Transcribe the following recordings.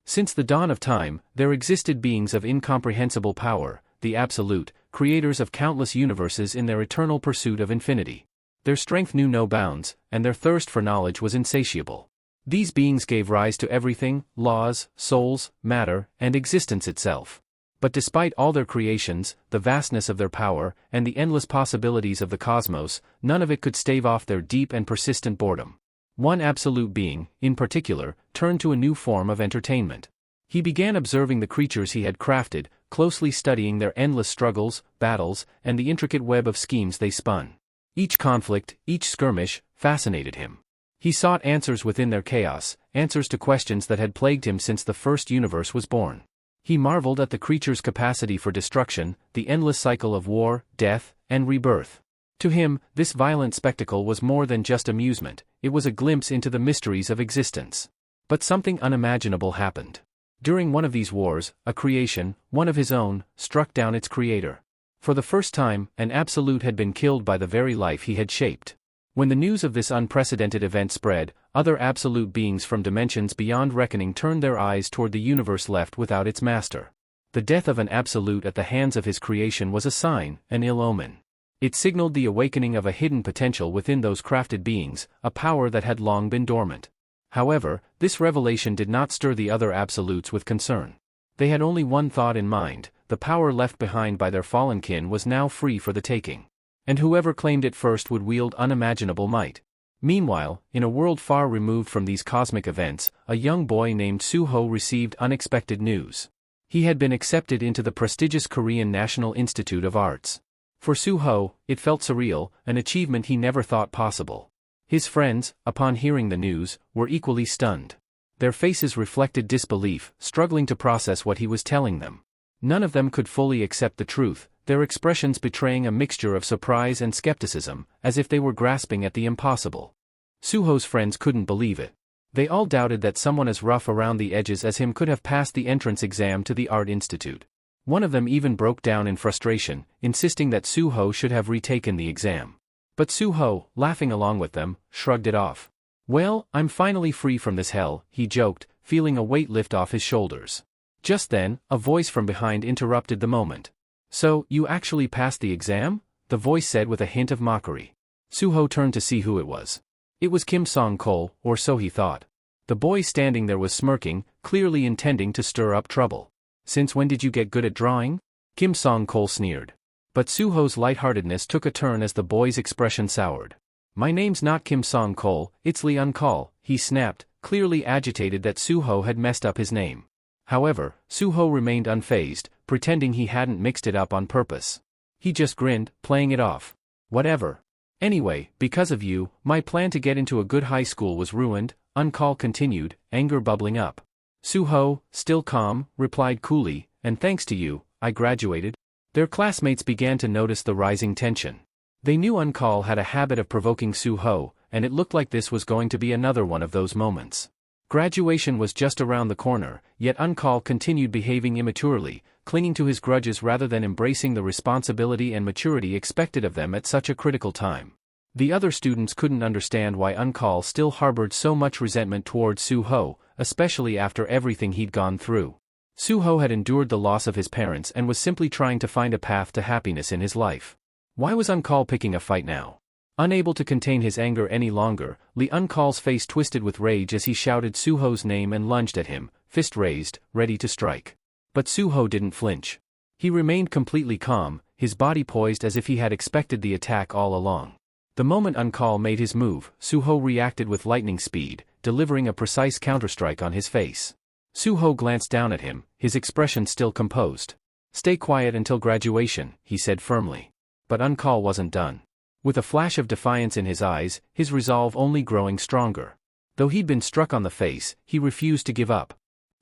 Since the dawn of time, there existed beings of incomprehensible power, the Absolute, creators of countless universes in their eternal pursuit of infinity. Their strength knew no bounds, and their thirst for knowledge was insatiable. These beings gave rise to everything: laws, souls, matter, and existence itself. But despite all their creations, the vastness of their power, and the endless possibilities of the cosmos, none of it could stave off their deep and persistent boredom. One absolute being, in particular, turned to a new form of entertainment. He began observing the creatures he had crafted, closely studying their endless struggles, battles, and the intricate web of schemes they spun. Each conflict, each skirmish, fascinated him. He sought answers within their chaos, answers to questions that had plagued him since the first universe was born. He marveled at the creatures' capacity for destruction, the endless cycle of war, death, and rebirth. To him, this violent spectacle was more than just amusement, it was a glimpse into the mysteries of existence. But something unimaginable happened. During one of these wars, a creation, one of his own, struck down its creator. For the first time, an absolute had been killed by the very life he had shaped. When the news of this unprecedented event spread, other absolute beings from dimensions beyond reckoning turned their eyes toward the universe left without its master. The death of an absolute at the hands of his creation was a sign, an ill omen. It signaled the awakening of a hidden potential within those crafted beings, a power that had long been dormant. However, this revelation did not stir the other absolutes with concern. They had only one thought in mind: the power left behind by their fallen kin was now free for the taking. And whoever claimed it first would wield unimaginable might. Meanwhile, in a world far removed from these cosmic events, a young boy named Suho received unexpected news. He had been accepted into the prestigious Korean National Institute of Arts. For Suho, it felt surreal, an achievement he never thought possible. His friends, upon hearing the news, were equally stunned. Their faces reflected disbelief, struggling to process what he was telling them. None of them could fully accept the truth, their expressions betraying a mixture of surprise and skepticism, as if they were grasping at the impossible. Suho's friends couldn't believe it. They all doubted that someone as rough around the edges as him could have passed the entrance exam to the Art Institute. One of them even broke down in frustration, insisting that Suho should have retaken the exam. But Suho, laughing along with them, shrugged it off. "Well, I'm finally free from this hell," he joked, feeling a weight lift off his shoulders. Just then, a voice from behind interrupted the moment. "So, you actually passed the exam?" the voice said with a hint of mockery. Suho turned to see who it was. It was Kim Song-kol, or so he thought. The boy standing there was smirking, clearly intending to stir up trouble. "Since when did you get good at drawing?" Kim Song-kol sneered. But Suho's lightheartedness took a turn as the boy's expression soured. "My name's not Kim Song-kol, it's Lee Un-kol," he snapped, clearly agitated that Suho had messed up his name. However, Suho remained unfazed, pretending he hadn't mixed it up on purpose. He just grinned, playing it off. "Whatever. Anyway, because of you, my plan to get into a good high school was ruined," Un-kol continued, anger bubbling up. Suho, still calm, replied coolly, "And thanks to you, I graduated." Their classmates began to notice the rising tension. They knew Un-kol had a habit of provoking Suho, and it looked like this was going to be another one of those moments. Graduation was just around the corner, yet Un-kol continued behaving immaturely, clinging to his grudges rather than embracing the responsibility and maturity expected of them at such a critical time. The other students couldn't understand why Un-kol still harbored so much resentment towards Suho, especially after everything he'd gone through. Suho had endured the loss of his parents and was simply trying to find a path to happiness in his life. Why was Un-kol picking a fight now? Unable to contain his anger any longer, Lee Un-kol's face twisted with rage as he shouted Suho's name and lunged at him, fist raised, ready to strike. But Suho didn't flinch. He remained completely calm, his body poised as if he had expected the attack all along. The moment Un-kol made his move, Suho reacted with lightning speed, delivering a precise counterstrike on his face. Suho glanced down at him, his expression still composed. "Stay quiet until graduation," he said firmly. But Un-kol wasn't done. With a flash of defiance in his eyes, his resolve only growing stronger. Though he'd been struck on the face, he refused to give up.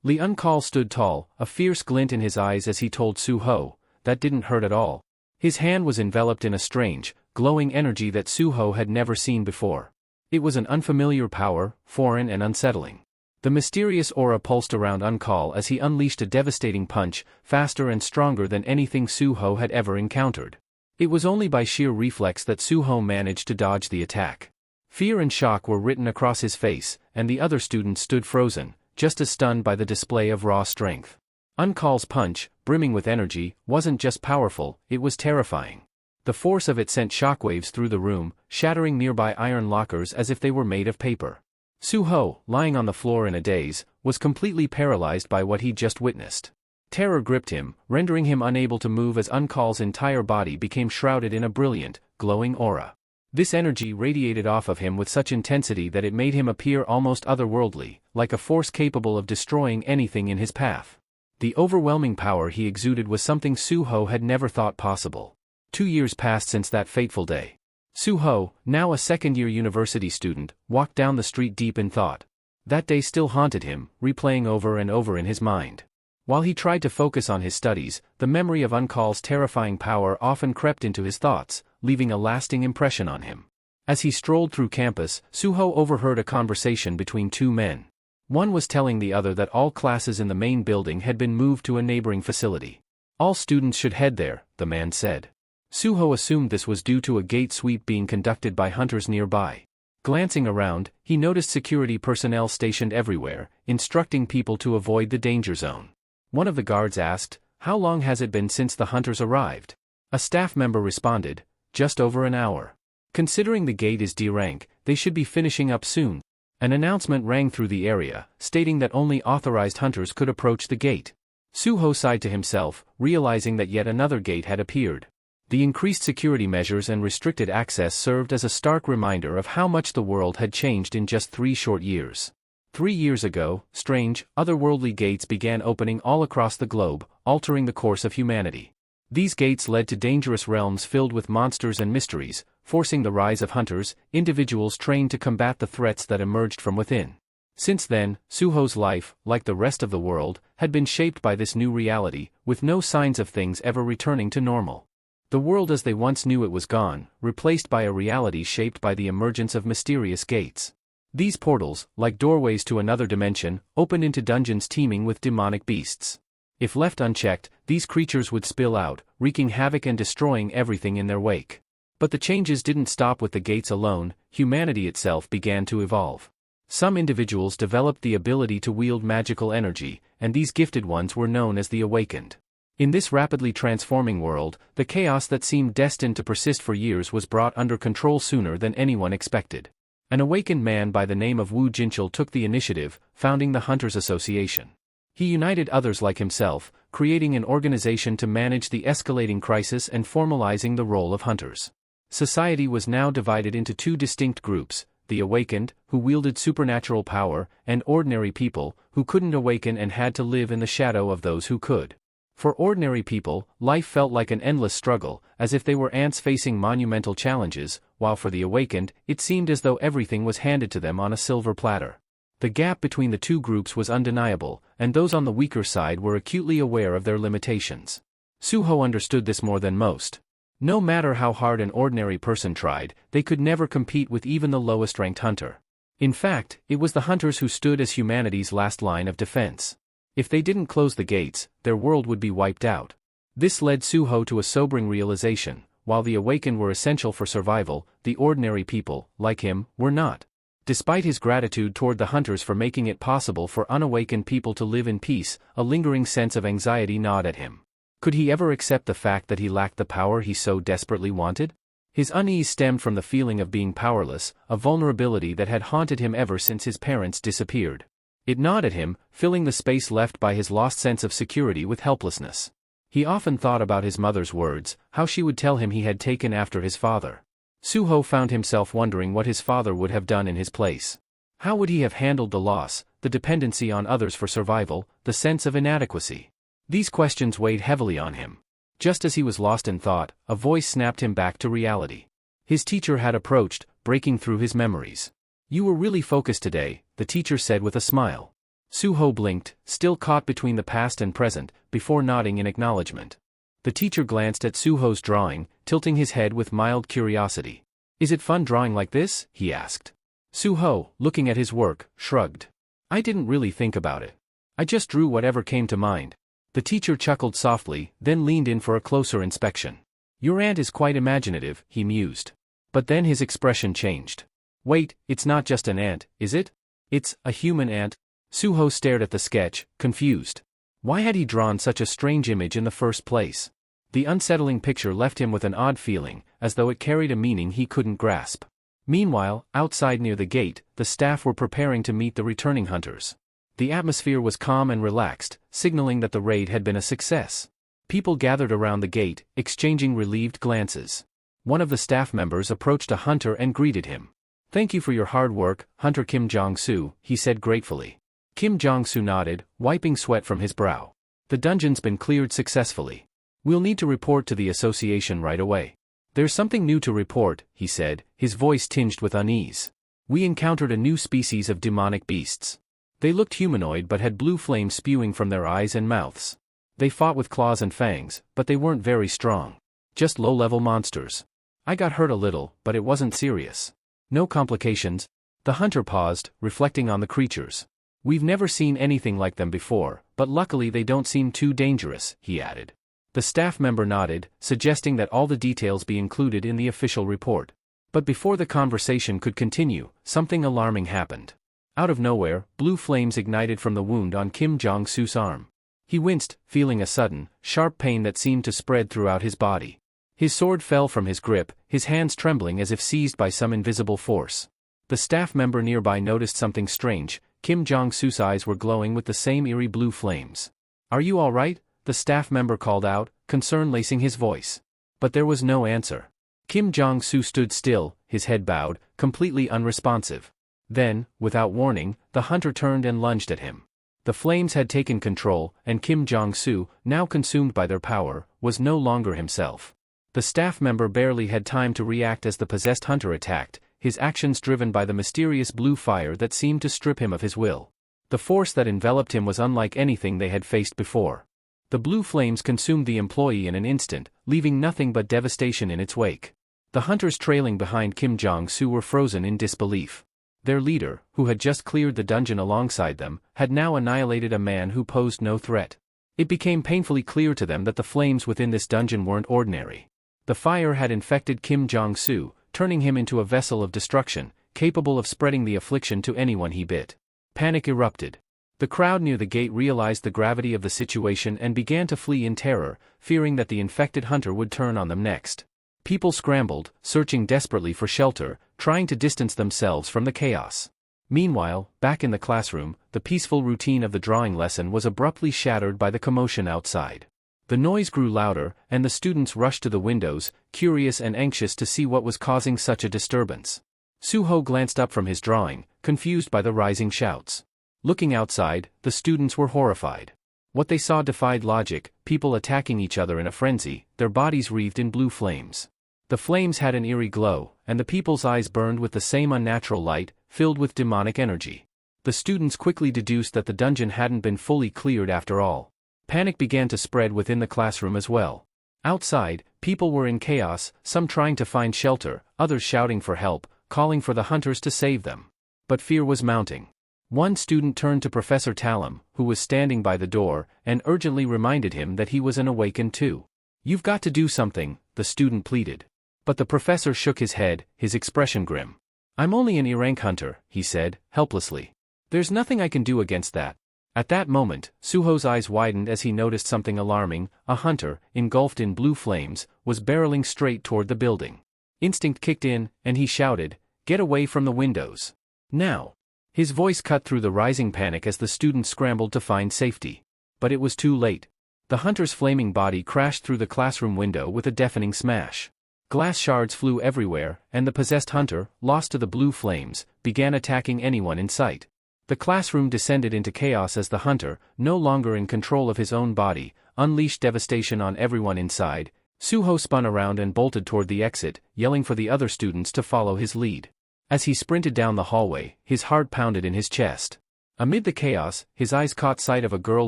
Lee Un-kol stood tall, a fierce glint in his eyes as he told Suho, "That didn't hurt at all." His hand was enveloped in a strange, glowing energy that Suho had never seen before. It was an unfamiliar power, foreign and unsettling. The mysterious aura pulsed around Un-kol as he unleashed a devastating punch, faster and stronger than anything Suho had ever encountered. It was only by sheer reflex that Suho managed to dodge the attack. Fear and shock were written across his face, and the other students stood frozen, just as stunned by the display of raw strength. Uncall's punch, brimming with energy, wasn't just powerful, it was terrifying. The force of it sent shockwaves through the room, shattering nearby iron lockers as if they were made of paper. Suho, lying on the floor in a daze, was completely paralyzed by what he'd just witnessed. Terror gripped him, rendering him unable to move as Uncall's entire body became shrouded in a brilliant, glowing aura. This energy radiated off of him with such intensity that it made him appear almost otherworldly, like a force capable of destroying anything in his path. The overwhelming power he exuded was something Suho had never thought possible. 2 years passed since that fateful day. Suho, now a second-year university student, walked down the street deep in thought. That day still haunted him, replaying over and over in his mind. While he tried to focus on his studies, the memory of Uncall's terrifying power often crept into his thoughts, leaving a lasting impression on him. As he strolled through campus, Suho overheard a conversation between two men. One was telling the other that all classes in the main building had been moved to a neighboring facility. All students should head there, the man said. Suho assumed this was due to a gate sweep being conducted by hunters nearby. Glancing around, he noticed security personnel stationed everywhere, instructing people to avoid the danger zone. One of the guards asked, "How long has it been since the hunters arrived?" A staff member responded, "Just over an hour. Considering the gate is D rank, they should be finishing up soon." An announcement rang through the area, stating that only authorized hunters could approach the gate. Suho sighed to himself, realizing that yet another gate had appeared. The increased security measures and restricted access served as a stark reminder of how much the world had changed in just 3 short years. 3 years ago, strange, otherworldly gates began opening all across the globe, altering the course of humanity. These gates led to dangerous realms filled with monsters and mysteries, forcing the rise of hunters, individuals trained to combat the threats that emerged from within. Since then, Suho's life, like the rest of the world, had been shaped by this new reality, with no signs of things ever returning to normal. The world as they once knew it was gone, replaced by a reality shaped by the emergence of mysterious gates. These portals, like doorways to another dimension, opened into dungeons teeming with demonic beasts. If left unchecked, these creatures would spill out, wreaking havoc and destroying everything in their wake. But the changes didn't stop with the gates alone, humanity itself began to evolve. Some individuals developed the ability to wield magical energy, and these gifted ones were known as the Awakened. In this rapidly transforming world, the chaos that seemed destined to persist for years was brought under control sooner than anyone expected. An awakened man by the name of Wu Jinchul took the initiative, founding the Hunters Association. He united others like himself, creating an organization to manage the escalating crisis and formalizing the role of hunters. Society was now divided into 2 distinct groups, the awakened, who wielded supernatural power, and ordinary people, who couldn't awaken and had to live in the shadow of those who could. For ordinary people, life felt like an endless struggle, as if they were ants facing monumental challenges, while for the awakened, it seemed as though everything was handed to them on a silver platter. The gap between the 2 groups was undeniable, and those on the weaker side were acutely aware of their limitations. Suho understood this more than most. No matter how hard an ordinary person tried, they could never compete with even the lowest-ranked hunter. In fact, it was the hunters who stood as humanity's last line of defense. If they didn't close the gates, their world would be wiped out. This led Suho to a sobering realization: while the awakened were essential for survival, the ordinary people, like him, were not. Despite his gratitude toward the hunters for making it possible for unawakened people to live in peace, a lingering sense of anxiety gnawed at him. Could he ever accept the fact that he lacked the power he so desperately wanted? His unease stemmed from the feeling of being powerless, a vulnerability that had haunted him ever since his parents disappeared. It gnawed at him, filling the space left by his lost sense of security with helplessness. He often thought about his mother's words, how she would tell him he had taken after his father. Suho found himself wondering what his father would have done in his place. How would he have handled the loss, the dependency on others for survival, the sense of inadequacy? These questions weighed heavily on him. Just as he was lost in thought, a voice snapped him back to reality. His teacher had approached, breaking through his memories. "You were really focused today," the teacher said with a smile. Suho blinked, still caught between the past and present, before nodding in acknowledgement. The teacher glanced at Suho's drawing, tilting his head with mild curiosity. "Is it fun drawing like this?" he asked. Suho, looking at his work, shrugged. "I didn't really think about it. I just drew whatever came to mind." The teacher chuckled softly, then leaned in for a closer inspection. "Your aunt is quite imaginative," he mused. But then his expression changed. "Wait, it's not just an ant, is it? It's a human ant?" Suho stared at the sketch, confused. Why had he drawn such a strange image in the first place? The unsettling picture left him with an odd feeling, as though it carried a meaning he couldn't grasp. Meanwhile, outside near the gate, the staff were preparing to meet the returning hunters. The atmosphere was calm and relaxed, signaling that the raid had been a success. People gathered around the gate, exchanging relieved glances. One of the staff members approached a hunter and greeted him. "Thank you for your hard work, Hunter Kim Jong-soo," he said gratefully. Kim Jong-soo nodded, wiping sweat from his brow. "The dungeon's been cleared successfully. We'll need to report to the association right away." "There's something new to report," he said, his voice tinged with unease. "We encountered a new species of demonic beasts. They looked humanoid but had blue flames spewing from their eyes and mouths. They fought with claws and fangs, but they weren't very strong. Just low-level monsters. I got hurt a little, but it wasn't serious. No complications." The hunter paused, reflecting on the creatures. "We've never seen anything like them before, but luckily they don't seem too dangerous," he added. The staff member nodded, suggesting that all the details be included in the official report. But before the conversation could continue, something alarming happened. Out of nowhere, blue flames ignited from the wound on Kim Jong-soo's arm. He winced, feeling a sudden, sharp pain that seemed to spread throughout his body. His sword fell from his grip, his hands trembling as if seized by some invisible force. The staff member nearby noticed something strange. Kim Jong-soo's eyes were glowing with the same eerie blue flames. "Are you all right?" the staff member called out, concern lacing his voice. But there was no answer. Kim Jong-soo stood still, his head bowed, completely unresponsive. Then, without warning, the hunter turned and lunged at him. The flames had taken control, and Kim Jong-soo, now consumed by their power, was no longer himself. The staff member barely had time to react as the possessed hunter attacked, his actions driven by the mysterious blue fire that seemed to strip him of his will. The force that enveloped him was unlike anything they had faced before. The blue flames consumed the employee in an instant, leaving nothing but devastation in its wake. The hunters trailing behind Kim Jong-soo were frozen in disbelief. Their leader, who had just cleared the dungeon alongside them, had now annihilated a man who posed no threat. It became painfully clear to them that the flames within this dungeon weren't ordinary. The fire had infected Kim Jong-soo, turning him into a vessel of destruction, capable of spreading the affliction to anyone he bit. Panic erupted. The crowd near the gate realized the gravity of the situation and began to flee in terror, fearing that the infected hunter would turn on them next. People scrambled, searching desperately for shelter, trying to distance themselves from the chaos. Meanwhile, back in the classroom, the peaceful routine of the drawing lesson was abruptly shattered by the commotion outside. The noise grew louder, and the students rushed to the windows, curious and anxious to see what was causing such a disturbance. Suho glanced up from his drawing, confused by the rising shouts. Looking outside, the students were horrified. What they saw defied logic, people attacking each other in a frenzy, their bodies wreathed in blue flames. The flames had an eerie glow, and the people's eyes burned with the same unnatural light, filled with demonic energy. The students quickly deduced that the dungeon hadn't been fully cleared after all. Panic began to spread within the classroom as well. Outside, people were in chaos, some trying to find shelter, others shouting for help, calling for the hunters to save them. But fear was mounting. One student turned to Professor Talum, who was standing by the door, and urgently reminded him that he was an awakened too. "You've got to do something," the student pleaded. But the professor shook his head, his expression grim. "I'm only an E-rank hunter," he said, helplessly. "There's nothing I can do against that." At that moment, Suho's eyes widened as he noticed something alarming. A hunter, engulfed in blue flames, was barreling straight toward the building. Instinct kicked in, and he shouted, "Get away from the windows. Now!" His voice cut through the rising panic as the students scrambled to find safety. But it was too late. The hunter's flaming body crashed through the classroom window with a deafening smash. Glass shards flew everywhere, and the possessed hunter, lost to the blue flames, began attacking anyone in sight. The classroom descended into chaos as the hunter, no longer in control of his own body, unleashed devastation on everyone inside. Suho spun around and bolted toward the exit, yelling for the other students to follow his lead. As he sprinted down the hallway, his heart pounded in his chest. Amid the chaos, his eyes caught sight of a girl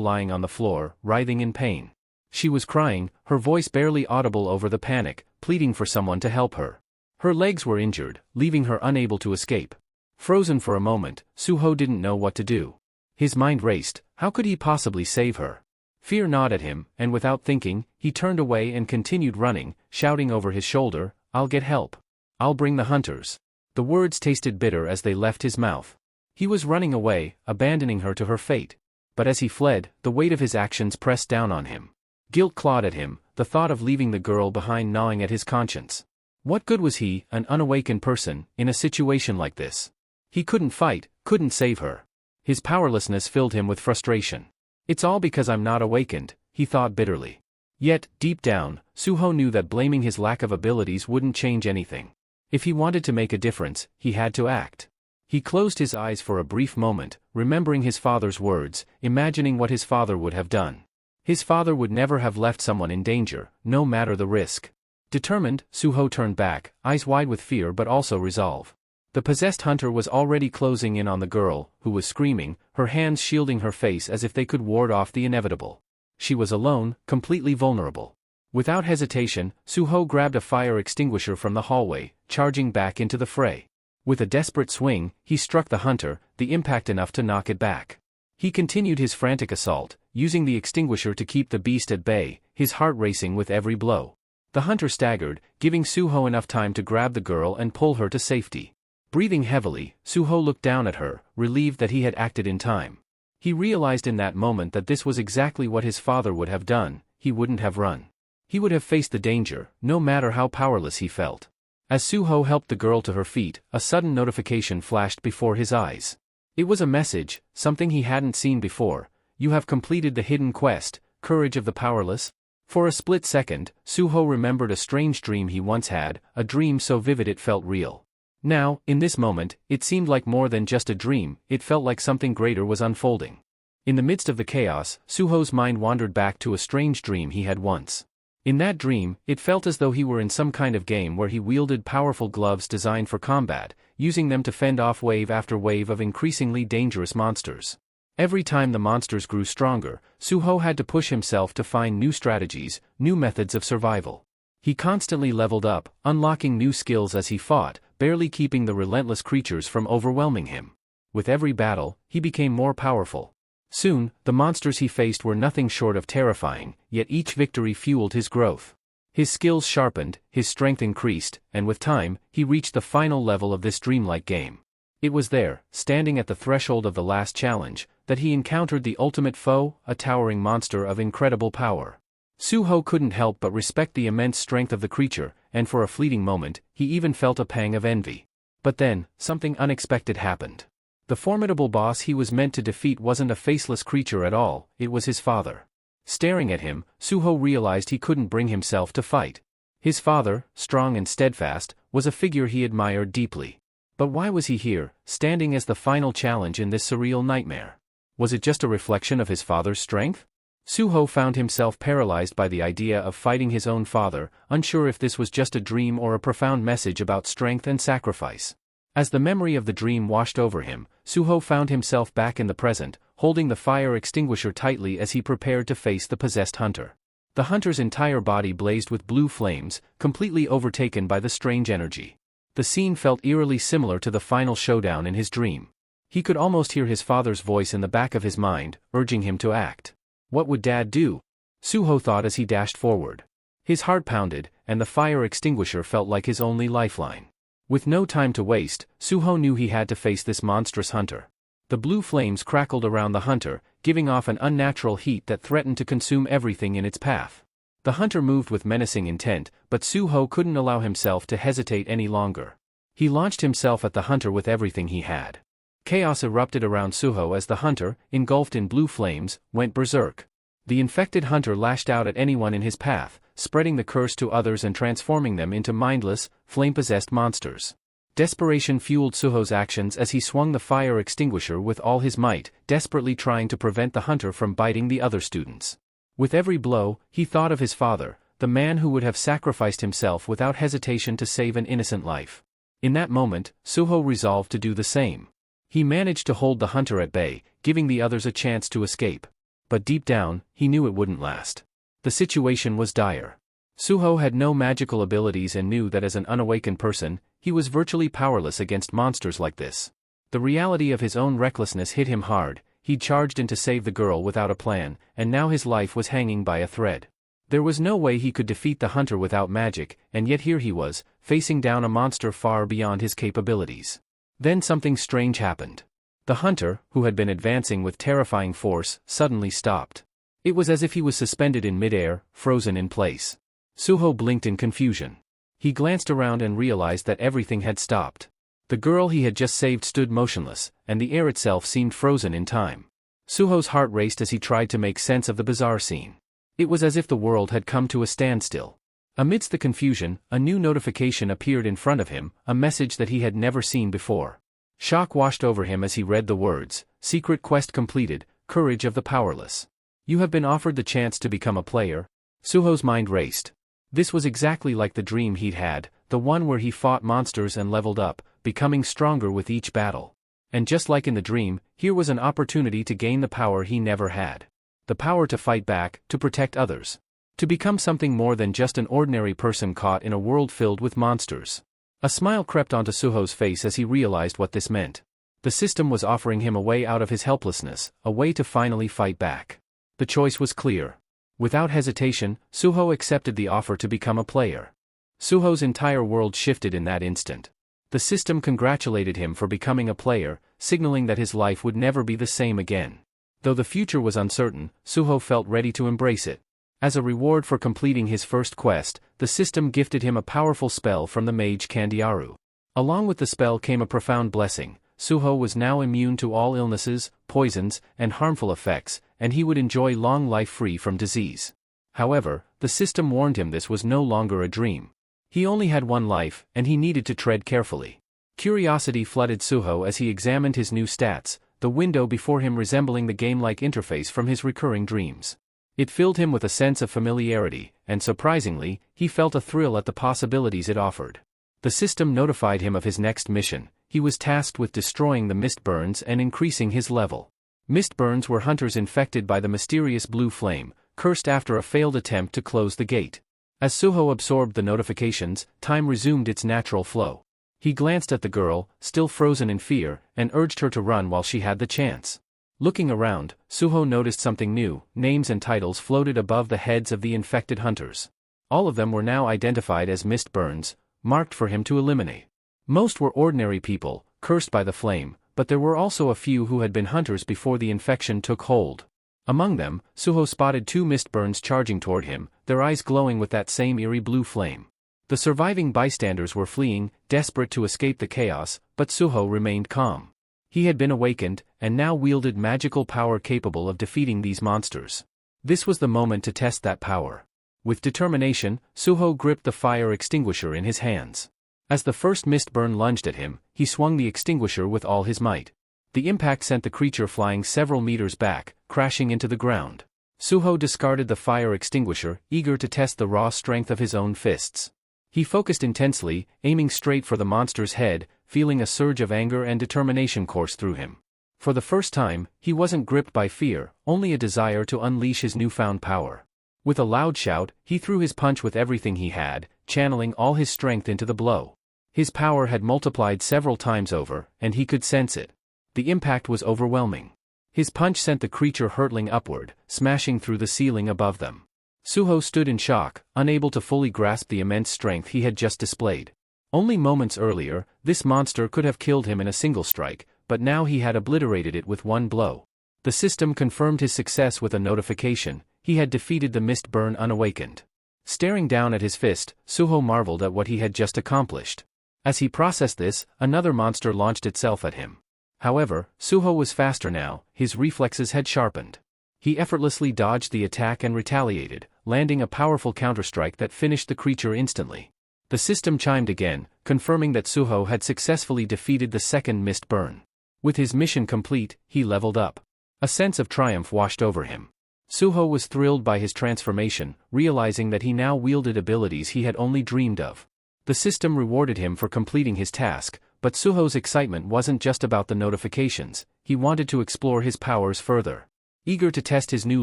lying on the floor, writhing in pain. She was crying, her voice barely audible over the panic, pleading for someone to help her. Her legs were injured, leaving her unable to escape. Frozen for a moment, Suho didn't know what to do. His mind raced. How could he possibly save her? Fear gnawed at him, and without thinking, he turned away and continued running, shouting over his shoulder, "I'll get help. I'll bring the hunters." The words tasted bitter as they left his mouth. He was running away, abandoning her to her fate. But as he fled, the weight of his actions pressed down on him. Guilt clawed at him, the thought of leaving the girl behind gnawing at his conscience. What good was he, an unawakened person, in a situation like this? He couldn't fight, couldn't save her. His powerlessness filled him with frustration. It's all because I'm not awakened, he thought bitterly. Yet, deep down, Suho knew that blaming his lack of abilities wouldn't change anything. If he wanted to make a difference, he had to act. He closed his eyes for a brief moment, remembering his father's words, imagining what his father would have done. His father would never have left someone in danger, no matter the risk. Determined, Suho turned back, eyes wide with fear but also resolve. The possessed hunter was already closing in on the girl, who was screaming, her hands shielding her face as if they could ward off the inevitable. She was alone, completely vulnerable. Without hesitation, Suho grabbed a fire extinguisher from the hallway, charging back into the fray. With a desperate swing, he struck the hunter, the impact enough to knock it back. He continued his frantic assault, using the extinguisher to keep the beast at bay, his heart racing with every blow. The hunter staggered, giving Suho enough time to grab the girl and pull her to safety. Breathing heavily, Suho looked down at her, relieved that he had acted in time. He realized in that moment that this was exactly what his father would have done. He wouldn't have run. He would have faced the danger, no matter how powerless he felt. As Suho helped the girl to her feet, a sudden notification flashed before his eyes. It was a message, something he hadn't seen before. You have completed the hidden quest, Courage of the Powerless. For a split second, Suho remembered a strange dream he once had, a dream so vivid it felt real. Now, in this moment, it seemed like more than just a dream, it felt like something greater was unfolding. In the midst of the chaos, Suho's mind wandered back to a strange dream he had once. In that dream, it felt as though he were in some kind of game where he wielded powerful gloves designed for combat, using them to fend off wave after wave of increasingly dangerous monsters. Every time the monsters grew stronger, Suho had to push himself to find new strategies, new methods of survival. He constantly leveled up, unlocking new skills as he fought, barely keeping the relentless creatures from overwhelming him. With every battle, he became more powerful. Soon, the monsters he faced were nothing short of terrifying, yet each victory fueled his growth. His skills sharpened, his strength increased, and with time, he reached the final level of this dreamlike game. It was there, standing at the threshold of the last challenge, that he encountered the ultimate foe, a towering monster of incredible power. Suho couldn't help but respect the immense strength of the creature, and for a fleeting moment, he even felt a pang of envy. But then, something unexpected happened. The formidable boss he was meant to defeat wasn't a faceless creature at all, it was his father. Staring at him, Suho realized he couldn't bring himself to fight. His father, strong and steadfast, was a figure he admired deeply. But why was he here, standing as the final challenge in this surreal nightmare? Was it just a reflection of his father's strength? Suho found himself paralyzed by the idea of fighting his own father, unsure if this was just a dream or a profound message about strength and sacrifice. As the memory of the dream washed over him, Suho found himself back in the present, holding the fire extinguisher tightly as he prepared to face the possessed hunter. The hunter's entire body blazed with blue flames, completely overtaken by the strange energy. The scene felt eerily similar to the final showdown in his dream. He could almost hear his father's voice in the back of his mind, urging him to act. What would Dad do? Suho thought as he dashed forward. His heart pounded, and the fire extinguisher felt like his only lifeline. With no time to waste, Suho knew he had to face this monstrous hunter. The blue flames crackled around the hunter, giving off an unnatural heat that threatened to consume everything in its path. The hunter moved with menacing intent, but Suho couldn't allow himself to hesitate any longer. He launched himself at the hunter with everything he had. Chaos erupted around Suho as the hunter, engulfed in blue flames, went berserk. The infected hunter lashed out at anyone in his path, spreading the curse to others and transforming them into mindless, flame-possessed monsters. Desperation fueled Suho's actions as he swung the fire extinguisher with all his might, desperately trying to prevent the hunter from biting the other students. With every blow, he thought of his father, the man who would have sacrificed himself without hesitation to save an innocent life. In that moment, Suho resolved to do the same. He managed to hold the hunter at bay, giving the others a chance to escape. But deep down, he knew it wouldn't last. The situation was dire. Suho had no magical abilities and knew that as an unawakened person, he was virtually powerless against monsters like this. The reality of his own recklessness hit him hard. He'd charged in to save the girl without a plan, and now his life was hanging by a thread. There was no way he could defeat the hunter without magic, and yet here he was, facing down a monster far beyond his capabilities. Then something strange happened. The hunter, who had been advancing with terrifying force, suddenly stopped. It was as if he was suspended in midair, frozen in place. Suho blinked in confusion. He glanced around and realized that everything had stopped. The girl he had just saved stood motionless, and the air itself seemed frozen in time. Suho's heart raced as he tried to make sense of the bizarre scene. It was as if the world had come to a standstill. Amidst the confusion, a new notification appeared in front of him, a message that he had never seen before. Shock washed over him as he read the words, "Secret quest completed, courage of the powerless. You have been offered the chance to become a player." Suho's mind raced. This was exactly like the dream he'd had, the one where he fought monsters and leveled up, becoming stronger with each battle. And just like in the dream, here was an opportunity to gain the power he never had. The power to fight back, to protect others. To become something more than just an ordinary person caught in a world filled with monsters. A smile crept onto Suho's face as he realized what this meant. The system was offering him a way out of his helplessness, a way to finally fight back. The choice was clear. Without hesitation, Suho accepted the offer to become a player. Suho's entire world shifted in that instant. The system congratulated him for becoming a player, signaling that his life would never be the same again. Though the future was uncertain, Suho felt ready to embrace it. As a reward for completing his first quest, the system gifted him a powerful spell from the mage Kandiaru. Along with the spell came a profound blessing. Suho was now immune to all illnesses, poisons, and harmful effects, and he would enjoy long life free from disease. However, the system warned him this was no longer a dream. He only had one life, and he needed to tread carefully. Curiosity flooded Suho as he examined his new stats, the window before him resembling the game-like interface from his recurring dreams. It filled him with a sense of familiarity, and surprisingly, he felt a thrill at the possibilities it offered. The system notified him of his next mission. He was tasked with destroying the Mistburns and increasing his level. Mistburns were hunters infected by the mysterious blue flame, cursed after a failed attempt to close the gate. As Suho absorbed the notifications, time resumed its natural flow. He glanced at the girl, still frozen in fear, and urged her to run while she had the chance. Looking around, Suho noticed something new. Names and titles floated above the heads of the infected hunters. All of them were now identified as Mistburns, marked for him to eliminate. Most were ordinary people, cursed by the flame, but there were also a few who had been hunters before the infection took hold. Among them, Suho spotted two Mistburns charging toward him, their eyes glowing with that same eerie blue flame. The surviving bystanders were fleeing, desperate to escape the chaos, but Suho remained calm. He had been awakened, and now wielded magical power capable of defeating these monsters. This was the moment to test that power. With determination, Suho gripped the fire extinguisher in his hands. As the first Mistburn lunged at him, he swung the extinguisher with all his might. The impact sent the creature flying several meters back, crashing into the ground. Suho discarded the fire extinguisher, eager to test the raw strength of his own fists. He focused intensely, aiming straight for the monster's head, feeling a surge of anger and determination course through him. For the first time, he wasn't gripped by fear, only a desire to unleash his newfound power. With a loud shout, he threw his punch with everything he had, channeling all his strength into the blow. His power had multiplied several times over, and he could sense it. The impact was overwhelming. His punch sent the creature hurtling upward, smashing through the ceiling above them. Suho stood in shock, unable to fully grasp the immense strength he had just displayed. Only moments earlier, this monster could have killed him in a single strike, but now he had obliterated it with one blow. The system confirmed his success with a notification: he had defeated the Mistburn unawakened. Staring down at his fist, Suho marveled at what he had just accomplished. As he processed this, another monster launched itself at him. However, Suho was faster now, his reflexes had sharpened. He effortlessly dodged the attack and retaliated, landing a powerful counterstrike that finished the creature instantly. The system chimed again, confirming that Suho had successfully defeated the second Mistburn. With his mission complete, he leveled up. A sense of triumph washed over him. Suho was thrilled by his transformation, realizing that he now wielded abilities he had only dreamed of. The system rewarded him for completing his task, but Suho's excitement wasn't just about the notifications. He wanted to explore his powers further. Eager to test his new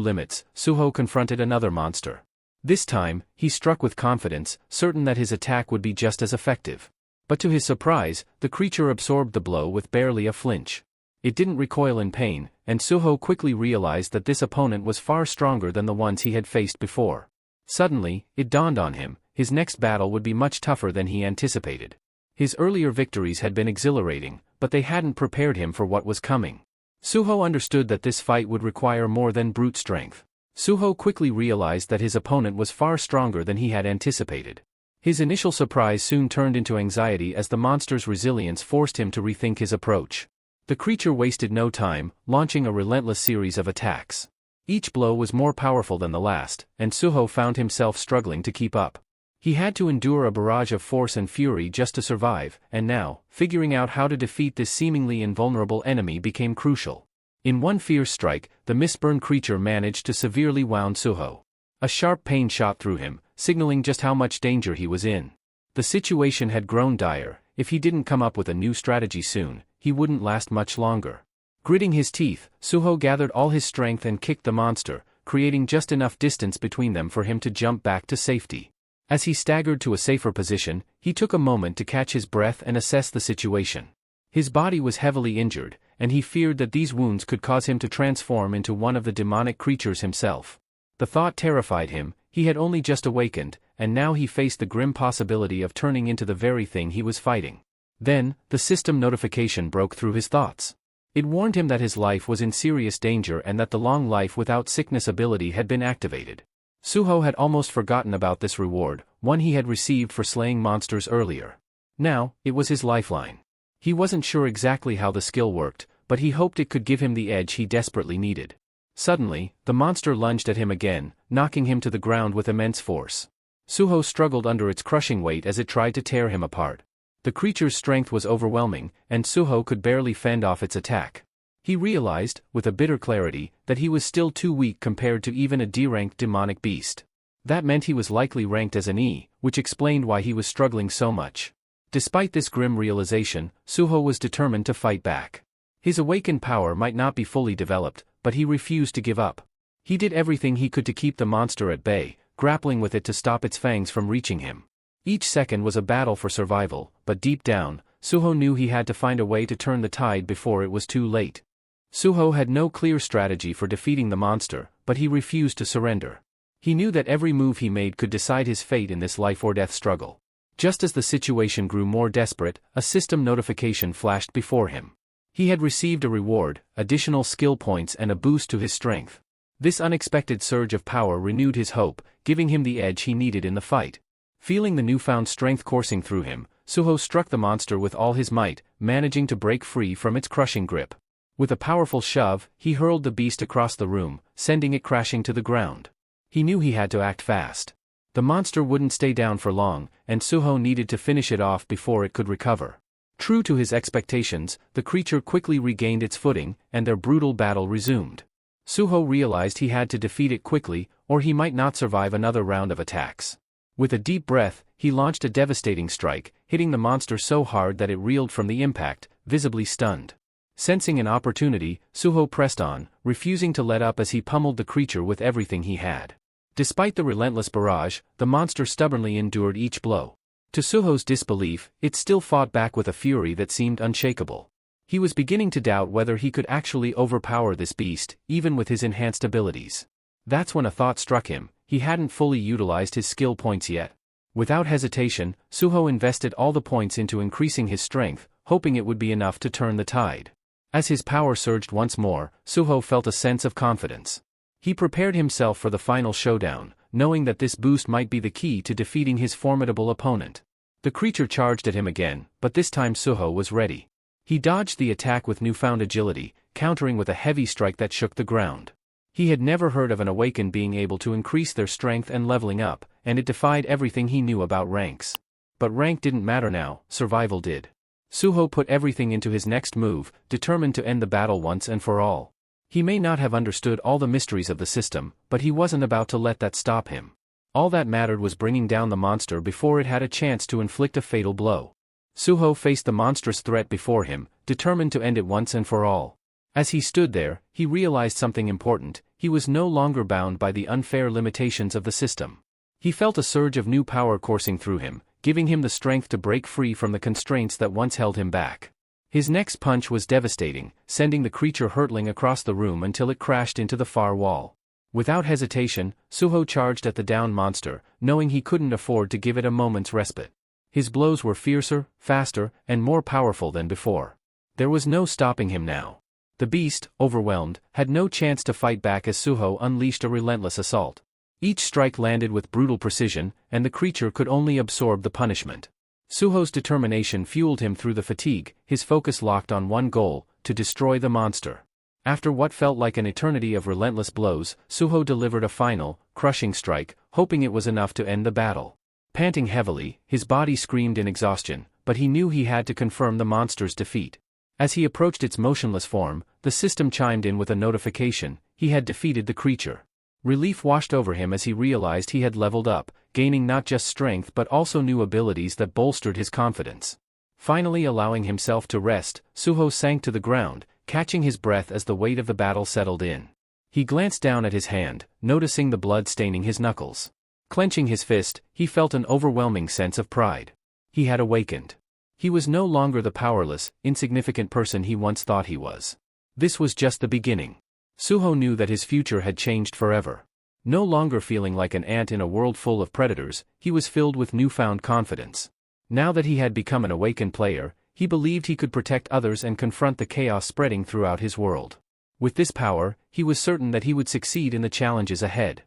limits, Suho confronted another monster. This time, he struck with confidence, certain that his attack would be just as effective. But to his surprise, the creature absorbed the blow with barely a flinch. It didn't recoil in pain, and Suho quickly realized that this opponent was far stronger than the ones he had faced before. Suddenly, it dawned on him: his next battle would be much tougher than he anticipated. His earlier victories had been exhilarating, but they hadn't prepared him for what was coming. Suho understood that this fight would require more than brute strength. Suho quickly realized that his opponent was far stronger than he had anticipated. His initial surprise soon turned into anxiety as the monster's resilience forced him to rethink his approach. The creature wasted no time, launching a relentless series of attacks. Each blow was more powerful than the last, and Suho found himself struggling to keep up. He had to endure a barrage of force and fury just to survive, and now, figuring out how to defeat this seemingly invulnerable enemy became crucial. In one fierce strike, the mistborn creature managed to severely wound Suho. A sharp pain shot through him, signaling just how much danger he was in. The situation had grown dire. If he didn't come up with a new strategy soon, he wouldn't last much longer. Gritting his teeth, Suho gathered all his strength and kicked the monster, creating just enough distance between them for him to jump back to safety. As he staggered to a safer position, he took a moment to catch his breath and assess the situation. His body was heavily injured, and he feared that these wounds could cause him to transform into one of the demonic creatures himself. The thought terrified him. He had only just awakened, and now he faced the grim possibility of turning into the very thing he was fighting. Then, the system notification broke through his thoughts. It warned him that his life was in serious danger and that the long life without sickness ability had been activated. Suho had almost forgotten about this reward, one he had received for slaying monsters earlier. Now, it was his lifeline. He wasn't sure exactly how the skill worked, but he hoped it could give him the edge he desperately needed. Suddenly, the monster lunged at him again, knocking him to the ground with immense force. Suho struggled under its crushing weight as it tried to tear him apart. The creature's strength was overwhelming, and Suho could barely fend off its attack. He realized, with a bitter clarity, that he was still too weak compared to even a D-ranked demonic beast. That meant he was likely ranked as an E, which explained why he was struggling so much. Despite this grim realization, Suho was determined to fight back. His awakened power might not be fully developed, but he refused to give up. He did everything he could to keep the monster at bay, grappling with it to stop its fangs from reaching him. Each second was a battle for survival, but deep down, Suho knew he had to find a way to turn the tide before it was too late. Suho had no clear strategy for defeating the monster, but he refused to surrender. He knew that every move he made could decide his fate in this life-or-death struggle. Just as the situation grew more desperate, a system notification flashed before him. He had received a reward, additional skill points and a boost to his strength. This unexpected surge of power renewed his hope, giving him the edge he needed in the fight. Feeling the newfound strength coursing through him, Suho struck the monster with all his might, managing to break free from its crushing grip. With a powerful shove, he hurled the beast across the room, sending it crashing to the ground. He knew he had to act fast. The monster wouldn't stay down for long, and Suho needed to finish it off before it could recover. True to his expectations, the creature quickly regained its footing, and their brutal battle resumed. Suho realized he had to defeat it quickly, or he might not survive another round of attacks. With a deep breath, he launched a devastating strike, hitting the monster so hard that it reeled from the impact, visibly stunned. Sensing an opportunity, Suho pressed on, refusing to let up as he pummeled the creature with everything he had. Despite the relentless barrage, the monster stubbornly endured each blow. To Suho's disbelief, it still fought back with a fury that seemed unshakable. He was beginning to doubt whether he could actually overpower this beast, even with his enhanced abilities. That's when a thought struck him. He hadn't fully utilized his skill points yet. Without hesitation, Suho invested all the points into increasing his strength, hoping it would be enough to turn the tide. As his power surged once more, Suho felt a sense of confidence. He prepared himself for the final showdown, knowing that this boost might be the key to defeating his formidable opponent. The creature charged at him again, but this time Suho was ready. He dodged the attack with newfound agility, countering with a heavy strike that shook the ground. He had never heard of an awakened being able to increase their strength and leveling up, and it defied everything he knew about ranks. But rank didn't matter now, survival did. Suho put everything into his next move, determined to end the battle once and for all. He may not have understood all the mysteries of the system, but he wasn't about to let that stop him. All that mattered was bringing down the monster before it had a chance to inflict a fatal blow. Suho faced the monstrous threat before him, determined to end it once and for all. As he stood there, he realized something important. He was no longer bound by the unfair limitations of the system. He felt a surge of new power coursing through him, giving him the strength to break free from the constraints that once held him back. His next punch was devastating, sending the creature hurtling across the room until it crashed into the far wall. Without hesitation, Suho charged at the downed monster, knowing he couldn't afford to give it a moment's respite. His blows were fiercer, faster, and more powerful than before. There was no stopping him now. The beast, overwhelmed, had no chance to fight back as Suho unleashed a relentless assault. Each strike landed with brutal precision, and the creature could only absorb the punishment. Suho's determination fueled him through the fatigue, his focus locked on one goal: to destroy the monster. After what felt like an eternity of relentless blows, Suho delivered a final, crushing strike, hoping it was enough to end the battle. Panting heavily, his body screamed in exhaustion, but he knew he had to confirm the monster's defeat. As he approached its motionless form, the system chimed in with a notification: he had defeated the creature. Relief washed over him as he realized he had leveled up, gaining not just strength but also new abilities that bolstered his confidence. Finally allowing himself to rest, Suho sank to the ground, catching his breath as the weight of the battle settled in. He glanced down at his hand, noticing the blood staining his knuckles. Clenching his fist, he felt an overwhelming sense of pride. He had awakened. He was no longer the powerless, insignificant person he once thought he was. This was just the beginning. Suho knew that his future had changed forever. No longer feeling like an ant in a world full of predators, he was filled with newfound confidence. Now that he had become an awakened player, he believed he could protect others and confront the chaos spreading throughout his world. With this power, he was certain that he would succeed in the challenges ahead.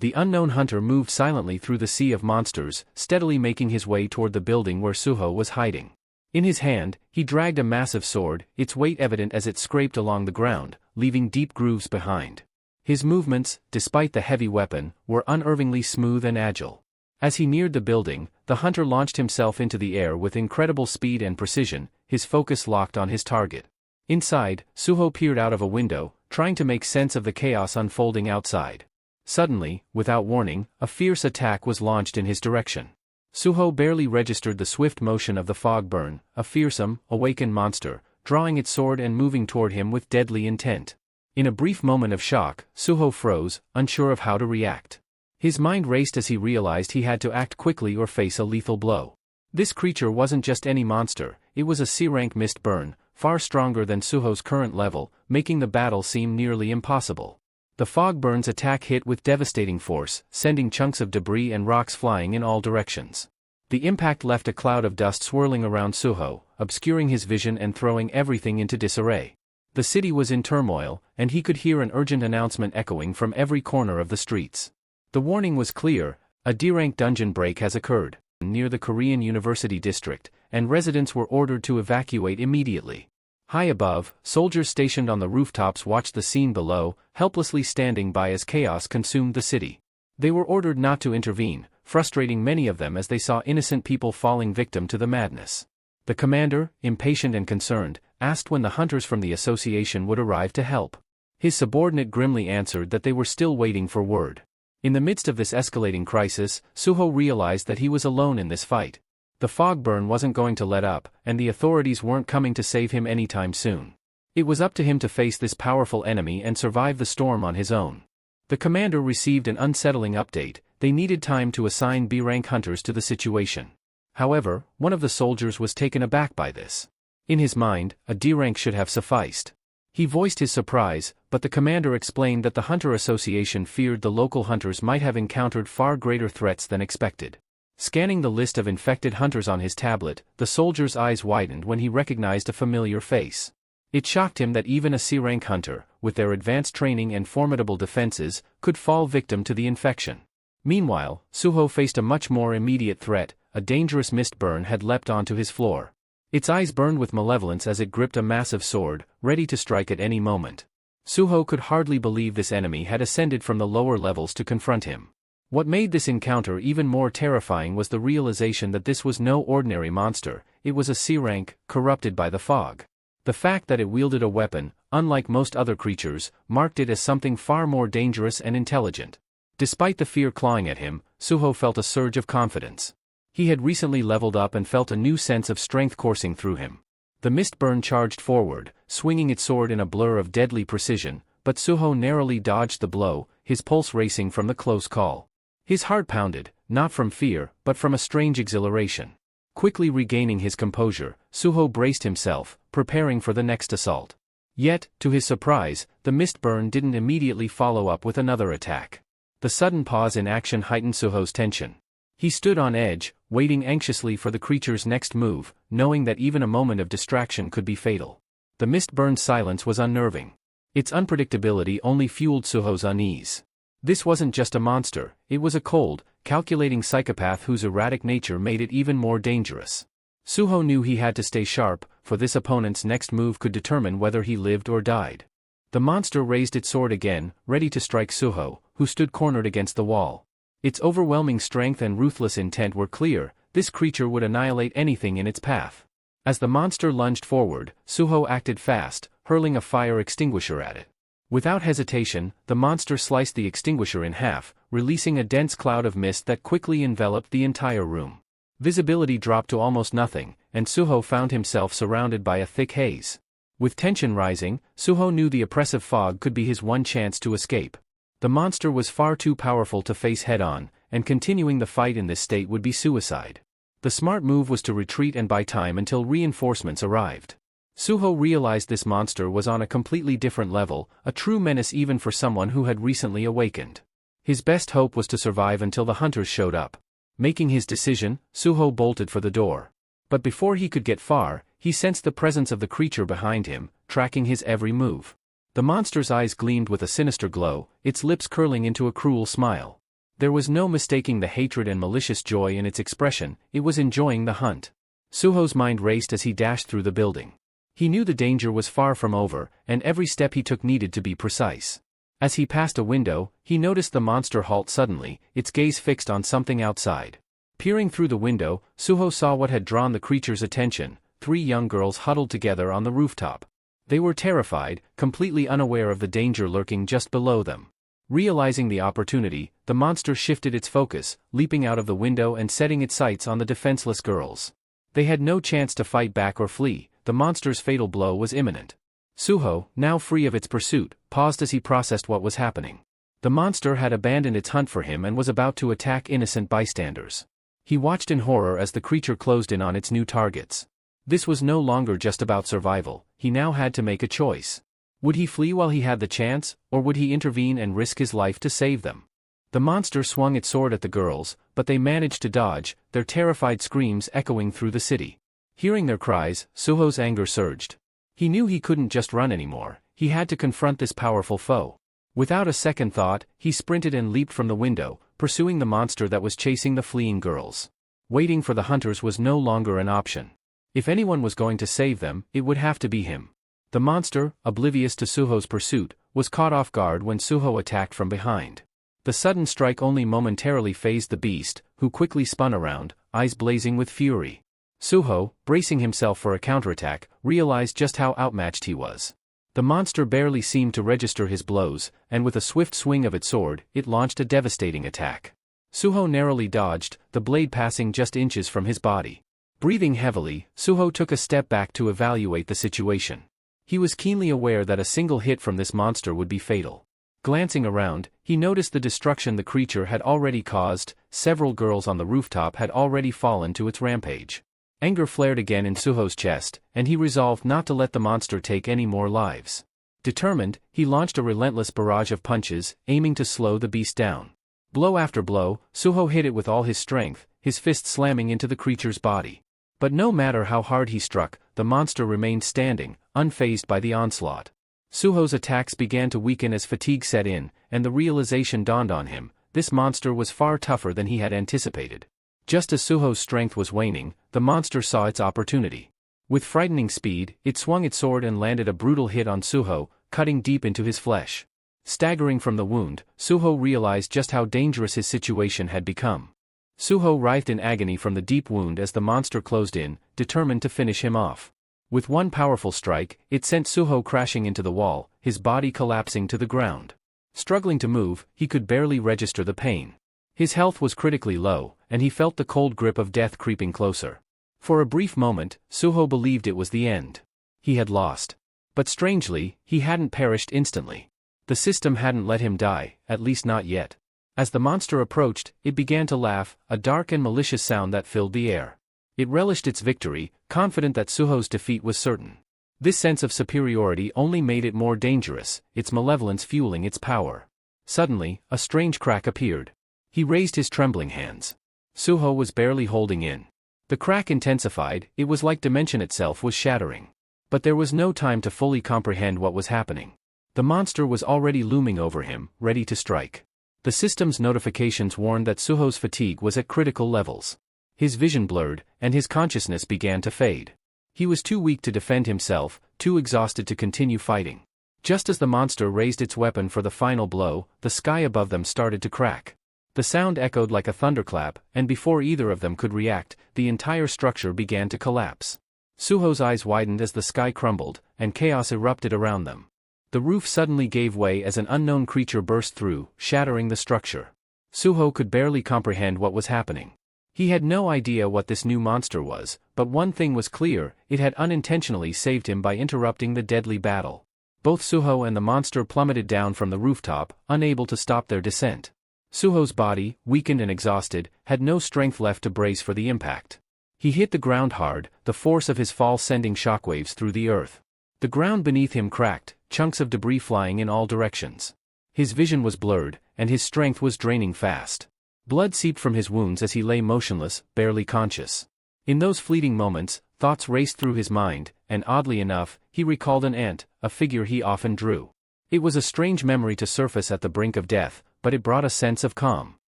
The unknown hunter moved silently through the sea of monsters, steadily making his way toward the building where Suho was hiding. In his hand, he dragged a massive sword, its weight evident as it scraped along the ground, leaving deep grooves behind. His movements, despite the heavy weapon, were unerringly smooth and agile. As he neared the building, the hunter launched himself into the air with incredible speed and precision, his focus locked on his target. Inside, Suho peered out of a window, trying to make sense of the chaos unfolding outside. Suddenly, without warning, a fierce attack was launched in his direction. Suho barely registered the swift motion of the fog burn, a fearsome, awakened monster, drawing its sword and moving toward him with deadly intent. In a brief moment of shock, Suho froze, unsure of how to react. His mind raced as he realized he had to act quickly or face a lethal blow. This creature wasn't just any monster, it was a C-rank mist burn, far stronger than Suho's current level, making the battle seem nearly impossible. The fog burn's attack hit with devastating force, sending chunks of debris and rocks flying in all directions. The impact left a cloud of dust swirling around Suho, obscuring his vision and throwing everything into disarray. The city was in turmoil, and he could hear an urgent announcement echoing from every corner of the streets. The warning was clear: a D-rank dungeon break has occurred near the Korean University district, and residents were ordered to evacuate immediately. High above, soldiers stationed on the rooftops watched the scene below, helplessly standing by as chaos consumed the city. They were ordered not to intervene, frustrating many of them as they saw innocent people falling victim to the madness. The commander, impatient and concerned, asked when the hunters from the association would arrive to help. His subordinate grimly answered that they were still waiting for word. In the midst of this escalating crisis, Suho realized that he was alone in this fight. The fog burn wasn't going to let up, and the authorities weren't coming to save him anytime soon. It was up to him to face this powerful enemy and survive the storm on his own. The commander received an unsettling update: they needed time to assign B-rank hunters to the situation. However, one of the soldiers was taken aback by this. In his mind, a D-rank should have sufficed. He voiced his surprise, but the commander explained that the Hunter Association feared the local hunters might have encountered far greater threats than expected. Scanning the list of infected hunters on his tablet, the soldier's eyes widened when he recognized a familiar face. It shocked him that even a C-rank hunter, with their advanced training and formidable defenses, could fall victim to the infection. Meanwhile, Suho faced a much more immediate threat: a dangerous mist burn had leapt onto his floor. Its eyes burned with malevolence as it gripped a massive sword, ready to strike at any moment. Suho could hardly believe this enemy had ascended from the lower levels to confront him. What made this encounter even more terrifying was the realization that this was no ordinary monster, it was a C-rank, corrupted by the fog. The fact that it wielded a weapon, unlike most other creatures, marked it as something far more dangerous and intelligent. Despite the fear clawing at him, Suho felt a surge of confidence. He had recently leveled up and felt a new sense of strength coursing through him. The mist burn charged forward, swinging its sword in a blur of deadly precision, but Suho narrowly dodged the blow, his pulse racing from the close call. His heart pounded, not from fear, but from a strange exhilaration. Quickly regaining his composure, Suho braced himself, preparing for the next assault. Yet, to his surprise, the mist burn didn't immediately follow up with another attack. The sudden pause in action heightened Suho's tension. He stood on edge, waiting anxiously for the creature's next move, knowing that even a moment of distraction could be fatal. The mist-burned silence was unnerving. Its unpredictability only fueled Suho's unease. This wasn't just a monster, it was a cold, calculating psychopath whose erratic nature made it even more dangerous. Suho knew he had to stay sharp, for this opponent's next move could determine whether he lived or died. The monster raised its sword again, ready to strike Suho, who stood cornered against the wall. Its overwhelming strength and ruthless intent were clear. This creature would annihilate anything in its path. As the monster lunged forward, Suho acted fast, hurling a fire extinguisher at it. Without hesitation, the monster sliced the extinguisher in half, releasing a dense cloud of mist that quickly enveloped the entire room. Visibility dropped to almost nothing, and Suho found himself surrounded by a thick haze. With tension rising, Suho knew the oppressive fog could be his one chance to escape. The monster was far too powerful to face head-on, and continuing the fight in this state would be suicide. The smart move was to retreat and buy time until reinforcements arrived. Suho realized this monster was on a completely different level, a true menace even for someone who had recently awakened. His best hope was to survive until the hunters showed up. Making his decision, Suho bolted for the door. But before he could get far, he sensed the presence of the creature behind him, tracking his every move. The monster's eyes gleamed with a sinister glow, its lips curling into a cruel smile. There was no mistaking the hatred and malicious joy in its expression, it was enjoying the hunt. Suho's mind raced as he dashed through the building. He knew the danger was far from over, and every step he took needed to be precise. As he passed a window, he noticed the monster halt suddenly, its gaze fixed on something outside. Peering through the window, Suho saw what had drawn the creature's attention: 3 young girls huddled together on the rooftop. They were terrified, completely unaware of the danger lurking just below them. Realizing the opportunity, the monster shifted its focus, leaping out of the window and setting its sights on the defenseless girls. They had no chance to fight back or flee, the monster's fatal blow was imminent. Suho, now free of its pursuit, paused as he processed what was happening. The monster had abandoned its hunt for him and was about to attack innocent bystanders. He watched in horror as the creature closed in on its new targets. This was no longer just about survival, he now had to make a choice. Would he flee while he had the chance, or would he intervene and risk his life to save them? The monster swung its sword at the girls, but they managed to dodge, their terrified screams echoing through the city. Hearing their cries, Suho's anger surged. He knew he couldn't just run anymore, he had to confront this powerful foe. Without a second thought, he sprinted and leaped from the window, pursuing the monster that was chasing the fleeing girls. Waiting for the hunters was no longer an option. If anyone was going to save them, it would have to be him. The monster, oblivious to Suho's pursuit, was caught off guard when Suho attacked from behind. The sudden strike only momentarily fazed the beast, who quickly spun around, eyes blazing with fury. Suho, bracing himself for a counterattack, realized just how outmatched he was. The monster barely seemed to register his blows, and with a swift swing of its sword, it launched a devastating attack. Suho narrowly dodged, the blade passing just inches from his body. Breathing heavily, Suho took a step back to evaluate the situation. He was keenly aware that a single hit from this monster would be fatal. Glancing around, he noticed the destruction the creature had already caused. Several girls on the rooftop had already fallen to its rampage. Anger flared again in Suho's chest, and he resolved not to let the monster take any more lives. Determined, he launched a relentless barrage of punches, aiming to slow the beast down. Blow after blow, Suho hit it with all his strength, his fist slamming into the creature's body. But no matter how hard he struck, the monster remained standing, unfazed by the onslaught. Suho's attacks began to weaken as fatigue set in, and the realization dawned on him: this monster was far tougher than he had anticipated. Just as Suho's strength was waning, the monster saw its opportunity. With frightening speed, it swung its sword and landed a brutal hit on Suho, cutting deep into his flesh. Staggering from the wound, Suho realized just how dangerous his situation had become. Suho writhed in agony from the deep wound as the monster closed in, determined to finish him off. With one powerful strike, it sent Suho crashing into the wall, his body collapsing to the ground. Struggling to move, he could barely register the pain. His health was critically low, and he felt the cold grip of death creeping closer. For a brief moment, Suho believed it was the end. He had lost. But strangely, he hadn't perished instantly. The system hadn't let him die, at least not yet. As the monster approached, it began to laugh, a dark and malicious sound that filled the air. It relished its victory, confident that Suho's defeat was certain. This sense of superiority only made it more dangerous, its malevolence fueling its power. Suddenly, a strange crack appeared. He raised his trembling hands. Suho was barely holding in. The crack intensified, it was like dimension itself was shattering. But there was no time to fully comprehend what was happening. The monster was already looming over him, ready to strike. The system's notifications warned that Suho's fatigue was at critical levels. His vision blurred, and his consciousness began to fade. He was too weak to defend himself, too exhausted to continue fighting. Just as the monster raised its weapon for the final blow, the sky above them started to crack. The sound echoed like a thunderclap, and before either of them could react, the entire structure began to collapse. Suho's eyes widened as the sky crumbled, and chaos erupted around them. The roof suddenly gave way as an unknown creature burst through, shattering the structure. Suho could barely comprehend what was happening. He had no idea what this new monster was, but one thing was clear: it had unintentionally saved him by interrupting the deadly battle. Both Suho and the monster plummeted down from the rooftop, unable to stop their descent. Suho's body, weakened and exhausted, had no strength left to brace for the impact. He hit the ground hard, the force of his fall sending shockwaves through the earth. The ground beneath him cracked, chunks of debris flying in all directions. His vision was blurred, and his strength was draining fast. Blood seeped from his wounds as he lay motionless, barely conscious. In those fleeting moments, thoughts raced through his mind, and oddly enough, he recalled an ant, a figure he often drew. It was a strange memory to surface at the brink of death, but it brought a sense of calm.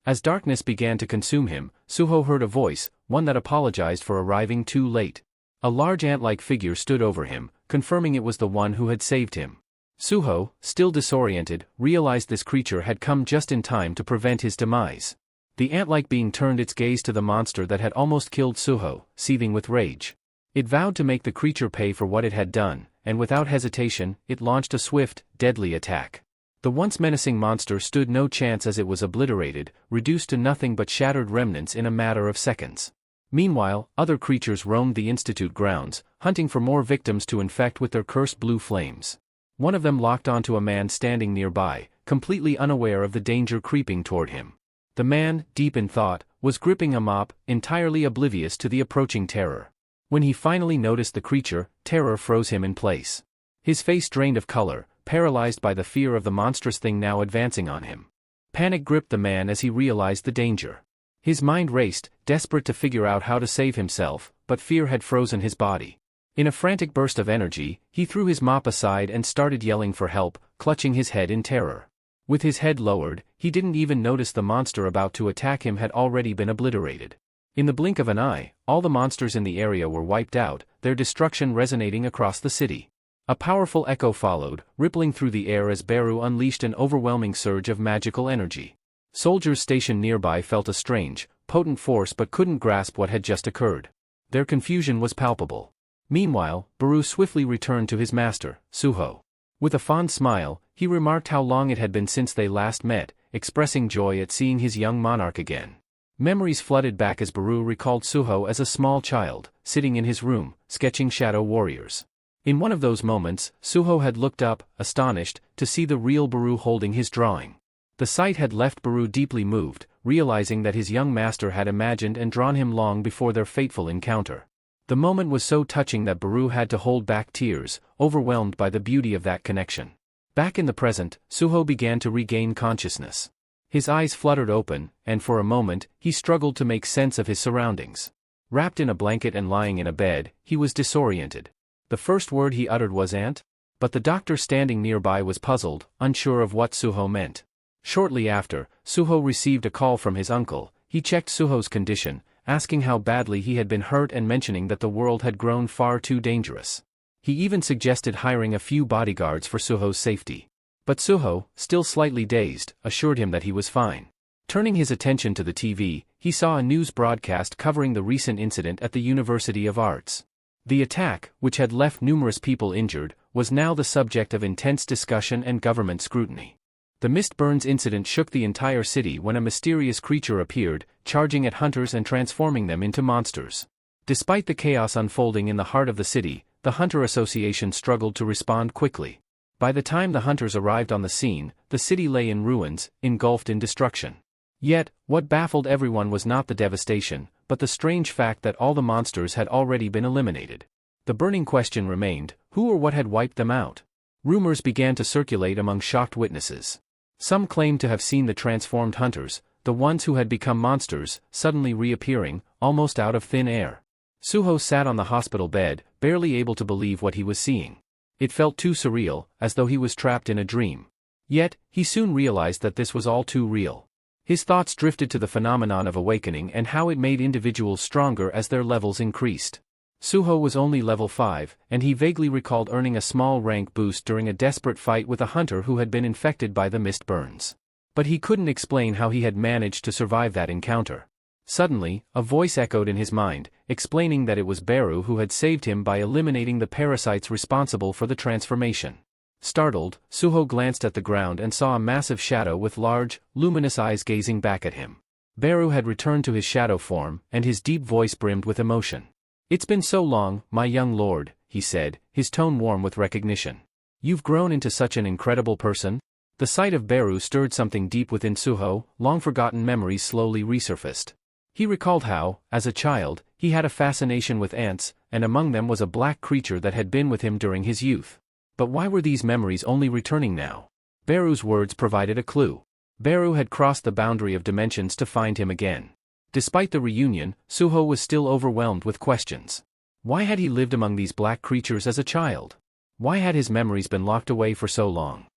As darkness began to consume him, Suho heard a voice, one that apologized for arriving too late. A large ant-like figure stood over him, confirming it was the one who had saved him. Suho, still disoriented, realized this creature had come just in time to prevent his demise. The ant-like being turned its gaze to the monster that had almost killed Suho, seething with rage. It vowed to make the creature pay for what it had done, and without hesitation, it launched a swift, deadly attack. The once menacing monster stood no chance as it was obliterated, reduced to nothing but shattered remnants in a matter of seconds. Meanwhile, other creatures roamed the Institute grounds, hunting for more victims to infect with their cursed blue flames. One of them locked onto a man standing nearby, completely unaware of the danger creeping toward him. The man, deep in thought, was gripping a mop, entirely oblivious to the approaching terror. When he finally noticed the creature, terror froze him in place. His face drained of color, paralyzed by the fear of the monstrous thing now advancing on him. Panic gripped the man as he realized the danger. His mind raced, desperate to figure out how to save himself, but fear had frozen his body. In a frantic burst of energy, he threw his mop aside and started yelling for help, clutching his head in terror. With his head lowered, he didn't even notice the monster about to attack him had already been obliterated. In the blink of an eye, all the monsters in the area were wiped out, their destruction resonating across the city. A powerful echo followed, rippling through the air as Beru unleashed an overwhelming surge of magical energy. Soldiers stationed nearby felt a strange, potent force but couldn't grasp what had just occurred. Their confusion was palpable. Meanwhile, Beru swiftly returned to his master, Suho. With a fond smile, he remarked how long it had been since they last met, expressing joy at seeing his young monarch again. Memories flooded back as Beru recalled Suho as a small child, sitting in his room, sketching shadow warriors. In one of those moments, Suho had looked up, astonished, to see the real Beru holding his drawing. The sight had left Beru deeply moved, realizing that his young master had imagined and drawn him long before their fateful encounter. The moment was so touching that Beru had to hold back tears, overwhelmed by the beauty of that connection. Back in the present, Suho began to regain consciousness. His eyes fluttered open, and for a moment, he struggled to make sense of his surroundings. Wrapped in a blanket and lying in a bed, he was disoriented. The first word he uttered was "Aunt?" But the doctor standing nearby was puzzled, unsure of what Suho meant. Shortly after, Suho received a call from his uncle. He checked Suho's condition, asking how badly he had been hurt and mentioning that the world had grown far too dangerous. He even suggested hiring a few bodyguards for Suho's safety. But Suho, still slightly dazed, assured him that he was fine. Turning his attention to the TV, he saw a news broadcast covering the recent incident at the University of Arts. The attack, which had left numerous people injured, was now the subject of intense discussion and government scrutiny. The Mist Burns incident shook the entire city when a mysterious creature appeared, charging at hunters and transforming them into monsters. Despite the chaos unfolding in the heart of the city, the Hunter Association struggled to respond quickly. By the time the hunters arrived on the scene, the city lay in ruins, engulfed in destruction. Yet, what baffled everyone was not the devastation, but the strange fact that all the monsters had already been eliminated. The burning question remained: who or what had wiped them out? Rumors began to circulate among shocked witnesses. Some claimed to have seen the transformed hunters, the ones who had become monsters, suddenly reappearing, almost out of thin air. Suho sat on the hospital bed, barely able to believe what he was seeing. It felt too surreal, as though he was trapped in a dream. Yet, he soon realized that this was all too real. His thoughts drifted to the phenomenon of awakening and how it made individuals stronger as their levels increased. Suho was only level 5, and he vaguely recalled earning a small rank boost during a desperate fight with a hunter who had been infected by the mist burns. But he couldn't explain how he had managed to survive that encounter. Suddenly, a voice echoed in his mind, explaining that it was Beru who had saved him by eliminating the parasites responsible for the transformation. Startled, Suho glanced at the ground and saw a massive shadow with large, luminous eyes gazing back at him. Beru had returned to his shadow form, and his deep voice brimmed with emotion. "It's been so long, my young lord," he said, his tone warm with recognition. "You've grown into such an incredible person?" The sight of Beru stirred something deep within Suho. Long-forgotten memories slowly resurfaced. He recalled how, as a child, he had a fascination with ants, and among them was a black creature that had been with him during his youth. But why were these memories only returning now? Beru's words provided a clue. Beru had crossed the boundary of dimensions to find him again. Despite the reunion, Suho was still overwhelmed with questions. Why had he lived among these black creatures as a child? Why had his memories been locked away for so long?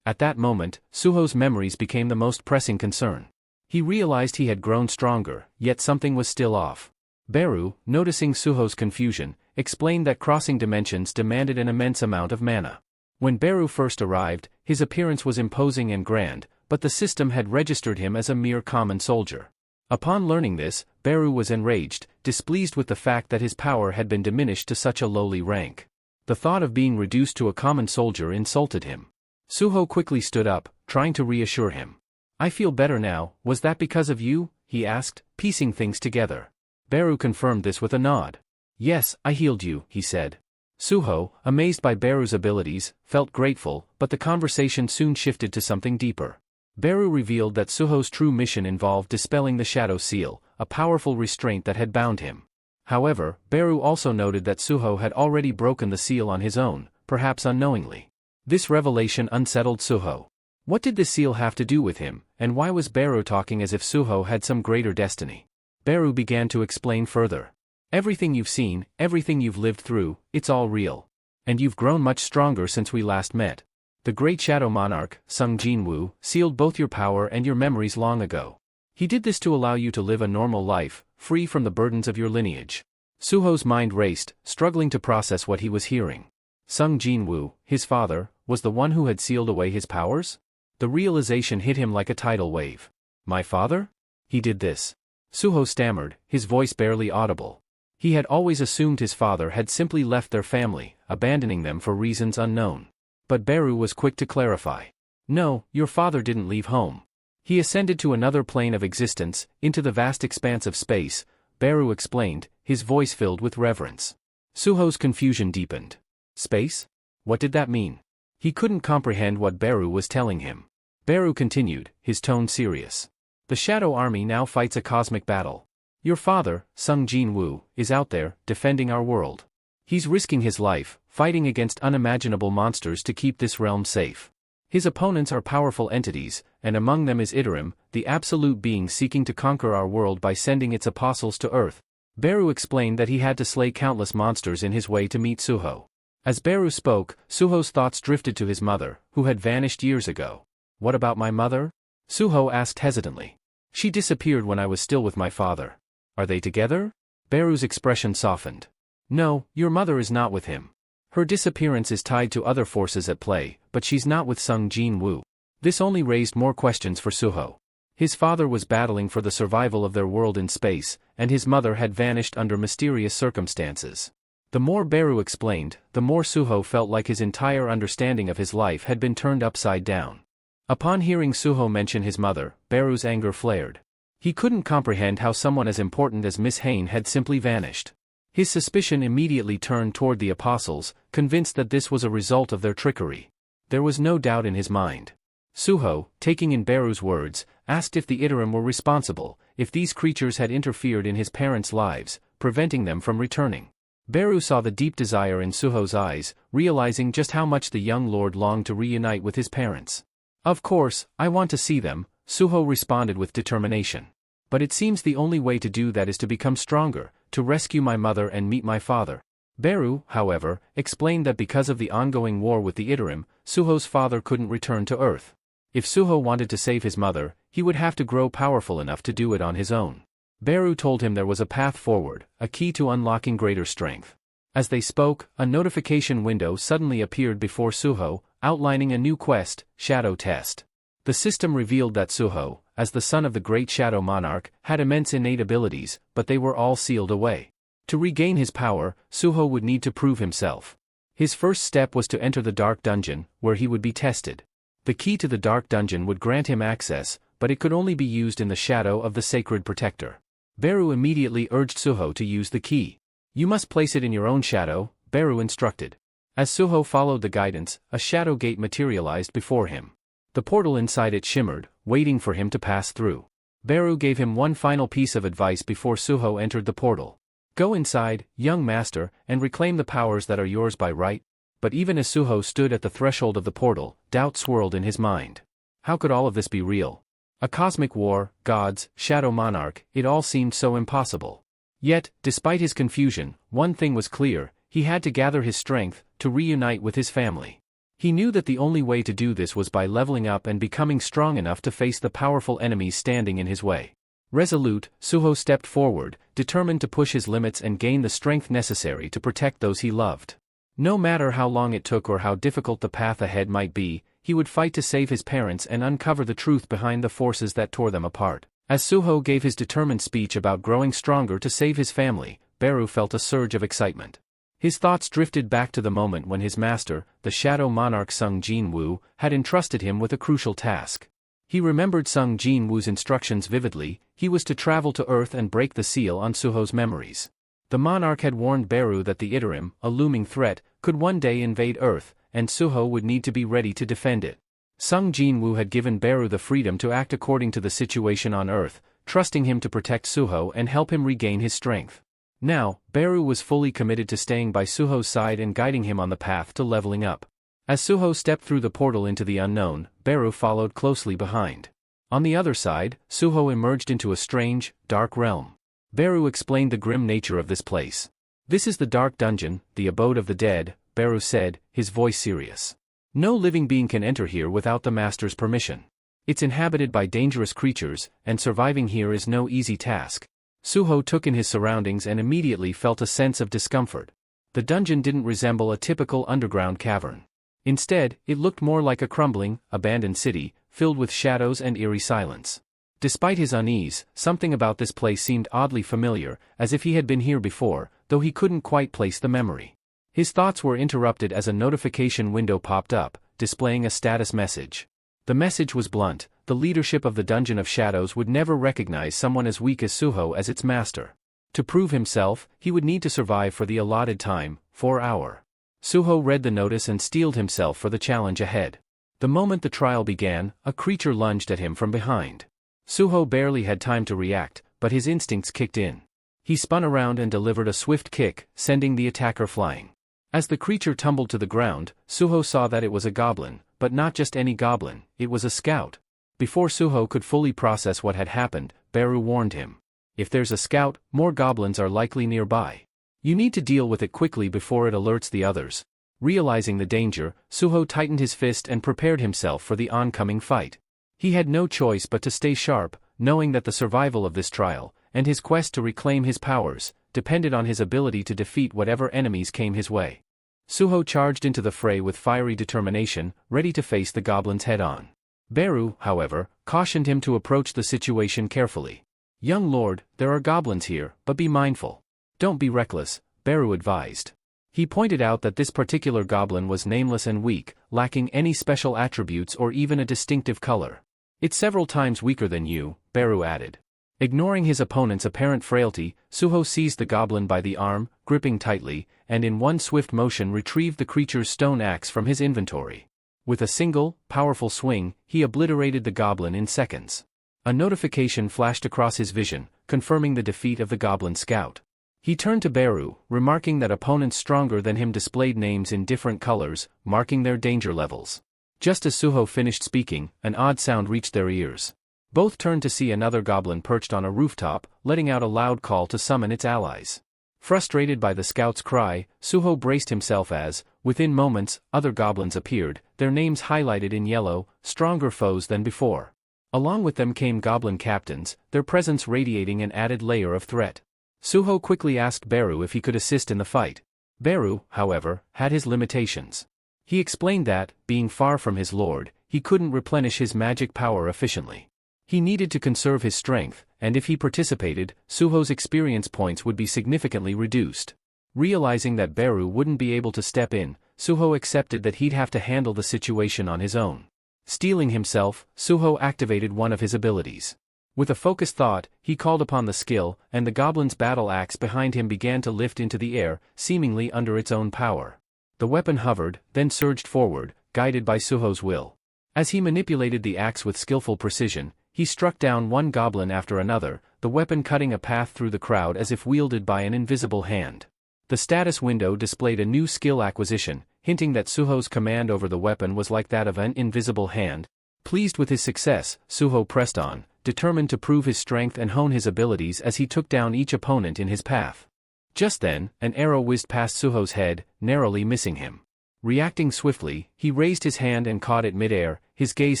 At that moment, Suho's memories became the most pressing concern. He realized he had grown stronger, yet something was still off. Beru, noticing Suho's confusion, explained that crossing dimensions demanded an immense amount of mana. When Beru first arrived, his appearance was imposing and grand, but the system had registered him as a mere common soldier. Upon learning this, Beru was enraged, displeased with the fact that his power had been diminished to such a lowly rank. The thought of being reduced to a common soldier insulted him. Suho quickly stood up, trying to reassure him. "I feel better now. Was that because of you?" he asked, piecing things together. Beru confirmed this with a nod. "Yes, I healed you," he said. Suho, amazed by Beru's abilities, felt grateful, but the conversation soon shifted to something deeper. Beru revealed that Suho's true mission involved dispelling the Shadow Seal, a powerful restraint that had bound him. However, Beru also noted that Suho had already broken the seal on his own, perhaps unknowingly. This revelation unsettled Suho. What did the seal have to do with him, and why was Beru talking as if Suho had some greater destiny? Beru began to explain further. "Everything you've seen, everything you've lived through, it's all real. And you've grown much stronger since we last met. The great Shadow Monarch, Sung Jinwoo, sealed both your power and your memories long ago. He did this to allow you to live a normal life, free from the burdens of your lineage." Suho's mind raced, struggling to process what he was hearing. Sung Jinwoo, his father, was the one who had sealed away his powers? The realization hit him like a tidal wave. "My father? He did this?" Suho stammered, his voice barely audible. He had always assumed his father had simply left their family, abandoning them for reasons unknown. But Beru was quick to clarify. "No, your father didn't leave home. He ascended to another plane of existence, into the vast expanse of space," Beru explained, his voice filled with reverence. Suho's confusion deepened. Space? What did that mean? He couldn't comprehend what Beru was telling him. Beru continued, his tone serious. "The Shadow Army now fights a cosmic battle. Your father, Sung Jinwoo, is out there, defending our world. He's risking his life, fighting against unimaginable monsters to keep this realm safe. His opponents are powerful entities, and among them is Iterim, the absolute being seeking to conquer our world by sending its apostles to Earth." Beru explained that he had to slay countless monsters in his way to meet Suho. As Beru spoke, Suho's thoughts drifted to his mother, who had vanished years ago. "What about my mother?" Suho asked hesitantly. "She disappeared when I was still with my father." "Are they together?" Beru's expression softened. "No, your mother is not with him. Her disappearance is tied to other forces at play, but she's not with Sung Jinwoo." This only raised more questions for Suho. His father was battling for the survival of their world in space, and his mother had vanished under mysterious circumstances. The more Beru explained, the more Suho felt like his entire understanding of his life had been turned upside down. Upon hearing Suho mention his mother, Beru's anger flared. He couldn't comprehend how someone as important as Miss Hain had simply vanished. His suspicion immediately turned toward the apostles, convinced that this was a result of their trickery. There was no doubt in his mind. Suho, taking in Beru's words, asked if the Iterim were responsible, if these creatures had interfered in his parents' lives, preventing them from returning. Beru saw the deep desire in Suho's eyes, realizing just how much the young lord longed to reunite with his parents. "Of course, I want to see them," Suho responded with determination. "But it seems the only way to do that is to become stronger, to rescue my mother and meet my father." Beru, however, explained that because of the ongoing war with the Iterim, Suho's father couldn't return to Earth. If Suho wanted to save his mother, he would have to grow powerful enough to do it on his own. Beru told him there was a path forward, a key to unlocking greater strength. As they spoke, a notification window suddenly appeared before Suho, outlining a new quest, Shadow Test. The system revealed that Suho, as the son of the great Shadow Monarch, had immense innate abilities, but they were all sealed away. To regain his power, Suho would need to prove himself. His first step was to enter the Dark Dungeon, where he would be tested. The key to the Dark Dungeon would grant him access, but it could only be used in the shadow of the Sacred Protector. Beru immediately urged Suho to use the key. "You must place it in your own shadow," Beru instructed. As Suho followed the guidance, a shadow gate materialized before him. The portal inside it shimmered, waiting for him to pass through. Beru gave him one final piece of advice before Suho entered the portal. "Go inside, young master, and reclaim the powers that are yours by right." But even as Suho stood at the threshold of the portal, doubt swirled in his mind. How could all of this be real? A cosmic war, gods, Shadow Monarch, it all seemed so impossible. Yet, despite his confusion, one thing was clear: he had to gather his strength, to reunite with his family. He knew that the only way to do this was by leveling up and becoming strong enough to face the powerful enemies standing in his way. Resolute, Suho stepped forward, determined to push his limits and gain the strength necessary to protect those he loved. No matter how long it took or how difficult the path ahead might be, he would fight to save his parents and uncover the truth behind the forces that tore them apart. As Suho gave his determined speech about growing stronger to save his family, Beru felt a surge of excitement. His thoughts drifted back to the moment when his master, the Shadow Monarch Sung Jin-woo, had entrusted him with a crucial task. He remembered Sung Jin-woo's instructions vividly: he was to travel to Earth and break the seal on Suho's memories. The monarch had warned Beru that the Iterim, a looming threat, could one day invade Earth, and Suho would need to be ready to defend it. Sung Jin-woo had given Beru the freedom to act according to the situation on Earth, trusting him to protect Suho and help him regain his strength. Now, Beru was fully committed to staying by Suho's side and guiding him on the path to leveling up. As Suho stepped through the portal into the unknown, Beru followed closely behind. On the other side, Suho emerged into a strange, dark realm. Beru explained the grim nature of this place. "This is the Dark Dungeon, the abode of the dead," Beru said, his voice serious. "No living being can enter here without the master's permission. It's inhabited by dangerous creatures, and surviving here is no easy task." Suho took in his surroundings and immediately felt a sense of discomfort. The dungeon didn't resemble a typical underground cavern. Instead, it looked more like a crumbling, abandoned city, filled with shadows and eerie silence. Despite his unease, something about this place seemed oddly familiar, as if he had been here before, though he couldn't quite place the memory. His thoughts were interrupted as a notification window popped up, displaying a status message. The message was blunt: the leadership of the Dungeon of Shadows would never recognize someone as weak as Suho as its master. To prove himself, he would need to survive for the allotted time, 4 hours. Suho read the notice and steeled himself for the challenge ahead. The moment the trial began, a creature lunged at him from behind. Suho barely had time to react, but his instincts kicked in. He spun around and delivered a swift kick, sending the attacker flying. As the creature tumbled to the ground, Suho saw that it was a goblin, but not just any goblin, it was a scout. Before Suho could fully process what had happened, Beru warned him. "If there's a scout, more goblins are likely nearby. You need to deal with it quickly before it alerts the others." Realizing the danger, Suho tightened his fist and prepared himself for the oncoming fight. He had no choice but to stay sharp, knowing that the survival of this trial, and his quest to reclaim his powers, depended on his ability to defeat whatever enemies came his way. Suho charged into the fray with fiery determination, ready to face the goblins head-on. Beru, however, cautioned him to approach the situation carefully. "Young lord, there are goblins here, but be mindful. Don't be reckless," Beru advised. He pointed out that this particular goblin was nameless and weak, lacking any special attributes or even a distinctive color. "It's several times weaker than you," Beru added. Ignoring his opponent's apparent frailty, Suho seized the goblin by the arm, gripping tightly, and in one swift motion retrieved the creature's stone axe from his inventory. With a single, powerful swing, he obliterated the goblin in seconds. A notification flashed across his vision, confirming the defeat of the goblin scout. He turned to Beru, remarking that opponents stronger than him displayed names in different colors, marking their danger levels. Just as Suho finished speaking, an odd sound reached their ears. Both turned to see another goblin perched on a rooftop, letting out a loud call to summon its allies. Frustrated by the scout's cry, Suho braced himself as, within moments, other goblins appeared, their names highlighted in yellow, stronger foes than before. Along with them came goblin captains, their presence radiating an added layer of threat. Suho quickly asked Beru if he could assist in the fight. Beru, however, had his limitations. He explained that, being far from his lord, he couldn't replenish his magic power efficiently. He needed to conserve his strength, and if he participated, Suho's experience points would be significantly reduced. Realizing that Beru wouldn't be able to step in, Suho accepted that he'd have to handle the situation on his own. Steeling himself, Suho activated one of his abilities. With a focused thought, he called upon the skill, and the goblin's battle axe behind him began to lift into the air, seemingly under its own power. The weapon hovered, then surged forward, guided by Suho's will. As he manipulated the axe with skillful precision, he struck down one goblin after another, the weapon cutting a path through the crowd as if wielded by an invisible hand. The status window displayed a new skill acquisition, hinting that Suho's command over the weapon was like that of an invisible hand. Pleased with his success, Suho pressed on, determined to prove his strength and hone his abilities as he took down each opponent in his path. Just then, an arrow whizzed past Suho's head, narrowly missing him. Reacting swiftly, he raised his hand and caught it mid-air, his gaze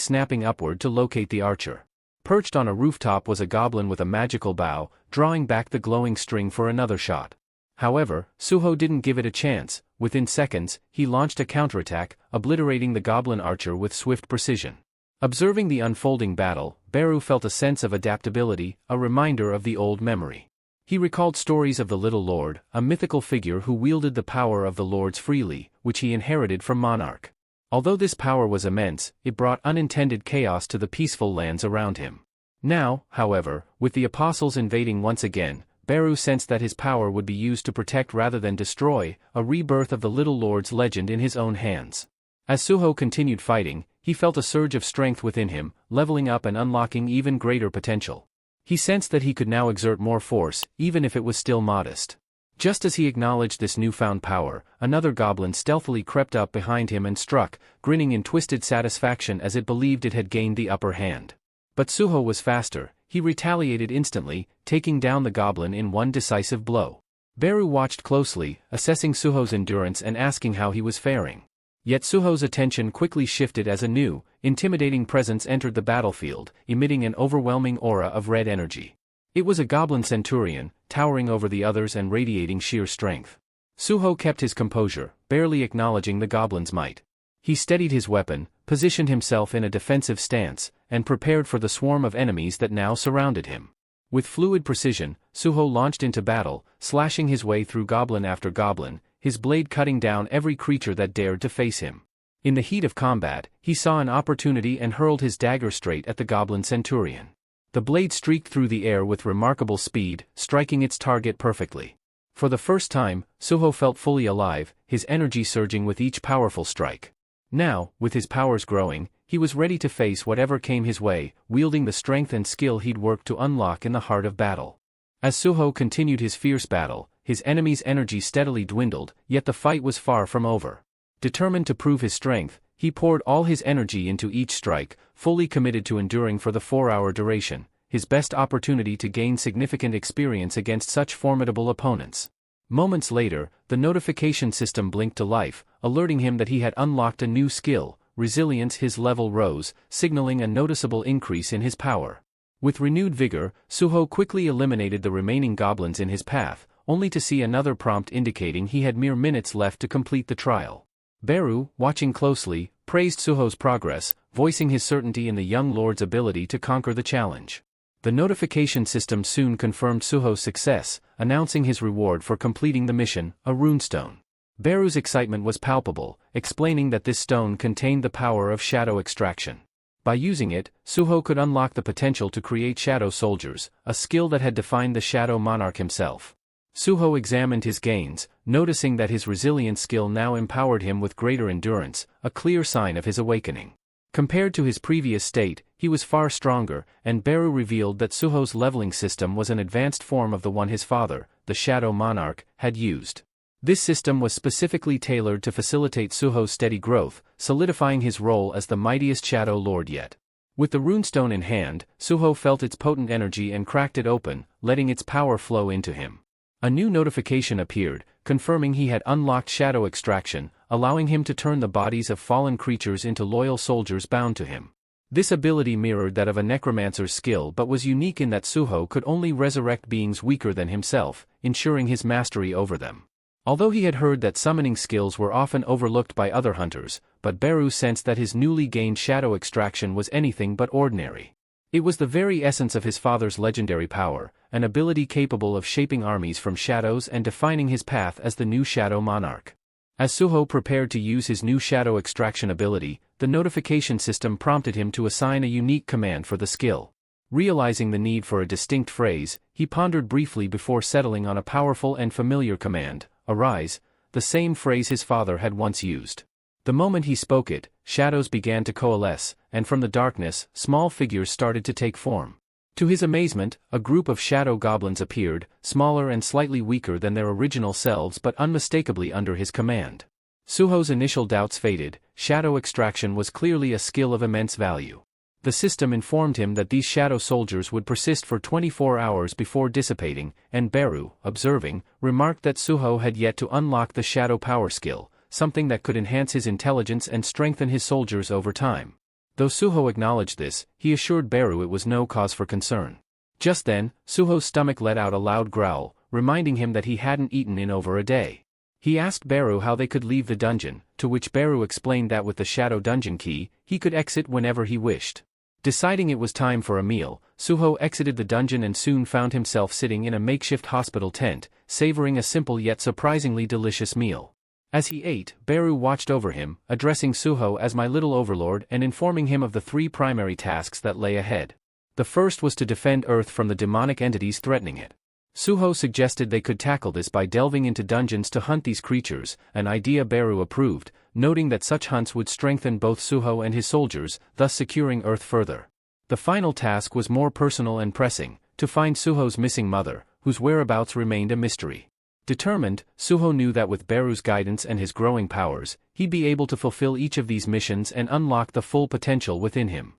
snapping upward to locate the archer. Perched on a rooftop was a goblin with a magical bow, drawing back the glowing string for another shot. However, Suho didn't give it a chance. Within seconds, he launched a counterattack, obliterating the goblin archer with swift precision. Observing the unfolding battle, Beru felt a sense of adaptability, a reminder of the old memory. He recalled stories of the Little Lord, a mythical figure who wielded the power of the lords freely, which he inherited from Monarch. Although this power was immense, it brought unintended chaos to the peaceful lands around him. Now, however, with the apostles invading once again, Beru sensed that his power would be used to protect rather than destroy, a rebirth of the Little Lord's legend in his own hands. As Suho continued fighting, he felt a surge of strength within him, leveling up and unlocking even greater potential. He sensed that he could now exert more force, even if it was still modest. Just as he acknowledged this newfound power, another goblin stealthily crept up behind him and struck, grinning in twisted satisfaction as it believed it had gained the upper hand. But Suho was faster. He retaliated instantly, taking down the goblin in one decisive blow. Beru watched closely, assessing Suho's endurance and asking how he was faring. Yet Suho's attention quickly shifted as a new, intimidating presence entered the battlefield, emitting an overwhelming aura of red energy. It was a goblin centurion, towering over the others and radiating sheer strength. Suho kept his composure, barely acknowledging the goblin's might. He steadied his weapon, positioned himself in a defensive stance, and prepared for the swarm of enemies that now surrounded him. With fluid precision, Suho launched into battle, slashing his way through goblin after goblin, his blade cutting down every creature that dared to face him. In the heat of combat, he saw an opportunity and hurled his dagger straight at the goblin centurion. The blade streaked through the air with remarkable speed, striking its target perfectly. For the first time, Suho felt fully alive, his energy surging with each powerful strike. Now, with his powers growing, he was ready to face whatever came his way, wielding the strength and skill he'd worked to unlock in the heart of battle. As Suho continued his fierce battle, his enemy's energy steadily dwindled, yet the fight was far from over. Determined to prove his strength, he poured all his energy into each strike, fully committed to enduring for the 4-hour duration, his best opportunity to gain significant experience against such formidable opponents. Moments later, the notification system blinked to life, alerting him that he had unlocked a new skill. Resilience. His level rose, signaling a noticeable increase in his power. With renewed vigor, Suho quickly eliminated the remaining goblins in his path, only to see another prompt indicating he had mere minutes left to complete the trial. Beru, watching closely, praised Suho's progress, voicing his certainty in the young lord's ability to conquer the challenge. The notification system soon confirmed Suho's success, announcing his reward for completing the mission, a runestone. Beru's excitement was palpable, explaining that this stone contained the power of shadow extraction. By using it, Suho could unlock the potential to create shadow soldiers, a skill that had defined the Shadow Monarch himself. Suho examined his gains, noticing that his resilience skill now empowered him with greater endurance, a clear sign of his awakening. Compared to his previous state, he was far stronger, and Beru revealed that Suho's leveling system was an advanced form of the one his father, the Shadow Monarch, had used. This system was specifically tailored to facilitate Suho's steady growth, solidifying his role as the mightiest Shadow Lord yet. With the runestone in hand, Suho felt its potent energy and cracked it open, letting its power flow into him. A new notification appeared, confirming he had unlocked shadow extraction, allowing him to turn the bodies of fallen creatures into loyal soldiers bound to him. This ability mirrored that of a necromancer's skill but was unique in that Suho could only resurrect beings weaker than himself, ensuring his mastery over them. Although he had heard that summoning skills were often overlooked by other hunters, but Beru sensed that his newly gained shadow extraction was anything but ordinary. It was the very essence of his father's legendary power, an ability capable of shaping armies from shadows and defining his path as the new Shadow Monarch. As Suho prepared to use his new shadow extraction ability, the notification system prompted him to assign a unique command for the skill. Realizing the need for a distinct phrase, he pondered briefly before settling on a powerful and familiar command: "Arise," the same phrase his father had once used. The moment he spoke it, shadows began to coalesce, and from the darkness, small figures started to take form. To his amazement, a group of shadow goblins appeared, smaller and slightly weaker than their original selves but unmistakably under his command. Suho's initial doubts faded. Shadow extraction was clearly a skill of immense value. The system informed him that these shadow soldiers would persist for 24 hours before dissipating, and Beru, observing, remarked that Suho had yet to unlock the shadow power skill, something that could enhance his intelligence and strengthen his soldiers over time. Though Suho acknowledged this, he assured Beru it was no cause for concern. Just then, Suho's stomach let out a loud growl, reminding him that he hadn't eaten in over a day. He asked Beru how they could leave the dungeon, to which Beru explained that with the shadow dungeon key, he could exit whenever he wished. Deciding it was time for a meal, Suho exited the dungeon and soon found himself sitting in a makeshift hospital tent, savoring a simple yet surprisingly delicious meal. As he ate, Beru watched over him, addressing Suho as "my little overlord" and informing him of the 3 primary tasks that lay ahead. The first was to defend Earth from the demonic entities threatening it. Suho suggested they could tackle this by delving into dungeons to hunt these creatures, an idea Beru approved, noting that such hunts would strengthen both Suho and his soldiers, thus securing Earth further. The final task was more personal and pressing: to find Suho's missing mother, whose whereabouts remained a mystery. Determined, Suho knew that with Beru's guidance and his growing powers, he'd be able to fulfill each of these missions and unlock the full potential within him.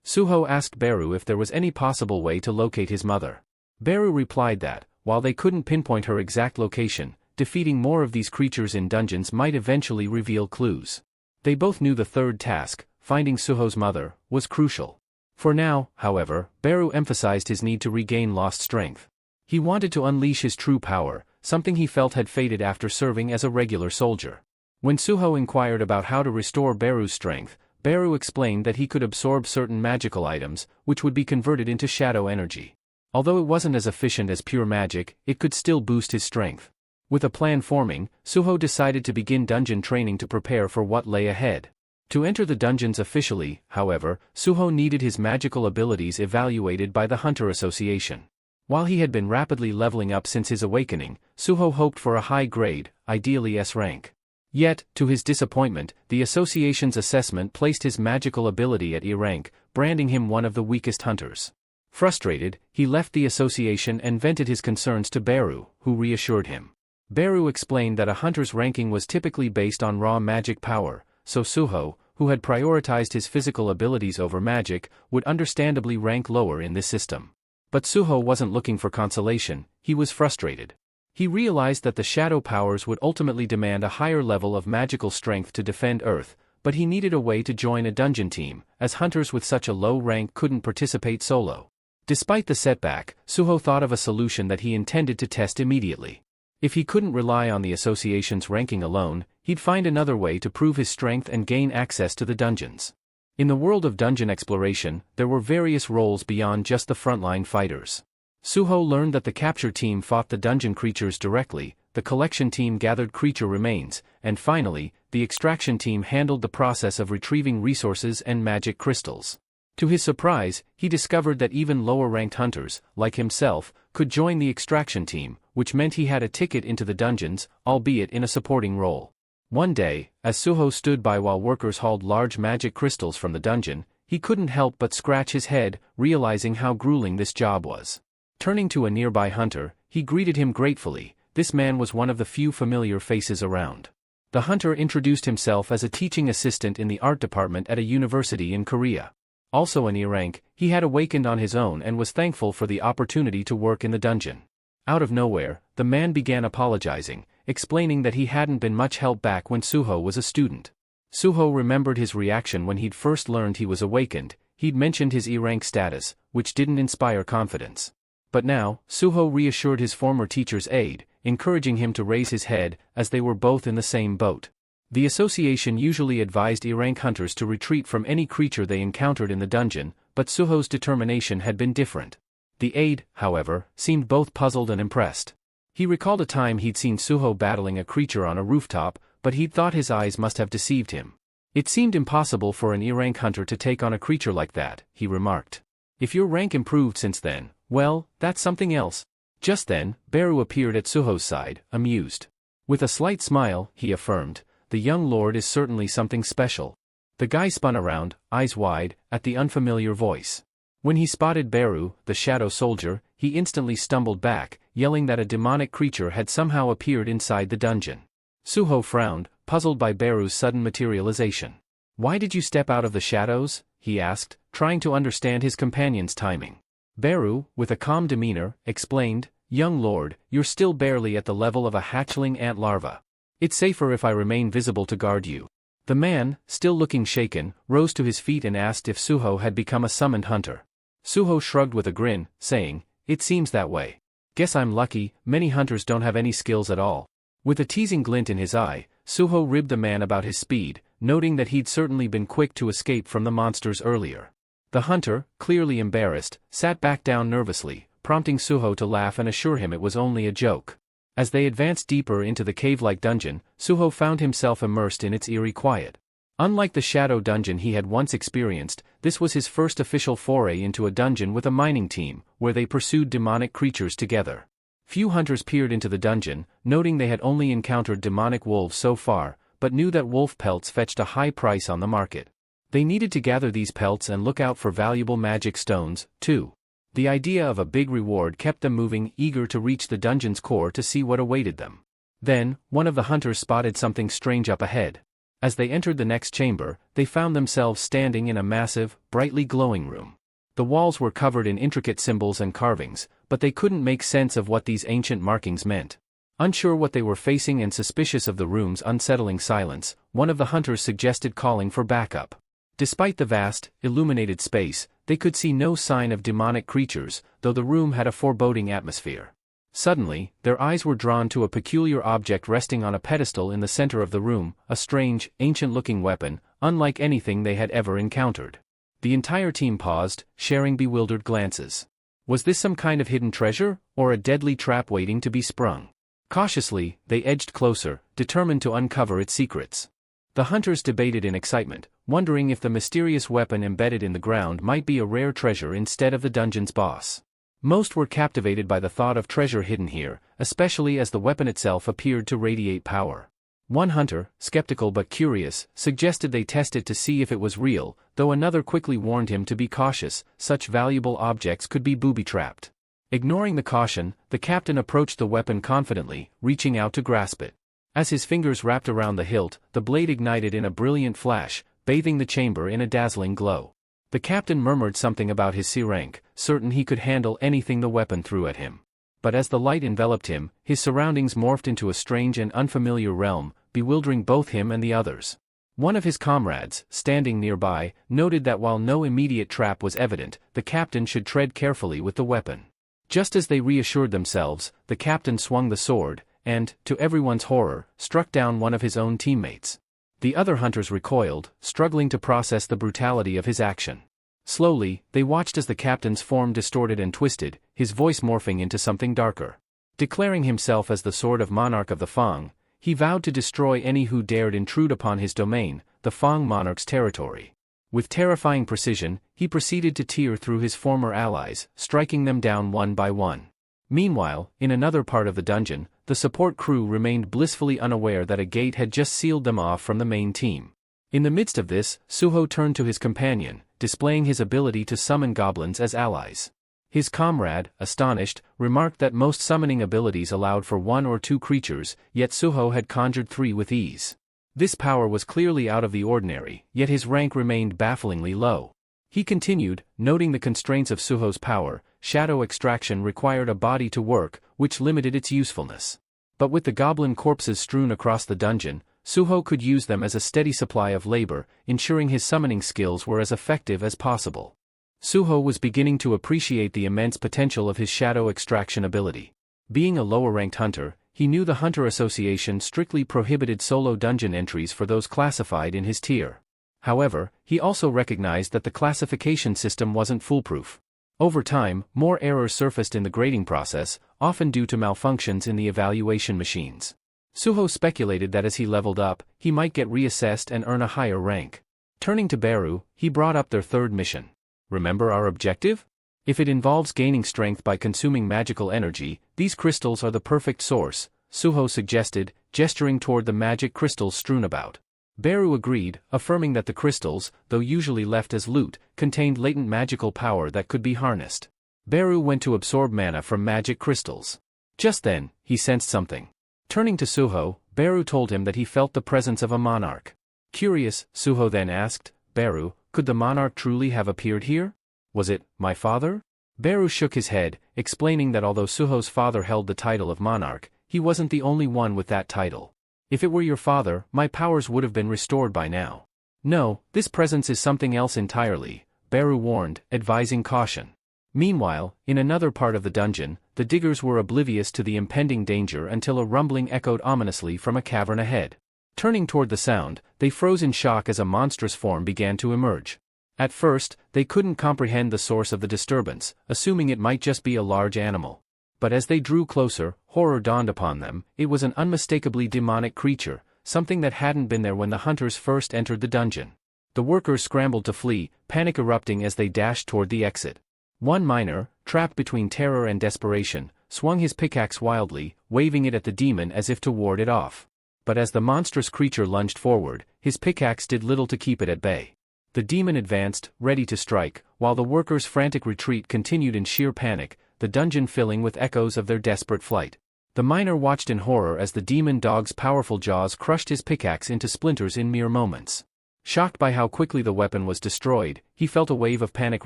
Suho asked Beru if there was any possible way to locate his mother. Beru replied that, while they couldn't pinpoint her exact location, defeating more of these creatures in dungeons might eventually reveal clues. They both knew the third task, finding Suho's mother, was crucial. For now, however, Beru emphasized his need to regain lost strength. He wanted to unleash his true power, something he felt had faded after serving as a regular soldier. When Suho inquired about how to restore Beru's strength, Beru explained that he could absorb certain magical items, which would be converted into shadow energy. Although it wasn't as efficient as pure magic, it could still boost his strength. With a plan forming, Suho decided to begin dungeon training to prepare for what lay ahead. To enter the dungeons officially, however, Suho needed his magical abilities evaluated by the Hunter Association. While he had been rapidly leveling up since his awakening, Suho hoped for a high grade, ideally S rank. Yet, to his disappointment, the association's assessment placed his magical ability at E rank, branding him one of the weakest hunters. Frustrated, he left the association and vented his concerns to Beru, who reassured him. Beru explained that a hunter's ranking was typically based on raw magic power, so Suho, who had prioritized his physical abilities over magic, would understandably rank lower in this system. But Suho wasn't looking for consolation, he was frustrated. He realized that the shadow powers would ultimately demand a higher level of magical strength to defend Earth, but he needed a way to join a dungeon team, as hunters with such a low rank couldn't participate solo. Despite the setback, Suho thought of a solution that he intended to test immediately. If he couldn't rely on the association's ranking alone, he'd find another way to prove his strength and gain access to the dungeons. In the world of dungeon exploration, there were various roles beyond just the frontline fighters. Suho learned that the capture team fought the dungeon creatures directly, the collection team gathered creature remains, and finally, the extraction team handled the process of retrieving resources and magic crystals. To his surprise, he discovered that even lower-ranked hunters, like himself, could join the extraction team, which meant he had a ticket into the dungeons, albeit in a supporting role. One day, as Suho stood by while workers hauled large magic crystals from the dungeon, he couldn't help but scratch his head, realizing how grueling this job was. Turning to a nearby hunter, he greeted him gratefully. This man was one of the few familiar faces around. The hunter introduced himself as a teaching assistant in the art department at a university in Korea. Also an E rank, he had awakened on his own and was thankful for the opportunity to work in the dungeon. Out of nowhere, the man began apologizing, explaining that he hadn't been much help back when Suho was a student. Suho remembered his reaction when he'd first learned he was awakened. He'd mentioned his E-rank status, which didn't inspire confidence. But now, Suho reassured his former teacher's aide, encouraging him to raise his head, as they were both in the same boat. The association usually advised E-rank hunters to retreat from any creature they encountered in the dungeon, but Suho's determination had been different. The aide, however, seemed both puzzled and impressed. He recalled a time he'd seen Suho battling a creature on a rooftop, but he'd thought his eyes must have deceived him. It seemed impossible for an E-rank hunter to take on a creature like that, he remarked. If your rank improved since then, well, that's something else. Just then, Beru appeared at Suho's side, amused. With a slight smile, he affirmed, the young lord is certainly something special. The guy spun around, eyes wide, at the unfamiliar voice. When he spotted Beru, the shadow soldier, he instantly stumbled back, yelling that a demonic creature had somehow appeared inside the dungeon. Suho frowned, puzzled by Beru's sudden materialization. Why did you step out of the shadows? He asked, trying to understand his companion's timing. Beru, with a calm demeanor, explained, young lord, you're still barely at the level of a hatchling ant larva. It's safer if I remain visible to guard you. The man, still looking shaken, rose to his feet and asked if Suho had become a summoned hunter. Suho shrugged with a grin, saying, it seems that way. Guess I'm lucky, many hunters don't have any skills at all. With a teasing glint in his eye, Suho ribbed the man about his speed, noting that he'd certainly been quick to escape from the monsters earlier. The hunter, clearly embarrassed, sat back down nervously, prompting Suho to laugh and assure him it was only a joke. As they advanced deeper into the cave-like dungeon, Suho found himself immersed in its eerie quiet. Unlike the shadow dungeon he had once experienced, this was his first official foray into a dungeon with a mining team, where they pursued demonic creatures together. Few hunters peered into the dungeon, noting they had only encountered demonic wolves so far, but knew that wolf pelts fetched a high price on the market. They needed to gather these pelts and look out for valuable magic stones, too. The idea of a big reward kept them moving, eager to reach the dungeon's core to see what awaited them. Then, one of the hunters spotted something strange up ahead. As they entered the next chamber, they found themselves standing in a massive, brightly glowing room. The walls were covered in intricate symbols and carvings, but they couldn't make sense of what these ancient markings meant. Unsure what they were facing and suspicious of the room's unsettling silence, one of the hunters suggested calling for backup. Despite the vast, illuminated space, they could see no sign of demonic creatures, though the room had a foreboding atmosphere. Suddenly, their eyes were drawn to a peculiar object resting on a pedestal in the center of the room, a strange, ancient-looking weapon, unlike anything they had ever encountered. The entire team paused, sharing bewildered glances. Was this some kind of hidden treasure, or a deadly trap waiting to be sprung? Cautiously, they edged closer, determined to uncover its secrets. The hunters debated in excitement, wondering if the mysterious weapon embedded in the ground might be a rare treasure instead of the dungeon's boss. Most were captivated by the thought of treasure hidden here, especially as the weapon itself appeared to radiate power. One hunter, skeptical but curious, suggested they test it to see if it was real, though another quickly warned him to be cautious, such valuable objects could be booby-trapped. Ignoring the caution, the captain approached the weapon confidently, reaching out to grasp it. As his fingers wrapped around the hilt, the blade ignited in a brilliant flash, bathing the chamber in a dazzling glow. The captain murmured something about his C rank, certain he could handle anything the weapon threw at him. But as the light enveloped him, his surroundings morphed into a strange and unfamiliar realm, bewildering both him and the others. One of his comrades, standing nearby, noted that while no immediate trap was evident, the captain should tread carefully with the weapon. Just as they reassured themselves, the captain swung the sword, and, to everyone's horror, struck down one of his own teammates. The other hunters recoiled, struggling to process the brutality of his action. Slowly, they watched as the captain's form distorted and twisted, his voice morphing into something darker. Declaring himself as the sword of monarch of the Fang, he vowed to destroy any who dared intrude upon his domain, the Fang monarch's territory. With terrifying precision, he proceeded to tear through his former allies, striking them down one by one. Meanwhile, in another part of the dungeon, the support crew remained blissfully unaware that a gate had just sealed them off from the main team. In the midst of this, Suho turned to his companion, displaying his ability to summon goblins as allies. His comrade, astonished, remarked that most summoning abilities allowed for 1 or 2 creatures, yet Suho had conjured 3 with ease. This power was clearly out of the ordinary, yet his rank remained bafflingly low. He continued, noting the constraints of Suho's power. Shadow extraction required a body to work, which limited its usefulness. But with the goblin corpses strewn across the dungeon, Suho could use them as a steady supply of labor, ensuring his summoning skills were as effective as possible. Suho was beginning to appreciate the immense potential of his shadow extraction ability. Being a lower-ranked hunter, he knew the Hunter Association strictly prohibited solo dungeon entries for those classified in his tier. However, he also recognized that the classification system wasn't foolproof. Over time, more errors surfaced in the grading process, often due to malfunctions in the evaluation machines. Suho speculated that as he leveled up, he might get reassessed and earn a higher rank. Turning to Beru, he brought up their third mission. Remember our objective? If it involves gaining strength by consuming magical energy, these crystals are the perfect source, Suho suggested, gesturing toward the magic crystals strewn about. Beru agreed, affirming that the crystals, though usually left as loot, contained latent magical power that could be harnessed. Beru went to absorb mana from magic crystals. Just then, he sensed something. Turning to Suho, Beru told him that he felt the presence of a monarch. Curious, Suho then asked, Beru, could the monarch truly have appeared here? Was it my father? Beru shook his head, explaining that although Suho's father held the title of monarch, he wasn't the only one with that title. If it were your father, my powers would have been restored by now. No, this presence is something else entirely, Beru warned, advising caution. Meanwhile, in another part of the dungeon, the diggers were oblivious to the impending danger until a rumbling echoed ominously from a cavern ahead. Turning toward the sound, they froze in shock as a monstrous form began to emerge. At first, they couldn't comprehend the source of the disturbance, assuming it might just be a large animal. But as they drew closer, horror dawned upon them. It was an unmistakably demonic creature, something that hadn't been there when the hunters first entered the dungeon. The workers scrambled to flee, panic erupting as they dashed toward the exit. One miner, trapped between terror and desperation, swung his pickaxe wildly, waving it at the demon as if to ward it off. But as the monstrous creature lunged forward, his pickaxe did little to keep it at bay. The demon advanced, ready to strike, while the workers' frantic retreat continued in sheer panic, the dungeon filling with echoes of their desperate flight. The miner watched in horror as the demon dog's powerful jaws crushed his pickaxe into splinters in mere moments. Shocked by how quickly the weapon was destroyed, he felt a wave of panic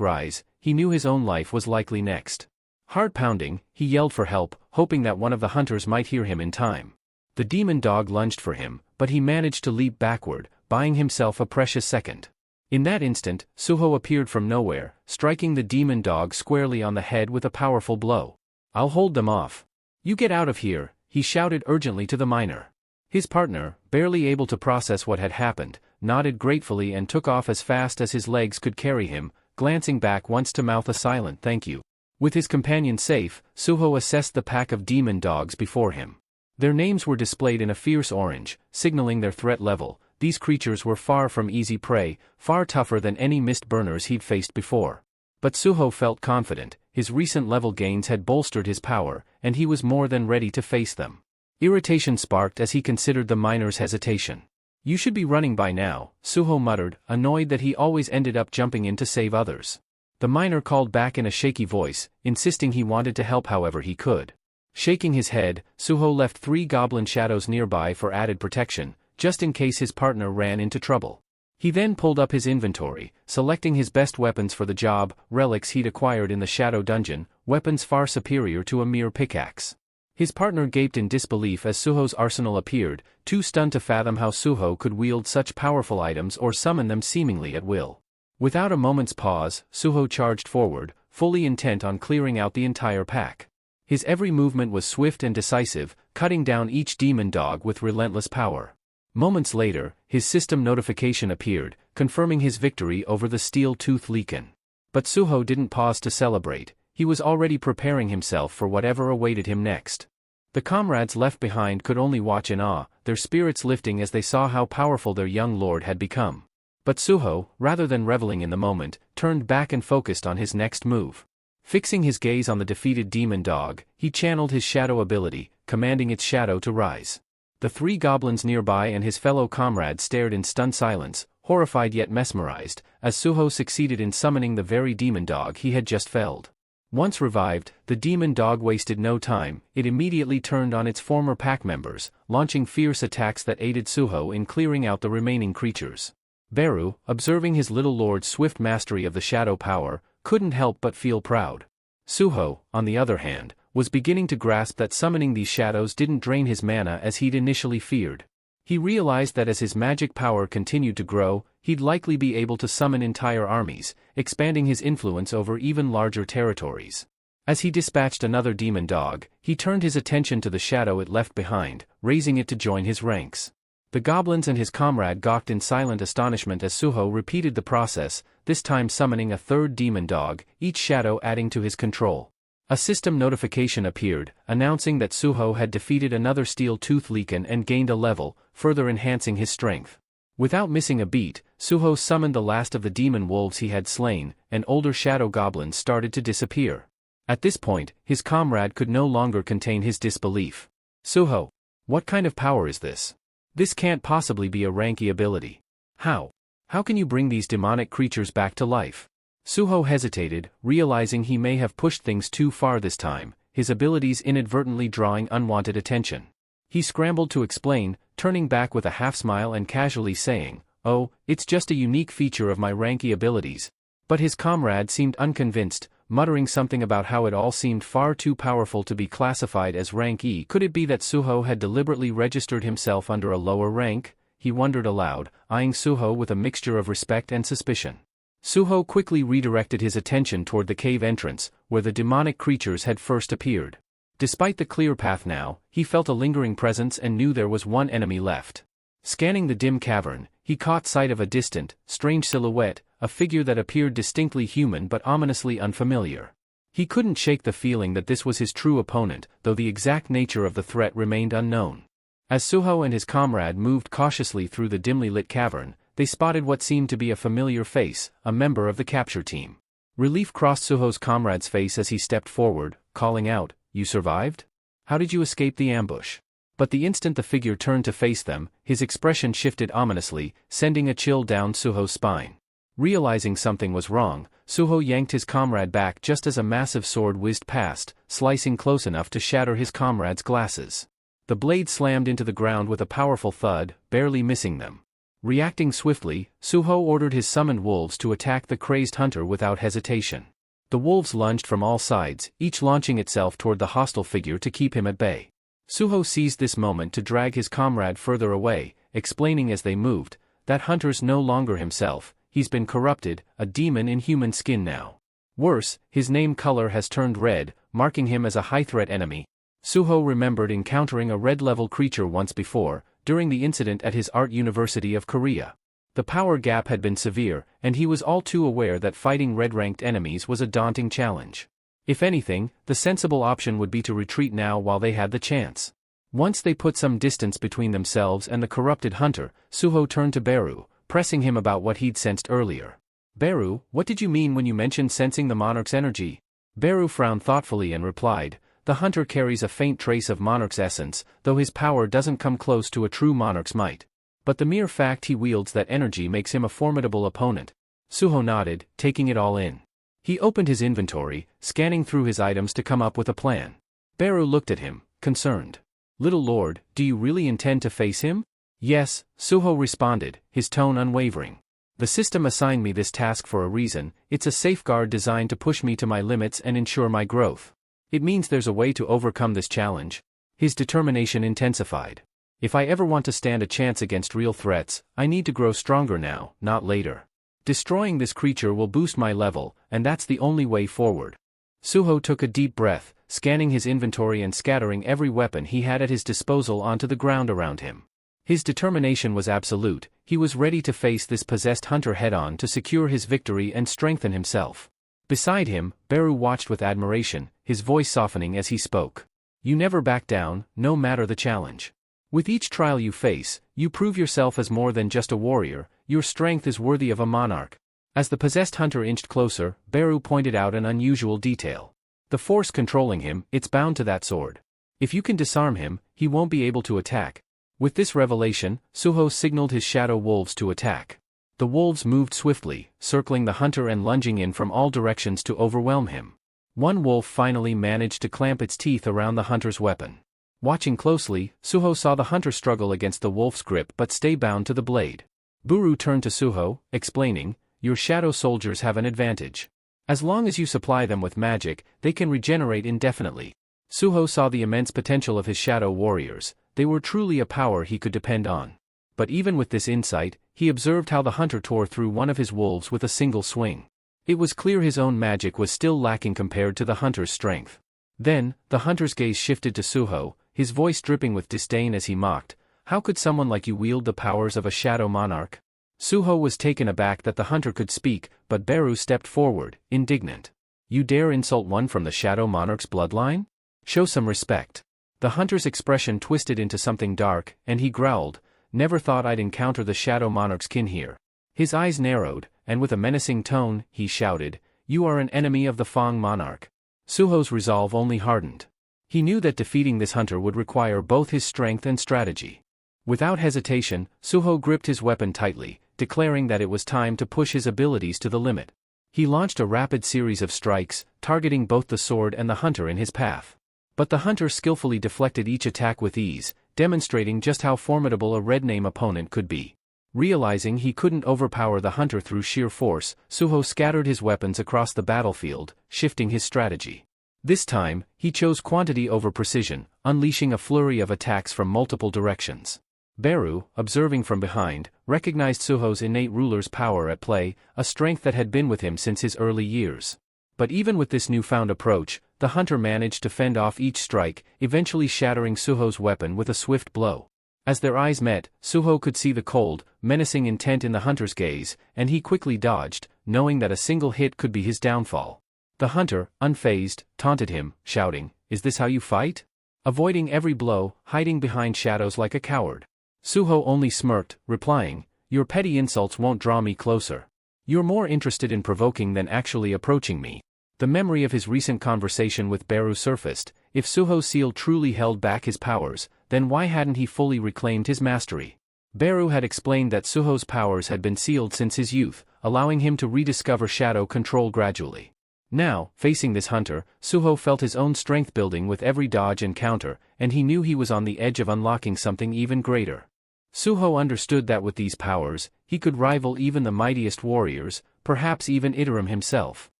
rise. He knew his own life was likely next. Heart pounding, he yelled for help, hoping that one of the hunters might hear him in time. The demon dog lunged for him, but he managed to leap backward, buying himself a precious second. In that instant, Suho appeared from nowhere, striking the demon dog squarely on the head with a powerful blow. I'll hold them off. You get out of here, he shouted urgently to the miner. His partner, barely able to process what had happened, nodded gratefully and took off as fast as his legs could carry him, glancing back once to mouth a silent thank you. With his companion safe, Suho assessed the pack of demon dogs before him. Their names were displayed in a fierce orange, signaling their threat level. These creatures were far from easy prey, far tougher than any mist burners he'd faced before. But Suho felt confident, his recent level gains had bolstered his power, and he was more than ready to face them. Irritation sparked as he considered the miner's hesitation. You should be running by now, Suho muttered, annoyed that he always ended up jumping in to save others. The miner called back in a shaky voice, insisting he wanted to help however he could. Shaking his head, Suho left 3 goblin shadows nearby for added protection, just in case his partner ran into trouble. He then pulled up his inventory, selecting his best weapons for the job, relics he'd acquired in the shadow dungeon, weapons far superior to a mere pickaxe. His partner gaped in disbelief as Suho's arsenal appeared, too stunned to fathom how Suho could wield such powerful items or summon them seemingly at will. Without a moment's pause, Suho charged forward, fully intent on clearing out the entire pack. His every movement was swift and decisive, cutting down each demon dog with relentless power. Moments later, his system notification appeared, confirming his victory over the steel-tooth Leakin. But Suho didn't pause to celebrate. He was already preparing himself for whatever awaited him next. The comrades left behind could only watch in awe, their spirits lifting as they saw how powerful their young lord had become. But Suho, rather than reveling in the moment, turned back and focused on his next move. Fixing his gaze on the defeated demon dog, he channeled his shadow ability, commanding its shadow to rise. The 3 goblins nearby and his fellow comrades stared in stunned silence, horrified yet mesmerized, as Suho succeeded in summoning the very demon dog he had just felled. Once revived, the demon dog wasted no time. It immediately turned on its former pack members, launching fierce attacks that aided Suho in clearing out the remaining creatures. Beru, observing his little lord's swift mastery of the shadow power, couldn't help but feel proud. Suho, on the other hand, was beginning to grasp that summoning these shadows didn't drain his mana as he'd initially feared. He realized that as his magic power continued to grow, he'd likely be able to summon entire armies, expanding his influence over even larger territories. As he dispatched another demon dog, he turned his attention to the shadow it left behind, raising it to join his ranks. The goblins and his comrade gawked in silent astonishment as Suho repeated the process, this time summoning a third demon dog, each shadow adding to his control. A system notification appeared, announcing that Suho had defeated another steel-tooth Leaken and gained a level, further enhancing his strength. Without missing a beat, Suho summoned the last of the demon wolves he had slain, and older shadow goblins started to disappear. At this point, his comrade could no longer contain his disbelief. Suho, what kind of power is this? This can't possibly be a Ranky ability. How? How can you bring these demonic creatures back to life? Suho hesitated, realizing he may have pushed things too far this time, his abilities inadvertently drawing unwanted attention. He scrambled to explain, turning back with a half-smile and casually saying, "Oh, it's just a unique feature of my Ranky abilities." But his comrade seemed unconvinced, muttering something about how it all seemed far too powerful to be classified as rank E. Could it be that Suho had deliberately registered himself under a lower rank? He wondered aloud, eyeing Suho with a mixture of respect and suspicion. Suho quickly redirected his attention toward the cave entrance, where the demonic creatures had first appeared. Despite the clear path now, he felt a lingering presence and knew there was one enemy left. Scanning the dim cavern, he caught sight of a distant, strange silhouette, a figure that appeared distinctly human but ominously unfamiliar. He couldn't shake the feeling that this was his true opponent, though the exact nature of the threat remained unknown. As Suho and his comrade moved cautiously through the dimly lit cavern, they spotted what seemed to be a familiar face, a member of the capture team. Relief crossed Suho's comrade's face as he stepped forward, calling out, "You survived? How did you escape the ambush?" But the instant the figure turned to face them, his expression shifted ominously, sending a chill down Suho's spine. Realizing something was wrong, Suho yanked his comrade back just as a massive sword whizzed past, slicing close enough to shatter his comrade's glasses. The blade slammed into the ground with a powerful thud, barely missing them. Reacting swiftly, Suho ordered his summoned wolves to attack the crazed hunter without hesitation. The wolves lunged from all sides, each launching itself toward the hostile figure to keep him at bay. Suho seized this moment to drag his comrade further away, explaining as they moved, "That hunter's no longer himself, he's been corrupted, a demon in human skin now. Worse, his name color has turned red, marking him as a high-threat enemy." Suho remembered encountering a red-level creature once before, during the incident at his Art University of Korea. The power gap had been severe, and he was all too aware that fighting red-ranked enemies was a daunting challenge. If anything, the sensible option would be to retreat now while they had the chance. Once they put some distance between themselves and the corrupted hunter, Suho turned to Beru, pressing him about what he'd sensed earlier. "Beru, what did you mean when you mentioned sensing the monarch's energy?" Beru frowned thoughtfully and replied, "The hunter carries a faint trace of monarch's essence, though his power doesn't come close to a true monarch's might. But the mere fact he wields that energy makes him a formidable opponent." Suho nodded, taking it all in. He opened his inventory, scanning through his items to come up with a plan. Beru looked at him, concerned. "Little lord, do you really intend to face him?" "Yes," Suho responded, his tone unwavering. "The system assigned me this task for a reason. It's a safeguard designed to push me to my limits and ensure my growth. It means there's a way to overcome this challenge." His determination intensified. "If I ever want to stand a chance against real threats, I need to grow stronger now, not later. Destroying this creature will boost my level, and that's the only way forward." Suho took a deep breath, scanning his inventory and scattering every weapon he had at his disposal onto the ground around him. His determination was absolute. He was ready to face this possessed hunter head-on to secure his victory and strengthen himself. Beside him, Beru watched with admiration, his voice softening as he spoke. "You never back down, no matter the challenge. With each trial you face, you prove yourself as more than just a warrior. Your strength is worthy of a monarch." As the possessed hunter inched closer, Beru pointed out an unusual detail. "The force controlling him, it's bound to that sword. If you can disarm him, he won't be able to attack." With this revelation, Suho signaled his shadow wolves to attack. The wolves moved swiftly, circling the hunter and lunging in from all directions to overwhelm him. One wolf finally managed to clamp its teeth around the hunter's weapon. Watching closely, Suho saw the hunter struggle against the wolf's grip but stay bound to the blade. Buru turned to Suho, explaining, "Your shadow soldiers have an advantage. As long as you supply them with magic, they can regenerate indefinitely." Suho saw the immense potential of his shadow warriors. They were truly a power he could depend on. But even with this insight, he observed how the hunter tore through one of his wolves with a single swing. It was clear his own magic was still lacking compared to the hunter's strength. Then, the hunter's gaze shifted to Suho, his voice dripping with disdain as he mocked, "How could someone like you wield the powers of a shadow monarch?" Suho was taken aback that the hunter could speak, but Beru stepped forward, indignant. "You dare insult one from the shadow monarch's bloodline? Show some respect." The hunter's expression twisted into something dark, and he growled, "Never thought I'd encounter the shadow monarch's kin here." His eyes narrowed, and with a menacing tone, he shouted, "You are an enemy of the Fang monarch." Suho's resolve only hardened. He knew that defeating this hunter would require both his strength and strategy. Without hesitation, Suho gripped his weapon tightly, declaring that it was time to push his abilities to the limit. He launched a rapid series of strikes, targeting both the sword and the hunter in his path. But the hunter skillfully deflected each attack with ease, demonstrating just how formidable a red name opponent could be. Realizing he couldn't overpower the hunter through sheer force, Suho scattered his weapons across the battlefield, shifting his strategy. This time, he chose quantity over precision, unleashing a flurry of attacks from multiple directions. Beru, observing from behind, recognized Suho's innate ruler's power at play, a strength that had been with him since his early years. But even with this newfound approach, the hunter managed to fend off each strike, eventually shattering Suho's weapon with a swift blow. As their eyes met, Suho could see the cold, menacing intent in the hunter's gaze, and he quickly dodged, knowing that a single hit could be his downfall. The hunter, unfazed, taunted him, shouting, "Is this how you fight?" Avoiding every blow, hiding behind shadows like a coward. Suho only smirked, replying, "Your petty insults won't draw me closer. You're more interested in provoking than actually approaching me." The memory of his recent conversation with Beru surfaced. If Suho's seal truly held back his powers, then why hadn't he fully reclaimed his mastery? Beru had explained that Suho's powers had been sealed since his youth, allowing him to rediscover shadow control gradually. Now, facing this hunter, Suho felt his own strength building with every dodge and counter, and he knew he was on the edge of unlocking something even greater. Suho understood that with these powers, he could rival even the mightiest warriors, perhaps even Iterum himself.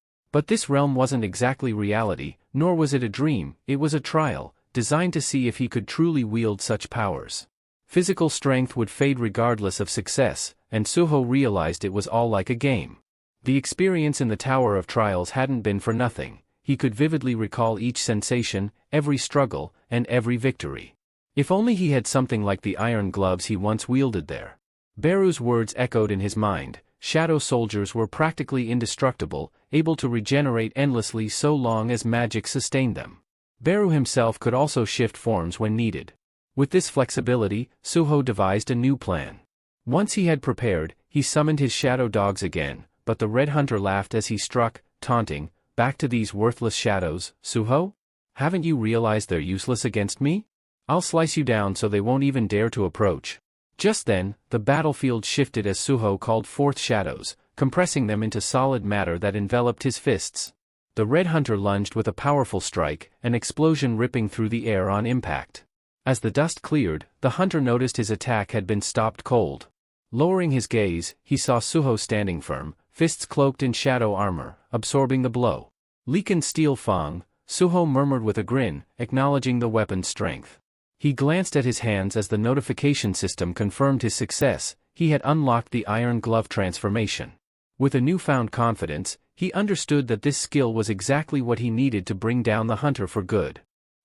But this realm wasn't exactly reality, nor was it a dream, it was a trial, designed to see if he could truly wield such powers. Physical strength would fade regardless of success, and Suho realized it was all like a game. The experience in the Tower of Trials hadn't been for nothing. He could vividly recall each sensation, every struggle, and every victory. If only he had something like the iron gloves he once wielded there. Beru's words echoed in his mind. Shadow soldiers were practically indestructible, able to regenerate endlessly so long as magic sustained them. Beru himself could also shift forms when needed. With this flexibility, Suho devised a new plan. Once he had prepared, he summoned his shadow dogs again, but the red hunter laughed as he struck, taunting, "Back to these worthless shadows, Suho? Haven't you realized they're useless against me? I'll slice you down so they won't even dare to approach." Just then, the battlefield shifted as Suho called forth shadows, compressing them into solid matter that enveloped his fists. The red hunter lunged with a powerful strike, an explosion ripping through the air on impact. As the dust cleared, the hunter noticed his attack had been stopped cold. Lowering his gaze, he saw Suho standing firm, fists cloaked in shadow armor, absorbing the blow. "Leakened steel Fang," Suho murmured with a grin, acknowledging the weapon's strength. He glanced at his hands as the notification system confirmed his success. He had unlocked the iron glove transformation. With a newfound confidence, he understood that this skill was exactly what he needed to bring down the hunter for good.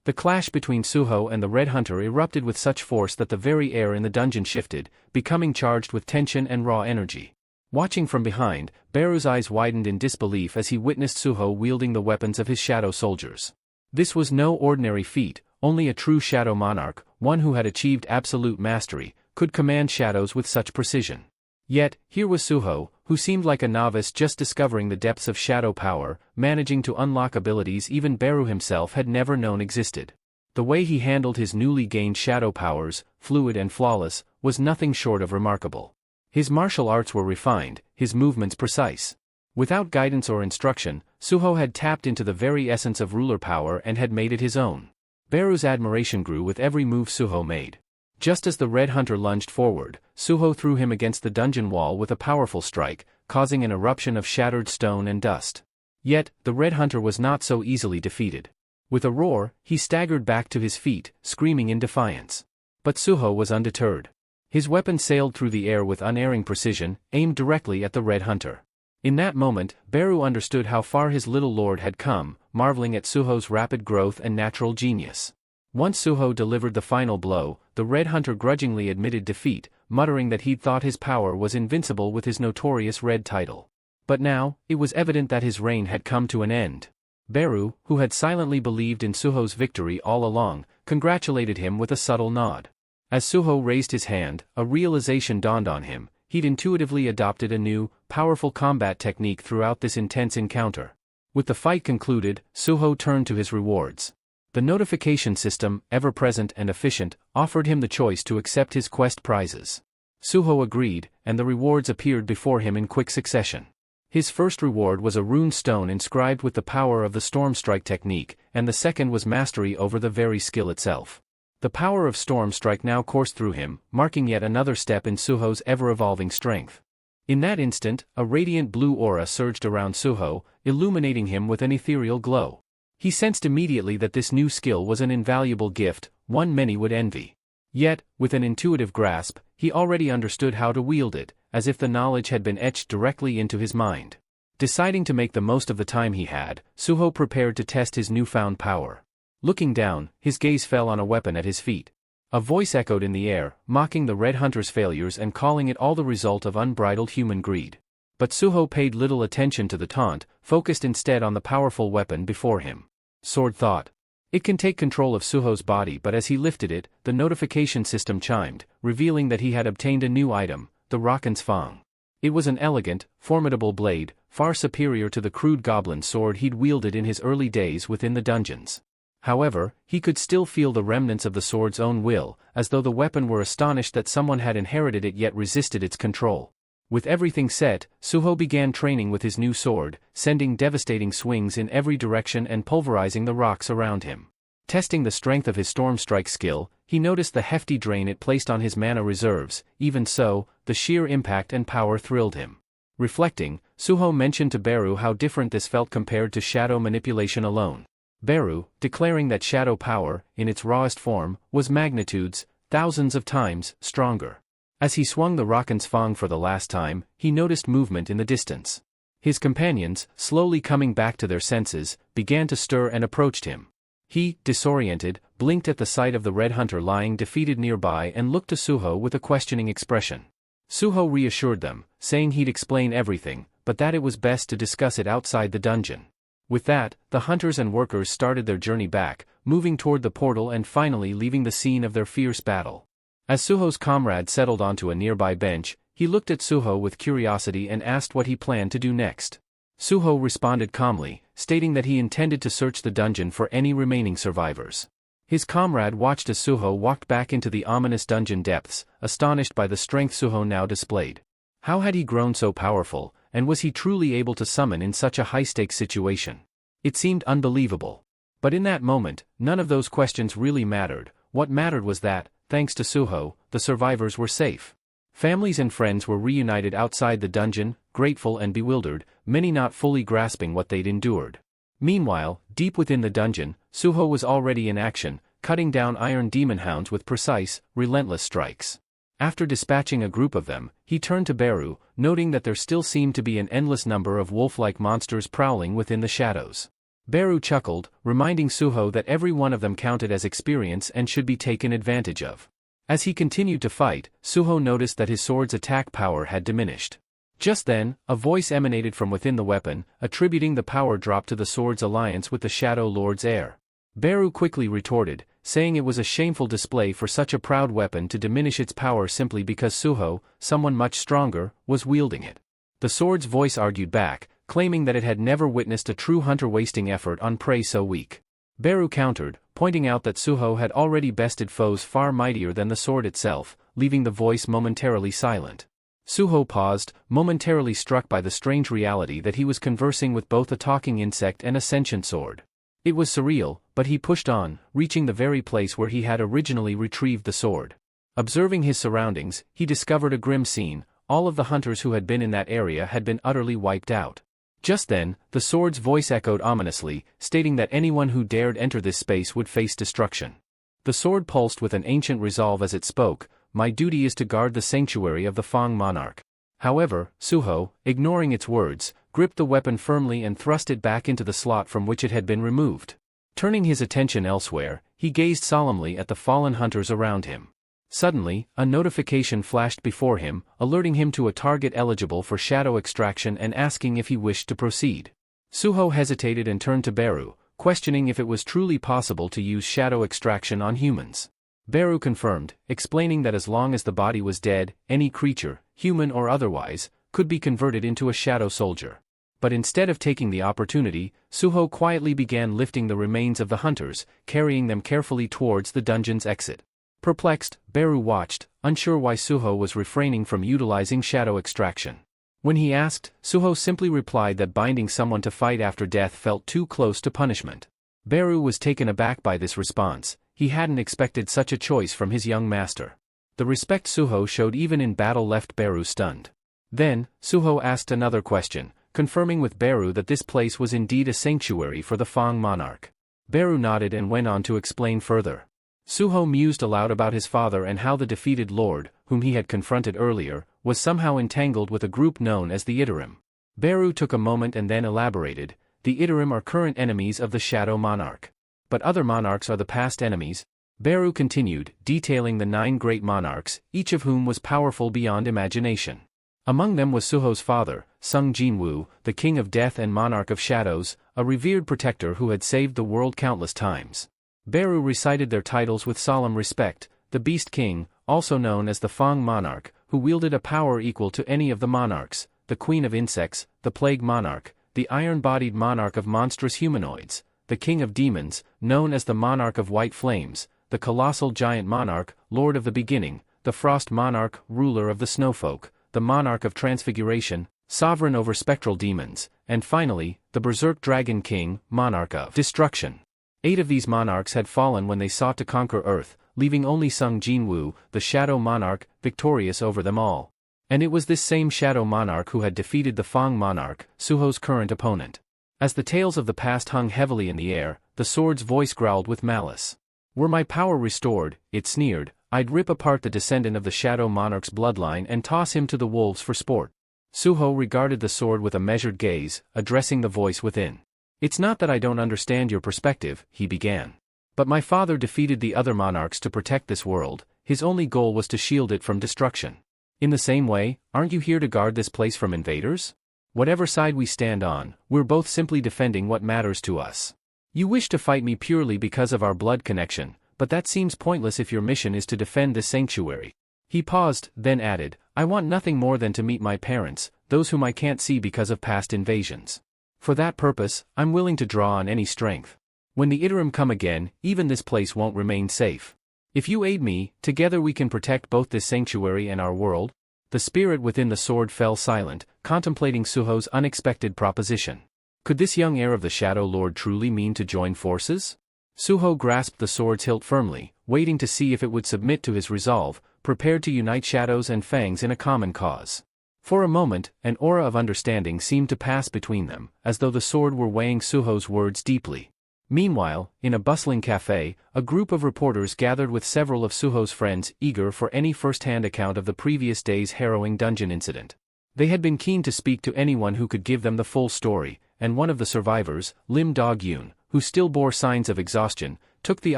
The clash between Suho and the red hunter erupted with such force that the very air in the dungeon shifted, becoming charged with tension and raw energy. Watching from behind, Beru's eyes widened in disbelief as he witnessed Suho wielding the weapons of his shadow soldiers. This was no ordinary feat. Only a true shadow monarch, one who had achieved absolute mastery, could command shadows with such precision. Yet, here was Suho, who seemed like a novice just discovering the depths of shadow power, managing to unlock abilities even Beru himself had never known existed. The way he handled his newly gained shadow powers, fluid and flawless, was nothing short of remarkable. His martial arts were refined, his movements precise. Without guidance or instruction, Suho had tapped into the very essence of ruler power and had made it his own. Beru's admiration grew with every move Suho made. Just as the Red Hunter lunged forward, Suho threw him against the dungeon wall with a powerful strike, causing an eruption of shattered stone and dust. Yet, the Red Hunter was not so easily defeated. With a roar, he staggered back to his feet, screaming in defiance. But Suho was undeterred. His weapon sailed through the air with unerring precision, aimed directly at the Red Hunter. In that moment, Beru understood how far his little lord had come, marveling at Suho's rapid growth and natural genius. Once Suho delivered the final blow, the Red Hunter grudgingly admitted defeat, muttering that he'd thought his power was invincible with his notorious red title. But now, it was evident that his reign had come to an end. Beru, who had silently believed in Suho's victory all along, congratulated him with a subtle nod. As Suho raised his hand, a realization dawned on him. He'd intuitively adopted a new, powerful combat technique throughout this intense encounter. With the fight concluded, Suho turned to his rewards. The notification system, ever-present and efficient, offered him the choice to accept his quest prizes. Suho agreed, and the rewards appeared before him in quick succession. His first reward was a rune stone inscribed with the power of the Storm Strike technique, and the second was mastery over the very skill itself. The power of Storm Strike now coursed through him, marking yet another step in Suho's ever-evolving strength. In that instant, a radiant blue aura surged around Suho, illuminating him with an ethereal glow. He sensed immediately that this new skill was an invaluable gift, one many would envy. Yet, with an intuitive grasp, he already understood how to wield it, as if the knowledge had been etched directly into his mind. Deciding to make the most of the time he had, Suho prepared to test his newfound power. Looking down, his gaze fell on a weapon at his feet. A voice echoed in the air, mocking the Red Hunter's failures and calling it all the result of unbridled human greed. But Suho paid little attention to the taunt, focused instead on the powerful weapon before him. Sword thought. It can take control of Suho's body, but as he lifted it, the notification system chimed, revealing that he had obtained a new item, the Rakan's Fang. It was an elegant, formidable blade, far superior to the crude goblin sword he'd wielded in his early days within the dungeons. However, he could still feel the remnants of the sword's own will, as though the weapon were astonished that someone had inherited it yet resisted its control. With everything set, Suho began training with his new sword, sending devastating swings in every direction and pulverizing the rocks around him. Testing the strength of his Storm Strike skill, he noticed the hefty drain it placed on his mana reserves. Even so, the sheer impact and power thrilled him. Reflecting, Suho mentioned to Beru how different this felt compared to shadow manipulation alone. Beru, declaring that shadow power, in its rawest form, was magnitudes, thousands of times, stronger. As he swung the Rakan's Fang for the last time, he noticed movement in the distance. His companions, slowly coming back to their senses, began to stir and approached him. He, disoriented, blinked at the sight of the Red Hunter lying defeated nearby and looked to Suho with a questioning expression. Suho reassured them, saying he'd explain everything, but that it was best to discuss it outside the dungeon. With that, the hunters and workers started their journey back, moving toward the portal and finally leaving the scene of their fierce battle. As Suho's comrade settled onto a nearby bench, he looked at Suho with curiosity and asked what he planned to do next. Suho responded calmly, stating that he intended to search the dungeon for any remaining survivors. His comrade watched as Suho walked back into the ominous dungeon depths, astonished by the strength Suho now displayed. How had he grown so powerful, and was he truly able to summon in such a high-stakes situation? It seemed unbelievable. But in that moment, none of those questions really mattered. What mattered was that, thanks to Suho, the survivors were safe. Families and friends were reunited outside the dungeon, grateful and bewildered, many not fully grasping what they'd endured. Meanwhile, deep within the dungeon, Suho was already in action, cutting down iron demon hounds with precise, relentless strikes. After dispatching a group of them, he turned to Beru, noting that there still seemed to be an endless number of wolf-like monsters prowling within the shadows. Beru chuckled, reminding Suho that every one of them counted as experience and should be taken advantage of. As he continued to fight, Suho noticed that his sword's attack power had diminished. Just then, a voice emanated from within the weapon, attributing the power drop to the sword's alliance with the Shadow Lord's heir. Beru quickly retorted, saying it was a shameful display for such a proud weapon to diminish its power simply because Suho, someone much stronger, was wielding it. The sword's voice argued back, claiming that it had never witnessed a true hunter wasting effort on prey so weak. Beru countered, pointing out that Suho had already bested foes far mightier than the sword itself, leaving the voice momentarily silent. Suho paused, momentarily struck by the strange reality that he was conversing with both a talking insect and a sentient sword. It was surreal, but he pushed on, reaching the very place where he had originally retrieved the sword. Observing his surroundings, he discovered a grim scene. All of the hunters who had been in that area had been utterly wiped out. Just then, the sword's voice echoed ominously, stating that anyone who dared enter this space would face destruction. The sword pulsed with an ancient resolve as it spoke, "My duty is to guard the sanctuary of the Fang monarch." However, Suho, ignoring its words, gripped the weapon firmly and thrust it back into the slot from which it had been removed. Turning his attention elsewhere, he gazed solemnly at the fallen hunters around him. Suddenly, a notification flashed before him, alerting him to a target eligible for shadow extraction and asking if he wished to proceed. Suho hesitated and turned to Beru, questioning if it was truly possible to use shadow extraction on humans. Beru confirmed, explaining that as long as the body was dead, any creature, human or otherwise, could be converted into a shadow soldier. But instead of taking the opportunity, Suho quietly began lifting the remains of the hunters, carrying them carefully towards the dungeon's exit. Perplexed, Beru watched, unsure why Suho was refraining from utilizing shadow extraction. When he asked, Suho simply replied that binding someone to fight after death felt too close to punishment. Beru was taken aback by this response. He hadn't expected such a choice from his young master. The respect Suho showed even in battle left Beru stunned. Then, Suho asked another question, confirming with Beru that this place was indeed a sanctuary for the Fang monarch. Beru nodded and went on to explain further. Suho mused aloud about his father and how the defeated lord, whom he had confronted earlier, was somehow entangled with a group known as the Teetering. Beru took a moment and then elaborated, "The Teetering are current enemies of the Shadow Monarch. But other monarchs are the past enemies." Beru continued, detailing the 9 great monarchs, each of whom was powerful beyond imagination. Among them was Suho's father, Sung Jinwoo, the king of death and monarch of shadows, a revered protector who had saved the world countless times. Beru recited their titles with solemn respect: the Beast King, also known as the Fang monarch, who wielded a power equal to any of the monarchs, the Queen of Insects, the Plague monarch, the iron-bodied monarch of monstrous humanoids, the King of Demons, known as the Monarch of White Flames, the Colossal Giant Monarch, Lord of the Beginning, the Frost monarch, ruler of the Snowfolk, the Monarch of Transfiguration, sovereign over spectral demons, and finally, the Berserk Dragon King, Monarch of Destruction. 8 of these monarchs had fallen when they sought to conquer Earth, leaving only Sung Jinwoo, the Shadow Monarch, victorious over them all. And it was this same Shadow Monarch who had defeated the Fang Monarch, Suho's current opponent. As the tales of the past hung heavily in the air, the sword's voice growled with malice. "Were my power restored," it sneered, "I'd rip apart the descendant of the Shadow Monarch's bloodline and toss him to the wolves for sport." Suho regarded the sword with a measured gaze, addressing the voice within. "It's not that I don't understand your perspective," he began. "But my father defeated the other monarchs to protect this world. His only goal was to shield it from destruction. In the same way, aren't you here to guard this place from invaders? Whatever side we stand on, we're both simply defending what matters to us. You wish to fight me purely because of our blood connection, but that seems pointless if your mission is to defend this sanctuary." He paused, then added, "I want nothing more than to meet my parents, those whom I can't see because of past invasions. For that purpose, I'm willing to draw on any strength. When the Teetering come again, even this place won't remain safe. If you aid me, together we can protect both this sanctuary and our world." The spirit within the sword fell silent, contemplating Suho's unexpected proposition. Could this young heir of the Shadow Lord truly mean to join forces? Suho grasped the sword's hilt firmly, waiting to see if it would submit to his resolve, prepared to unite shadows and fangs in a common cause. For a moment, an aura of understanding seemed to pass between them, as though the sword were weighing Suho's words deeply. Meanwhile, in a bustling cafe, a group of reporters gathered with several of Suho's friends, eager for any first-hand account of the previous day's harrowing dungeon incident. They had been keen to speak to anyone who could give them the full story, and one of the survivors, Lim Dog-yoon, who still bore signs of exhaustion, took the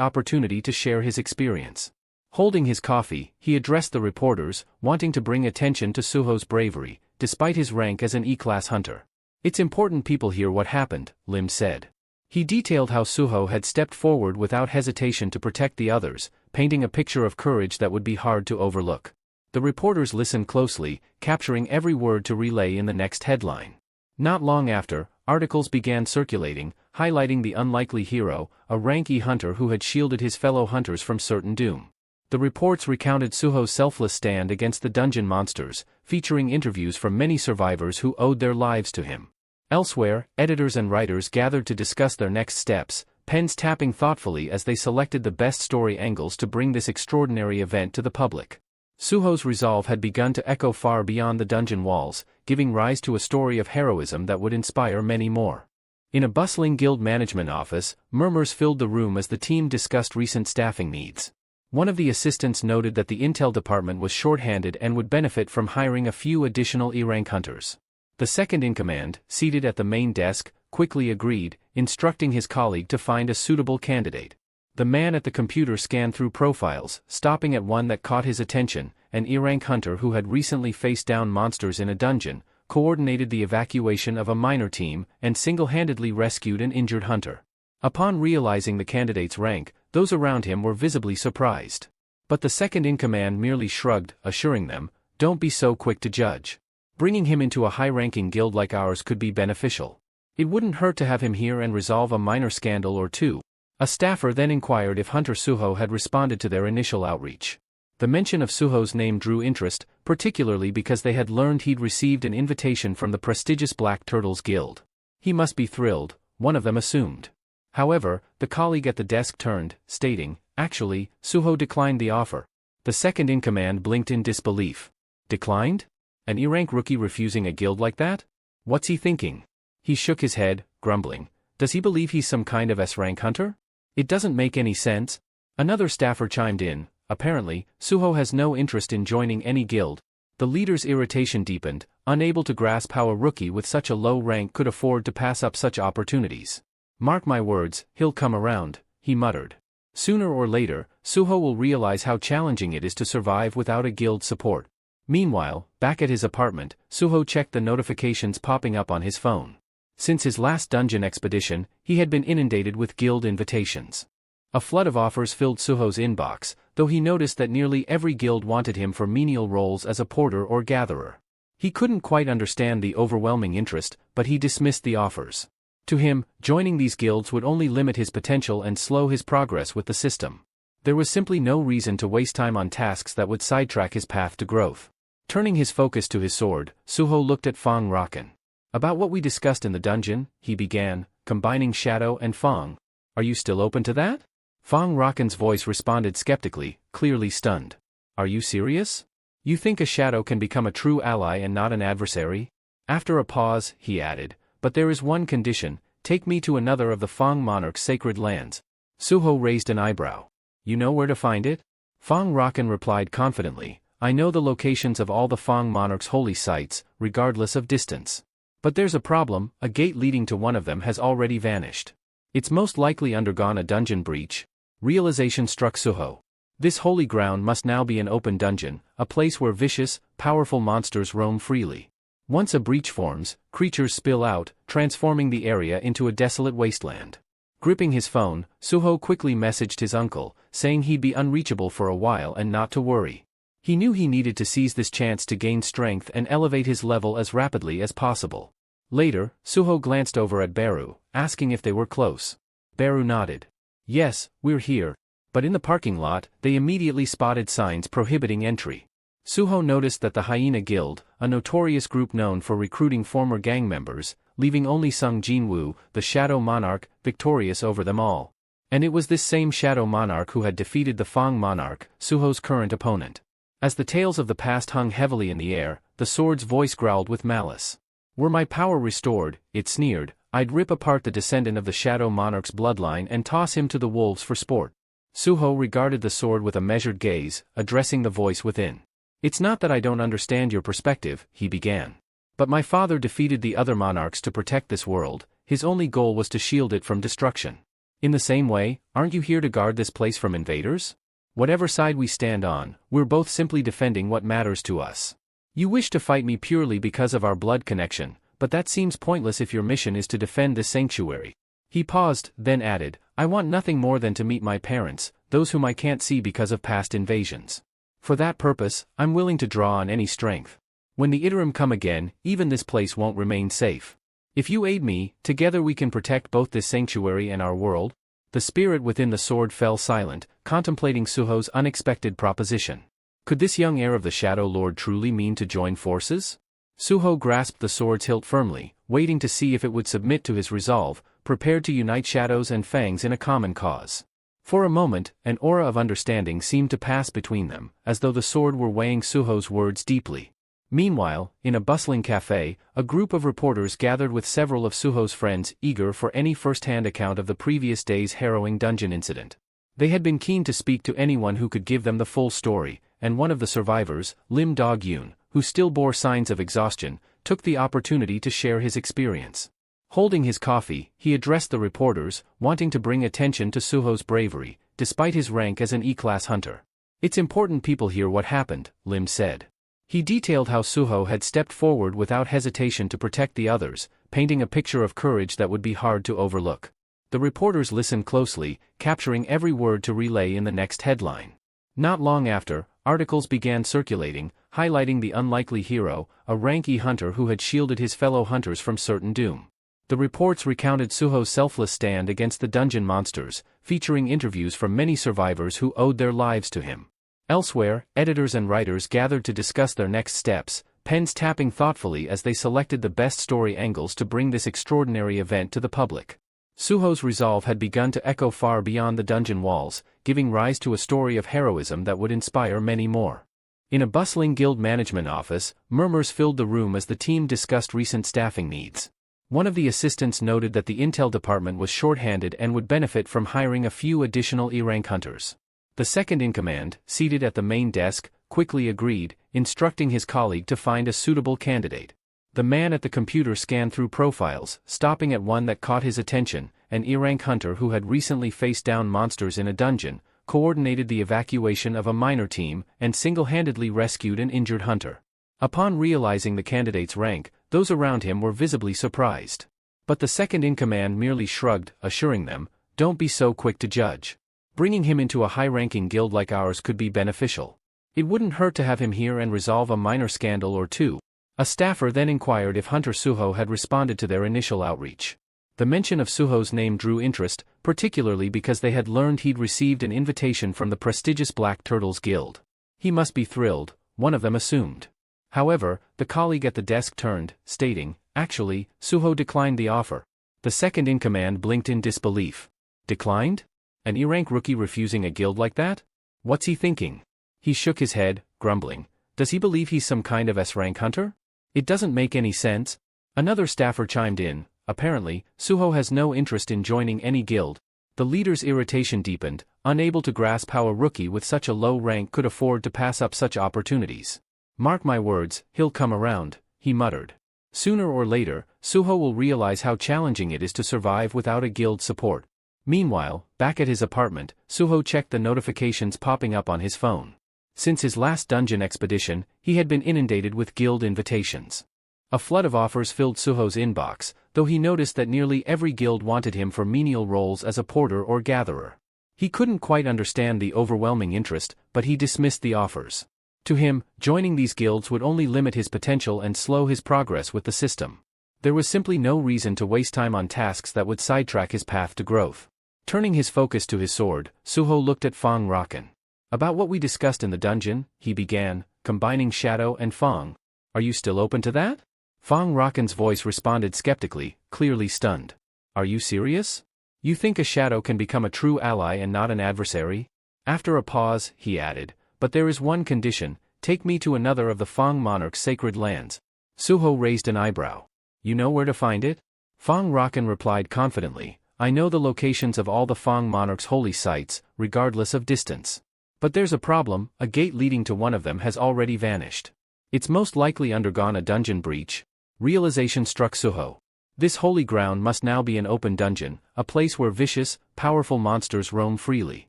opportunity to share his experience. Holding his coffee, he addressed the reporters, wanting to bring attention to Suho's bravery, despite his rank as an E-class hunter. "It's important people hear what happened," Lim said. He detailed how Suho had stepped forward without hesitation to protect the others, painting a picture of courage that would be hard to overlook. The reporters listened closely, capturing every word to relay in the next headline. Not long after, articles began circulating, highlighting the unlikely hero, a rank E hunter who had shielded his fellow hunters from certain doom. The reports recounted Suho's selfless stand against the dungeon monsters, featuring interviews from many survivors who owed their lives to him. Elsewhere, editors and writers gathered to discuss their next steps, pens tapping thoughtfully as they selected the best story angles to bring this extraordinary event to the public. Suho's resolve had begun to echo far beyond the dungeon walls, giving rise to a story of heroism that would inspire many more. In a bustling guild management office, murmurs filled the room as the team discussed recent staffing needs. One of the assistants noted that the intel department was short-handed and would benefit from hiring a few additional E-rank hunters. The second-in-command, seated at the main desk, quickly agreed, instructing his colleague to find a suitable candidate. The man at the computer scanned through profiles, stopping at one that caught his attention, an E-rank hunter who had recently faced down monsters in a dungeon, coordinated the evacuation of a minor team, and single-handedly rescued an injured hunter. Upon realizing the candidate's rank, those around him were visibly surprised. But the second-in-command merely shrugged, assuring them, "Don't be so quick to judge. Bringing him into a high-ranking guild like ours could be beneficial. It wouldn't hurt to have him here and resolve a minor scandal or two." A staffer then inquired if Hunter Suho had responded to their initial outreach. The mention of Suho's name drew interest, particularly because they had learned he'd received an invitation from the prestigious Black Turtles Guild. He must be thrilled, one of them assumed. However, the colleague at the desk turned, stating, "Actually, Suho declined the offer." The second-in-command blinked in disbelief. Declined? An E-rank rookie refusing a guild like that? What's he thinking? He shook his head, grumbling. Does he believe he's some kind of S-rank hunter? It doesn't make any sense. Another staffer chimed in. Apparently, Suho has no interest in joining any guild. The leader's irritation deepened, unable to grasp how a rookie with such a low rank could afford to pass up such opportunities. "Mark my words, he'll come around," he muttered. "Sooner or later, Suho will realize how challenging it is to survive without a guild support." Meanwhile, back at his apartment, Suho checked the notifications popping up on his phone. Since his last dungeon expedition, he had been inundated with guild invitations. A flood of offers filled Suho's inbox, though he noticed that nearly every guild wanted him for menial roles as a porter or gatherer. He couldn't quite understand the overwhelming interest, but he dismissed the offers. To him, joining these guilds would only limit his potential and slow his progress with the system. There was simply no reason to waste time on tasks that would sidetrack his path to growth. Turning his focus to his sword, Suho looked at Fong Raken. "About what we discussed in the dungeon," he began, combining Shadow and Fong. "Are you still open to that?" Fong Raken's voice responded skeptically, clearly stunned. "Are you serious? You think a Shadow can become a true ally and not an adversary?" After a pause, he added, "But there is one condition, take me to another of the Fong monarch's sacred lands." Suho raised an eyebrow. "You know where to find it?" Fong Raken replied confidently, "I know the locations of all the Fong monarch's holy sites, regardless of distance. But there's a problem, a gate leading to one of them has already vanished. It's most likely undergone a dungeon breach." Realization struck Suho. This holy ground must now be an open dungeon, a place where vicious, powerful monsters roam freely. Once a breach forms, creatures spill out, transforming the area into a desolate wasteland. Gripping his phone, Suho quickly messaged his uncle, saying he'd be unreachable for a while and not to worry. He knew he needed to seize this chance to gain strength and elevate his level as rapidly as possible. Later, Suho glanced over at Beru, asking if they were close. Beru nodded. "Yes, we're here." But in the parking lot, they immediately spotted signs prohibiting entry. Suho noticed that the Hyena Guild, a notorious group known for recruiting former gang members, leaving only Sung Jinwoo, the Shadow Monarch, victorious over them all. And it was this same Shadow Monarch who had defeated the Fong Monarch, Suho's current opponent. As the tales of the past hung heavily in the air, the sword's voice growled with malice. "Were my power restored," it sneered, "I'd rip apart the descendant of the Shadow Monarch's bloodline and toss him to the wolves for sport." Suho regarded the sword with a measured gaze, addressing the voice within. "It's not that I don't understand your perspective," he began. "But my father defeated the other monarchs to protect this world, his only goal was to shield it from destruction. In the same way, aren't you here to guard this place from invaders? Whatever side we stand on, we're both simply defending what matters to us. You wish to fight me purely because of our blood connection, but that seems pointless if your mission is to defend this sanctuary." He paused, then added, "I want nothing more than to meet my parents, those whom I can't see because of past invasions. For that purpose, I'm willing to draw on any strength. When the Iterum come again, even this place won't remain safe. If you aid me, together we can protect both this sanctuary and our world." The spirit within the sword fell silent, contemplating Suho's unexpected proposition. Could this young heir of the Shadow Lord truly mean to join forces? Suho grasped the sword's hilt firmly, waiting to see if it would submit to his resolve, prepared to unite shadows and fangs in a common cause. For a moment, an aura of understanding seemed to pass between them, as though the sword were weighing Suho's words deeply. Meanwhile, in a bustling cafe, a group of reporters gathered with several of Suho's friends, eager for any first-hand account of the previous day's harrowing dungeon incident. They had been keen to speak to anyone who could give them the full story, and one of the survivors, Lim Dog-yoon, who still bore signs of exhaustion, took the opportunity to share his experience. Holding his coffee, he addressed the reporters, wanting to bring attention to Suho's bravery, despite his rank as an E-class hunter. "It's important people hear what happened," Lim said. He detailed how Suho had stepped forward without hesitation to protect the others, painting a picture of courage that would be hard to overlook. The reporters listened closely, capturing every word to relay in the next headline. Not long after, articles began circulating, highlighting the unlikely hero, a rank E hunter who had shielded his fellow hunters from certain doom. The reports recounted Suho's selfless stand against the dungeon monsters, featuring interviews from many survivors who owed their lives to him. Elsewhere, editors and writers gathered to discuss their next steps, pens tapping thoughtfully as they selected the best story angles to bring this extraordinary event to the public. Suho's resolve had begun to echo far beyond the dungeon walls, giving rise to a story of heroism that would inspire many more. In a bustling guild management office, murmurs filled the room as the team discussed recent staffing needs. One of the assistants noted that the intel department was short-handed and would benefit from hiring a few additional E-rank hunters. The second-in-command, seated at the main desk, quickly agreed, instructing his colleague to find a suitable candidate. The man at the computer scanned through profiles, stopping at one that caught his attention, an E-rank hunter who had recently faced down monsters in a dungeon, coordinated the evacuation of a minor team, and single-handedly rescued an injured hunter. Upon realizing the candidate's rank, those around him were visibly surprised. But the second-in-command merely shrugged, assuring them, "Don't be so quick to judge. Bringing him into a high-ranking guild like ours could be beneficial. It wouldn't hurt to have him here and resolve a minor scandal or two." A staffer then inquired if Hunter Suho had responded to their initial outreach. The mention of Suho's name drew interest, particularly because they had learned he'd received an invitation from the prestigious Black Turtles Guild. He must be thrilled, one of them assumed. However, the colleague at the desk turned, stating, "Actually, Suho declined the offer." The second-in-command blinked in disbelief. "Declined? An E-rank rookie refusing a guild like that? What's he thinking?" He shook his head, grumbling. "Does he believe he's some kind of S-rank hunter? It doesn't make any sense." Another staffer chimed in, "Apparently, Suho has no interest in joining any guild." The leader's irritation deepened, unable to grasp how a rookie with such a low rank could afford to pass up such opportunities. "Mark my words, he'll come around," he muttered. "Sooner or later, Suho will realize how challenging it is to survive without a guild support." Meanwhile, back at his apartment, Suho checked the notifications popping up on his phone. Since his last dungeon expedition, he had been inundated with guild invitations. A flood of offers filled Suho's inbox, though he noticed that nearly every guild wanted him for menial roles as a porter or gatherer. He couldn't quite understand the overwhelming interest, but he dismissed the offers. To him, joining these guilds would only limit his potential and slow his progress with the system. There was simply no reason to waste time on tasks that would sidetrack his path to growth. Turning his focus to his sword, Suho looked at Fong Raken. "About what we discussed in the dungeon," he began, combining Shadow and Fong. "Are you still open to that?" Fong Raken's voice responded skeptically, clearly stunned. "Are you serious? You think a Shadow can become a true ally and not an adversary?" After a pause, he added, "But there is one condition, take me to another of the Fong monarch's sacred lands." Suho raised an eyebrow. "You know where to find it?" Fong Raken replied confidently, "I know the locations of all the Fong monarch's holy sites, regardless of distance. But there's a problem, a gate leading to one of them has already vanished. It's most likely undergone a dungeon breach." Realization struck Suho. This holy ground must now be an open dungeon, a place where vicious, powerful monsters roam freely.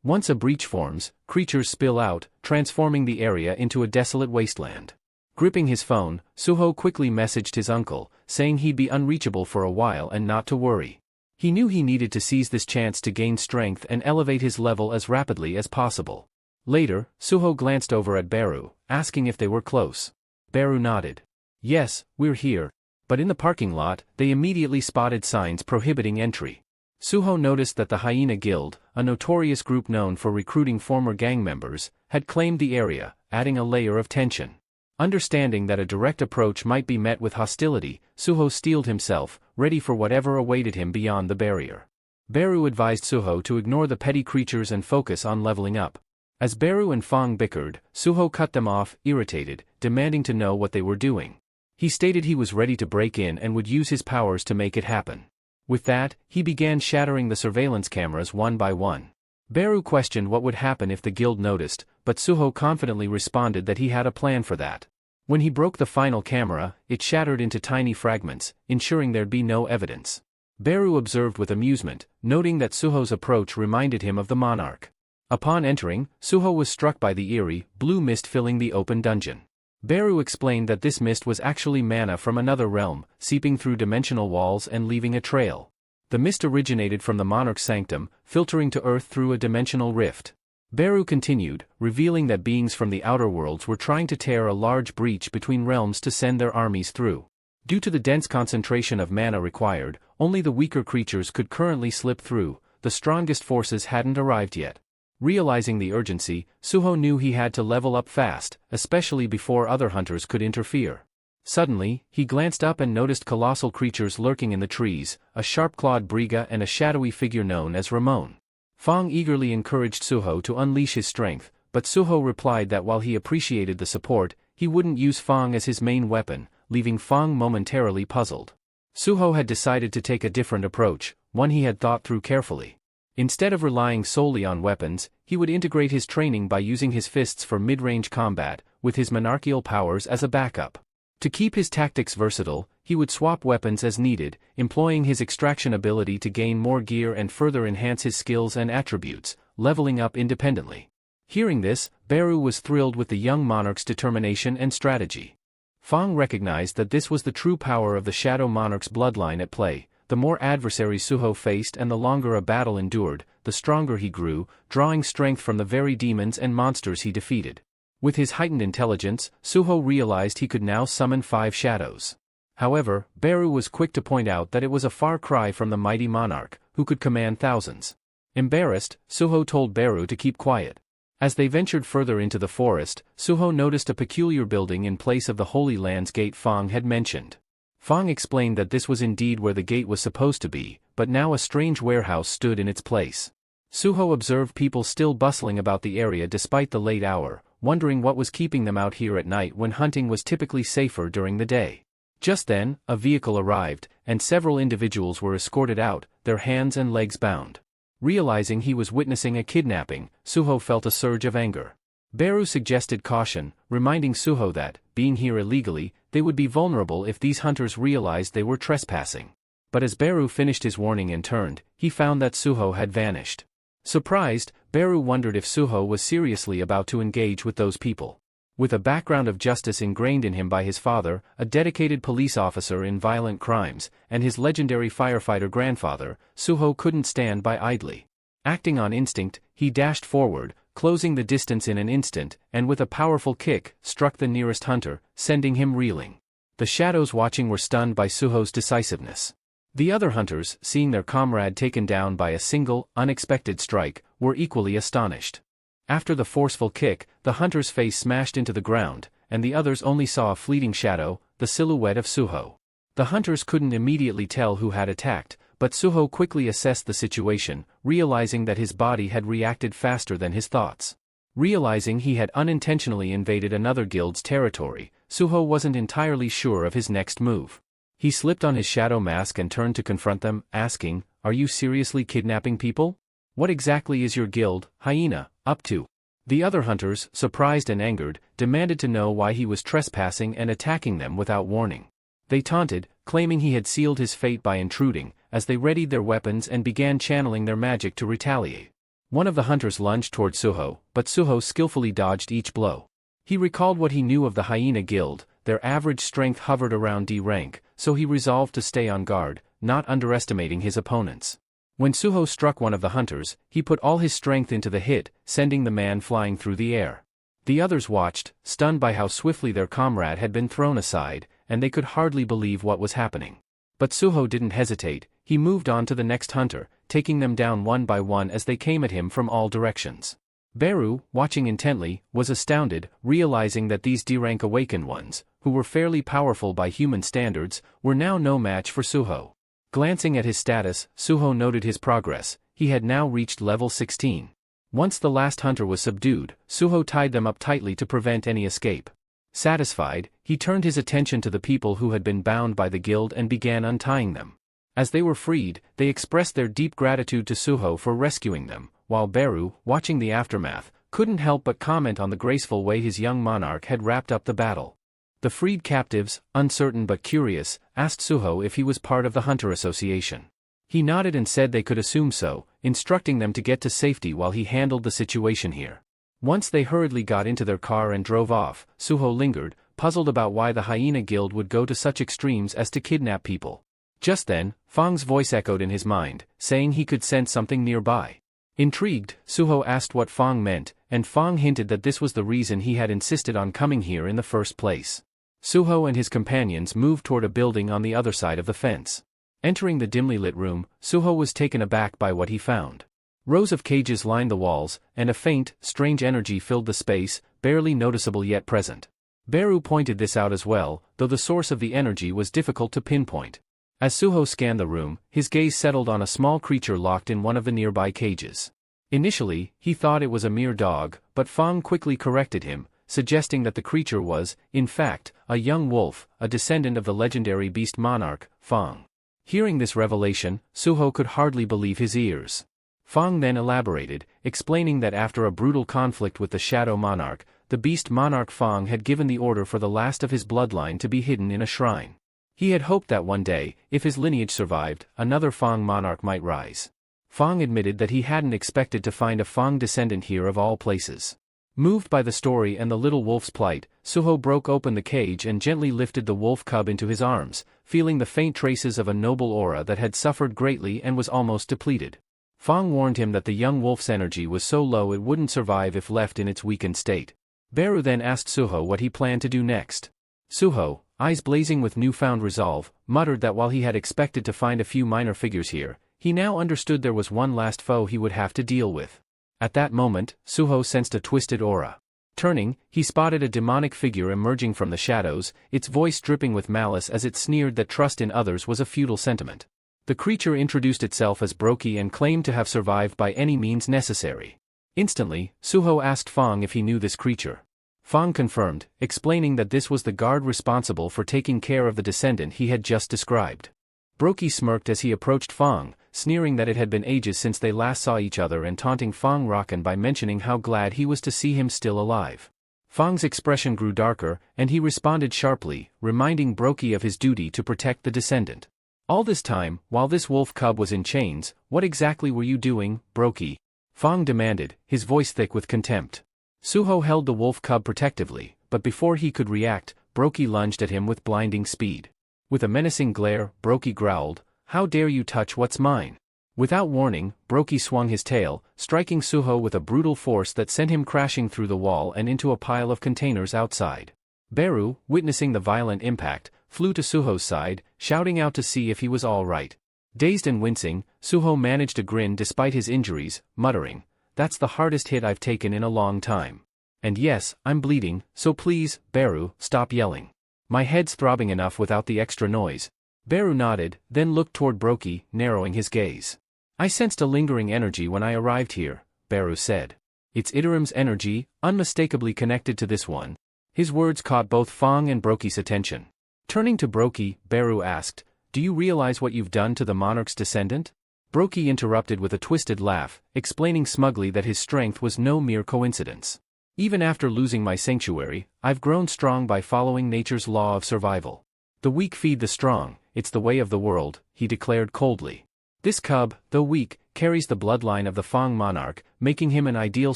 Once a breach forms, creatures spill out, transforming the area into a desolate wasteland. Gripping his phone, Suho quickly messaged his uncle, saying he'd be unreachable for a while and not to worry. He knew he needed to seize this chance to gain strength and elevate his level as rapidly as possible. Later, Suho glanced over at Beru, asking if they were close. Beru nodded. "Yes, we're here." But in the parking lot, they immediately spotted signs prohibiting entry. Suho noticed that the Hyena Guild, a notorious group known for recruiting former gang members, had claimed the area, adding a layer of tension. Understanding that a direct approach might be met with hostility, Suho steeled himself, ready for whatever awaited him beyond the barrier. Beru advised Suho to ignore the petty creatures and focus on leveling up. As Beru and Fong bickered, Suho cut them off, irritated, demanding to know what they were doing. He stated he was ready to break in and would use his powers to make it happen. With that, he began shattering the surveillance cameras one by one. Beru questioned what would happen if the guild noticed, but Suho confidently responded that he had a plan for that. When he broke the final camera, it shattered into tiny fragments, ensuring there'd be no evidence. Beru observed with amusement, noting that Suho's approach reminded him of the monarch. Upon entering, Suho was struck by the eerie, blue mist filling the open dungeon. Beru explained that this mist was actually mana from another realm, seeping through dimensional walls and leaving a trail. The mist originated from the monarch's sanctum, filtering to Earth through a dimensional rift. Beru continued, revealing that beings from the outer worlds were trying to tear a large breach between realms to send their armies through. Due to the dense concentration of mana required, only the weaker creatures could currently slip through, the strongest forces hadn't arrived yet. Realizing the urgency, Suho knew he had to level up fast, especially before other hunters could interfere. Suddenly, he glanced up and noticed colossal creatures lurking in the trees, a sharp-clawed Briga and a shadowy figure known as Ramon. Fong eagerly encouraged Suho to unleash his strength, but Suho replied that while he appreciated the support, he wouldn't use Fong as his main weapon, leaving Fong momentarily puzzled. Suho had decided to take a different approach, one he had thought through carefully. Instead of relying solely on weapons, he would integrate his training by using his fists for mid-range combat, with his monarchical powers as a backup. To keep his tactics versatile, he would swap weapons as needed, employing his extraction ability to gain more gear and further enhance his skills and attributes, leveling up independently. Hearing this, Beru was thrilled with the young monarch's determination and strategy. Fong recognized that this was the true power of the Shadow Monarch's bloodline at play. The more adversaries Suho faced and the longer a battle endured, the stronger he grew, drawing strength from the very demons and monsters he defeated. With his heightened intelligence, Suho realized he could now summon 5 shadows. However, Beru was quick to point out that it was a far cry from the mighty monarch, who could command thousands. Embarrassed, Suho told Beru to keep quiet. As they ventured further into the forest, Suho noticed a peculiar building in place of the Holy Land's gate Fong had mentioned. Fong explained that this was indeed where the gate was supposed to be, but now a strange warehouse stood in its place. Suho observed people still bustling about the area despite the late hour, wondering what was keeping them out here at night when hunting was typically safer during the day. Just then, a vehicle arrived, and several individuals were escorted out, their hands and legs bound. Realizing he was witnessing a kidnapping, Suho felt a surge of anger. Beru suggested caution, reminding Suho that, being here illegally, they would be vulnerable if these hunters realized they were trespassing. But as Beru finished his warning and turned, he found that Suho had vanished. Surprised, Beru wondered if Suho was seriously about to engage with those people. With a background of justice ingrained in him by his father, a dedicated police officer in violent crimes, and his legendary firefighter grandfather, Suho couldn't stand by idly. Acting on instinct, he dashed forward, closing the distance in an instant, and with a powerful kick, struck the nearest hunter, sending him reeling. The shadows watching were stunned by Suho's decisiveness. The other hunters, seeing their comrade taken down by a single, unexpected strike, were equally astonished. After the forceful kick, the hunter's face smashed into the ground, and the others only saw a fleeting shadow, the silhouette of Suho. The hunters couldn't immediately tell who had attacked, but Suho quickly assessed the situation, realizing that his body had reacted faster than his thoughts. Realizing he had unintentionally invaded another guild's territory, Suho wasn't entirely sure of his next move. He slipped on his shadow mask and turned to confront them, asking, "Are you seriously kidnapping people? What exactly is your guild, Hyena, up to?" The other hunters, surprised and angered, demanded to know why he was trespassing and attacking them without warning. They taunted, claiming he had sealed his fate by intruding, as they readied their weapons and began channeling their magic to retaliate. One of the hunters lunged toward Suho, but Suho skillfully dodged each blow. He recalled what he knew of the Hyena Guild. Their average strength hovered around D rank, so he resolved to stay on guard, not underestimating his opponents. When Suho struck one of the hunters, he put all his strength into the hit, sending the man flying through the air. The others watched, stunned by how swiftly their comrade had been thrown aside, and they could hardly believe what was happening. But Suho didn't hesitate. He moved on to the next hunter, taking them down one by one as they came at him from all directions. Beru, watching intently, was astounded, realizing that these D-rank awakened ones, who were fairly powerful by human standards, were now no match for Suho. Glancing at his status, Suho noted his progress. He had now reached level 16. Once the last hunter was subdued, Suho tied them up tightly to prevent any escape. Satisfied, he turned his attention to the people who had been bound by the guild and began untying them. As they were freed, they expressed their deep gratitude to Suho for rescuing them, while Beru, watching the aftermath, couldn't help but comment on the graceful way his young monarch had wrapped up the battle. The freed captives, uncertain but curious, asked Suho if he was part of the Hunter Association. He nodded and said they could assume so, instructing them to get to safety while he handled the situation here. Once they hurriedly got into their car and drove off, Suho lingered, puzzled about why the Hyena Guild would go to such extremes as to kidnap people. Just then, Fang's voice echoed in his mind, saying he could sense something nearby. Intrigued, Suho asked what Fang meant, and Fang hinted that this was the reason he had insisted on coming here in the first place. Suho and his companions moved toward a building on the other side of the fence. Entering the dimly lit room, Suho was taken aback by what he found. Rows of cages lined the walls, and a faint, strange energy filled the space, barely noticeable yet present. Beru pointed this out as well, though the source of the energy was difficult to pinpoint. As Suho scanned the room, his gaze settled on a small creature locked in one of the nearby cages. Initially, he thought it was a mere dog, but Fang quickly corrected him, suggesting that the creature was, in fact, a young wolf, a descendant of the legendary beast monarch, Fang. Hearing this revelation, Suho could hardly believe his ears. Fang then elaborated, explaining that after a brutal conflict with the Shadow Monarch, the beast monarch Fang had given the order for the last of his bloodline to be hidden in a shrine. He had hoped that one day, if his lineage survived, another Fang monarch might rise. Fang admitted that he hadn't expected to find a Fang descendant here of all places. Moved by the story and the little wolf's plight, Suho broke open the cage and gently lifted the wolf cub into his arms, feeling the faint traces of a noble aura that had suffered greatly and was almost depleted. Fang warned him that the young wolf's energy was so low it wouldn't survive if left in its weakened state. Beru then asked Suho what he planned to do next. Suho, eyes blazing with newfound resolve, muttered that while he had expected to find a few minor figures here, he now understood there was one last foe he would have to deal with. At that moment, Suho sensed a twisted aura. Turning, he spotted a demonic figure emerging from the shadows, its voice dripping with malice as it sneered that trust in others was a futile sentiment. The creature introduced itself as Brokey and claimed to have survived by any means necessary. Instantly, Suho asked Fang if he knew this creature. Fang confirmed, explaining that this was the guard responsible for taking care of the descendant he had just described. Brokey smirked as he approached Fang, sneering that it had been ages since they last saw each other and taunting Fang Rakan by mentioning how glad he was to see him still alive. Fang's expression grew darker, and he responded sharply, reminding Brokey of his duty to protect the descendant. All this time, while this wolf cub was in chains, what exactly were you doing, Brokey? Fang demanded, his voice thick with contempt. Suho held the wolf cub protectively, but before he could react, Brokey lunged at him with blinding speed. With a menacing glare, Brokey growled, "How dare you touch what's mine?" Without warning, Brokey swung his tail, striking Suho with a brutal force that sent him crashing through the wall and into a pile of containers outside. Beru, witnessing the violent impact, flew to Suho's side, shouting out to see if he was all right. Dazed and wincing, Suho managed to grin despite his injuries, muttering, "That's the hardest hit I've taken in a long time. And yes, I'm bleeding, so please, Beru, stop yelling. My head's throbbing enough without the extra noise." Beru nodded, then looked toward Brokey, narrowing his gaze. "I sensed a lingering energy when I arrived here," Beru said. "It's Iterim's energy, unmistakably connected to this one." His words caught both Fang and Brokey's attention. Turning to Brokey, Beru asked, "Do you realize what you've done to the monarch's descendant?" Brokey interrupted with a twisted laugh, explaining smugly that his strength was no mere coincidence. "Even after losing my sanctuary, I've grown strong by following nature's law of survival. The weak feed the strong, it's the way of the world," he declared coldly. "This cub, though weak, carries the bloodline of the Fang monarch, making him an ideal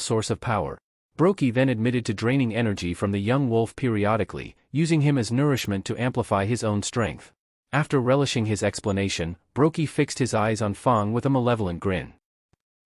source of power." Brokey then admitted to draining energy from the young wolf periodically, using him as nourishment to amplify his own strength. After relishing his explanation, Brokey fixed his eyes on Fang with a malevolent grin.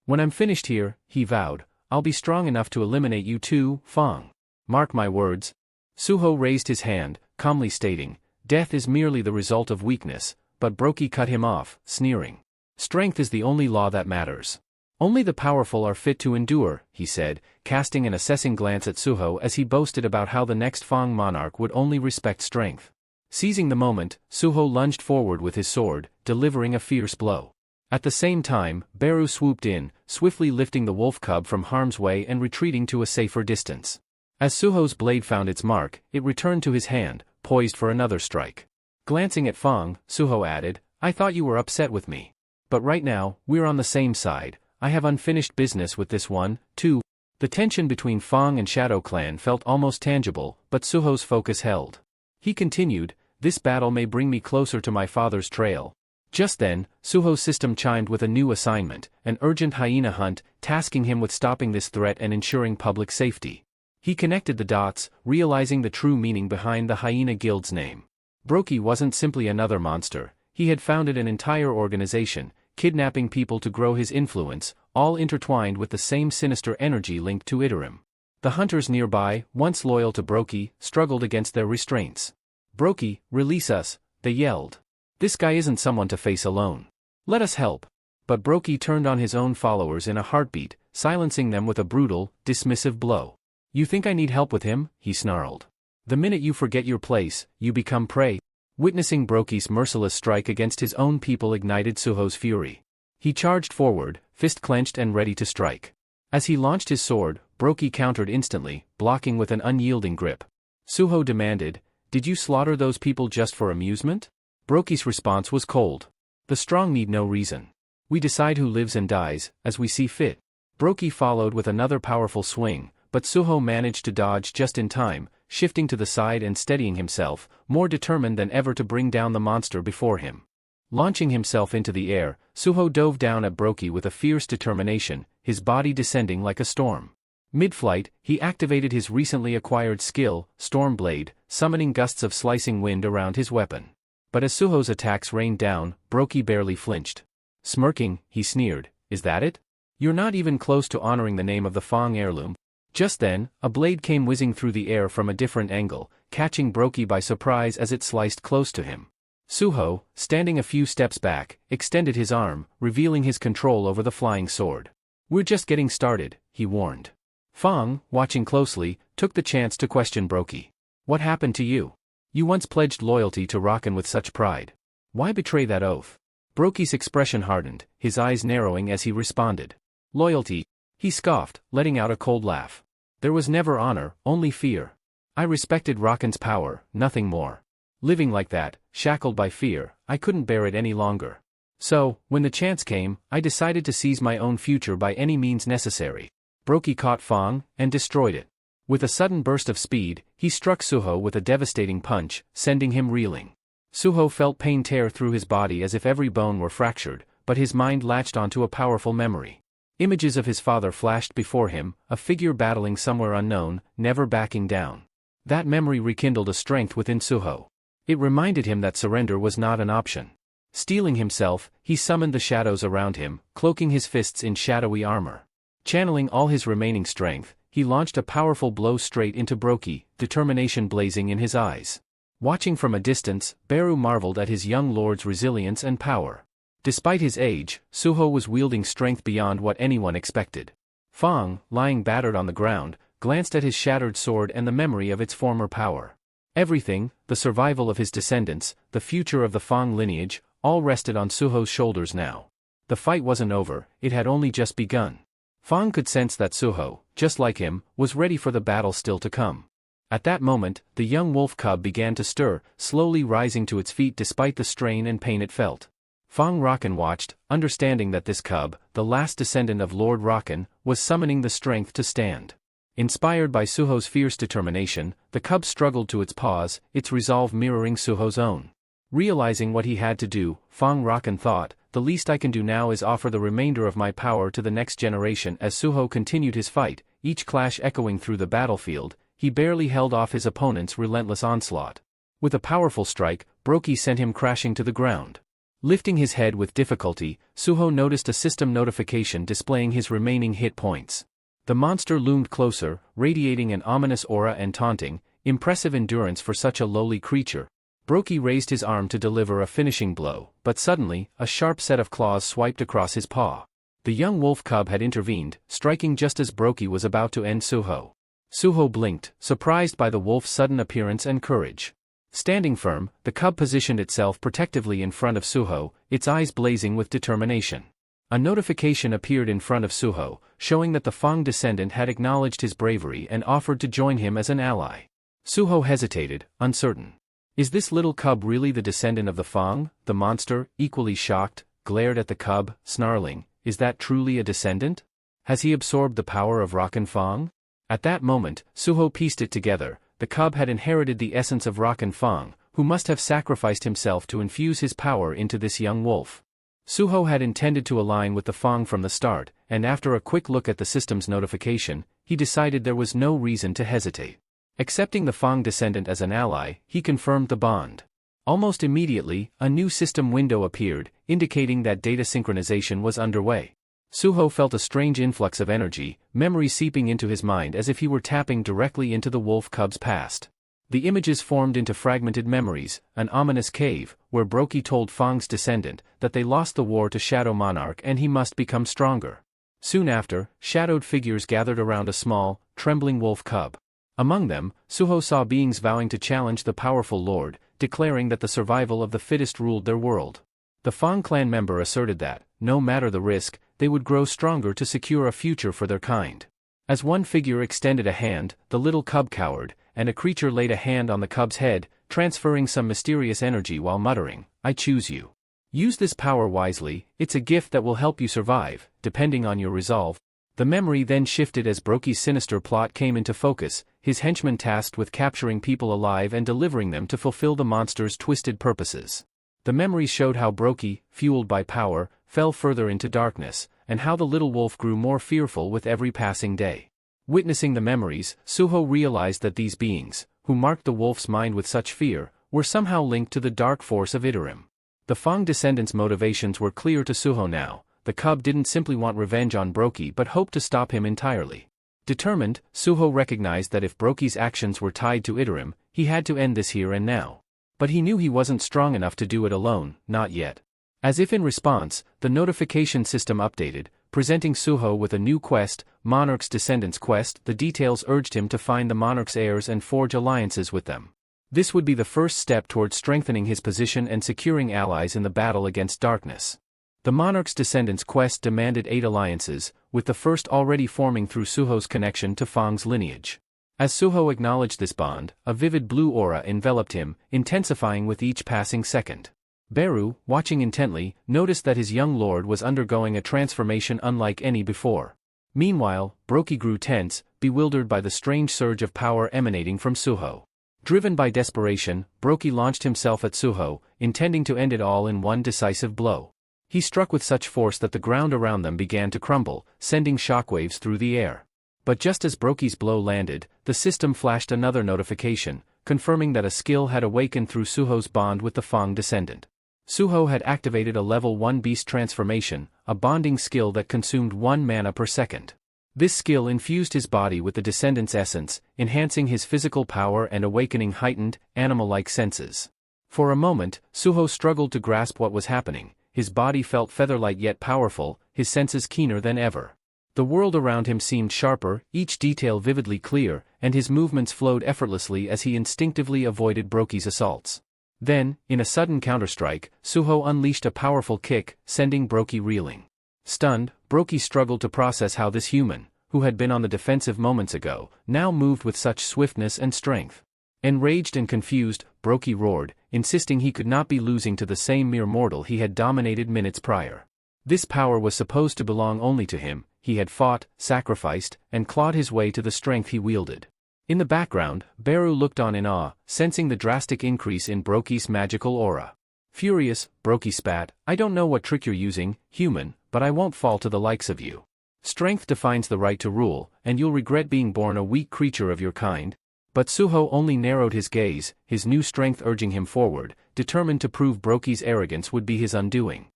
"When I'm finished here," he vowed, "I'll be strong enough to eliminate you too, Fang. Mark my words." Suho raised his hand, calmly stating, "Death is merely the result of weakness," but Brokey cut him off, sneering. "Strength is the only law that matters. Only the powerful are fit to endure, he said, casting an assessing glance at Suho as he boasted about how the next Fang monarch would only respect strength. Seizing the moment, Suho lunged forward with his sword, delivering a fierce blow. At the same time, Beru swooped in, swiftly lifting the wolf cub from harm's way and retreating to a safer distance. As Suho's blade found its mark, it returned to his hand, poised for another strike. Glancing at Fang, Suho added, "I thought you were upset with me. But right now, we're on the same side. I have unfinished business with this one, too." The tension between Fang and Shadow Clan felt almost tangible, but Suho's focus held. He continued, "This battle may bring me closer to my father's trail." Just then, Suho's system chimed with a new assignment, an urgent hyena hunt, tasking him with stopping this threat and ensuring public safety. He connected the dots, realizing the true meaning behind the hyena guild's name. Brokey wasn't simply another monster, he had founded an entire organization, kidnapping people to grow his influence, all intertwined with the same sinister energy linked to teetering. The hunters nearby, once loyal to Brokey, struggled against their restraints. "Brokey, release us," they yelled. "This guy isn't someone to face alone. Let us help." But Brokey turned on his own followers in a heartbeat, silencing them with a brutal, dismissive blow. "You think I need help with him?" he snarled. "The minute you forget your place, you become prey." Witnessing Brokey's merciless strike against his own people ignited Suho's fury. He charged forward, fist clenched and ready to strike. As he launched his sword, Brokey countered instantly, blocking with an unyielding grip. Suho demanded, "Did you slaughter those people just for amusement?" Brokey's response was cold. "The strong need no reason. We decide who lives and dies, as we see fit." Brokey followed with another powerful swing, but Suho managed to dodge just in time, shifting to the side and steadying himself, more determined than ever to bring down the monster before him. Launching himself into the air, Suho dove down at Brokey with a fierce determination, his body descending like a storm. Mid-flight, he activated his recently acquired skill, Stormblade, summoning gusts of slicing wind around his weapon. But as Suho's attacks rained down, Brokey barely flinched. Smirking, he sneered, "Is that it? You're not even close to honoring the name of the Fang heirloom." Just then, a blade came whizzing through the air from a different angle, catching Brokey by surprise as it sliced close to him. Suho, standing a few steps back, extended his arm, revealing his control over the flying sword. "We're just getting started," he warned. Fang, watching closely, took the chance to question Brokey. "What happened to you? You once pledged loyalty to Rakan with such pride. Why betray that oath?" Brokey's expression hardened, his eyes narrowing as he responded. "Loyalty?" He scoffed, letting out a cold laugh. "There was never honor, only fear. I respected Rakan's power, nothing more. Living like that, shackled by fear, I couldn't bear it any longer. So, when the chance came, I decided to seize my own future by any means necessary." Brokey caught Fang, and destroyed it. With a sudden burst of speed, he struck Suho with a devastating punch, sending him reeling. Suho felt pain tear through his body as if every bone were fractured, but his mind latched onto a powerful memory. Images of his father flashed before him, a figure battling somewhere unknown, never backing down. That memory rekindled a strength within Suho. It reminded him that surrender was not an option. Steeling himself, he summoned the shadows around him, cloaking his fists in shadowy armor. Channeling all his remaining strength, he launched a powerful blow straight into Brokey, determination blazing in his eyes. Watching from a distance, Beru marveled at his young lord's resilience and power. Despite his age, Suho was wielding strength beyond what anyone expected. Fang, lying battered on the ground, glanced at his shattered sword and the memory of its former power. Everything, the survival of his descendants, the future of the Fang lineage, all rested on Suho's shoulders now. The fight wasn't over, it had only just begun. Fang could sense that Suho, just like him, was ready for the battle still to come. At that moment, the young wolf cub began to stir, slowly rising to its feet despite the strain and pain it felt. Fang Rakan watched, understanding that this cub, the last descendant of Lord Rakan, was summoning the strength to stand. Inspired by Suho's fierce determination, the cub struggled to its paws, its resolve mirroring Suho's own. Realizing what he had to do, Fang Rakan thought, "The least I can do now is offer the remainder of my power to the next generation." As Suho continued his fight, each clash echoing through the battlefield, he barely held off his opponent's relentless onslaught. With a powerful strike, Brokey sent him crashing to the ground. Lifting his head with difficulty, Suho noticed a system notification displaying his remaining hit points. The monster loomed closer, radiating an ominous aura and taunting, impressive endurance for such a lowly creature. Brokey raised his arm to deliver a finishing blow, but suddenly, a sharp set of claws swiped across his paw. The young wolf cub had intervened, striking just as Brokey was about to end Suho. Suho blinked, surprised by the wolf's sudden appearance and courage. Standing firm, the cub positioned itself protectively in front of Suho, its eyes blazing with determination. A notification appeared in front of Suho, showing that the Fang descendant had acknowledged his bravery and offered to join him as an ally. Suho hesitated, uncertain. Is this little cub really the descendant of the Fang? The monster, equally shocked, glared at the cub, snarling, "Is that truly a descendant? Has he absorbed the power of Rakan Fang?" At that moment, Suho pieced it together. The cub had inherited the essence of Rakan Fang, who must have sacrificed himself to infuse his power into this young wolf. Suho had intended to align with the Fang from the start, and after a quick look at the system's notification, he decided there was no reason to hesitate. Accepting the Fang descendant as an ally, he confirmed the bond. Almost immediately, a new system window appeared, indicating that data synchronization was underway. Suho felt a strange influx of energy, memory seeping into his mind as if he were tapping directly into the wolf cub's past. The images formed into fragmented memories, an ominous cave, where Brokey told Fang's descendant that they lost the war to Shadow Monarch and he must become stronger. Soon after, shadowed figures gathered around a small, trembling wolf cub. Among them, Suho saw beings vowing to challenge the powerful lord, declaring that the survival of the fittest ruled their world. The Fang clan member asserted that, no matter the risk, they would grow stronger to secure a future for their kind. As one figure extended a hand, the little cub cowered, and a creature laid a hand on the cub's head, transferring some mysterious energy while muttering, "I choose you. Use this power wisely, it's a gift that will help you survive, depending on your resolve." The memory then shifted as Brokey's sinister plot came into focus, his henchmen tasked with capturing people alive and delivering them to fulfill the monster's twisted purposes. The memories showed how Brokey, fueled by power, fell further into darkness, and how the little wolf grew more fearful with every passing day. Witnessing the memories, Suho realized that these beings, who marked the wolf's mind with such fear, were somehow linked to the dark force of Iterim. The Fang descendants' motivations were clear to Suho now. The cub didn't simply want revenge on Brokey but hoped to stop him entirely. Determined, Suho recognized that if Brokey's actions were tied to Iterim, he had to end this here and now. But he knew he wasn't strong enough to do it alone, not yet. As if in response, the notification system updated, presenting Suho with a new quest, Monarch's Descendants Quest. The details urged him to find the Monarch's heirs and forge alliances with them. This would be the first step towards strengthening his position and securing allies in the battle against darkness. The Monarch's Descendants Quest demanded 8 alliances, with the first already forming through Suho's connection to Fang's lineage. As Suho acknowledged this bond, a vivid blue aura enveloped him, intensifying with each passing second. Beru, watching intently, noticed that his young lord was undergoing a transformation unlike any before. Meanwhile, Brokey grew tense, bewildered by the strange surge of power emanating from Suho. Driven by desperation, Brokey launched himself at Suho, intending to end it all in one decisive blow. He struck with such force that the ground around them began to crumble, sending shockwaves through the air. But just as Brokey's blow landed, the system flashed another notification, confirming that a skill had awakened through Suho's bond with the Fang descendant. Suho had activated a level 1 beast transformation, a bonding skill that consumed 1 mana per second. This skill infused his body with the descendant's essence, enhancing his physical power and awakening heightened, animal-like senses. For a moment, Suho struggled to grasp what was happening. His body felt feather-light yet powerful, his senses keener than ever. The world around him seemed sharper, each detail vividly clear, and his movements flowed effortlessly as he instinctively avoided Brokey's assaults. Then, in a sudden counterstrike, Suho unleashed a powerful kick, sending Brokey reeling. Stunned, Brokey struggled to process how this human, who had been on the defensive moments ago, now moved with such swiftness and strength. Enraged and confused, Brokey roared, insisting he could not be losing to the same mere mortal he had dominated minutes prior. This power was supposed to belong only to him. He had fought, sacrificed, and clawed his way to the strength he wielded. In the background, Beru looked on in awe, sensing the drastic increase in Brokey's magical aura. Furious, Brokey spat, "I don't know what trick you're using, human, but I won't fall to the likes of you. Strength defines the right to rule, and you'll regret being born a weak creature of your kind." But Suho only narrowed his gaze, his new strength urging him forward, determined to prove Brokey's arrogance would be his undoing.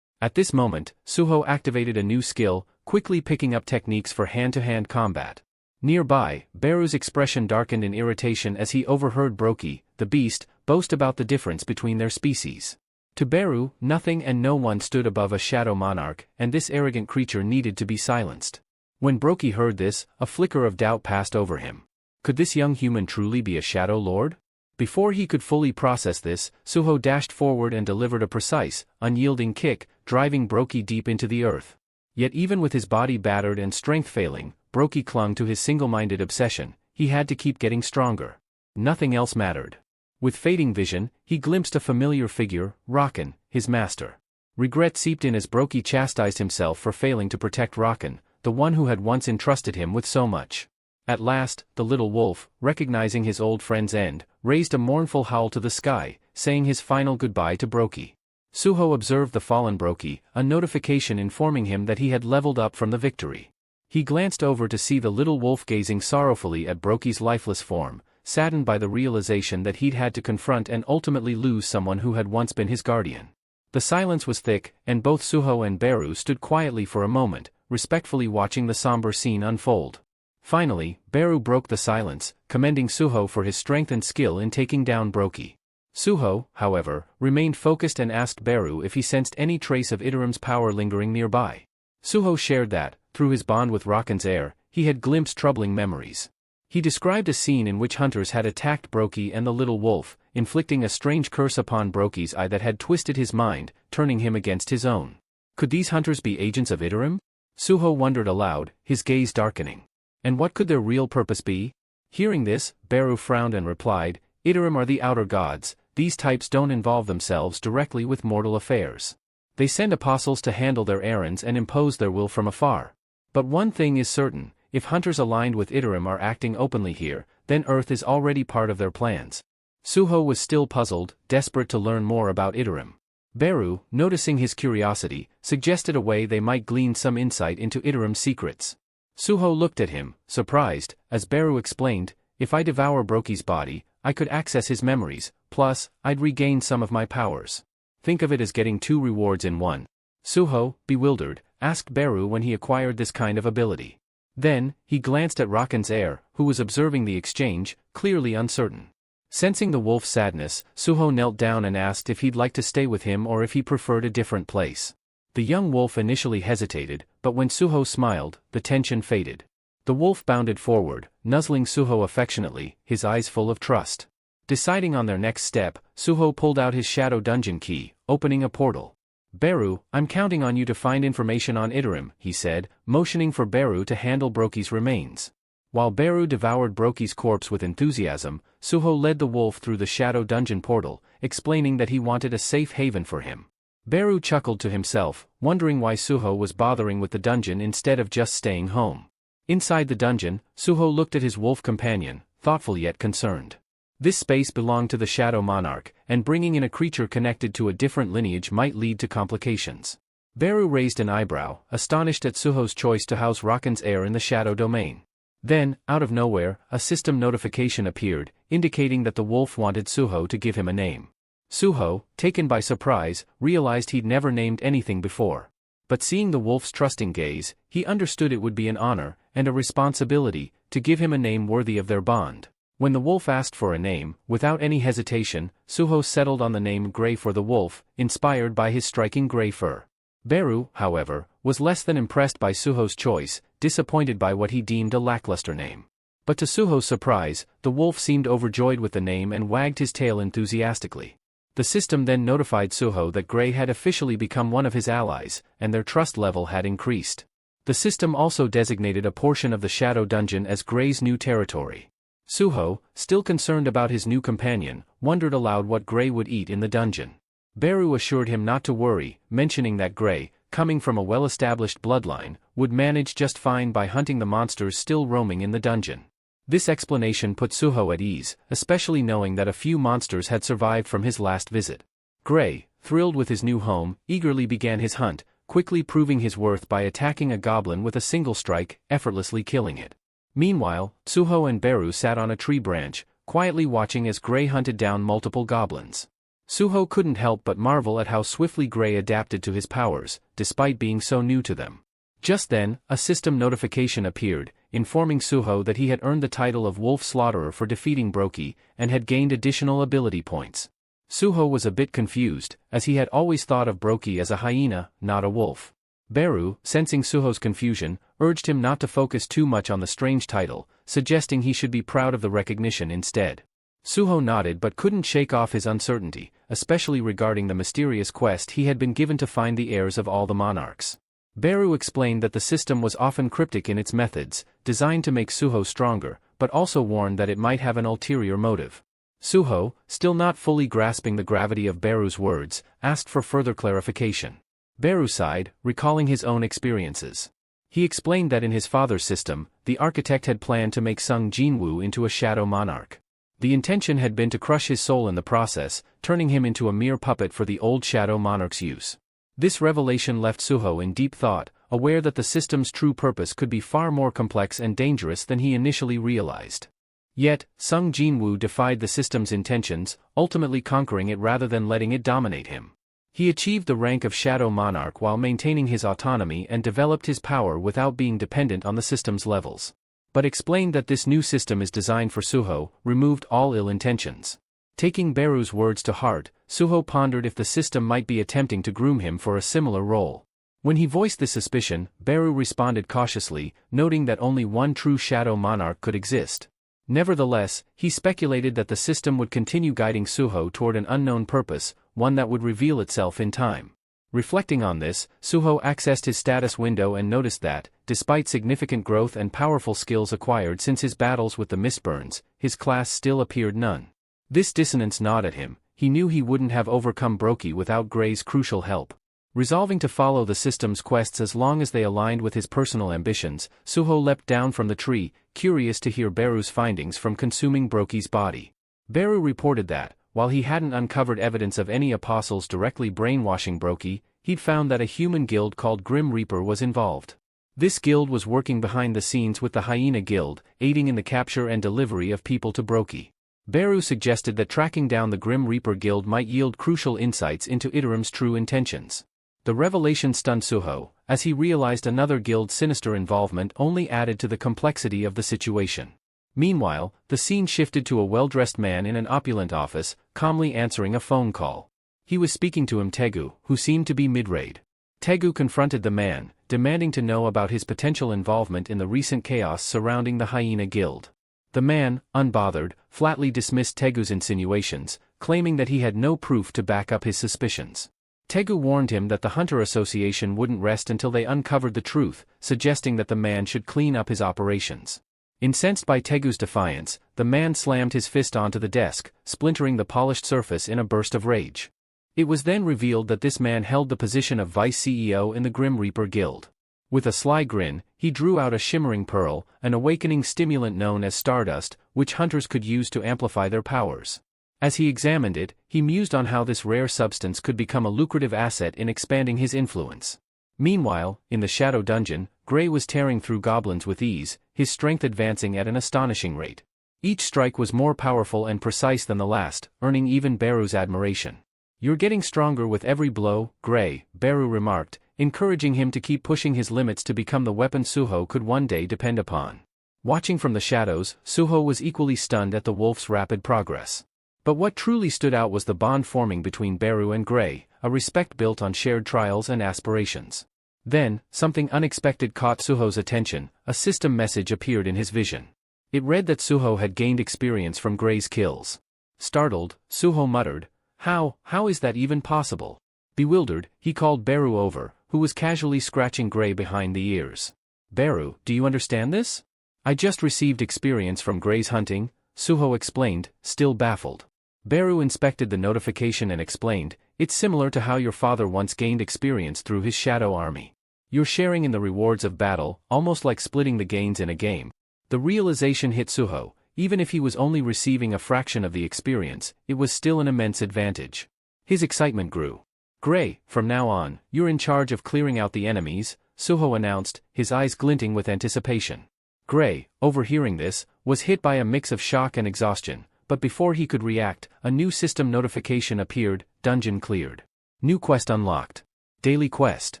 At this moment, Suho activated a new skill, quickly picking up techniques for hand-to-hand combat. Nearby, Beru's expression darkened in irritation as he overheard Brokey, the beast, boast about the difference between their species. To Beru, nothing and no one stood above a shadow monarch, and this arrogant creature needed to be silenced. When Brokey heard this, a flicker of doubt passed over him. Could this young human truly be a shadow lord? Before he could fully process this, Suho dashed forward and delivered a precise, unyielding kick, driving Brokey deep into the earth. Yet even with his body battered and strength failing, Brokey clung to his single-minded obsession. He had to keep getting stronger. Nothing else mattered. With fading vision, he glimpsed a familiar figure, Rakan, his master. Regret seeped in as Brokey chastised himself for failing to protect Rakan, the one who had once entrusted him with so much. At last, the little wolf, recognizing his old friend's end, raised a mournful howl to the sky, saying his final goodbye to Brokey. Suho observed the fallen Brokey, a notification informing him that he had leveled up from the victory. He glanced over to see the little wolf gazing sorrowfully at Brokey's lifeless form, saddened by the realization that he'd had to confront and ultimately lose someone who had once been his guardian. The silence was thick, and both Suho and Beru stood quietly for a moment, respectfully watching the somber scene unfold. Finally, Beru broke the silence, commending Suho for his strength and skill in taking down Brokey. Suho, however, remained focused and asked Beru if he sensed any trace of Iterim's power lingering nearby. Suho shared that, through his bond with Rakan's heir, he had glimpsed troubling memories. He described a scene in which hunters had attacked Brokey and the little wolf, inflicting a strange curse upon Brokey's eye that had twisted his mind, turning him against his own. Could these hunters be agents of Iterim? Suho wondered aloud, his gaze darkening. And what could their real purpose be? Hearing this, Beru frowned and replied, Iterim are the outer gods. These types don't involve themselves directly with mortal affairs. They send apostles to handle their errands and impose their will from afar. But one thing is certain, if hunters aligned with Iterim are acting openly here, then Earth is already part of their plans. Suho was still puzzled, desperate to learn more about Iterim. Beru, noticing his curiosity, suggested a way they might glean some insight into Iterim's secrets. Suho looked at him, surprised, as Beru explained, if I devour Brokey's body, I could access his memories, plus, I'd regain some of my powers. Think of it as getting two rewards in one. Suho, bewildered, asked Beru when he acquired this kind of ability. Then, he glanced at Rakan's heir, who was observing the exchange, clearly uncertain. Sensing the wolf's sadness, Suho knelt down and asked if he'd like to stay with him or if he preferred a different place. The young wolf initially hesitated, but when Suho smiled, the tension faded. The wolf bounded forward, nuzzling Suho affectionately, his eyes full of trust. Deciding on their next step, Suho pulled out his shadow dungeon key, opening a portal. Beru, I'm counting on you to find information on Iterim, he said, motioning for Beru to handle Brokey's remains. While Beru devoured Brokey's corpse with enthusiasm, Suho led the wolf through the shadow dungeon portal, explaining that he wanted a safe haven for him. Beru chuckled to himself, wondering why Suho was bothering with the dungeon instead of just staying home. Inside the dungeon, Suho looked at his wolf companion, thoughtful yet concerned. This space belonged to the Shadow Monarch, and bringing in a creature connected to a different lineage might lead to complications. Beru raised an eyebrow, astonished at Suho's choice to house Rakan's heir in the Shadow Domain. Then, out of nowhere, a system notification appeared, indicating that the wolf wanted Suho to give him a name. Suho, taken by surprise, realized he'd never named anything before. But seeing the wolf's trusting gaze, he understood it would be an honor, and a responsibility, to give him a name worthy of their bond. When the wolf asked for a name, without any hesitation, Suho settled on the name Gray for the wolf, inspired by his striking gray fur. Beru, however, was less than impressed by Suho's choice, disappointed by what he deemed a lackluster name. But to Suho's surprise, the wolf seemed overjoyed with the name and wagged his tail enthusiastically. The system then notified Suho that Gray had officially become one of his allies, and their trust level had increased. The system also designated a portion of the Shadow Dungeon as Gray's new territory. Suho, still concerned about his new companion, wondered aloud what Gray would eat in the dungeon. Beru assured him not to worry, mentioning that Gray, coming from a well-established bloodline, would manage just fine by hunting the monsters still roaming in the dungeon. This explanation put Suho at ease, especially knowing that a few monsters had survived from his last visit. Gray, thrilled with his new home, eagerly began his hunt, quickly proving his worth by attacking a goblin with a single strike, effortlessly killing it. Meanwhile, Suho and Beru sat on a tree branch, quietly watching as Gray hunted down multiple goblins. Suho couldn't help but marvel at how swiftly Gray adapted to his powers, despite being so new to them. Just then, a system notification appeared, informing Suho that he had earned the title of Wolf Slaughterer for defeating Brokey, and had gained additional ability points. Suho was a bit confused, as he had always thought of Brokey as a hyena, not a wolf. Beru, sensing Suho's confusion, urged him not to focus too much on the strange title, suggesting he should be proud of the recognition instead. Suho nodded but couldn't shake off his uncertainty, especially regarding the mysterious quest he had been given to find the heirs of all the monarchs. Beru explained that the system was often cryptic in its methods, designed to make Suho stronger, but also warned that it might have an ulterior motive. Suho, still not fully grasping the gravity of Beru's words, asked for further clarification. Beru sighed, recalling his own experiences. He explained that in his father's system, the architect had planned to make Sung Jinwoo into a shadow monarch. The intention had been to crush his soul in the process, turning him into a mere puppet for the old shadow monarch's use. This revelation left Suho in deep thought, aware that the system's true purpose could be far more complex and dangerous than he initially realized. Yet, Sung Jinwoo defied the system's intentions, ultimately conquering it rather than letting it dominate him. He achieved the rank of Shadow Monarch while maintaining his autonomy and developed his power without being dependent on the system's levels. But explained that this new system is designed for Suho, removed all ill intentions. Taking Beru's words to heart, Suho pondered if the system might be attempting to groom him for a similar role. When he voiced this suspicion, Beru responded cautiously, noting that only one true Shadow Monarch could exist. Nevertheless, he speculated that the system would continue guiding Suho toward an unknown purpose, one that would reveal itself in time. Reflecting on this, Suho accessed his status window and noticed that, despite significant growth and powerful skills acquired since his battles with the Mistburns, his class still appeared none. This dissonance gnawed at him. He knew he wouldn't have overcome Brokey without Gray's crucial help. Resolving to follow the system's quests as long as they aligned with his personal ambitions, Suho leapt down from the tree, curious to hear Beru's findings from consuming Brokey's body. Beru reported that, while he hadn't uncovered evidence of any apostles directly brainwashing Brokey, he'd found that a human guild called Grim Reaper was involved. This guild was working behind the scenes with the Hyena Guild, aiding in the capture and delivery of people to Brokey. Beru suggested that tracking down the Grim Reaper Guild might yield crucial insights into Iterim's true intentions. The revelation stunned Suho, as he realized another guild's sinister involvement only added to the complexity of the situation. Meanwhile, the scene shifted to a well-dressed man in an opulent office, calmly answering a phone call. He was speaking to Tegu, who seemed to be mid-raid. Tegu confronted the man, demanding to know about his potential involvement in the recent chaos surrounding the Hyena Guild. The man, unbothered, flatly dismissed Tegu's insinuations, claiming that he had no proof to back up his suspicions. Tegu warned him that the Hunter Association wouldn't rest until they uncovered the truth, suggesting that the man should clean up his operations. Incensed by Tegu's defiance, the man slammed his fist onto the desk, splintering the polished surface in a burst of rage. It was then revealed that this man held the position of vice CEO in the Grim Reaper Guild. With a sly grin, he drew out a shimmering pearl, an awakening stimulant known as stardust, which hunters could use to amplify their powers. As he examined it, he mused on how this rare substance could become a lucrative asset in expanding his influence. Meanwhile, in the Shadow Dungeon, Gray was tearing through goblins with ease, his strength advancing at an astonishing rate. Each strike was more powerful and precise than the last, earning even Beru's admiration. "You're getting stronger with every blow, Gray," Beru remarked, encouraging him to keep pushing his limits to become the weapon Suho could one day depend upon. Watching from the shadows, Suho was equally stunned at the wolf's rapid progress. But what truly stood out was the bond forming between Beru and Gray, a respect built on shared trials and aspirations. Then, something unexpected caught Suho's attention. A system message appeared in his vision. It read that Suho had gained experience from Gray's kills. Startled, Suho muttered, How is that even possible?" Bewildered, he called Beru over, who was casually scratching Gray behind the ears. "Beru, do you understand this?" "I just received experience from Gray's hunting," Suho explained, still baffled. Beru inspected the notification and explained, "It's similar to how your father once gained experience through his shadow army. You're sharing in the rewards of battle, almost like splitting the gains in a game." The realization hit Suho. Even if he was only receiving a fraction of the experience, it was still an immense advantage. His excitement grew. "Gray, from now on, you're in charge of clearing out the enemies," Suho announced, his eyes glinting with anticipation. Gray, overhearing this, was hit by a mix of shock and exhaustion, but before he could react, a new system notification appeared: "Dungeon cleared. New quest unlocked. Daily quest."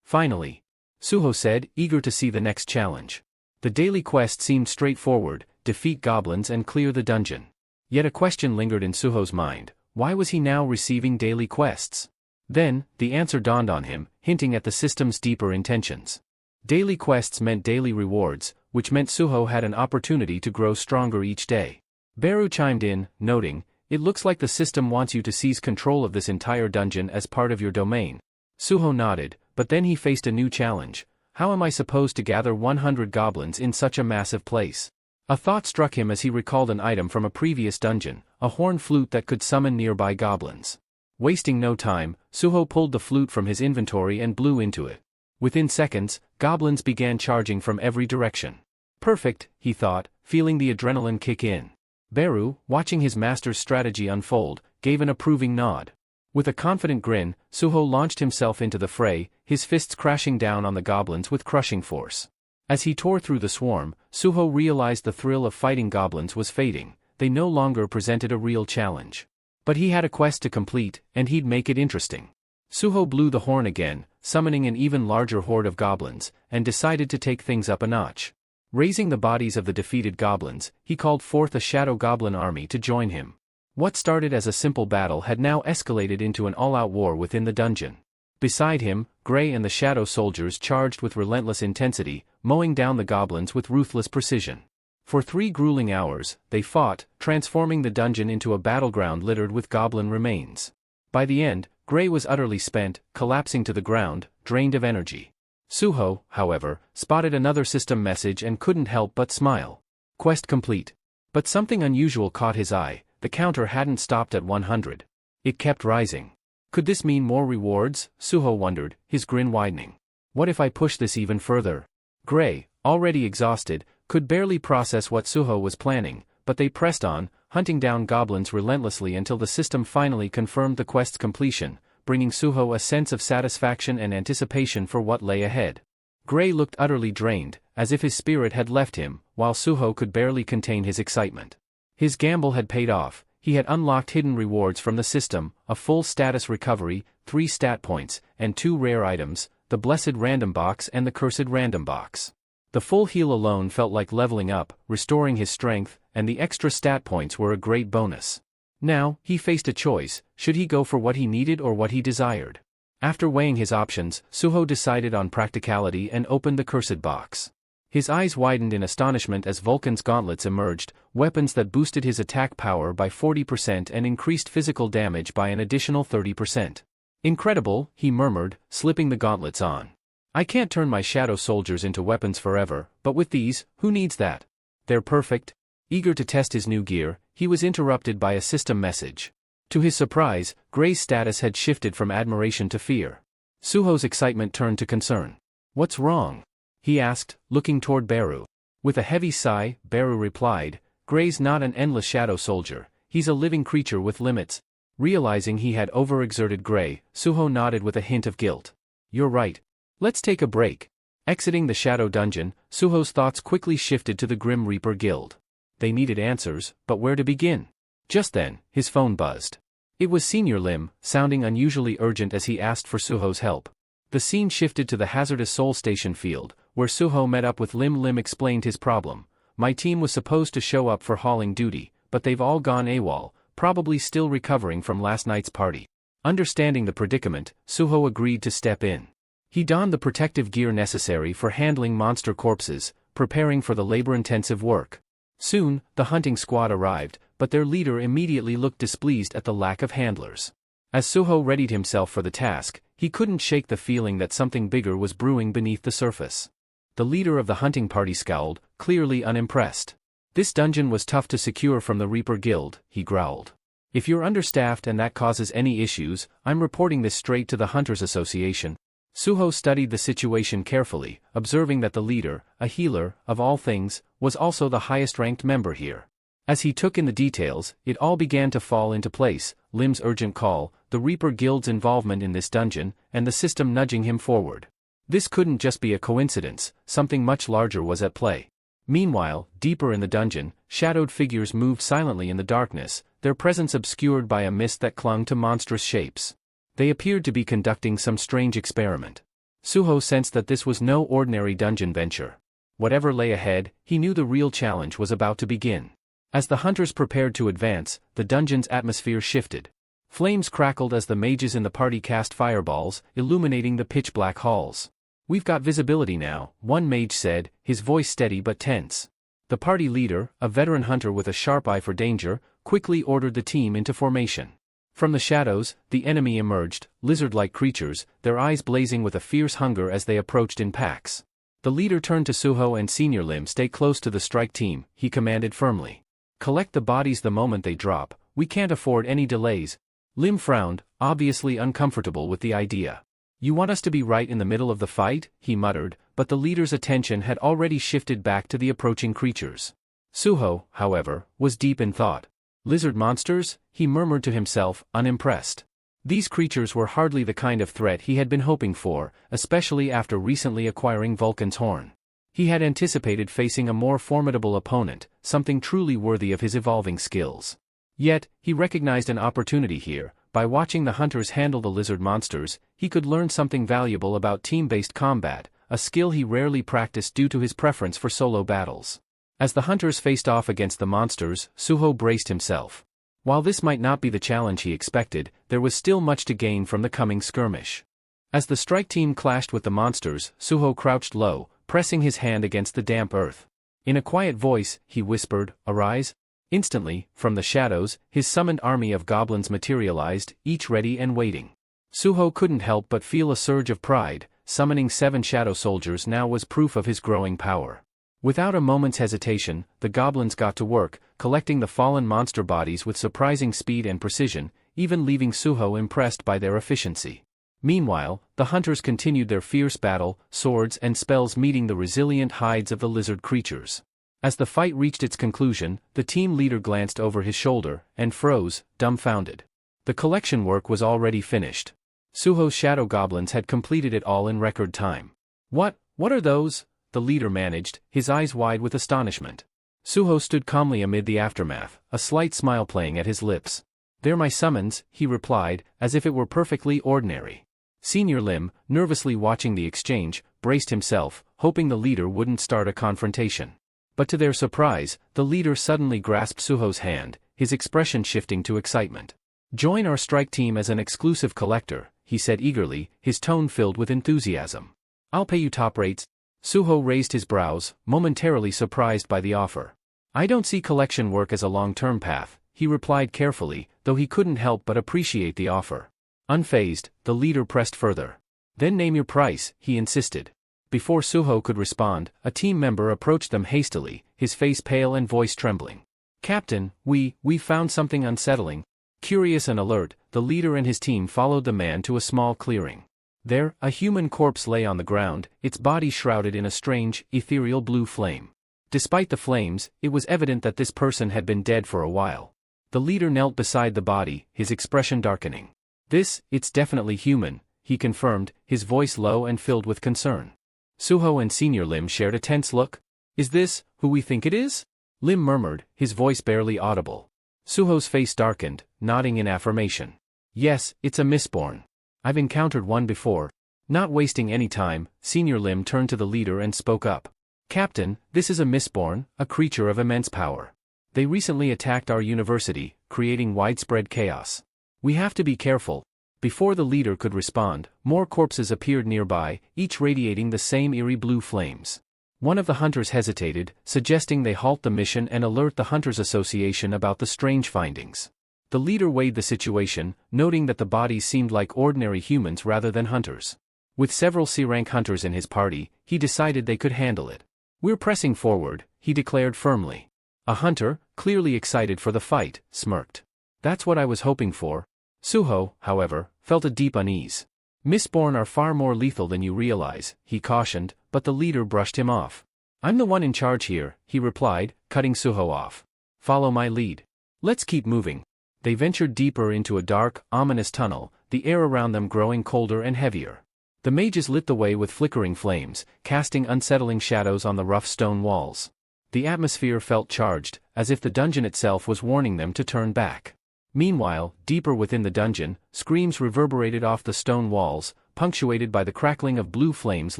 "Finally," Suho said, eager to see the next challenge. The daily quest seemed straightforward: defeat goblins and clear the dungeon. Yet a question lingered in Suho's mind: why was he now receiving daily quests? Then, the answer dawned on him, hinting at the system's deeper intentions. Daily quests meant daily rewards, which meant Suho had an opportunity to grow stronger each day. Beru chimed in, noting, "It looks like the system wants you to seize control of this entire dungeon as part of your domain." Suho nodded, but then he faced a new challenge. How am I supposed to gather 100 goblins in such a massive place? A thought struck him as he recalled an item from a previous dungeon, a horn flute that could summon nearby goblins. Wasting no time, Suho pulled the flute from his inventory and blew into it. Within seconds, goblins began charging from every direction. Perfect, he thought, feeling the adrenaline kick in. Beru, watching his master's strategy unfold, gave an approving nod. With a confident grin, Suho launched himself into the fray, his fists crashing down on the goblins with crushing force. As he tore through the swarm, Suho realized the thrill of fighting goblins was fading. They no longer presented a real challenge. But he had a quest to complete, and he'd make it interesting. Suho blew the horn again, summoning an even larger horde of goblins, and decided to take things up a notch. Raising the bodies of the defeated goblins, he called forth a shadow goblin army to join him. What started as a simple battle had now escalated into an all-out war within the dungeon. Beside him, Gray and the shadow soldiers charged with relentless intensity, mowing down the goblins with ruthless precision. For 3 grueling hours, they fought, transforming the dungeon into a battleground littered with goblin remains. By the end, Gray was utterly spent, collapsing to the ground, drained of energy. Suho, however, spotted another system message and couldn't help but smile. Quest complete. But something unusual caught his eye. The counter hadn't stopped at 100. It kept rising. Could this mean more rewards? Suho wondered, his grin widening. What if I push this even further? Gray, already exhausted, could barely process what Suho was planning, but they pressed on, hunting down goblins relentlessly until the system finally confirmed the quest's completion, bringing Suho a sense of satisfaction and anticipation for what lay ahead. Gray looked utterly drained, as if his spirit had left him, while Suho could barely contain his excitement. His gamble had paid off. He had unlocked hidden rewards from the system, a full status recovery, 3 stat points, and 2 rare items, the blessed random box and the cursed random box. The full heal alone felt like leveling up, restoring his strength, and the extra stat points were a great bonus. Now, he faced a choice: should he go for what he needed or what he desired? After weighing his options, Suho decided on practicality and opened the cursed box. His eyes widened in astonishment as Vulcan's gauntlets emerged, weapons that boosted his attack power by 40% and increased physical damage by an additional 30%. Incredible, he murmured, slipping the gauntlets on. I can't turn my shadow soldiers into weapons forever, but with these, who needs that? They're perfect. Eager to test his new gear, he was interrupted by a system message. To his surprise, Gray's status had shifted from admiration to fear. Suho's excitement turned to concern. What's wrong? He asked, looking toward Beru. With a heavy sigh, Beru replied, Gray's not an endless shadow soldier, he's a living creature with limits. Realizing he had overexerted Gray, Suho nodded with a hint of guilt. You're right. Let's take a break. Exiting the shadow dungeon, Suho's thoughts quickly shifted to the Grim Reaper Guild. They needed answers, but where to begin? Just then, his phone buzzed. It was Senior Lim, sounding unusually urgent as he asked for Suho's help. The scene shifted to the hazardous Soul Station field, where Suho met up with Lim. Lim explained his problem. My team was supposed to show up for hauling duty, but they've all gone AWOL, probably still recovering from last night's party. Understanding the predicament, Suho agreed to step in. He donned the protective gear necessary for handling monster corpses, preparing for the labor-intensive work. Soon, the hunting squad arrived, but their leader immediately looked displeased at the lack of handlers. As Suho readied himself for the task, he couldn't shake the feeling that something bigger was brewing beneath the surface. The leader of the hunting party scowled, clearly unimpressed. This dungeon was tough to secure from the Reaper Guild, he growled. If you're understaffed and that causes any issues, I'm reporting this straight to the Hunters Association. Suho studied the situation carefully, observing that the leader, a healer, of all things, was also the highest-ranked member here. As he took in the details, it all began to fall into place: Lim's urgent call, the Reaper Guild's involvement in this dungeon, and the system nudging him forward. This couldn't just be a coincidence, something much larger was at play. Meanwhile, deeper in the dungeon, shadowed figures moved silently in the darkness, their presence obscured by a mist that clung to monstrous shapes. They appeared to be conducting some strange experiment. Suho sensed that this was no ordinary dungeon venture. Whatever lay ahead, he knew the real challenge was about to begin. As the hunters prepared to advance, the dungeon's atmosphere shifted. Flames crackled as the mages in the party cast fireballs, illuminating the pitch-black halls. "We've got visibility now," one mage said, his voice steady but tense. The party leader, a veteran hunter with a sharp eye for danger, quickly ordered the team into formation. From the shadows, the enemy emerged, lizard-like creatures, their eyes blazing with a fierce hunger as they approached in packs. The leader turned to Suho and Senior Lim. "Stay close to the strike team," he commanded firmly. "Collect the bodies the moment they drop, we can't afford any delays." Lim frowned, obviously uncomfortable with the idea. "You want us to be right in the middle of the fight?" he muttered, but the leader's attention had already shifted back to the approaching creatures. Suho, however, was deep in thought. "Lizard monsters?" he murmured to himself, unimpressed. These creatures were hardly the kind of threat he had been hoping for, especially after recently acquiring Vulcan's horn. He had anticipated facing a more formidable opponent, something truly worthy of his evolving skills. Yet, he recognized an opportunity here. By watching the hunters handle the lizard monsters, he could learn something valuable about team-based combat, a skill he rarely practiced due to his preference for solo battles. As the hunters faced off against the monsters, Suho braced himself. While this might not be the challenge he expected, there was still much to gain from the coming skirmish. As the strike team clashed with the monsters, Suho crouched low, pressing his hand against the damp earth. In a quiet voice, he whispered, "Arise." Instantly, from the shadows, his summoned army of goblins materialized, each ready and waiting. Suho couldn't help but feel a surge of pride. Summoning 7 shadow soldiers now was proof of his growing power. Without a moment's hesitation, the goblins got to work, collecting the fallen monster bodies with surprising speed and precision, even leaving Suho impressed by their efficiency. Meanwhile, the hunters continued their fierce battle, swords and spells meeting the resilient hides of the lizard creatures. As the fight reached its conclusion, the team leader glanced over his shoulder and froze, dumbfounded. The collection work was already finished. Suho's shadow goblins had completed it all in record time. What are those?" the leader managed, his eyes wide with astonishment. Suho stood calmly amid the aftermath, a slight smile playing at his lips. "They're my summons," he replied, as if it were perfectly ordinary. Senior Lim, nervously watching the exchange, braced himself, hoping the leader wouldn't start a confrontation. But to their surprise, the leader suddenly grasped Suho's hand, his expression shifting to excitement. "Join our strike team as an exclusive collector," he said eagerly, his tone filled with enthusiasm. "I'll pay you top rates." Suho raised his brows, momentarily surprised by the offer. "I don't see collection work as a long-term path," he replied carefully, though he couldn't help but appreciate the offer. Unfazed, the leader pressed further. "Then name your price," he insisted. Before Suho could respond, a team member approached them hastily, his face pale and voice trembling. "Captain, we found something unsettling." Curious and alert, the leader and his team followed the man to a small clearing. There, a human corpse lay on the ground, its body shrouded in a strange, ethereal blue flame. Despite the flames, it was evident that this person had been dead for a while. The leader knelt beside the body, his expression darkening. It's definitely human," he confirmed, his voice low and filled with concern. Suho and Senior Lim shared a tense look. "Is this who we think it is?" Lim murmured, his voice barely audible. Suho's face darkened, nodding in affirmation. "Yes, it's a mistborn. I've encountered one before." Not wasting any time, Senior Lim turned to the leader and spoke up. "Captain, this is a mistborn, a creature of immense power. They recently attacked our university, creating widespread chaos. We have to be careful." Before the leader could respond, more corpses appeared nearby, each radiating the same eerie blue flames. One of the hunters hesitated, suggesting they halt the mission and alert the Hunters Association about the strange findings. The leader weighed the situation, noting that the bodies seemed like ordinary humans rather than hunters. With several C-rank hunters in his party, he decided they could handle it. "We're pressing forward," he declared firmly. A hunter, clearly excited for the fight, smirked. "That's what I was hoping for." Suho, however, felt a deep unease. "Mistborn are far more lethal than you realize," he cautioned, but the leader brushed him off. "I'm the one in charge here," he replied, cutting Suho off. "Follow my lead. Let's keep moving." They ventured deeper into a dark, ominous tunnel, the air around them growing colder and heavier. The mages lit the way with flickering flames, casting unsettling shadows on the rough stone walls. The atmosphere felt charged, as if the dungeon itself was warning them to turn back. Meanwhile, deeper within the dungeon, screams reverberated off the stone walls, punctuated by the crackling of blue flames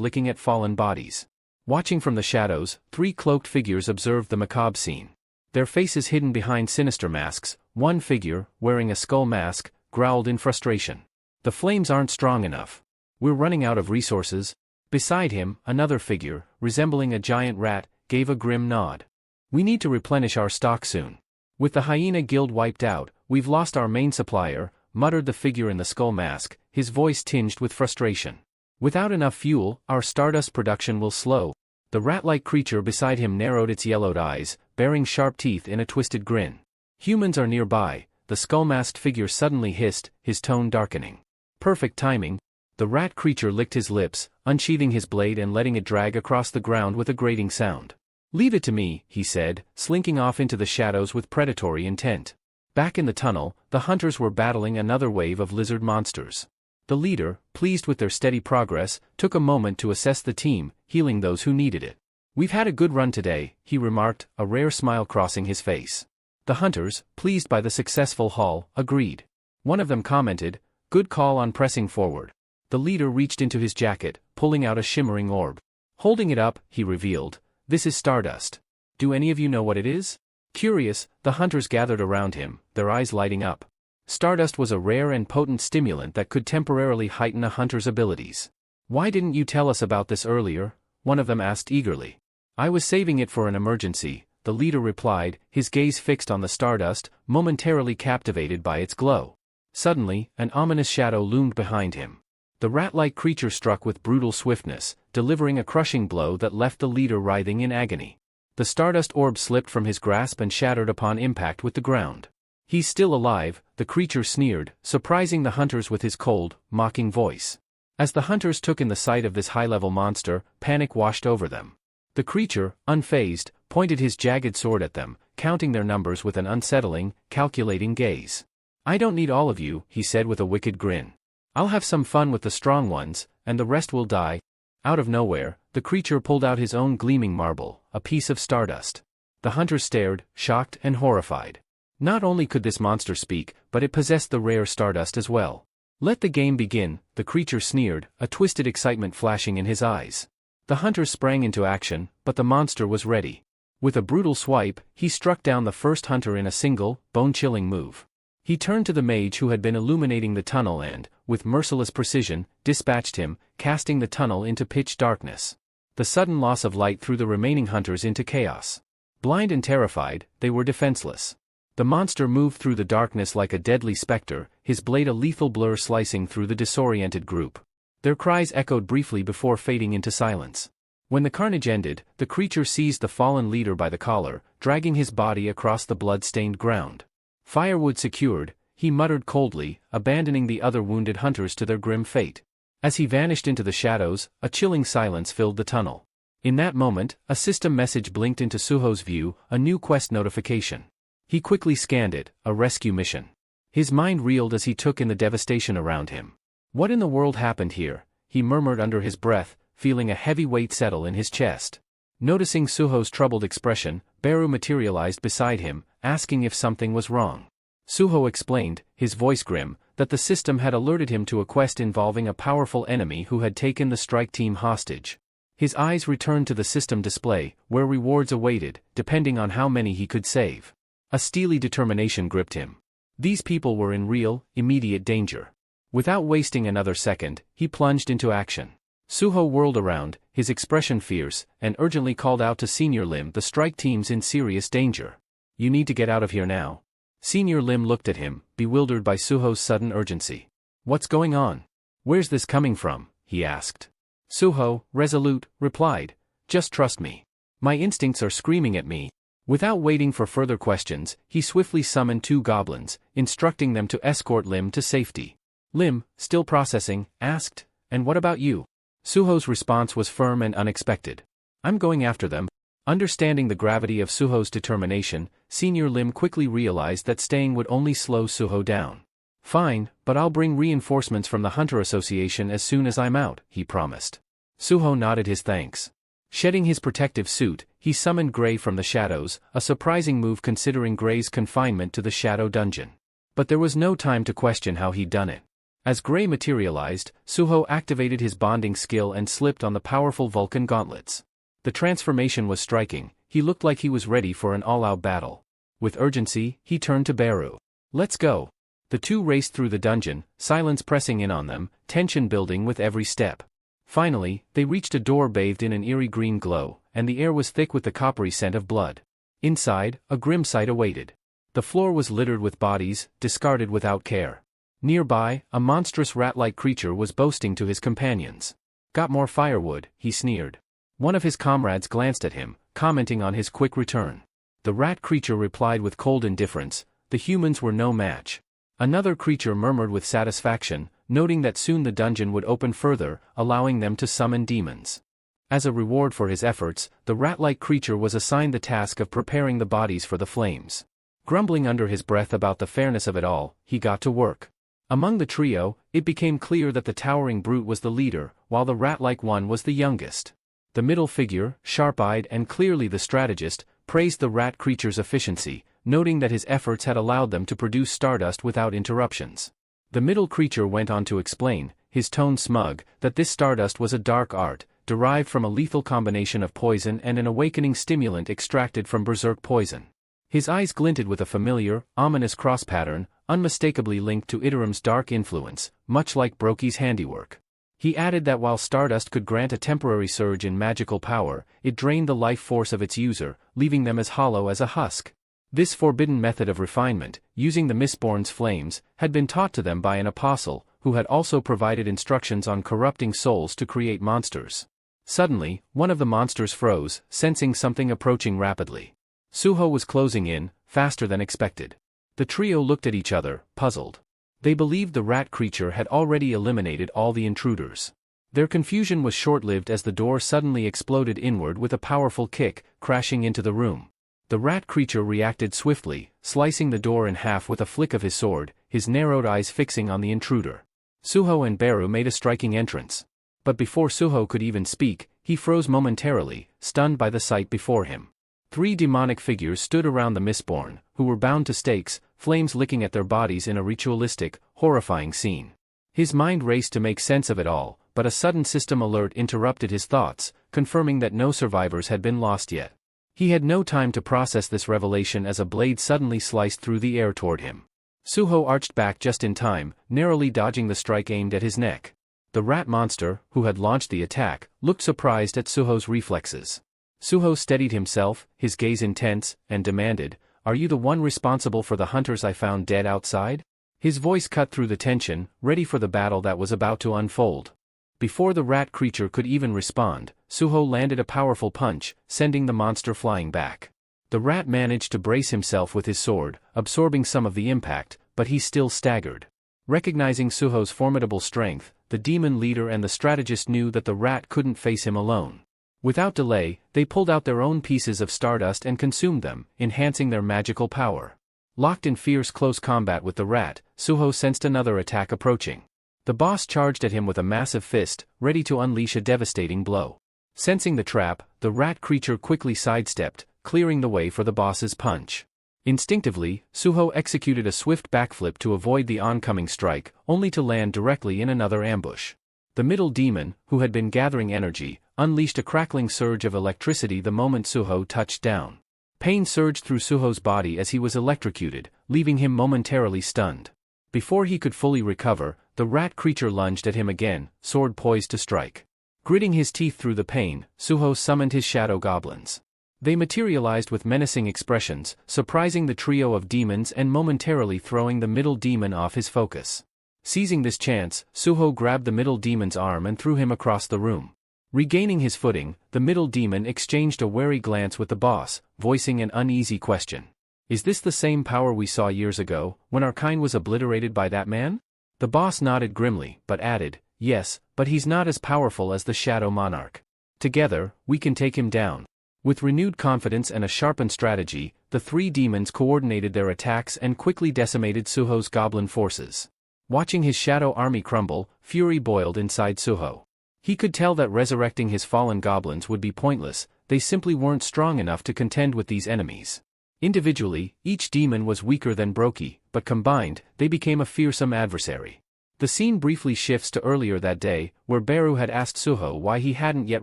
licking at fallen bodies. Watching from the shadows, 3 cloaked figures observed the macabre scene. Their faces hidden behind sinister masks, one figure, wearing a skull mask, growled in frustration. The flames aren't strong enough. We're running out of resources. Beside him, another figure, resembling a giant rat, gave a grim nod. We need to replenish our stock soon. With the hyena guild wiped out, we've lost our main supplier, muttered the figure in the skull mask, his voice tinged with frustration. Without enough fuel, our stardust production will slow. The rat-like creature beside him narrowed its yellowed eyes, baring sharp teeth in a twisted grin. Humans are nearby, the skull-masked figure suddenly hissed, his tone darkening. Perfect timing. The rat creature licked his lips, unsheathing his blade and letting it drag across the ground with a grating sound. Leave it to me, he said, slinking off into the shadows with predatory intent. Back in the tunnel, the hunters were battling another wave of lizard monsters. The leader, pleased with their steady progress, took a moment to assess the team, healing those who needed it. We've had a good run today, he remarked, a rare smile crossing his face. The hunters, pleased by the successful haul, agreed. One of them commented, good call on pressing forward. The leader reached into his jacket, pulling out a shimmering orb. Holding it up, he revealed, this is stardust. Do any of you know what it is? Curious, the hunters gathered around him, their eyes lighting up. Stardust was a rare and potent stimulant that could temporarily heighten a hunter's abilities. Why didn't you tell us about this earlier? One of them asked eagerly. I was saving it for an emergency, the leader replied, his gaze fixed on the stardust, momentarily captivated by its glow. Suddenly, an ominous shadow loomed behind him. The rat-like creature struck with brutal swiftness, delivering a crushing blow that left the leader writhing in agony. The stardust orb slipped from his grasp and shattered upon impact with the ground. He's still alive, the creature sneered, surprising the hunters with his cold, mocking voice. As the hunters took in the sight of this high-level monster, panic washed over them. The creature, unfazed, pointed his jagged sword at them, counting their numbers with an unsettling, calculating gaze. I don't need all of you, he said with a wicked grin. I'll have some fun with the strong ones, and the rest will die. Out of nowhere, the creature pulled out his own gleaming marble, a piece of stardust. The hunters stared, shocked and horrified. Not only could this monster speak, but it possessed the rare stardust as well. Let the game begin, the creature sneered, a twisted excitement flashing in his eyes. The hunters sprang into action, but the monster was ready. With a brutal swipe, he struck down the first hunter in a single, bone-chilling move. He turned to the mage who had been illuminating the tunnel and, with merciless precision, dispatched him, casting the tunnel into pitch darkness. The sudden loss of light threw the remaining hunters into chaos. Blind and terrified, they were defenseless. The monster moved through the darkness like a deadly specter, his blade a lethal blur slicing through the disoriented group. Their cries echoed briefly before fading into silence. When the carnage ended, the creature seized the fallen leader by the collar, dragging his body across the blood-stained ground. Firewood secured, he muttered coldly, abandoning the other wounded hunters to their grim fate. As he vanished into the shadows, a chilling silence filled the tunnel. In that moment, a system message blinked into Suho's view, a new quest notification. He quickly scanned it, a rescue mission. His mind reeled as he took in the devastation around him. What in the world happened here? He murmured under his breath, feeling a heavy weight settle in his chest. Noticing Suho's troubled expression, Beru materialized beside him, asking if something was wrong. Suho explained, his voice grim, that the system had alerted him to a quest involving a powerful enemy who had taken the strike team hostage. His eyes returned to the system display, where rewards awaited, depending on how many he could save. A steely determination gripped him. These people were in real, immediate danger. Without wasting another second, he plunged into action. Suho whirled around, his expression fierce, and urgently called out to Senior Lim, the strike team's in serious danger. You need to get out of here now. Senior Lim looked at him, bewildered by Suho's sudden urgency. What's going on? Where's this coming from? He asked. Suho, resolute, replied, just trust me. My instincts are screaming at me. Without waiting for further questions, he swiftly summoned 2 goblins, instructing them to escort Lim to safety. Lim, still processing, asked, and what about you? Suho's response was firm and unexpected. I'm going after them. Understanding the gravity of Suho's determination, Senior Lim quickly realized that staying would only slow Suho down. Fine, but I'll bring reinforcements from the Hunter Association as soon as I'm out, he promised. Suho nodded his thanks. Shedding his protective suit, he summoned Gray from the shadows, a surprising move considering Gray's confinement to the shadow dungeon. But there was no time to question how he'd done it. As Gray materialized, Suho activated his bonding skill and slipped on the powerful Vulcan gauntlets. The transformation was striking, he looked like he was ready for an all-out battle. With urgency, he turned to Beru. Let's go. The two raced through the dungeon, silence pressing in on them, tension building with every step. Finally, they reached a door bathed in an eerie green glow, and the air was thick with the coppery scent of blood. Inside, a grim sight awaited. The floor was littered with bodies, discarded without care. Nearby, a monstrous rat-like creature was boasting to his companions. "Got more firewood," he sneered. One of his comrades glanced at him, commenting on his quick return. The rat creature replied with cold indifference, "The humans were no match." Another creature murmured with satisfaction, noting that soon the dungeon would open further, allowing them to summon demons. As a reward for his efforts, the rat-like creature was assigned the task of preparing the bodies for the flames. Grumbling under his breath about the fairness of it all, he got to work. Among the trio, it became clear that the towering brute was the leader, while the rat-like one was the youngest. The middle figure, sharp-eyed and clearly the strategist, praised the rat creature's efficiency, noting that his efforts had allowed them to produce stardust without interruptions. The middle creature went on to explain, his tone smug, that this stardust was a dark art, derived from a lethal combination of poison and an awakening stimulant extracted from berserk poison. His eyes glinted with a familiar, ominous cross pattern, unmistakably linked to Iterim's dark influence, much like Brokey's handiwork. He added that while stardust could grant a temporary surge in magical power, it drained the life force of its user, leaving them as hollow as a husk. This forbidden method of refinement, using the Mistborn's flames, had been taught to them by an apostle, who had also provided instructions on corrupting souls to create monsters. Suddenly, one of the monsters froze, sensing something approaching rapidly. Suho was closing in, faster than expected. The trio looked at each other, puzzled. They believed the rat creature had already eliminated all the intruders. Their confusion was short-lived as the door suddenly exploded inward with a powerful kick, crashing into the room. The rat creature reacted swiftly, slicing the door in half with a flick of his sword, his narrowed eyes fixing on the intruder. Suho and Beru made a striking entrance. But before Suho could even speak, he froze momentarily, stunned by the sight before him. Three demonic figures stood around the Mistborn, who were bound to stakes, flames licking at their bodies in a ritualistic, horrifying scene. His mind raced to make sense of it all, but a sudden system alert interrupted his thoughts, confirming that no survivors had been lost yet. He had no time to process this revelation as a blade suddenly sliced through the air toward him. Suho arched back just in time, narrowly dodging the strike aimed at his neck. The rat monster, who had launched the attack, looked surprised at Suho's reflexes. Suho steadied himself, his gaze intense, and demanded, "Are you the one responsible for the hunters I found dead outside?" His voice cut through the tension, ready for the battle that was about to unfold. Before the rat creature could even respond, Suho landed a powerful punch, sending the monster flying back. The rat managed to brace himself with his sword, absorbing some of the impact, but he still staggered. Recognizing Suho's formidable strength, the demon leader and the strategist knew that the rat couldn't face him alone. Without delay, they pulled out their own pieces of stardust and consumed them, enhancing their magical power. Locked in fierce close combat with the rat, Suho sensed another attack approaching. The boss charged at him with a massive fist, ready to unleash a devastating blow. Sensing the trap, the rat creature quickly sidestepped, clearing the way for the boss's punch. Instinctively, Suho executed a swift backflip to avoid the oncoming strike, only to land directly in another ambush. The middle demon, who had been gathering energy, unleashed a crackling surge of electricity the moment Suho touched down. Pain surged through Suho's body as he was electrocuted, leaving him momentarily stunned. Before he could fully recover, the rat creature lunged at him again, sword poised to strike. Gritting his teeth through the pain, Suho summoned his shadow goblins. They materialized with menacing expressions, surprising the trio of demons and momentarily throwing the middle demon off his focus. Seizing this chance, Suho grabbed the middle demon's arm and threw him across the room. Regaining his footing, the middle demon exchanged a wary glance with the boss, voicing an uneasy question. "Is this the same power we saw years ago, when our kind was obliterated by that man?" The boss nodded grimly, but added, "Yes, but he's not as powerful as the Shadow Monarch. Together, we can take him down." With renewed confidence and a sharpened strategy, the three demons coordinated their attacks and quickly decimated Suho's goblin forces. Watching his shadow army crumble, fury boiled inside Suho. He could tell that resurrecting his fallen goblins would be pointless, they simply weren't strong enough to contend with these enemies. Individually, each demon was weaker than Brokey, but combined, they became a fearsome adversary. The scene briefly shifts to earlier that day, where Beru had asked Suho why he hadn't yet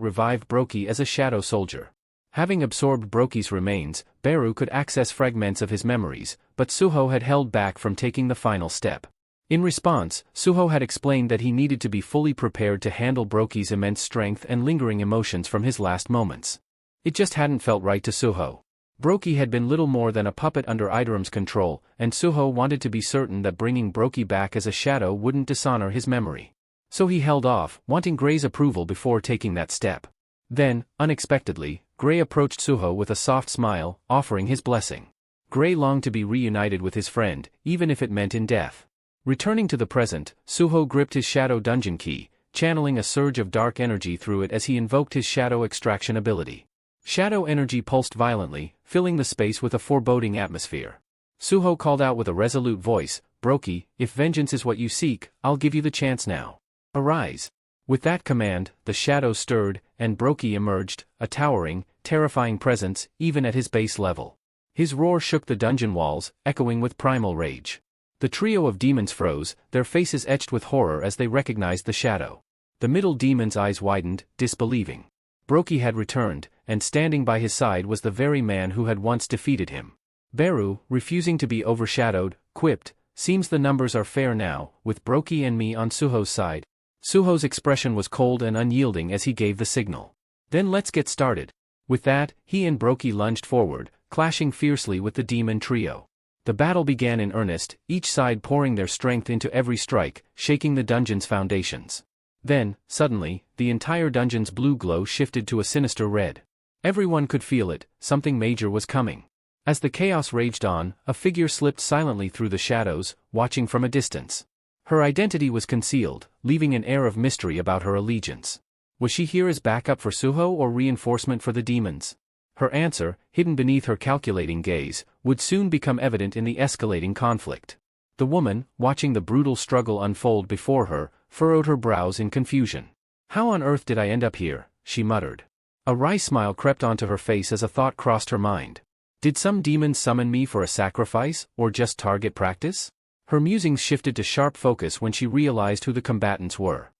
revived Brokey as a shadow soldier. Having absorbed Brokey's remains, Beru could access fragments of his memories, but Suho had held back from taking the final step. In response, Suho had explained that he needed to be fully prepared to handle Brokey's immense strength and lingering emotions from his last moments. It just hadn't felt right to Suho. Brokey had been little more than a puppet under Idaram's control, and Suho wanted to be certain that bringing Brokey back as a shadow wouldn't dishonor his memory. So he held off, wanting Gray's approval before taking that step. Then, unexpectedly, Gray approached Suho with a soft smile, offering his blessing. Gray longed to be reunited with his friend, even if it meant in death. Returning to the present, Suho gripped his shadow dungeon key, channeling a surge of dark energy through it as he invoked his shadow extraction ability. Shadow energy pulsed violently, filling the space with a foreboding atmosphere. Suho called out with a resolute voice, "Brokey, if vengeance is what you seek, I'll give you the chance now. Arise." With that command, the shadow stirred, and Brokey emerged, a towering, terrifying presence, even at his base level. His roar shook the dungeon walls, echoing with primal rage. The trio of demons froze, their faces etched with horror as they recognized the shadow. The middle demon's eyes widened, disbelieving. Brokey had returned, and standing by his side was the very man who had once defeated him. Beru, refusing to be overshadowed, quipped, "Seems the numbers are fair now, with Brokey and me on Suho's side." Suho's expression was cold and unyielding as he gave the signal. "Then let's get started." With that, he and Brokey lunged forward, clashing fiercely with the demon trio. The battle began in earnest, each side pouring their strength into every strike, shaking the dungeon's foundations. Then, suddenly, the entire dungeon's blue glow shifted to a sinister red. Everyone could feel it, something major was coming. As the chaos raged on, a figure slipped silently through the shadows, watching from a distance. Her identity was concealed, leaving an air of mystery about her allegiance. Was she here as backup for Suho or reinforcement for the demons? Her answer, hidden beneath her calculating gaze, would soon become evident in the escalating conflict. The woman, watching the brutal struggle unfold before her, furrowed her brows in confusion. "How on earth did I end up here?" she muttered. A wry smile crept onto her face as a thought crossed her mind. Did some demon summon me for a sacrifice, or just target practice? Her musings shifted to sharp focus when she realized who the combatants were.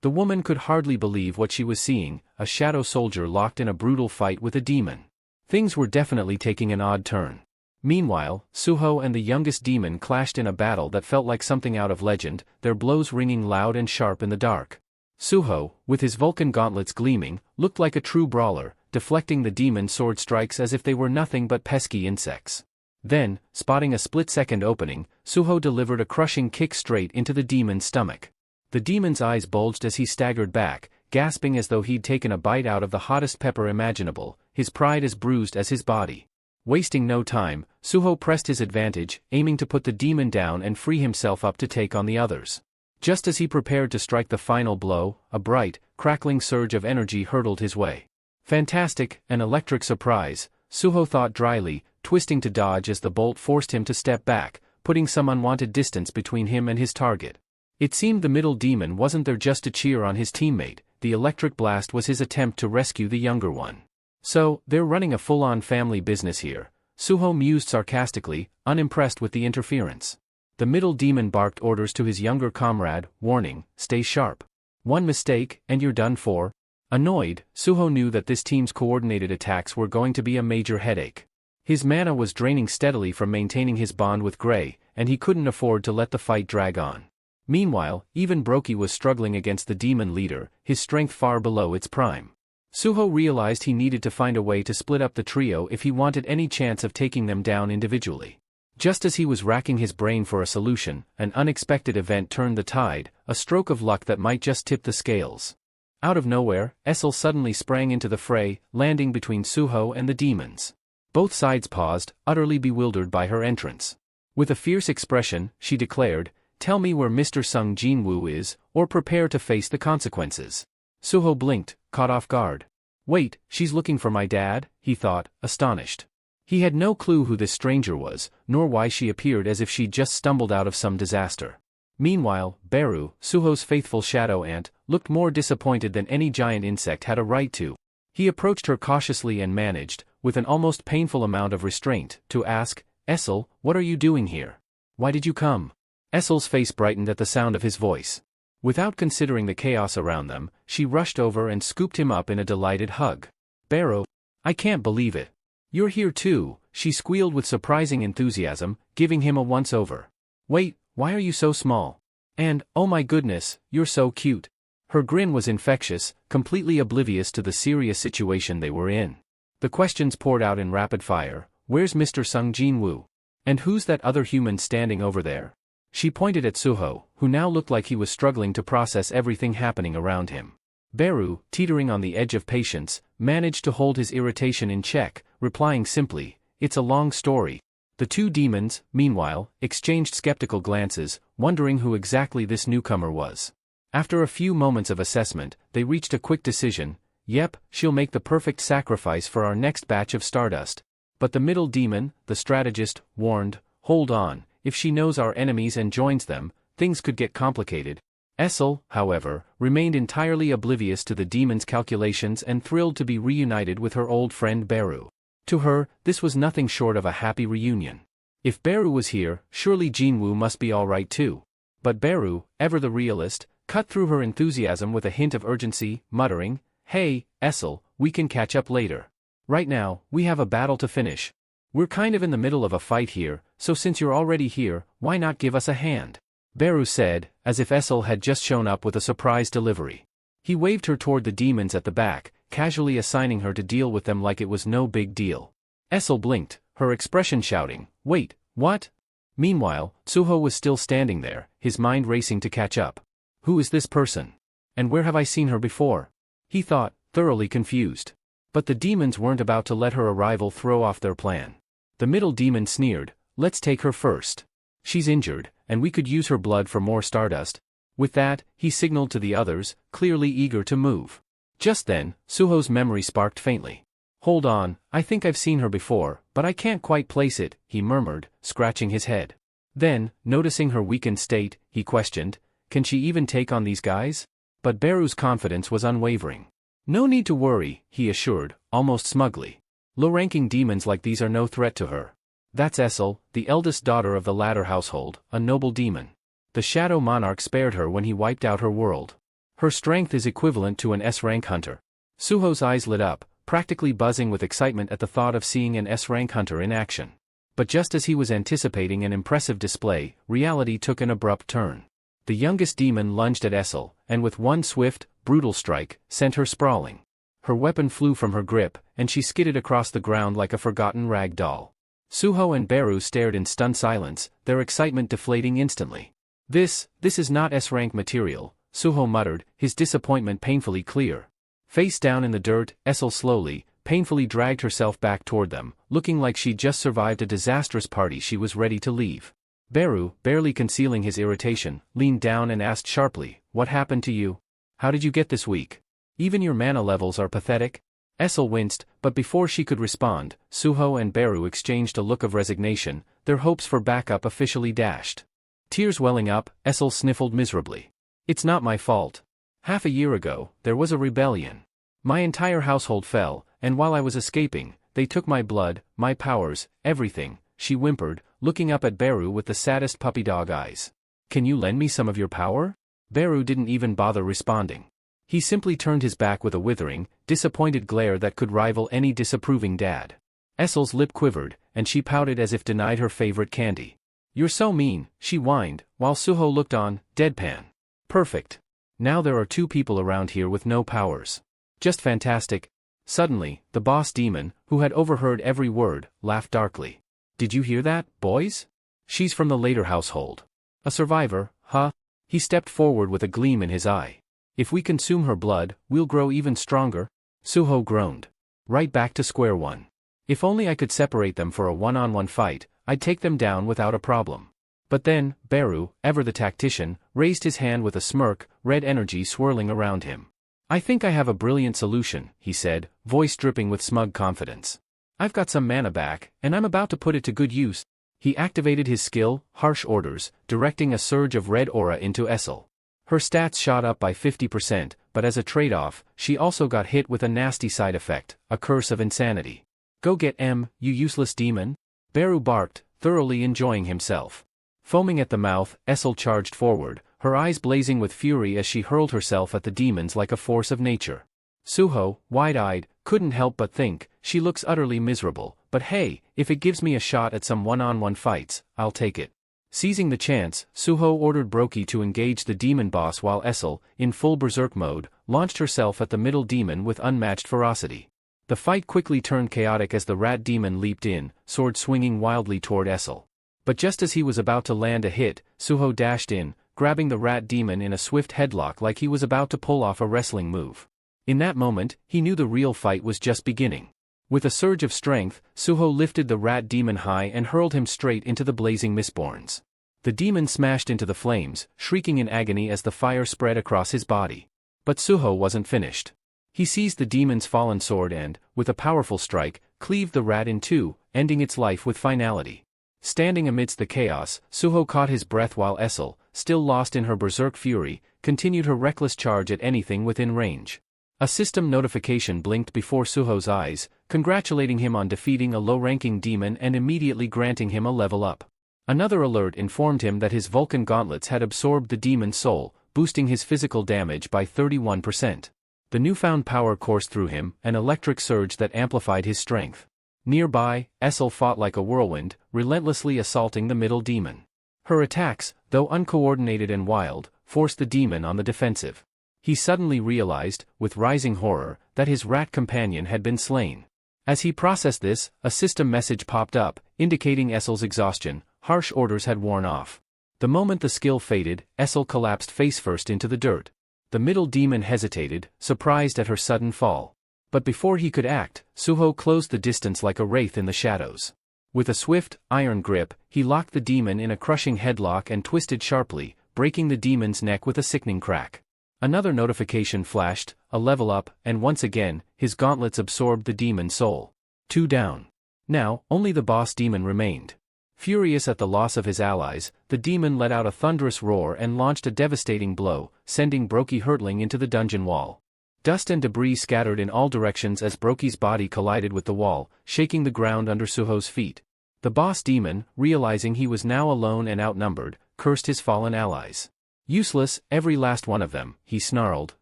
The woman could hardly believe what she was seeing, a shadow soldier locked in a brutal fight with a demon. Things were definitely taking an odd turn. Meanwhile, Suho and the youngest demon clashed in a battle that felt like something out of legend, their blows ringing loud and sharp in the dark. Suho, with his Vulcan gauntlets gleaming, looked like a true brawler, deflecting the demon's sword strikes as if they were nothing but pesky insects. Then, spotting a split-second opening, Suho delivered a crushing kick straight into the demon's stomach. The demon's eyes bulged as he staggered back, gasping as though he'd taken a bite out of the hottest pepper imaginable, his pride as bruised as his body. Wasting no time, Suho pressed his advantage, aiming to put the demon down and free himself up to take on the others. Just as he prepared to strike the final blow, a bright, crackling surge of energy hurtled his way. Fantastic, an electric surprise, Suho thought dryly, twisting to dodge as the bolt forced him to step back, putting some unwanted distance between him and his target. It seemed the middle demon wasn't there just to cheer on his teammate, the electric blast was his attempt to rescue the younger one. So, they're running a full-on family business here, Suho mused sarcastically, unimpressed with the interference. The middle demon barked orders to his younger comrade, warning, "Stay sharp. One mistake, and you're done for." Annoyed, Suho knew that this team's coordinated attacks were going to be a major headache. His mana was draining steadily from maintaining his bond with Gray, and he couldn't afford to let the fight drag on. Meanwhile, even Brokey was struggling against the demon leader, his strength far below its prime. Suho realized he needed to find a way to split up the trio if he wanted any chance of taking them down individually. Just as he was racking his brain for a solution, an unexpected event turned the tide, a stroke of luck that might just tip the scales. Out of nowhere, Essel suddenly sprang into the fray, landing between Suho and the demons. Both sides paused, utterly bewildered by her entrance. With a fierce expression, she declared, "Tell me where Mr. Sung Jinwoo is, or prepare to face the consequences." Suho blinked, caught off guard. "Wait, she's looking for my dad?" he thought, astonished. He had no clue who this stranger was, nor why she appeared as if she'd just stumbled out of some disaster. Meanwhile, Beru, Suho's faithful shadow ant, looked more disappointed than any giant insect had a right to. He approached her cautiously and managed, with an almost painful amount of restraint, to ask, "Essel, what are you doing here? Why did you come?" Essel's face brightened at the sound of his voice. Without considering the chaos around them, she rushed over and scooped him up in a delighted hug. "Beru, I can't believe it. You're here too, she squealed with surprising enthusiasm, giving him a once-over. Wait, why are you so small? And, oh my goodness, you're so cute. Her grin was infectious, completely oblivious to the serious situation they were in. The questions poured out in rapid fire. Where's Mr. Sung Jin-woo? And who's that other human standing over there? She pointed at Suho, who now looked like he was struggling to process everything happening around him. Beru, teetering on the edge of patience, managed to hold his irritation in check, replying simply, "It's a long story." The two demons, meanwhile, exchanged skeptical glances, wondering who exactly this newcomer was. After a few moments of assessment, they reached a quick decision. Yep, she'll make the perfect sacrifice for our next batch of Stardust. But the middle demon, the strategist, warned, hold on, if she knows our enemies and joins them, things could get complicated. Essel, however, remained entirely oblivious to the demon's calculations and thrilled to be reunited with her old friend Beru. To her, this was nothing short of a happy reunion. If Beru was here, surely Jinwoo must be alright too. But Beru, ever the realist, cut through her enthusiasm with a hint of urgency, muttering, "Hey, Essel, we can catch up later. Right now, we have a battle to finish. We're kind of in the middle of a fight here, so since you're already here, why not give us a hand?" Beru said, as if Essel had just shown up with a surprise delivery. He waved her toward the demons at the back, casually assigning her to deal with them like it was no big deal. Essel blinked, her expression shouting, "Wait, what?" Meanwhile, Suho was still standing there, his mind racing to catch up. Who is this person? And where have I seen her before? He thought, thoroughly confused. But the demons weren't about to let her arrival throw off their plan. The middle demon sneered, "Let's take her first. She's injured, and we could use her blood for more Stardust." With that, he signaled to the others, clearly eager to move. Just then, Suho's memory sparked faintly. "Hold on, I think I've seen her before, but I can't quite place it," he murmured, scratching his head. Then, noticing her weakened state, he questioned, "Can she even take on these guys?" But Beru's confidence was unwavering. "No need to worry," he assured, almost smugly. "Low-ranking demons like these are no threat to her. That's Essel, the eldest daughter of the latter household, a noble demon. The Shadow Monarch spared her when he wiped out her world. Her strength is equivalent to an S-rank hunter." Suho's eyes lit up, practically buzzing with excitement at the thought of seeing an S-rank hunter in action. But just as he was anticipating an impressive display, reality took an abrupt turn. The youngest demon lunged at Essel, and with one swift, brutal strike, sent her sprawling. Her weapon flew from her grip, and she skidded across the ground like a forgotten rag doll. Suho and Beru stared in stunned silence, their excitement deflating instantly. This is not S-rank material," Suho muttered, his disappointment painfully clear. Face down in the dirt, Essel slowly, painfully dragged herself back toward them, looking like she'd just survived a disastrous party she was ready to leave. Beru, barely concealing his irritation, leaned down and asked sharply, "What happened to you? How did you get this weak? Even your mana levels are pathetic?" Essel winced, but before she could respond, Suho and Beru exchanged a look of resignation, their hopes for backup officially dashed. Tears welling up, Essel sniffled miserably. "It's not my fault. Half a year ago, there was a rebellion. My entire household fell, and while I was escaping, they took my blood, my powers, everything," she whimpered, looking up at Beru with the saddest puppy dog eyes. "Can you lend me some of your power?" Beru didn't even bother responding. He simply turned his back with a withering, disappointed glare that could rival any disapproving dad. Essel's lip quivered, and she pouted as if denied her favorite candy. "You're so mean," she whined, while Suho looked on, deadpan. "Perfect. Now there are two people around here with no powers. Just fantastic." Suddenly, the boss demon, who had overheard every word, laughed darkly. "Did you hear that, boys? She's from the later household. A survivor, huh?" He stepped forward with a gleam in his eye. "If we consume her blood, we'll grow even stronger." Suho groaned. "Right back to square one. If only I could separate them for a one-on-one fight, I'd take them down without a problem." But then, Beru, ever the tactician, raised his hand with a smirk, red energy swirling around him. "I think I have a brilliant solution," he said, voice dripping with smug confidence. "I've got some mana back, and I'm about to put it to good use." He activated his skill, Harsh Orders, directing a surge of red aura into Essel. Her stats shot up by 50%, but as a trade-off, she also got hit with a nasty side effect, a curse of insanity. "Go get M, you useless demon!" Beru barked, thoroughly enjoying himself. Foaming at the mouth, Essel charged forward, her eyes blazing with fury as she hurled herself at the demons like a force of nature. Suho, wide-eyed, couldn't help but think, she looks utterly miserable, but hey, if it gives me a shot at some one-on-one fights, I'll take it. Seizing the chance, Suho ordered Brokey to engage the demon boss while Essel, in full berserk mode, launched herself at the middle demon with unmatched ferocity. The fight quickly turned chaotic as the rat demon leaped in, sword swinging wildly toward Essel. But just as he was about to land a hit, Suho dashed in, grabbing the rat demon in a swift headlock like he was about to pull off a wrestling move. In that moment, he knew the real fight was just beginning. With a surge of strength, Suho lifted the rat demon high and hurled him straight into the blazing mistborns. The demon smashed into the flames, shrieking in agony as the fire spread across his body. But Suho wasn't finished. He seized the demon's fallen sword and, with a powerful strike, cleaved the rat in two, ending its life with finality. Standing amidst the chaos, Suho caught his breath while Essel, still lost in her berserk fury, continued her reckless charge at anything within range. A system notification blinked before Suho's eyes, congratulating him on defeating a low-ranking demon and immediately granting him a level up. Another alert informed him that his Vulcan gauntlets had absorbed the demon's soul, boosting his physical damage by 31%. The newfound power coursed through him, an electric surge that amplified his strength. Nearby, Essel fought like a whirlwind, relentlessly assaulting the middle demon. Her attacks, though uncoordinated and wild, forced the demon on the defensive. He suddenly realized, with rising horror, that his rat companion had been slain. As he processed this, a system message popped up, indicating Essel's exhaustion. Harsh orders had worn off. The moment the skill faded, Essel collapsed face-first into the dirt. The middle demon hesitated, surprised at her sudden fall. But before he could act, Suho closed the distance like a wraith in the shadows. With a swift, iron grip, he locked the demon in a crushing headlock and twisted sharply, breaking the demon's neck with a sickening crack. Another notification flashed, a level up, and once again, his gauntlets absorbed the demon's soul. 2 down. Now, only the boss demon remained. Furious at the loss of his allies, the demon let out a thunderous roar and launched a devastating blow, sending Brokey hurtling into the dungeon wall. Dust and debris scattered in all directions as Brokey's body collided with the wall, shaking the ground under Suho's feet. The boss demon, realizing he was now alone and outnumbered, cursed his fallen allies. Useless, every last one of them, he snarled,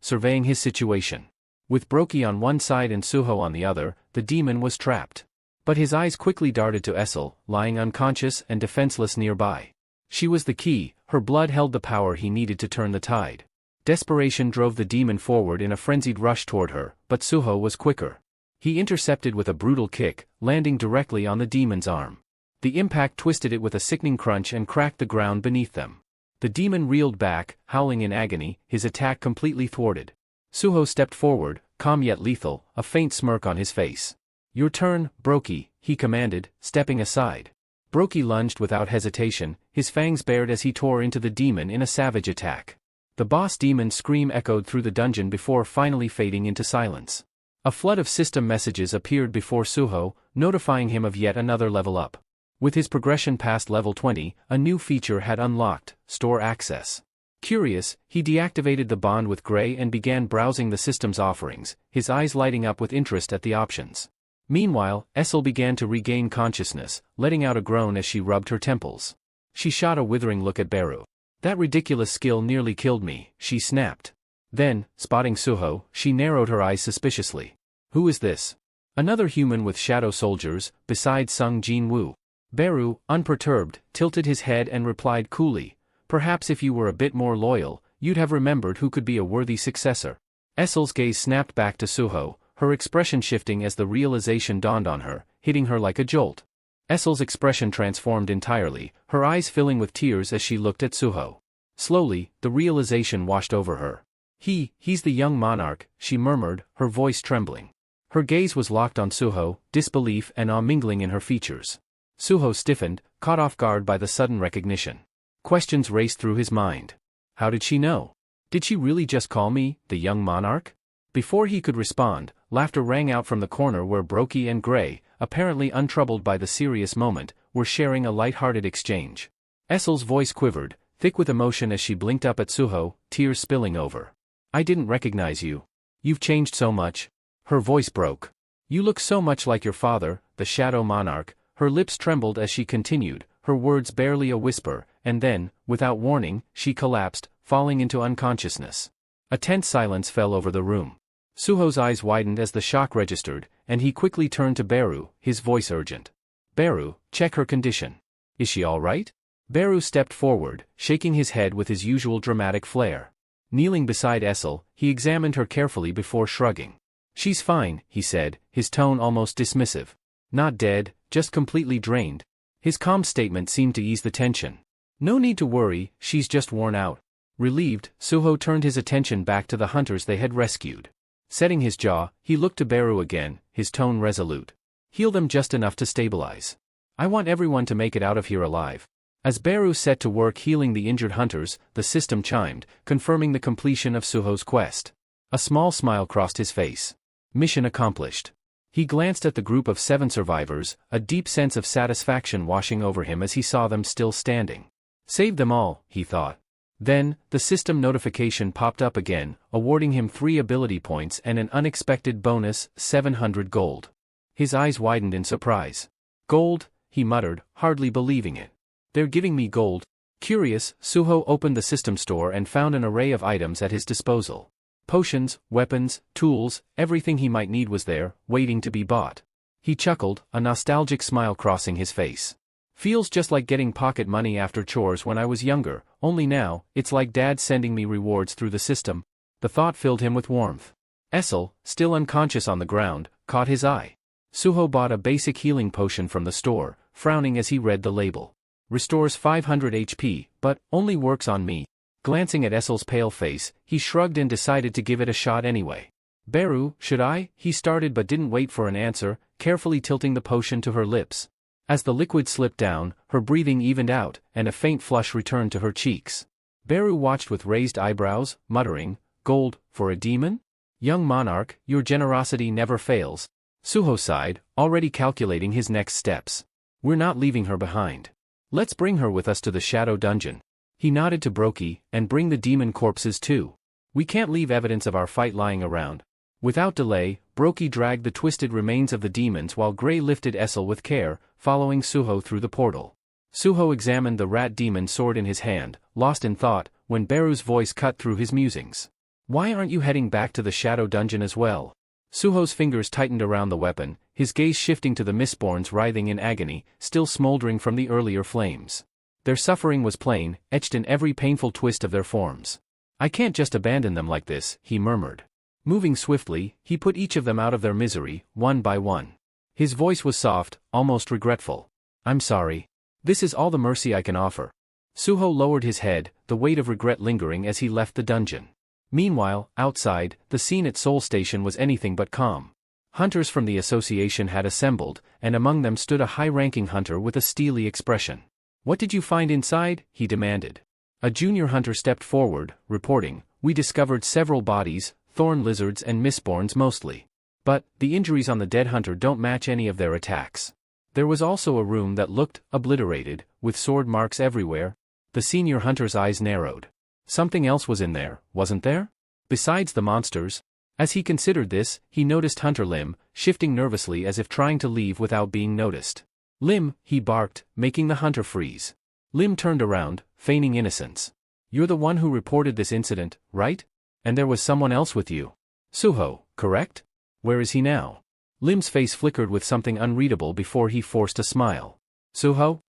surveying his situation. With Brokey on one side and Suho on the other, the demon was trapped. But his eyes quickly darted to Essel, lying unconscious and defenseless nearby. She was the key, her blood held the power he needed to turn the tide. Desperation drove the demon forward in a frenzied rush toward her, but Suho was quicker. He intercepted with a brutal kick, landing directly on the demon's arm. The impact twisted it with a sickening crunch and cracked the ground beneath them. The demon reeled back, howling in agony, his attack completely thwarted. Suho stepped forward, calm yet lethal, a faint smirk on his face. "Your turn, Brokey," he commanded, stepping aside. Brokey lunged without hesitation, his fangs bared as he tore into the demon in a savage attack. The boss demon's scream echoed through the dungeon before finally fading into silence. A flood of system messages appeared before Suho, notifying him of yet another level up. With his progression past level 20, a new feature had unlocked, store access. Curious, he deactivated the bond with Gray and began browsing the system's offerings, his eyes lighting up with interest at the options. Meanwhile, Essel began to regain consciousness, letting out a groan as she rubbed her temples. She shot a withering look at Beru. "That ridiculous skill nearly killed me," she snapped. Then, spotting Suho, she narrowed her eyes suspiciously. "Who is this?" "Another human with shadow soldiers, besides Sung Jin Woo." Beru, unperturbed, tilted his head and replied coolly, "Perhaps if you were a bit more loyal, you'd have remembered who could be a worthy successor." Essel's gaze snapped back to Suho, her expression shifting as the realization dawned on her, hitting her like a jolt. Essel's expression transformed entirely, her eyes filling with tears as she looked at Suho. Slowly, the realization washed over her. He's the young monarch," she murmured, her voice trembling. Her gaze was locked on Suho, disbelief and awe mingling in her features. Suho stiffened, caught off guard by the sudden recognition. Questions raced through his mind. How did she know? Did she really just call me, the young monarch? Before he could respond, laughter rang out from the corner where Brokey and Gray, apparently untroubled by the serious moment, were sharing a light-hearted exchange. Essel's voice quivered, thick with emotion as she blinked up at Suho, tears spilling over. "I didn't recognize you. You've changed so much." Her voice broke. "You look so much like your father, the Shadow Monarch." Her lips trembled as she continued, her words barely a whisper, and then, without warning, she collapsed, falling into unconsciousness. A tense silence fell over the room. Suho's eyes widened as the shock registered, and he quickly turned to Beru, his voice urgent. Beru, check her condition. Is she all right? Beru stepped forward, shaking his head with his usual dramatic flair. Kneeling beside Essel, he examined her carefully before shrugging. She's fine, he said, his tone almost dismissive. Not dead, just completely drained. His calm statement seemed to ease the tension. No need to worry, she's just worn out. Relieved, Suho turned his attention back to the hunters they had rescued. Setting his jaw, he looked to Beru again, his tone resolute. Heal them just enough to stabilize. I want everyone to make it out of here alive. As Beru set to work healing the injured hunters, the system chimed, confirming the completion of Suho's quest. A small smile crossed his face. Mission accomplished. He glanced at the group of 7 survivors, a deep sense of satisfaction washing over him as he saw them still standing. Saved them all, he thought. Then, the system notification popped up again, awarding him 3 ability points and an unexpected bonus, 700 gold. His eyes widened in surprise. Gold, he muttered, hardly believing it. They're giving me gold. Curious, Suho opened the system store and found an array of items at his disposal. Potions, weapons, tools, everything he might need was there, waiting to be bought. He chuckled, a nostalgic smile crossing his face. Feels just like getting pocket money after chores when I was younger, only now, it's like Dad sending me rewards through the system. The thought filled him with warmth. Essel, still unconscious on the ground, caught his eye. Suho bought a basic healing potion from the store, frowning as he read the label. Restores 500 HP, but only works on me. Glancing at Essel's pale face, he shrugged and decided to give it a shot anyway. Beru, should I? He started but didn't wait for an answer, carefully tilting the potion to her lips. As the liquid slipped down, her breathing evened out, and a faint flush returned to her cheeks. Beru watched with raised eyebrows, muttering, "Gold, for a demon? Young monarch, your generosity never fails." Suho sighed, already calculating his next steps. "We're not leaving her behind. Let's bring her with us to the Shadow Dungeon." He nodded to Brokey, "And bring the demon corpses too. We can't leave evidence of our fight lying around." Without delay, Brokey dragged the twisted remains of the demons while Gray lifted Essel with care, following Suho through the portal. Suho examined the rat demon sword in his hand, lost in thought, when Beru's voice cut through his musings. "Why aren't you heading back to the Shadow Dungeon as well?" Suho's fingers tightened around the weapon, his gaze shifting to the Mistborns writhing in agony, still smoldering from the earlier flames. Their suffering was plain, etched in every painful twist of their forms. "I can't just abandon them like this," he murmured. Moving swiftly, he put each of them out of their misery, one by one. His voice was soft, almost regretful. "I'm sorry. This is all the mercy I can offer." Suho lowered his head, the weight of regret lingering as he left the dungeon. Meanwhile, outside, the scene at Soul Station was anything but calm. Hunters from the association had assembled, and among them stood a high-ranking hunter with a steely expression. "What did you find inside?" he demanded. A junior hunter stepped forward, reporting, "We discovered several bodies, thorn lizards and mistborns mostly. But, the injuries on the dead hunter don't match any of their attacks. There was also a room that looked obliterated, with sword marks everywhere." The senior hunter's eyes narrowed. Something else was in there, wasn't there? Besides the monsters? As he considered this, he noticed Hunter Lim, shifting nervously as if trying to leave without being noticed. "Lim," he barked, making the hunter freeze. Lim turned around, feigning innocence. "You're the one who reported this incident, right? And there was someone else with you. Suho, correct? Where is he now?" Lim's face flickered with something unreadable before he forced a smile. "Suho?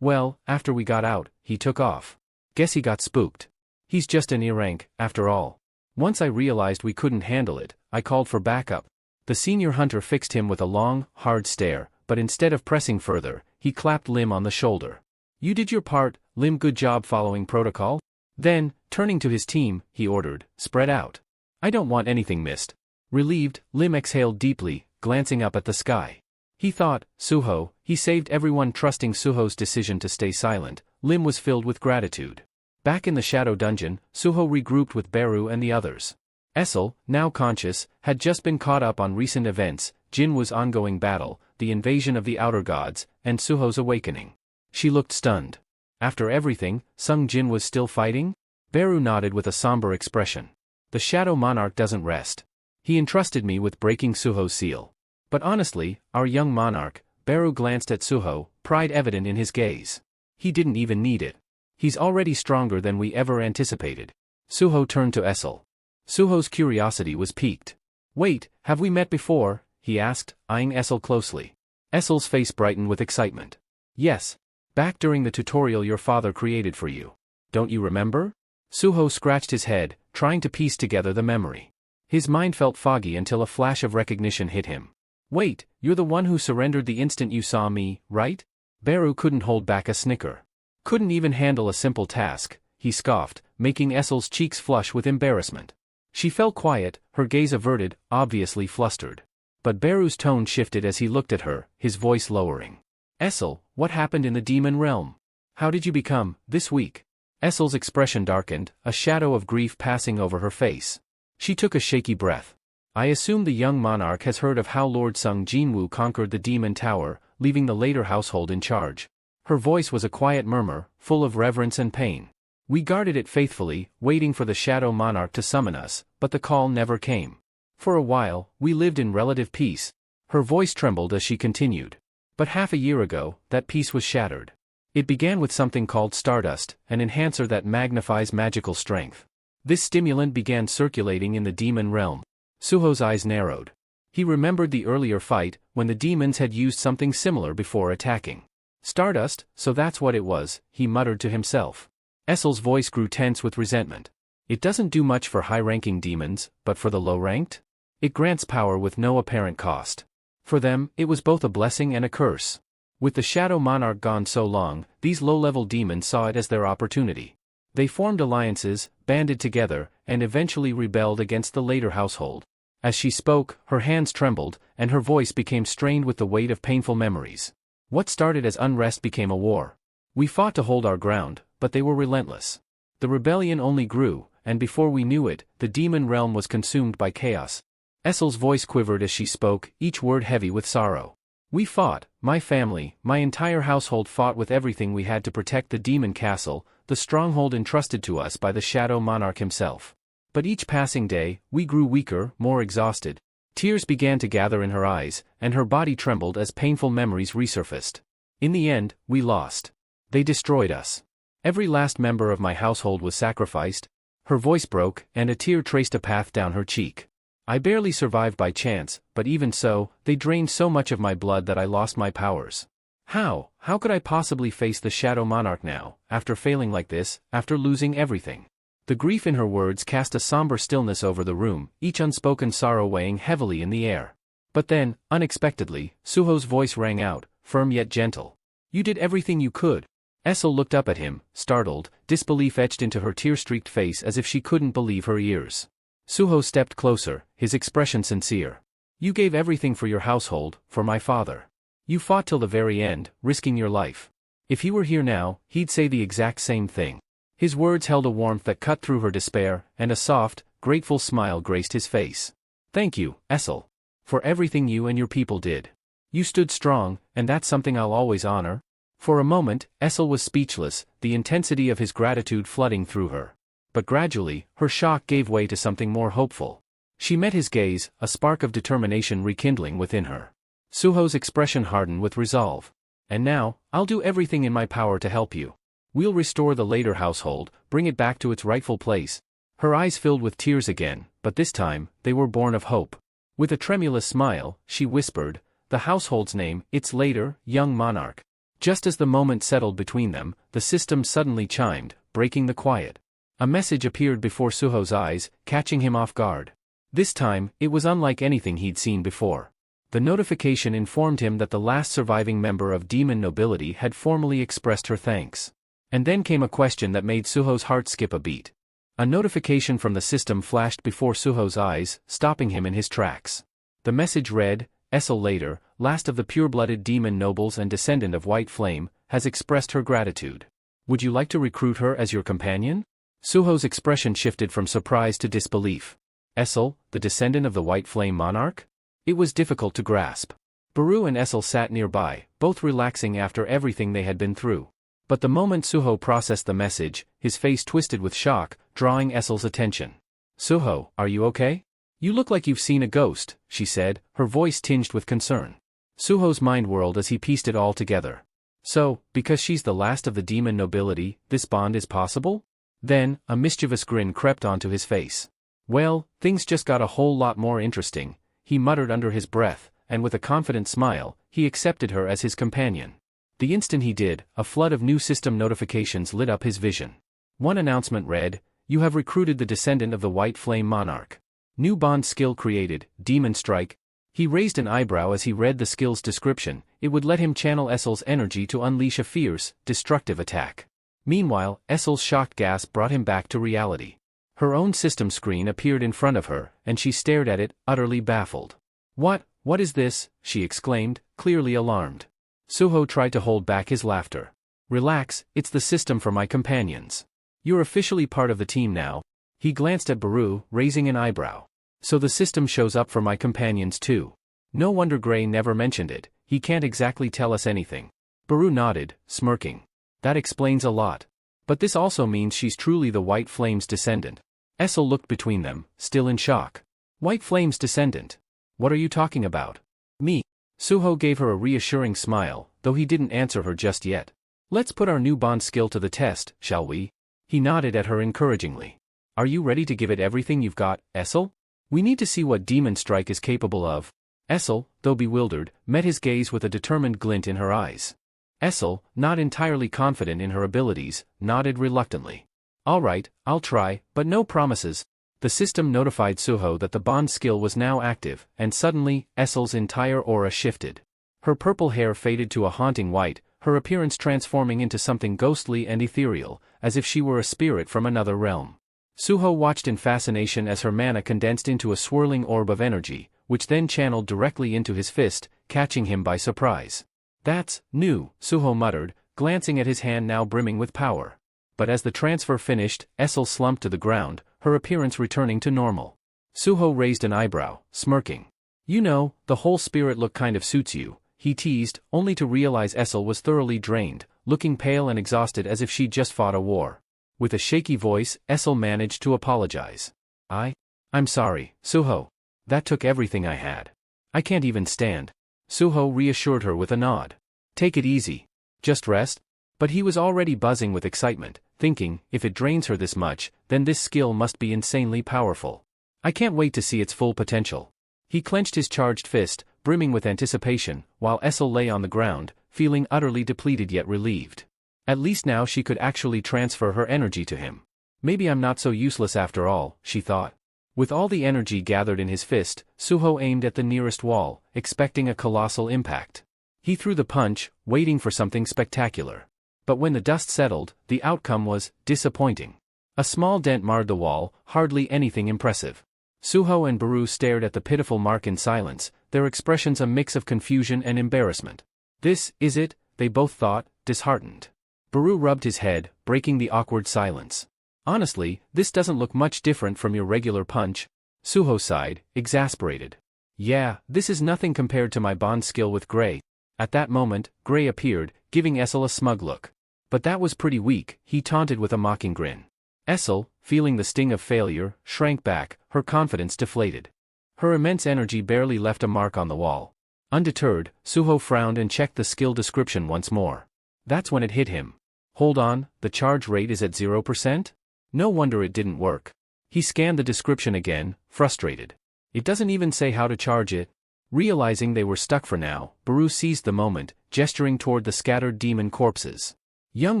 Well, after we got out, he took off. Guess he got spooked. He's just an E-rank, after all. Once I realized we couldn't handle it, I called for backup." The senior hunter fixed him with a long, hard stare, but instead of pressing further, he clapped Lim on the shoulder. "You did your part, Lim. Good job following protocol." Then, turning to his team, he ordered, "Spread out. I don't want anything missed." Relieved, Lim exhaled deeply, glancing up at the sky. He thought, Suho, he saved everyone. Trusting Suho's decision to stay silent, Lim was filled with gratitude. Back in the Shadow Dungeon, Suho regrouped with Beru and the others. Essel, now conscious, had just been caught up on recent events, Jinwoo's ongoing battle, the invasion of the Outer Gods, and Suho's awakening. She looked stunned. After everything, Sung Jin was still fighting? Beru nodded with a somber expression. "The Shadow Monarch doesn't rest. He entrusted me with breaking Suho's seal. But honestly, our young monarch," Beru glanced at Suho, pride evident in his gaze. "He didn't even need it. He's already stronger than we ever anticipated." Suho turned to Essel. Suho's curiosity was piqued. Wait, have we met before? He asked, eyeing Essel closely. Essel's face brightened with excitement. Yes. Back during the tutorial your father created for you. Don't you remember? Suho scratched his head, trying to piece together the memory. His mind felt foggy until a flash of recognition hit him. Wait, you're the one who surrendered the instant you saw me, right? Beru couldn't hold back a snicker. Couldn't even handle a simple task, he scoffed, making Essel's cheeks flush with embarrassment. She fell quiet, her gaze averted, obviously flustered. But Beru's tone shifted as he looked at her, his voice lowering. Essel, what happened in the demon realm? How did you become, this weak? Essel's expression darkened, a shadow of grief passing over her face. She took a shaky breath. I assume the young monarch has heard of how Lord Sung Jinwoo conquered the demon tower, leaving the later household in charge. Her voice was a quiet murmur, full of reverence and pain. We guarded it faithfully, waiting for the shadow monarch to summon us, but the call never came. For a while, we lived in relative peace. Her voice trembled as she continued. But half a year ago, that peace was shattered. It began with something called stardust, an enhancer that magnifies magical strength. This stimulant began circulating in the demon realm. Suho's eyes narrowed. He remembered the earlier fight, when the demons had used something similar before attacking. Stardust, so that's what it was, he muttered to himself. Essel's voice grew tense with resentment. It doesn't do much for high-ranking demons, but for the low-ranked? It grants power with no apparent cost. For them, it was both a blessing and a curse. With the Shadow Monarch gone so long, these low-level demons saw it as their opportunity. They formed alliances, banded together, and eventually rebelled against the later household. As she spoke, her hands trembled, and her voice became strained with the weight of painful memories. What started as unrest became a war. We fought to hold our ground, but they were relentless. The rebellion only grew, and before we knew it, the demon realm was consumed by chaos. Essel's voice quivered as she spoke, each word heavy with sorrow. We fought, my family, my entire household fought with everything we had to protect the demon castle, the stronghold entrusted to us by the Shadow Monarch himself. But each passing day, we grew weaker, more exhausted. Tears began to gather in her eyes, and her body trembled as painful memories resurfaced. In the end, we lost. They destroyed us. Every last member of my household was sacrificed. Her voice broke, and a tear traced a path down her cheek. I barely survived by chance, but even so, they drained so much of my blood that I lost my powers. How could I possibly face the Shadow Monarch now, after failing like this, after losing everything? The grief in her words cast a somber stillness over the room, each unspoken sorrow weighing heavily in the air. But then, unexpectedly, Suho's voice rang out, firm yet gentle. You did everything you could. Essel looked up at him, startled, disbelief etched into her tear-streaked face as if she couldn't believe her ears. Suho stepped closer, his expression sincere. You gave everything for your household, for my father. You fought till the very end, risking your life. If he were here now, he'd say the exact same thing. His words held a warmth that cut through her despair, and a soft, grateful smile graced his face. Thank you, Essel. For everything you and your people did. You stood strong, and that's something I'll always honor. For a moment, Essel was speechless, the intensity of his gratitude flooding through her. But gradually, her shock gave way to something more hopeful. She met his gaze, a spark of determination rekindling within her. Suho's expression hardened with resolve. And now, I'll do everything in my power to help you. We'll restore the later household, bring it back to its rightful place. Her eyes filled with tears again, but this time, they were born of hope. With a tremulous smile, she whispered, the household's name, its later, young monarch. Just as the moment settled between them, the system suddenly chimed, breaking the quiet. A message appeared before Suho's eyes, catching him off guard. This time, it was unlike anything he'd seen before. The notification informed him that the last surviving member of demon nobility had formally expressed her thanks. And then came a question that made Suho's heart skip a beat. A notification from the system flashed before Suho's eyes, stopping him in his tracks. The message read, Essel later, last of the pure-blooded demon nobles and descendant of White Flame, has expressed her gratitude. Would you like to recruit her as your companion? Suho's expression shifted from surprise to disbelief. Essel, the descendant of the White Flame monarch? It was difficult to grasp. Beru and Essel sat nearby, both relaxing after everything they had been through. But the moment Suho processed the message, his face twisted with shock, drawing Essel's attention. Suho, are you okay? You look like you've seen a ghost, she said, her voice tinged with concern. Suho's mind whirled as he pieced it all together. So, because she's the last of the demon nobility, this bond is possible? Then, a mischievous grin crept onto his face. Well, things just got a whole lot more interesting, he muttered under his breath, and with a confident smile, he accepted her as his companion. The instant he did, a flood of new system notifications lit up his vision. One announcement read, "You have recruited the descendant of the White Flame Monarch. New bond skill created, Demon Strike." He raised an eyebrow as he read the skill's description. It would let him channel Essel's energy to unleash a fierce, destructive attack. Meanwhile, Essel's shocked gasp brought him back to reality. Her own system screen appeared in front of her, and she stared at it, utterly baffled. What is this?" she exclaimed, clearly alarmed. Suho tried to hold back his laughter. "Relax, it's the system for my companions. You're officially part of the team now." He glanced at Baru, raising an eyebrow. "So the system shows up for my companions too. No wonder Gray never mentioned it, he can't exactly tell us anything." Baru nodded, smirking. "That explains a lot. But this also means she's truly the White Flame's descendant." Essel looked between them, still in shock. "White Flame's descendant? What are you talking about?" "Me." Suho gave her a reassuring smile, though he didn't answer her just yet. "Let's put our new bond skill to the test, shall we?" He nodded at her encouragingly. "Are you ready to give it everything you've got, Essel? We need to see what Demon Strike is capable of." Essel, though bewildered, met his gaze with a determined glint in her eyes. Essel, not entirely confident in her abilities, nodded reluctantly. "All right, I'll try, but no promises." The system notified Suho that the bond skill was now active, and suddenly, Essel's entire aura shifted. Her purple hair faded to a haunting white, her appearance transforming into something ghostly and ethereal, as if she were a spirit from another realm. Suho watched in fascination as her mana condensed into a swirling orb of energy, which then channeled directly into his fist, catching him by surprise. "That's new," Suho muttered, glancing at his hand now brimming with power. But as the transfer finished, Essel slumped to the ground, her appearance returning to normal. Suho raised an eyebrow, smirking. "You know, the whole spirit look kind of suits you," he teased, only to realize Essel was thoroughly drained, looking pale and exhausted as if she'd just fought a war. With a shaky voice, Essel managed to apologize. I'm sorry, Suho. That took everything I had. I can't even stand." Suho reassured her with a nod. "Take it easy. Just rest." But he was already buzzing with excitement, thinking, if it drains her this much, then this skill must be insanely powerful. "I can't wait to see its full potential." He clenched his charged fist, brimming with anticipation, while Essel lay on the ground, feeling utterly depleted yet relieved. At least now she could actually transfer her energy to him. "Maybe I'm not so useless after all," she thought. With all the energy gathered in his fist, Suho aimed at the nearest wall, expecting a colossal impact. He threw the punch, waiting for something spectacular. But when the dust settled, the outcome was disappointing. A small dent marred the wall, hardly anything impressive. Suho and Baru stared at the pitiful mark in silence, their expressions a mix of confusion and embarrassment. "This is it," they both thought, disheartened. Baru rubbed his head, breaking the awkward silence. "Honestly, this doesn't look much different from your regular punch." Suho sighed, exasperated. "Yeah, this is nothing compared to my bond skill with Gray." At that moment, Gray appeared, giving Essel a smug look. "But that was pretty weak," he taunted with a mocking grin. Essel, feeling the sting of failure, shrank back, her confidence deflated. Her immense energy barely left a mark on the wall. Undeterred, Suho frowned and checked the skill description once more. That's when it hit him. Hold on, the charge rate is at 0%? No wonder it didn't work. He scanned the description again, frustrated. It doesn't even say how to charge it. Realizing they were stuck for now, Baru seized the moment, gesturing toward the scattered demon corpses. "Young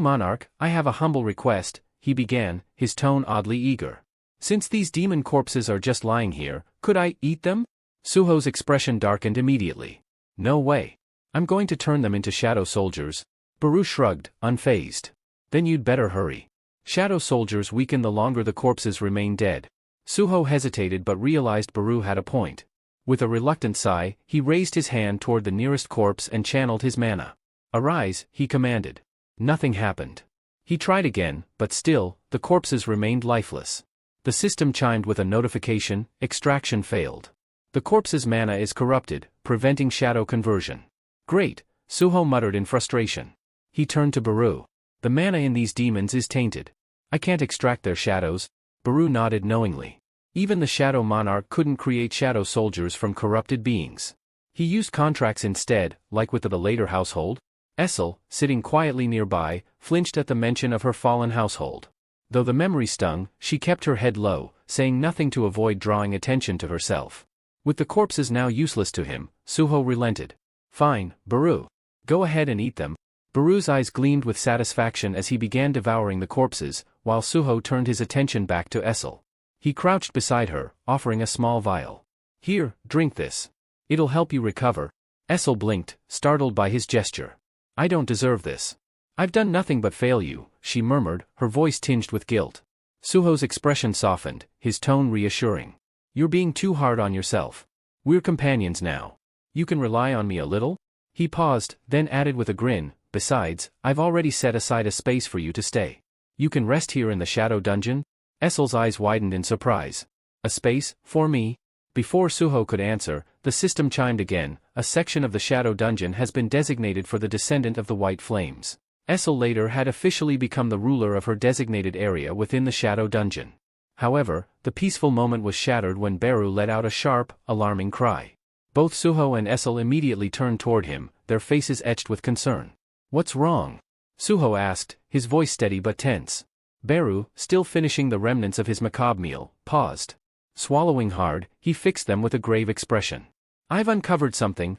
monarch, I have a humble request," he began, his tone oddly eager. "Since these demon corpses are just lying here, could I eat them?" Suho's expression darkened immediately. "No way. I'm going to turn them into shadow soldiers." Baru shrugged, unfazed. "Then you'd better hurry. Shadow soldiers weaken the longer the corpses remain dead." Suho hesitated but realized Baru had a point. With a reluctant sigh, he raised his hand toward the nearest corpse and channeled his mana. "Arise," he commanded. Nothing happened. He tried again, but still, the corpses remained lifeless. The system chimed with a notification: extraction failed. The corpse's mana is corrupted, preventing shadow conversion. "Great," Suho muttered in frustration. He turned to Baru. "The mana in these demons is tainted. I can't extract their shadows." Baru nodded knowingly. Even the Shadow Monarch couldn't create shadow soldiers from corrupted beings. He used contracts instead, like with the later household. Essel, sitting quietly nearby, flinched at the mention of her fallen household. Though the memory stung, she kept her head low, saying nothing to avoid drawing attention to herself. With the corpses now useless to him, Suho relented. Fine, Baru. Go ahead and eat them. Baru's eyes gleamed with satisfaction as he began devouring the corpses, while Suho turned his attention back to Essel. He crouched beside her, offering a small vial. Here, drink this. It'll help you recover. Essel blinked, startled by his gesture. I don't deserve this. I've done nothing but fail you, she murmured, her voice tinged with guilt. Suho's expression softened, his tone reassuring. You're being too hard on yourself. We're companions now. You can rely on me a little? He paused, then added with a grin, besides, I've already set aside a space for you to stay. You can rest here in the shadow dungeon? Essel's eyes widened in surprise. A space, for me? Before Suho could answer, the system chimed again, a section of the shadow dungeon has been designated for the descendant of the White Flames. Essel later had officially become the ruler of her designated area within the shadow dungeon. However, the peaceful moment was shattered when Beru let out a sharp, alarming cry. Both Suho and Essel immediately turned toward him, their faces etched with concern. What's wrong? Suho asked, his voice steady but tense. Beru, still finishing the remnants of his macabre meal, paused. Swallowing hard, he fixed them with a grave expression. I've uncovered something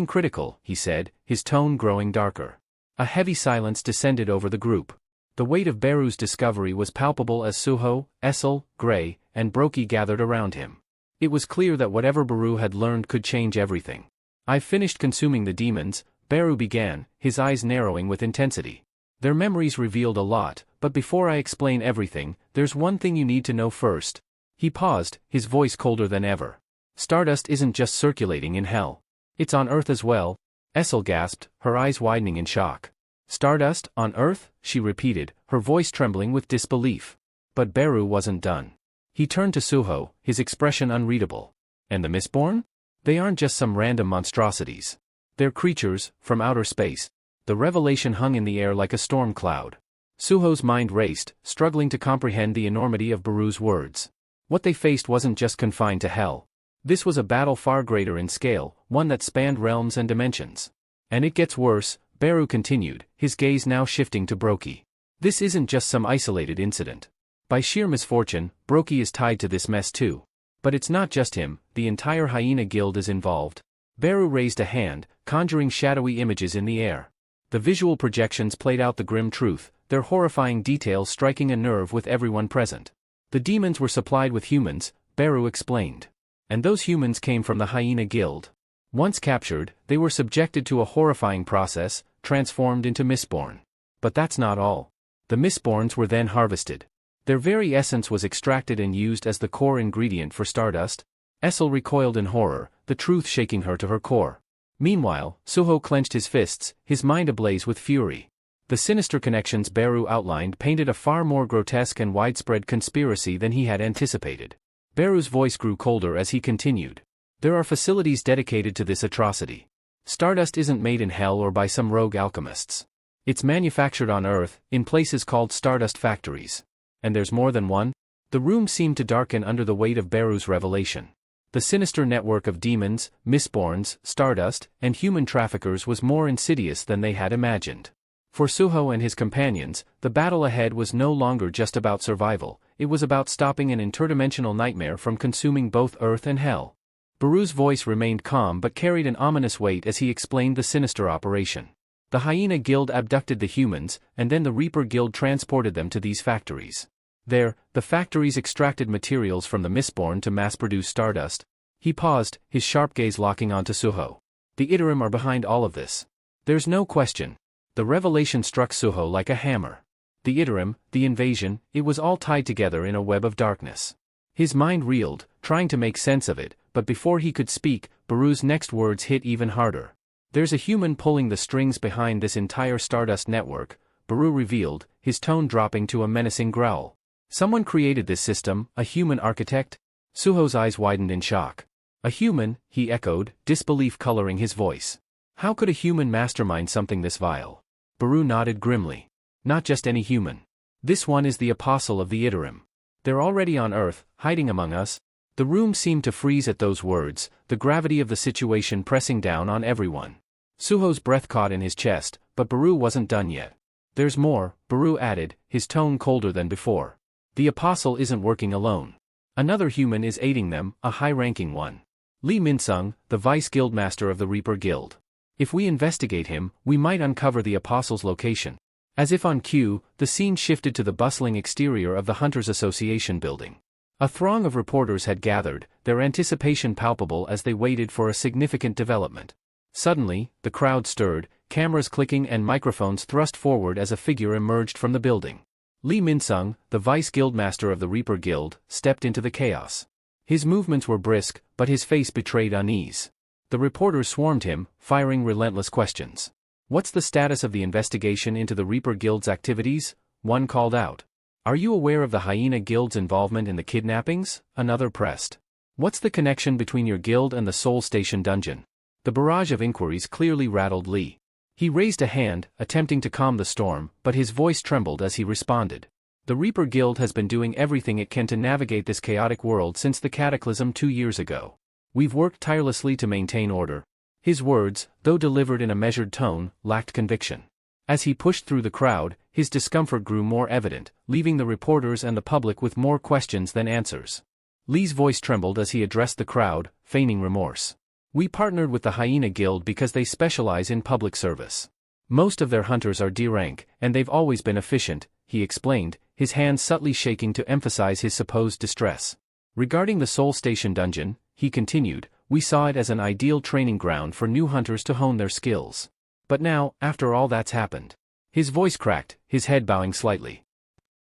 critical, he said, his tone growing darker. A heavy silence descended over the group. The weight of Beru's discovery was palpable as Suho, Essel, Gray, and Brokey gathered around him. It was clear that whatever Beru had learned could change everything. I've finished consuming the demons, Beru began, his eyes narrowing with intensity. Their memories revealed a lot, but before I explain everything, there's one thing you need to know first. He paused, his voice colder than ever. Stardust isn't just circulating in hell. It's on Earth as well. Essel gasped, her eyes widening in shock. Stardust, on Earth? She repeated, her voice trembling with disbelief. But Beru wasn't done. He turned to Suho, his expression unreadable. And the Mistborn? They aren't just some random monstrosities. They're creatures, from outer space. The revelation hung in the air like a storm cloud. Suho's mind raced, struggling to comprehend the enormity of Beru's words. What they faced wasn't just confined to hell. This was a battle far greater in scale, one that spanned realms and dimensions. And it gets worse, Beru continued, his gaze now shifting to Brokey. This isn't just some isolated incident. By sheer misfortune, Brokey is tied to this mess too. But it's not just him, the entire hyena guild is involved. Beru raised a hand, conjuring shadowy images in the air. The visual projections played out the grim truth, their horrifying details striking a nerve with everyone present. The demons were supplied with humans, Beru explained. And those humans came from the hyena guild. Once captured, they were subjected to a horrifying process, transformed into Mistborn. But that's not all. The Mistborns were then harvested. Their very essence was extracted and used as the core ingredient for Stardust. Essel recoiled in horror, the truth shaking her to her core. Meanwhile, Suho clenched his fists, his mind ablaze with fury. The sinister connections Beru outlined painted a far more grotesque and widespread conspiracy than he had anticipated. Beru's voice grew colder as he continued. There are facilities dedicated to this atrocity. Stardust isn't made in hell or by some rogue alchemists. It's manufactured on Earth, in places called Stardust factories. And there's more than one? The room seemed to darken under the weight of Beru's revelation. The sinister network of demons, Mistborns, Stardust, and human traffickers was more insidious than they had imagined. For Suho and his companions, the battle ahead was no longer just about survival, it was about stopping an interdimensional nightmare from consuming both Earth and Hell. Beru's voice remained calm but carried an ominous weight as he explained the sinister operation. The Hyena Guild abducted the humans, and then the Reaper Guild transported them to these factories. There, the factories extracted materials from the Mistborn to mass-produce Stardust. He paused, his sharp gaze locking onto Suho. The Iterim are behind all of this. There's no question. The revelation struck Suho like a hammer. The Iterim, the invasion, it was all tied together in a web of darkness. His mind reeled, trying to make sense of it, but before he could speak, Beru's next words hit even harder. There's a human pulling the strings behind this entire Stardust network, Beru revealed, his tone dropping to a menacing growl. Someone created this system, a human architect? Suho's eyes widened in shock. A human, he echoed, disbelief coloring his voice. How could a human mastermind something this vile? Beru nodded grimly. Not just any human. This one is the apostle of the Iterim. They're already on Earth, hiding among us. The room seemed to freeze at those words, the gravity of the situation pressing down on everyone. Suho's breath caught in his chest, but Beru wasn't done yet. There's more, Baru added, his tone colder than before. The apostle isn't working alone. Another human is aiding them, a high-ranking one. Lee Minsung, the vice guildmaster of the Reaper Guild. If we investigate him, we might uncover the apostle's location. As if on cue, the scene shifted to the bustling exterior of the Hunters Association building. A throng of reporters had gathered, their anticipation palpable as they waited for a significant development. Suddenly, the crowd stirred, cameras clicking and microphones thrust forward as a figure emerged from the building. Lee Minsung, the vice guildmaster of the Reaper Guild, stepped into the chaos. His movements were brisk, but his face betrayed unease. The reporters swarmed him, firing relentless questions. "What's the status of the investigation into the Reaper Guild's activities?" one called out. "Are you aware of the Hyena Guild's involvement in the kidnappings?" another pressed. "What's the connection between your guild and the Soul Station dungeon?" The barrage of inquiries clearly rattled Lee. He raised a hand, attempting to calm the storm, but his voice trembled as he responded. "The Reaper Guild has been doing everything it can to navigate this chaotic world since the cataclysm 2 years ago. We've worked tirelessly to maintain order." His words, though delivered in a measured tone, lacked conviction. As he pushed through the crowd, his discomfort grew more evident, leaving the reporters and the public with more questions than answers. Lee's voice trembled as he addressed the crowd, feigning remorse. "We partnered with the Hyena Guild because they specialize in public service. Most of their hunters are D-rank, and they've always been efficient," he explained, his hands subtly shaking to emphasize his supposed distress. "Regarding the Soul Station dungeon," he continued, "we saw it as an ideal training ground for new hunters to hone their skills. But now, after all that's happened..." His voice cracked, his head bowing slightly.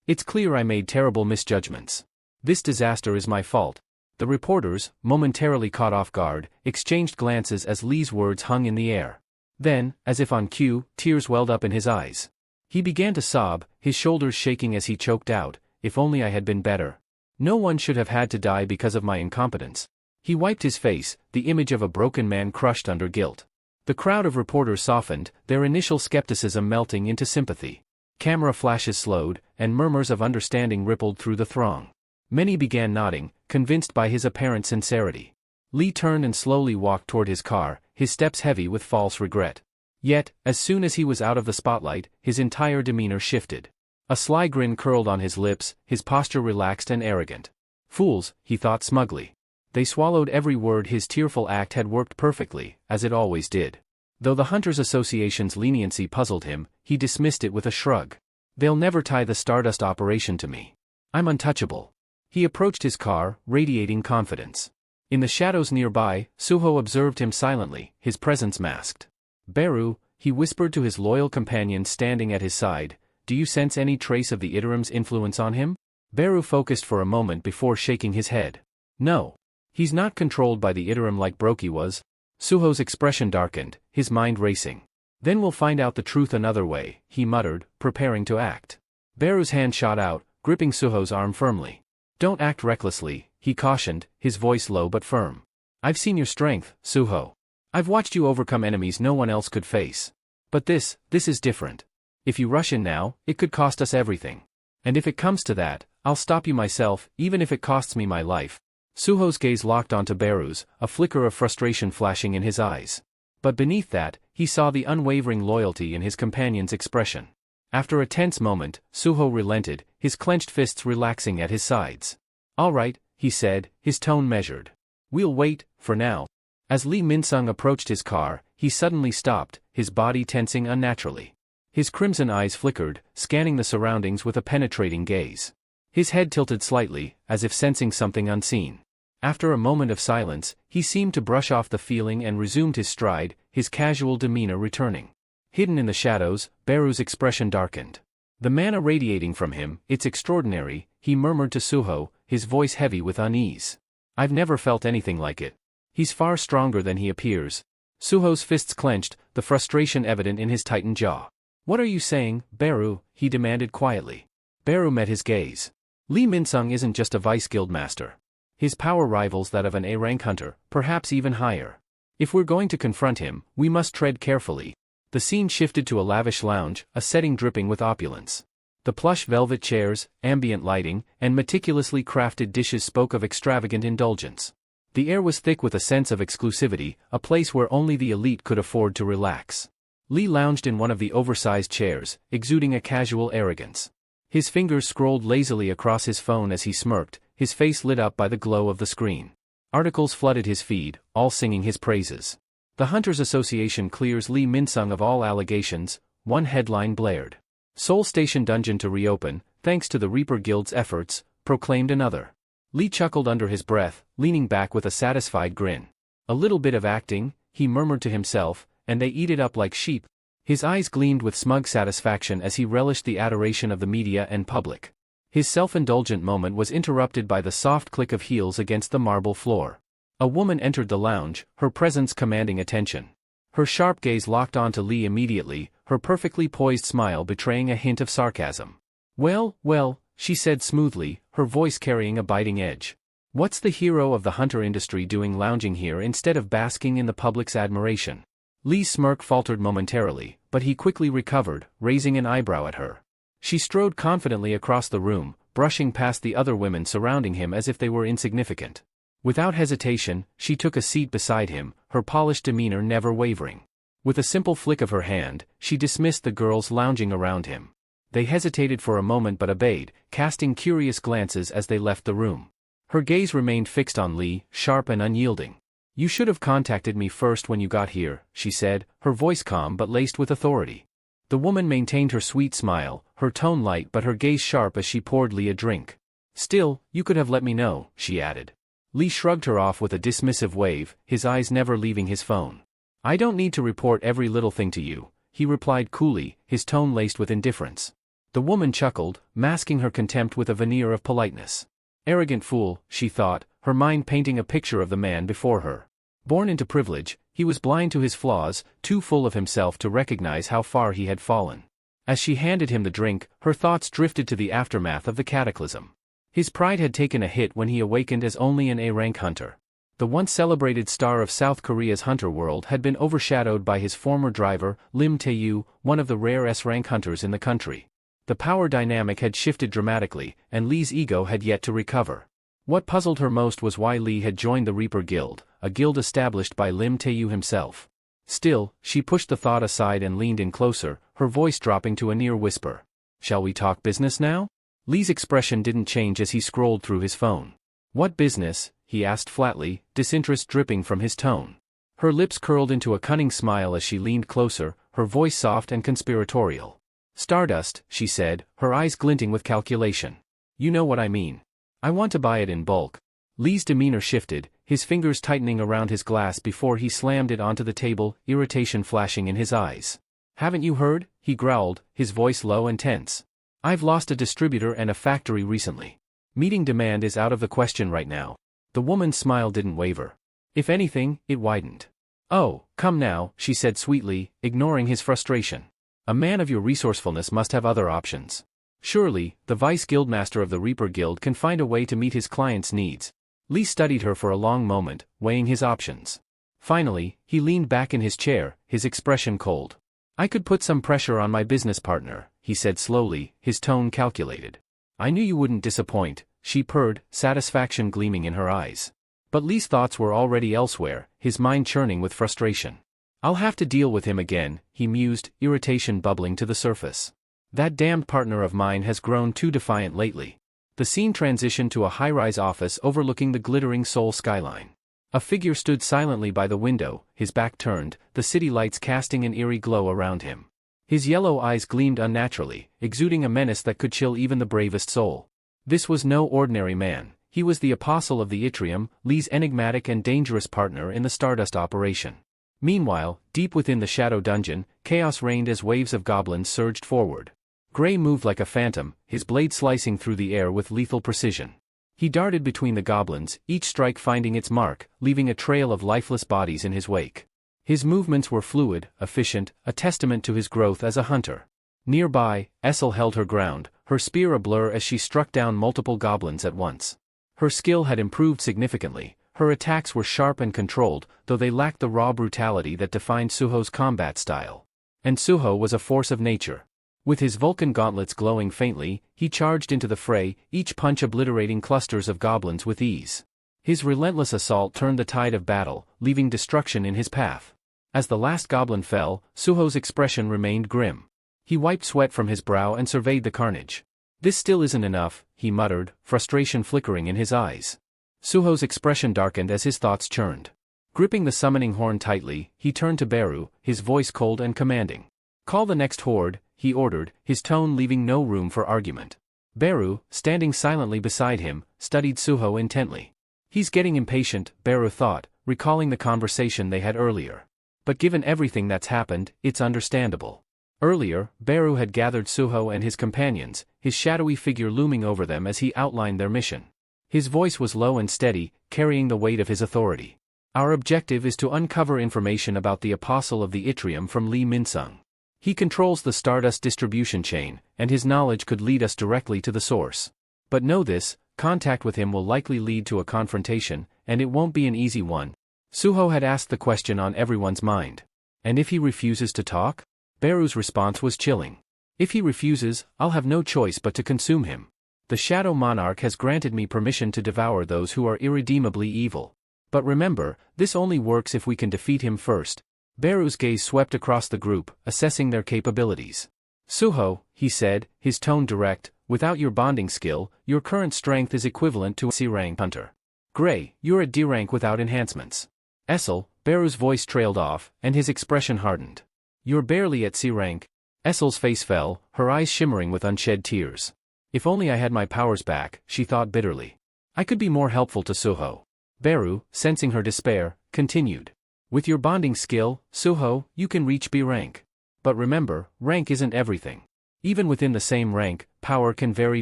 "It's clear I made terrible misjudgments. This disaster is my fault." The reporters, momentarily caught off guard, exchanged glances as Lee's words hung in the air. Then, as if on cue, tears welled up in his eyes. He began to sob, his shoulders shaking as he choked out, "If only I had been better. No one should have had to die because of my incompetence." He wiped his face, the image of a broken man crushed under guilt. The crowd of reporters softened, their initial skepticism melting into sympathy. Camera flashes slowed, and murmurs of understanding rippled through the throng. Many began nodding, convinced by his apparent sincerity. Lee turned and slowly walked toward his car, his steps heavy with false regret. Yet, as soon as he was out of the spotlight, his entire demeanor shifted. A sly grin curled on his lips, his posture relaxed and arrogant. "Fools," he thought smugly. They swallowed every word. His tearful act had worked perfectly, as it always did. Though the Hunters Association's leniency puzzled him, he dismissed it with a shrug. "They'll never tie the Stardust operation to me. I'm untouchable." He approached his car, radiating confidence. In the shadows nearby, Suho observed him silently, his presence masked. "Beru," he whispered to his loyal companion standing at his side, "do you sense any trace of the Iterim's influence on him?" Beru focused for a moment before shaking his head. "No. He's not controlled by the Iterim like Broki was." Suho's expression darkened, his mind racing. "Then we'll find out the truth another way," he muttered, preparing to act. Beru's hand shot out, gripping Suho's arm firmly. "Don't act recklessly," he cautioned, his voice low but firm. "I've seen your strength, Suho. I've watched you overcome enemies no one else could face. But this is different. If you rush in now, it could cost us everything. And if it comes to that, I'll stop you myself, even if it costs me my life." Suho's gaze locked onto Beru's, a flicker of frustration flashing in his eyes. But beneath that, he saw the unwavering loyalty in his companion's expression. After a tense moment, Suho relented, his clenched fists relaxing at his sides. "All right," he said, his tone measured. "We'll wait, for now." As Lee Minsung approached his car, he suddenly stopped, his body tensing unnaturally. His crimson eyes flickered, scanning the surroundings with a penetrating gaze. His head tilted slightly, as if sensing something unseen. After a moment of silence, he seemed to brush off the feeling and resumed his stride, his casual demeanor returning. Hidden in the shadows, Beru's expression darkened. "The mana radiating from him, it's extraordinary," he murmured to Suho, his voice heavy with unease. "I've never felt anything like it. He's far stronger than he appears." Suho's fists clenched, the frustration evident in his tightened jaw. "What are you saying, Beru?" he demanded quietly. Beru met his gaze. "Lee Minsung isn't just a vice guildmaster. His power rivals that of an A-rank hunter, perhaps even higher. If we're going to confront him, we must tread carefully." The scene shifted to a lavish lounge, a setting dripping with opulence. The plush velvet chairs, ambient lighting, and meticulously crafted dishes spoke of extravagant indulgence. The air was thick with a sense of exclusivity, a place where only the elite could afford to relax. Lee lounged in one of the oversized chairs, exuding a casual arrogance. His fingers scrolled lazily across his phone as he smirked, his face lit up by the glow of the screen. Articles flooded his feed, all singing his praises. The Hunters Association clears Lee Min-sung of all allegations, one headline blared. Seoul Station dungeon to reopen, thanks to the Reaper Guild's efforts, proclaimed another. Lee chuckled under his breath, leaning back with a satisfied grin. A little bit of acting, he murmured to himself, and they eat it up like sheep. His eyes gleamed with smug satisfaction as he relished the adoration of the media and public. His self-indulgent moment was interrupted by the soft click of heels against the marble floor. A woman entered the lounge, her presence commanding attention. Her sharp gaze locked onto Lee immediately, her perfectly poised smile betraying a hint of sarcasm. "Well, well," she said smoothly, her voice carrying a biting edge. "What's the hero of the hunter industry doing lounging here instead of basking in the public's admiration?" Lee's smirk faltered momentarily, but he quickly recovered, raising an eyebrow at her. She strode confidently across the room, brushing past the other women surrounding him as if they were insignificant. Without hesitation, she took a seat beside him, her polished demeanor never wavering. With a simple flick of her hand, she dismissed the girls lounging around him. They hesitated for a moment but obeyed, casting curious glances as they left the room. Her gaze remained fixed on Lee, sharp and unyielding. "You should have contacted me first when you got here," she said, her voice calm but laced with authority. The woman maintained her sweet smile, her tone light but her gaze sharp as she poured Lee a drink. "Still, you could have let me know," she added. Lee shrugged her off with a dismissive wave, his eyes never leaving his phone. "I don't need to report every little thing to you," he replied coolly, his tone laced with indifference. The woman chuckled, masking her contempt with a veneer of politeness. Arrogant fool, she thought, her mind painting a picture of the man before her. Born into privilege, he was blind to his flaws, too full of himself to recognize how far he had fallen. As she handed him the drink, her thoughts drifted to the aftermath of the cataclysm. His pride had taken a hit when he awakened as only an A-rank hunter. The once celebrated star of South Korea's hunter world had been overshadowed by his former driver, Lim Tae-yu, one of the rare S-rank hunters in the country. The power dynamic had shifted dramatically, and Lee's ego had yet to recover. What puzzled her most was why Lee had joined the Reaper Guild, a guild established by Lim Tae-yu himself. Still, she pushed the thought aside and leaned in closer, her voice dropping to a near whisper. "Shall we talk business now?" Lee's expression didn't change as he scrolled through his phone. "What business?" he asked flatly, disinterest dripping from his tone. Her lips curled into a cunning smile as she leaned closer, her voice soft and conspiratorial. "Stardust," she said, her eyes glinting with calculation. "You know what I mean. I want to buy it in bulk." Lee's demeanor shifted, his fingers tightening around his glass before he slammed it onto the table, irritation flashing in his eyes. "Haven't you heard?" he growled, his voice low and tense. "I've lost a distributor and a factory recently. Meeting demand is out of the question right now." The woman's smile didn't waver. If anything, it widened. "Oh, come now," she said sweetly, ignoring his frustration. "A man of your resourcefulness must have other options. Surely, the vice guildmaster of the Reaper Guild can find a way to meet his client's needs." Lee studied her for a long moment, weighing his options. Finally, he leaned back in his chair, his expression cold. "I could put some pressure on my business partner," he said slowly, his tone calculated. "I knew you wouldn't disappoint," she purred, satisfaction gleaming in her eyes. But Lee's thoughts were already elsewhere, his mind churning with frustration. "I'll have to deal with him again," he mused, irritation bubbling to the surface. "That damned partner of mine has grown too defiant lately." The scene transitioned to a high-rise office overlooking the glittering Seoul skyline. A figure stood silently by the window, his back turned, the city lights casting an eerie glow around him. His yellow eyes gleamed unnaturally, exuding a menace that could chill even the bravest soul. This was no ordinary man, he was the apostle of the Yttrium, Lee's enigmatic and dangerous partner in the Stardust operation. Meanwhile, deep within the shadow dungeon, chaos reigned as waves of goblins surged forward. Gray moved like a phantom, his blade slicing through the air with lethal precision. He darted between the goblins, each strike finding its mark, leaving a trail of lifeless bodies in his wake. His movements were fluid, efficient, a testament to his growth as a hunter. Nearby, Essel held her ground, her spear a blur as she struck down multiple goblins at once. Her skill had improved significantly, her attacks were sharp and controlled, though they lacked the raw brutality that defined Suho's combat style. And Suho was a force of nature. With his Vulcan gauntlets glowing faintly, he charged into the fray, each punch obliterating clusters of goblins with ease. His relentless assault turned the tide of battle, leaving destruction in his path. As the last goblin fell, Suho's expression remained grim. He wiped sweat from his brow and surveyed the carnage. This still isn't enough, he muttered, frustration flickering in his eyes. Suho's expression darkened as his thoughts churned. Gripping the summoning horn tightly, he turned to Beru, his voice cold and commanding. "Call the next horde," he ordered, his tone leaving no room for argument. Beru, standing silently beside him, studied Suho intently. He's getting impatient, Beru thought, recalling the conversation they had earlier. But given everything that's happened, it's understandable. Earlier, Beru had gathered Suho and his companions, his shadowy figure looming over them as he outlined their mission. His voice was low and steady, carrying the weight of his authority. "Our objective is to uncover information about the Apostle of the Yttrium from Lee Minsung. He controls the Stardust distribution chain, and his knowledge could lead us directly to the source. But know this, contact with him will likely lead to a confrontation, and it won't be an easy one." Suho had asked the question on everyone's mind. "And if he refuses to talk?" Beru's response was chilling. "If he refuses, I'll have no choice but to consume him. The Shadow Monarch has granted me permission to devour those who are irredeemably evil. But remember, this only works if we can defeat him first." Beru's gaze swept across the group, assessing their capabilities. "Suho," he said, his tone direct, "without your bonding skill, your current strength is equivalent to a C-rank hunter. Gray, you're at D-rank without enhancements. Essel," Beru's voice trailed off, and his expression hardened. "You're barely at C-rank." Essel's face fell, her eyes shimmering with unshed tears. "If only I had my powers back," she thought bitterly. "I could be more helpful to Suho." Beru, sensing her despair, continued. "With your bonding skill, Suho, you can reach B rank. But remember, rank isn't everything. Even within the same rank, power can vary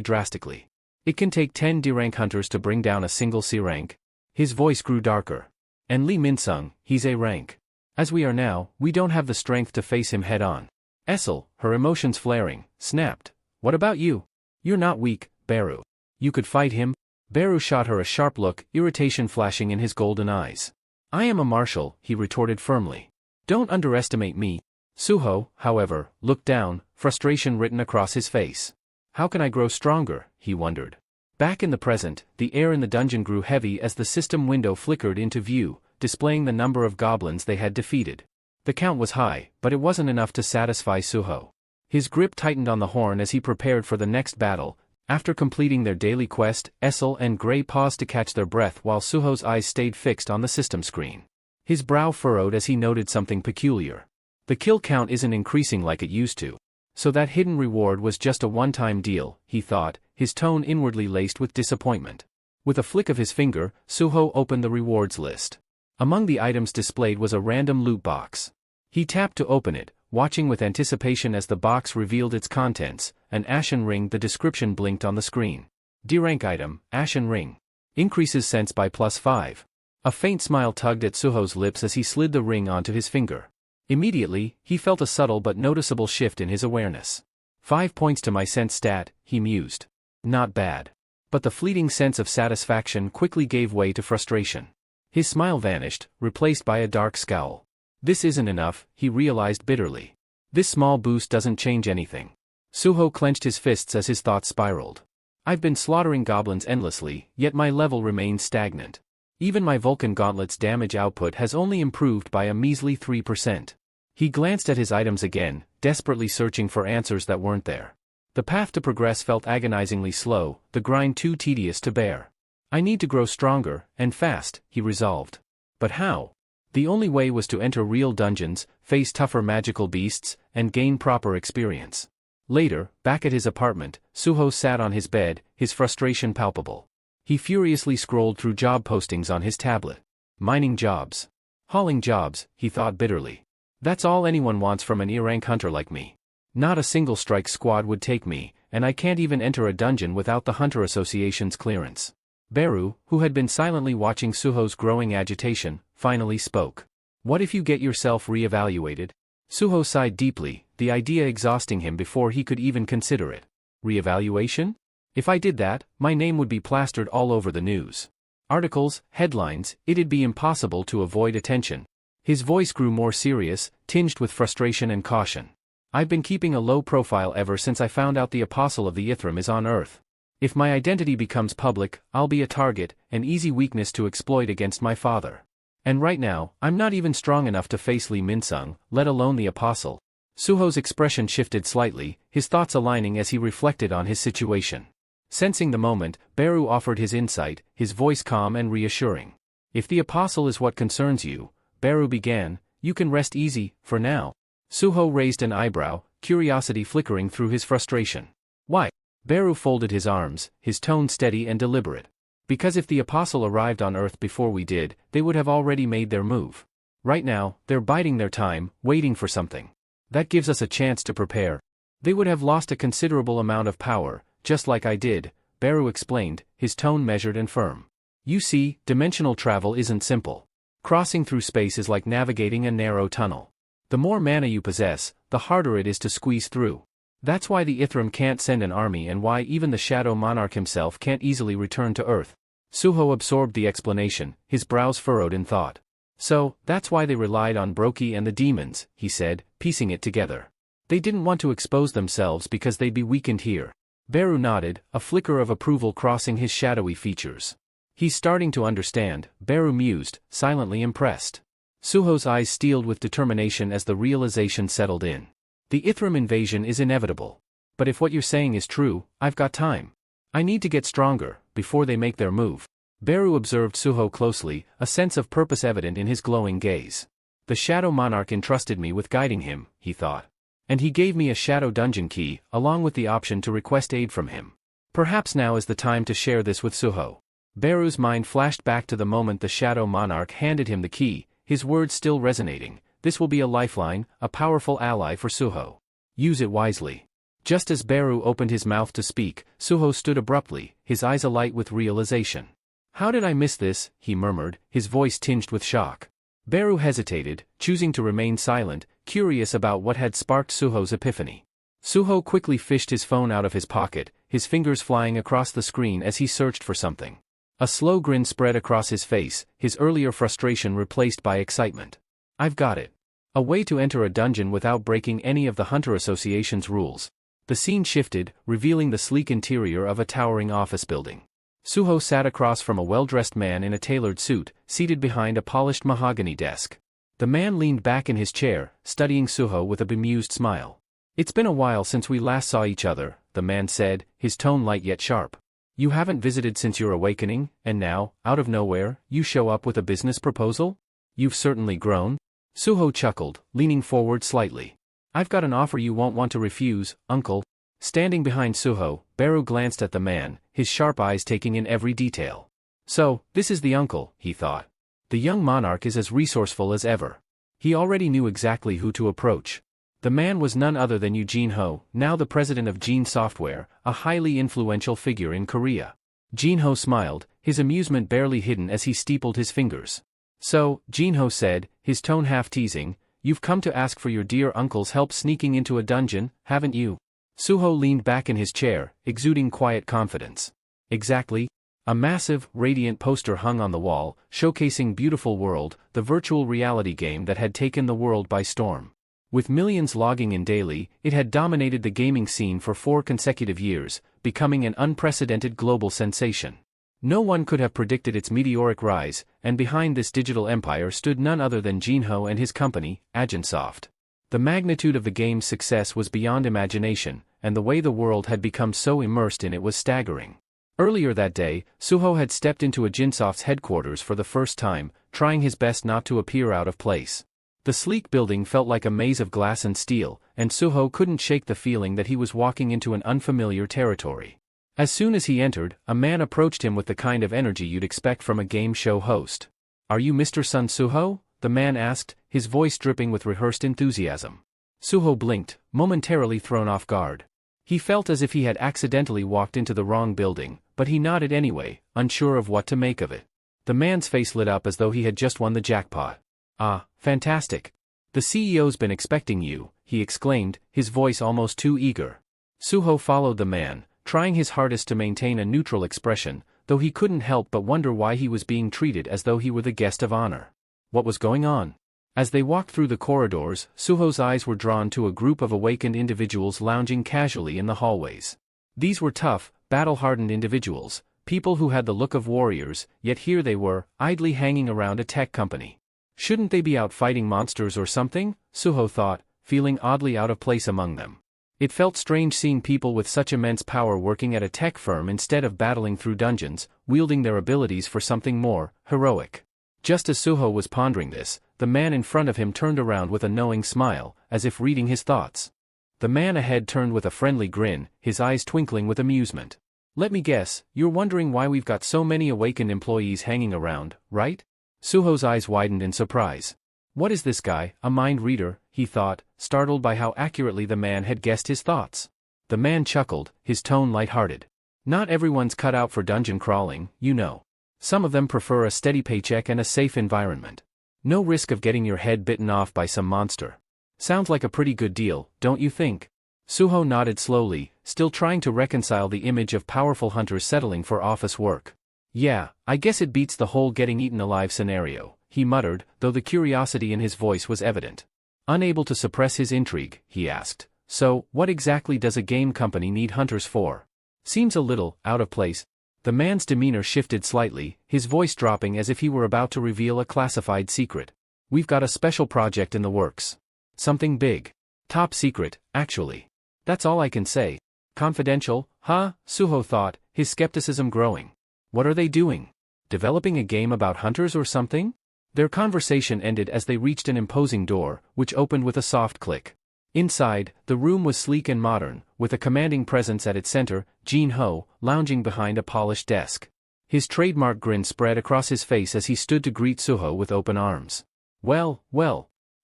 drastically. It can take 10 D-rank hunters to bring down a single C rank." His voice grew darker. "And Lee Minsung, he's A rank. As we are now, we don't have the strength to face him head-on." Essel, her emotions flaring, snapped. "What about you? You're not weak, Beru. You could fight him?" Beru shot her a sharp look, irritation flashing in his golden eyes. "I am a marshal," he retorted firmly. "Don't underestimate me." Suho, however, looked down, frustration written across his face. "How can I grow stronger?" he wondered. Back in the present, the air in the dungeon grew heavy as the system window flickered into view, displaying the number of goblins they had defeated. The count was high, but it wasn't enough to satisfy Suho. His grip tightened on the horn as he prepared for the next battle. After completing their daily quest, Essel and Gray paused to catch their breath while Suho's eyes stayed fixed on the system screen. His brow furrowed as he noted something peculiar. The kill count isn't increasing like it used to. So that hidden reward was just a one-time deal, he thought, his tone inwardly laced with disappointment. With a flick of his finger, Suho opened the rewards list. Among the items displayed was a random loot box. He tapped to open it, watching with anticipation as the box revealed its contents. An ashen ring. The description blinked on the screen. D-rank item, ashen ring. Increases sense by +5. A faint smile tugged at Suho's lips as he slid the ring onto his finger. Immediately, he felt a subtle but noticeable shift in his awareness. 5 points to my sense stat, he mused. Not bad. But the fleeting sense of satisfaction quickly gave way to frustration. His smile vanished, replaced by a dark scowl. This isn't enough, he realized bitterly. This small boost doesn't change anything. Suho clenched his fists as his thoughts spiraled. I've been slaughtering goblins endlessly, yet my level remains stagnant. Even my Vulcan Gauntlet's damage output has only improved by a measly 3%. He glanced at his items again, desperately searching for answers that weren't there. The path to progress felt agonizingly slow, the grind too tedious to bear. I need to grow stronger, and fast, he resolved. But how? The only way was to enter real dungeons, face tougher magical beasts, and gain proper experience. Later, back at his apartment, Suho sat on his bed, his frustration palpable. He furiously scrolled through job postings on his tablet. Mining jobs. Hauling jobs, he thought bitterly. That's all anyone wants from an E-rank hunter like me. Not a single strike squad would take me, and I can't even enter a dungeon without the Hunter Association's clearance. Beru, who had been silently watching Suho's growing agitation, finally spoke. What if you get yourself re-evaluated? Suho sighed deeply, the idea exhausting him before he could even consider it. Re-evaluation? If I did that, my name would be plastered all over the news. Articles, headlines, it'd be impossible to avoid attention. His voice grew more serious, tinged with frustration and caution. I've been keeping a low profile ever since I found out the Apostle of the Yttrium is on Earth. If my identity becomes public, I'll be a target, an easy weakness to exploit against my father. And right now, I'm not even strong enough to face Li Minsung, let alone the apostle. Suho's expression shifted slightly, his thoughts aligning as he reflected on his situation. Sensing the moment, Beru offered his insight, his voice calm and reassuring. If the apostle is what concerns you, Beru began, you can rest easy, for now. Suho raised an eyebrow, curiosity flickering through his frustration. Why? Beru folded his arms, his tone steady and deliberate. Because if the apostle arrived on Earth before we did, they would have already made their move. Right now, they're biding their time, waiting for something. That gives us a chance to prepare. They would have lost a considerable amount of power, just like I did, Beru explained, his tone measured and firm. You see, dimensional travel isn't simple. Crossing through space is like navigating a narrow tunnel. The more mana you possess, the harder it is to squeeze through. That's why the Ithram can't send an army and why even the Shadow Monarch himself can't easily return to Earth. Suho absorbed the explanation, his brows furrowed in thought. So, that's why they relied on Brokey and the demons, he said, piecing it together. They didn't want to expose themselves because they'd be weakened here. Beru nodded, a flicker of approval crossing his shadowy features. He's starting to understand, Beru mused, silently impressed. Suho's eyes steeled with determination as the realization settled in. The Ithram invasion is inevitable. But if what you're saying is true, I've got time. I need to get stronger, before they make their move. Beru observed Suho closely, a sense of purpose evident in his glowing gaze. The Shadow Monarch entrusted me with guiding him, he thought. And he gave me a Shadow Dungeon key, along with the option to request aid from him. Perhaps now is the time to share this with Suho. Beru's mind flashed back to the moment the Shadow Monarch handed him the key, his words still resonating. This will be a lifeline, a powerful ally for Suho. Use it wisely. Just as Beru opened his mouth to speak, Suho stood abruptly, his eyes alight with realization. How did I miss this? He murmured, his voice tinged with shock. Beru hesitated, choosing to remain silent, curious about what had sparked Suho's epiphany. Suho quickly fished his phone out of his pocket, his fingers flying across the screen as he searched for something. A slow grin spread across his face, his earlier frustration replaced by excitement. I've got it. A way to enter a dungeon without breaking any of the Hunter Association's rules. The scene shifted, revealing the sleek interior of a towering office building. Suho sat across from a well-dressed man in a tailored suit, seated behind a polished mahogany desk. The man leaned back in his chair, studying Suho with a bemused smile. It's been a while since we last saw each other, the man said, his tone light yet sharp. You haven't visited since your awakening, and now, out of nowhere, you show up with a business proposal? You've certainly grown. Suho chuckled, leaning forward slightly. I've got an offer you won't want to refuse, uncle. Standing behind Suho, Beru glanced at the man, his sharp eyes taking in every detail. So, this is the uncle, he thought. The young monarch is as resourceful as ever. He already knew exactly who to approach. The man was none other than Eugene Ho, now the president of Gene Software, a highly influential figure in Korea. Gene Ho smiled, his amusement barely hidden as he steepled his fingers. So, Gene Ho said, his tone half teasing, you've come to ask for your dear uncle's help sneaking into a dungeon, haven't you? Suho leaned back in his chair, exuding quiet confidence. Exactly. A massive, radiant poster hung on the wall, showcasing Beautiful World, the virtual reality game that had taken the world by storm. With millions logging in daily, it had dominated the gaming scene for 4 consecutive years, becoming an unprecedented global sensation. No one could have predicted its meteoric rise, and behind this digital empire stood none other than Gene Ho and his company, Agensoft. The magnitude of the game's success was beyond imagination, and the way the world had become so immersed in it was staggering. Earlier that day, Suho had stepped into Agensoft's headquarters for the first time, trying his best not to appear out of place. The sleek building felt like a maze of glass and steel, and Suho couldn't shake the feeling that he was walking into an unfamiliar territory. As soon as he entered, a man approached him with the kind of energy you'd expect from a game show host. Are you Mr. Sun Suho? The man asked, his voice dripping with rehearsed enthusiasm. Suho blinked, momentarily thrown off guard. He felt as if he had accidentally walked into the wrong building, but he nodded anyway, unsure of what to make of it. The man's face lit up as though he had just won the jackpot. Ah, fantastic. The CEO's been expecting you, he exclaimed, his voice almost too eager. Suho followed the man, trying his hardest to maintain a neutral expression, though he couldn't help but wonder why he was being treated as though he were the guest of honor. What was going on? As they walked through the corridors, Suho's eyes were drawn to a group of awakened individuals lounging casually in the hallways. These were tough, battle-hardened individuals, People who had the look of warriors, yet here they were, idly hanging around a tech company. Shouldn't they be out fighting monsters or something? Suho thought, feeling oddly out of place among them. It felt strange seeing people with such immense power working at a tech firm instead of battling through dungeons, wielding their abilities for something more heroic. Just as Suho was pondering this, the man in front of him turned around with a knowing smile, as if reading his thoughts. The man ahead turned with a friendly grin, his eyes twinkling with amusement. Let me guess, you're wondering why we've got so many awakened employees hanging around, right? Suho's eyes widened in surprise. What is this guy, a mind reader, he thought, startled by how accurately the man had guessed his thoughts. The man chuckled, his tone light-hearted. Not everyone's cut out for dungeon crawling, you know. Some of them prefer a steady paycheck and a safe environment. No risk of getting your head bitten off by some monster. Sounds like a pretty good deal, don't you think? Suho nodded slowly, still trying to reconcile the image of powerful hunters settling for office work. Yeah, I guess it beats the whole getting eaten alive scenario, he muttered, though the curiosity in his voice was evident. Unable to suppress his intrigue, he asked, so, what exactly does a game company need hunters for? Seems a little out of place. The man's demeanor shifted slightly, his voice dropping as if he were about to reveal a classified secret. We've got a special project in the works. Something big. Top secret, actually. That's all I can say. Confidential, huh? Suho thought, his skepticism growing. What are they doing? Developing a game about hunters or something? Their conversation ended as they reached an imposing door, which opened with a soft click. Inside, the room was sleek and modern, with a commanding presence at its center, Jin-ho, lounging behind a polished desk. His trademark grin spread across his face as he stood to greet Suho with open arms. Well,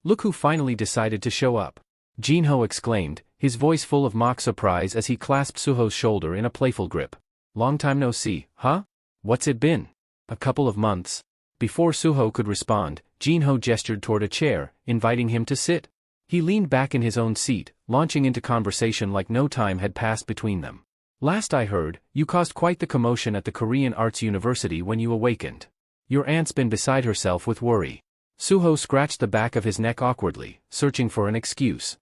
look who finally decided to show up. Jin-ho exclaimed, his voice full of mock surprise as he clasped Suho's shoulder in a playful grip. Long time no see, huh? What's it been? A couple of months. Before Suho could respond, Jin-ho gestured toward a chair, inviting him to sit. He leaned back in his own seat, launching into conversation like no time had passed between them. Last I heard, you caused quite the commotion at the Korean Arts University when you awakened. Your aunt's been beside herself with worry. Suho scratched the back of his neck awkwardly, searching for an excuse.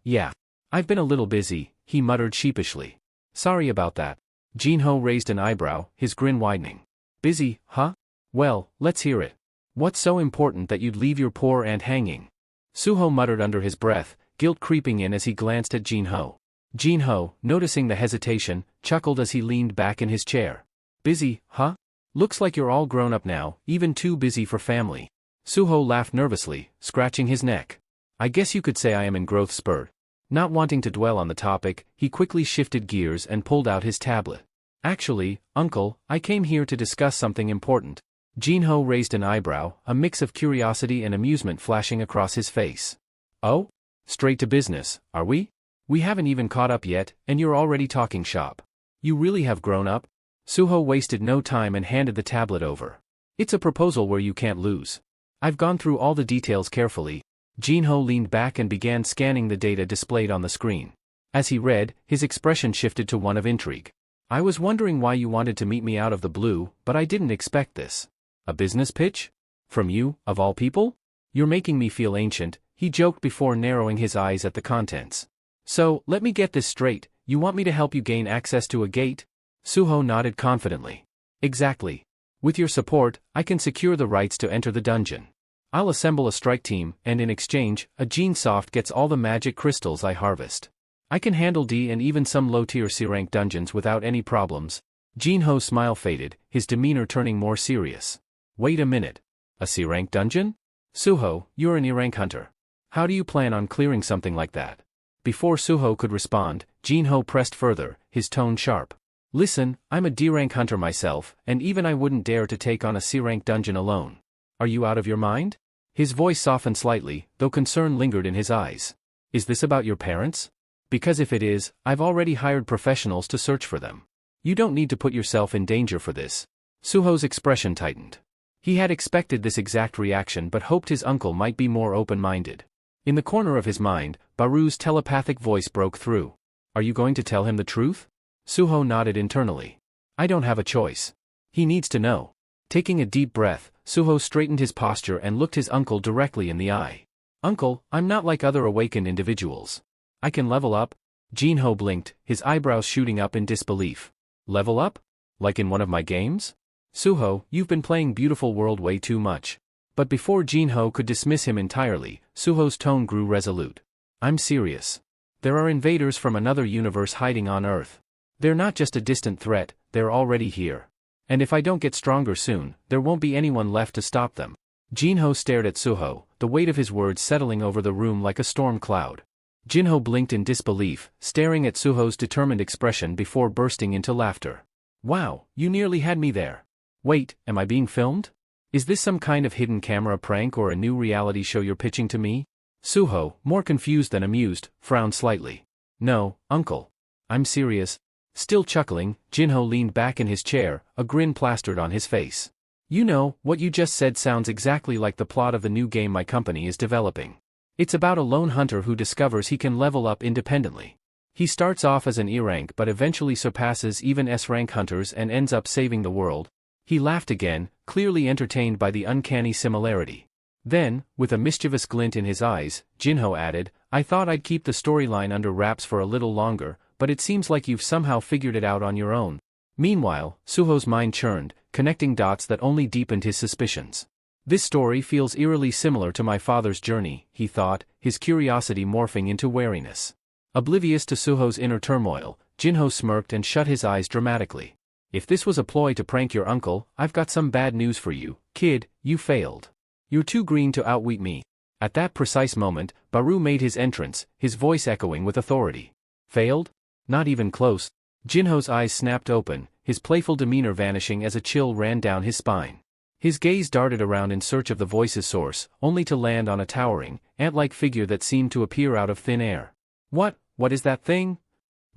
Yeah. I've been a little busy, he muttered sheepishly. Sorry about that. Jin-ho raised an eyebrow, his grin widening. Busy, huh? Well, let's hear it. What's so important that you'd leave your poor aunt hanging? Suho muttered under his breath, guilt creeping in as he glanced at Jin-ho. Jin-ho, noticing the hesitation, chuckled as he leaned back in his chair. Busy, huh? Looks like you're all grown up now, even too busy for family. Suho laughed nervously, scratching his neck. I guess you could say I am in growth spurt. Not wanting to dwell on the topic, he quickly shifted gears and pulled out his tablet. Actually, uncle, I came here to discuss something important. Jin-ho raised an eyebrow, a mix of curiosity and amusement flashing across his face. Oh? Straight to business, are we? We haven't even caught up yet, and you're already talking shop. You really have grown up? Suho wasted no time and handed the tablet over. It's a proposal where you can't lose. I've gone through all the details carefully. Jin-ho leaned back and began scanning the data displayed on the screen. As he read, his expression shifted to one of intrigue. I was wondering why you wanted to meet me out of the blue, but I didn't expect this. A business pitch? From you, of all people? You're making me feel ancient, he joked before narrowing his eyes at the contents. So, let me get this straight, you want me to help you gain access to a gate? Suho nodded confidently. Exactly. With your support, I can secure the rights to enter the dungeon. I'll assemble a strike team, and in exchange, a Gene-Soft gets all the magic crystals I harvest. I can handle D and even some low-tier C-rank dungeons without any problems. Jin-ho's smile faded, his demeanor turning more serious. Wait a minute. A C-rank dungeon? Suho, you're an E-rank hunter. How do you plan on clearing something like that? Before Suho could respond, Jin-ho pressed further, his tone sharp. Listen, I'm a D-rank hunter myself, and even I wouldn't dare to take on a C-rank dungeon alone. Are you out of your mind? His voice softened slightly, though concern lingered in his eyes. Is this about your parents? Because if it is, I've already hired professionals to search for them. You don't need to put yourself in danger for this. Suho's expression tightened. He had expected this exact reaction but hoped his uncle might be more open-minded. In the corner of his mind, Baru's telepathic voice broke through. Are you going to tell him the truth? Suho nodded internally. I don't have a choice. He needs to know. Taking a deep breath, Suho straightened his posture and looked his uncle directly in the eye. Uncle, I'm not like other awakened individuals. I can level up? Jin-ho blinked, his eyebrows shooting up in disbelief. Level up? Like in one of my games? Suho, you've been playing Beautiful World way too much. But before Jinho could dismiss him entirely, Suho's tone grew resolute. I'm serious. There are invaders from another universe hiding on Earth. They're not just a distant threat, they're already here. And if I don't get stronger soon, there won't be anyone left to stop them. Jinho stared at Suho, the weight of his words settling over the room like a storm cloud. Jinho blinked in disbelief, staring at Suho's determined expression before bursting into laughter. Wow, you nearly had me there. Wait, am I being filmed? Is this some kind of hidden camera prank or a new reality show you're pitching to me? Suho, more confused than amused, frowned slightly. No, uncle. I'm serious. Still chuckling, Jinho leaned back in his chair, a grin plastered on his face. You know, what you just said sounds exactly like the plot of the new game my company is developing. It's about a lone hunter who discovers he can level up independently. He starts off as an E-rank but eventually surpasses even S-rank hunters and ends up saving the world. He laughed again, clearly entertained by the uncanny similarity. Then, with a mischievous glint in his eyes, Jinho added, I thought I'd keep the storyline under wraps for a little longer, but it seems like you've somehow figured it out on your own. Meanwhile, Suho's mind churned, connecting dots that only deepened his suspicions. This story feels eerily similar to my father's journey, he thought, his curiosity morphing into wariness. Oblivious to Suho's inner turmoil, Jinho smirked and shut his eyes dramatically. If this was a ploy to prank your uncle, I've got some bad news for you, kid, you failed. You're too green to outwit me. At that precise moment, Baru made his entrance, his voice echoing with authority. Failed? Not even close. Jinho's eyes snapped open, his playful demeanor vanishing as a chill ran down his spine. His gaze darted around in search of the voice's source, only to land on a towering, ant-like figure that seemed to appear out of thin air. What is that thing?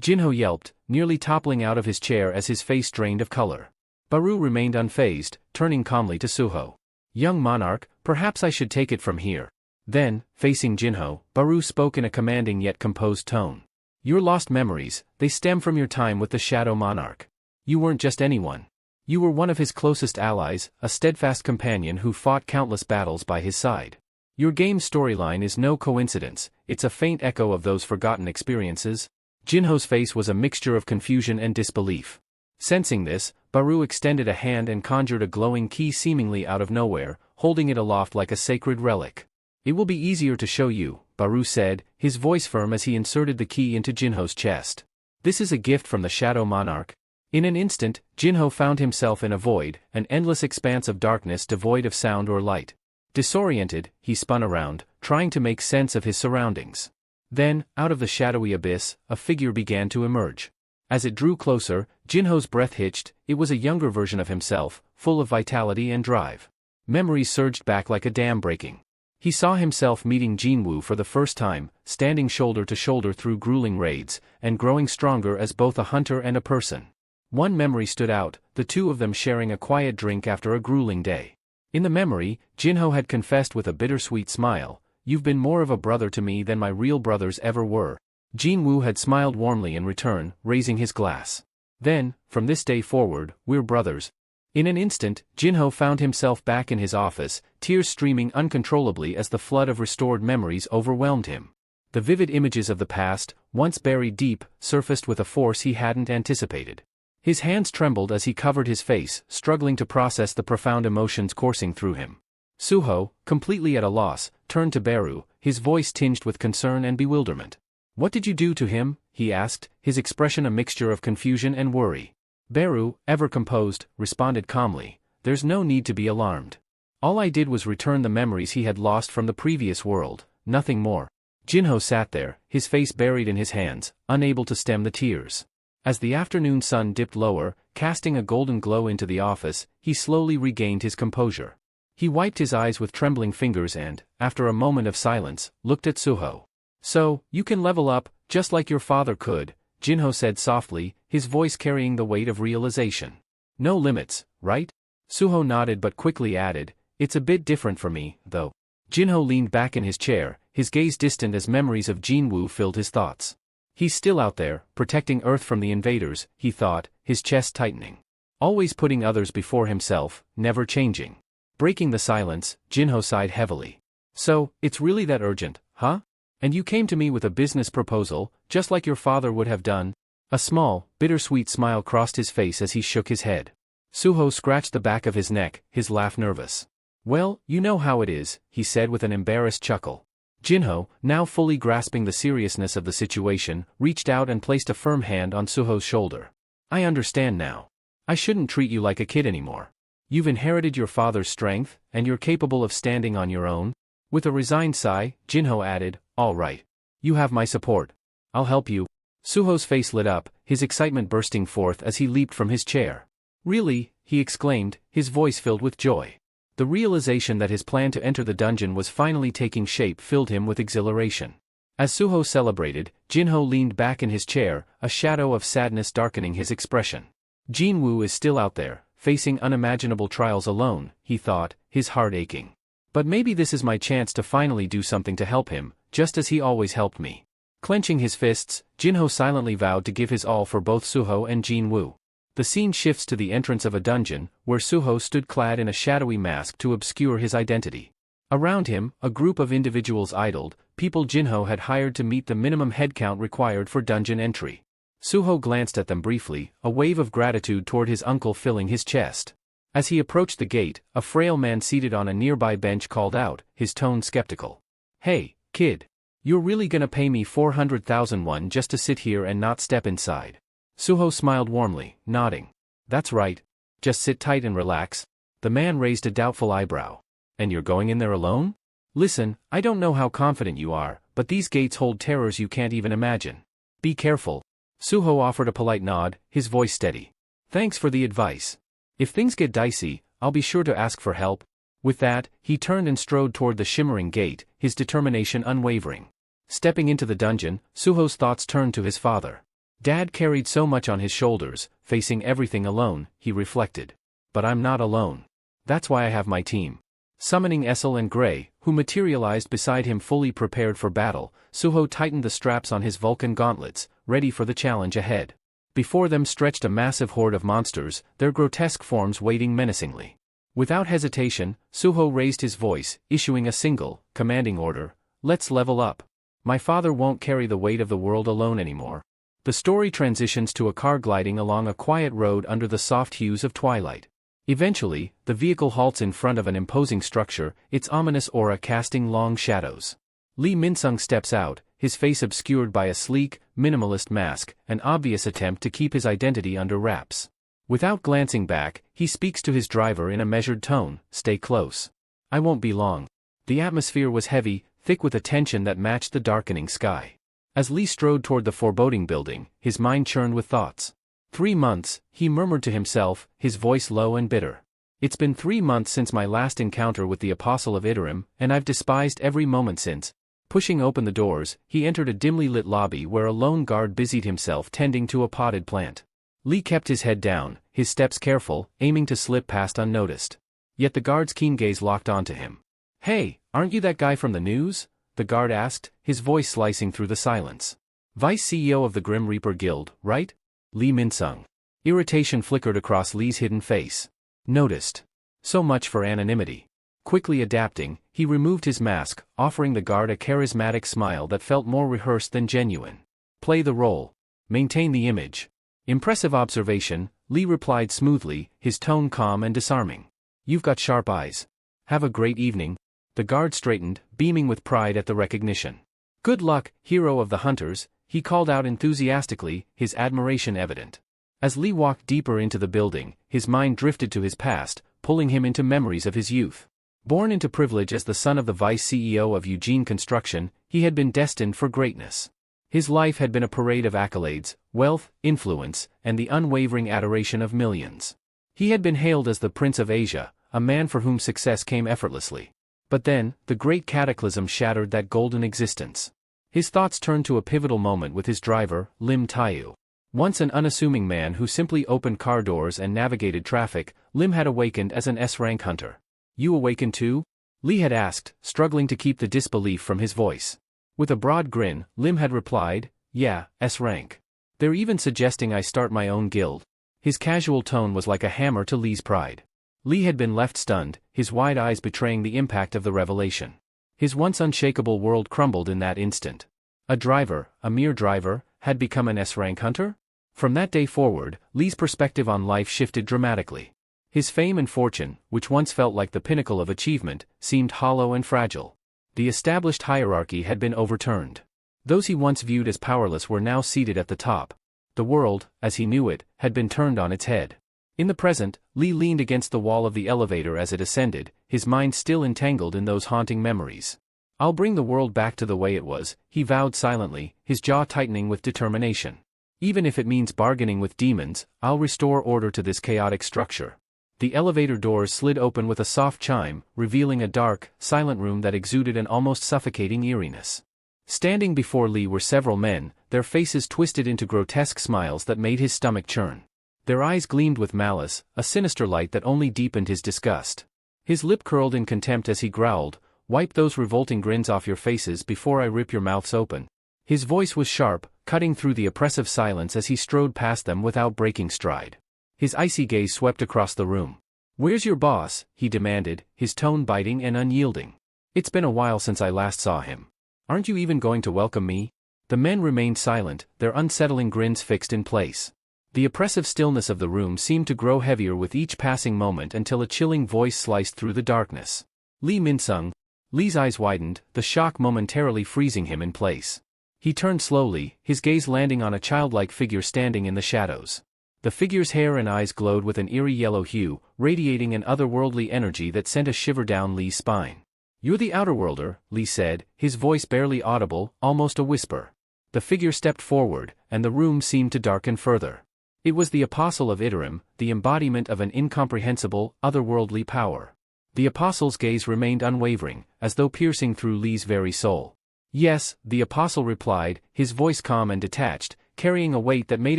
Jinho yelped, nearly toppling out of his chair as his face drained of color. Baru remained unfazed, turning calmly to Suho. Young monarch, perhaps I should take it from here. Then, facing Jinho, Baru spoke in a commanding yet composed tone. Your lost memories, they stem from your time with the Shadow Monarch. You weren't just anyone. You were one of his closest allies, a steadfast companion who fought countless battles by his side. Your game's storyline is no coincidence, it's a faint echo of those forgotten experiences. Jinho's face was a mixture of confusion and disbelief. Sensing this, Baru extended a hand and conjured a glowing key seemingly out of nowhere, holding it aloft like a sacred relic. It will be easier to show you, Baru said, his voice firm as he inserted the key into Jinho's chest. This is a gift from the Shadow Monarch. In an instant, Jinho found himself in a void, an endless expanse of darkness devoid of sound or light. Disoriented, he spun around, trying to make sense of his surroundings. Then, out of the shadowy abyss, a figure began to emerge. As it drew closer, Jinho's breath hitched. It was a younger version of himself, full of vitality and drive. Memories surged back like a dam breaking. He saw himself meeting Jinwoo for the first time, standing shoulder to shoulder through grueling raids, and growing stronger as both a hunter and a person. One memory stood out, the two of them sharing a quiet drink after a grueling day. In the memory, Jinho had confessed with a bittersweet smile, "You've been more of a brother to me than my real brothers ever were." Jinwoo had smiled warmly in return, raising his glass. "Then, from this day forward, we're brothers." In an instant, Jinho found himself back in his office, tears streaming uncontrollably as the flood of restored memories overwhelmed him. The vivid images of the past, once buried deep, surfaced with a force he hadn't anticipated. His hands trembled as he covered his face, struggling to process the profound emotions coursing through him. Suho, completely at a loss, turned to Baru, his voice tinged with concern and bewilderment. "What did you do to him?" he asked, his expression a mixture of confusion and worry. Baru, ever composed, responded calmly, "There's no need to be alarmed. All I did was return the memories he had lost from the previous world, nothing more." Jinho sat there, his face buried in his hands, unable to stem the tears. As the afternoon sun dipped lower, casting a golden glow into the office, he slowly regained his composure. He wiped his eyes with trembling fingers and, after a moment of silence, looked at Suho. "So, you can level up, just like your father could," Jinho said softly, his voice carrying the weight of realization. "No limits, right?" Suho nodded but quickly added, "It's a bit different for me, though." Jinho leaned back in his chair, his gaze distant as memories of Jinwoo filled his thoughts. He's still out there, protecting Earth from the invaders, he thought, his chest tightening. Always putting others before himself, never changing. Breaking the silence, Jinho sighed heavily. "So, it's really that urgent, huh? And you came to me with a business proposal, just like your father would have done?" A small, bittersweet smile crossed his face as he shook his head. Suho scratched the back of his neck, his laugh nervous. Well, you know how it is, he said with an embarrassed chuckle. Jinho, now fully grasping the seriousness of the situation, reached out and placed a firm hand on Suho's shoulder. I understand now. I shouldn't treat you like a kid anymore. You've inherited your father's strength, and you're capable of standing on your own. With a resigned sigh, Jinho added, all right. You have my support. I'll help you. Suho's face lit up, his excitement bursting forth as he leaped from his chair. Really, he exclaimed, his voice filled with joy. The realization that his plan to enter the dungeon was finally taking shape filled him with exhilaration. As Suho celebrated, Jinho leaned back in his chair, a shadow of sadness darkening his expression. Jinwoo is still out there, facing unimaginable trials alone, he thought, his heart aching. But maybe this is my chance to finally do something to help him, just as he always helped me. Clenching his fists, Jinho silently vowed to give his all for both Suho and Jinwoo. The scene shifts to the entrance of a dungeon, where Suho stood clad in a shadowy mask to obscure his identity. Around him, a group of individuals idled, people Jinho had hired to meet the minimum headcount required for dungeon entry. Suho glanced at them briefly, a wave of gratitude toward his uncle filling his chest. As he approached the gate, a frail man seated on a nearby bench called out, his tone skeptical. Hey, kid. You're really gonna pay me 400,000 won just to sit here and not step inside? Suho smiled warmly, nodding. That's right. Just sit tight and relax. The man raised a doubtful eyebrow. And you're going in there alone? Listen, I don't know how confident you are, but these gates hold terrors you can't even imagine. Be careful. Suho offered a polite nod, his voice steady. Thanks for the advice. If things get dicey, I'll be sure to ask for help. With that, he turned and strode toward the shimmering gate, his determination unwavering. Stepping into the dungeon, Suho's thoughts turned to his father. Dad carried so much on his shoulders, facing everything alone, he reflected. But I'm not alone. That's why I have my team. Summoning Essel and Gray, who materialized beside him fully prepared for battle, Suho tightened the straps on his Vulcan gauntlets, ready for the challenge ahead. Before them stretched a massive horde of monsters, their grotesque forms waiting menacingly. Without hesitation, Suho raised his voice, issuing a single, commanding order. Let's level up. My father won't carry the weight of the world alone anymore. The story transitions to a car gliding along a quiet road under the soft hues of twilight. Eventually, the vehicle halts in front of an imposing structure, its ominous aura casting long shadows. Lee Min-sung steps out, his face obscured by a sleek, minimalist mask, an obvious attempt to keep his identity under wraps. Without glancing back, he speaks to his driver in a measured tone, stay close. I won't be long. The atmosphere was heavy, thick with a tension that matched the darkening sky. As Lee strode toward the foreboding building, his mind churned with thoughts. 3 months, he murmured to himself, his voice low and bitter. It's been 3 months since my last encounter with the Apostle of Iterim, and I've despised every moment since. Pushing open the doors, he entered a dimly lit lobby where a lone guard busied himself tending to a potted plant. Lee kept his head down, his steps careful, aiming to slip past unnoticed. Yet the guard's keen gaze locked onto him. Hey, aren't you that guy from the news? The guard asked, his voice slicing through the silence. Vice CEO of the Grim Reaper Guild, right? Lee Min-sung. Irritation flickered across Lee's hidden face. Noticed. So much for anonymity. Quickly adapting, he removed his mask, offering the guard a charismatic smile that felt more rehearsed than genuine. Play the role. Maintain the image. Impressive observation, Lee replied smoothly, his tone calm and disarming. You've got sharp eyes. Have a great evening. The guard straightened, beaming with pride at the recognition. Good luck, hero of the hunters, he called out enthusiastically, his admiration evident. As Lee walked deeper into the building, his mind drifted to his past, pulling him into memories of his youth. Born into privilege as the son of the vice CEO of Eugene Construction, he had been destined for greatness. His life had been a parade of accolades, wealth, influence, and the unwavering adoration of millions. He had been hailed as the Prince of Asia, a man for whom success came effortlessly. But then, the great cataclysm shattered that golden existence. His thoughts turned to a pivotal moment with his driver, Lim Taeyu. Once an unassuming man who simply opened car doors and navigated traffic, Lim had awakened as an S-rank hunter. You awakened too? Lee had asked, struggling to keep the disbelief from his voice. With a broad grin, Lim had replied, yeah, S-rank. They're even suggesting I start my own guild. His casual tone was like a hammer to Lee's pride. Lee had been left stunned, his wide eyes betraying the impact of the revelation. His once unshakable world crumbled in that instant. A driver, a mere driver, had become an S-rank hunter? From that day forward, Lee's perspective on life shifted dramatically. His fame and fortune, which once felt like the pinnacle of achievement, seemed hollow and fragile. The established hierarchy had been overturned. Those he once viewed as powerless were now seated at the top. The world, as he knew it, had been turned on its head. In the present, Lee leaned against the wall of the elevator as it ascended, his mind still entangled in those haunting memories. "I'll bring the world back to the way it was," he vowed silently, his jaw tightening with determination. "Even if it means bargaining with demons, I'll restore order to this chaotic structure." The elevator doors slid open with a soft chime, revealing a dark, silent room that exuded an almost suffocating eeriness. Standing before Lee were several men, their faces twisted into grotesque smiles that made his stomach churn. Their eyes gleamed with malice, a sinister light that only deepened his disgust. His lip curled in contempt as he growled, "Wipe those revolting grins off your faces before I rip your mouths open." His voice was sharp, cutting through the oppressive silence as he strode past them without breaking stride. His icy gaze swept across the room. "Where's your boss?" he demanded, his tone biting and unyielding. "It's been a while since I last saw him. Aren't you even going to welcome me?" The men remained silent, their unsettling grins fixed in place. The oppressive stillness of the room seemed to grow heavier with each passing moment until a chilling voice sliced through the darkness. "Lee Min-sung." Lee's eyes widened, the shock momentarily freezing him in place. He turned slowly, his gaze landing on a childlike figure standing in the shadows. The figure's hair and eyes glowed with an eerie yellow hue, radiating an otherworldly energy that sent a shiver down Lee's spine. "You're the Outerworlder," Lee said, his voice barely audible, almost a whisper. The figure stepped forward, and the room seemed to darken further. It was the Apostle of Iterum, the embodiment of an incomprehensible, otherworldly power. The Apostle's gaze remained unwavering, as though piercing through Lee's very soul. "Yes," the Apostle replied, his voice calm and detached, carrying a weight that made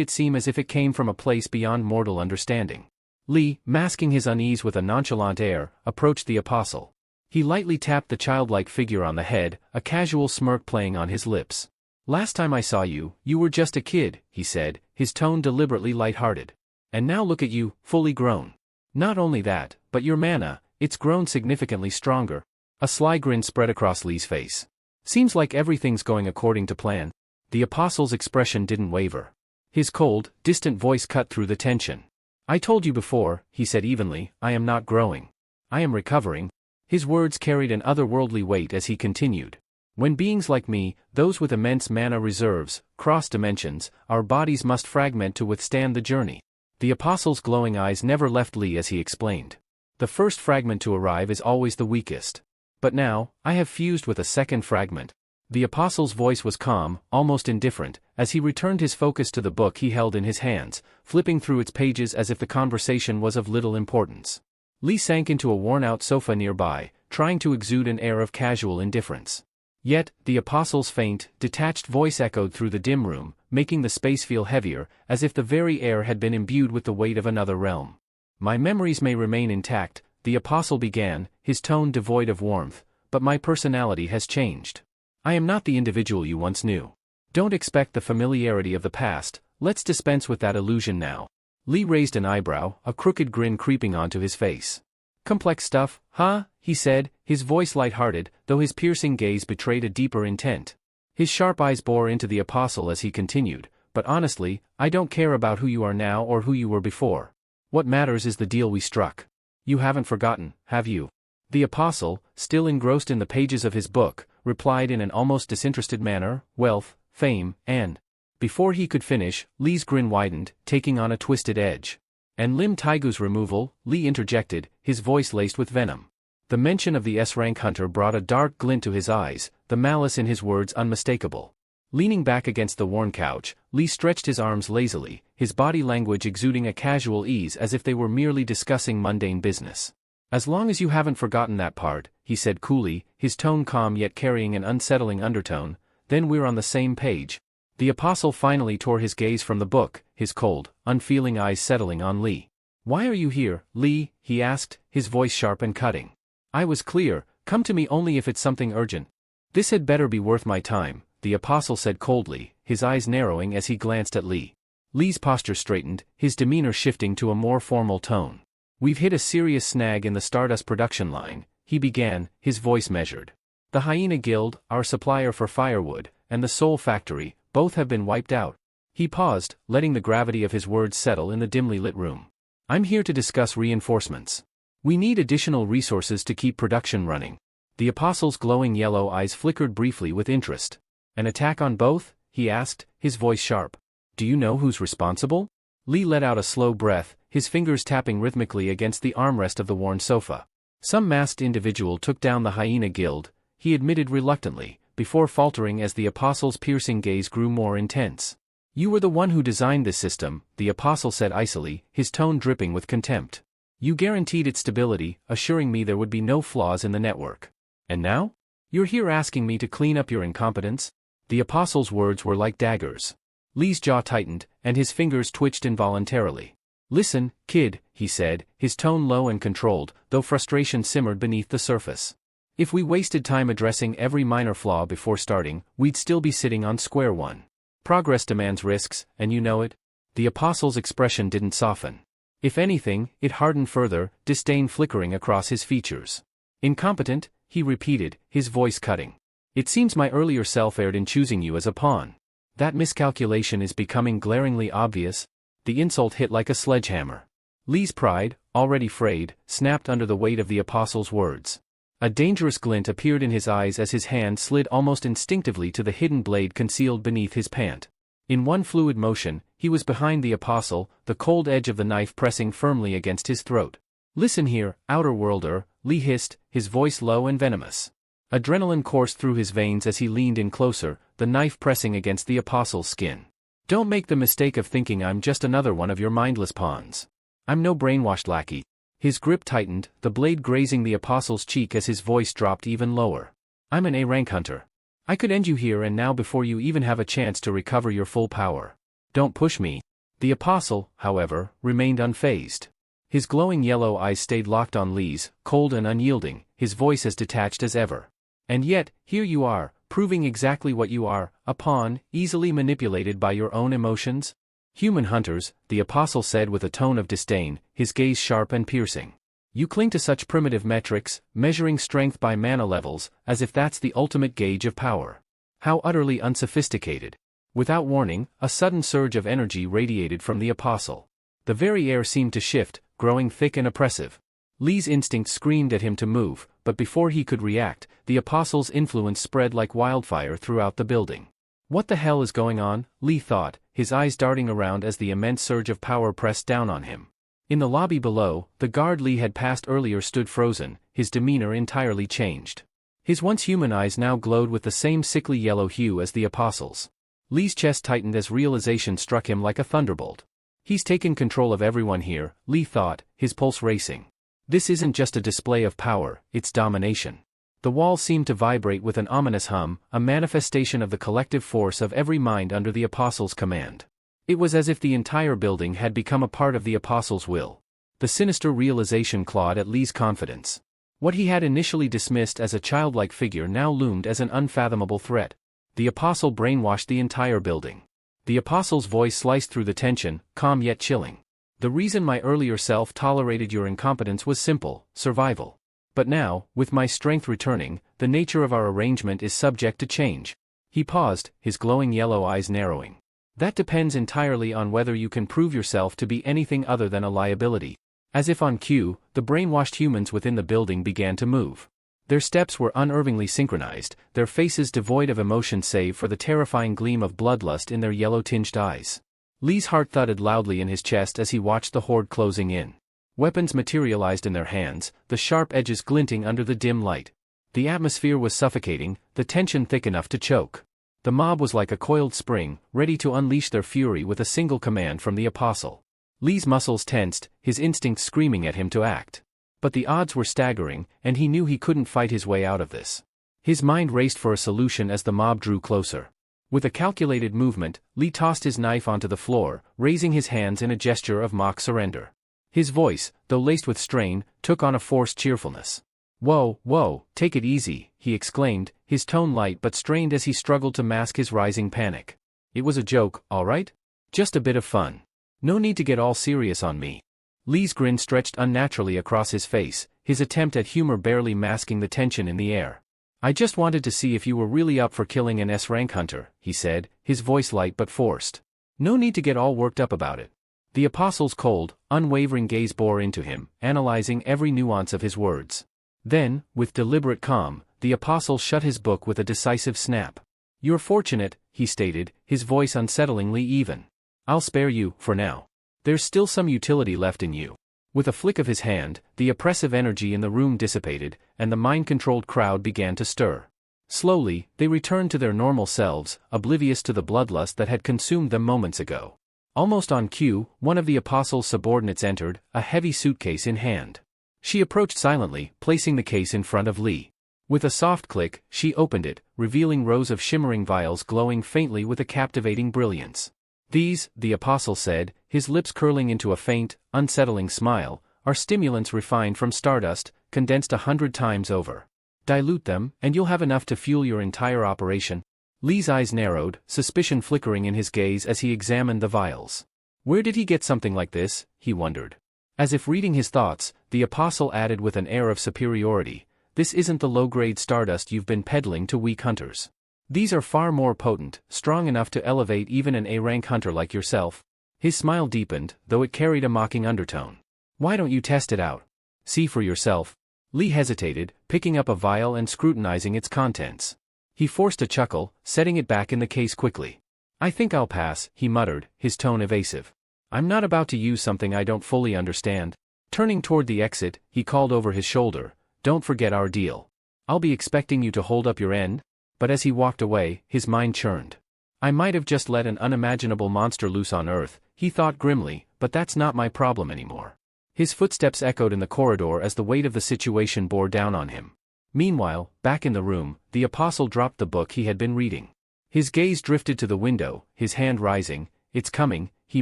it seem as if it came from a place beyond mortal understanding. Lee, masking his unease with a nonchalant air, approached the Apostle. He lightly tapped the childlike figure on the head, a casual smirk playing on his lips. "Last time I saw you, you were just a kid," he said, his tone deliberately light-hearted. "And now look at you, fully grown. Not only that, but your mana, it's grown significantly stronger." A sly grin spread across Lee's face. "Seems like everything's going according to plan." The Apostle's expression didn't waver. His cold, distant voice cut through the tension. "I told you before," he said evenly, "I am not growing. I am recovering." His words carried an otherworldly weight as he continued. "When beings like me, those with immense mana reserves, cross dimensions, our bodies must fragment to withstand the journey." The Apostle's glowing eyes never left Lee as he explained. "The first fragment to arrive is always the weakest. But now, I have fused with a second fragment." The Apostle's voice was calm, almost indifferent, as he returned his focus to the book he held in his hands, flipping through its pages as if the conversation was of little importance. Lee sank into a worn-out sofa nearby, trying to exude an air of casual indifference. Yet, the Apostle's faint, detached voice echoed through the dim room, making the space feel heavier, as if the very air had been imbued with the weight of another realm. "My memories may remain intact," the Apostle began, his tone devoid of warmth, "but my personality has changed. I am not the individual you once knew. Don't expect the familiarity of the past, let's dispense with that illusion now." Lee raised an eyebrow, a crooked grin creeping onto his face. "Complex stuff, huh?" he said, his voice light-hearted, though his piercing gaze betrayed a deeper intent. His sharp eyes bore into the Apostle as he continued, "But honestly, I don't care about who you are now or who you were before. What matters is the deal we struck. You haven't forgotten, have you?" The Apostle, still engrossed in the pages of his book, replied in an almost disinterested manner, "Wealth, fame, and..." Before he could finish, Lee's grin widened, taking on a twisted edge. "And Lim Taigu's removal," Lee interjected, his voice laced with venom. The mention of the S-rank hunter brought a dark glint to his eyes, the malice in his words unmistakable. Leaning back against the worn couch, Lee stretched his arms lazily, his body language exuding a casual ease as if they were merely discussing mundane business. "As long as you haven't forgotten that part," he said coolly, his tone calm yet carrying an unsettling undertone, "then we're on the same page." The Apostle finally tore his gaze from the book, his cold, unfeeling eyes settling on Lee. "Why are you here, Lee?" he asked, his voice sharp and cutting. "I was clear, come to me only if it's something urgent." "This had better be worth my time," the Apostle said coldly, his eyes narrowing as he glanced at Lee. Lee's posture straightened, his demeanor shifting to a more formal tone. "We've hit a serious snag in the Stardust production line," he began, his voice measured. "The Hyena Guild, our supplier for firewood, and the Soul Factory, both have been wiped out." He paused, letting the gravity of his words settle in the dimly lit room. I'm here to discuss reinforcements. We need additional resources to keep production running. The apostle's glowing yellow eyes flickered briefly with interest. An attack on both? He asked, his voice sharp. Do you know who's responsible? Lee let out a slow breath, his fingers tapping rhythmically against the armrest of the worn sofa. Some masked individual took down the hyena guild, he admitted reluctantly, before faltering as the apostle's piercing gaze grew more intense. You were the one who designed this system, the apostle said icily, his tone dripping with contempt. You guaranteed its stability, assuring me there would be no flaws in the network. And now? You're here asking me to clean up your incompetence? The apostle's words were like daggers. Lee's jaw tightened, and his fingers twitched involuntarily. Listen, kid, he said, his tone low and controlled, though frustration simmered beneath the surface. If we wasted time addressing every minor flaw before starting, we'd still be sitting on square one. Progress demands risks, and you know it. The apostle's expression didn't soften. If anything, it hardened further, disdain flickering across his features. Incompetent, he repeated, his voice cutting. It seems my earlier self erred in choosing you as a pawn. That miscalculation is becoming glaringly obvious. The insult hit like a sledgehammer. Lee's pride, already frayed, snapped under the weight of the apostle's words. A dangerous glint appeared in his eyes as his hand slid almost instinctively to the hidden blade concealed beneath his pant. In one fluid motion, he was behind the apostle, the cold edge of the knife pressing firmly against his throat. Listen here, outer worlder, Lee hissed, his voice low and venomous. Adrenaline coursed through his veins as he leaned in closer, the knife pressing against the apostle's skin. Don't make the mistake of thinking I'm just another one of your mindless pawns. I'm no brainwashed lackey. His grip tightened, the blade grazing the apostle's cheek as his voice dropped even lower. I'm an A-rank hunter. I could end you here and now before you even have a chance to recover your full power. Don't push me. The apostle, however, remained unfazed. His glowing yellow eyes stayed locked on Lee's, cold and unyielding, his voice as detached as ever. And yet, here you are, proving exactly what you are, a pawn, easily manipulated by your own emotions? Human hunters, the apostle said with a tone of disdain, his gaze sharp and piercing. You cling to such primitive metrics, measuring strength by mana levels, as if that's the ultimate gauge of power. How utterly unsophisticated. Without warning, a sudden surge of energy radiated from the apostle. The very air seemed to shift, growing thick and oppressive. Lee's instinct screamed at him to move, but before he could react, the apostle's influence spread like wildfire throughout the building. What the hell is going on? Lee thought, his eyes darting around as the immense surge of power pressed down on him. In the lobby below, the guard Lee had passed earlier stood frozen, his demeanor entirely changed. His once human eyes now glowed with the same sickly yellow hue as the apostle's. Lee's chest tightened as realization struck him like a thunderbolt. He's taken control of everyone here, Lee thought, his pulse racing. This isn't just a display of power, it's domination. The walls seemed to vibrate with an ominous hum, a manifestation of the collective force of every mind under the apostle's command. It was as if the entire building had become a part of the apostle's will. The sinister realization clawed at Lee's confidence. What he had initially dismissed as a childlike figure now loomed as an unfathomable threat. The apostle brainwashed the entire building. The apostle's voice sliced through the tension, calm yet chilling. The reason my earlier self tolerated your incompetence was simple, survival. But now, with my strength returning, the nature of our arrangement is subject to change. He paused, his glowing yellow eyes narrowing. That depends entirely on whether you can prove yourself to be anything other than a liability. As if on cue, the brainwashed humans within the building began to move. Their steps were unervingly synchronized, their faces devoid of emotion save for the terrifying gleam of bloodlust in their yellow-tinged eyes. Lee's heart thudded loudly in his chest as he watched the horde closing in. Weapons materialized in their hands, the sharp edges glinting under the dim light. The atmosphere was suffocating, the tension thick enough to choke. The mob was like a coiled spring, ready to unleash their fury with a single command from the apostle. Lee's muscles tensed, his instincts screaming at him to act. But the odds were staggering, and he knew he couldn't fight his way out of this. His mind raced for a solution as the mob drew closer. With a calculated movement, Lee tossed his knife onto the floor, raising his hands in a gesture of mock surrender. His voice, though laced with strain, took on a forced cheerfulness. Whoa, take it easy, he exclaimed, his tone light but strained as he struggled to mask his rising panic. It was a joke, all right? Just a bit of fun. No need to get all serious on me. Lee's grin stretched unnaturally across his face, his attempt at humor barely masking the tension in the air. I just wanted to see if you were really up for killing an S-rank hunter, he said, his voice light but forced. No need to get all worked up about it. The apostle's cold, unwavering gaze bore into him, analyzing every nuance of his words. Then, with deliberate calm, the apostle shut his book with a decisive snap. "You're fortunate," he stated, his voice unsettlingly even. "I'll spare you, for now. There's still some utility left in you." With a flick of his hand, the oppressive energy in the room dissipated, and the mind-controlled crowd began to stir. Slowly, they returned to their normal selves, oblivious to the bloodlust that had consumed them moments ago. Almost on cue, one of the apostle's subordinates entered, a heavy suitcase in hand. She approached silently, placing the case in front of Lee. With a soft click, she opened it, revealing rows of shimmering vials glowing faintly with a captivating brilliance. "These," the apostle said, his lips curling into a faint, unsettling smile, "are stimulants refined from stardust, condensed 100 times over. Dilute them, and you'll have enough to fuel your entire operation." Lee's eyes narrowed, suspicion flickering in his gaze as he examined the vials. Where did he get something like this, he wondered. As if reading his thoughts, the apostle added with an air of superiority, "This isn't the low-grade stardust you've been peddling to weak hunters. These are far more potent, strong enough to elevate even an A-rank hunter like yourself." His smile deepened, though it carried a mocking undertone. "Why don't you test it out? See for yourself." Lee hesitated, picking up a vial and scrutinizing its contents. He forced a chuckle, setting it back in the case quickly. "I think I'll pass," he muttered, his tone evasive. "I'm not about to use something I don't fully understand." Turning toward the exit, he called over his shoulder, "Don't forget our deal. I'll be expecting you to hold up your end." But as he walked away, his mind churned. "I might have just let an unimaginable monster loose on Earth," he thought grimly, "but that's not my problem anymore." His footsteps echoed in the corridor as the weight of the situation bore down on him. Meanwhile, back in the room, the apostle dropped the book he had been reading. His gaze drifted to the window, his hand rising. "It's coming," he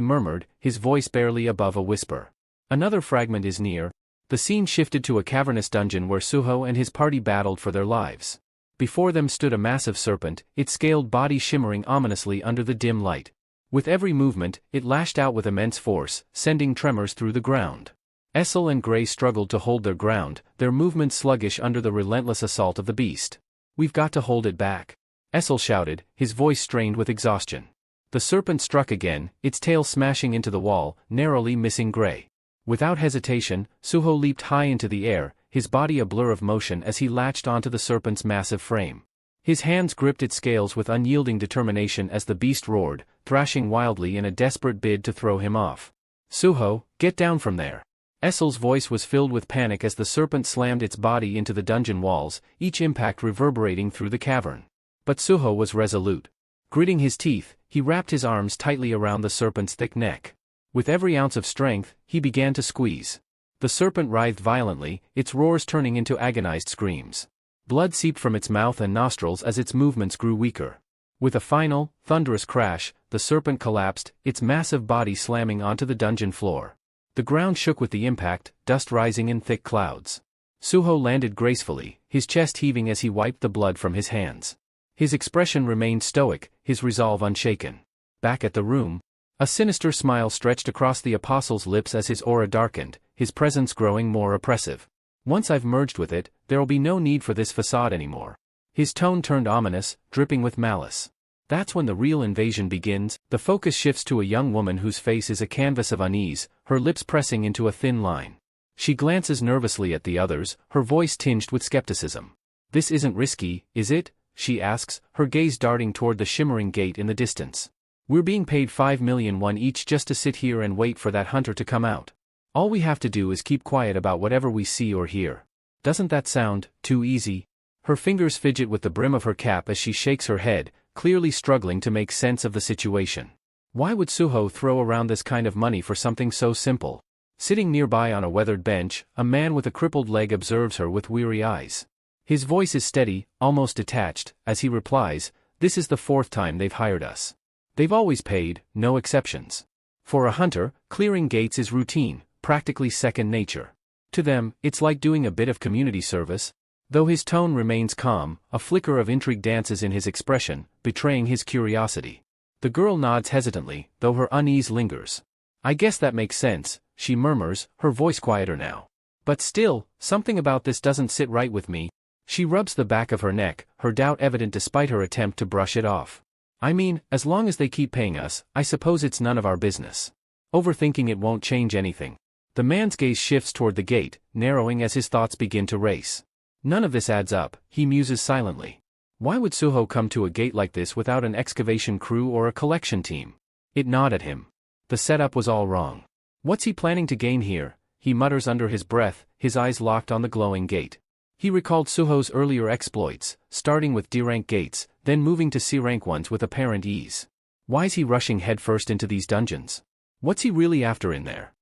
murmured, his voice barely above a whisper. "Another fragment is near." The scene shifted to a cavernous dungeon where Suho and his party battled for their lives. Before them stood a massive serpent, its scaled body shimmering ominously under the dim light. With every movement, it lashed out with immense force, sending tremors through the ground. Essel and Gray struggled to hold their ground, their movements sluggish under the relentless assault of the beast. "We've got to hold it back," Essel shouted, his voice strained with exhaustion. The serpent struck again, its tail smashing into the wall, narrowly missing Gray. Without hesitation, Suho leaped high into the air, his body a blur of motion as he latched onto the serpent's massive frame. His hands gripped its scales with unyielding determination as the beast roared, thrashing wildly in a desperate bid to throw him off. "Suho, get down from there." Essel's voice was filled with panic as the serpent slammed its body into the dungeon walls, each impact reverberating through the cavern. But Suho was resolute. Gritting his teeth, he wrapped his arms tightly around the serpent's thick neck. With every ounce of strength, he began to squeeze. The serpent writhed violently, its roars turning into agonized screams. Blood seeped from its mouth and nostrils as its movements grew weaker. With a final, thunderous crash, the serpent collapsed, its massive body slamming onto the dungeon floor. The ground shook with the impact, dust rising in thick clouds. Suho landed gracefully, his chest heaving as he wiped the blood from his hands. His expression remained stoic, his resolve unshaken. Back at the room, a sinister smile stretched across the apostle's lips as his aura darkened, his presence growing more oppressive. "Once I've merged with it, there'll be no need for this facade anymore." His tone turned ominous, dripping with malice. "That's when the real invasion begins." The focus shifts to a young woman whose face is a canvas of unease, her lips pressing into a thin line. She glances nervously at the others, her voice tinged with skepticism. "This isn't risky, is it?" she asks, her gaze darting toward the shimmering gate in the distance. "We're being paid 5,000,000 each just to sit here and wait for that hunter to come out. All we have to do is keep quiet about whatever we see or hear. Doesn't that sound too easy?" Her fingers fidget with the brim of her cap as she shakes her head, clearly struggling to make sense of the situation. Why would Suho throw around this kind of money for something so simple? Sitting nearby on a weathered bench, a man with a crippled leg observes her with weary eyes. His voice is steady, almost detached, as he replies, "This is the 4th time they've hired us. They've always paid, no exceptions. For a hunter, clearing gates is routine, practically second nature. To them, it's like doing a bit of community service." Though his tone remains calm, a flicker of intrigue dances in his expression, betraying his curiosity. The girl nods hesitantly, though her unease lingers. "I guess that makes sense," she murmurs, her voice quieter now. "But still, something about this doesn't sit right with me." She rubs the back of her neck, her doubt evident despite her attempt to brush it off. I mean, as long as they keep paying us, I suppose it's none of our business. Overthinking it won't change anything. The man's gaze shifts toward the gate, narrowing as his thoughts begin to race. None of this adds up, he muses silently. Why would Suho come to a gate like this without an excavation crew or a collection team? It gnawed at him. The setup was all wrong. What's he planning to gain here? He mutters under his breath, his eyes locked on the glowing gate. He recalled Suho's earlier exploits, starting with D-rank gates, then moving to C-rank ones with apparent ease. Why's he rushing headfirst into these dungeons? What's he really after in there?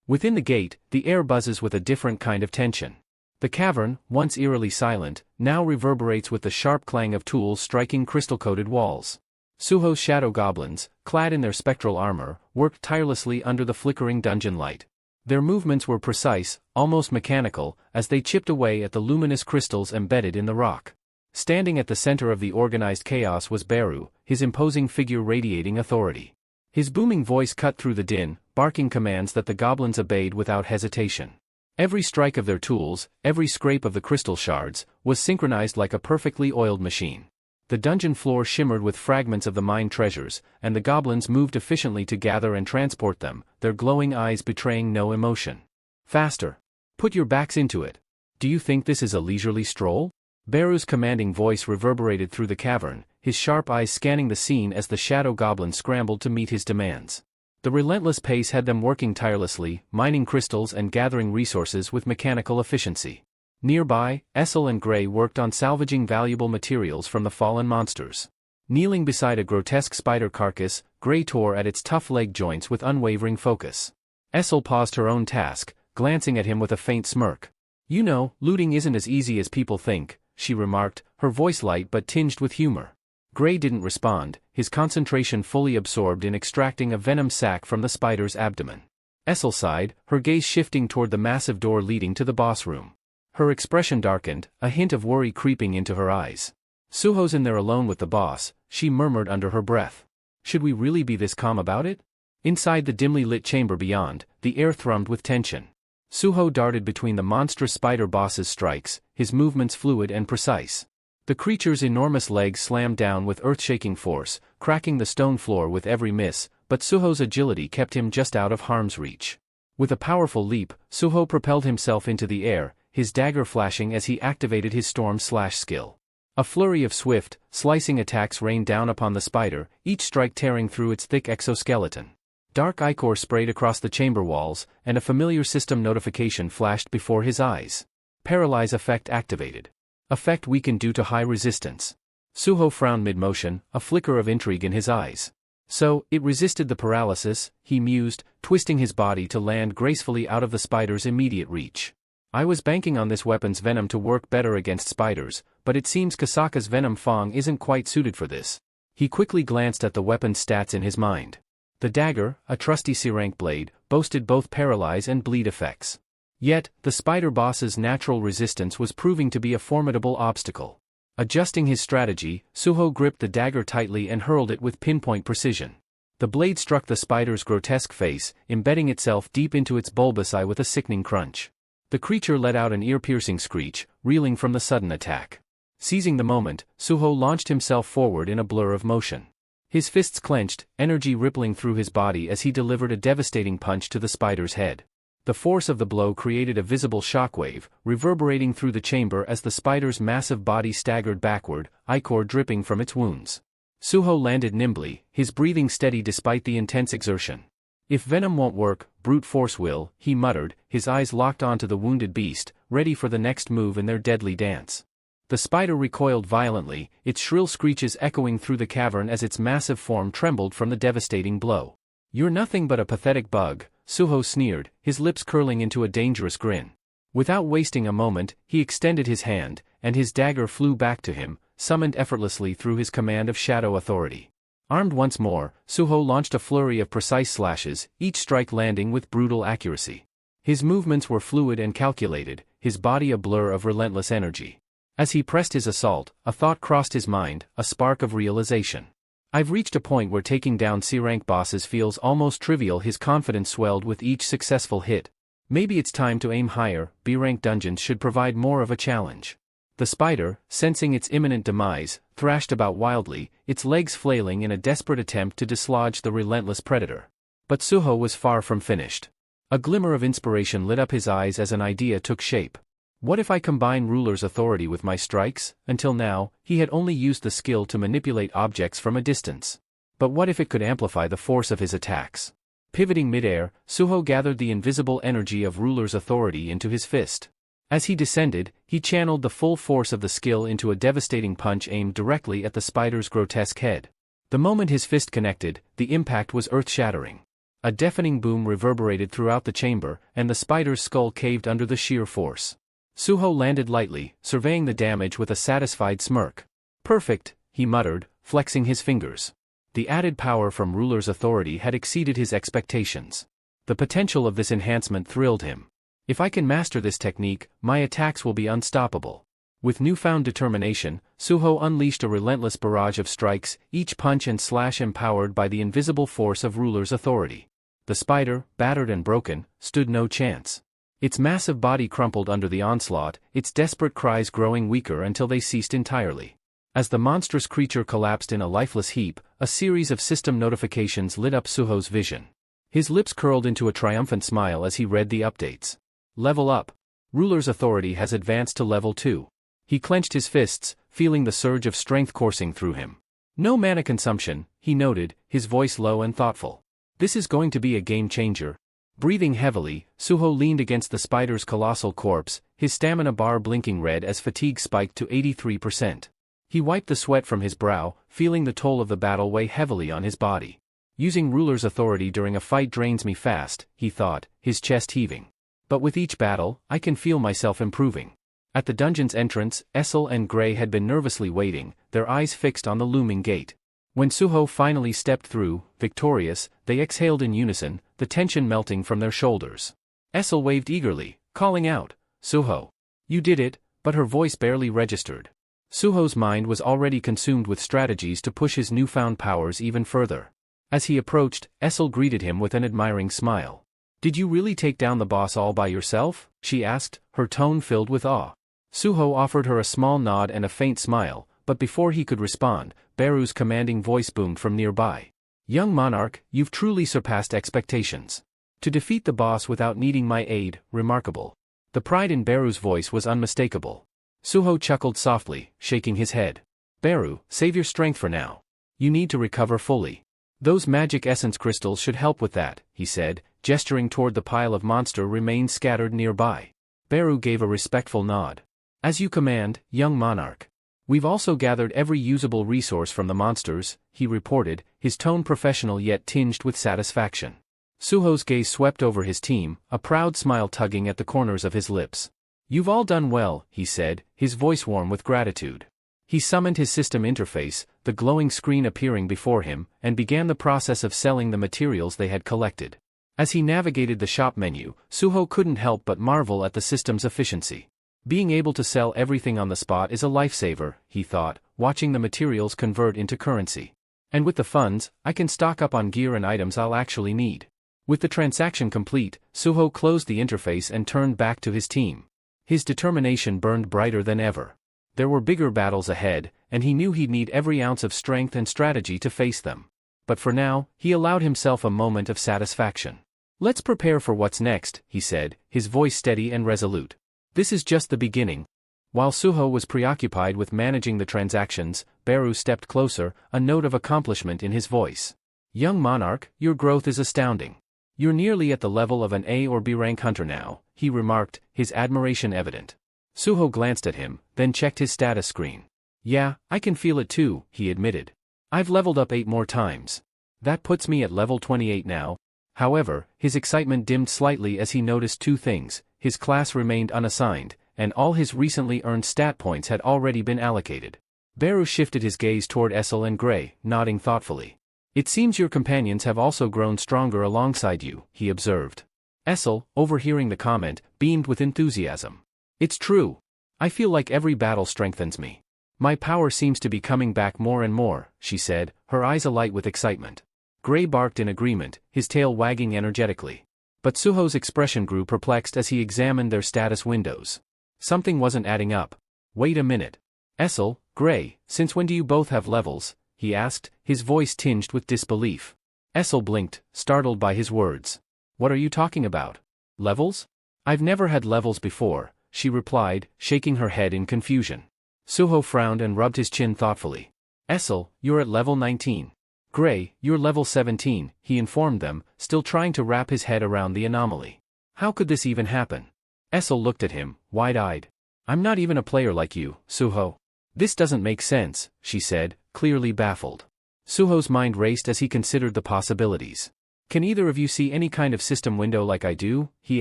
Within the gate, the air buzzes with a different kind of tension. The cavern, once eerily silent, now reverberates with the sharp clang of tools striking crystal-coated walls. Suho's shadow goblins, clad in their spectral armor, worked tirelessly under the flickering dungeon light. Their movements were precise, almost mechanical, as they chipped away at the luminous crystals embedded in the rock. Standing at the center of the organized chaos was Beru, his imposing figure radiating authority. His booming voice cut through the din, barking commands that the goblins obeyed without hesitation. Every strike of their tools, every scrape of the crystal shards, was synchronized like a perfectly oiled machine. The dungeon floor shimmered with fragments of the mine treasures, and the goblins moved efficiently to gather and transport them, their glowing eyes betraying no emotion. Faster! Put your backs into it! Do you think this is a leisurely stroll? Beru's commanding voice reverberated through the cavern, his sharp eyes scanning the scene as the shadow goblins scrambled to meet his demands. The relentless pace had them working tirelessly, mining crystals and gathering resources with mechanical efficiency. Nearby, Essel and Gray worked on salvaging valuable materials from the fallen monsters. Kneeling beside a grotesque spider carcass, Gray tore at its tough leg joints with unwavering focus. Essel paused her own task, glancing at him with a faint smirk. You know, looting isn't as easy as people think, she remarked, her voice light but tinged with humor. Gray didn't respond, his concentration fully absorbed in extracting a venom sac from the spider's abdomen. Essel sighed, her gaze shifting toward the massive door leading to the boss room. Her expression darkened, a hint of worry creeping into her eyes. Suho's in there alone with the boss, she murmured under her breath. Should we really be this calm about it? Inside the dimly lit chamber beyond, the air thrummed with tension. Suho darted between the monstrous spider boss's strikes, his movements fluid and precise. The creature's enormous legs slammed down with earth-shaking force, cracking the stone floor with every miss, but Suho's agility kept him just out of harm's reach. With a powerful leap, Suho propelled himself into the air, his dagger flashing as he activated his storm slash skill. A flurry of swift, slicing attacks rained down upon the spider, each strike tearing through its thick exoskeleton. Dark ichor sprayed across the chamber walls, and a familiar system notification flashed before his eyes. Paralyze effect activated. Effect weakened due to high resistance. Suho frowned mid-motion, a flicker of intrigue in his eyes. So, it resisted the paralysis, he mused, twisting his body to land gracefully out of the spider's immediate reach. I was banking on this weapon's venom to work better against spiders, but it seems Kasaka's venom fang isn't quite suited for this. He quickly glanced at the weapon's stats in his mind. The dagger, a trusty C-rank blade, boasted both paralyze and bleed effects. Yet, the spider boss's natural resistance was proving to be a formidable obstacle. Adjusting his strategy, Suho gripped the dagger tightly and hurled it with pinpoint precision. The blade struck the spider's grotesque face, embedding itself deep into its bulbous eye with a sickening crunch. The creature let out an ear-piercing screech, reeling from the sudden attack. Seizing the moment, Suho launched himself forward in a blur of motion. His fists clenched, energy rippling through his body as he delivered a devastating punch to the spider's head. The force of the blow created a visible shockwave, reverberating through the chamber as the spider's massive body staggered backward, ichor dripping from its wounds. Suho landed nimbly, his breathing steady despite the intense exertion. If venom won't work, brute force will, he muttered, his eyes locked onto the wounded beast, ready for the next move in their deadly dance. The spider recoiled violently, its shrill screeches echoing through the cavern as its massive form trembled from the devastating blow. You're nothing but a pathetic bug, Suho sneered, his lips curling into a dangerous grin. Without wasting a moment, he extended his hand, and his dagger flew back to him, summoned effortlessly through his command of shadow authority. Armed once more, Suho launched a flurry of precise slashes, each strike landing with brutal accuracy. His movements were fluid and calculated, his body a blur of relentless energy. As he pressed his assault, a thought crossed his mind, a spark of realization. I've reached a point where taking down C-rank bosses feels almost trivial. His confidence swelled with each successful hit. Maybe it's time to aim higher, B-rank dungeons should provide more of a challenge. The spider, sensing its imminent demise, thrashed about wildly, its legs flailing in a desperate attempt to dislodge the relentless predator. But Suho was far from finished. A glimmer of inspiration lit up his eyes as an idea took shape. What if I combine ruler's authority with my strikes? Until now, he had only used the skill to manipulate objects from a distance. But what if it could amplify the force of his attacks? Pivoting midair, Suho gathered the invisible energy of ruler's authority into his fist. As he descended, he channeled the full force of the skill into a devastating punch aimed directly at the spider's grotesque head. The moment his fist connected, the impact was earth-shattering. A deafening boom reverberated throughout the chamber, and the spider's skull caved under the sheer force. Suho landed lightly, surveying the damage with a satisfied smirk. "Perfect," he muttered, flexing his fingers. The added power from ruler's authority had exceeded his expectations. The potential of this enhancement thrilled him. If I can master this technique, my attacks will be unstoppable. With newfound determination, Suho unleashed a relentless barrage of strikes, each punch and slash empowered by the invisible force of ruler's authority. The spider, battered and broken, stood no chance. Its massive body crumpled under the onslaught, its desperate cries growing weaker until they ceased entirely. As the monstrous creature collapsed in a lifeless heap, a series of system notifications lit up Suho's vision. His lips curled into a triumphant smile as he read the updates. Level up. Ruler's authority has advanced to level 2. He clenched his fists, feeling the surge of strength coursing through him. No mana consumption, he noted, his voice low and thoughtful. This is going to be a game changer. Breathing heavily, Suho leaned against the spider's colossal corpse, his stamina bar blinking red as fatigue spiked to 83%. He wiped the sweat from his brow, feeling the toll of the battle weigh heavily on his body. Using ruler's authority during a fight drains me fast, he thought, his chest heaving. But with each battle, I can feel myself improving. At the dungeon's entrance, Essel and Gray had been nervously waiting, their eyes fixed on the looming gate. When Suho finally stepped through, victorious, they exhaled in unison, the tension melting from their shoulders. Essel waved eagerly, calling out, "Suho! You did it," but her voice barely registered. Suho's mind was already consumed with strategies to push his newfound powers even further. As he approached, Essel greeted him with an admiring smile. "Did you really take down the boss all by yourself?" she asked, her tone filled with awe. Suho offered her a small nod and a faint smile, but before he could respond, Beru's commanding voice boomed from nearby. "Young monarch, you've truly surpassed expectations. To defeat the boss without needing my aid, remarkable." The pride in Beru's voice was unmistakable. Suho chuckled softly, shaking his head. "Beru, save your strength for now. You need to recover fully. Those magic essence crystals should help with that," he said, gesturing toward the pile of monster remains scattered nearby. Beru gave a respectful nod. "As you command, young monarch. We've also gathered every usable resource from the monsters," he reported, his tone professional yet tinged with satisfaction. Suho's gaze swept over his team, a proud smile tugging at the corners of his lips. "You've all done well," he said, his voice warm with gratitude. He summoned his system interface, the glowing screen appearing before him, and began the process of selling the materials they had collected. As he navigated the shop menu, Suho couldn't help but marvel at the system's efficiency. Being able to sell everything on the spot is a lifesaver, he thought, watching the materials convert into currency. And with the funds, I can stock up on gear and items I'll actually need. With the transaction complete, Suho closed the interface and turned back to his team. His determination burned brighter than ever. There were bigger battles ahead, and he knew he'd need every ounce of strength and strategy to face them. But for now, he allowed himself a moment of satisfaction. "Let's prepare for what's next," he said, his voice steady and resolute. "This is just the beginning." While Suho was preoccupied with managing the transactions, Beru stepped closer, a note of accomplishment in his voice. "Young monarch, your growth is astounding. You're nearly at the level of an A or B rank hunter now," he remarked, his admiration evident. Suho glanced at him, then checked his status screen. "Yeah, I can feel it too," he admitted. "I've leveled up 8 more times. That puts me at level 28 now." However, his excitement dimmed slightly as he noticed 2 things: his class remained unassigned, and all his recently earned stat points had already been allocated. Beru shifted his gaze toward Essel and Gray, nodding thoughtfully. "It seems your companions have also grown stronger alongside you," he observed. Essel, overhearing the comment, beamed with enthusiasm. "It's true. I feel like every battle strengthens me. My power seems to be coming back more and more," she said, her eyes alight with excitement. Gray barked in agreement, his tail wagging energetically. But Suho's expression grew perplexed as he examined their status windows. Something wasn't adding up. Wait a minute. Essel, Gray, since when do you both have levels? He asked, his voice tinged with disbelief. Essel blinked, startled by his words. What are you talking about? Levels? I've never had levels before, she replied, shaking her head in confusion. Suho frowned and rubbed his chin thoughtfully. Essel, you're at level 19. Gray, you're level 17, he informed them, still trying to wrap his head around the anomaly. How could this even happen? Essel looked at him, wide-eyed. I'm not even a player like you, Suho. This doesn't make sense, she said, clearly baffled. Suho's mind raced as he considered the possibilities. Can either of you see any kind of system window like I do? He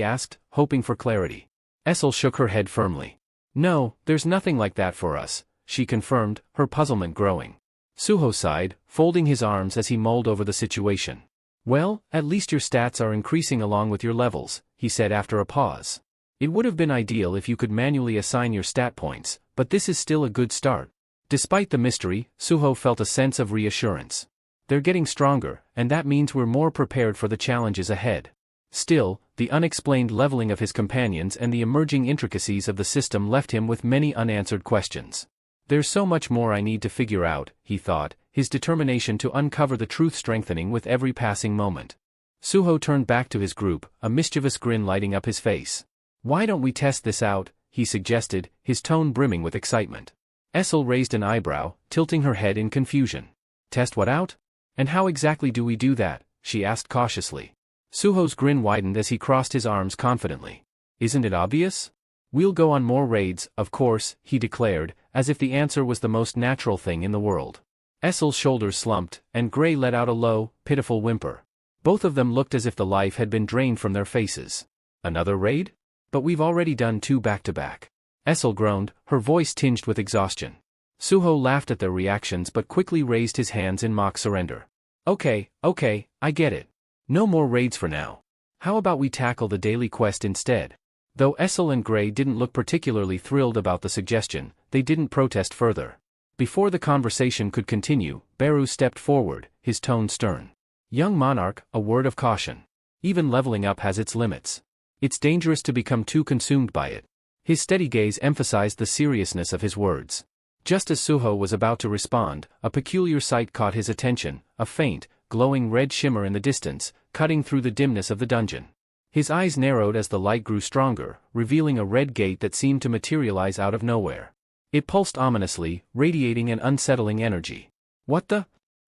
asked, hoping for clarity. Essel shook her head firmly. No, there's nothing like that for us, she confirmed, her puzzlement growing. Suho sighed, folding his arms as he mulled over the situation. Well, at least your stats are increasing along with your levels, he said after a pause. It would have been ideal if you could manually assign your stat points, but this is still a good start. Despite the mystery, Suho felt a sense of reassurance. They're getting stronger, and that means we're more prepared for the challenges ahead. Still, the unexplained leveling of his companions and the emerging intricacies of the system left him with many unanswered questions. There's so much more I need to figure out, he thought, his determination to uncover the truth strengthening with every passing moment. Suho turned back to his group, a mischievous grin lighting up his face. Why don't we test this out, he suggested, his tone brimming with excitement. Essel raised an eyebrow, tilting her head in confusion. Test what out? And how exactly do we do that? She asked cautiously. Suho's grin widened as he crossed his arms confidently. Isn't it obvious? We'll go on more raids, of course, he declared, as if the answer was the most natural thing in the world. Essel's shoulders slumped, and Gray let out a low, pitiful whimper. Both of them looked as if the life had been drained from their faces. Another raid? But we've already done 2 back-to-back. Essel groaned, her voice tinged with exhaustion. Suho laughed at their reactions but quickly raised his hands in mock surrender. Okay, I get it. No more raids for now. How about we tackle the daily quest instead? Though Essel and Gray didn't look particularly thrilled about the suggestion, they didn't protest further. Before the conversation could continue, Beru stepped forward, his tone stern. Young monarch, a word of caution. Even leveling up has its limits. It's dangerous to become too consumed by it. His steady gaze emphasized the seriousness of his words. Just as Suho was about to respond, a peculiar sight caught his attention, a faint, glowing red shimmer in the distance, cutting through the dimness of the dungeon. His eyes narrowed as the light grew stronger, revealing a red gate that seemed to materialize out of nowhere. It pulsed ominously, radiating an unsettling energy. What the?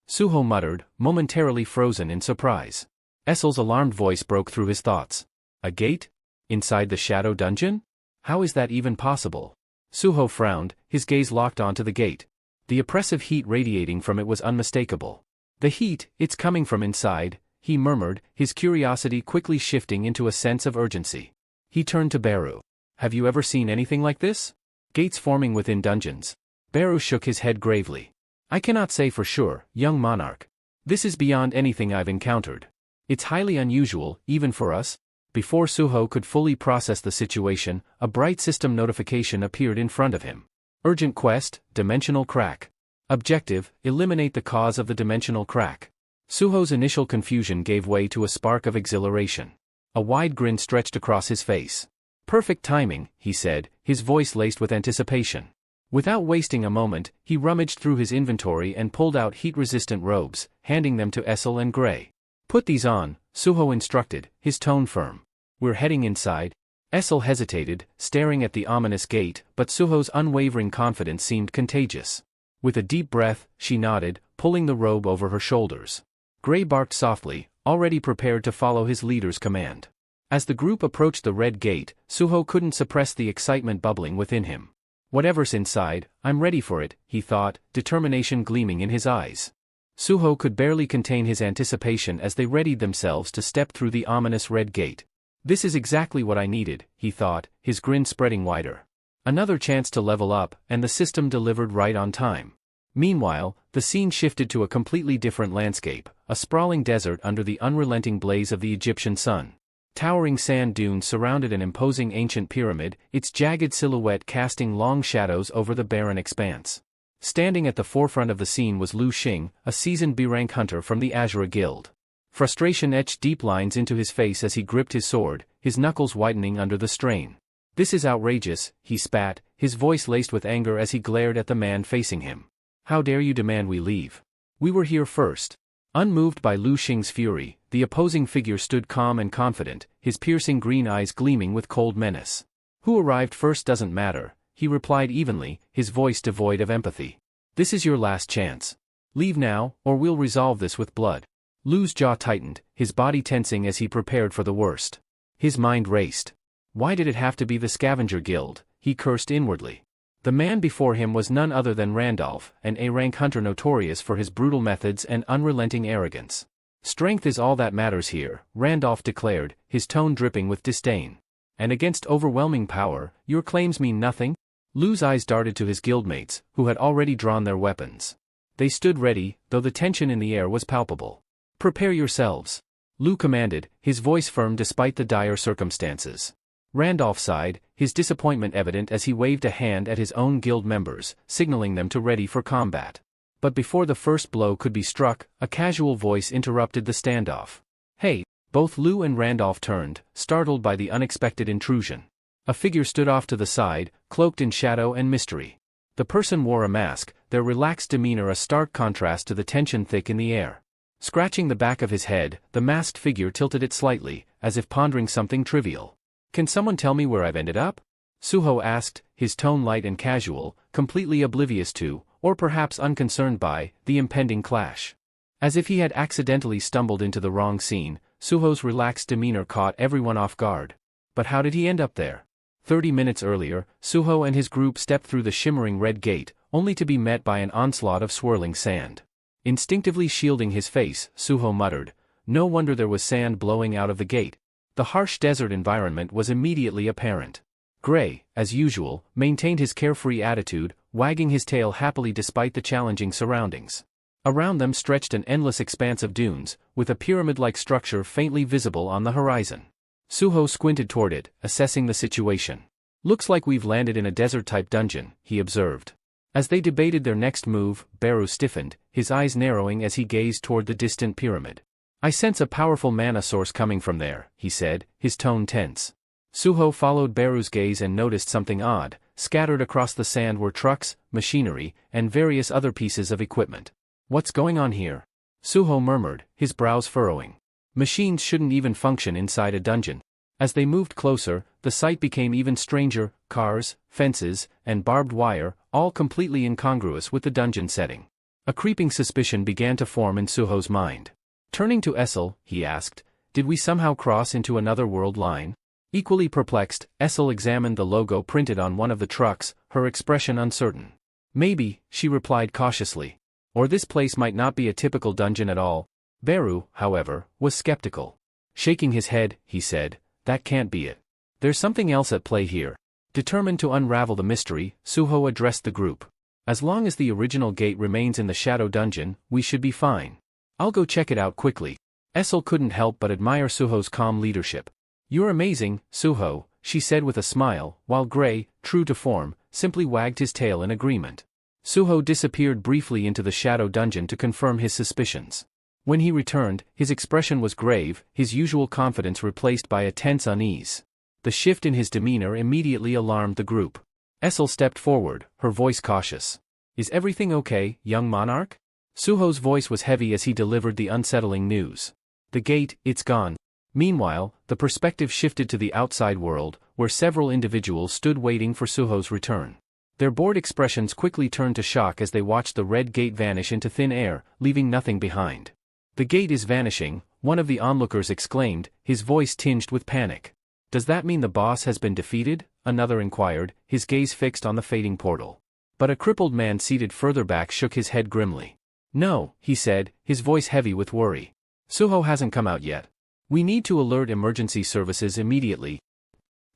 Suho muttered, momentarily frozen in surprise. Essel's alarmed voice broke through his thoughts. A gate? Inside the shadow dungeon? How is that even possible? Suho frowned, his gaze locked onto the gate. The oppressive heat radiating from it was unmistakable. The heat, it's coming from inside, he murmured, his curiosity quickly shifting into a sense of urgency. He turned to Beru. Have you ever seen anything like this? Gates forming within dungeons. Beru shook his head gravely. I cannot say for sure, young monarch. This is beyond anything I've encountered. It's highly unusual, even for us. Before Suho could fully process the situation, a bright system notification appeared in front of him. Urgent quest, dimensional crack. Objective, eliminate the cause of the dimensional crack. Suho's initial confusion gave way to a spark of exhilaration. A wide grin stretched across his face. Perfect timing, he said, his voice laced with anticipation. Without wasting a moment, he rummaged through his inventory and pulled out heat-resistant robes, handing them to Essel and Gray. Put these on, Suho instructed, his tone firm. We're heading inside. Essel hesitated, staring at the ominous gate, but Suho's unwavering confidence seemed contagious. With a deep breath, she nodded, pulling the robe over her shoulders. Gray barked softly, already prepared to follow his leader's command. As the group approached the red gate, Suho couldn't suppress the excitement bubbling within him. Whatever's inside, I'm ready for it, he thought, determination gleaming in his eyes. Suho could barely contain his anticipation as they readied themselves to step through the ominous red gate. This is exactly what I needed, he thought, his grin spreading wider. Another chance to level up, and the system delivered right on time. Meanwhile, the scene shifted to a completely different landscape, a sprawling desert under the unrelenting blaze of the Egyptian sun. Towering sand dunes surrounded an imposing ancient pyramid, its jagged silhouette casting long shadows over the barren expanse. Standing at the forefront of the scene was Lu Xing, a seasoned B-rank hunter from the Azura Guild. Frustration etched deep lines into his face as he gripped his sword, his knuckles whitening under the strain. This is outrageous, he spat, his voice laced with anger as he glared at the man facing him. How dare you demand we leave? We were here first. Unmoved by Lu Xing's fury, the opposing figure stood calm and confident, his piercing green eyes gleaming with cold menace. Who arrived first doesn't matter, he replied evenly, his voice devoid of empathy. This is your last chance. Leave now, or we'll resolve this with blood. Lu's jaw tightened, his body tensing as he prepared for the worst. His mind raced. Why did it have to be the scavenger guild? He cursed inwardly. The man before him was none other than Randolph, an A-rank hunter notorious for his brutal methods and unrelenting arrogance. Strength is all that matters here, Randolph declared, his tone dripping with disdain. And against overwhelming power, your claims mean nothing? Lu's eyes darted to his guildmates, who had already drawn their weapons. They stood ready, though the tension in the air was palpable. Prepare yourselves. Lu commanded, his voice firm despite the dire circumstances. Randolph sighed, his disappointment evident as he waved a hand at his own guild members, signaling them to ready for combat. But before the first blow could be struck, a casual voice interrupted the standoff. Hey! Both Lu and Randolph turned, startled by the unexpected intrusion. A figure stood off to the side, cloaked in shadow and mystery. The person wore a mask, their relaxed demeanor a stark contrast to the tension thick in the air. Scratching the back of his head, the masked figure tilted it slightly, as if pondering something trivial. Can someone tell me where I've ended up? Suho asked, his tone light and casual, completely oblivious to, or perhaps unconcerned by, the impending clash. As if he had accidentally stumbled into the wrong scene, Suho's relaxed demeanor caught everyone off guard. But how did he end up there? 30 minutes earlier, Suho and his group stepped through the shimmering red gate, only to be met by an onslaught of swirling sand. Instinctively shielding his face, Suho muttered, no wonder there was sand blowing out of the gate. The harsh desert environment was immediately apparent. Gray, as usual, maintained his carefree attitude, wagging his tail happily despite the challenging surroundings. Around them stretched an endless expanse of dunes, with a pyramid-like structure faintly visible on the horizon. Suho squinted toward it, assessing the situation. Looks like we've landed in a desert-type dungeon, he observed. As they debated their next move, Baru stiffened, his eyes narrowing as he gazed toward the distant pyramid. I sense a powerful mana source coming from there, he said, his tone tense. Suho followed Baru's gaze and noticed something odd. Scattered across the sand were trucks, machinery, and various other pieces of equipment. What's going on here? Suho murmured, his brows furrowing. Machines shouldn't even function inside a dungeon. As they moved closer, the sight became even stranger, cars, fences, and barbed wire, all completely incongruous with the dungeon setting. A creeping suspicion began to form in Suho's mind. Turning to Essel, he asked, did we somehow cross into another world line? Equally perplexed, Essel examined the logo printed on one of the trucks, her expression uncertain. Maybe, she replied cautiously. Or this place might not be a typical dungeon at all. Baru, however, was skeptical. Shaking his head, he said, that can't be it. There's something else at play here. Determined to unravel the mystery, Suho addressed the group. As long as the original gate remains in the shadow dungeon, we should be fine. I'll go check it out quickly. Essel couldn't help but admire Suho's calm leadership. You're amazing, Suho, she said with a smile, while Gray, true to form, simply wagged his tail in agreement. Suho disappeared briefly into the shadow dungeon to confirm his suspicions. When he returned, his expression was grave, his usual confidence replaced by a tense unease. The shift in his demeanor immediately alarmed the group. Essel stepped forward, her voice cautious. Is everything okay, young monarch? Suho's voice was heavy as he delivered the unsettling news. The gate, it's gone. Meanwhile, the perspective shifted to the outside world, where several individuals stood waiting for Suho's return. Their bored expressions quickly turned to shock as they watched the red gate vanish into thin air, leaving nothing behind. The gate is vanishing, one of the onlookers exclaimed, his voice tinged with panic. Does that mean the boss has been defeated? Another inquired, his gaze fixed on the fading portal. But a crippled man seated further back shook his head grimly. No, he said, his voice heavy with worry. Suho hasn't come out yet. We need to alert emergency services immediately.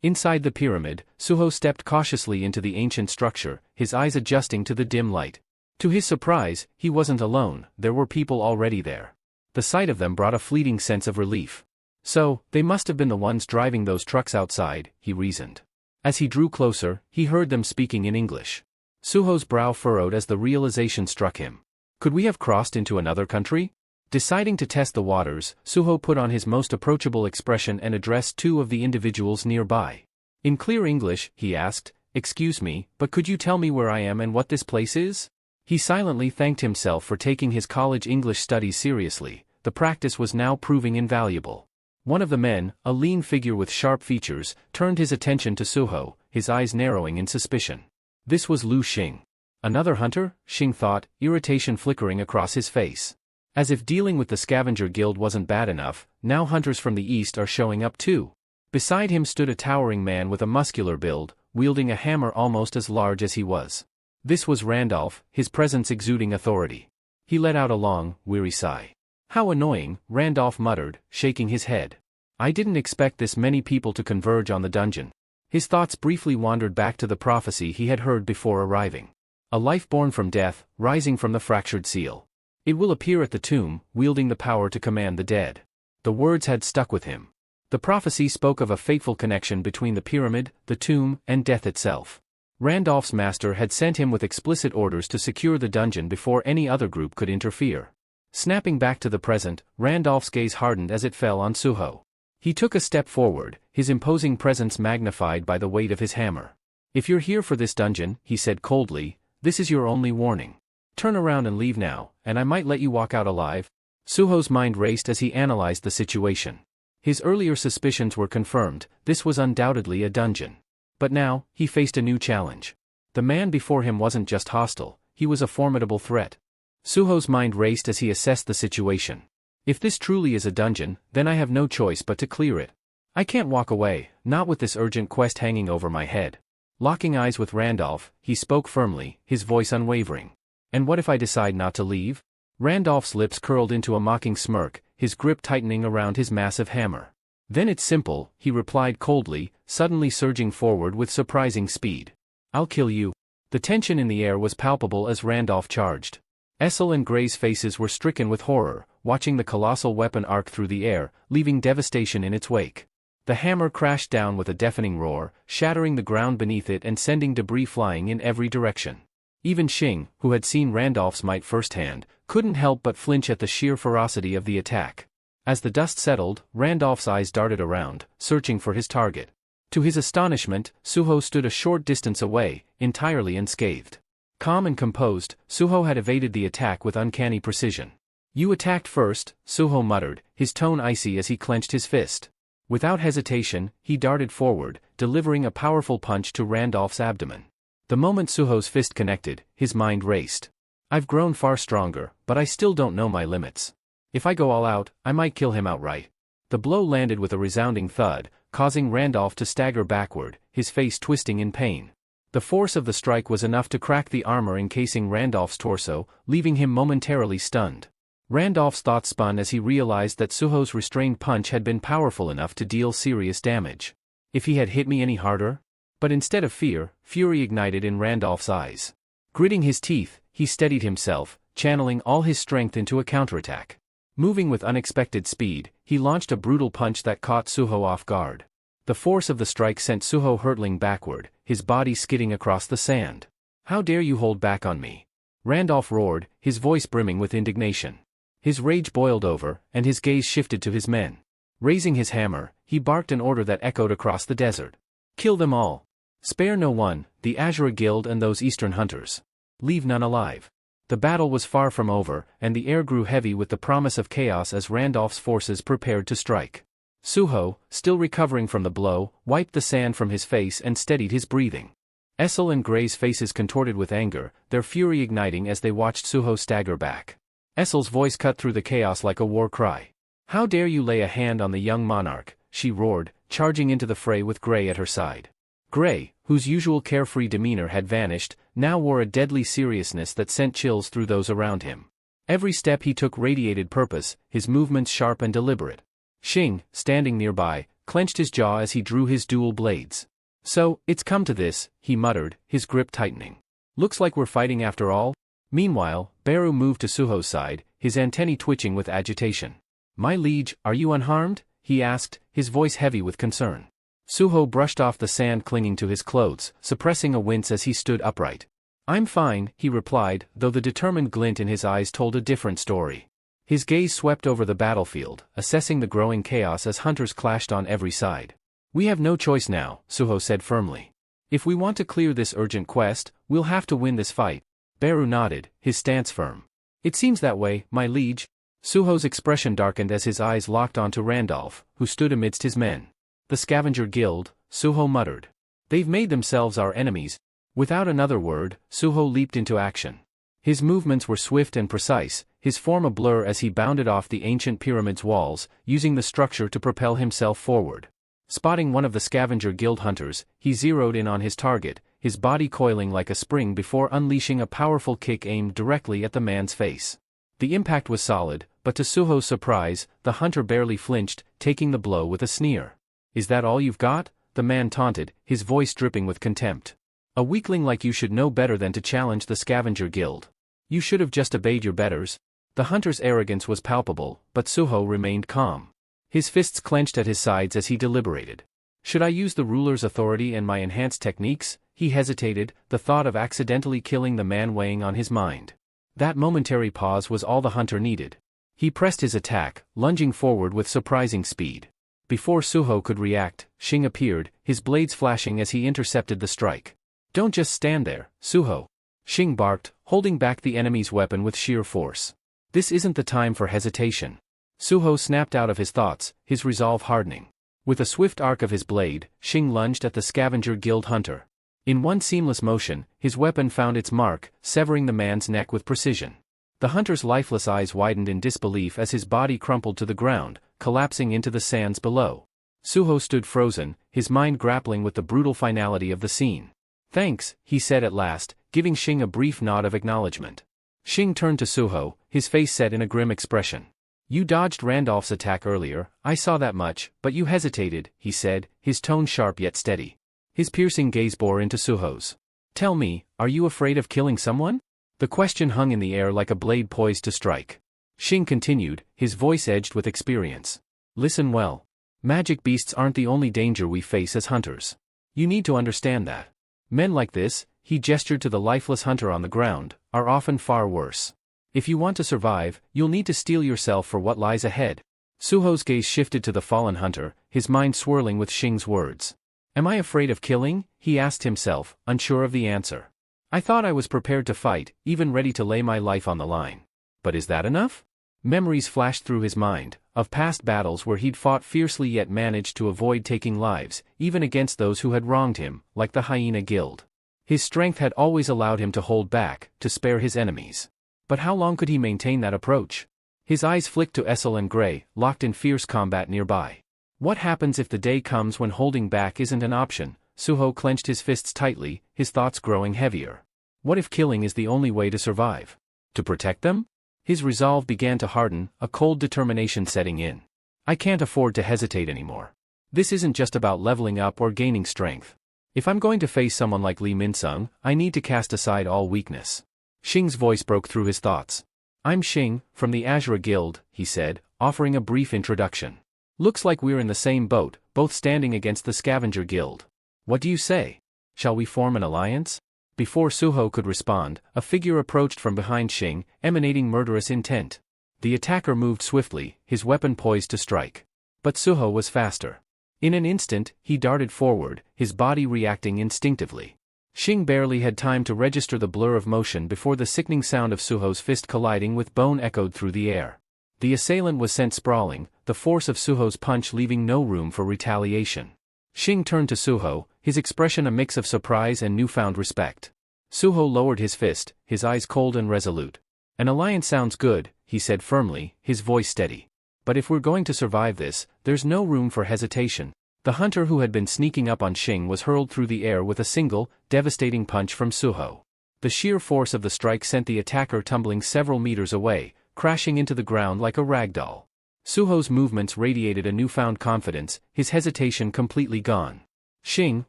Inside the pyramid, Suho stepped cautiously into the ancient structure, his eyes adjusting to the dim light. To his surprise, he wasn't alone, there were people already there. The sight of them brought a fleeting sense of relief. So, they must have been the ones driving those trucks outside, he reasoned. As he drew closer, he heard them speaking in English. Suho's brow furrowed as the realization struck him. Could we have crossed into another country? Deciding to test the waters, Suho put on his most approachable expression and addressed two of the individuals nearby. In clear English, he asked, "Excuse me, but could you tell me where I am and what this place is?" He silently thanked himself for taking his college English studies seriously. The practice was now proving invaluable. One of the men, a lean figure with sharp features, turned his attention to Suho, his eyes narrowing in suspicion. This was Lu Xing. Another hunter? Xing thought, irritation flickering across his face. As if dealing with the scavenger guild wasn't bad enough, now hunters from the east are showing up too. Beside him stood a towering man with a muscular build, wielding a hammer almost as large as he was. This was Randolph, his presence exuding authority. He let out a long, weary sigh. "How annoying," Randolph muttered, shaking his head. "I didn't expect this many people to converge on the dungeon." His thoughts briefly wandered back to the prophecy he had heard before arriving. A life born from death, rising from the fractured seal. It will appear at the tomb, wielding the power to command the dead. The words had stuck with him. The prophecy spoke of a fateful connection between the pyramid, the tomb, and death itself. Randolph's master had sent him with explicit orders to secure the dungeon before any other group could interfere. Snapping back to the present, Randolph's gaze hardened as it fell on Suho. He took a step forward, his imposing presence magnified by the weight of his hammer. "If you're here for this dungeon," he said coldly, "this is your only warning. Turn around and leave now, and I might let you walk out alive." Suho's mind raced as he analyzed the situation. His earlier suspicions were confirmed, this was undoubtedly a dungeon. But now, he faced a new challenge. The man before him wasn't just hostile, he was a formidable threat. Suho's mind raced as he assessed the situation. If this truly is a dungeon, then I have no choice but to clear it. I can't walk away, not with this urgent quest hanging over my head. Locking eyes with Randolph, he spoke firmly, his voice unwavering. "And what if I decide not to leave?" Randolph's lips curled into a mocking smirk, his grip tightening around his massive hammer. "Then it's simple," he replied coldly, suddenly surging forward with surprising speed. "I'll kill you." The tension in the air was palpable as Randolph charged. Essel and Gray's faces were stricken with horror, watching the colossal weapon arc through the air, leaving devastation in its wake. The hammer crashed down with a deafening roar, shattering the ground beneath it and sending debris flying in every direction. Even Xing, who had seen Randolph's might firsthand, couldn't help but flinch at the sheer ferocity of the attack. As the dust settled, Randolph's eyes darted around, searching for his target. To his astonishment, Suho stood a short distance away, entirely unscathed. Calm and composed, Suho had evaded the attack with uncanny precision. "You attacked first," Suho muttered, his tone icy as he clenched his fist. Without hesitation, he darted forward, delivering a powerful punch to Randolph's abdomen. The moment Suho's fist connected, his mind raced. "I've grown far stronger, but I still don't know my limits. If I go all out, I might kill him outright." The blow landed with a resounding thud, causing Randolph to stagger backward, his face twisting in pain. The force of the strike was enough to crack the armor encasing Randolph's torso, leaving him momentarily stunned. Randolph's thoughts spun as he realized that Suho's restrained punch had been powerful enough to deal serious damage. If he had hit me any harder? But instead of fear, fury ignited in Randolph's eyes. Gritting his teeth, he steadied himself, channeling all his strength into a counterattack. Moving with unexpected speed, he launched a brutal punch that caught Suho off guard. The force of the strike sent Suho hurtling backward, his body skidding across the sand. "How dare you hold back on me?" Randolph roared, his voice brimming with indignation. His rage boiled over, and his gaze shifted to his men. Raising his hammer, he barked an order that echoed across the desert. "Kill them all. Spare no one, the Azura Guild and those eastern hunters. Leave none alive." The battle was far from over, and the air grew heavy with the promise of chaos as Randolph's forces prepared to strike. Suho, still recovering from the blow, wiped the sand from his face and steadied his breathing. Essel and Gray's faces contorted with anger, their fury igniting as they watched Suho stagger back. Essel's voice cut through the chaos like a war cry. "How dare you lay a hand on the young monarch," she roared, charging into the fray with Gray at her side. Gray, whose usual carefree demeanor had vanished, now wore a deadly seriousness that sent chills through those around him. Every step he took radiated purpose, his movements sharp and deliberate. Xing, standing nearby, clenched his jaw as he drew his dual blades. "So, it's come to this," he muttered, his grip tightening. "Looks like we're fighting after all?" Meanwhile, Beru moved to Suho's side, his antennae twitching with agitation. "My liege, are you unharmed?" he asked, his voice heavy with concern. Suho brushed off the sand clinging to his clothes, suppressing a wince as he stood upright. "I'm fine," he replied, though the determined glint in his eyes told a different story. His gaze swept over the battlefield, assessing the growing chaos as hunters clashed on every side. We have no choice now, Suho said firmly. If we want to clear this urgent quest, we'll have to win this fight. Beru nodded, his stance firm. It seems that way, my liege. Suho's expression darkened as his eyes locked onto Randolph, who stood amidst his men. The Scavenger Guild, Suho muttered. They've made themselves our enemies. Without another word, Suho leaped into action. His movements were swift and precise, his form a blur as he bounded off the ancient pyramid's walls, using the structure to propel himself forward. Spotting one of the Scavenger Guild hunters, he zeroed in on his target, his body coiling like a spring before unleashing a powerful kick aimed directly at the man's face. The impact was solid, but to Suho's surprise, the hunter barely flinched, taking the blow with a sneer. Is that all you've got? The man taunted, his voice dripping with contempt. A weakling like you should know better than to challenge the Scavenger Guild. You should have just obeyed your betters. The hunter's arrogance was palpable, but Suho remained calm. His fists clenched at his sides as he deliberated. Should I use the ruler's authority and my enhanced techniques? He hesitated, the thought of accidentally killing the man weighing on his mind. That momentary pause was all the hunter needed. He pressed his attack, lunging forward with surprising speed. Before Suho could react, Shing appeared, his blades flashing as he intercepted the strike. Don't just stand there, Suho. Shing barked, holding back the enemy's weapon with sheer force. This isn't the time for hesitation. Suho snapped out of his thoughts, his resolve hardening. With a swift arc of his blade, Shing lunged at the Scavenger Guild hunter. In one seamless motion, his weapon found its mark, severing the man's neck with precision. The hunter's lifeless eyes widened in disbelief as his body crumpled to the ground, collapsing into the sands below. Suho stood frozen, his mind grappling with the brutal finality of the scene. Thanks, he said at last, giving Shing a brief nod of acknowledgement. Shing turned to Suho, his face set in a grim expression. You dodged Randolph's attack earlier, I saw that much, but you hesitated, he said, his tone sharp yet steady. His piercing gaze bore into Suho's. Tell me, are you afraid of killing someone? The question hung in the air like a blade poised to strike. Shing continued, his voice edged with experience. Listen well. Magic beasts aren't the only danger we face as hunters. You need to understand that. Men like this, he gestured to the lifeless hunter on the ground, are often far worse. If you want to survive, you'll need to steel yourself for what lies ahead. Suho's gaze shifted to the fallen hunter, his mind swirling with Shing's words. Am I afraid of killing? He asked himself, unsure of the answer. I thought I was prepared to fight, even ready to lay my life on the line. But is that enough? Memories flashed through his mind, of past battles where he'd fought fiercely yet managed to avoid taking lives, even against those who had wronged him, like the Hyena Guild. His strength had always allowed him to hold back, to spare his enemies. But how long could he maintain that approach? His eyes flicked to Essel and Gray, locked in fierce combat nearby. What happens if the day comes when holding back isn't an option? Suho clenched his fists tightly, his thoughts growing heavier. What if killing is the only way to survive? To protect them? His resolve began to harden, a cold determination setting in. I can't afford to hesitate anymore. This isn't just about leveling up or gaining strength. If I'm going to face someone like Li Minsung, I need to cast aside all weakness. Shing's voice broke through his thoughts. I'm Shing, from the Azure Guild, he said, offering a brief introduction. Looks like we're in the same boat, both standing against the Scavenger Guild. What do you say? Shall we form an alliance? Before Suho could respond, a figure approached from behind Shing, emanating murderous intent. The attacker moved swiftly, his weapon poised to strike. But Suho was faster. In an instant, he darted forward, his body reacting instinctively. Shing barely had time to register the blur of motion before the sickening sound of Suho's fist colliding with bone echoed through the air. The assailant was sent sprawling, the force of Suho's punch leaving no room for retaliation. Shing turned to Suho, his expression a mix of surprise and newfound respect. Suho lowered his fist, his eyes cold and resolute. An alliance sounds good, he said firmly, his voice steady. But if we're going to survive this, there's no room for hesitation. The hunter who had been sneaking up on Shing was hurled through the air with a single, devastating punch from Suho. The sheer force of the strike sent the attacker tumbling several meters away, crashing into the ground like a rag doll. Suho's movements radiated a newfound confidence, his hesitation completely gone. Shing,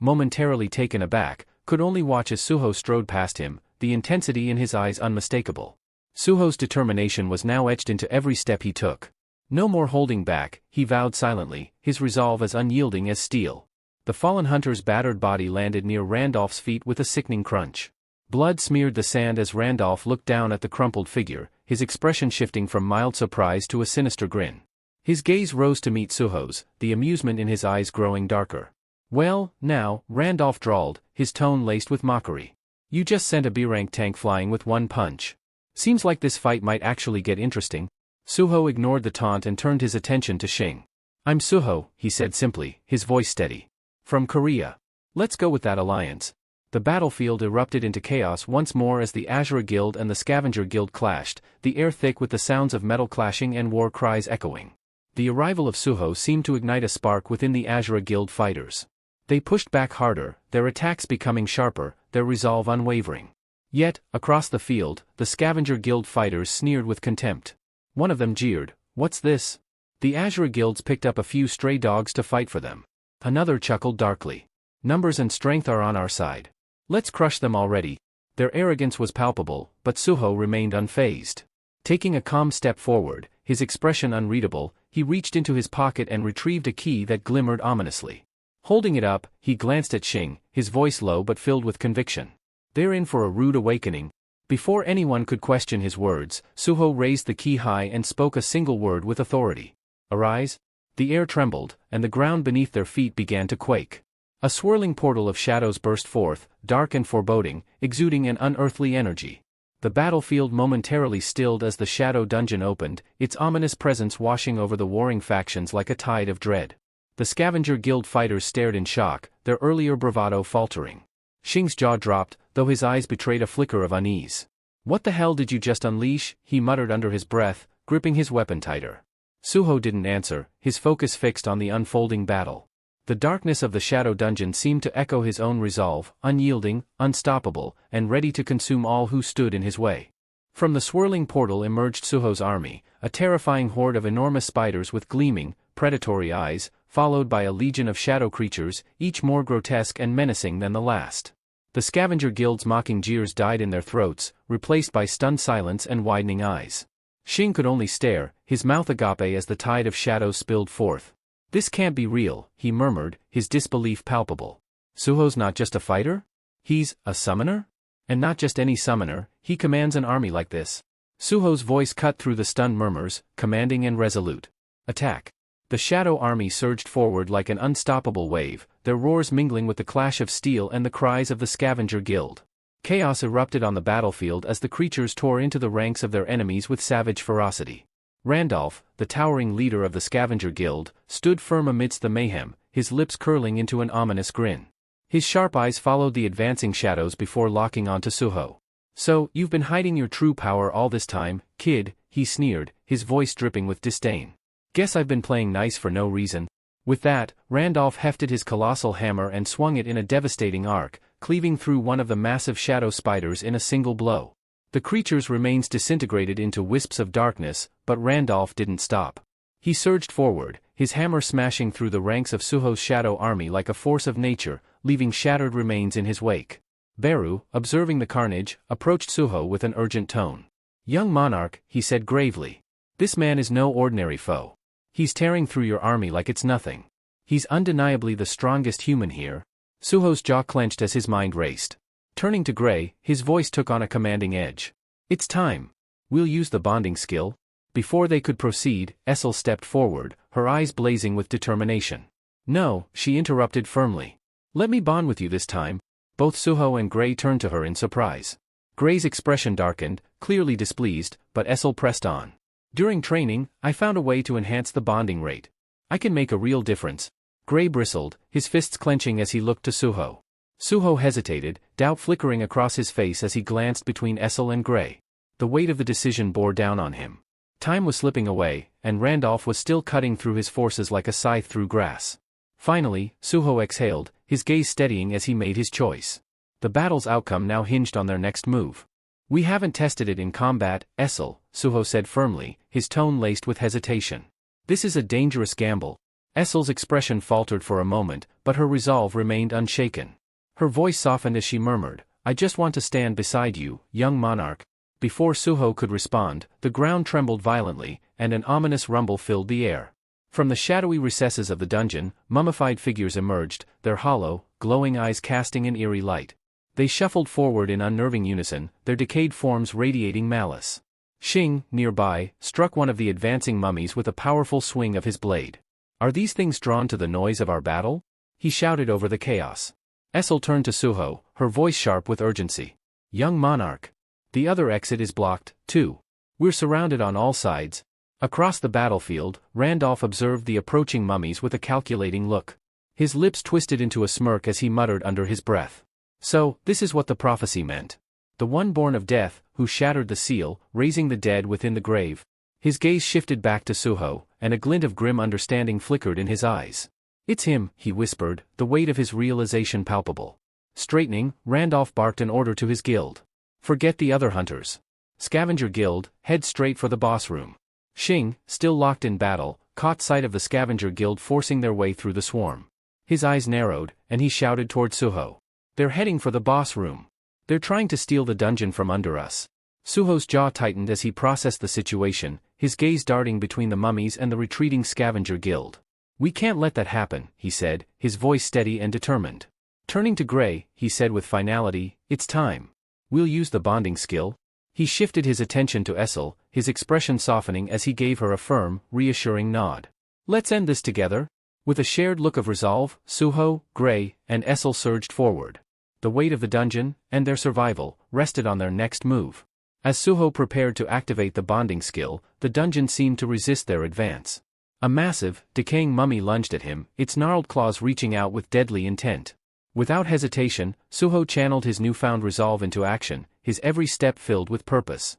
momentarily taken aback, could only watch as Suho strode past him, the intensity in his eyes unmistakable. Suho's determination was now etched into every step he took. No more holding back, he vowed silently, his resolve as unyielding as steel. The fallen hunter's battered body landed near Randolph's feet with a sickening crunch. Blood smeared the sand as Randolph looked down at the crumpled figure, his expression shifting from mild surprise to a sinister grin. His gaze rose to meet Suho's, the amusement in his eyes growing darker. "Well, now," Randolph drawled, his tone laced with mockery. "You just sent a B-rank tank flying with one punch. Seems like this fight might actually get interesting." Suho ignored the taunt and turned his attention to Shing. "I'm Suho," he said simply, his voice steady. "From Korea. Let's go with that alliance." The battlefield erupted into chaos once more as the Azure Guild and the Scavenger Guild clashed, the air thick with the sounds of metal clashing and war cries echoing. The arrival of Suho seemed to ignite a spark within the Azure Guild fighters. They pushed back harder, their attacks becoming sharper, their resolve unwavering. Yet, across the field, the Scavenger Guild fighters sneered with contempt. One of them jeered, "What's this?" The Azure Guilds picked up a few stray dogs to fight for them. Another chuckled darkly. "Numbers and strength are on our side. Let's crush them already." Their arrogance was palpable, but Suho remained unfazed. Taking a calm step forward, his expression unreadable, he reached into his pocket and retrieved a key that glimmered ominously. Holding it up, he glanced at Shing, his voice low but filled with conviction. "They're in for a rude awakening." Before anyone could question his words, Suho raised the key high and spoke a single word with authority. "Arise." The air trembled, and the ground beneath their feet began to quake. A swirling portal of shadows burst forth, dark and foreboding, exuding an unearthly energy. The battlefield momentarily stilled as the shadow dungeon opened, its ominous presence washing over the warring factions like a tide of dread. The Scavenger Guild fighters stared in shock, their earlier bravado faltering. Shing's jaw dropped, though his eyes betrayed a flicker of unease. "What the hell did you just unleash?" he muttered under his breath, gripping his weapon tighter. Suho didn't answer, his focus fixed on the unfolding battle. The darkness of the shadow dungeon seemed to echo his own resolve, unyielding, unstoppable, and ready to consume all who stood in his way. From the swirling portal emerged Suho's army, a terrifying horde of enormous spiders with gleaming, predatory eyes, followed by a legion of shadow creatures, each more grotesque and menacing than the last. The Scavenger Guild's mocking jeers died in their throats, replaced by stunned silence and widening eyes. Shing could only stare, his mouth agape as the tide of shadows spilled forth. "This can't be real," he murmured, his disbelief palpable. "Suho's not just a fighter? He's a summoner? And not just any summoner, he commands an army like this." Suho's voice cut through the stunned murmurs, commanding and resolute. "Attack." The shadow army surged forward like an unstoppable wave, their roars mingling with the clash of steel and the cries of the Scavenger Guild. Chaos erupted on the battlefield as the creatures tore into the ranks of their enemies with savage ferocity. Randolph, the towering leader of the Scavenger Guild, stood firm amidst the mayhem, his lips curling into an ominous grin. His sharp eyes followed the advancing shadows before locking onto Suho. "So, you've been hiding your true power all this time, kid," he sneered, his voice dripping with disdain. "Guess I've been playing nice for no reason." With that, Randolph hefted his colossal hammer and swung it in a devastating arc, cleaving through one of the massive shadow spiders in a single blow. The creature's remains disintegrated into wisps of darkness, but Randolph didn't stop. He surged forward, his hammer smashing through the ranks of Suho's shadow army like a force of nature, leaving shattered remains in his wake. Beru, observing the carnage, approached Suho with an urgent tone. "Young monarch," he said gravely. "This man is no ordinary foe. He's tearing through your army like it's nothing. He's undeniably the strongest human here." Suho's jaw clenched as his mind raced. Turning to Gray, his voice took on a commanding edge. "It's time. We'll use the bonding skill." Before they could proceed, Essel stepped forward, her eyes blazing with determination. "No," she interrupted firmly. "Let me bond with you this time." Both Suho and Gray turned to her in surprise. Gray's expression darkened, clearly displeased, but Essel pressed on. "During training, I found a way to enhance the bonding rate. I can make a real difference." Gray bristled, his fists clenching as he looked to Suho. Suho hesitated, doubt flickering across his face as he glanced between Essel and Gray. The weight of the decision bore down on him. Time was slipping away, and Randolph was still cutting through his forces like a scythe through grass. Finally, Suho exhaled, his gaze steadying as he made his choice. The battle's outcome now hinged on their next move. "We haven't tested it in combat, Essel," Suho said firmly, his tone laced with hesitation. "This is a dangerous gamble." Essel's expression faltered for a moment, but her resolve remained unshaken. Her voice softened as she murmured, "I just want to stand beside you, young monarch." Before Suho could respond, the ground trembled violently, and an ominous rumble filled the air. From the shadowy recesses of the dungeon, mummified figures emerged, their hollow, glowing eyes casting an eerie light. They shuffled forward in unnerving unison, their decayed forms radiating malice. Xing, nearby, struck one of the advancing mummies with a powerful swing of his blade. "Are these things drawn to the noise of our battle?" he shouted over the chaos. Essel turned to Suho, her voice sharp with urgency. "Young monarch. The other exit is blocked, too. We're surrounded on all sides." Across the battlefield, Randolph observed the approaching mummies with a calculating look. His lips twisted into a smirk as he muttered under his breath. So, this is what the prophecy meant. The one born of death, who shattered the seal, raising the dead within the grave. His gaze shifted back to Suho, and a glint of grim understanding flickered in his eyes. "It's him," he whispered, the weight of his realization palpable. Straightening, Randolph barked an order to his guild. "Forget the other hunters. Scavenger Guild, head straight for the boss room." Xing, still locked in battle, caught sight of the Scavenger Guild forcing their way through the swarm. His eyes narrowed, and he shouted toward Suho. "They're heading for the boss room. They're trying to steal the dungeon from under us." Suho's jaw tightened as he processed the situation, his gaze darting between the mummies and the retreating Scavenger Guild. "We can't let that happen," he said, his voice steady and determined. Turning to Gray, he said with finality, "It's time. We'll use the bonding skill." He shifted his attention to Essel, his expression softening as he gave her a firm, reassuring nod. "Let's end this together." With a shared look of resolve, Suho, Gray, and Essel surged forward. The weight of the dungeon, and their survival, rested on their next move. As Suho prepared to activate the bonding skill, the dungeon seemed to resist their advance. A massive, decaying mummy lunged at him, its gnarled claws reaching out with deadly intent. Without hesitation, Suho channeled his newfound resolve into action, his every step filled with purpose.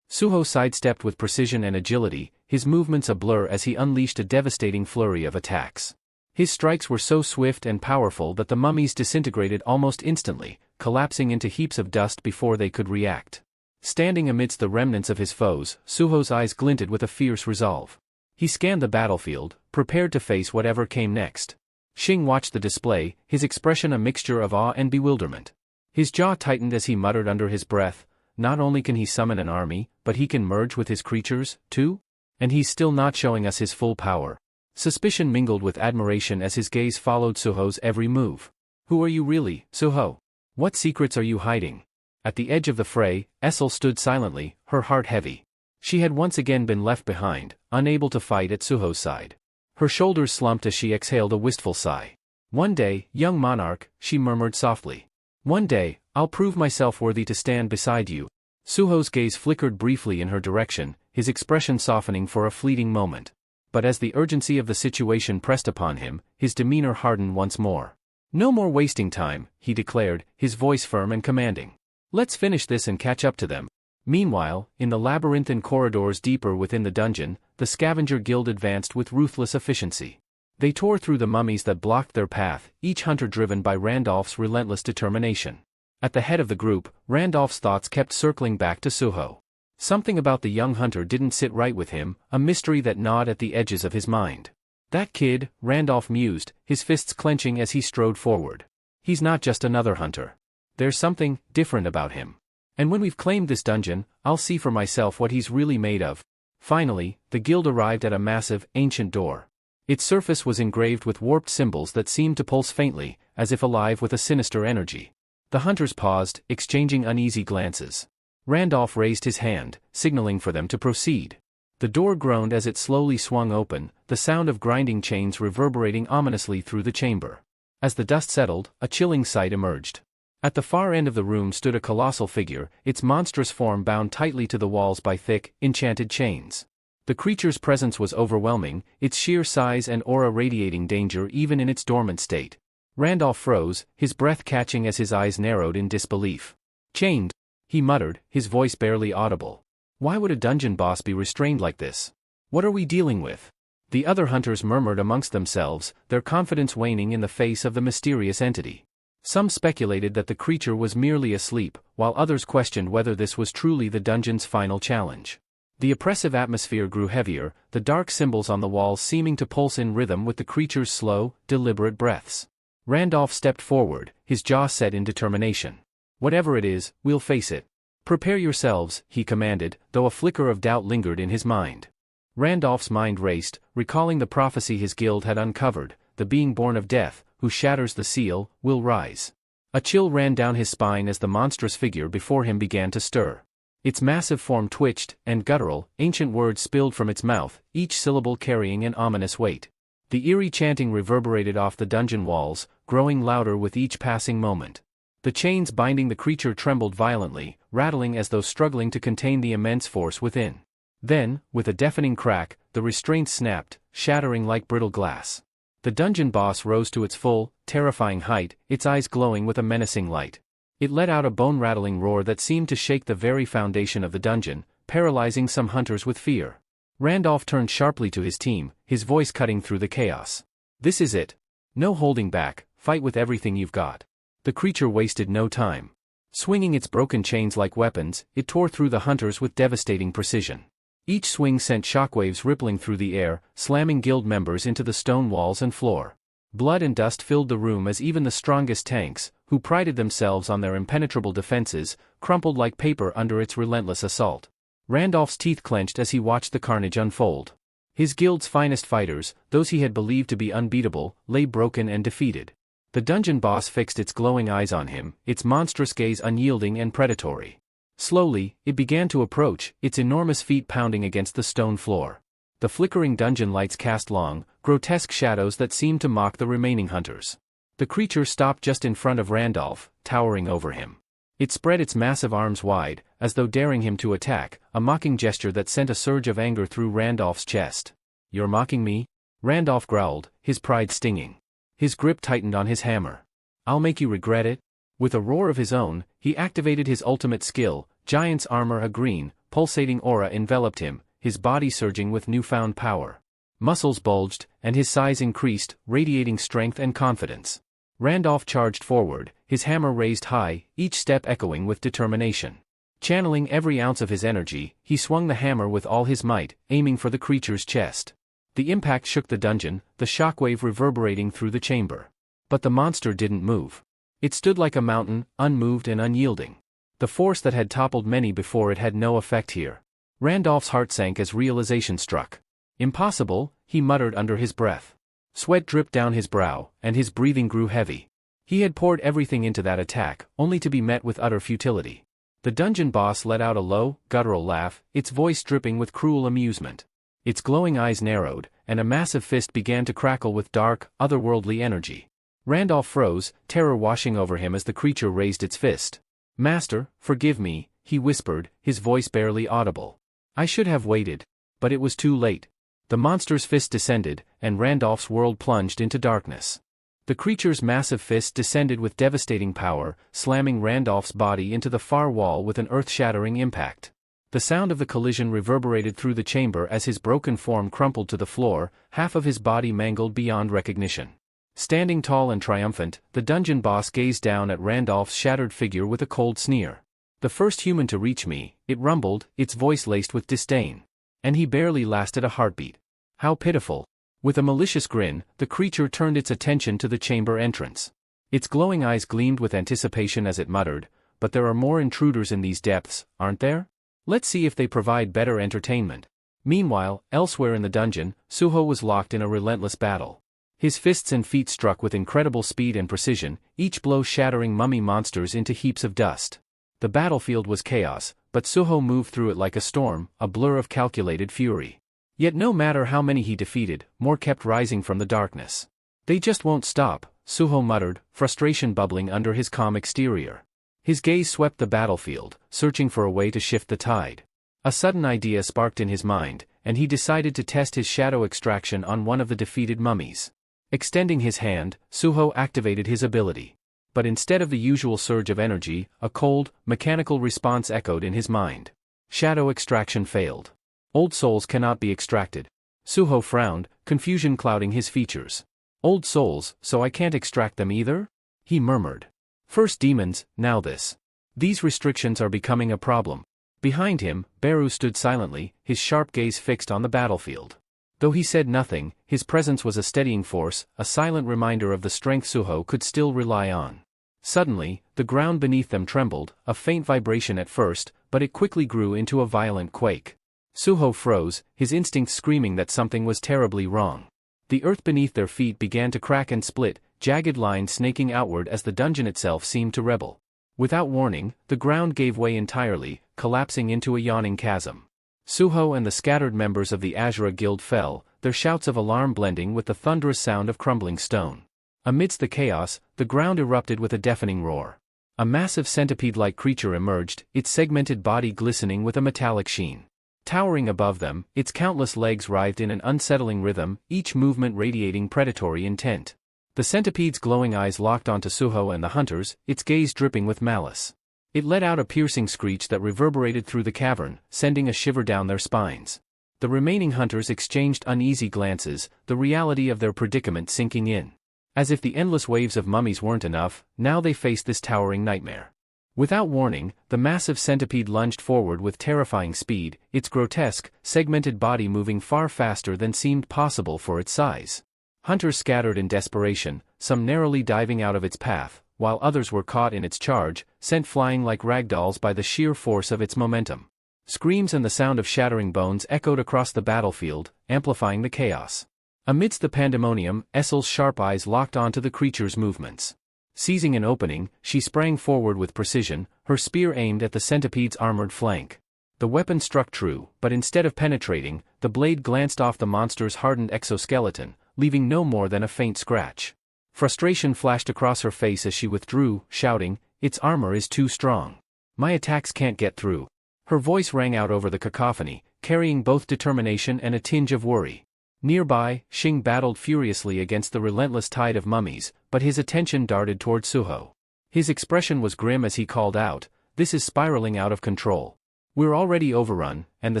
Suho sidestepped with precision and agility, his movements a blur as he unleashed a devastating flurry of attacks. His strikes were so swift and powerful that the mummies disintegrated almost instantly, collapsing into heaps of dust before they could react. Standing amidst the remnants of his foes, Suho's eyes glinted with a fierce resolve. He scanned the battlefield, prepared to face whatever came next. Xing watched the display, his expression a mixture of awe and bewilderment. His jaw tightened as he muttered under his breath, "Not only can he summon an army, but he can merge with his creatures, too? And he's still not showing us his full power." Suspicion mingled with admiration as his gaze followed Suho's every move. "Who are you really, Suho? What secrets are you hiding?" At the edge of the fray, Essel stood silently, her heart heavy. She had once again been left behind, unable to fight at Suho's side. Her shoulders slumped as she exhaled a wistful sigh. "One day, young monarch," she murmured softly. "One day, I'll prove myself worthy to stand beside you." Suho's gaze flickered briefly in her direction, his expression softening for a fleeting moment. But as the urgency of the situation pressed upon him, his demeanor hardened once more. "No more wasting time," he declared, his voice firm and commanding. "Let's finish this and catch up to them." Meanwhile, in the labyrinthine corridors deeper within the dungeon, the Scavenger Guild advanced with ruthless efficiency. They tore through the mummies that blocked their path, each hunter driven by Randolph's relentless determination. At the head of the group, Randolph's thoughts kept circling back to Suho. Something about the young hunter didn't sit right with him, a mystery that gnawed at the edges of his mind. "That kid," Randolph mused, his fists clenching as he strode forward. "He's not just another hunter. There's something different about him. And when we've claimed this dungeon, I'll see for myself what he's really made of." Finally, the guild arrived at a massive, ancient door. Its surface was engraved with warped symbols that seemed to pulse faintly, as if alive with a sinister energy. The hunters paused, exchanging uneasy glances. Randolph raised his hand, signaling for them to proceed. The door groaned as it slowly swung open, the sound of grinding chains reverberating ominously through the chamber. As the dust settled, a chilling sight emerged. At the far end of the room stood a colossal figure, its monstrous form bound tightly to the walls by thick, enchanted chains. The creature's presence was overwhelming, its sheer size and aura radiating danger even in its dormant state. Randolph froze, his breath catching as his eyes narrowed in disbelief. "Chained," he muttered, his voice barely audible. "Why would a dungeon boss be restrained like this? What are we dealing with?" The other hunters murmured amongst themselves, their confidence waning in the face of the mysterious entity. Some speculated that the creature was merely asleep, while others questioned whether this was truly the dungeon's final challenge. The oppressive atmosphere grew heavier, the dark symbols on the walls seeming to pulse in rhythm with the creature's slow, deliberate breaths. Randolph stepped forward, his jaw set in determination. "Whatever it is, we'll face it. Prepare yourselves," he commanded, though a flicker of doubt lingered in his mind. Randolph's mind raced, recalling the prophecy his guild had uncovered, the being born of death, who shatters the seal, will rise. A chill ran down his spine as the monstrous figure before him began to stir. Its massive form twitched, and guttural, ancient words spilled from its mouth, each syllable carrying an ominous weight. The eerie chanting reverberated off the dungeon walls, growing louder with each passing moment. The chains binding the creature trembled violently, rattling as though struggling to contain the immense force within. Then, with a deafening crack, the restraints snapped, shattering like brittle glass. The dungeon boss rose to its full, terrifying height, its eyes glowing with a menacing light. It let out a bone-rattling roar that seemed to shake the very foundation of the dungeon, paralyzing some hunters with fear. Randolph turned sharply to his team, his voice cutting through the chaos. "This is it. No holding back, fight with everything you've got." The creature wasted no time. Swinging its broken chains like weapons, it tore through the hunters with devastating precision. Each swing sent shockwaves rippling through the air, slamming guild members into the stone walls and floor. Blood and dust filled the room as even the strongest tanks, who prided themselves on their impenetrable defenses, crumpled like paper under its relentless assault. Randolph's teeth clenched as he watched the carnage unfold. His guild's finest fighters, those he had believed to be unbeatable, lay broken and defeated. The dungeon boss fixed its glowing eyes on him, its monstrous gaze unyielding and predatory. Slowly, it began to approach, its enormous feet pounding against the stone floor. The flickering dungeon lights cast long, grotesque shadows that seemed to mock the remaining hunters. The creature stopped just in front of Randolph, towering over him. It spread its massive arms wide, as though daring him to attack, a mocking gesture that sent a surge of anger through Randolph's chest. "You're mocking me?" Randolph growled, his pride stinging. His grip tightened on his hammer. "I'll make you regret it." With a roar of his own, he activated his ultimate skill, Giant's Armor. A green, pulsating aura enveloped him, his body surging with newfound power. Muscles bulged, and his size increased, radiating strength and confidence. Randolph charged forward, his hammer raised high, each step echoing with determination. Channeling every ounce of his energy, he swung the hammer with all his might, aiming for the creature's chest. The impact shook the dungeon, the shockwave reverberating through the chamber. But the monster didn't move. It stood like a mountain, unmoved and unyielding. The force that had toppled many before it had no effect here. Randolph's heart sank as realization struck. "Impossible," he muttered under his breath. Sweat dripped down his brow, and his breathing grew heavy. He had poured everything into that attack, only to be met with utter futility. The dungeon boss let out a low, guttural laugh, its voice dripping with cruel amusement. Its glowing eyes narrowed, and a massive fist began to crackle with dark, otherworldly energy. Randolph froze, terror washing over him as the creature raised its fist. "Master, forgive me," he whispered, his voice barely audible. "I should have waited. But it was too late." The monster's fist descended, and Randolph's world plunged into darkness. The creature's massive fist descended with devastating power, slamming Randolph's body into the far wall with an earth-shattering impact. The sound of the collision reverberated through the chamber as his broken form crumpled to the floor, half of his body mangled beyond recognition. Standing tall and triumphant, the dungeon boss gazed down at Randolph's shattered figure with a cold sneer. "The first human to reach me," it rumbled, its voice laced with disdain. "And he barely lasted a heartbeat. How pitiful." With a malicious grin, the creature turned its attention to the chamber entrance. Its glowing eyes gleamed with anticipation as it muttered, "But there are more intruders in these depths, aren't there? Let's see if they provide better entertainment." Meanwhile, elsewhere in the dungeon, Suho was locked in a relentless battle. His fists and feet struck with incredible speed and precision, each blow shattering mummy monsters into heaps of dust. The battlefield was chaos, but Suho moved through it like a storm, a blur of calculated fury. Yet no matter how many he defeated, more kept rising from the darkness. "They just won't stop," Suho muttered, frustration bubbling under his calm exterior. His gaze swept the battlefield, searching for a way to shift the tide. A sudden idea sparked in his mind, and he decided to test his shadow extraction on one of the defeated mummies. Extending his hand, Suho activated his ability. But instead of the usual surge of energy, a cold, mechanical response echoed in his mind. Shadow extraction failed. Old souls cannot be extracted. Suho frowned, confusion clouding his features. "Old souls, so I can't extract them either?" he murmured. "First demons, now this. These restrictions are becoming a problem." Behind him, Beru stood silently, his sharp gaze fixed on the battlefield. Though he said nothing, his presence was a steadying force, a silent reminder of the strength Suho could still rely on. Suddenly, the ground beneath them trembled, a faint vibration at first, but it quickly grew into a violent quake. Suho froze, his instincts screaming that something was terribly wrong. The earth beneath their feet began to crack and split, jagged lines snaking outward as the dungeon itself seemed to rebel. Without warning, the ground gave way entirely, collapsing into a yawning chasm. Suho and the scattered members of the Azura Guild fell, their shouts of alarm blending with the thunderous sound of crumbling stone. Amidst the chaos, the ground erupted with a deafening roar. A massive centipede-like creature emerged, its segmented body glistening with a metallic sheen. Towering above them, its countless legs writhed in an unsettling rhythm, each movement radiating predatory intent. The centipede's glowing eyes locked onto Suho and the hunters, its gaze dripping with malice. It let out a piercing screech that reverberated through the cavern, sending a shiver down their spines. The remaining hunters exchanged uneasy glances, the reality of their predicament sinking in. As if the endless waves of mummies weren't enough, now they faced this towering nightmare. Without warning, the massive centipede lunged forward with terrifying speed, its grotesque, segmented body moving far faster than seemed possible for its size. Hunters scattered in desperation, some narrowly diving out of its path, while others were caught in its charge, sent flying like ragdolls by the sheer force of its momentum. Screams and the sound of shattering bones echoed across the battlefield, amplifying the chaos. Amidst the pandemonium, Essel's sharp eyes locked onto the creature's movements. Seizing an opening, she sprang forward with precision, her spear aimed at the centipede's armored flank. The weapon struck true, but instead of penetrating, the blade glanced off the monster's hardened exoskeleton, leaving no more than a faint scratch. Frustration flashed across her face as she withdrew, shouting, "Its armor is too strong. My attacks can't get through." Her voice rang out over the cacophony, carrying both determination and a tinge of worry. Nearby, Xing battled furiously against the relentless tide of mummies, but his attention darted toward Suho. His expression was grim as he called out, "This is spiraling out of control. We're already overrun, and the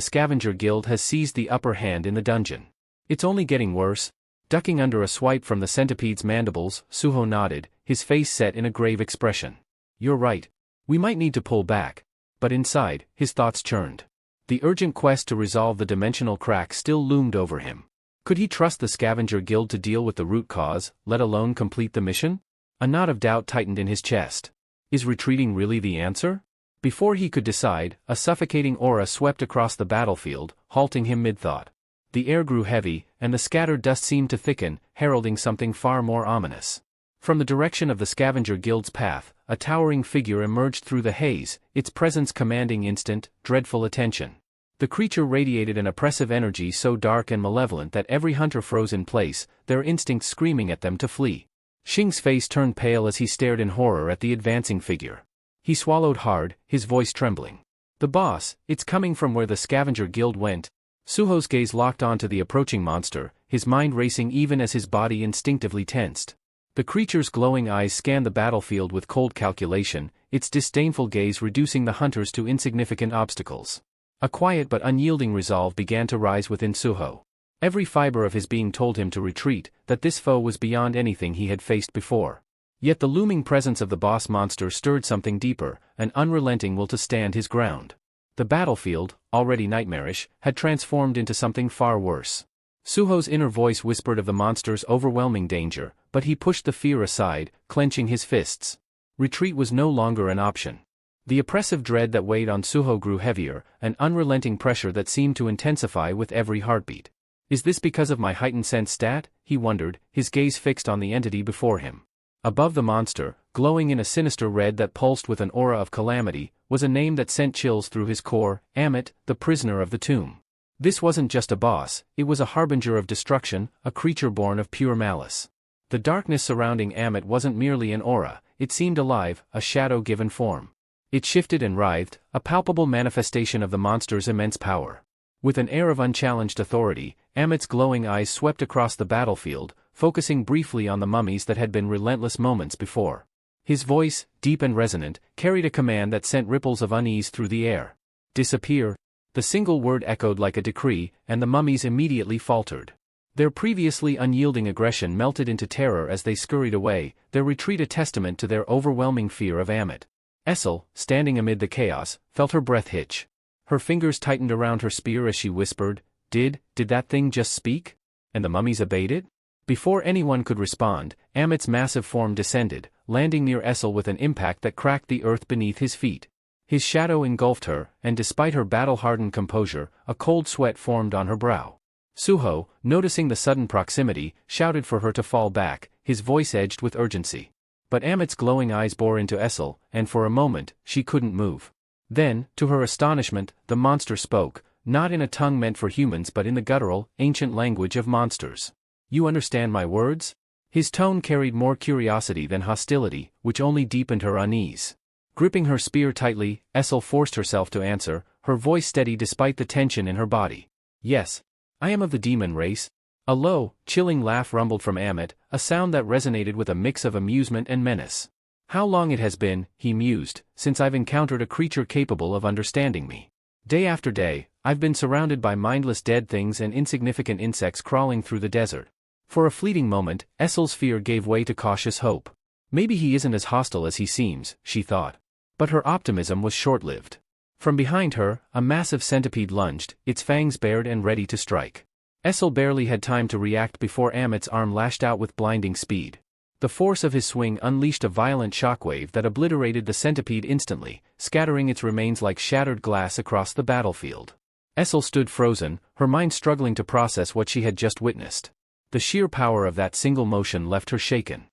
Scavenger Guild has seized the upper hand in the dungeon. It's only getting worse." Ducking under a swipe from the centipede's mandibles, Suho nodded, his face set in a grave expression. "You're right. We might need to pull back." But inside, his thoughts churned. The urgent quest to resolve the dimensional crack still loomed over him. Could he trust the Scavenger Guild to deal with the root cause, let alone complete the mission? A knot of doubt tightened in his chest. Is retreating really the answer? Before he could decide, a suffocating aura swept across the battlefield, halting him mid-thought. The air grew heavy, and the scattered dust seemed to thicken, heralding something far more ominous. From the direction of the Scavenger Guild's path, a towering figure emerged through the haze, its presence commanding instant, dreadful attention. The creature radiated an oppressive energy so dark and malevolent that every hunter froze in place, their instincts screaming at them to flee. Xing's face turned pale as he stared in horror at the advancing figure. He swallowed hard, his voice trembling. "The boss, it's coming from where the Scavenger Guild went." Suho's gaze locked onto the approaching monster, his mind racing even as his body instinctively tensed. The creature's glowing eyes scanned the battlefield with cold calculation, its disdainful gaze reducing the hunters to insignificant obstacles. A quiet but unyielding resolve began to rise within Suho. Every fiber of his being told him to retreat, that this foe was beyond anything he had faced before. Yet the looming presence of the boss monster stirred something deeper, an unrelenting will to stand his ground. The battlefield, already nightmarish, had transformed into something far worse. Suho's inner voice whispered of the monster's overwhelming danger, but he pushed the fear aside, clenching his fists. Retreat was no longer an option. The oppressive dread that weighed on Suho grew heavier, an unrelenting pressure that seemed to intensify with every heartbeat. Is this because of my heightened sense stat? He wondered, his gaze fixed on the entity before him. Above the monster, glowing in a sinister red that pulsed with an aura of calamity, was a name that sent chills through his core, Amit, the prisoner of the tomb. This wasn't just a boss, it was a harbinger of destruction, a creature born of pure malice. The darkness surrounding Amit wasn't merely an aura, it seemed alive, a shadow given form. It shifted and writhed, a palpable manifestation of the monster's immense power. With an air of unchallenged authority, Amit's glowing eyes swept across the battlefield, focusing briefly on the mummies that had been relentless moments before. His voice, deep and resonant, carried a command that sent ripples of unease through the air. "Disappear." The single word echoed like a decree, and the mummies immediately faltered. Their previously unyielding aggression melted into terror as they scurried away, their retreat a testament to their overwhelming fear of Amit. Essel, standing amid the chaos, felt her breath hitch. Her fingers tightened around her spear as she whispered, Did that thing just speak? And the mummies obeyed it?" Before anyone could respond, Amit's massive form descended, landing near Essel with an impact that cracked the earth beneath his feet. His shadow engulfed her, and despite her battle-hardened composure, a cold sweat formed on her brow. Suho, noticing the sudden proximity, shouted for her to fall back, his voice edged with urgency. But Amit's glowing eyes bore into Essel, and for a moment, she couldn't move. Then, to her astonishment, the monster spoke, not in a tongue meant for humans but in the guttural, ancient language of monsters. "You understand my words?" His tone carried more curiosity than hostility, which only deepened her unease. Gripping her spear tightly, Essel forced herself to answer, her voice steady despite the tension in her body. "Yes. I am of the demon race." A low, chilling laugh rumbled from Amit, a sound that resonated with a mix of amusement and menace. "How long it has been," he mused, "since I've encountered a creature capable of understanding me. Day after day, I've been surrounded by mindless dead things and insignificant insects crawling through the desert." For a fleeting moment, Essel's fear gave way to cautious hope. Maybe he isn't as hostile as he seems, she thought. But her optimism was short-lived. From behind her, a massive centipede lunged, its fangs bared and ready to strike. Essel barely had time to react before Amit's arm lashed out with blinding speed. The force of his swing unleashed a violent shockwave that obliterated the centipede instantly, scattering its remains like shattered glass across the battlefield. Essel stood frozen, her mind struggling to process what she had just witnessed. The sheer power of that single motion left her shaken.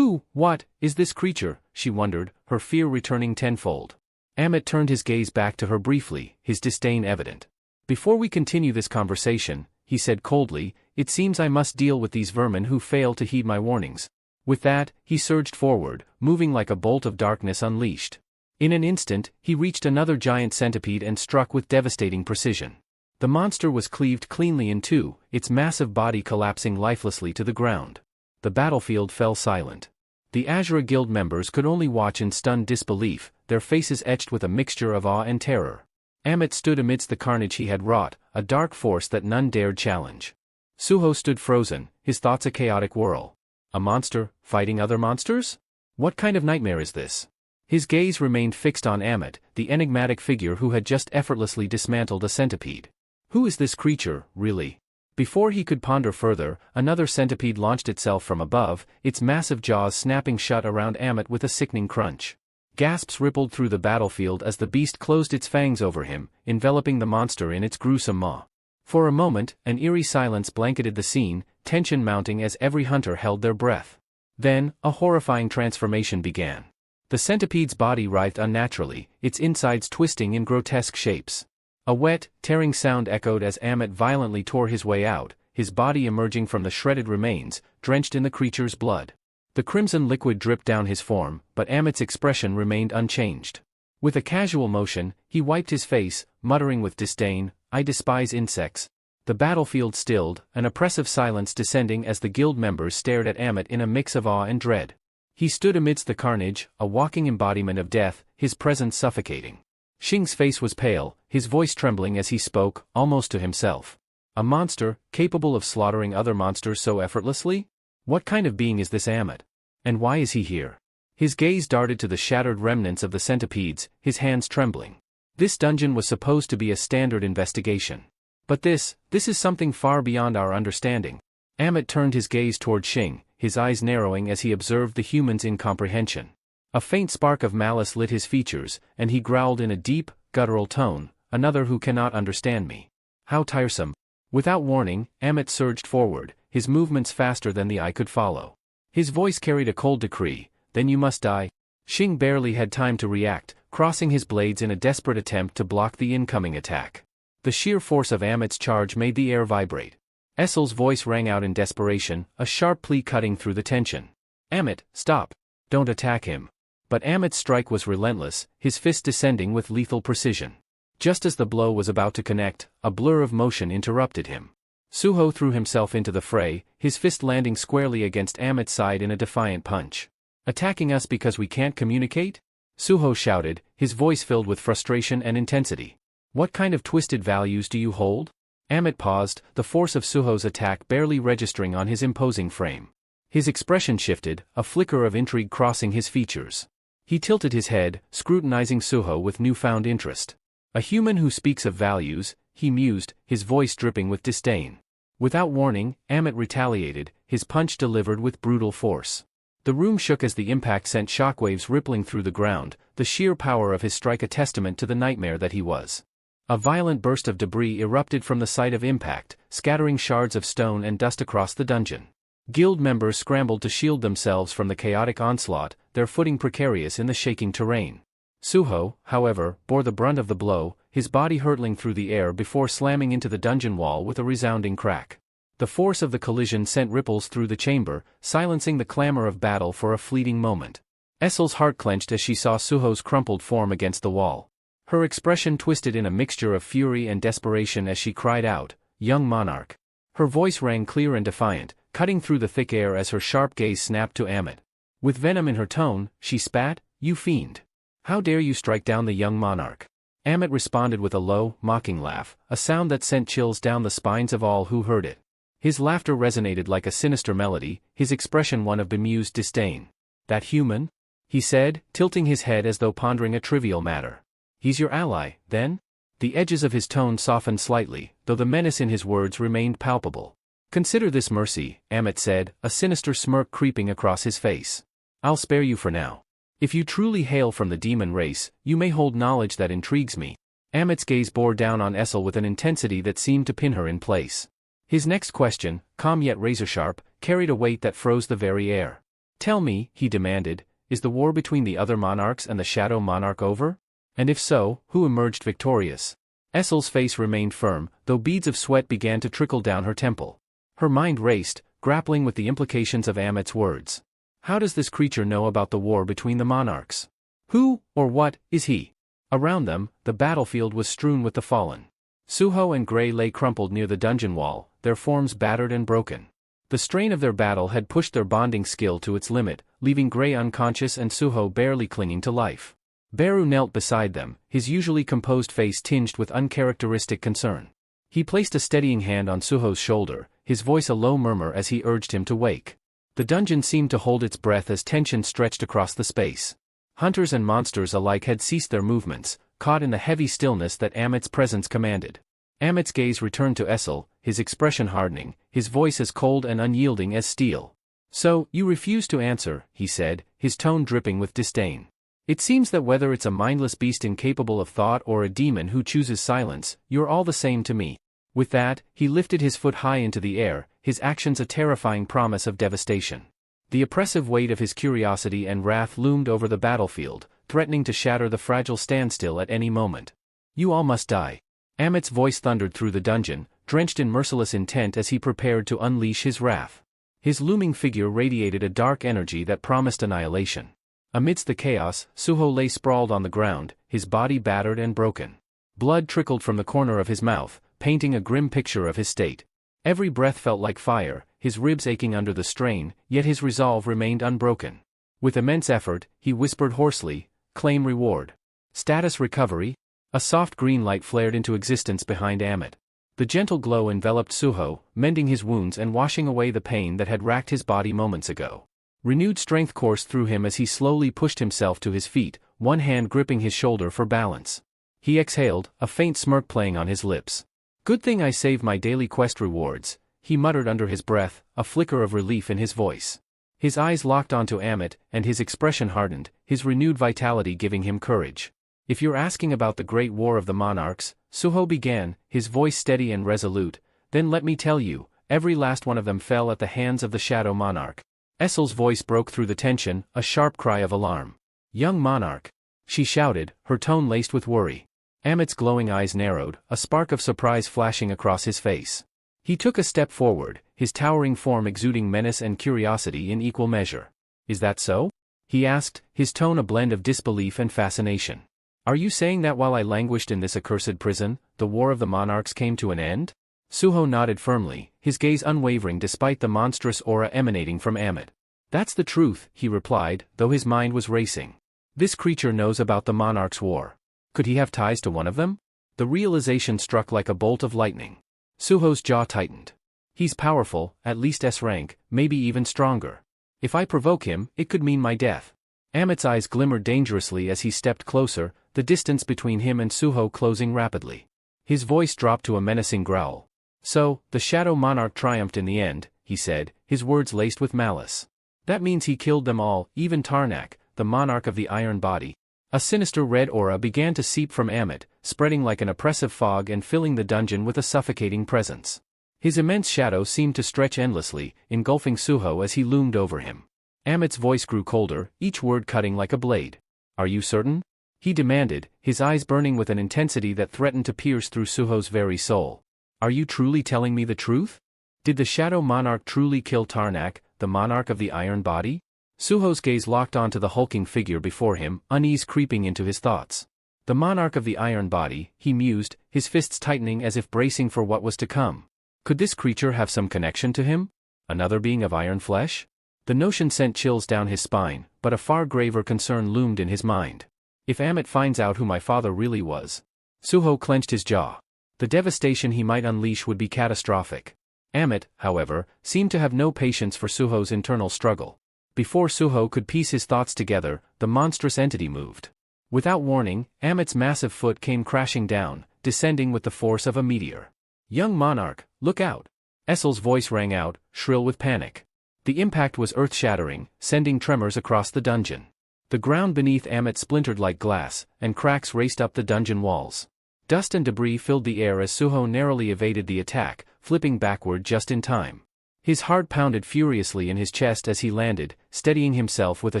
What, is this creature, she wondered, her fear returning tenfold. Amit turned his gaze back to her briefly, his disdain evident. "Before we continue this conversation," he said coldly, "it seems I must deal with these vermin who fail to heed my warnings." With that, he surged forward, moving like a bolt of darkness unleashed. In an instant, he reached another giant centipede and struck with devastating precision. The monster was cleaved cleanly in two, its massive body collapsing lifelessly to the ground. The battlefield fell silent. The Azura Guild members could only watch in stunned disbelief, their faces etched with a mixture of awe and terror. Amit stood amidst the carnage he had wrought, a dark force that none dared challenge. Suho stood frozen, his thoughts a chaotic whirl. A monster, fighting other monsters? What kind of nightmare is this? His gaze remained fixed on Amit, the enigmatic figure who had just effortlessly dismantled a centipede. Who is this creature, really? Before he could ponder further, another centipede launched itself from above, its massive jaws snapping shut around Amit with a sickening crunch. Gasps rippled through the battlefield as the beast closed its fangs over him, enveloping the monster in its gruesome maw. For a moment, an eerie silence blanketed the scene, tension mounting as every hunter held their breath. Then, a horrifying transformation began. The centipede's body writhed unnaturally, its insides twisting in grotesque shapes. A wet, tearing sound echoed as Amit violently tore his way out, his body emerging from the shredded remains, drenched in the creature's blood. The crimson liquid dripped down his form, but Amit's expression remained unchanged. With a casual motion, he wiped his face, muttering with disdain, "I despise insects." The battlefield stilled, an oppressive silence descending as the guild members stared at Amit in a mix of awe and dread. He stood amidst the carnage, a walking embodiment of death, his presence suffocating. Xing's face was pale, his voice trembling as he spoke, almost to himself. A monster, capable of slaughtering other monsters so effortlessly? What kind of being is this Amit? And why is he here? His gaze darted to the shattered remnants of the centipedes, his hands trembling. This dungeon was supposed to be a standard investigation. But this is something far beyond our understanding. Amit turned his gaze toward Xing, his eyes narrowing as he observed the human's incomprehension. A faint spark of malice lit his features, and he growled in a deep, guttural tone, "Another who cannot understand me. How tiresome." Without warning, Amit surged forward, his movements faster than the eye could follow. His voice carried a cold decree, "Then you must die." Xing barely had time to react, crossing his blades in a desperate attempt to block the incoming attack. The sheer force of Amit's charge made the air vibrate. Essel's voice rang out in desperation, a sharp plea cutting through the tension. "Amit, stop. Don't attack him." But Amit's strike was relentless, his fist descending with lethal precision. Just as the blow was about to connect, a blur of motion interrupted him. Suho threw himself into the fray, his fist landing squarely against Amit's side in a defiant punch. "Attacking us because we can't communicate?" Suho shouted, his voice filled with frustration and intensity. "What kind of twisted values do you hold?" Amit paused, the force of Suho's attack barely registering on his imposing frame. His expression shifted, a flicker of intrigue crossing his features. He tilted his head, scrutinizing Suho with newfound interest. "A human who speaks of values," he mused, his voice dripping with disdain. Without warning, Amit retaliated, his punch delivered with brutal force. The room shook as the impact sent shockwaves rippling through the ground, the sheer power of his strike a testament to the nightmare that he was. A violent burst of debris erupted from the site of impact, scattering shards of stone and dust across the dungeon. Guild members scrambled to shield themselves from the chaotic onslaught, their footing precarious in the shaking terrain. Suho, however, bore the brunt of the blow, his body hurtling through the air before slamming into the dungeon wall with a resounding crack. The force of the collision sent ripples through the chamber, silencing the clamor of battle for a fleeting moment. Essel's heart clenched as she saw Suho's crumpled form against the wall. Her expression twisted in a mixture of fury and desperation as she cried out, "Young monarch." Her voice rang clear and defiant, cutting through the thick air as her sharp gaze snapped to Amit. With venom in her tone, she spat, "You fiend! How dare you strike down the young monarch?" Amit responded with a low, mocking laugh, a sound that sent chills down the spines of all who heard it. His laughter resonated like a sinister melody, his expression one of bemused disdain. "That human?" he said, tilting his head as though pondering a trivial matter. "He's your ally, then?" The edges of his tone softened slightly, though the menace in his words remained palpable. "Consider this mercy," Amit said, a sinister smirk creeping across his face. "I'll spare you for now. If you truly hail from the demon race, you may hold knowledge that intrigues me." Amit's gaze bore down on Essel with an intensity that seemed to pin her in place. His next question, calm yet razor-sharp, carried a weight that froze the very air. "Tell me," he demanded, "is the war between the other monarchs and the Shadow Monarch over? And if so, who emerged victorious?" Essel's face remained firm, though beads of sweat began to trickle down her temple. Her mind raced, grappling with the implications of Amit's words. How does this creature know about the war between the monarchs? Who, or what, is he? Around them, the battlefield was strewn with the fallen. Suho and Gray lay crumpled near the dungeon wall, their forms battered and broken. The strain of their battle had pushed their bonding skill to its limit, leaving Gray unconscious and Suho barely clinging to life. Beru knelt beside them, his usually composed face tinged with uncharacteristic concern. He placed a steadying hand on Suho's shoulder, his voice a low murmur as he urged him to wake. The dungeon seemed to hold its breath as tension stretched across the space. Hunters and monsters alike had ceased their movements, caught in the heavy stillness that Amit's presence commanded. Amit's gaze returned to Essel, his expression hardening, his voice as cold and unyielding as steel. "So, you refuse to answer," he said, his tone dripping with disdain. "It seems that whether it's a mindless beast incapable of thought or a demon who chooses silence, you're all the same to me." With that, he lifted his foot high into the air, his actions a terrifying promise of devastation. The oppressive weight of his curiosity and wrath loomed over the battlefield, threatening to shatter the fragile standstill at any moment. "You all must die." Amit's voice thundered through the dungeon, drenched in merciless intent as he prepared to unleash his wrath. His looming figure radiated a dark energy that promised annihilation. Amidst the chaos, Suho lay sprawled on the ground, his body battered and broken. Blood trickled from the corner of his mouth, painting a grim picture of his state. Every breath felt like fire, his ribs aching under the strain, yet his resolve remained unbroken. With immense effort, he whispered hoarsely, "Claim reward. Status recovery?" A soft green light flared into existence behind Amit. The gentle glow enveloped Suho, mending his wounds and washing away the pain that had racked his body moments ago. Renewed strength coursed through him as he slowly pushed himself to his feet, one hand gripping his shoulder for balance. He exhaled, a faint smirk playing on his lips. "Good thing I saved my daily quest rewards," he muttered under his breath, a flicker of relief in his voice. His eyes locked onto Amit, and his expression hardened, his renewed vitality giving him courage. "If you're asking about the Great War of the Monarchs," Suho began, his voice steady and resolute, "then let me tell you, every last one of them fell at the hands of the Shadow Monarch." Essel's voice broke through the tension, a sharp cry of alarm. "Young monarch!" she shouted, her tone laced with worry. Amit's glowing eyes narrowed, a spark of surprise flashing across his face. He took a step forward, his towering form exuding menace and curiosity in equal measure. "Is that so?" he asked, his tone a blend of disbelief and fascination. "Are you saying that while I languished in this accursed prison, the war of the monarchs came to an end?" Suho nodded firmly, his gaze unwavering despite the monstrous aura emanating from Amit. "That's the truth," he replied, though his mind was racing. "This creature knows about the monarchs' war. Could he have ties to one of them?" The realization struck like a bolt of lightning. Suho's jaw tightened. "He's powerful, at least S-rank, maybe even stronger. If I provoke him, it could mean my death." Amit's eyes glimmered dangerously as he stepped closer, the distance between him and Suho closing rapidly. His voice dropped to a menacing growl. "So, the Shadow Monarch triumphed in the end," he said, his words laced with malice. "That means he killed them all, even Tarnak, the monarch of the Iron Body." A sinister red aura began to seep from Amit, spreading like an oppressive fog and filling the dungeon with a suffocating presence. His immense shadow seemed to stretch endlessly, engulfing Suho as he loomed over him. Amit's voice grew colder, each word cutting like a blade. "Are you certain?" he demanded, his eyes burning with an intensity that threatened to pierce through Suho's very soul. Are you truly telling me the truth? Did the Shadow Monarch truly kill Tarnak, the monarch of the iron body? Suho's gaze locked onto the hulking figure before him, unease creeping into his thoughts. The monarch of the iron body, he mused, his fists tightening as if bracing for what was to come. Could this creature have some connection to him? Another being of iron flesh? The notion sent chills down his spine, but a far graver concern loomed in his mind. If Amit finds out who my father really was. Suho clenched his jaw. The devastation he might unleash would be catastrophic. Amit, however, seemed to have no patience for Suho's internal struggle. Before Suho could piece his thoughts together, the monstrous entity moved. Without warning, Amit's massive foot came crashing down, descending with the force of a meteor. Young monarch, look out! Essel's voice rang out, shrill with panic. The impact was earth-shattering, sending tremors across the dungeon. The ground beneath Amit splintered like glass, and cracks raced up the dungeon walls. Dust and debris filled the air as Suho narrowly evaded the attack, flipping backward just in time. His heart pounded furiously in his chest as he landed, steadying himself with a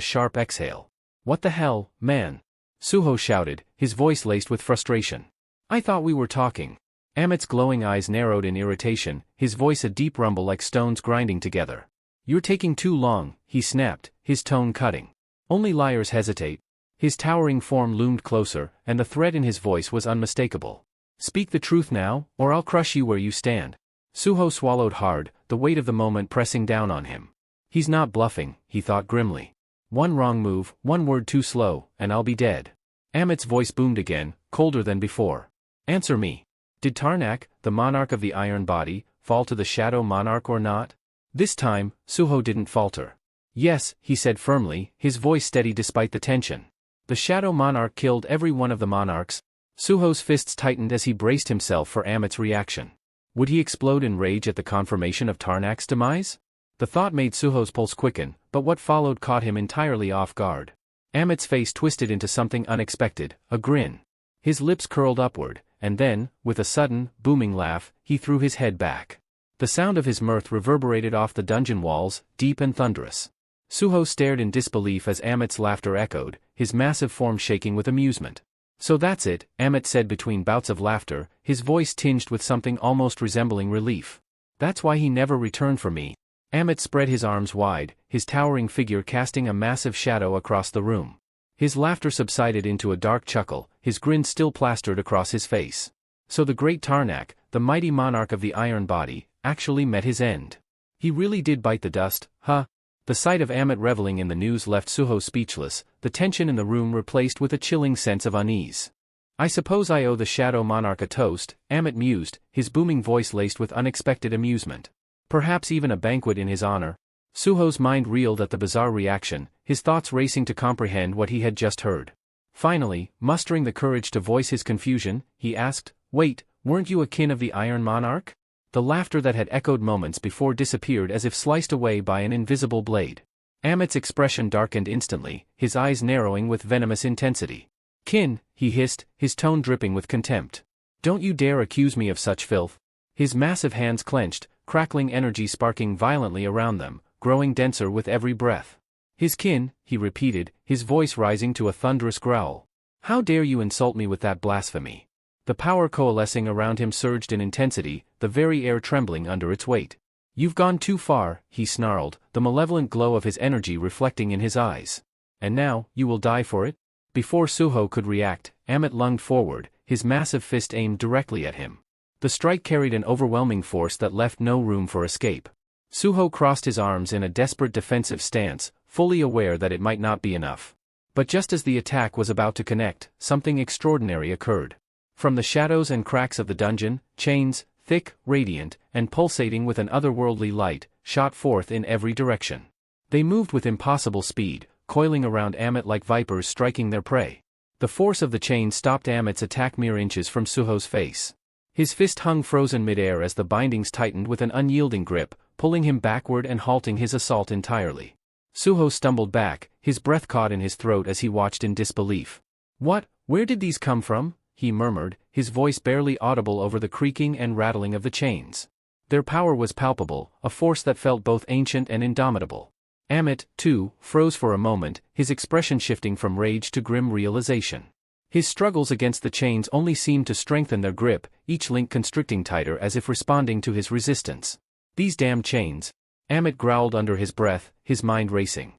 sharp exhale. What the hell, man? Suho shouted, his voice laced with frustration. I thought we were talking. Amit's glowing eyes narrowed in irritation, his voice a deep rumble like stones grinding together. You're taking too long, he snapped, his tone cutting. Only liars hesitate. His towering form loomed closer, and the threat in his voice was unmistakable. Speak the truth now, or I'll crush you where you stand. Suho swallowed hard, the weight of the moment pressing down on him. He's not bluffing, he thought grimly. One wrong move, one word too slow, and I'll be dead. Amit's voice boomed again, colder than before. Answer me. Did Tarnak, the monarch of the iron body, fall to the Shadow Monarch or not? This time, Suho didn't falter. Yes, he said firmly, his voice steady despite the tension. The Shadow Monarch killed every one of the monarchs. Suho's fists tightened as he braced himself for Amit's reaction. Would he explode in rage at the confirmation of Tarnak's demise? The thought made Suho's pulse quicken, but what followed caught him entirely off guard. Amit's face twisted into something unexpected, a grin. His lips curled upward, and then, with a sudden, booming laugh, he threw his head back. The sound of his mirth reverberated off the dungeon walls, deep and thunderous. Suho stared in disbelief as Amit's laughter echoed, his massive form shaking with amusement. So that's it, Amit said between bouts of laughter, his voice tinged with something almost resembling relief. That's why he never returned for me. Amit spread his arms wide, his towering figure casting a massive shadow across the room. His laughter subsided into a dark chuckle, his grin still plastered across his face. So the great Tarnak, the mighty monarch of the iron body, actually met his end. He really did bite the dust, huh? The sight of Amit reveling in the news left Suho speechless, the tension in the room replaced with a chilling sense of unease. I suppose I owe the Shadow Monarch a toast, Amit mused, his booming voice laced with unexpected amusement. Perhaps even a banquet in his honor. Suho's mind reeled at the bizarre reaction, his thoughts racing to comprehend what he had just heard. Finally, mustering the courage to voice his confusion, he asked, Wait, weren't you a kin of the Iron Monarch? The laughter that had echoed moments before disappeared as if sliced away by an invisible blade. Amit's expression darkened instantly, his eyes narrowing with venomous intensity. Kin, he hissed, his tone dripping with contempt. Don't you dare accuse me of such filth. His massive hands clenched, crackling energy sparking violently around them, growing denser with every breath. His kin, he repeated, his voice rising to a thunderous growl. How dare you insult me with that blasphemy? The power coalescing around him surged in intensity, the very air trembling under its weight. You've gone too far, he snarled, the malevolent glow of his energy reflecting in his eyes. And now, you will die for it? Before Suho could react, Amit lunged forward, his massive fist aimed directly at him. The strike carried an overwhelming force that left no room for escape. Suho crossed his arms in a desperate defensive stance, fully aware that it might not be enough. But just as the attack was about to connect, something extraordinary occurred. From the shadows and cracks of the dungeon, chains, thick, radiant, and pulsating with an otherworldly light, shot forth in every direction. They moved with impossible speed, coiling around Amit like vipers striking their prey. The force of the chain stopped Amit's attack mere inches from Suho's face. His fist hung frozen midair as the bindings tightened with an unyielding grip, pulling him backward and halting his assault entirely. Suho stumbled back, his breath caught in his throat as he watched in disbelief. What? Where did these come from? He murmured, his voice barely audible over the creaking and rattling of the chains. Their power was palpable, a force that felt both ancient and indomitable. Amit, too, froze for a moment, his expression shifting from rage to grim realization. His struggles against the chains only seemed to strengthen their grip, each link constricting tighter as if responding to his resistance. These damn chains. Amit growled under his breath, his mind racing.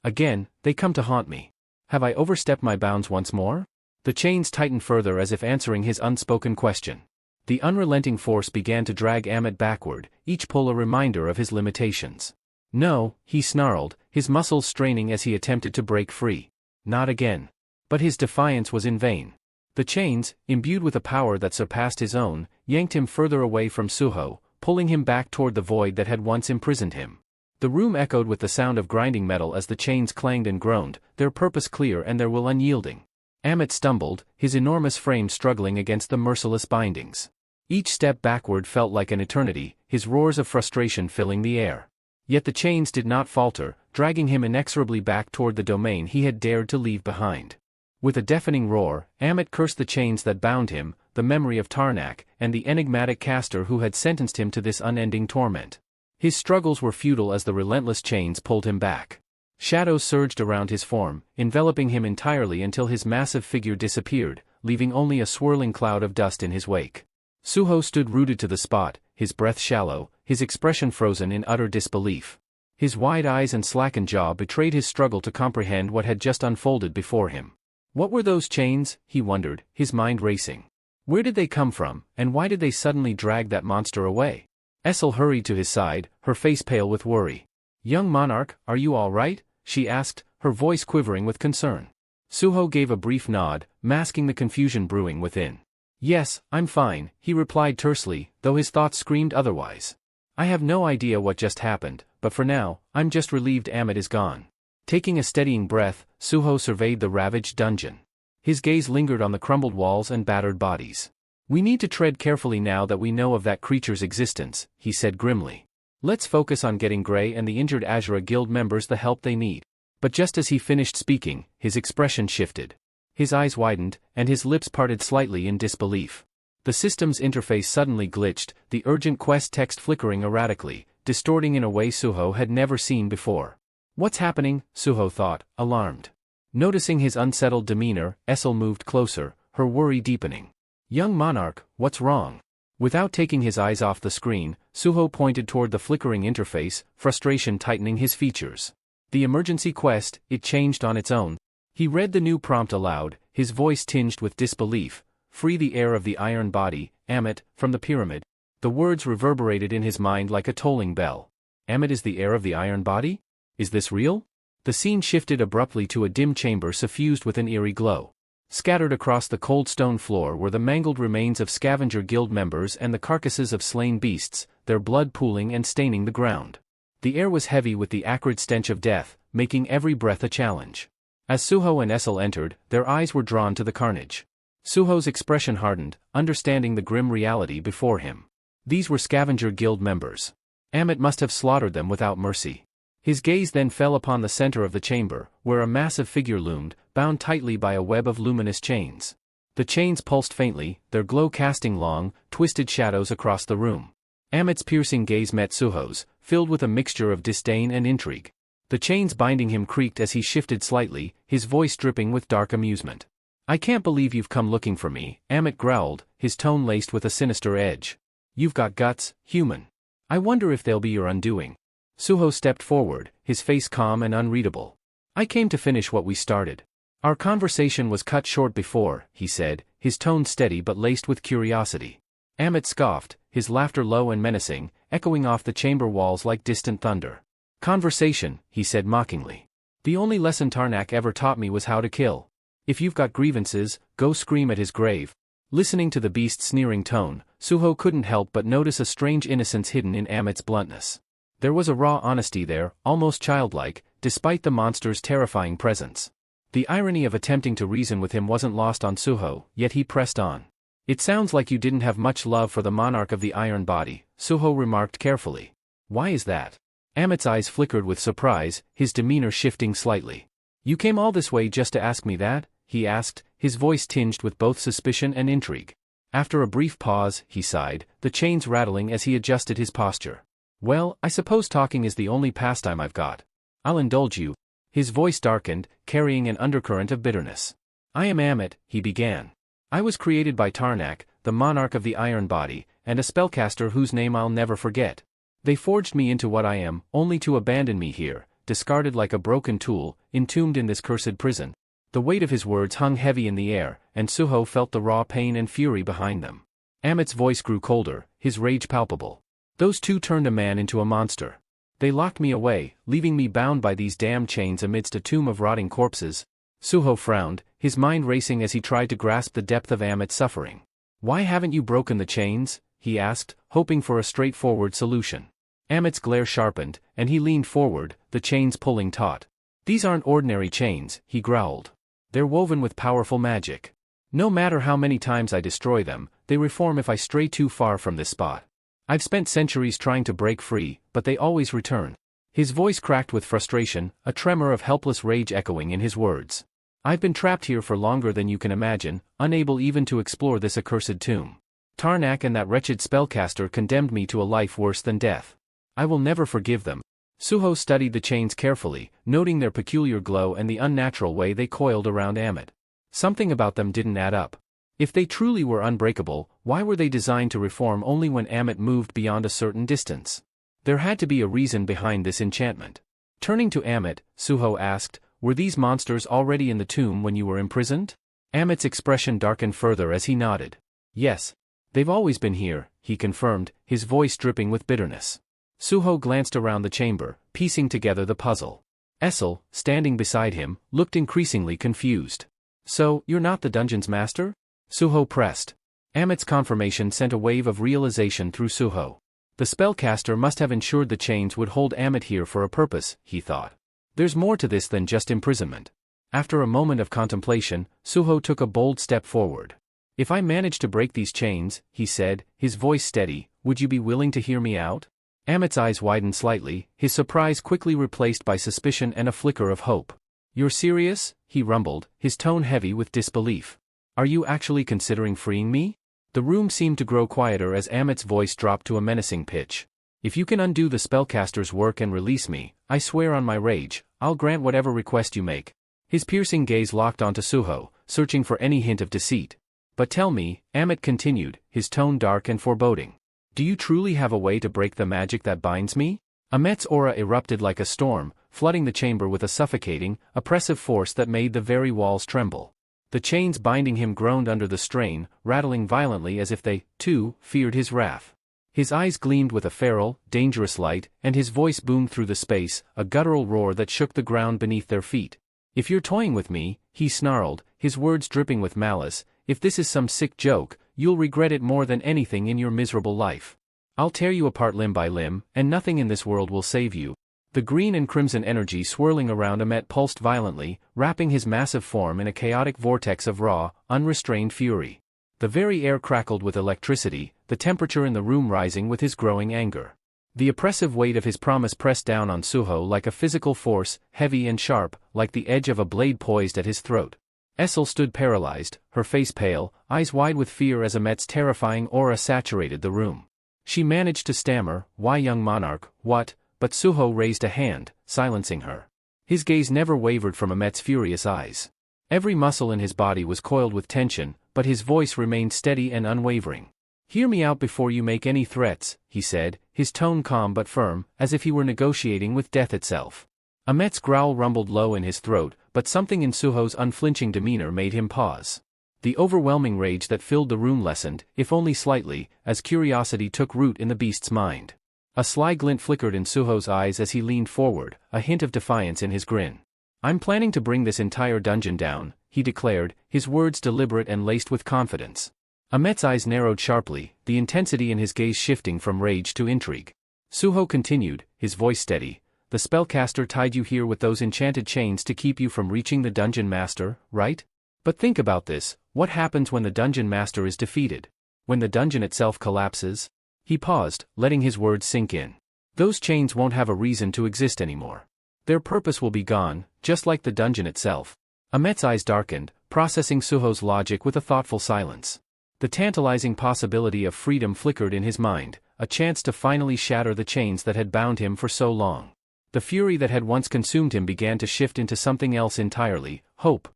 Again, they come to haunt me. Have I overstepped my bounds once more? The chains tightened further as if answering his unspoken question. The unrelenting force began to drag Amit backward, each pull a reminder of his limitations. No, he snarled, his muscles straining as he attempted to break free. Not again. But his defiance was in vain. The chains, imbued with a power that surpassed his own, yanked him further away from Suho, pulling him back toward the void that had once imprisoned him. The room echoed with the sound of grinding metal as the chains clanged and groaned, their purpose clear and their will unyielding. Amit stumbled, his enormous frame struggling against the merciless bindings. Each step backward felt like an eternity, his roars of frustration filling the air. Yet the chains did not falter, dragging him inexorably back toward the domain he had dared to leave behind. With a deafening roar, Amit cursed the chains that bound him, the memory of Tarnak, and the enigmatic caster who had sentenced him to this unending torment. His struggles were futile as the relentless chains pulled him back. Shadows surged around his form, enveloping him entirely until his massive figure disappeared, leaving only a swirling cloud of dust in his wake. Suho stood rooted to the spot, his breath shallow, his expression frozen in utter disbelief. His wide eyes and slackened jaw betrayed his struggle to comprehend what had just unfolded before him. What were those chains, he wondered, his mind racing. Where did they come from, and why did they suddenly drag that monster away? Essel hurried to his side, her face pale with worry. "Young monarch, are you all right?" she asked, her voice quivering with concern. Suho gave a brief nod, masking the confusion brewing within. "Yes, I'm fine," he replied tersely, though his thoughts screamed otherwise. "I have no idea what just happened, but for now, I'm just relieved Amit is gone." Taking a steadying breath, Suho surveyed the ravaged dungeon. His gaze lingered on the crumbled walls and battered bodies. "We need to tread carefully now that we know of that creature's existence," he said grimly. "Let's focus on getting Grey and the injured Azura Guild members the help they need." But just as he finished speaking, his expression shifted. His eyes widened, and his lips parted slightly in disbelief. The system's interface suddenly glitched, the urgent quest text flickering erratically, distorting in a way Suho had never seen before. "What's happening?" Suho thought, alarmed. Noticing his unsettled demeanor, Essel moved closer, her worry deepening. "Young monarch, what's wrong?" Without taking his eyes off the screen, Suho pointed toward the flickering interface, frustration tightening his features. "The emergency quest," it changed on its own. He read the new prompt aloud, his voice tinged with disbelief. "Free the heir of the iron body, Amit, from the pyramid." The words reverberated in his mind like a tolling bell. Amit is the heir of the iron body? Is this real? The scene shifted abruptly to a dim chamber suffused with an eerie glow. Scattered across the cold stone floor were the mangled remains of scavenger guild members and the carcasses of slain beasts, their blood pooling and staining the ground. The air was heavy with the acrid stench of death, making every breath a challenge. As Suho and Essel entered, their eyes were drawn to the carnage. Suho's expression hardened, understanding the grim reality before him. These were scavenger guild members. Amit must have slaughtered them without mercy. His gaze then fell upon the center of the chamber, where a massive figure loomed, bound tightly by a web of luminous chains. The chains pulsed faintly, their glow casting long, twisted shadows across the room. Amit's piercing gaze met Suho's, filled with a mixture of disdain and intrigue. The chains binding him creaked as he shifted slightly, his voice dripping with dark amusement. "I can't believe you've come looking for me," Amit growled, his tone laced with a sinister edge. "You've got guts, human. I wonder if they'll be your undoing." Suho stepped forward, his face calm and unreadable. "I came to finish what we started. Our conversation was cut short before," he said, his tone steady but laced with curiosity. Amit scoffed, his laughter low and menacing, echoing off the chamber walls like distant thunder. "Conversation," he said mockingly. "The only lesson Tarnak ever taught me was how to kill. If you've got grievances, go scream at his grave." Listening to the beast's sneering tone, Suho couldn't help but notice a strange innocence hidden in Amit's bluntness. There was a raw honesty there, almost childlike, despite the monster's terrifying presence. The irony of attempting to reason with him wasn't lost on Suho, yet he pressed on. "It sounds like you didn't have much love for the monarch of the iron body," Suho remarked carefully. "Why is that?" Amit's eyes flickered with surprise, his demeanor shifting slightly. "You came all this way just to ask me that?" he asked, his voice tinged with both suspicion and intrigue. After a brief pause, he sighed, the chains rattling as he adjusted his posture. "Well, I suppose talking is the only pastime I've got. I'll indulge you." His voice darkened, carrying an undercurrent of bitterness. I am Amit, he began. I was created by Tarnak, the monarch of the Iron Body, and a spellcaster whose name I'll never forget. They forged me into what I am, only to abandon me here, discarded like a broken tool, entombed in this cursed prison. The weight of his words hung heavy in the air, and Suho felt the raw pain and fury behind them. Amit's voice grew colder, his rage palpable. Those two turned a man into a monster. They locked me away, leaving me bound by these damned chains amidst a tomb of rotting corpses. Suho frowned, his mind racing as he tried to grasp the depth of Amit's suffering. Why haven't you broken the chains? He asked, hoping for a straightforward solution. Amit's glare sharpened, and he leaned forward, the chains pulling taut. These aren't ordinary chains, he growled. They're woven with powerful magic. No matter how many times I destroy them, they reform if I stray too far from this spot. I've spent centuries trying to break free, but they always return. His voice cracked with frustration, a tremor of helpless rage echoing in his words. I've been trapped here for longer than you can imagine, unable even to explore this accursed tomb. Tarnak and that wretched spellcaster condemned me to a life worse than death. I will never forgive them. Suho studied the chains carefully, noting their peculiar glow and the unnatural way they coiled around Amit. Something about them didn't add up. If they truly were unbreakable, why were they designed to reform only when Amit moved beyond a certain distance? There had to be a reason behind this enchantment. Turning to Amit, Suho asked, were these monsters already in the tomb when you were imprisoned? Amit's expression darkened further as he nodded. Yes. They've always been here, he confirmed, his voice dripping with bitterness. Suho glanced around the chamber, piecing together the puzzle. Essel, standing beside him, looked increasingly confused. So, you're not the dungeon's master? Suho pressed. Amit's confirmation sent a wave of realization through Suho. The spellcaster must have ensured the chains would hold Amit here for a purpose, he thought. There's more to this than just imprisonment. After a moment of contemplation, Suho took a bold step forward. If I manage to break these chains, he said, his voice steady, would you be willing to hear me out? Amit's eyes widened slightly, his surprise quickly replaced by suspicion and a flicker of hope. You're serious? He rumbled, his tone heavy with disbelief. Are you actually considering freeing me? The room seemed to grow quieter as Amit's voice dropped to a menacing pitch. If you can undo the spellcaster's work and release me, I swear on my rage, I'll grant whatever request you make. His piercing gaze locked onto Suho, searching for any hint of deceit. But tell me, Amit continued, his tone dark and foreboding. Do you truly have a way to break the magic that binds me? Amit's aura erupted like a storm, flooding the chamber with a suffocating, oppressive force that made the very walls tremble. The chains binding him groaned under the strain, rattling violently as if they, too, feared his wrath. His eyes gleamed with a feral, dangerous light, and his voice boomed through the space, a guttural roar that shook the ground beneath their feet. If you're toying with me, he snarled, his words dripping with malice, if this is some sick joke, you'll regret it more than anything in your miserable life. I'll tear you apart limb by limb, and nothing in this world will save you. The green and crimson energy swirling around Amit pulsed violently, wrapping his massive form in a chaotic vortex of raw, unrestrained fury. The very air crackled with electricity, the temperature in the room rising with his growing anger. The oppressive weight of his promise pressed down on Suho like a physical force, heavy and sharp, like the edge of a blade poised at his throat. Essel stood paralyzed, her face pale, eyes wide with fear as Amit's terrifying aura saturated the room. She managed to stammer, "Why, young monarch, what?" But Suho raised a hand, silencing her. His gaze never wavered from Amit's furious eyes. Every muscle in his body was coiled with tension, but his voice remained steady and unwavering. "Hear me out before you make any threats," he said, his tone calm but firm, as if he were negotiating with death itself. Amit's growl rumbled low in his throat, but something in Suho's unflinching demeanor made him pause. The overwhelming rage that filled the room lessened, if only slightly, as curiosity took root in the beast's mind. A sly glint flickered in Suho's eyes as he leaned forward, a hint of defiance in his grin. "I'm planning to bring this entire dungeon down," he declared, his words deliberate and laced with confidence. Amit's eyes narrowed sharply, the intensity in his gaze shifting from rage to intrigue. Suho continued, his voice steady, "The spellcaster tied you here with those enchanted chains to keep you from reaching the dungeon master, right? But think about this, what happens when the dungeon master is defeated? When the dungeon itself collapses?" He paused, letting his words sink in. "Those chains won't have a reason to exist anymore. Their purpose will be gone, just like the dungeon itself." Amit's eyes darkened, processing Suho's logic with a thoughtful silence. The tantalizing possibility of freedom flickered in his mind, a chance to finally shatter the chains that had bound him for so long. The fury that had once consumed him began to shift into something else entirely, hope.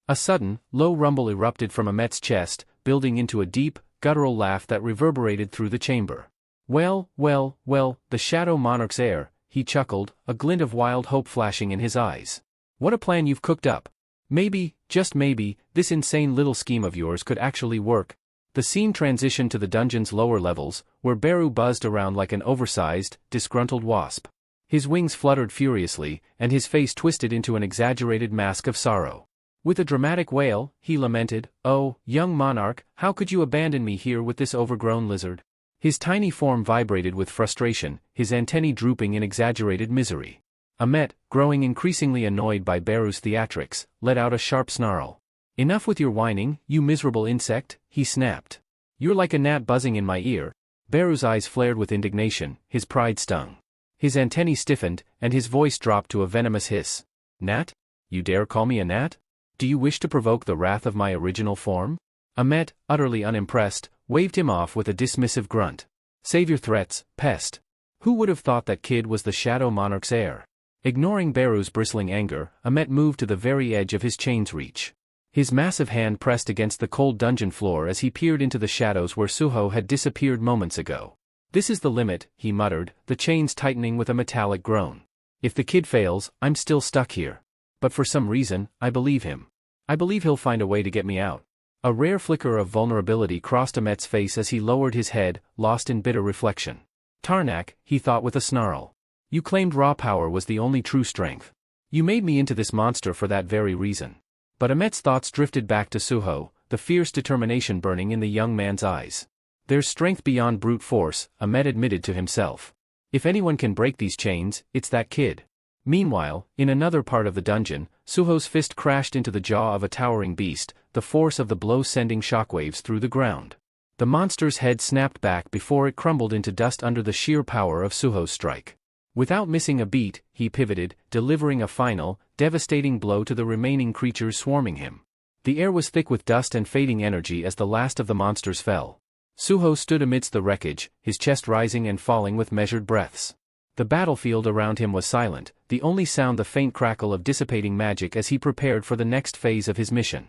A sudden, low rumble erupted from Ahmet's chest, building into a deep, guttural laugh that reverberated through the chamber. Well, well, well, the Shadow Monarch's heir, he chuckled, a glint of wild hope flashing in his eyes. What a plan you've cooked up. Maybe, just maybe, this insane little scheme of yours could actually work. The scene transitioned to the dungeon's lower levels, where Beru buzzed around like an oversized, disgruntled wasp. His wings fluttered furiously, and his face twisted into an exaggerated mask of sorrow. With a dramatic wail, he lamented, "Oh, young monarch, how could you abandon me here with this overgrown lizard?" His tiny form vibrated with frustration, his antennae drooping in exaggerated misery. Ahmet, growing increasingly annoyed by Beru's theatrics, let out a sharp snarl. "Enough with your whining, you miserable insect," he snapped. "You're like a gnat buzzing in my ear." Beru's eyes flared with indignation, his pride stung. His antennae stiffened, and his voice dropped to a venomous hiss. "Gnat? You dare call me a gnat? Do you wish to provoke the wrath of my original form?" Ahmet, utterly unimpressed, waved him off with a dismissive grunt. "Save your threats, pest. Who would have thought that kid was the Shadow Monarch's heir?" Ignoring Beru's bristling anger, Ahmet moved to the very edge of his chain's reach. His massive hand pressed against the cold dungeon floor as he peered into the shadows where Suho had disappeared moments ago. "This is the limit," he muttered, the chains tightening with a metallic groan. "If the kid fails, I'm still stuck here. But for some reason, I believe him. I believe he'll find a way to get me out." A rare flicker of vulnerability crossed Ahmet's face as he lowered his head, lost in bitter reflection. "Tarnak," he thought with a snarl. "You claimed raw power was the only true strength. You made me into this monster for that very reason." But Ahmet's thoughts drifted back to Suho, the fierce determination burning in the young man's eyes. "There's strength beyond brute force," Ahmet admitted to himself. "If anyone can break these chains, it's that kid." Meanwhile, in another part of the dungeon, Suho's fist crashed into the jaw of a towering beast, the force of the blow sending shockwaves through the ground. The monster's head snapped back before it crumbled into dust under the sheer power of Suho's strike. Without missing a beat, he pivoted, delivering a final, devastating blow to the remaining creatures swarming him. The air was thick with dust and fading energy as the last of the monsters fell. Suho stood amidst the wreckage, his chest rising and falling with measured breaths. The battlefield around him was silent, the only sound the faint crackle of dissipating magic as he prepared for the next phase of his mission.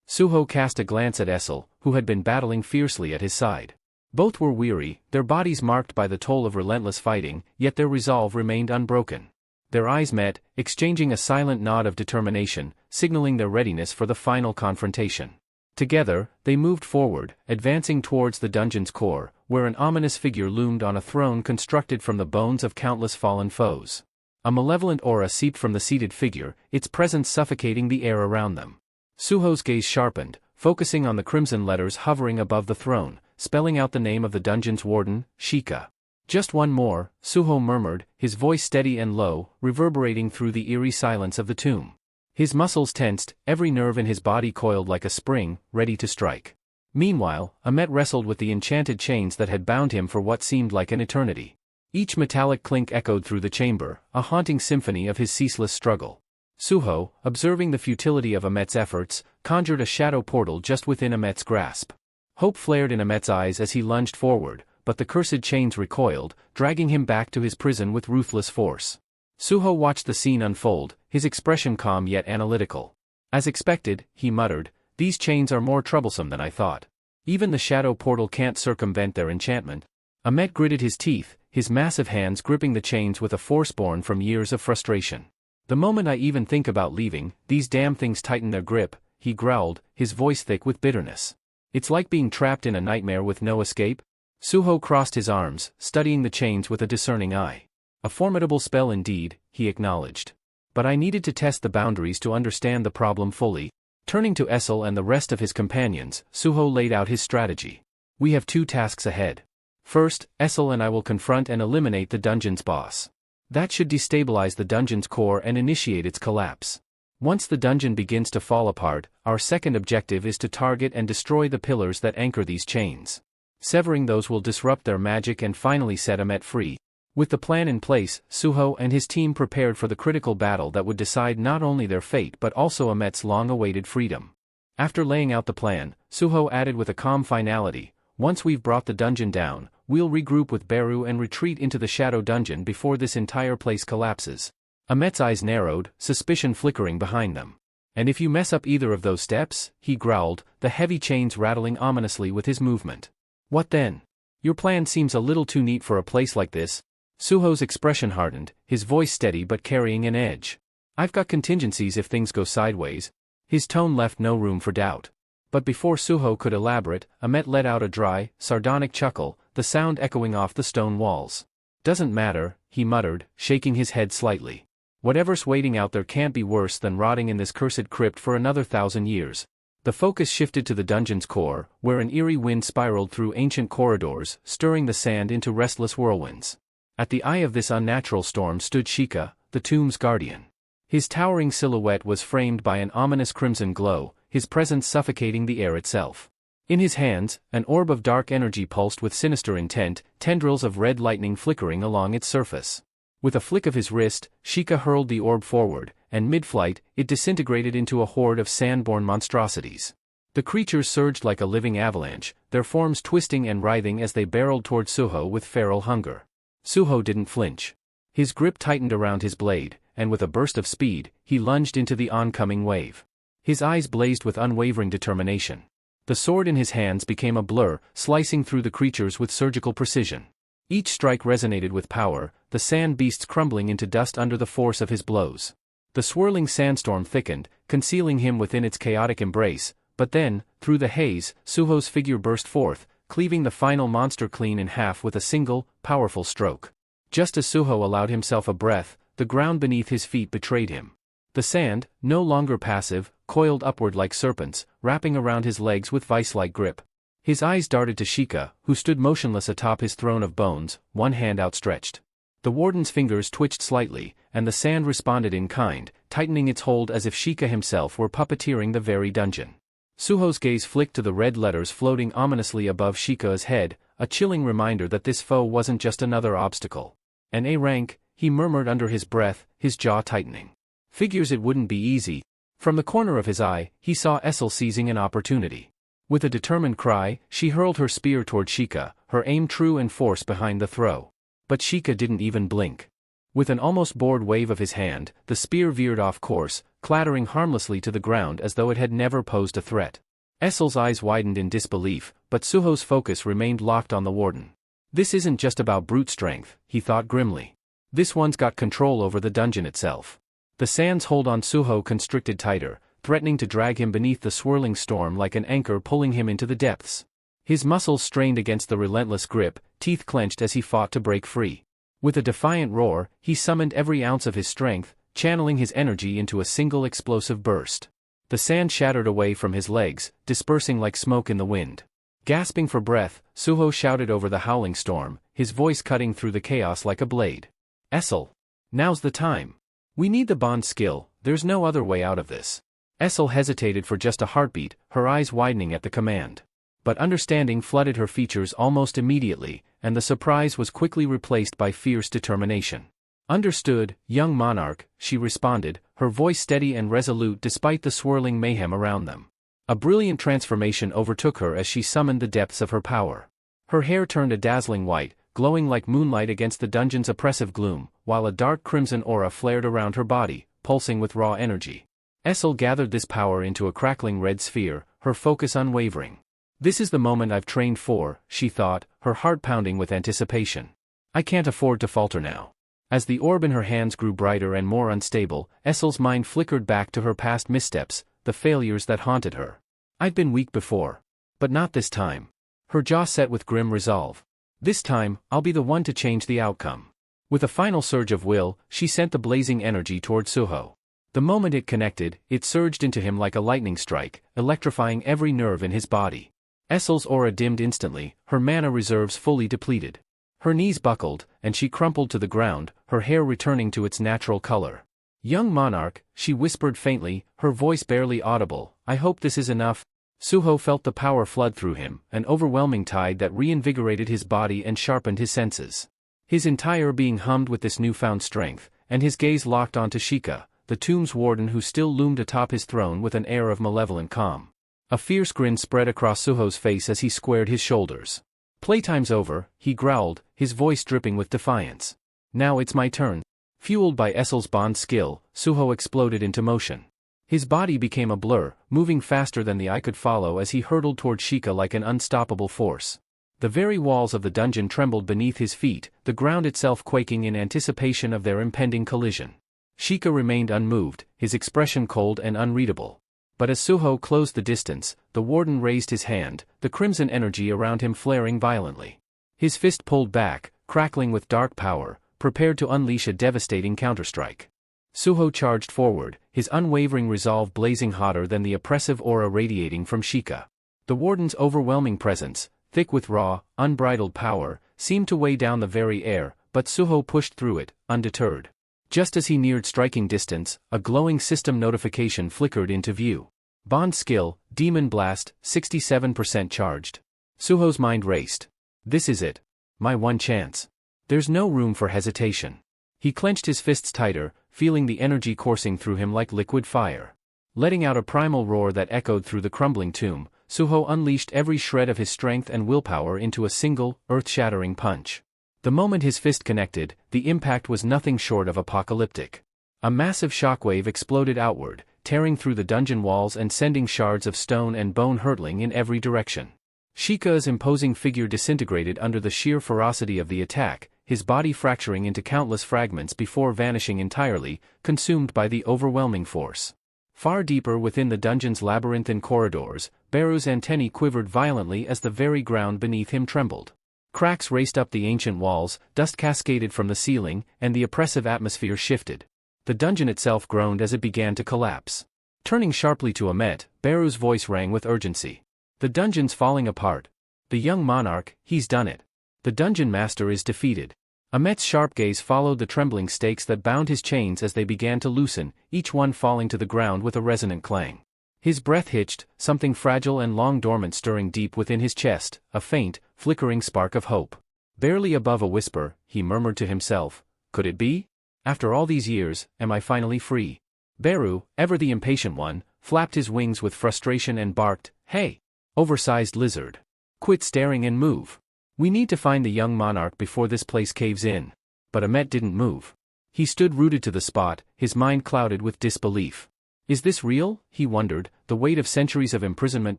Suho cast a glance at Essel, who had been battling fiercely at his side. Both were weary, their bodies marked by the toll of relentless fighting, yet their resolve remained unbroken. Their eyes met, exchanging a silent nod of determination, signaling their readiness for the final confrontation. Together, they moved forward, advancing towards the dungeon's core, where an ominous figure loomed on a throne constructed from the bones of countless fallen foes. A malevolent aura seeped from the seated figure, its presence suffocating the air around them. Suho's gaze sharpened, focusing on the crimson letters hovering above the throne, spelling out the name of the dungeon's warden, Shika. "Just one more," Suho murmured, his voice steady and low, reverberating through the eerie silence of the tomb. His muscles tensed, every nerve in his body coiled like a spring, ready to strike. Meanwhile, Ahmet wrestled with the enchanted chains that had bound him for what seemed like an eternity. Each metallic clink echoed through the chamber, a haunting symphony of his ceaseless struggle. Suho, observing the futility of Ahmet's efforts, conjured a shadow portal just within Ahmet's grasp. Hope flared in Ahmet's eyes as he lunged forward, but the cursed chains recoiled, dragging him back to his prison with ruthless force. Suho watched the scene unfold, his expression calm yet analytical. "As expected," he muttered, "these chains are more troublesome than I thought. Even the shadow portal can't circumvent their enchantment." Ahmet gritted his teeth, his massive hands gripping the chains with a force born from years of frustration. "The moment I even think about leaving, these damn things tighten their grip," he growled, his voice thick with bitterness. "It's like being trapped in a nightmare with no escape." Suho crossed his arms, studying the chains with a discerning eye. "A formidable spell indeed," he acknowledged. "But I needed to test the boundaries to understand the problem fully." Turning to Essel and the rest of his companions, Suho laid out his strategy. "We have two tasks ahead. First, Essel and I will confront and eliminate the dungeon's boss. That should destabilize the dungeon's core and initiate its collapse. Once the dungeon begins to fall apart, our second objective is to target and destroy the pillars that anchor these chains. Severing those will disrupt their magic and finally set Ahmet free." With the plan in place, Suho and his team prepared for the critical battle that would decide not only their fate but also Ahmet's long-awaited freedom. After laying out the plan, Suho added with a calm finality, "Once we've brought the dungeon down, we'll regroup with Beru and retreat into the shadow dungeon before this entire place collapses." Ahmet's eyes narrowed, suspicion flickering behind them. And if you mess up either of those steps, he growled, the heavy chains rattling ominously with his movement. What then? Your plan seems a little too neat for a place like this. Suho's expression hardened, his voice steady but carrying an edge. I've got contingencies if things go sideways. His tone left no room for doubt. But before Suho could elaborate, Ahmet let out a dry, sardonic chuckle, the sound echoing off the stone walls. Doesn't matter, he muttered, shaking his head slightly. Whatever's waiting out there can't be worse than rotting in this cursed crypt for another 1,000 years. The focus shifted to the dungeon's core, where an eerie wind spiraled through ancient corridors, stirring the sand into restless whirlwinds. At the eye of this unnatural storm stood Sheikah, the tomb's guardian. His towering silhouette was framed by an ominous crimson glow, his presence suffocating the air itself. In his hands, an orb of dark energy pulsed with sinister intent, tendrils of red lightning flickering along its surface. With a flick of his wrist, Sheikah hurled the orb forward, and mid-flight, it disintegrated into a horde of sand-born monstrosities. The creatures surged like a living avalanche, their forms twisting and writhing as they barreled toward Suho with feral hunger. Suho didn't flinch. His grip tightened around his blade, and with a burst of speed, he lunged into the oncoming wave. His eyes blazed with unwavering determination. The sword in his hands became a blur, slicing through the creatures with surgical precision. Each strike resonated with power, the sand beasts crumbling into dust under the force of his blows. The swirling sandstorm thickened, concealing him within its chaotic embrace, but then, through the haze, Suho's figure burst forth, cleaving the final monster clean in half with a single, powerful stroke. Just as Suho allowed himself a breath, the ground beneath his feet betrayed him. The sand, no longer passive, coiled upward like serpents, wrapping around his legs with vice-like grip. His eyes darted to Sheikah, who stood motionless atop his throne of bones, one hand outstretched. The warden's fingers twitched slightly, and the sand responded in kind, tightening its hold as if Sheikah himself were puppeteering the very dungeon. Suho's gaze flicked to the red letters floating ominously above Sheikah's head, a chilling reminder that this foe wasn't just another obstacle. An A rank, he murmured under his breath, his jaw tightening. Figures it wouldn't be easy. From the corner of his eye, he saw Essel seizing an opportunity. With a determined cry, she hurled her spear toward Sheikah, her aim true and force behind the throw. But Sheikah didn't even blink. With an almost bored wave of his hand, the spear veered off course, clattering harmlessly to the ground as though it had never posed a threat. Essel's eyes widened in disbelief, but Suho's focus remained locked on the warden. This isn't just about brute strength, he thought grimly. This one's got control over the dungeon itself. The sand's hold on Suho constricted tighter, threatening to drag him beneath the swirling storm like an anchor pulling him into the depths. His muscles strained against the relentless grip, teeth clenched as he fought to break free. With a defiant roar, he summoned every ounce of his strength, channeling his energy into a single explosive burst. The sand shattered away from his legs, dispersing like smoke in the wind. Gasping for breath, Suho shouted over the howling storm, his voice cutting through the chaos like a blade. Essel! Now's the time. We need the bond skill, there's no other way out of this. Essel hesitated for just a heartbeat, her eyes widening at the command. But understanding flooded her features almost immediately, and the surprise was quickly replaced by fierce determination. Understood, young monarch, she responded, her voice steady and resolute despite the swirling mayhem around them. A brilliant transformation overtook her as she summoned the depths of her power. Her hair turned a dazzling white, glowing like moonlight against the dungeon's oppressive gloom, while a dark crimson aura flared around her body, pulsing with raw energy. Essel gathered this power into a crackling red sphere, her focus unwavering. This is the moment I've trained for, she thought, her heart pounding with anticipation. I can't afford to falter now. As the orb in her hands grew brighter and more unstable, Essel's mind flickered back to her past missteps, the failures that haunted her. I'd been weak before. But not this time. Her jaw set with grim resolve. This time, I'll be the one to change the outcome. With a final surge of will, she sent the blazing energy toward Suho. The moment it connected, it surged into him like a lightning strike, electrifying every nerve in his body. Essel's aura dimmed instantly, her mana reserves fully depleted. Her knees buckled, and she crumpled to the ground, her hair returning to its natural color. Young monarch, she whispered faintly, her voice barely audible, I hope this is enough. Suho felt the power flood through him, an overwhelming tide that reinvigorated his body and sharpened his senses. His entire being hummed with this newfound strength, and his gaze locked onto Sheikah, the tomb's warden who still loomed atop his throne with an air of malevolent calm. A fierce grin spread across Suho's face as he squared his shoulders. Playtime's over, he growled, his voice dripping with defiance. Now it's my turn. Fueled by Essel's bond skill, Suho exploded into motion. His body became a blur, moving faster than the eye could follow as he hurtled toward Sheikah like an unstoppable force. The very walls of the dungeon trembled beneath his feet, the ground itself quaking in anticipation of their impending collision. Sheikah remained unmoved, his expression cold and unreadable. But as Suho closed the distance, the warden raised his hand, the crimson energy around him flaring violently. His fist pulled back, crackling with dark power, prepared to unleash a devastating counterstrike. Suho charged forward, his unwavering resolve blazing hotter than the oppressive aura radiating from Sheikah. The warden's overwhelming presence, thick with raw, unbridled power, seemed to weigh down the very air, but Suho pushed through it, undeterred. Just as he neared striking distance, a glowing system notification flickered into view. Bond skill, Demon Blast, 67% charged. Suho's mind raced. This is it. My one chance. There's no room for hesitation. He clenched his fists tighter, feeling the energy coursing through him like liquid fire. Letting out a primal roar that echoed through the crumbling tomb, Suho unleashed every shred of his strength and willpower into a single, earth-shattering punch. The moment his fist connected, the impact was nothing short of apocalyptic. A massive shockwave exploded outward, tearing through the dungeon walls and sending shards of stone and bone hurtling in every direction. Sheikah's imposing figure disintegrated under the sheer ferocity of the attack, his body fracturing into countless fragments before vanishing entirely, consumed by the overwhelming force. Far deeper within the dungeon's labyrinthine corridors, Beru's antennae quivered violently as the very ground beneath him trembled. Cracks raced up the ancient walls, dust cascaded from the ceiling, and the oppressive atmosphere shifted. The dungeon itself groaned as it began to collapse. Turning sharply to Amet, Beru's voice rang with urgency. The dungeon's falling apart. The young monarch, he's done it. The dungeon master is defeated. Amet's sharp gaze followed the trembling stakes that bound his chains as they began to loosen, each one falling to the ground with a resonant clang. His breath hitched, something fragile and long dormant stirring deep within his chest, a faint, flickering spark of hope. Barely above a whisper, he murmured to himself, could it be? After all these years, am I finally free? Beru, ever the impatient one, flapped his wings with frustration and barked, hey! Oversized lizard. Quit staring and move. We need to find the young monarch before this place caves in. But Amet didn't move. He stood rooted to the spot, his mind clouded with disbelief. Is this real? He wondered, the weight of centuries of imprisonment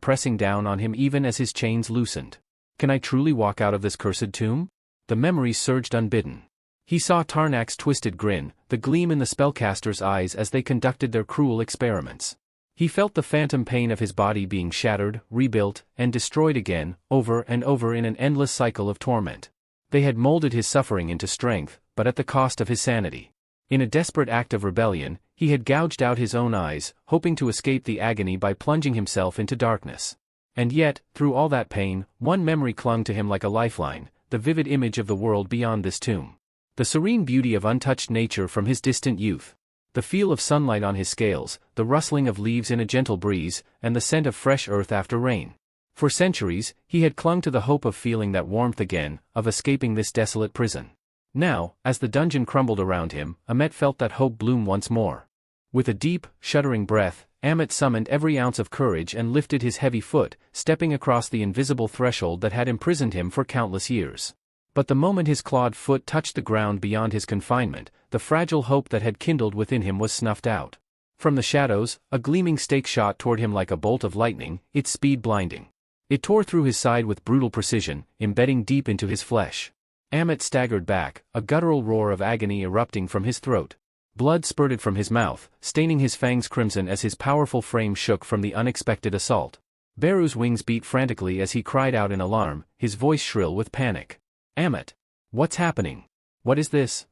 pressing down on him even as his chains loosened. Can I truly walk out of this cursed tomb? The memories surged unbidden. He saw Tarnak's twisted grin, the gleam in the spellcaster's eyes as they conducted their cruel experiments. He felt the phantom pain of his body being shattered, rebuilt, and destroyed again, over and over in an endless cycle of torment. They had molded his suffering into strength, but at the cost of his sanity. In a desperate act of rebellion, he had gouged out his own eyes, hoping to escape the agony by plunging himself into darkness. And yet, through all that pain, one memory clung to him like a lifeline, the vivid image of the world beyond this tomb. The serene beauty of untouched nature from his distant youth. The feel of sunlight on his scales, the rustling of leaves in a gentle breeze, and the scent of fresh earth after rain. For centuries, he had clung to the hope of feeling that warmth again, of escaping this desolate prison. Now, as the dungeon crumbled around him, Amet felt that hope bloom once more. With a deep, shuddering breath, Amet summoned every ounce of courage and lifted his heavy foot, stepping across the invisible threshold that had imprisoned him for countless years. But the moment his clawed foot touched the ground beyond his confinement, the fragile hope that had kindled within him was snuffed out. From the shadows, a gleaming stake shot toward him like a bolt of lightning, its speed blinding. It tore through his side with brutal precision, embedding deep into his flesh. Amet staggered back, a guttural roar of agony erupting from his throat. Blood spurted from his mouth, staining his fangs crimson as his powerful frame shook from the unexpected assault. Beru's wings beat frantically as he cried out in alarm, his voice shrill with panic. Amet! What's happening? What is this?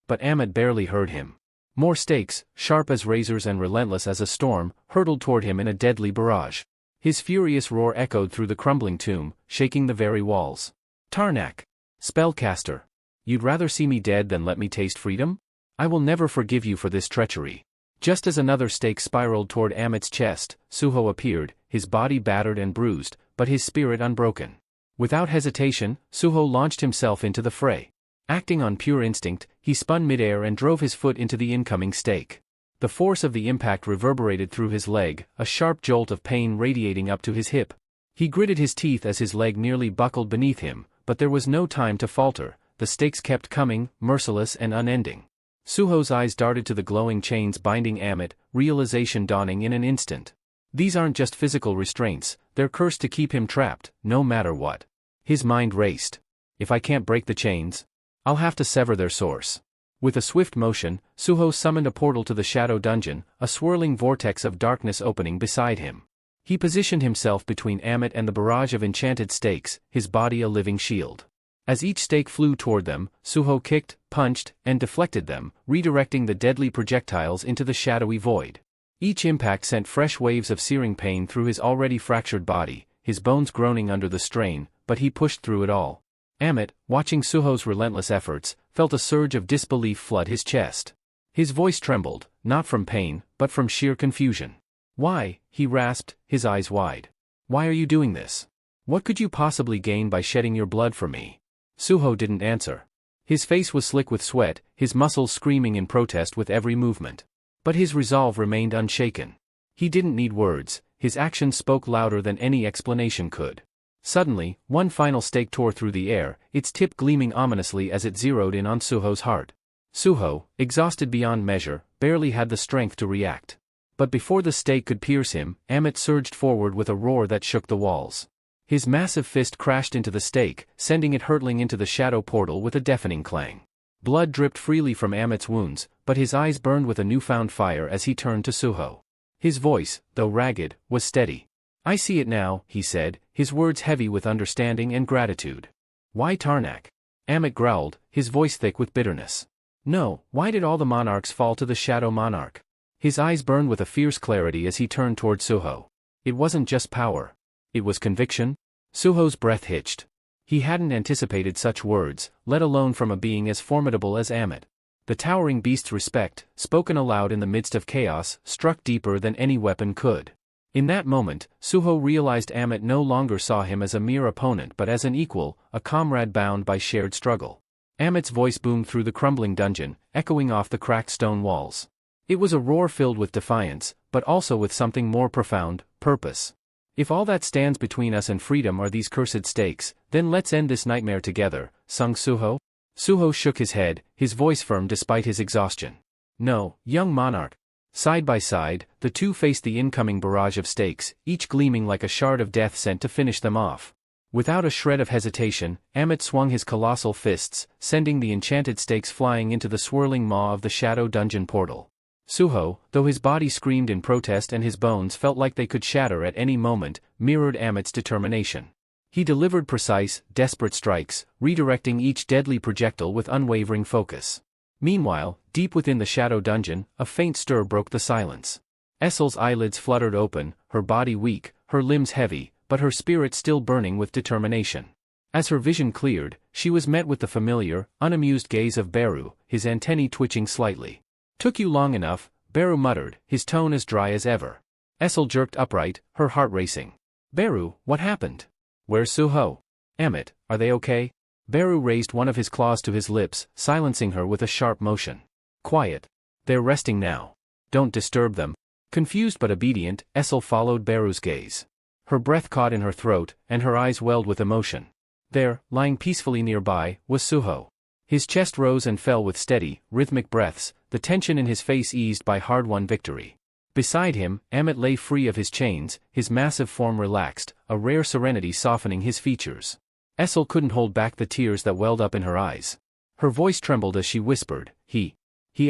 But Amet barely heard him. More stakes, sharp as razors and relentless as a storm, hurtled toward him in a deadly barrage. His furious roar echoed through the crumbling tomb, shaking the very walls. Tarnak! Spellcaster! You'd rather see me dead than let me taste freedom? I will never forgive you for this treachery. Just as another stake spiraled toward Amet's chest, Suho appeared, his body battered and bruised, but his spirit unbroken. Without hesitation, Suho launched himself into the fray. Acting on pure instinct, he spun midair and drove his foot into the incoming stake. The force of the impact reverberated through his leg, a sharp jolt of pain radiating up to his hip. He gritted his teeth as his leg nearly buckled beneath him, but there was no time to falter. The stakes kept coming, merciless and unending. Suho's eyes darted to the glowing chains binding Amet, realization dawning in an instant. These aren't just physical restraints, they're cursed to keep him trapped, no matter what. His mind raced. If I can't break the chains, I'll have to sever their source. With a swift motion, Suho summoned a portal to the shadow dungeon, a swirling vortex of darkness opening beside him. He positioned himself between Amit and the barrage of enchanted stakes, his body a living shield. As each stake flew toward them, Suho kicked, punched, and deflected them, redirecting the deadly projectiles into the shadowy void. Each impact sent fresh waves of searing pain through his already fractured body, his bones groaning under the strain, but he pushed through it all. Amit, watching Suho's relentless efforts, felt a surge of disbelief flood his chest. His voice trembled, not from pain, but from sheer confusion. "Why?" he rasped, his eyes wide. "Why are you doing this? What could you possibly gain by shedding your blood for me?" Suho didn't answer. His face was slick with sweat, his muscles screaming in protest with every movement. But his resolve remained unshaken. He didn't need words, his actions spoke louder than any explanation could. Suddenly, one final stake tore through the air, its tip gleaming ominously as it zeroed in on Suho's heart. Suho, exhausted beyond measure, barely had the strength to react. But before the stake could pierce him, Amit surged forward with a roar that shook the walls. His massive fist crashed into the stake, sending it hurtling into the shadow portal with a deafening clang. Blood dripped freely from Amit's wounds, but his eyes burned with a newfound fire as he turned to Suho. His voice, though ragged, was steady. "I see it now," he said, his words heavy with understanding and gratitude. "Why Tarnak?" Amit growled, his voice thick with bitterness. "No, why did all the monarchs fall to the Shadow Monarch?" His eyes burned with a fierce clarity as he turned toward Suho. It wasn't just power. It was conviction. Suho's breath hitched. He hadn't anticipated such words, let alone from a being as formidable as Amit. The towering beast's respect, spoken aloud in the midst of chaos, struck deeper than any weapon could. In that moment, Suho realized Amit no longer saw him as a mere opponent but as an equal, a comrade bound by shared struggle. Amit's voice boomed through the crumbling dungeon, echoing off the cracked stone walls. It was a roar filled with defiance, but also with something more profound, purpose. "If all that stands between us and freedom are these cursed stakes, then let's end this nightmare together," sung Suho. Suho shook his head, his voice firm despite his exhaustion. "No, young monarch." Side by side, the two faced the incoming barrage of stakes, each gleaming like a shard of death sent to finish them off. Without a shred of hesitation, Amit swung his colossal fists, sending the enchanted stakes flying into the swirling maw of the shadow dungeon portal. Suho, though his body screamed in protest and his bones felt like they could shatter at any moment, mirrored Amit's determination. He delivered precise, desperate strikes, redirecting each deadly projectile with unwavering focus. Meanwhile, deep within the shadow dungeon, a faint stir broke the silence. Essel's eyelids fluttered open, her body weak, her limbs heavy, but her spirit still burning with determination. As her vision cleared, she was met with the familiar, unamused gaze of Beru, his antennae twitching slightly. "Took you long enough," Beru muttered, his tone as dry as ever. Essel jerked upright, her heart racing. "Beru, what happened? Where's Suho? Amit, are they okay?" Beru raised one of his claws to his lips, silencing her with a sharp motion. "Quiet. They're resting now. Don't disturb them." Confused but obedient, Essel followed Beru's gaze. Her breath caught in her throat, and her eyes welled with emotion. There, lying peacefully nearby, was Suho. His chest rose and fell with steady, rhythmic breaths, the tension in his face eased by hard-won victory. Beside him, Amit lay free of his chains, his massive form relaxed, a rare serenity softening his features. Essel couldn't hold back the tears that welled up in her eyes. Her voice trembled as she whispered, He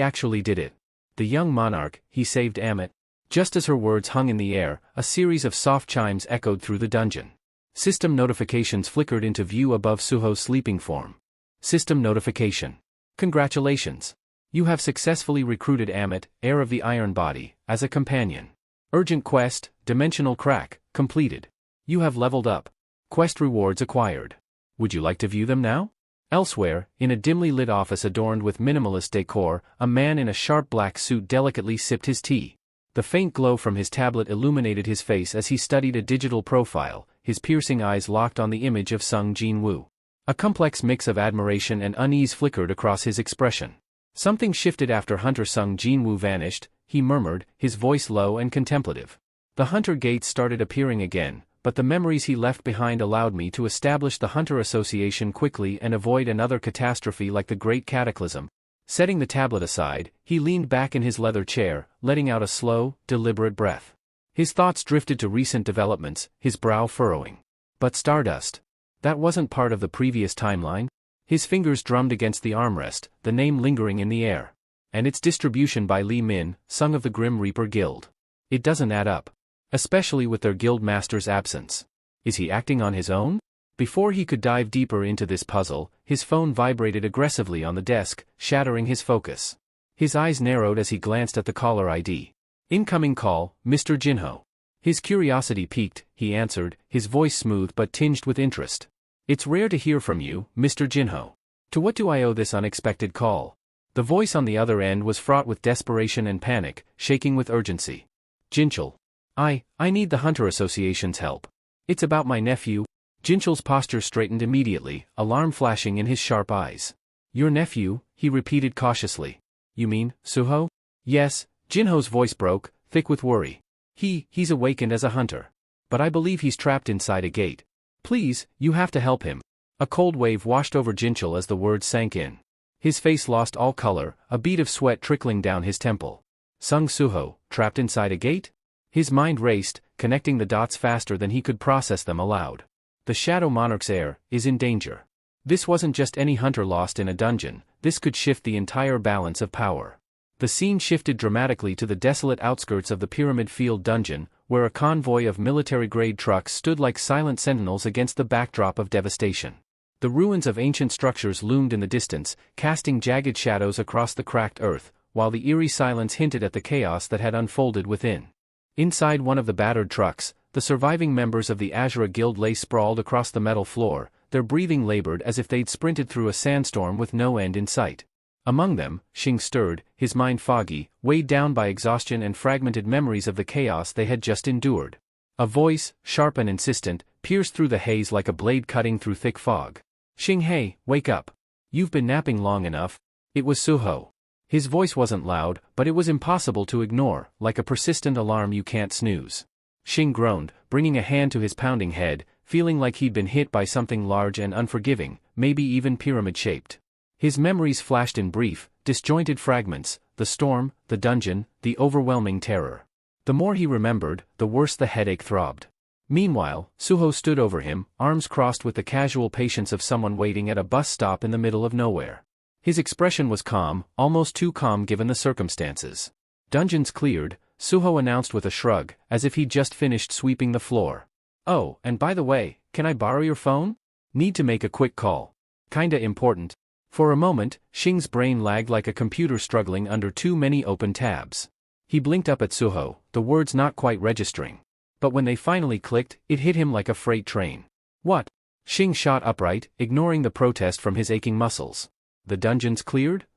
actually did it. The young monarch, he saved Amit." Just as her words hung in the air, a series of soft chimes echoed through the dungeon. System notifications flickered into view above Suho's sleeping form. System notification. "Congratulations. You have successfully recruited Amit, heir of the Iron Body, as a companion. Urgent quest, Dimensional Crack, completed. You have leveled up. Quest rewards acquired. Would you like to view them now?" Elsewhere, in a dimly lit office adorned with minimalist decor, a man in a sharp black suit delicately sipped his tea. The faint glow from his tablet illuminated his face as he studied a digital profile, his piercing eyes locked on the image of Sung Jin-woo. A complex mix of admiration and unease flickered across his expression. "Something shifted after Hunter Sung Jin-woo vanished," he murmured, his voice low and contemplative. "The Hunter gates started appearing again, but the memories he left behind allowed me to establish the Hunter Association quickly and avoid another catastrophe like the Great Cataclysm." Setting the tablet aside, he leaned back in his leather chair, letting out a slow, deliberate breath. His thoughts drifted to recent developments, his brow furrowing. But Stardust? That wasn't part of the previous timeline? His fingers drummed against the armrest, the name lingering in the air. And its distribution by Li Min, Sung of the Grim Reaper Guild. It doesn't add up. Especially with their guild master's absence. Is he acting on his own? Before he could dive deeper into this puzzle, his phone vibrated aggressively on the desk, shattering his focus. His eyes narrowed as he glanced at the caller ID. Incoming call, Mr. Jinho. His curiosity piqued, he answered, his voice smooth but tinged with interest. It's rare to hear from you, Mr. Jinho. To what do I owe this unexpected call? The voice on the other end was fraught with desperation and panic, shaking with urgency. Jinchul. I need the Hunter Association's help. It's about my nephew. Jinchul's posture straightened immediately, alarm flashing in his sharp eyes. Your nephew, he repeated cautiously. You mean, Suho? Yes, Jinho's voice broke, thick with worry. He's awakened as a hunter. But I believe he's trapped inside a gate. Please, you have to help him. A cold wave washed over Jinchul as the words sank in. His face lost all color, a bead of sweat trickling down his temple. Sung Suho, trapped inside a gate? His mind raced, connecting the dots faster than he could process them aloud. The Shadow Monarch's heir is in danger. This wasn't just any hunter lost in a dungeon, this could shift the entire balance of power. The scene shifted dramatically to the desolate outskirts of the Pyramid Field dungeon, where a convoy of military-grade trucks stood like silent sentinels against the backdrop of devastation. The ruins of ancient structures loomed in the distance, casting jagged shadows across the cracked earth, while the eerie silence hinted at the chaos that had unfolded within. Inside one of the battered trucks, the surviving members of the Azura Guild lay sprawled across the metal floor, their breathing labored as if they'd sprinted through a sandstorm with no end in sight. Among them, Xing stirred, his mind foggy, weighed down by exhaustion and fragmented memories of the chaos they had just endured. A voice, sharp and insistent, pierced through the haze like a blade cutting through thick fog. Xing, hey, wake up. You've been napping long enough. It was Suho. His voice wasn't loud, but it was impossible to ignore, like a persistent alarm you can't snooze. Xing groaned, bringing a hand to his pounding head, feeling like he'd been hit by something large and unforgiving, maybe even pyramid-shaped. His memories flashed in brief, disjointed fragments, the storm, the dungeon, the overwhelming terror. The more he remembered, the worse the headache throbbed. Meanwhile, Suho stood over him, arms crossed with the casual patience of someone waiting at a bus stop in the middle of nowhere. His expression was calm, almost too calm given the circumstances. Dungeons cleared, Suho announced with a shrug, as if he'd just finished sweeping the floor. Oh, and by the way, can I borrow your phone? Need to make a quick call. Kinda important. For a moment, Xing's brain lagged like a computer struggling under too many open tabs. He blinked up at Suho, the words not quite registering. But when they finally clicked, it hit him like a freight train. What? Xing shot upright, ignoring the protest from his aching muscles. The dungeon's cleared?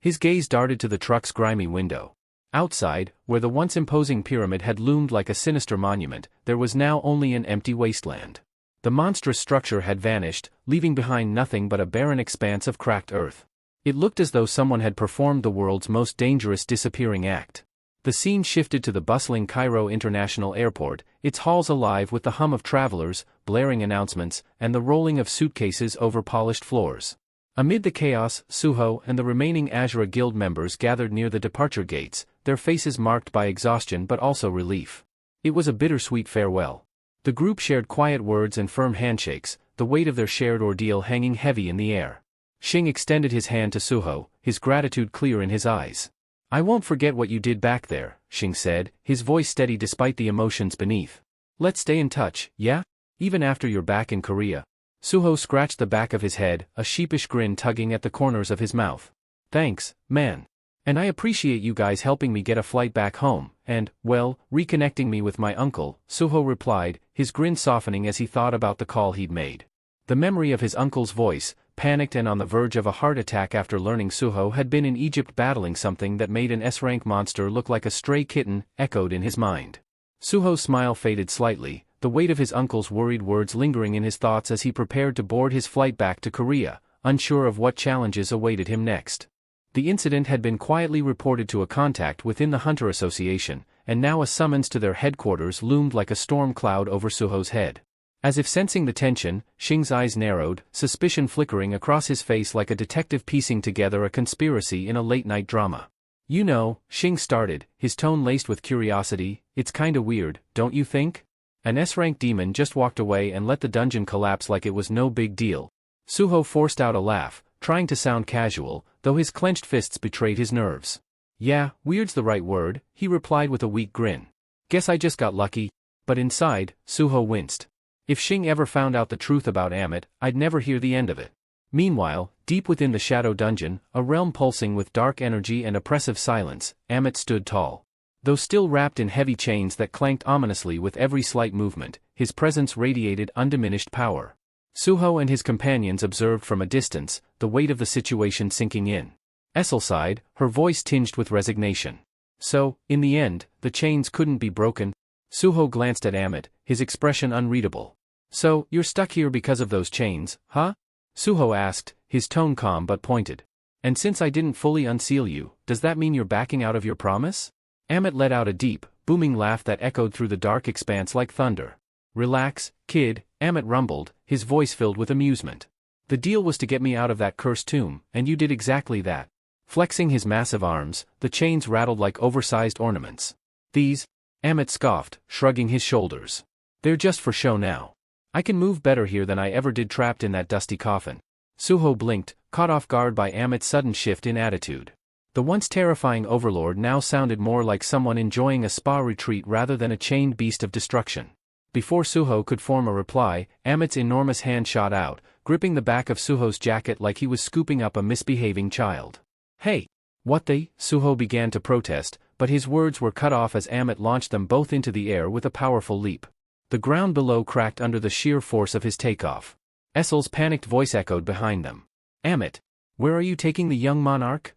His gaze darted to the truck's grimy window. Outside, where the once imposing pyramid had loomed like a sinister monument, there was now only an empty wasteland. The monstrous structure had vanished, leaving behind nothing but a barren expanse of cracked earth. It looked as though someone had performed the world's most dangerous disappearing act. The scene shifted to the bustling Cairo International Airport, its halls alive with the hum of travelers, blaring announcements, and the rolling of suitcases over polished floors. Amid the chaos, Suho and the remaining Azura Guild members gathered near the departure gates, their faces marked by exhaustion but also relief. It was a bittersweet farewell. The group shared quiet words and firm handshakes, the weight of their shared ordeal hanging heavy in the air. Xing extended his hand to Suho, his gratitude clear in his eyes. I won't forget what you did back there, Xing said, his voice steady despite the emotions beneath. Let's stay in touch, yeah? Even after you're back in Korea. Suho scratched the back of his head, a sheepish grin tugging at the corners of his mouth. Thanks, man. And I appreciate you guys helping me get a flight back home, and, well, reconnecting me with my uncle, Suho replied, his grin softening as he thought about the call he'd made. The memory of his uncle's voice, panicked and on the verge of a heart attack after learning Suho had been in Egypt battling something that made an S-rank monster look like a stray kitten, echoed in his mind. Suho's smile faded slightly, the weight of his uncle's worried words lingering in his thoughts as he prepared to board his flight back to Korea, unsure of what challenges awaited him next. The incident had been quietly reported to a contact within the Hunter Association, and now a summons to their headquarters loomed like a storm cloud over Suho's head. As if sensing the tension, Xing's eyes narrowed, suspicion flickering across his face like a detective piecing together a conspiracy in a late-night drama. You know, Xing started, his tone laced with curiosity, it's kinda weird, don't you think? An S-rank demon just walked away and let the dungeon collapse like it was no big deal. Suho forced out a laugh, trying to sound casual, though his clenched fists betrayed his nerves. Yeah, weird's the right word, he replied with a weak grin. Guess I just got lucky. But inside, Suho winced. If Xing ever found out the truth about Amit, I'd never hear the end of it. Meanwhile, deep within the shadow dungeon, a realm pulsing with dark energy and oppressive silence, Amit stood tall. Though still wrapped in heavy chains that clanked ominously with every slight movement, his presence radiated undiminished power. Suho and his companions observed from a distance, the weight of the situation sinking in. Essel sighed, her voice tinged with resignation. So, in the end, the chains couldn't be broken? Suho glanced at Amit, his expression unreadable. So, you're stuck here because of those chains, huh? Suho asked, his tone calm but pointed. And since I didn't fully unseal you, does that mean you're backing out of your promise? Amit let out a deep, booming laugh that echoed through the dark expanse like thunder. Relax, kid, Amit rumbled, his voice filled with amusement. The deal was to get me out of that cursed tomb, and you did exactly that. Flexing his massive arms, the chains rattled like oversized ornaments. These? Amit scoffed, shrugging his shoulders. They're just for show now. I can move better here than I ever did trapped in that dusty coffin. Suho blinked, caught off guard by Amit's sudden shift in attitude. The once terrifying overlord now sounded more like someone enjoying a spa retreat rather than a chained beast of destruction. Before Suho could form a reply, Amit's enormous hand shot out, gripping the back of Suho's jacket like he was scooping up a misbehaving child. Hey! What the? Suho began to protest, but his words were cut off as Amit launched them both into the air with a powerful leap. The ground below cracked under the sheer force of his takeoff. Essel's panicked voice echoed behind them. Amit! Where are you taking the young monarch?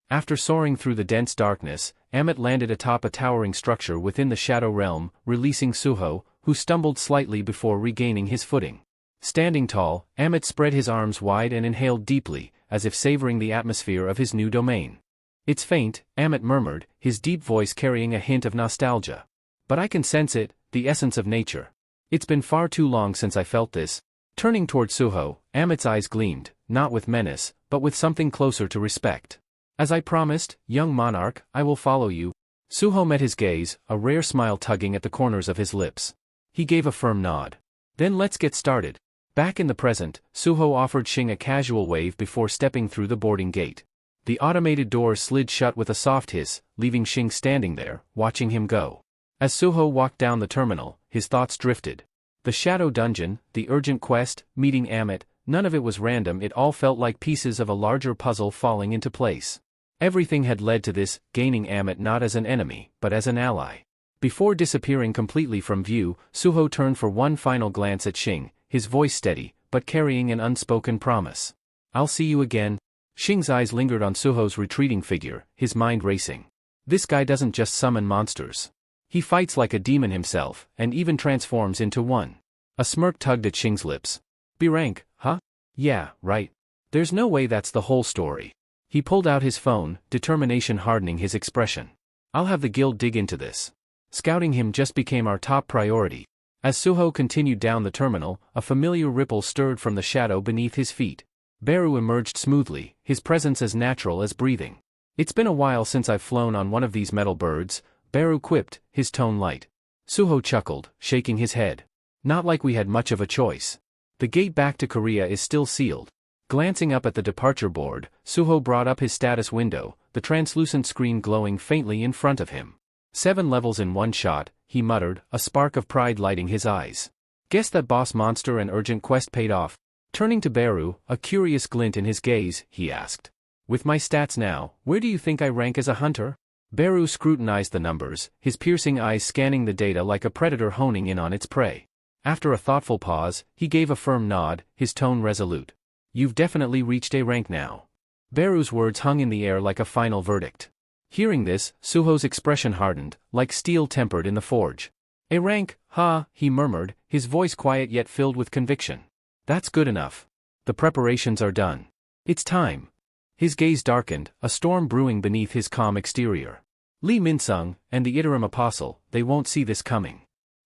After soaring through the dense darkness, Amit landed atop a towering structure within the Shadow Realm, releasing Suho, who stumbled slightly before regaining his footing. Standing tall, Amit spread his arms wide and inhaled deeply, as if savoring the atmosphere of his new domain. It's faint, Amit murmured, his deep voice carrying a hint of nostalgia. But I can sense it, the essence of nature. It's been far too long since I felt this. Turning toward Suho, Amit's eyes gleamed, not with menace, but with something closer to respect. As I promised, young monarch, I will follow you. Suho met his gaze, a rare smile tugging at the corners of his lips. He gave a firm nod. Then let's get started. Back in the present, Suho offered Xing a casual wave before stepping through the boarding gate. The automated doors slid shut with a soft hiss, leaving Xing standing there, watching him go. As Suho walked down the terminal, his thoughts drifted. The shadow dungeon, the urgent quest, meeting Amit, none of it was random, it all felt like pieces of a larger puzzle falling into place. Everything had led to this, gaining Amit not as an enemy, but as an ally. Before disappearing completely from view, Suho turned for one final glance at Xing, his voice steady, but carrying an unspoken promise. I'll see you again. Xing's eyes lingered on Suho's retreating figure, his mind racing. This guy doesn't just summon monsters. He fights like a demon himself, and even transforms into one. A smirk tugged at Xing's lips. B-rank, huh? Yeah, right. There's no way that's the whole story. He pulled out his phone, determination hardening his expression. I'll have the guild dig into this. Scouting him just became our top priority. As Suho continued down the terminal, a familiar ripple stirred from the shadow beneath his feet. Beru emerged smoothly, his presence as natural as breathing. It's been a while since I've flown on one of these metal birds, Beru quipped, his tone light. Suho chuckled, shaking his head. Not like we had much of a choice. The gate back to Korea is still sealed. Glancing up at the departure board, Suho brought up his status window, the translucent screen glowing faintly in front of him. 7 levels in one shot, he muttered, a spark of pride lighting his eyes. Guess that boss monster and urgent quest paid off. Turning to Beru, a curious glint in his gaze, he asked. With my stats now, where do you think I rank as a hunter? Beru scrutinized the numbers, his piercing eyes scanning the data like a predator honing in on its prey. After a thoughtful pause, he gave a firm nod, his tone resolute. You've definitely reached A rank now. Beru's words hung in the air like a final verdict. Hearing this, Suho's expression hardened, like steel tempered in the forge. A rank, ha, he murmured, his voice quiet yet filled with conviction. That's good enough. The preparations are done. It's time. His gaze darkened, a storm brewing beneath his calm exterior. Lee Min-sung, and the Iterum Apostle, they won't see this coming.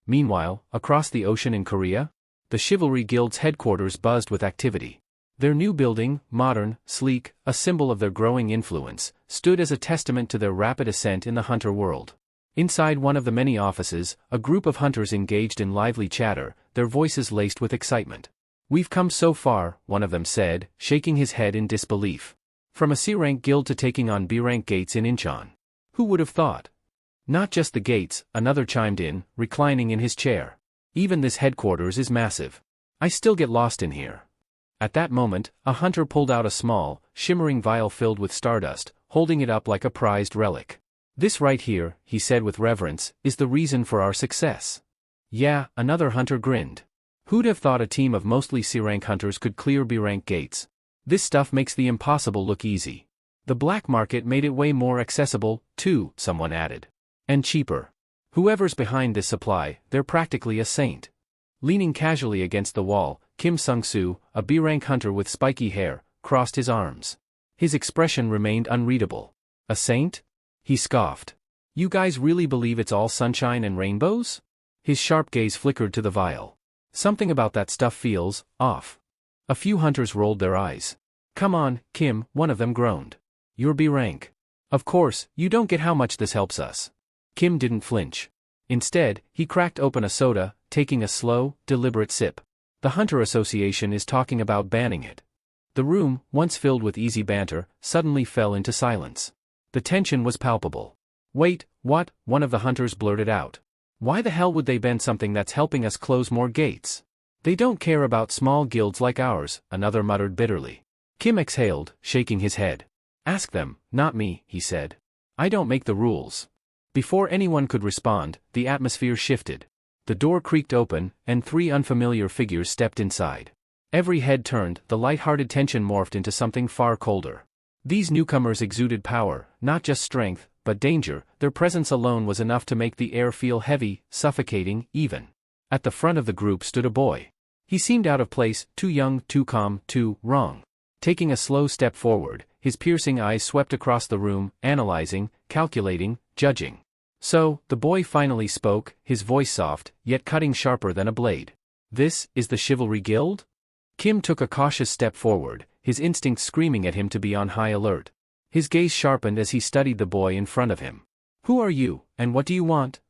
Meanwhile, across the ocean in Korea? The Chivalry Guild's headquarters buzzed with activity. Their new building, modern, sleek, a symbol of their growing influence, stood as a testament to their rapid ascent in the hunter world. Inside one of the many offices, a group of hunters engaged in lively chatter, their voices laced with excitement. "We've come so far," one of them said, shaking his head in disbelief. "From a C-rank guild to taking on B-rank gates in Incheon. Who would have thought?" "Not just the gates," another chimed in, reclining in his chair. "Even this headquarters is massive. I still get lost in here." At that moment, a hunter pulled out a small, shimmering vial filled with stardust, holding it up like a prized relic. "This right here," he said with reverence, "is the reason for our success." "Yeah," another hunter grinned. "Who'd have thought a team of mostly C-rank hunters could clear B-rank gates? This stuff makes the impossible look easy." "The black market made it way more accessible, too," someone added. "And cheaper. Whoever's behind this supply, they're practically a saint." Leaning casually against the wall, Kim Sung-soo, a B-rank hunter with spiky hair, crossed his arms. His expression remained unreadable. "A saint?" He scoffed. "You guys really believe it's all sunshine and rainbows?" His sharp gaze flickered to the vial. "Something about that stuff feels off." A few hunters rolled their eyes. "Come on, Kim," one of them groaned. "You're B-rank. Of course, you don't get how much this helps us." Kim didn't flinch. Instead, he cracked open a soda, taking a slow, deliberate sip. "The Hunter Association is talking about banning it." The room, once filled with easy banter, suddenly fell into silence. The tension was palpable. "Wait, what?" one of the hunters blurted out. "Why the hell would they ban something that's helping us close more gates?" "They don't care about small guilds like ours," another muttered bitterly. Kim exhaled, shaking his head. "Ask them, not me," he said. "I don't make the rules." Before anyone could respond, the atmosphere shifted. The door creaked open, and three unfamiliar figures stepped inside. Every head turned, the light-hearted tension morphed into something far colder. These newcomers exuded power, not just strength, but danger. Their presence alone was enough to make the air feel heavy, suffocating, even. At the front of the group stood a boy. He seemed out of place, too young, too calm, too wrong. Taking a slow step forward, his piercing eyes swept across the room, analyzing, calculating, judging. So, the boy finally spoke, his voice soft, yet cutting sharper than a blade. "This is the Chivalry Guild?" Kim took a cautious step forward, his instincts screaming at him to be on high alert. His gaze sharpened as he studied the boy in front of him. "Who are you, and what do you want?"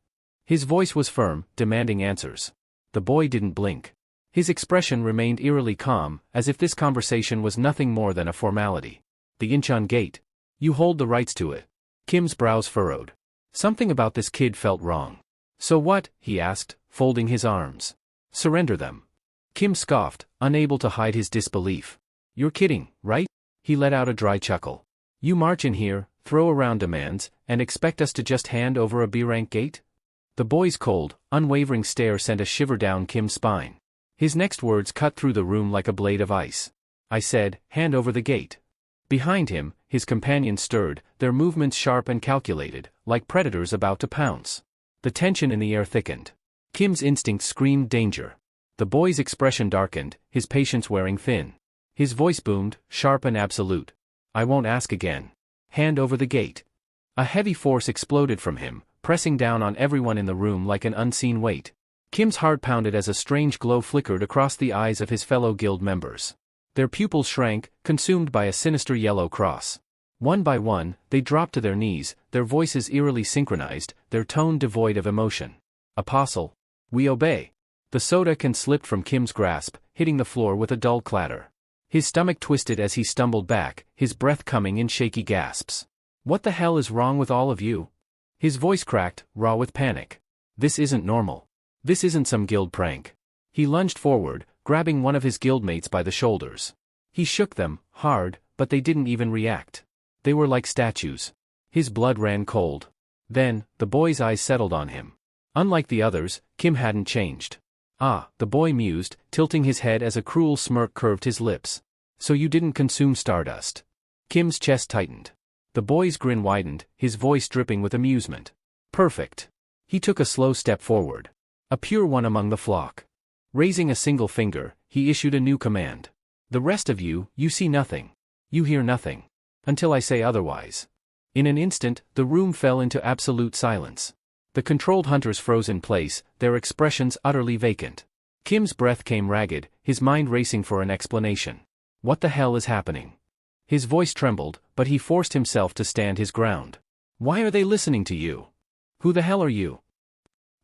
His voice was firm, demanding answers. The boy didn't blink. His expression remained eerily calm, as if this conversation was nothing more than a formality. "The Incheon Gate. You hold the rights to it." Kim's brows furrowed. Something about this kid felt wrong. "So what?" he asked, folding his arms. "Surrender them." Kim scoffed, unable to hide his disbelief. "You're kidding, right?" He let out a dry chuckle. "You march in here, throw around demands, and expect us to just hand over a B-rank gate?" The boy's cold, unwavering stare sent a shiver down Kim's spine. His next words cut through the room like a blade of ice. "I said, hand over the gate." Behind him, his companions stirred, their movements sharp and calculated, like predators about to pounce. The tension in the air thickened. Kim's instinct screamed danger. The boy's expression darkened, his patience wearing thin. His voice boomed, sharp and absolute. "I won't ask again. Hand over the gate." A heavy force exploded from him, pressing down on everyone in the room like an unseen weight. Kim's heart pounded as a strange glow flickered across the eyes of his fellow guild members. Their pupils shrank, consumed by a sinister yellow cross. One by one, they dropped to their knees, their voices eerily synchronized, their tone devoid of emotion. "Apostle. We obey." The soda can slipped from Kim's grasp, hitting the floor with a dull clatter. His stomach twisted as he stumbled back, his breath coming in shaky gasps. "What the hell is wrong with all of you?" His voice cracked, raw with panic. "This isn't normal. This isn't some guild prank." He lunged forward, grabbing one of his guildmates by the shoulders. He shook them, hard, but they didn't even react. They were like statues. His blood ran cold. Then, the boy's eyes settled on him. Unlike the others, Kim hadn't changed. "Ah," the boy mused, tilting his head as a cruel smirk curved his lips. "So you didn't consume stardust." Kim's chest tightened. The boy's grin widened, his voice dripping with amusement. "Perfect." He took a slow step forward. A pure one among the flock. Raising a single finger, he issued a new command. "The rest of you, you see nothing. You hear nothing. Until I say otherwise." In an instant, the room fell into absolute silence. The controlled hunters froze in place, their expressions utterly vacant. Kim's breath came ragged, his mind racing for an explanation. What the hell is happening? His voice trembled, but he forced himself to stand his ground. Why are they listening to you? Who the hell are you?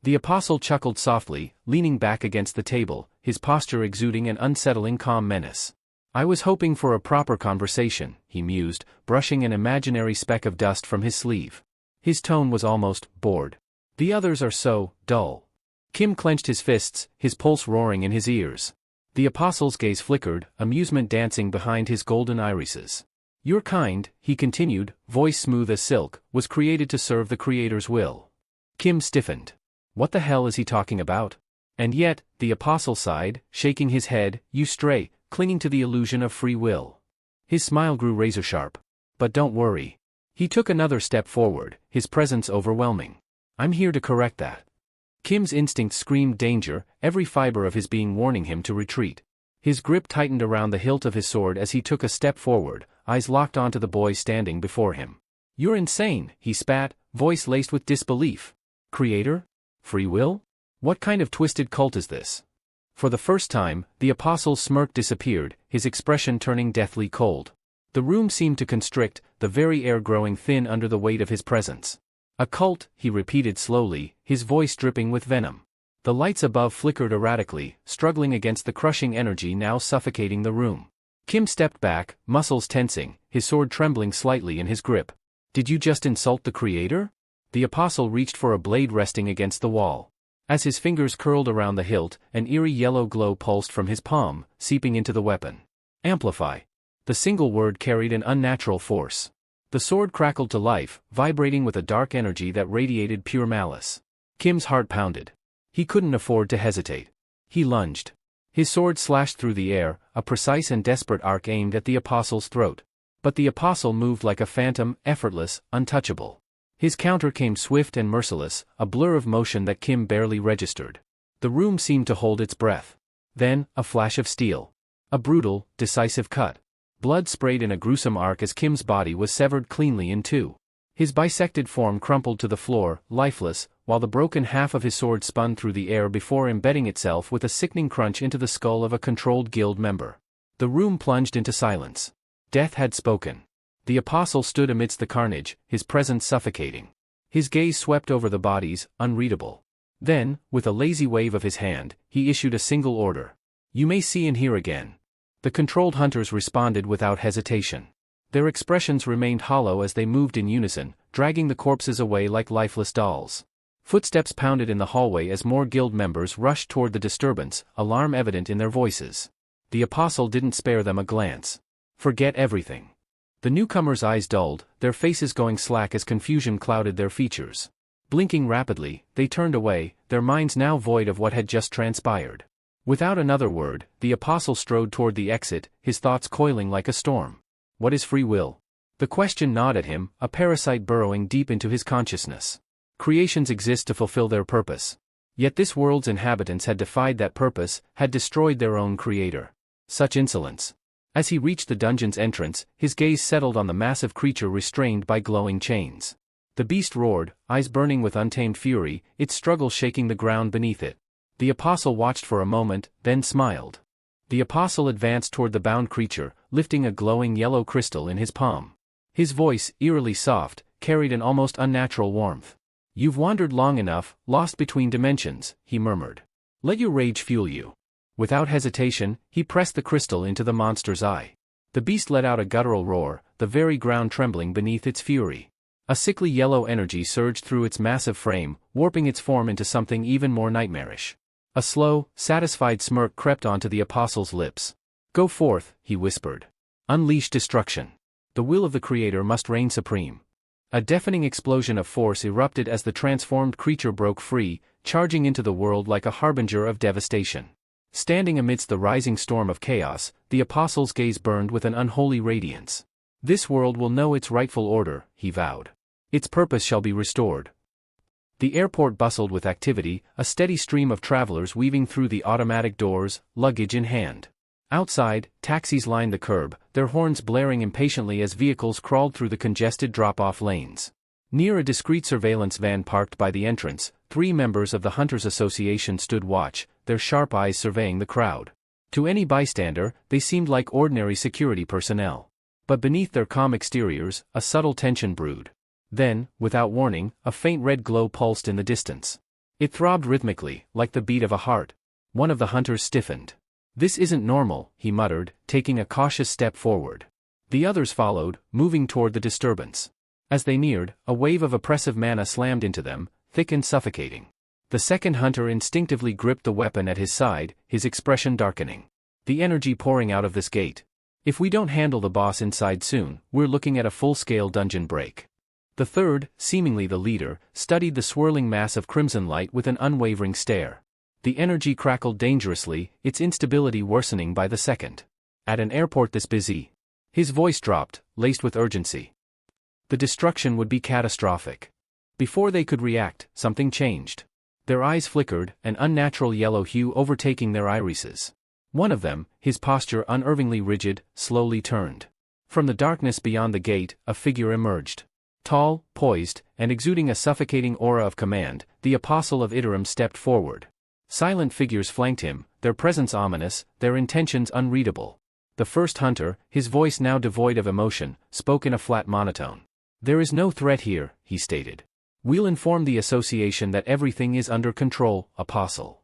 The apostle chuckled softly, leaning back against the table, his posture exuding an unsettling calm menace. I was hoping for a proper conversation, he mused, brushing an imaginary speck of dust from his sleeve. His tone was almost bored. The others are so dull. Kim clenched his fists, his pulse roaring in his ears. The apostle's gaze flickered, amusement dancing behind his golden irises. Your kind, he continued, voice smooth as silk, was created to serve the Creator's will. Kim stiffened. What the hell is he talking about? And yet, the apostle sighed, shaking his head, you stray, clinging to the illusion of free will. His smile grew razor-sharp. But don't worry. He took another step forward, his presence overwhelming. I'm here to correct that. Kim's instinct screamed danger, every fiber of his being warning him to retreat. His grip tightened around the hilt of his sword as he took a step forward, eyes locked onto the boy standing before him. You're insane, he spat, voice laced with disbelief. Creator? Free will? What kind of twisted cult is this? For the first time, the apostle's smirk disappeared, his expression turning deathly cold. The room seemed to constrict, the very air growing thin under the weight of his presence. A cult, he repeated slowly, his voice dripping with venom. The lights above flickered erratically, struggling against the crushing energy now suffocating the room. Kim stepped back, muscles tensing, his sword trembling slightly in his grip. Did you just insult the Creator? The apostle reached for a blade resting against the wall. As his fingers curled around the hilt, an eerie yellow glow pulsed from his palm, seeping into the weapon. Amplify. The single word carried an unnatural force. The sword crackled to life, vibrating with a dark energy that radiated pure malice. Kim's heart pounded. He couldn't afford to hesitate. He lunged. His sword slashed through the air, a precise and desperate arc aimed at the apostle's throat. But the apostle moved like a phantom, effortless, untouchable. His counter came swift and merciless, a blur of motion that Kim barely registered. The room seemed to hold its breath. Then, a flash of steel. A brutal, decisive cut. Blood sprayed in a gruesome arc as Kim's body was severed cleanly in two. His bisected form crumpled to the floor, lifeless, while the broken half of his sword spun through the air before embedding itself with a sickening crunch into the skull of a controlled guild member. The room plunged into silence. Death had spoken. The apostle stood amidst the carnage, his presence suffocating. His gaze swept over the bodies, unreadable. Then, with a lazy wave of his hand, he issued a single order. You may see and hear again. The controlled hunters responded without hesitation. Their expressions remained hollow as they moved in unison, dragging the corpses away like lifeless dolls. Footsteps pounded in the hallway as more guild members rushed toward the disturbance, alarm evident in their voices. The apostle didn't spare them a glance. Forget everything. The newcomers' eyes dulled, their faces going slack as confusion clouded their features. Blinking rapidly, they turned away, their minds now void of what had just transpired. Without another word, the apostle strode toward the exit, his thoughts coiling like a storm. What is free will? The question gnawed at him, a parasite burrowing deep into his consciousness. Creations exist to fulfill their purpose. Yet this world's inhabitants had defied that purpose, had destroyed their own creator. Such insolence. As he reached the dungeon's entrance, his gaze settled on the massive creature restrained by glowing chains. The beast roared, eyes burning with untamed fury, its struggle shaking the ground beneath it. The apostle watched for a moment, then smiled. The apostle advanced toward the bound creature, lifting a glowing yellow crystal in his palm. His voice, eerily soft, carried an almost unnatural warmth. You've wandered long enough, lost between dimensions, he murmured. Let your rage fuel you. Without hesitation, he pressed the crystal into the monster's eye. The beast let out a guttural roar, the very ground trembling beneath its fury. A sickly yellow energy surged through its massive frame, warping its form into something even more nightmarish. A slow, satisfied smirk crept onto the apostle's lips. Go forth, he whispered. Unleash destruction. The will of the Creator must reign supreme. A deafening explosion of force erupted as the transformed creature broke free, charging into the world like a harbinger of devastation. Standing amidst the rising storm of chaos, the apostle's gaze burned with an unholy radiance. This world will know its rightful order, he vowed. Its purpose shall be restored. The airport bustled with activity, a steady stream of travelers weaving through the automatic doors, luggage in hand. Outside, taxis lined the curb, their horns blaring impatiently as vehicles crawled through the congested drop-off lanes. Near a discreet surveillance van parked by the entrance, 3 members of the Hunters Association stood watch, their sharp eyes surveying the crowd. To any bystander, they seemed like ordinary security personnel. But beneath their calm exteriors, a subtle tension brewed. Then, without warning, a faint red glow pulsed in the distance. It throbbed rhythmically, like the beat of a heart. One of the hunters stiffened. "This isn't normal," he muttered, taking a cautious step forward. The others followed, moving toward the disturbance. As they neared, a wave of oppressive mana slammed into them, thick and suffocating. The second hunter instinctively gripped the weapon at his side, his expression darkening. The energy pouring out of this gate. "If we don't handle the boss inside soon, we're looking at a full-scale dungeon break." The third, seemingly the leader, studied the swirling mass of crimson light with an unwavering stare. The energy crackled dangerously, its instability worsening by the second. "At an airport this busy?" His voice dropped, laced with urgency. The destruction would be catastrophic. Before they could react, something changed. Their eyes flickered, an unnatural yellow hue overtaking their irises. One of them, his posture unnervingly rigid, slowly turned. From the darkness beyond the gate, a figure emerged. Tall, poised, and exuding a suffocating aura of command, the Apostle of Iterum stepped forward. Silent figures flanked him, their presence ominous, their intentions unreadable. The first hunter, his voice now devoid of emotion, spoke in a flat monotone. "There is no threat here," he stated. "We'll inform the association that everything is under control, Apostle."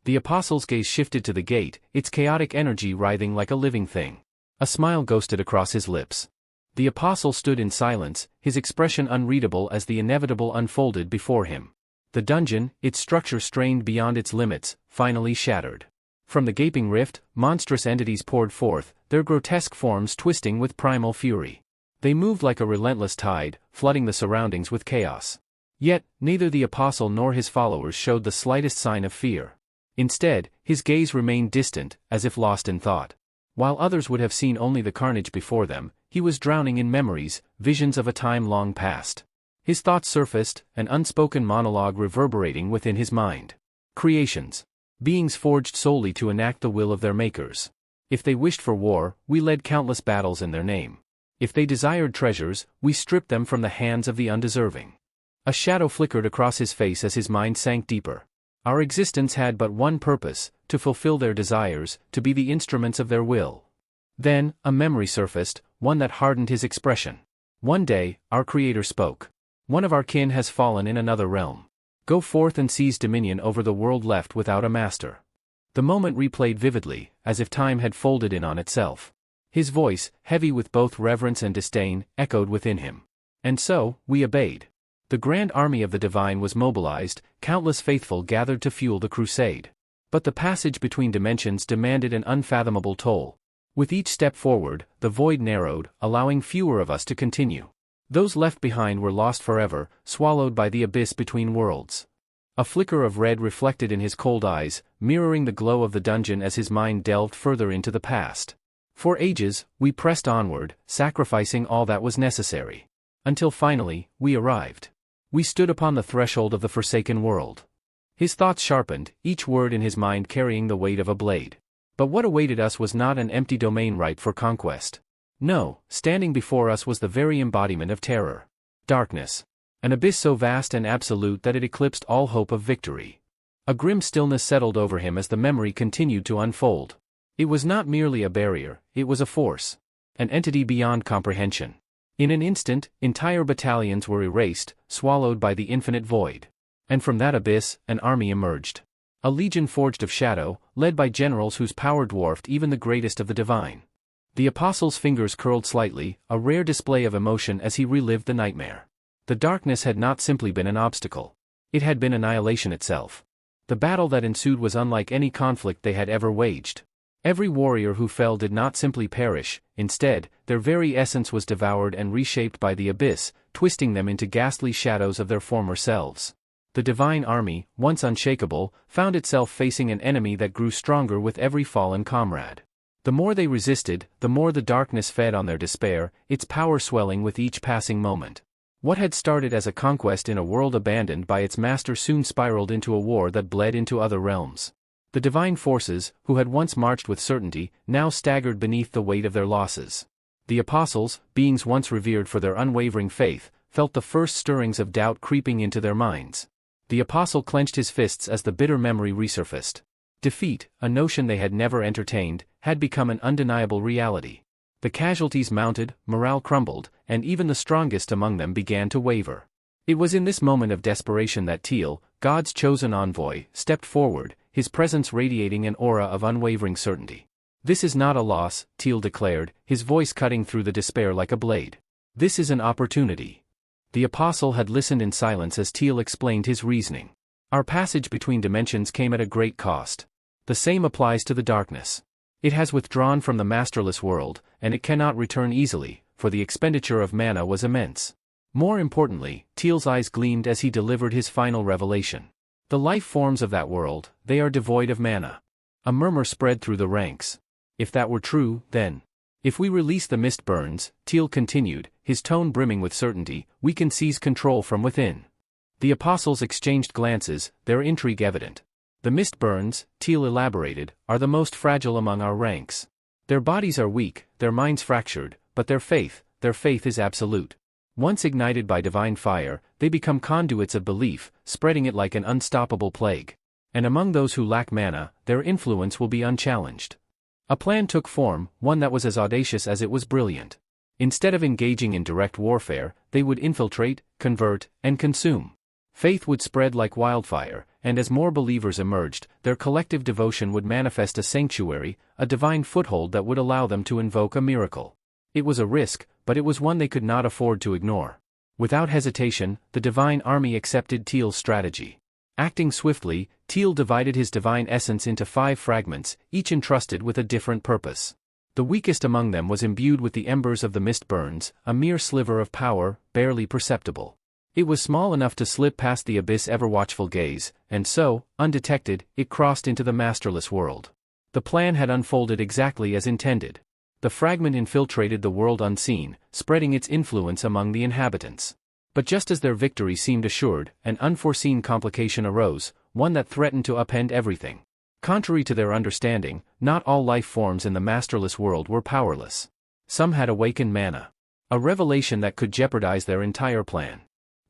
The Apostle's gaze shifted to the gate, its chaotic energy writhing like a living thing. A smile ghosted across his lips. The Apostle stood in silence, his expression unreadable as the inevitable unfolded before him. The dungeon, its structure strained beyond its limits, finally shattered. From the gaping rift, monstrous entities poured forth, their grotesque forms twisting with primal fury. They moved like a relentless tide, flooding the surroundings with chaos. Yet, neither the Apostle nor his followers showed the slightest sign of fear. Instead, his gaze remained distant, as if lost in thought. While others would have seen only the carnage before them, he was drowning in memories, visions of a time long past. His thoughts surfaced, an unspoken monologue reverberating within his mind. Creations. Beings forged solely to enact the will of their makers. If they wished for war, we led countless battles in their name. If they desired treasures, we stripped them from the hands of the undeserving. A shadow flickered across his face as his mind sank deeper. Our existence had but one purpose, to fulfill their desires, to be the instruments of their will. Then, a memory surfaced, one that hardened his expression. One day, our Creator spoke. "One of our kin has fallen in another realm. Go forth and seize dominion over the world left without a master." The moment replayed vividly, as if time had folded in on itself. His voice, heavy with both reverence and disdain, echoed within him. And so, we obeyed. The grand army of the divine was mobilized, countless faithful gathered to fuel the crusade. But the passage between dimensions demanded an unfathomable toll. With each step forward, the void narrowed, allowing fewer of us to continue. Those left behind were lost forever, swallowed by the abyss between worlds. A flicker of red reflected in his cold eyes, mirroring the glow of the dungeon as his mind delved further into the past. For ages, we pressed onward, sacrificing all that was necessary. Until finally, we arrived. We stood upon the threshold of the forsaken world. His thoughts sharpened, each word in his mind carrying the weight of a blade. But what awaited us was not an empty domain ripe for conquest. No, standing before us was the very embodiment of terror. Darkness. An abyss so vast and absolute that it eclipsed all hope of victory. A grim stillness settled over him as the memory continued to unfold. It was not merely a barrier, it was a force. An entity beyond comprehension. In an instant, entire battalions were erased, swallowed by the infinite void. And from that abyss, an army emerged. A legion forged of shadow, led by generals whose power dwarfed even the greatest of the divine. The Apostle's fingers curled slightly, a rare display of emotion as he relived the nightmare. The darkness had not simply been an obstacle. It had been annihilation itself. The battle that ensued was unlike any conflict they had ever waged. Every warrior who fell did not simply perish, instead, their very essence was devoured and reshaped by the abyss, twisting them into ghastly shadows of their former selves. The divine army, once unshakable, found itself facing an enemy that grew stronger with every fallen comrade. The more they resisted, the more the darkness fed on their despair, its power swelling with each passing moment. What had started as a conquest in a world abandoned by its master soon spiraled into a war that bled into other realms. The divine forces, who had once marched with certainty, now staggered beneath the weight of their losses. The apostles, beings once revered for their unwavering faith, felt the first stirrings of doubt creeping into their minds. The apostle clenched his fists as the bitter memory resurfaced. Defeat, a notion they had never entertained, had become an undeniable reality. The casualties mounted, morale crumbled, and even the strongest among them began to waver. It was in this moment of desperation that Teal, God's chosen envoy, stepped forward, his presence radiating an aura of unwavering certainty. "This is not a loss," Teal declared, his voice cutting through the despair like a blade. "This is an opportunity." The apostle had listened in silence as Teal explained his reasoning. "Our passage between dimensions came at a great cost. The same applies to the darkness. It has withdrawn from the masterless world, and it cannot return easily, for the expenditure of mana was immense." More importantly, Teal's eyes gleamed as he delivered his final revelation. "The life forms of that world, they are devoid of mana." A murmur spread through the ranks. If that were true, then, "If we release the mist burns," Teal continued, his tone brimming with certainty, "we can seize control from within." The apostles exchanged glances, their intrigue evident. "The mist burns," Teal elaborated, "are the most fragile among our ranks. Their bodies are weak, their minds fractured, but their faith is absolute. Once ignited by divine fire, they become conduits of belief, spreading it like an unstoppable plague. And among those who lack mana, their influence will be unchallenged." A plan took form, one that was as audacious as it was brilliant. Instead of engaging in direct warfare, they would infiltrate, convert, and consume. Faith would spread like wildfire, and as more believers emerged, their collective devotion would manifest a sanctuary, a divine foothold that would allow them to invoke a miracle. It was a risk, but it was one they could not afford to ignore. Without hesitation, the divine army accepted Teal's strategy. Acting swiftly, Teal divided his divine essence into 5 fragments, each entrusted with a different purpose. The weakest among them was imbued with the embers of the mist burns, a mere sliver of power, barely perceptible. It was small enough to slip past the abyss' ever-watchful gaze, and so, undetected, it crossed into the masterless world. The plan had unfolded exactly as intended. The fragment infiltrated the world unseen, spreading its influence among the inhabitants. But just as their victory seemed assured, an unforeseen complication arose, one that threatened to upend everything. Contrary to their understanding, not all life forms in the masterless world were powerless. Some had awakened mana. A revelation that could jeopardize their entire plan.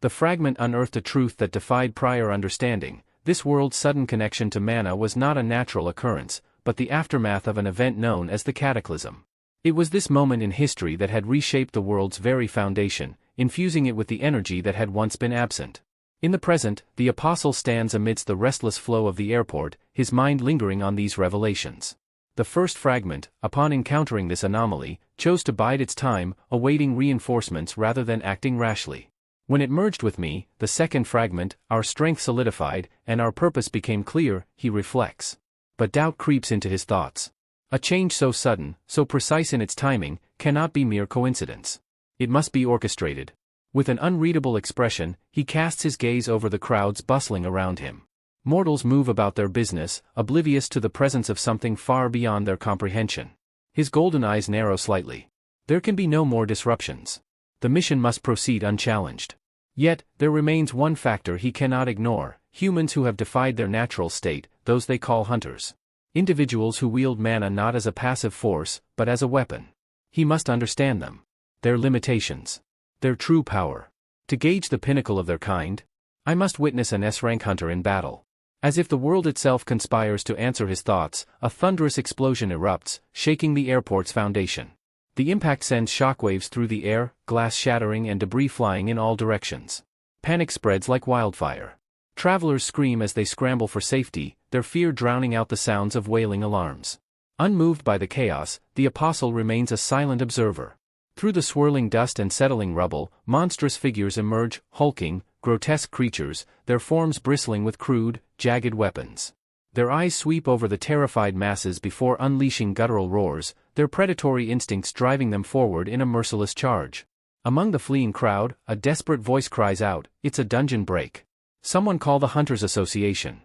The fragment unearthed a truth that defied prior understanding. This world's sudden connection to mana was not a natural occurrence, but the aftermath of an event known as the Cataclysm. It was this moment in history that had reshaped the world's very foundation, infusing it with the energy that had once been absent. In the present, the apostle stands amidst the restless flow of the airport, his mind lingering on these revelations. The first fragment, upon encountering this anomaly, chose to bide its time, awaiting reinforcements rather than acting rashly. When it merged with me, the second fragment, our strength solidified, and our purpose became clear, he reflects. But doubt creeps into his thoughts. A change so sudden, so precise in its timing, cannot be mere coincidence. It must be orchestrated. With an unreadable expression, he casts his gaze over the crowds bustling around him. Mortals move about their business, oblivious to the presence of something far beyond their comprehension. His golden eyes narrow slightly. There can be no more disruptions. The mission must proceed unchallenged. Yet, there remains one factor he cannot ignore: humans who have defied their natural state, those they call hunters. Individuals who wield mana not as a passive force, but as a weapon. He must understand them. Their limitations. Their true power. To gauge the pinnacle of their kind, I must witness an S-rank hunter in battle. As if the world itself conspires to answer his thoughts, a thunderous explosion erupts, shaking the airport's foundation. The impact sends shockwaves through the air, glass shattering and debris flying in all directions. Panic spreads like wildfire. Travelers scream as they scramble for safety, their fear drowning out the sounds of wailing alarms. Unmoved by the chaos, the apostle remains a silent observer. Through the swirling dust and settling rubble, monstrous figures emerge, hulking, grotesque creatures, their forms bristling with crude, jagged weapons. Their eyes sweep over the terrified masses before unleashing guttural roars, their predatory instincts driving them forward in a merciless charge. Among the fleeing crowd, a desperate voice cries out, "It's a dungeon break. Someone call the Hunters Association."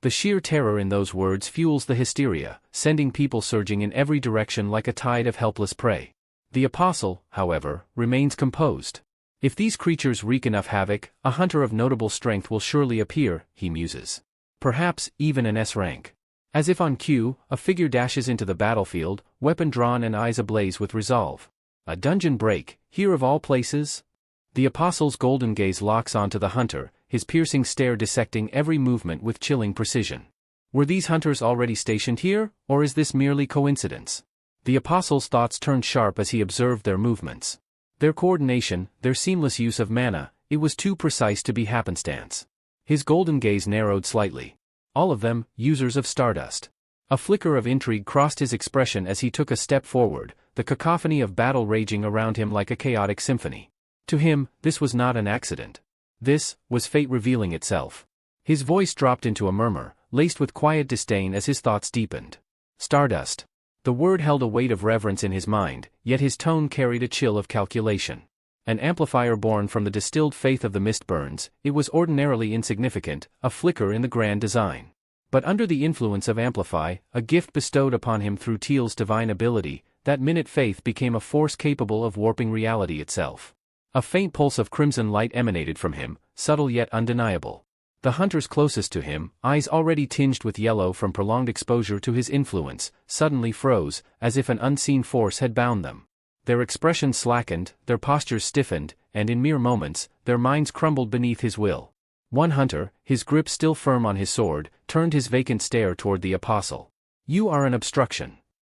The sheer terror in those words fuels the hysteria, sending people surging in every direction like a tide of helpless prey. The apostle, however, remains composed. If these creatures wreak enough havoc, a hunter of notable strength will surely appear, he muses. Perhaps even an S-rank. As if on cue, a figure dashes into the battlefield, weapon drawn and eyes ablaze with resolve. A dungeon break, here of all places? The apostle's golden gaze locks onto the hunter, his piercing stare dissecting every movement with chilling precision. Were these hunters already stationed here, or is this merely coincidence? The apostle's thoughts turned sharp as he observed their movements. Their coordination, their seamless use of mana, it was too precise to be happenstance. His golden gaze narrowed slightly. All of them, users of stardust. A flicker of intrigue crossed his expression as he took a step forward, the cacophony of battle raging around him like a chaotic symphony. To him, this was not an accident. This was fate revealing itself. His voice dropped into a murmur, laced with quiet disdain as his thoughts deepened. Stardust. The word held a weight of reverence in his mind, yet his tone carried a chill of calculation. An amplifier born from the distilled faith of the mist burns, it was ordinarily insignificant, a flicker in the grand design. But under the influence of Amplify, a gift bestowed upon him through Teal's divine ability, that minute faith became a force capable of warping reality itself. A faint pulse of crimson light emanated from him, subtle yet undeniable. The hunters closest to him, eyes already tinged with yellow from prolonged exposure to his influence, suddenly froze, as if an unseen force had bound them. Their expressions slackened, their postures stiffened, and in mere moments, their minds crumbled beneath his will. One hunter, his grip still firm on his sword, turned his vacant stare toward the apostle. "You are an obstruction."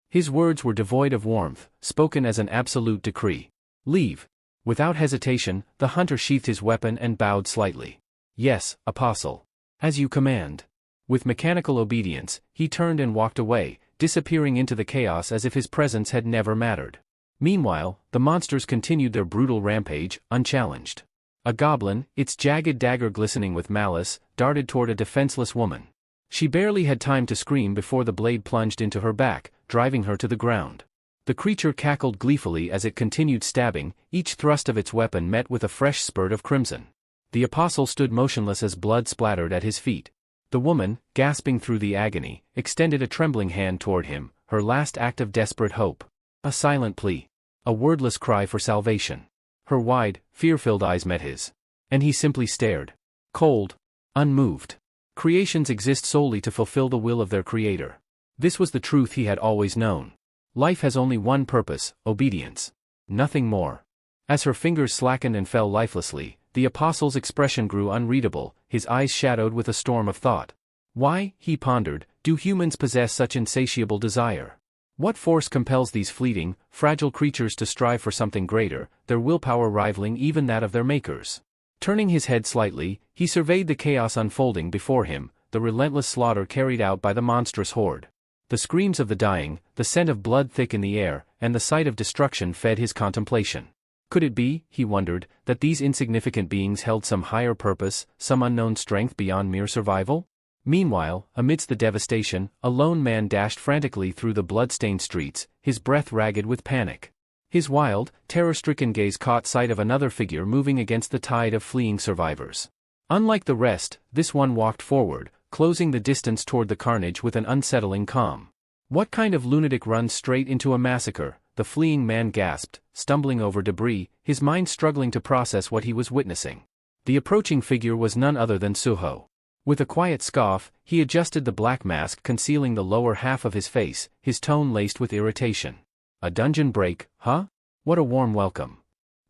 His words were devoid of warmth, spoken as an absolute decree. "Leave." Without hesitation, the hunter sheathed his weapon and bowed slightly. "Yes, apostle. As you command." With mechanical obedience, he turned and walked away, disappearing into the chaos as if his presence had never mattered. Meanwhile, the monsters continued their brutal rampage, unchallenged. A goblin, its jagged dagger glistening with malice, darted toward a defenseless woman. She barely had time to scream before the blade plunged into her back, driving her to the ground. The creature cackled gleefully as it continued stabbing, each thrust of its weapon met with a fresh spurt of crimson. The apostle stood motionless as blood splattered at his feet. The woman, gasping through the agony, extended a trembling hand toward him, her last act of desperate hope. A silent plea. A wordless cry for salvation. Her wide, fear-filled eyes met his. And he simply stared. Cold. Unmoved. Creations exist solely to fulfill the will of their creator. This was the truth he had always known. Life has only one purpose, obedience. Nothing more. As her fingers slackened and fell lifelessly, the apostle's expression grew unreadable, his eyes shadowed with a storm of thought. Why, he pondered, do humans possess such insatiable desire? What force compels these fleeting, fragile creatures to strive for something greater, their willpower rivaling even that of their makers? Turning his head slightly, he surveyed the chaos unfolding before him, the relentless slaughter carried out by the monstrous horde. The screams of the dying, the scent of blood thick in the air, and the sight of destruction fed his contemplation. Could it be, he wondered, that these insignificant beings held some higher purpose, some unknown strength beyond mere survival? Meanwhile, amidst the devastation, a lone man dashed frantically through the blood-stained streets, his breath ragged with panic. His wild, terror-stricken gaze caught sight of another figure moving against the tide of fleeing survivors. Unlike the rest, this one walked forward, closing the distance toward the carnage with an unsettling calm. What kind of lunatic runs straight into a massacre? The fleeing man gasped, stumbling over debris, his mind struggling to process what he was witnessing. The approaching figure was none other than Suho. With a quiet scoff, he adjusted the black mask concealing the lower half of his face, his tone laced with irritation. A dungeon break, huh? What a warm welcome.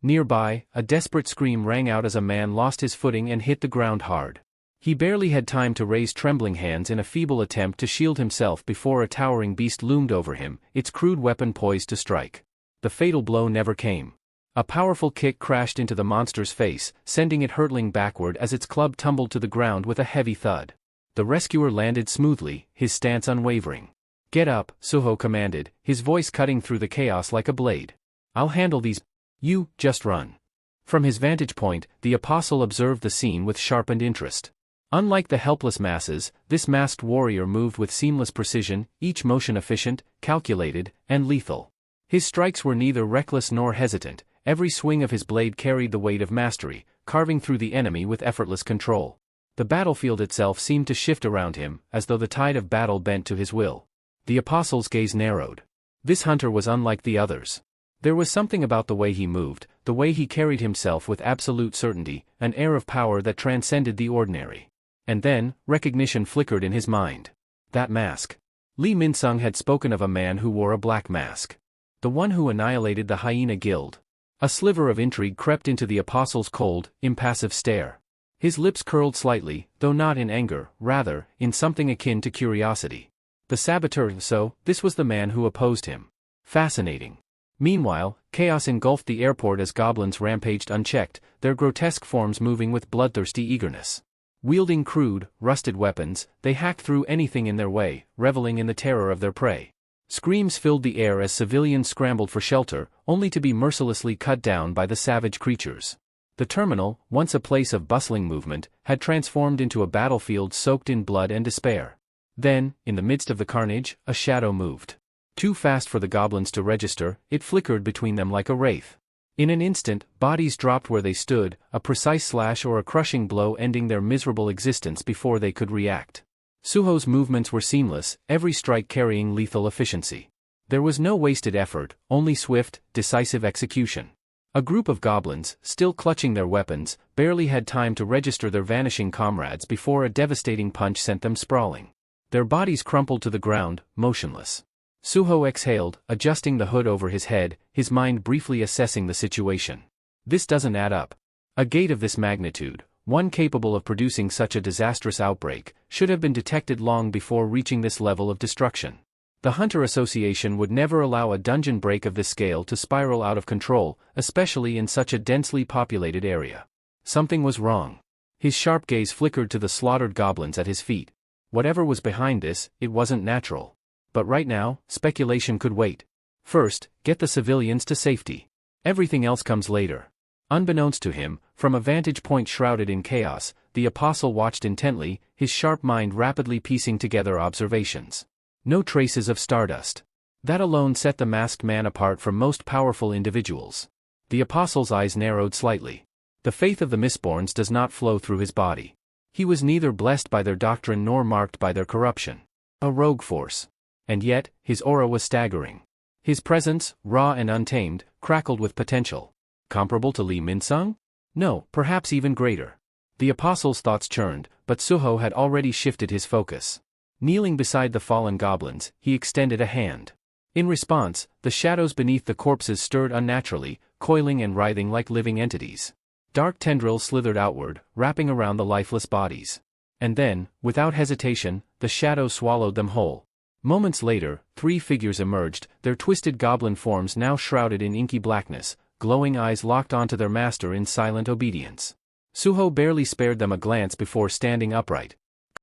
Nearby, a desperate scream rang out as a man lost his footing and hit the ground hard. He barely had time to raise trembling hands in a feeble attempt to shield himself before a towering beast loomed over him, its crude weapon poised to strike. The fatal blow never came. A powerful kick crashed into the monster's face, sending it hurtling backward as its club tumbled to the ground with a heavy thud. The rescuer landed smoothly, his stance unwavering. "Get up," Suho commanded, his voice cutting through the chaos like a blade. "I'll handle these. You, just run." From his vantage point, the apostle observed the scene with sharpened interest. Unlike the helpless masses, this masked warrior moved with seamless precision, each motion efficient, calculated, and lethal. His strikes were neither reckless nor hesitant, every swing of his blade carried the weight of mastery, carving through the enemy with effortless control. The battlefield itself seemed to shift around him, as though the tide of battle bent to his will. The apostle's gaze narrowed. This hunter was unlike the others. There was something about the way he moved, the way he carried himself with absolute certainty, an air of power that transcended the ordinary. And then, recognition flickered in his mind. That mask. Lee Min-sung had spoken of a man who wore a black mask. The one who annihilated the Hyena Guild. A sliver of intrigue crept into the apostle's cold, impassive stare. His lips curled slightly, though not in anger, rather, in something akin to curiosity. The saboteur, so, this was the man who opposed him. Fascinating. Meanwhile, chaos engulfed the airport as goblins rampaged unchecked, their grotesque forms moving with bloodthirsty eagerness. Wielding crude, rusted weapons, they hacked through anything in their way, reveling in the terror of their prey. Screams filled the air as civilians scrambled for shelter, only to be mercilessly cut down by the savage creatures. The terminal, once a place of bustling movement, had transformed into a battlefield soaked in blood and despair. Then, in the midst of the carnage, a shadow moved. Too fast for the goblins to register, it flickered between them like a wraith. In an instant, bodies dropped where they stood, a precise slash or a crushing blow ending their miserable existence before they could react. Suho's movements were seamless, every strike carrying lethal efficiency. There was no wasted effort, only swift, decisive execution. A group of goblins, still clutching their weapons, barely had time to register their vanishing comrades before a devastating punch sent them sprawling. Their bodies crumpled to the ground, motionless. Suho exhaled, adjusting the hood over his head, his mind briefly assessing the situation. This doesn't add up. A gate of this magnitude, one capable of producing such a disastrous outbreak, should have been detected long before reaching this level of destruction. The Hunter Association would never allow a dungeon break of this scale to spiral out of control, especially in such a densely populated area. Something was wrong. His sharp gaze flickered to the slaughtered goblins at his feet. Whatever was behind this, it wasn't natural. But right now, speculation could wait. First, get the civilians to safety. Everything else comes later. Unbeknownst to him, from a vantage point shrouded in chaos, the apostle watched intently, his sharp mind rapidly piecing together observations. No traces of stardust. That alone set the masked man apart from most powerful individuals. The apostle's eyes narrowed slightly. The faith of the Mistborns does not flow through his body. He was neither blessed by their doctrine nor marked by their corruption. A rogue force. And yet, his aura was staggering. His presence, raw and untamed, crackled with potential. Comparable to Li Minsung? No, perhaps even greater. The apostle's thoughts churned, but Suho had already shifted his focus. Kneeling beside the fallen goblins, he extended a hand. In response, the shadows beneath the corpses stirred unnaturally, coiling and writhing like living entities. Dark tendrils slithered outward, wrapping around the lifeless bodies. And then, without hesitation, the shadows swallowed them whole. Moments later, 3 figures emerged, their twisted goblin forms now shrouded in inky blackness, glowing eyes locked onto their master in silent obedience. Suho barely spared them a glance before standing upright.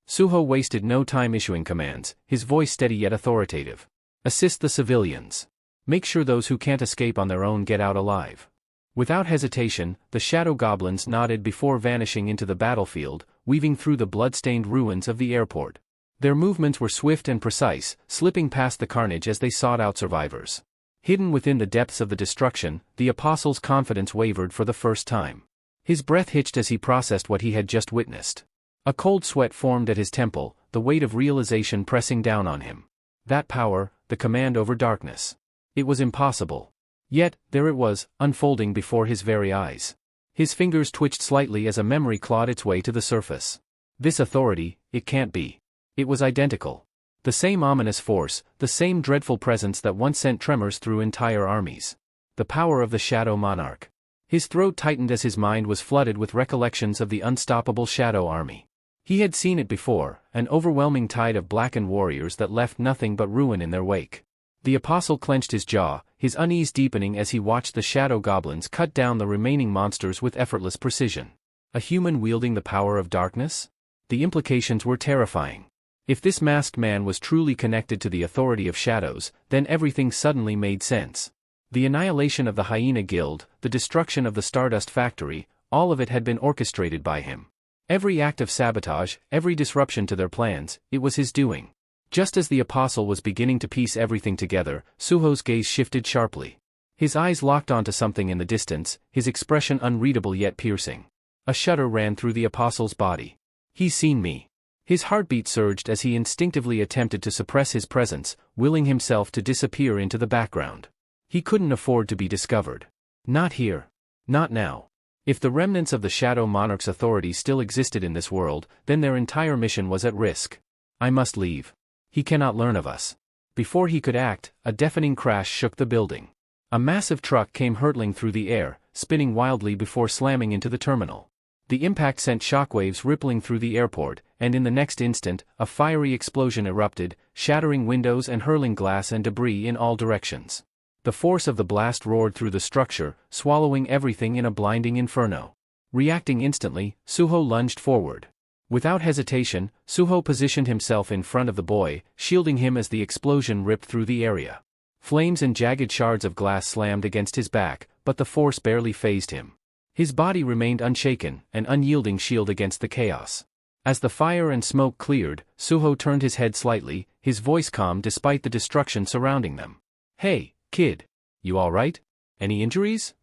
Suho wasted no time issuing commands, his voice steady yet authoritative. Assist the civilians. Make sure those who can't escape on their own get out alive. Without hesitation, the shadow goblins nodded before vanishing into the battlefield, weaving through the blood-stained ruins of the airport. Their movements were swift and precise, slipping past the carnage as they sought out survivors. Hidden within the depths of the destruction, the apostle's confidence wavered for the first time. His breath hitched as he processed what he had just witnessed. A cold sweat formed at his temple, the weight of realization pressing down on him. That power, the command over darkness. It was impossible. Yet, there it was, unfolding before his very eyes. His fingers twitched slightly as a memory clawed its way to the surface. This authority, it can't be. It was identical. The same ominous force, the same dreadful presence that once sent tremors through entire armies. The power of the Shadow Monarch. His throat tightened as his mind was flooded with recollections of the unstoppable Shadow Army. He had seen it before, an overwhelming tide of blackened warriors that left nothing but ruin in their wake. The apostle clenched his jaw, his unease deepening as he watched the shadow goblins cut down the remaining monsters with effortless precision. A human wielding the power of darkness? The implications were terrifying. If this masked man was truly connected to the authority of shadows, then everything suddenly made sense. The annihilation of the Hyena Guild, the destruction of the Stardust Factory, all of it had been orchestrated by him. Every act of sabotage, every disruption to their plans, it was his doing. Just as the apostle was beginning to piece everything together, Suho's gaze shifted sharply. His eyes locked onto something in the distance, his expression unreadable yet piercing. A shudder ran through the apostle's body. "He's seen me." His heartbeat surged as he instinctively attempted to suppress his presence, willing himself to disappear into the background. He couldn't afford to be discovered. Not here. Not now. If the remnants of the Shadow Monarch's authority still existed in this world, then their entire mission was at risk. I must leave. He cannot learn of us. Before he could act, a deafening crash shook the building. A massive truck came hurtling through the air, spinning wildly before slamming into the terminal. The impact sent shockwaves rippling through the airport, and in the next instant, a fiery explosion erupted, shattering windows and hurling glass and debris in all directions. The force of the blast roared through the structure, swallowing everything in a blinding inferno. Reacting instantly, Suho lunged forward. Without hesitation, Suho positioned himself in front of the boy, shielding him as the explosion ripped through the area. Flames and jagged shards of glass slammed against his back, but the force barely fazed him. His body remained unshaken, an unyielding shield against the chaos. As the fire and smoke cleared, Suho turned his head slightly, his voice calm despite the destruction surrounding them. "Hey, kid. You all right? Any injuries?"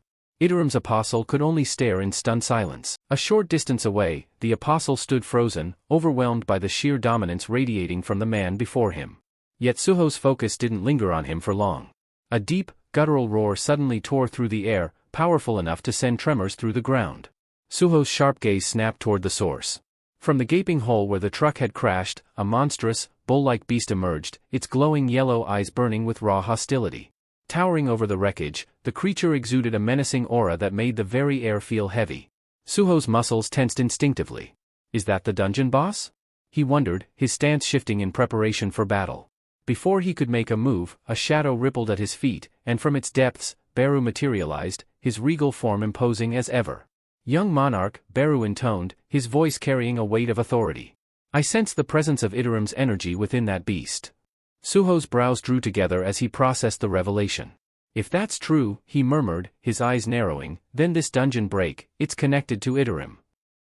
Iterim's apostle could only stare in stunned silence. A short distance away, the apostle stood frozen, overwhelmed by the sheer dominance radiating from the man before him. Yet Suho's focus didn't linger on him for long. A deep, guttural roar suddenly tore through the air, powerful enough to send tremors through the ground. Suho's sharp gaze snapped toward the source. From the gaping hole where the truck had crashed, a monstrous, bull-like beast emerged, its glowing yellow eyes burning with raw hostility. Towering over the wreckage, the creature exuded a menacing aura that made the very air feel heavy. Suho's muscles tensed instinctively. Is that the dungeon boss? He wondered, his stance shifting in preparation for battle. Before he could make a move, a shadow rippled at his feet, and from its depths, Beru materialized, his regal form imposing as ever. "Young monarch," Beru intoned, his voice carrying a weight of authority. "I sense the presence of Iterim's energy within that beast." Suho's brows drew together as he processed the revelation. "If that's true," he murmured, his eyes narrowing, "then this dungeon break, it's connected to Iterim."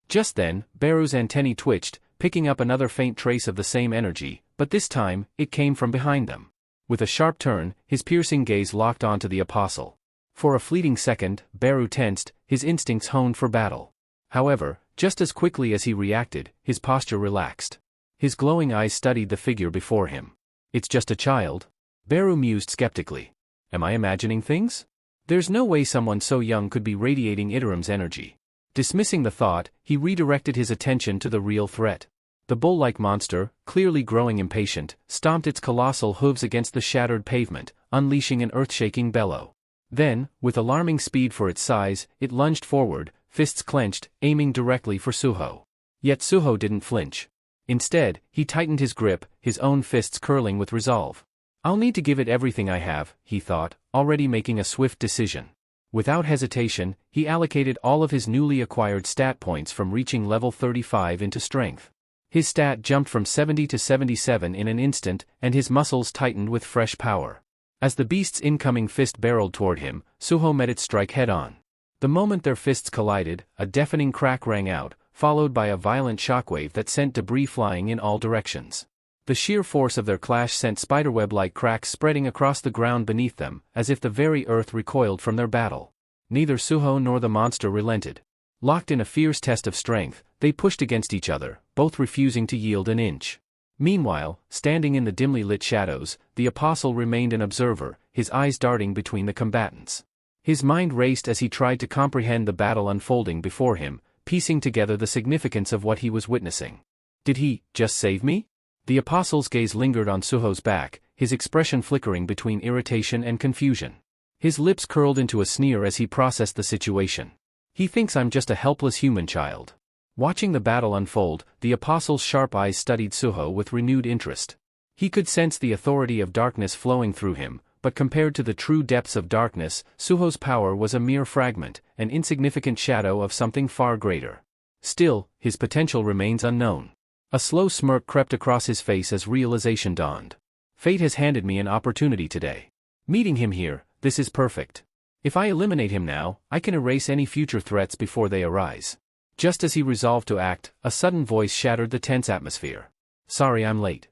Just then, Beru's antennae twitched, picking up another faint trace of the same energy, but this time, it came from behind them. With a sharp turn, his piercing gaze locked onto the apostle. For a fleeting second, Beru tensed, his instincts honed for battle. However, just as quickly as he reacted, his posture relaxed. His glowing eyes studied the figure before him. "It's just a child?" Beru mused skeptically. "Am I imagining things? There's no way someone so young could be radiating Iterim's energy." Dismissing the thought, he redirected his attention to the real threat. The bull-like monster, clearly growing impatient, stomped its colossal hooves against the shattered pavement, unleashing an earth-shaking bellow. Then, with alarming speed for its size, it lunged forward, fists clenched, aiming directly for Suho. Yet Suho didn't flinch. Instead, he tightened his grip, his own fists curling with resolve. "I'll need to give it everything I have," he thought, already making a swift decision. Without hesitation, he allocated all of his newly acquired stat points from reaching level 35 into strength. His stat jumped from 70 to 77 in an instant, and his muscles tightened with fresh power. As the beast's incoming fist barreled toward him, Suho met its strike head-on. The moment their fists collided, a deafening crack rang out, followed by a violent shockwave that sent debris flying in all directions. The sheer force of their clash sent spiderweb-like cracks spreading across the ground beneath them, as if the very earth recoiled from their battle. Neither Suho nor the monster relented. Locked in a fierce test of strength, they pushed against each other, both refusing to yield an inch. Meanwhile, standing in the dimly lit shadows, the apostle remained an observer, his eyes darting between the combatants. His mind raced as he tried to comprehend the battle unfolding before him, piecing together the significance of what he was witnessing. Did he just save me? The apostle's gaze lingered on Suho's back, his expression flickering between irritation and confusion. His lips curled into a sneer as he processed the situation. "He thinks I'm just a helpless human child." Watching the battle unfold, the apostle's sharp eyes studied Suho with renewed interest. He could sense the authority of darkness flowing through him, but compared to the true depths of darkness, Suho's power was a mere fragment, an insignificant shadow of something far greater. Still, his potential remains unknown. A slow smirk crept across his face as realization dawned. Fate has handed me an opportunity today. Meeting him here, this is perfect. If I eliminate him now, I can erase any future threats before they arise. Just as he resolved to act, a sudden voice shattered the tense atmosphere. "Sorry I'm late."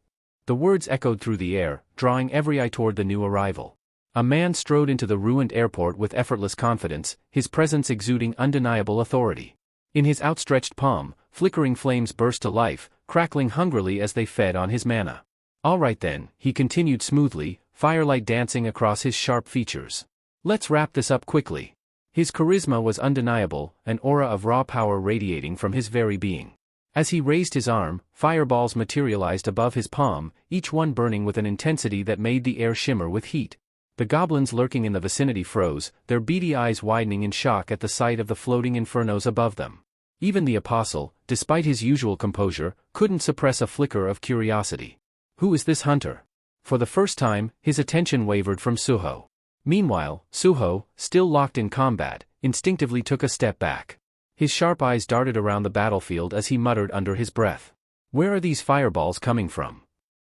The words echoed through the air, drawing every eye toward the new arrival. A man strode into the ruined airport with effortless confidence, his presence exuding undeniable authority. In his outstretched palm, flickering flames burst to life, crackling hungrily as they fed on his mana. "All right then," he continued smoothly, firelight dancing across his sharp features. "Let's wrap this up quickly." His charisma was undeniable, an aura of raw power radiating from his very being. As he raised his arm, fireballs materialized above his palm, each one burning with an intensity that made the air shimmer with heat. The goblins lurking in the vicinity froze, their beady eyes widening in shock at the sight of the floating infernos above them. Even the apostle, despite his usual composure, couldn't suppress a flicker of curiosity. Who is this hunter? For the first time, his attention wavered from Suho. Meanwhile, Suho, still locked in combat, instinctively took a step back. His sharp eyes darted around the battlefield as he muttered under his breath. Where are these fireballs coming from?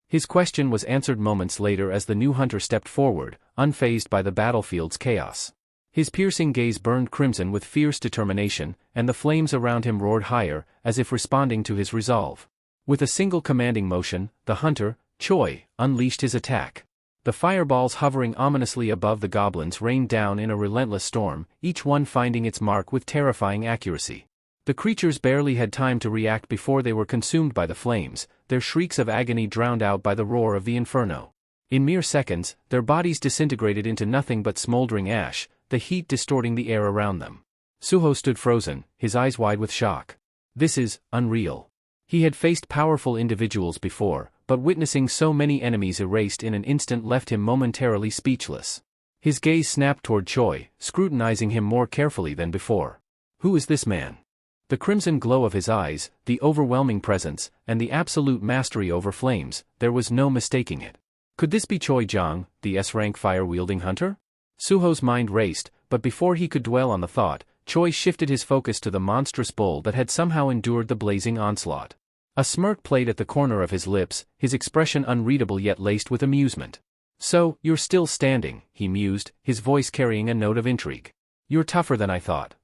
His question was answered moments later as the new hunter stepped forward, unfazed by the battlefield's chaos. His piercing gaze burned crimson with fierce determination, and the flames around him roared higher, as if responding to his resolve. With a single commanding motion, the hunter, Choi, unleashed his attack. The fireballs hovering ominously above the goblins rained down in a relentless storm, each one finding its mark with terrifying accuracy. The creatures barely had time to react before they were consumed by the flames, their shrieks of agony drowned out by the roar of the inferno. In mere seconds, their bodies disintegrated into nothing but smoldering ash, the heat distorting the air around them. Suho stood frozen, his eyes wide with shock. This is unreal. He had faced powerful individuals before, but witnessing so many enemies erased in an instant left him momentarily speechless. His gaze snapped toward Choi, scrutinizing him more carefully than before. Who is this man? The crimson glow of his eyes, the overwhelming presence, and the absolute mastery over flames, there was no mistaking it. Could this be Choi Jiang, the S-rank fire-wielding hunter? Suho's mind raced, but before he could dwell on the thought, Choi shifted his focus to the monstrous bull that had somehow endured the blazing onslaught. A smirk played at the corner of his lips, his expression unreadable yet laced with amusement. So, you're still standing, he mused, his voice carrying a note of intrigue. You're tougher than I thought.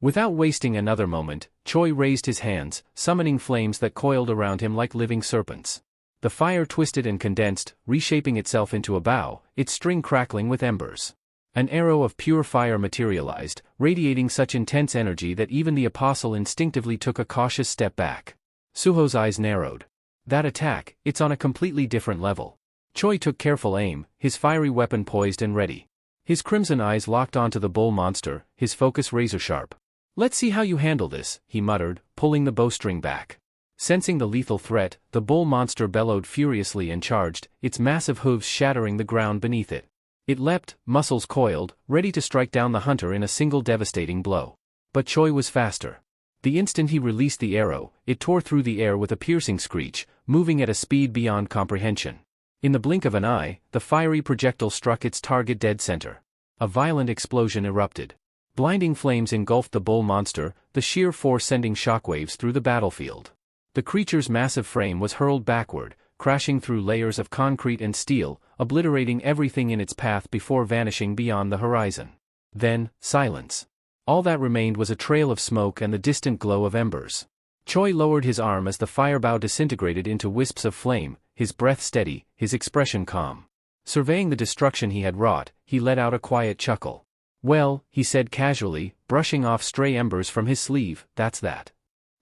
Without wasting another moment, Choi raised his hands, summoning flames that coiled around him like living serpents. The fire twisted and condensed, reshaping itself into a bow, its string crackling with embers. An arrow of pure fire materialized, radiating such intense energy that even the apostle instinctively took a cautious step back. Suho's eyes narrowed. That attack, it's on a completely different level. Choi took careful aim, his fiery weapon poised and ready. His crimson eyes locked onto the bull monster, his focus razor-sharp. Let's see how you handle this, he muttered, pulling the bowstring back. Sensing the lethal threat, the bull monster bellowed furiously and charged, its massive hooves shattering the ground beneath it. It leapt, muscles coiled, ready to strike down the hunter in a single devastating blow. But Choi was faster. The instant he released the arrow, it tore through the air with a piercing screech, moving at a speed beyond comprehension. In the blink of an eye, the fiery projectile struck its target dead center. A violent explosion erupted. Blinding flames engulfed the bull monster, the sheer force sending shockwaves through the battlefield. The creature's massive frame was hurled backward, crashing through layers of concrete and steel, obliterating everything in its path before vanishing beyond the horizon. Then, silence. All that remained was a trail of smoke and the distant glow of embers. Choi lowered his arm as the firebow disintegrated into wisps of flame, his breath steady, his expression calm. Surveying the destruction he had wrought, he let out a quiet chuckle. Well, he said casually, brushing off stray embers from his sleeve, that's that.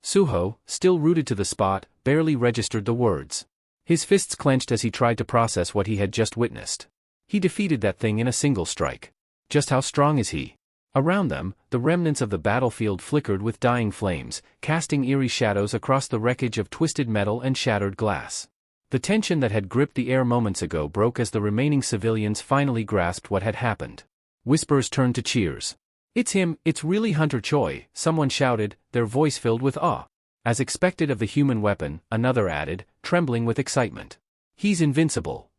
Suho, still rooted to the spot, barely registered the words. His fists clenched as he tried to process what he had just witnessed. He defeated that thing in a single strike. Just how strong is he? Around them, the remnants of the battlefield flickered with dying flames, casting eerie shadows across the wreckage of twisted metal and shattered glass. The tension that had gripped the air moments ago broke as the remaining civilians finally grasped what had happened. Whispers turned to cheers. It's him, it's really Hunter Choi, someone shouted, their voice filled with awe. As expected of the human weapon, another added, trembling with excitement. He's invincible.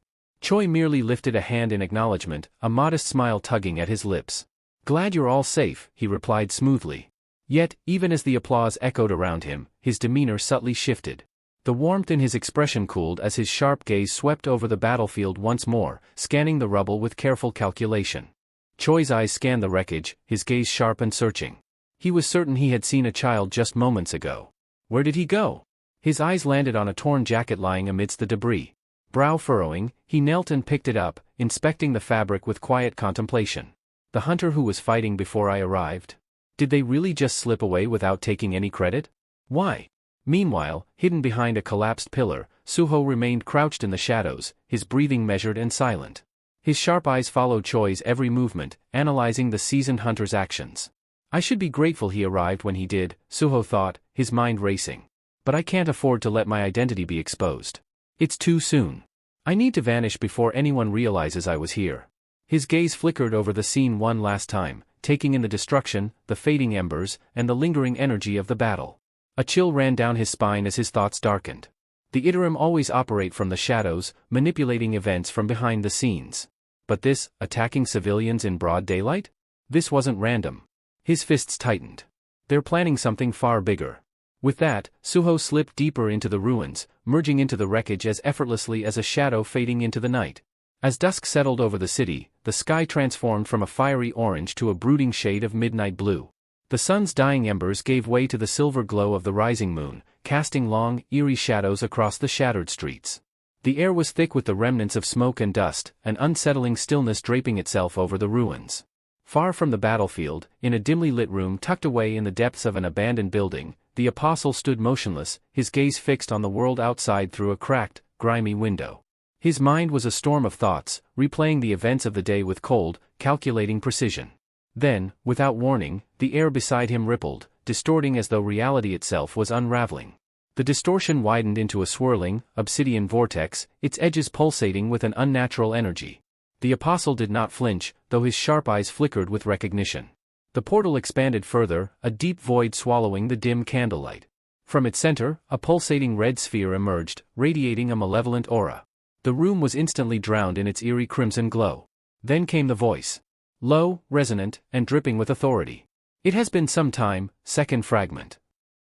Choi merely lifted a hand in acknowledgement, a modest smile tugging at his lips. Glad you're all safe, he replied smoothly. Yet, even as the applause echoed around him, his demeanor subtly shifted. The warmth in his expression cooled as his sharp gaze swept over the battlefield once more, scanning the rubble with careful calculation. Choi's eyes scanned the wreckage, his gaze sharp and searching. He was certain he had seen a child just moments ago. Where did he go? His eyes landed on a torn jacket lying amidst the debris. Brow furrowing, he knelt and picked it up, inspecting the fabric with quiet contemplation. The hunter who was fighting before I arrived? Did they really just slip away without taking any credit? Why? Meanwhile, hidden behind a collapsed pillar, Suho remained crouched in the shadows, his breathing measured and silent. His sharp eyes followed Choi's every movement, analyzing the seasoned hunter's actions. I should be grateful he arrived when he did, Suho thought, his mind racing. But I can't afford to let my identity be exposed. It's too soon. I need to vanish before anyone realizes I was here. His gaze flickered over the scene one last time, taking in the destruction, the fading embers, and the lingering energy of the battle. A chill ran down his spine as his thoughts darkened. The teetering always operate from the shadows, manipulating events from behind the scenes. But this, attacking civilians in broad daylight? This wasn't random. His fists tightened. They're planning something far bigger. With that, Suho slipped deeper into the ruins, merging into the wreckage as effortlessly as a shadow fading into the night. As dusk settled over the city, the sky transformed from a fiery orange to a brooding shade of midnight blue. The sun's dying embers gave way to the silver glow of the rising moon, casting long, eerie shadows across the shattered streets. The air was thick with the remnants of smoke and dust, an unsettling stillness draping itself over the ruins. Far from the battlefield, in a dimly lit room tucked away in the depths of an abandoned building, the apostle stood motionless, his gaze fixed on the world outside through a cracked, grimy window. His mind was a storm of thoughts, replaying the events of the day with cold, calculating precision. Then, without warning, the air beside him rippled, distorting as though reality itself was unraveling. The distortion widened into a swirling, obsidian vortex, its edges pulsating with an unnatural energy. The apostle did not flinch, though his sharp eyes flickered with recognition. The portal expanded further, a deep void swallowing the dim candlelight. From its center, a pulsating red sphere emerged, radiating a malevolent aura. The room was instantly drowned in its eerie crimson glow. Then came the voice. Low, resonant, and dripping with authority. It has been some time, second fragment.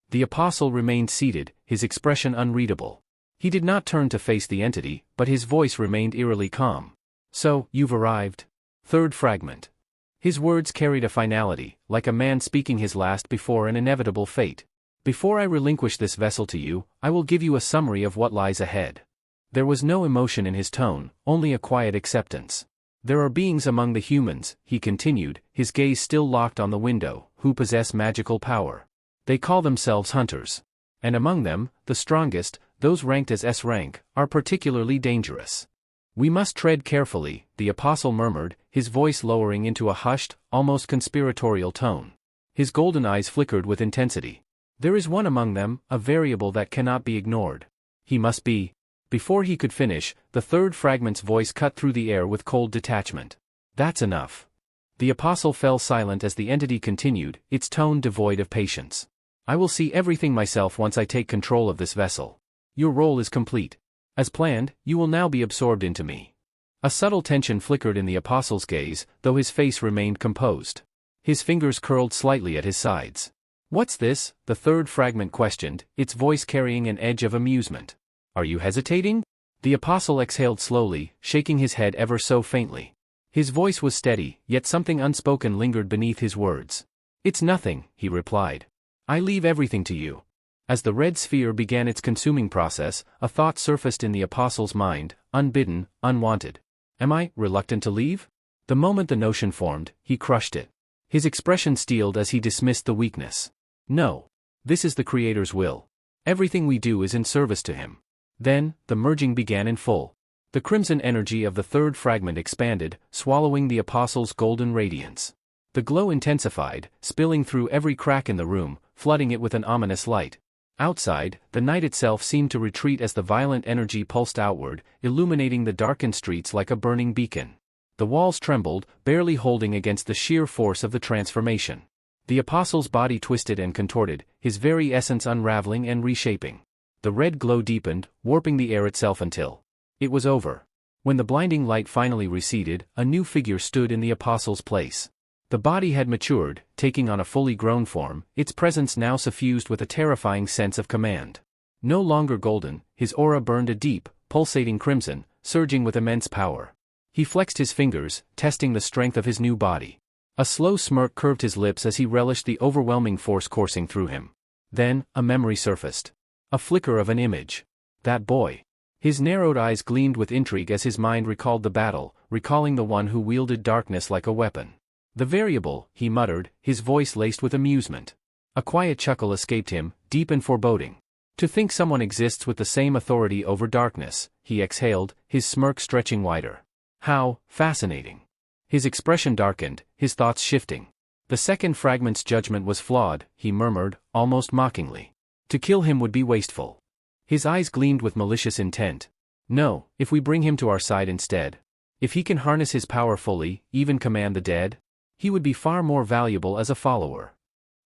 The apostle remained seated, his expression unreadable. He did not turn to face the entity, but his voice remained eerily calm. So, you've arrived? Third fragment. His words carried a finality, like a man speaking his last before an inevitable fate. Before I relinquish this vessel to you, I will give you a summary of what lies ahead. There was no emotion in his tone, only a quiet acceptance. There are beings among the humans, he continued, his gaze still locked on the window, who possess magical power. They call themselves hunters. And among them, the strongest, those ranked as S rank, are particularly dangerous. We must tread carefully, the apostle murmured, his voice lowering into a hushed, almost conspiratorial tone. His golden eyes flickered with intensity. There is one among them, a variable that cannot be ignored. He must be. Before he could finish, the third fragment's voice cut through the air with cold detachment. That's enough. The apostle fell silent as the entity continued, its tone devoid of patience. I will see everything myself once I take control of this vessel. Your role is complete. As planned, you will now be absorbed into me. A subtle tension flickered in the apostle's gaze, though his face remained composed. His fingers curled slightly at his sides. What's this? The third fragment questioned, its voice carrying an edge of amusement. Are you hesitating? The apostle exhaled slowly, shaking his head ever so faintly. His voice was steady, yet something unspoken lingered beneath his words. It's nothing, he replied. I leave everything to you. As the red sphere began its consuming process, a thought surfaced in the apostle's mind, unbidden, unwanted. Am I reluctant to leave? The moment the notion formed, he crushed it. His expression steeled as he dismissed the weakness. No. This is the Creator's will. Everything we do is in service to him. Then, the merging began in full. The crimson energy of the third fragment expanded, swallowing the apostle's golden radiance. The glow intensified, spilling through every crack in the room, flooding it with an ominous light. Outside, the night itself seemed to retreat as the violent energy pulsed outward, illuminating the darkened streets like a burning beacon. The walls trembled, barely holding against the sheer force of the transformation. The apostle's body twisted and contorted, his very essence unraveling and reshaping. The red glow deepened, warping the air itself until it was over. When the blinding light finally receded, a new figure stood in the apostle's place. The body had matured, taking on a fully grown form, its presence now suffused with a terrifying sense of command. No longer golden, his aura burned a deep, pulsating crimson, surging with immense power. He flexed his fingers, testing the strength of his new body. A slow smirk curved his lips as he relished the overwhelming force coursing through him. Then, a memory surfaced. A flicker of an image. That boy. His narrowed eyes gleamed with intrigue as his mind recalled the battle, recalling the one who wielded darkness like a weapon. The variable, he muttered, his voice laced with amusement. A quiet chuckle escaped him, deep and foreboding. To think someone exists with the same authority over darkness, he exhaled, his smirk stretching wider. How fascinating. His expression darkened, his thoughts shifting. The second fragment's judgment was flawed, he murmured, almost mockingly. To kill him would be wasteful. His eyes gleamed with malicious intent. No, if we bring him to our side instead. If he can harness his power fully, even command the dead. he would be far more valuable as a follower.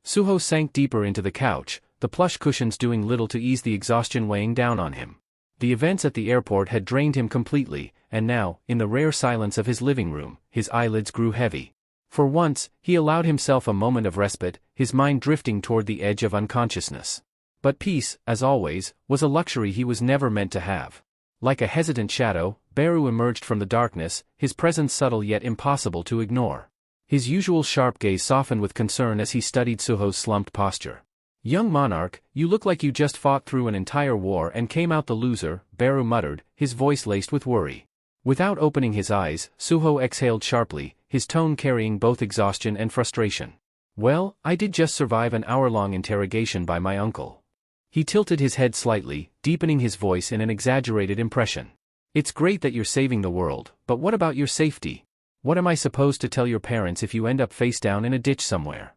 Suho sank deeper into the couch, the plush cushions doing little to ease the exhaustion weighing down on him. The events at the airport had drained him completely, and now, in the rare silence of his living room, his eyelids grew heavy. For once, he allowed himself a moment of respite, his mind drifting toward the edge of unconsciousness. But peace, as always, was a luxury he was never meant to have. Like a hesitant shadow, Beru emerged from the darkness, his presence subtle yet impossible to ignore. His usual sharp gaze softened with concern as he studied Suho's slumped posture. "Young monarch, you look like you just fought through an entire war and came out the loser," Beru muttered, his voice laced with worry. Without opening his eyes, Suho exhaled sharply, his tone carrying both exhaustion and frustration. "Well, I did just survive an hour-long interrogation by my uncle." He tilted his head slightly, deepening his voice in an exaggerated impression. "It's great that you're saving the world, but what about your safety? What am I supposed to tell your parents if you end up face down in a ditch somewhere?"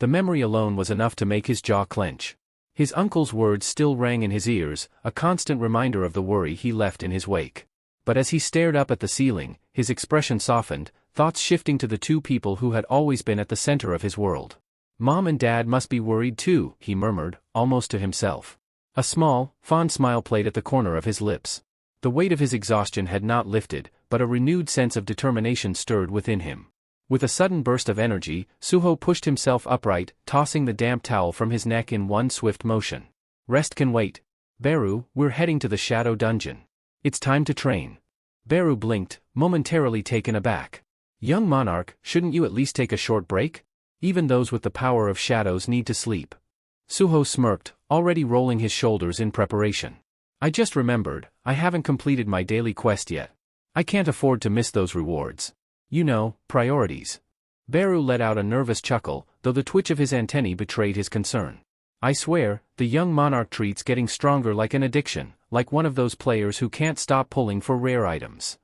The memory alone was enough to make his jaw clench. His uncle's words still rang in his ears, a constant reminder of the worry he left in his wake. But as he stared up at the ceiling, his expression softened, thoughts shifting to the two people who had always been at the center of his world. "Mom and Dad must be worried too," he murmured, almost to himself. A small, fond smile played at the corner of his lips. The weight of his exhaustion had not lifted, but a renewed sense of determination stirred within him. With a sudden burst of energy, Suho pushed himself upright, tossing the damp towel from his neck in one swift motion. "Rest can wait. Beru, we're heading to the Shadow Dungeon. It's time to train." Beru blinked, momentarily taken aback. "Young monarch, shouldn't you at least take a short break? Even those with the power of shadows need to sleep." Suho smirked, already rolling his shoulders in preparation. "I just remembered, I haven't completed my daily quest yet. I can't afford to miss those rewards. You know, priorities." Beru let out a nervous chuckle, though the twitch of his antennae betrayed his concern. "I swear, the young monarch treat's getting stronger like an addiction, like one of those players who can't stop pulling for rare items."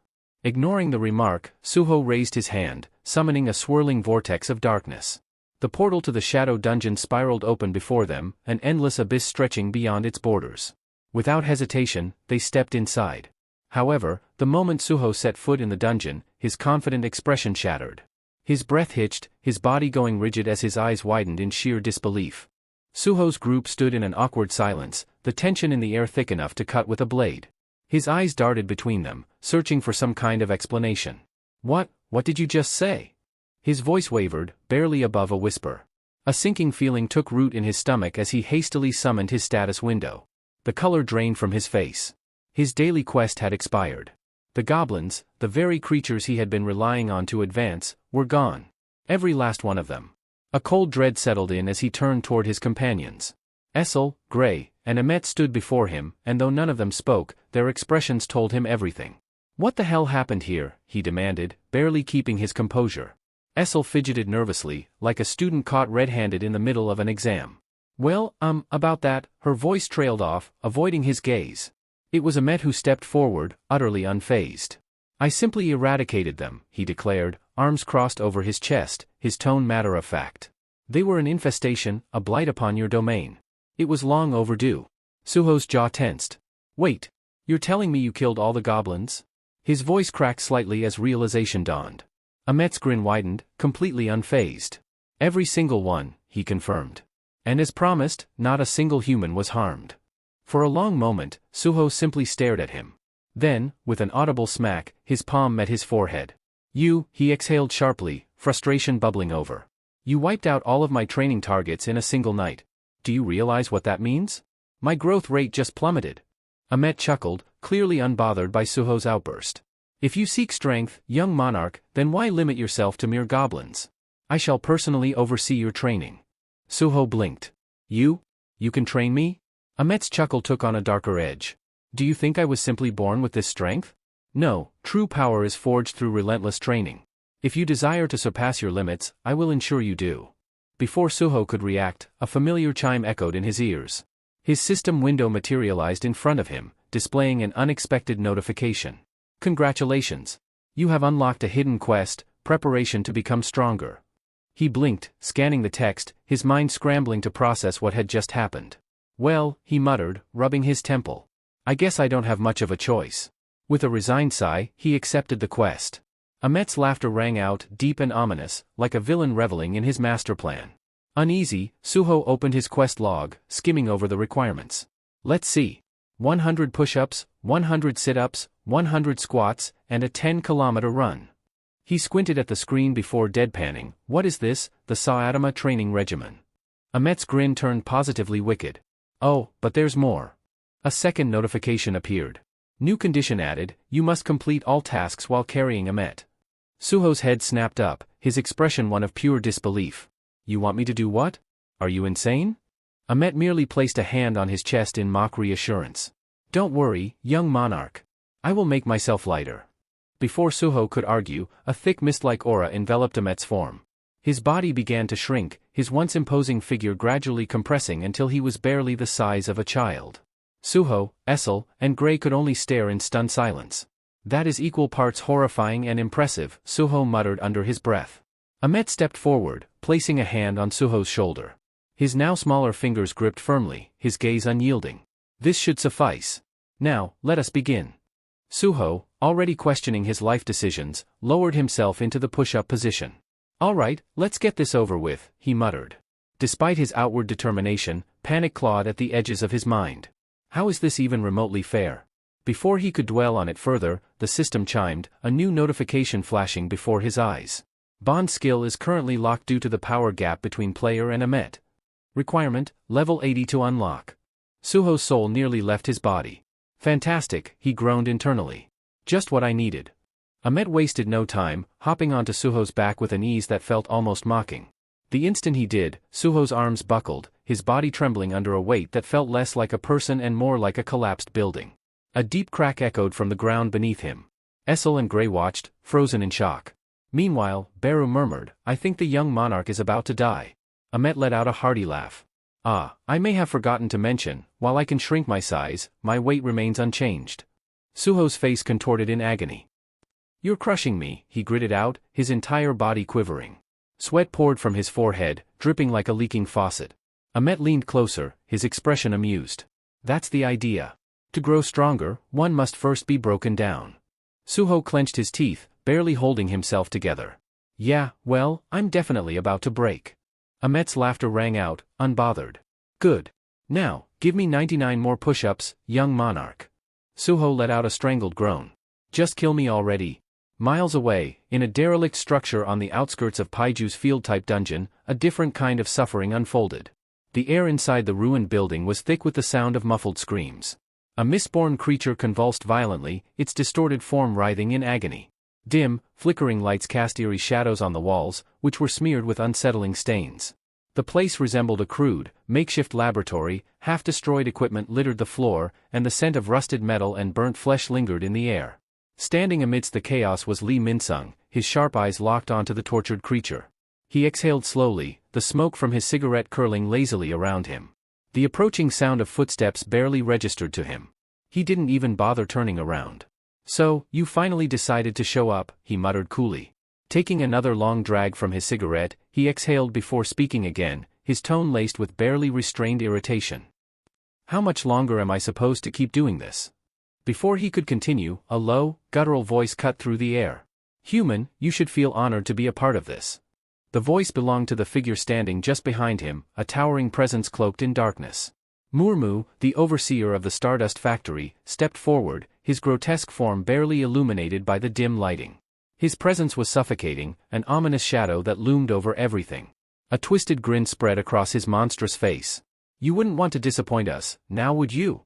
Ignoring the remark, Suho raised his hand, summoning a swirling vortex of darkness. The portal to the Shadow Dungeon spiraled open before them, an endless abyss stretching beyond its borders. Without hesitation, they stepped inside. However, the moment Suho set foot in the dungeon, his confident expression shattered. His breath hitched, his body going rigid as his eyes widened in sheer disbelief. Suho's group stood in an awkward silence, the tension in the air thick enough to cut with a blade. His eyes darted between them, searching for some kind of explanation. What did you just say?" His voice wavered, barely above a whisper. A sinking feeling took root in his stomach as he hastily summoned his status window. The color drained from his face. His daily quest had expired. The goblins, the very creatures he had been relying on to advance, were gone. Every last one of them. A cold dread settled in as he turned toward his companions. Essel, Gray, and Amet stood before him, and though none of them spoke, their expressions told him everything. "What the hell happened here?" he demanded, barely keeping his composure. Essel fidgeted nervously, like a student caught red-handed in the middle of an exam. "Well, about that," her voice trailed off, avoiding his gaze. It was Amet who stepped forward, utterly unfazed. "I simply eradicated them," he declared, arms crossed over his chest, his tone matter-of-fact. "They were an infestation, a blight upon your domain. It was long overdue." Suho's jaw tensed. "Wait, you're telling me you killed all the goblins?" His voice cracked slightly as realization dawned. Amet's grin widened, completely unfazed. "Every single one," he confirmed. "And as promised, not a single human was harmed." For a long moment, Suho simply stared at him. Then, with an audible smack, his palm met his forehead. He exhaled sharply, frustration bubbling over. "You wiped out all of my training targets in a single night. Do you realize what that means? My growth rate just plummeted." Amet chuckled, clearly unbothered by Suho's outburst. "If you seek strength, young monarch, then why limit yourself to mere goblins? I shall personally oversee your training." Suho blinked. You can train me?" Amet's chuckle took on a darker edge. "Do you think I was simply born with this strength? No, true power is forged through relentless training. If you desire to surpass your limits, I will ensure you do." Before Suho could react, a familiar chime echoed in his ears. His system window materialized in front of him, displaying an unexpected notification. "Congratulations. You have unlocked a hidden quest, preparation to become stronger." He blinked, scanning the text, his mind scrambling to process what had just happened. "Well," he muttered, rubbing his temple. "I guess I don't have much of a choice." With a resigned sigh, he accepted the quest. Ahmet's laughter rang out, deep and ominous, like a villain reveling in his master plan. Uneasy, Suho opened his quest log, skimming over the requirements. Let's see. 100 push-ups, 100 sit-ups, 100 squats, and a 10-kilometer run. He squinted at the screen before deadpanning. What is this, the Saotama training regimen? Ahmet's grin turned positively wicked. Oh, but there's more. A second notification appeared. New condition added, you must complete all tasks while carrying Ahmet. Suho's head snapped up, his expression one of pure disbelief. You want me to do what? Are you insane? Ahmet merely placed a hand on his chest in mock reassurance. Don't worry, young monarch. I will make myself lighter. Before Suho could argue, a thick mist-like aura enveloped Ahmet's form. His body began to shrink, his once imposing figure gradually compressing until he was barely the size of a child. Suho, Essel, and Gray could only stare in stunned silence. That is equal parts horrifying and impressive, Suho muttered under his breath. Ahmet stepped forward, placing a hand on Suho's shoulder. His now smaller fingers gripped firmly, his gaze unyielding. This should suffice. Now, let us begin. Suho, already questioning his life decisions, lowered himself into the push-up position. All right, let's get this over with, he muttered. Despite his outward determination, panic clawed at the edges of his mind. How is this even remotely fair? Before he could dwell on it further, the system chimed, a new notification flashing before his eyes. Bond skill is currently locked due to the power gap between player and Ahmet. Requirement, level 80 to unlock. Suho's soul nearly left his body. Fantastic, he groaned internally. Just what I needed. Ahmet wasted no time, hopping onto Suho's back with an ease that felt almost mocking. The instant he did, Suho's arms buckled, his body trembling under a weight that felt less like a person and more like a collapsed building. A deep crack echoed from the ground beneath him. Essel and Gray watched, frozen in shock. Meanwhile, Beru murmured, I think the young monarch is about to die. Ahmet let out a hearty laugh. Ah, I may have forgotten to mention, while I can shrink my size, my weight remains unchanged. Suho's face contorted in agony. You're crushing me, he gritted out, his entire body quivering. Sweat poured from his forehead, dripping like a leaking faucet. Ahmet leaned closer, his expression amused. That's the idea. To grow stronger, one must first be broken down. Suho clenched his teeth, barely holding himself together. Yeah, well, I'm definitely about to break. Ahmet's laughter rang out, unbothered. Good. Now, give me 99 more push-ups, young monarch. Suho let out a strangled groan. Just kill me already. Miles away, in a derelict structure on the outskirts of Paiju's field-type dungeon, a different kind of suffering unfolded. The air inside the ruined building was thick with the sound of muffled screams. A mistborn creature convulsed violently, its distorted form writhing in agony. Dim, flickering lights cast eerie shadows on the walls, which were smeared with unsettling stains. The place resembled a crude, makeshift laboratory, half-destroyed equipment littered the floor, and the scent of rusted metal and burnt flesh lingered in the air. Standing amidst the chaos was Lee Minsung, his sharp eyes locked onto the tortured creature. He exhaled slowly, the smoke from his cigarette curling lazily around him. The approaching sound of footsteps barely registered to him. He didn't even bother turning around. So, you finally decided to show up, he muttered coolly. Taking another long drag from his cigarette, he exhaled before speaking again, his tone laced with barely restrained irritation. How much longer am I supposed to keep doing this? Before he could continue, a low, guttural voice cut through the air. Human, you should feel honored to be a part of this. The voice belonged to the figure standing just behind him, a towering presence cloaked in darkness. Murmu, the overseer of the Stardust Factory, stepped forward, his grotesque form barely illuminated by the dim lighting. His presence was suffocating, an ominous shadow that loomed over everything. A twisted grin spread across his monstrous face. You wouldn't want to disappoint us, now would you?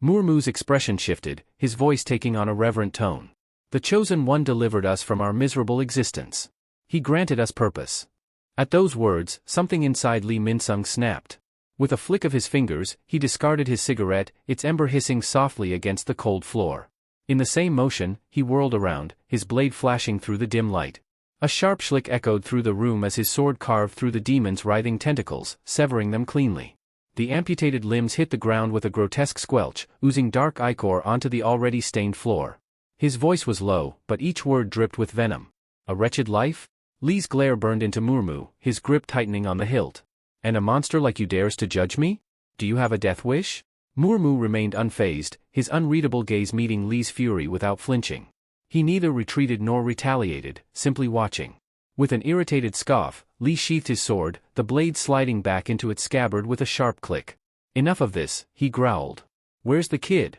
Murmu's expression shifted, his voice taking on a reverent tone. The Chosen One delivered us from our miserable existence. He granted us purpose. At those words, something inside Lee Minsung snapped. With a flick of his fingers, he discarded his cigarette, its ember hissing softly against the cold floor. In the same motion, he whirled around, his blade flashing through the dim light. A sharp shlick echoed through the room as his sword carved through the demon's writhing tentacles, severing them cleanly. The amputated limbs hit the ground with a grotesque squelch, oozing dark ichor onto the already stained floor. His voice was low, but each word dripped with venom. A wretched life? Lee's glare burned into Murmu, his grip tightening on the hilt. And a monster like you dares to judge me? Do you have a death wish? Murmu remained unfazed, his unreadable gaze meeting Lee's fury without flinching. He neither retreated nor retaliated, simply watching. With an irritated scoff, Lee sheathed his sword, the blade sliding back into its scabbard with a sharp click. Enough of this, he growled. Where's the kid?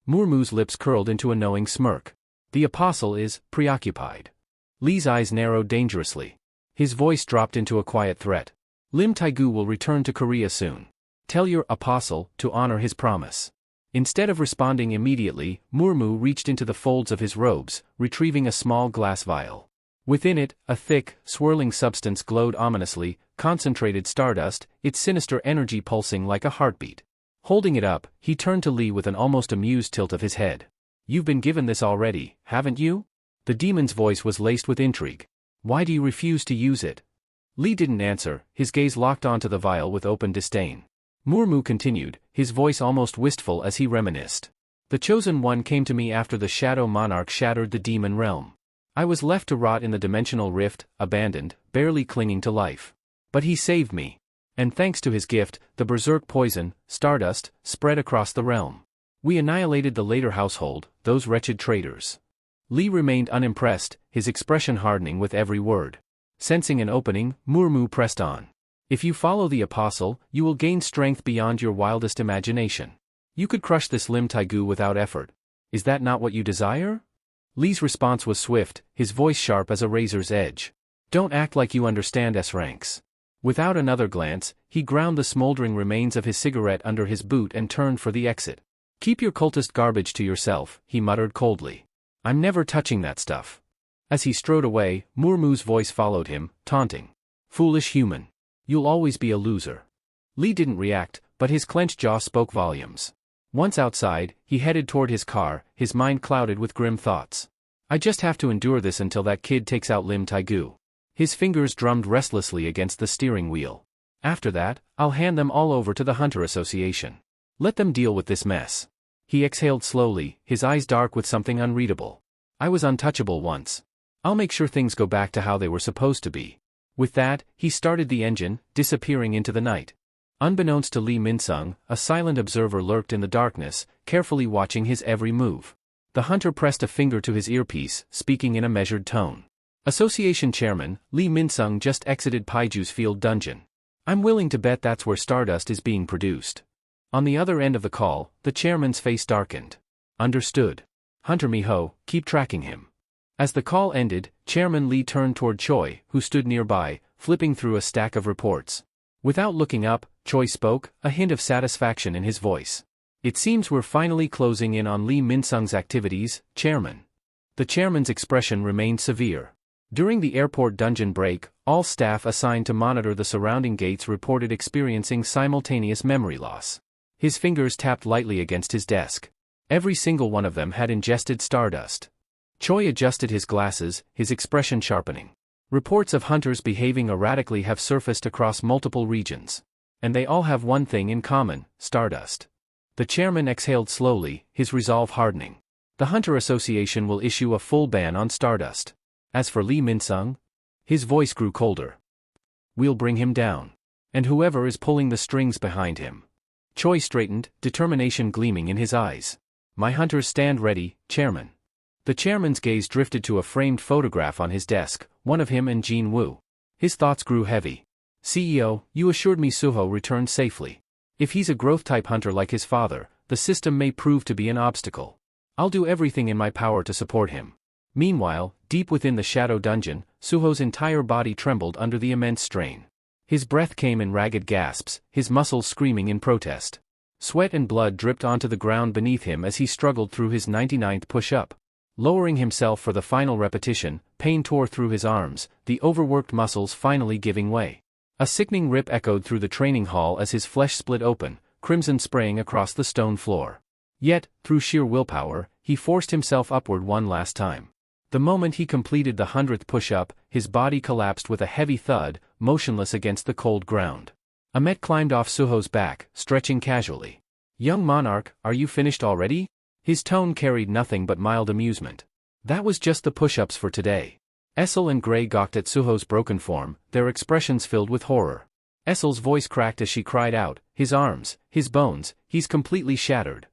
Murmu's lips curled into a knowing smirk. The apostle is preoccupied. Lee's eyes narrowed dangerously. His voice dropped into a quiet threat. Lim Taegu will return to Korea soon. Tell your apostle to honor his promise. Instead of responding immediately, Murmu reached into the folds of his robes, retrieving a small glass vial. Within it, a thick, swirling substance glowed ominously, concentrated stardust, its sinister energy pulsing like a heartbeat. Holding it up, he turned to Lee with an almost amused tilt of his head. You've been given this already, haven't you? The demon's voice was laced with intrigue. Why do you refuse to use it? Lee didn't answer, his gaze locked onto the vial with open disdain. Murmu continued, his voice almost wistful as he reminisced. The chosen one came to me after the Shadow Monarch shattered the demon realm. I was left to rot in the dimensional rift, abandoned, barely clinging to life. But he saved me. And thanks to his gift, the berserk poison, stardust, spread across the realm. We annihilated the later household, those wretched traitors. Lee remained unimpressed, his expression hardening with every word. Sensing an opening, Murmu pressed on. If you follow the apostle, you will gain strength beyond your wildest imagination. You could crush this Lim Taegu without effort. Is that not what you desire? Lee's response was swift, his voice sharp as a razor's edge. Don't act like you understand S-ranks. Without another glance, he ground the smoldering remains of his cigarette under his boot and turned for the exit. Keep your cultist garbage to yourself, he muttered coldly. I'm never touching that stuff. As he strode away, Murmu's voice followed him, taunting. Foolish human. You'll always be a loser. Lee didn't react, but his clenched jaw spoke volumes. Once outside, he headed toward his car, his mind clouded with grim thoughts. I just have to endure this until that kid takes out Lim Taegu. His fingers drummed restlessly against the steering wheel. After that, I'll hand them all over to the Hunter Association. Let them deal with this mess. He exhaled slowly, his eyes dark with something unreadable. I was untouchable once. I'll make sure things go back to how they were supposed to be. With that, he started the engine, disappearing into the night. Unbeknownst to Lee Min-sung, a silent observer lurked in the darkness, carefully watching his every move. The hunter pressed a finger to his earpiece, speaking in a measured tone. Association Chairman, Lee Min-sung just exited Paiju's field dungeon. I'm willing to bet that's where stardust is being produced. On the other end of the call, the chairman's face darkened. Understood. Hunter Miho, keep tracking him. As the call ended, Chairman Lee turned toward Choi, who stood nearby, flipping through a stack of reports. Without looking up, Choi spoke, a hint of satisfaction in his voice. It seems we're finally closing in on Lee Min-sung's activities, Chairman. The chairman's expression remained severe. During the airport dungeon break, all staff assigned to monitor the surrounding gates reported experiencing simultaneous memory loss. His fingers tapped lightly against his desk. Every single one of them had ingested stardust. Choi adjusted his glasses, his expression sharpening. Reports of hunters behaving erratically have surfaced across multiple regions. And they all have one thing in common, stardust. The chairman exhaled slowly, his resolve hardening. The Hunter Association will issue a full ban on stardust. As for Lee Min-sung, his voice grew colder. We'll bring him down. And whoever is pulling the strings behind him. Choi straightened, determination gleaming in his eyes. My hunters stand ready, Chairman. The chairman's gaze drifted to a framed photograph on his desk, one of him and Jin Woo. His thoughts grew heavy. CEO, you assured me Suho returned safely. If he's a growth-type hunter like his father, the system may prove to be an obstacle. I'll do everything in my power to support him. Meanwhile, deep within the shadow dungeon, Suho's entire body trembled under the immense strain. His breath came in ragged gasps, his muscles screaming in protest. Sweat and blood dripped onto the ground beneath him as he struggled through his 99th push-up. Lowering himself for the final repetition, pain tore through his arms, the overworked muscles finally giving way. A sickening rip echoed through the training hall as his flesh split open, crimson spraying across the stone floor. Yet, through sheer willpower, he forced himself upward one last time. The moment he completed the 100th push-up, his body collapsed with a heavy thud, motionless against the cold ground. Ahmet climbed off Suho's back, stretching casually. Young monarch, are you finished already? His tone carried nothing but mild amusement. That was just the push-ups for today. Essel and Gray gawked at Suho's broken form, their expressions filled with horror. Essel's voice cracked as she cried out, his arms, his bones, he's completely shattered.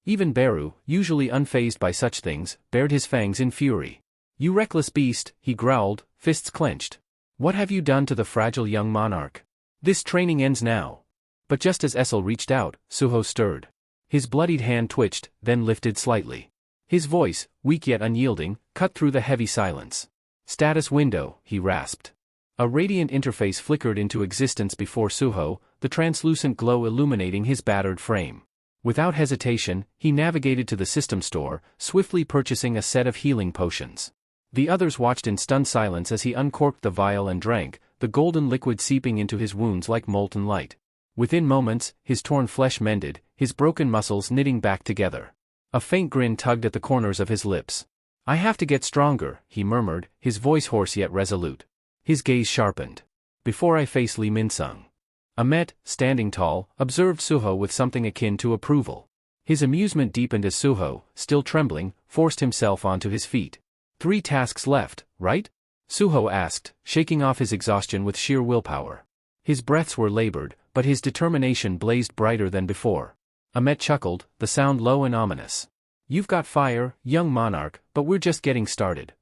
Even Beru, usually unfazed by such things, bared his fangs in fury. "You reckless beast," he growled, fists clenched. "What have you done to the fragile young monarch? This training ends now." But just as Essel reached out, Suho stirred. His bloodied hand twitched, then lifted slightly. His voice, weak yet unyielding, cut through the heavy silence. "Status window," he rasped. A radiant interface flickered into existence before Suho, the translucent glow illuminating his battered frame. Without hesitation, he navigated to the system store, swiftly purchasing a set of healing potions. The others watched in stunned silence as he uncorked the vial and drank, the golden liquid seeping into his wounds like molten light. Within moments, his torn flesh mended, his broken muscles knitting back together. A faint grin tugged at the corners of his lips. "I have to get stronger," he murmured, his voice hoarse yet resolute. His gaze sharpened. "Before I face Li Minsung." Ahmet, standing tall, observed Suho with something akin to approval. His amusement deepened as Suho, still trembling, forced himself onto his feet. "3 tasks left, right?" Suho asked, shaking off his exhaustion with sheer willpower. His breaths were labored, but his determination blazed brighter than before. Ahmet chuckled, the sound low and ominous. "You've got fire, young monarch, but we're just getting started."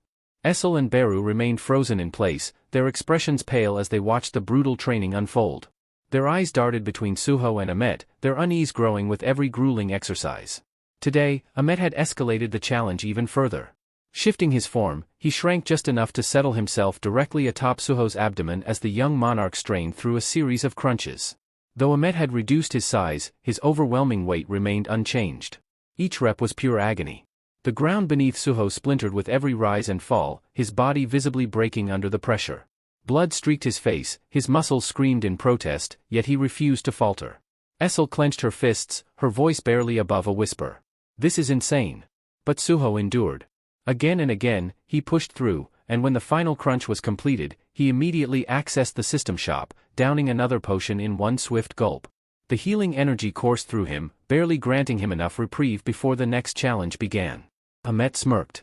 Essel and Beru remained frozen in place, their expressions pale as they watched the brutal training unfold. Their eyes darted between Suho and Ahmet, their unease growing with every grueling exercise. Today, Ahmet had escalated the challenge even further. Shifting his form, he shrank just enough to settle himself directly atop Suho's abdomen as the young monarch strained through a series of crunches. Though Ahmet had reduced his size, his overwhelming weight remained unchanged. Each rep was pure agony. The ground beneath Suho splintered with every rise and fall, his body visibly breaking under the pressure. Blood streaked his face, his muscles screamed in protest, yet he refused to falter. Essel clenched her fists, her voice barely above a whisper. "This is insane." But Suho endured. Again and again, he pushed through, and when the final crunch was completed, he immediately accessed the system shop, downing another potion in one swift gulp. The healing energy coursed through him, barely granting him enough reprieve before the next challenge began. Ahmet smirked.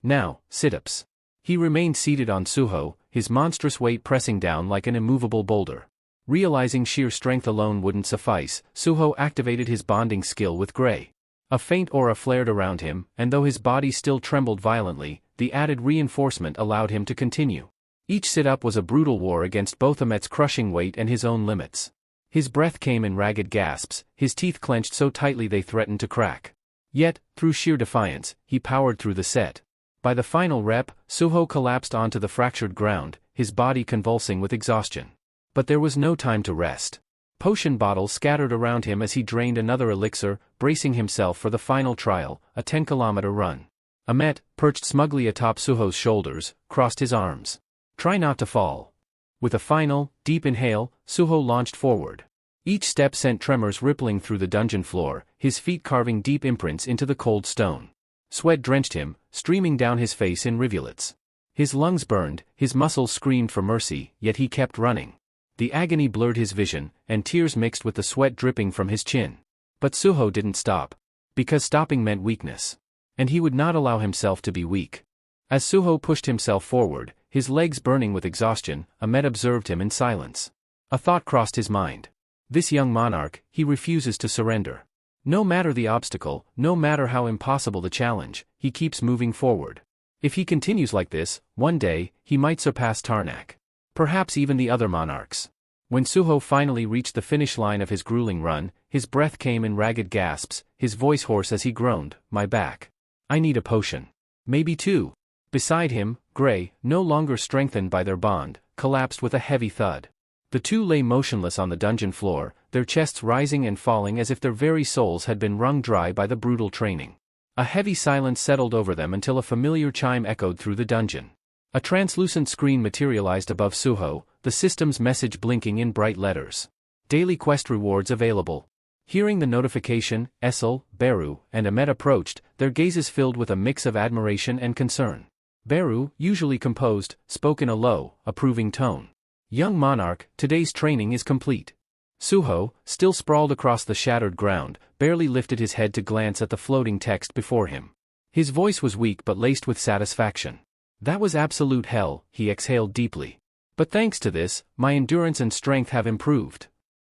"Now, sit-ups." He remained seated on Suho, his monstrous weight pressing down like an immovable boulder. Realizing sheer strength alone wouldn't suffice, Suho activated his bonding skill with Gray. A faint aura flared around him, and though his body still trembled violently, the added reinforcement allowed him to continue. Each sit-up was a brutal war against both Ahmet's crushing weight and his own limits. His breath came in ragged gasps, his teeth clenched so tightly they threatened to crack. Yet, through sheer defiance, he powered through the set. By the final rep, Suho collapsed onto the fractured ground, his body convulsing with exhaustion. But there was no time to rest. Potion bottles scattered around him as he drained another elixir, bracing himself for the final trial, a 10-kilometer run. Ahmet, perched smugly atop Suho's shoulders, crossed his arms. "Try not to fall." With a final, deep inhale, Suho launched forward. Each step sent tremors rippling through the dungeon floor, his feet carving deep imprints into the cold stone. Sweat drenched him, streaming down his face in rivulets. His lungs burned, his muscles screamed for mercy, yet he kept running. The agony blurred his vision, and tears mixed with the sweat dripping from his chin. But Suho didn't stop. Because stopping meant weakness. And he would not allow himself to be weak. As Suho pushed himself forward, his legs burning with exhaustion, Ahmet observed him in silence. A thought crossed his mind. This young monarch, he refuses to surrender. No matter the obstacle, no matter how impossible the challenge, he keeps moving forward. If he continues like this, one day, he might surpass Tarnak. Perhaps even the other monarchs. When Suho finally reached the finish line of his grueling run, his breath came in ragged gasps, his voice hoarse as he groaned, "My back. I need a potion. Maybe 2. Beside him, Gray, no longer strengthened by their bond, collapsed with a heavy thud. The two lay motionless on the dungeon floor, their chests rising and falling as if their very souls had been wrung dry by the brutal training. A heavy silence settled over them until a familiar chime echoed through the dungeon. A translucent screen materialized above Suho, the system's message blinking in bright letters. "Daily quest rewards available." Hearing the notification, Essel, Beru, and Ahmet approached, their gazes filled with a mix of admiration and concern. Beru, usually composed, spoke in a low, approving tone. "Young monarch, today's training is complete." Suho, still sprawled across the shattered ground, barely lifted his head to glance at the floating text before him. His voice was weak but laced with satisfaction. "That was absolute hell," he exhaled deeply. "But thanks to this, my endurance and strength have improved."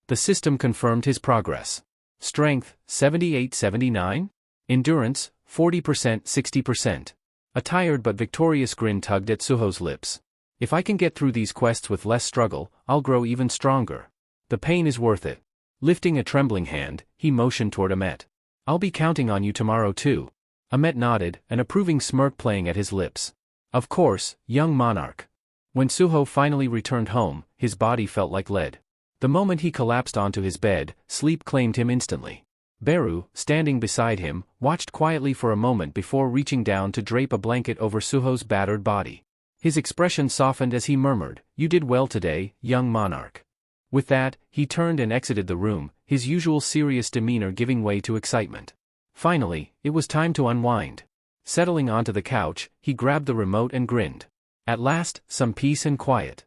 The system confirmed his progress. Strength, 78-79? Endurance, 40% 60%. A tired but victorious grin tugged at Suho's lips. If I can get through these quests with less struggle, I'll grow even stronger. The pain is worth it. Lifting a trembling hand, he motioned toward Amet. I'll be counting on you tomorrow too. Amet nodded, an approving smirk playing at his lips. Of course, young monarch. When Suho finally returned home, his body felt like lead. The moment he collapsed onto his bed, sleep claimed him instantly. Beru, standing beside him, watched quietly for a moment before reaching down to drape a blanket over Suho's battered body. His expression softened as he murmured, "You did well today, young monarch." With that, he turned and exited the room, his usual serious demeanor giving way to excitement. Finally, it was time to unwind. Settling onto the couch, he grabbed the remote and grinned. At last, some peace and quiet.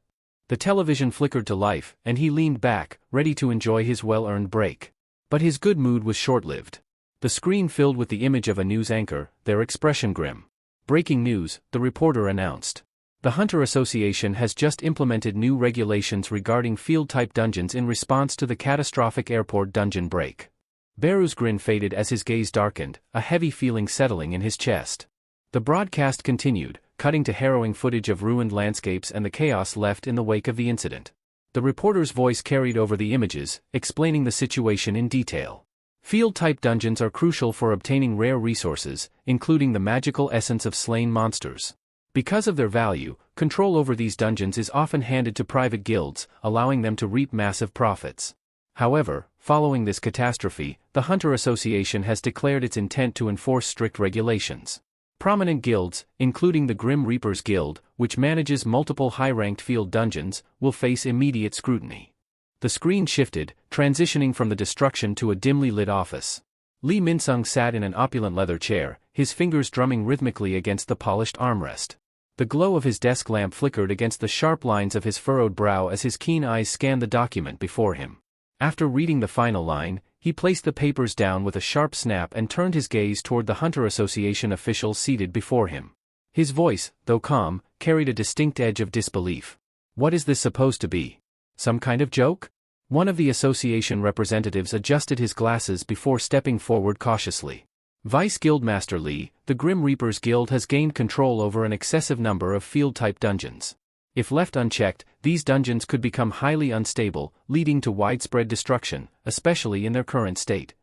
The television flickered to life, and he leaned back, ready to enjoy his well-earned break. But his good mood was short-lived. The screen filled with the image of a news anchor, their expression grim. Breaking news, the reporter announced. The Hunter Association has just implemented new regulations regarding field-type dungeons in response to the catastrophic airport dungeon break. Beru's grin faded as his gaze darkened, a heavy feeling settling in his chest. The broadcast continued, cutting to harrowing footage of ruined landscapes and the chaos left in the wake of the incident. The reporter's voice carried over the images, explaining the situation in detail. Field-type dungeons are crucial for obtaining rare resources, including the magical essence of slain monsters. Because of their value, control over these dungeons is often handed to private guilds, allowing them to reap massive profits. However, following this catastrophe, the Hunter Association has declared its intent to enforce strict regulations. Prominent guilds, including the Grim Reapers Guild, which manages multiple high-ranked field dungeons, will face immediate scrutiny. The screen shifted, transitioning from the destruction to a dimly lit office. Lee Min-sung sat in an opulent leather chair, his fingers drumming rhythmically against the polished armrest. The glow of his desk lamp flickered against the sharp lines of his furrowed brow as his keen eyes scanned the document before him. After reading the final line, he placed the papers down with a sharp snap and turned his gaze toward the Hunter Association official seated before him. His voice, though calm, carried a distinct edge of disbelief. "What is this supposed to be? Some kind of joke?" One of the association representatives adjusted his glasses before stepping forward cautiously. Vice Guildmaster Lee, the Grim Reapers Guild has gained control over an excessive number of field-type dungeons. If left unchecked, these dungeons could become highly unstable, leading to widespread destruction, especially in their current state.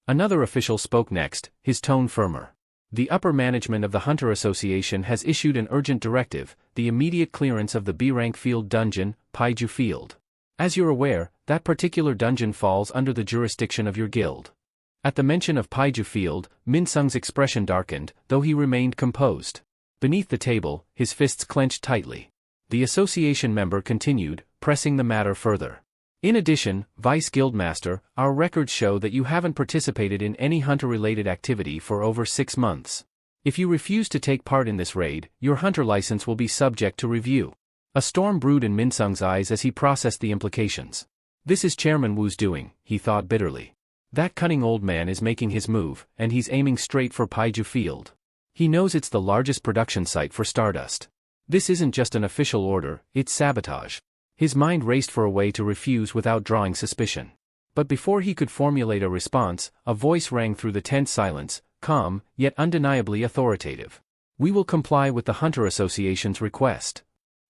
Another official spoke next, his tone firmer. The upper management of the Hunter Association has issued an urgent directive, the immediate clearance of the B-rank field dungeon, Paiju Field. As you're aware, that particular dungeon falls under the jurisdiction of your guild. At the mention of Paiju Field, Min-sung's expression darkened, though he remained composed. Beneath the table, his fists clenched tightly. The association member continued, pressing the matter further. "In addition, Vice Guildmaster, our records show that you haven't participated in any hunter-related activity for over 6 months. If you refuse to take part in this raid, your hunter license will be subject to review." A storm brewed in Min-sung's eyes as he processed the implications. This is Chairman Wu's doing, he thought bitterly. That cunning old man is making his move, and he's aiming straight for Paiju Field. He knows it's the largest production site for Stardust. This isn't just an official order, it's sabotage. His mind raced for a way to refuse without drawing suspicion. But before he could formulate a response, a voice rang through the tense silence, calm, yet undeniably authoritative. "We will comply with the Hunter Association's request."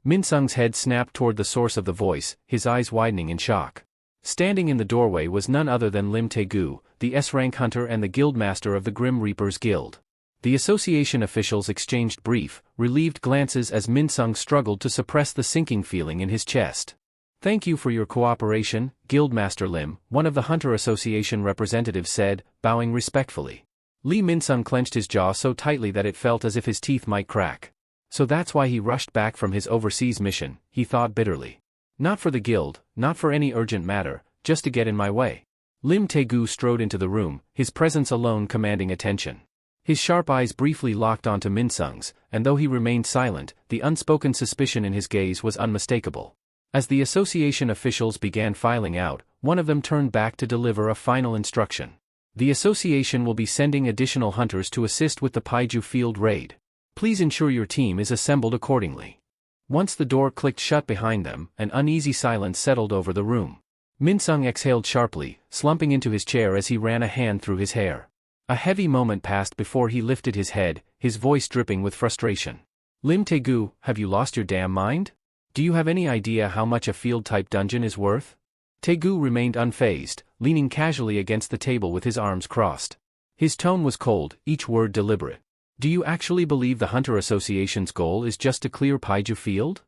Min-sung's head snapped toward the source of the voice, his eyes widening in shock. Standing in the doorway was none other than Lim Tae-gu, the S-rank hunter and the guildmaster of the Grim Reapers Guild. The association officials exchanged brief, relieved glances as Min-sung struggled to suppress the sinking feeling in his chest. "Thank you for your cooperation, Guildmaster Lim," one of the Hunter Association representatives said, bowing respectfully. Lee Min-sung clenched his jaw so tightly that it felt as if his teeth might crack. So that's why he rushed back from his overseas mission, he thought bitterly. Not for the guild, not for any urgent matter, just to get in my way. Lim Tae-gu strode into the room, his presence alone commanding attention. His sharp eyes briefly locked onto Min-sung's, and though he remained silent, the unspoken suspicion in his gaze was unmistakable. As the association officials began filing out, one of them turned back to deliver a final instruction. The association will be sending additional hunters to assist with the Paiju Field raid. Please ensure your team is assembled accordingly. Once the door clicked shut behind them, an uneasy silence settled over the room. Minsung exhaled sharply, slumping into his chair as he ran a hand through his hair. A heavy moment passed before he lifted his head, his voice dripping with frustration. Lim Taegu, have you lost your damn mind? Do you have any idea how much a field-type dungeon is worth? Taegu remained unfazed, leaning casually against the table with his arms crossed. His tone was cold, each word deliberate. Do you actually believe the Hunter Association's goal is just to clear Paiju Field?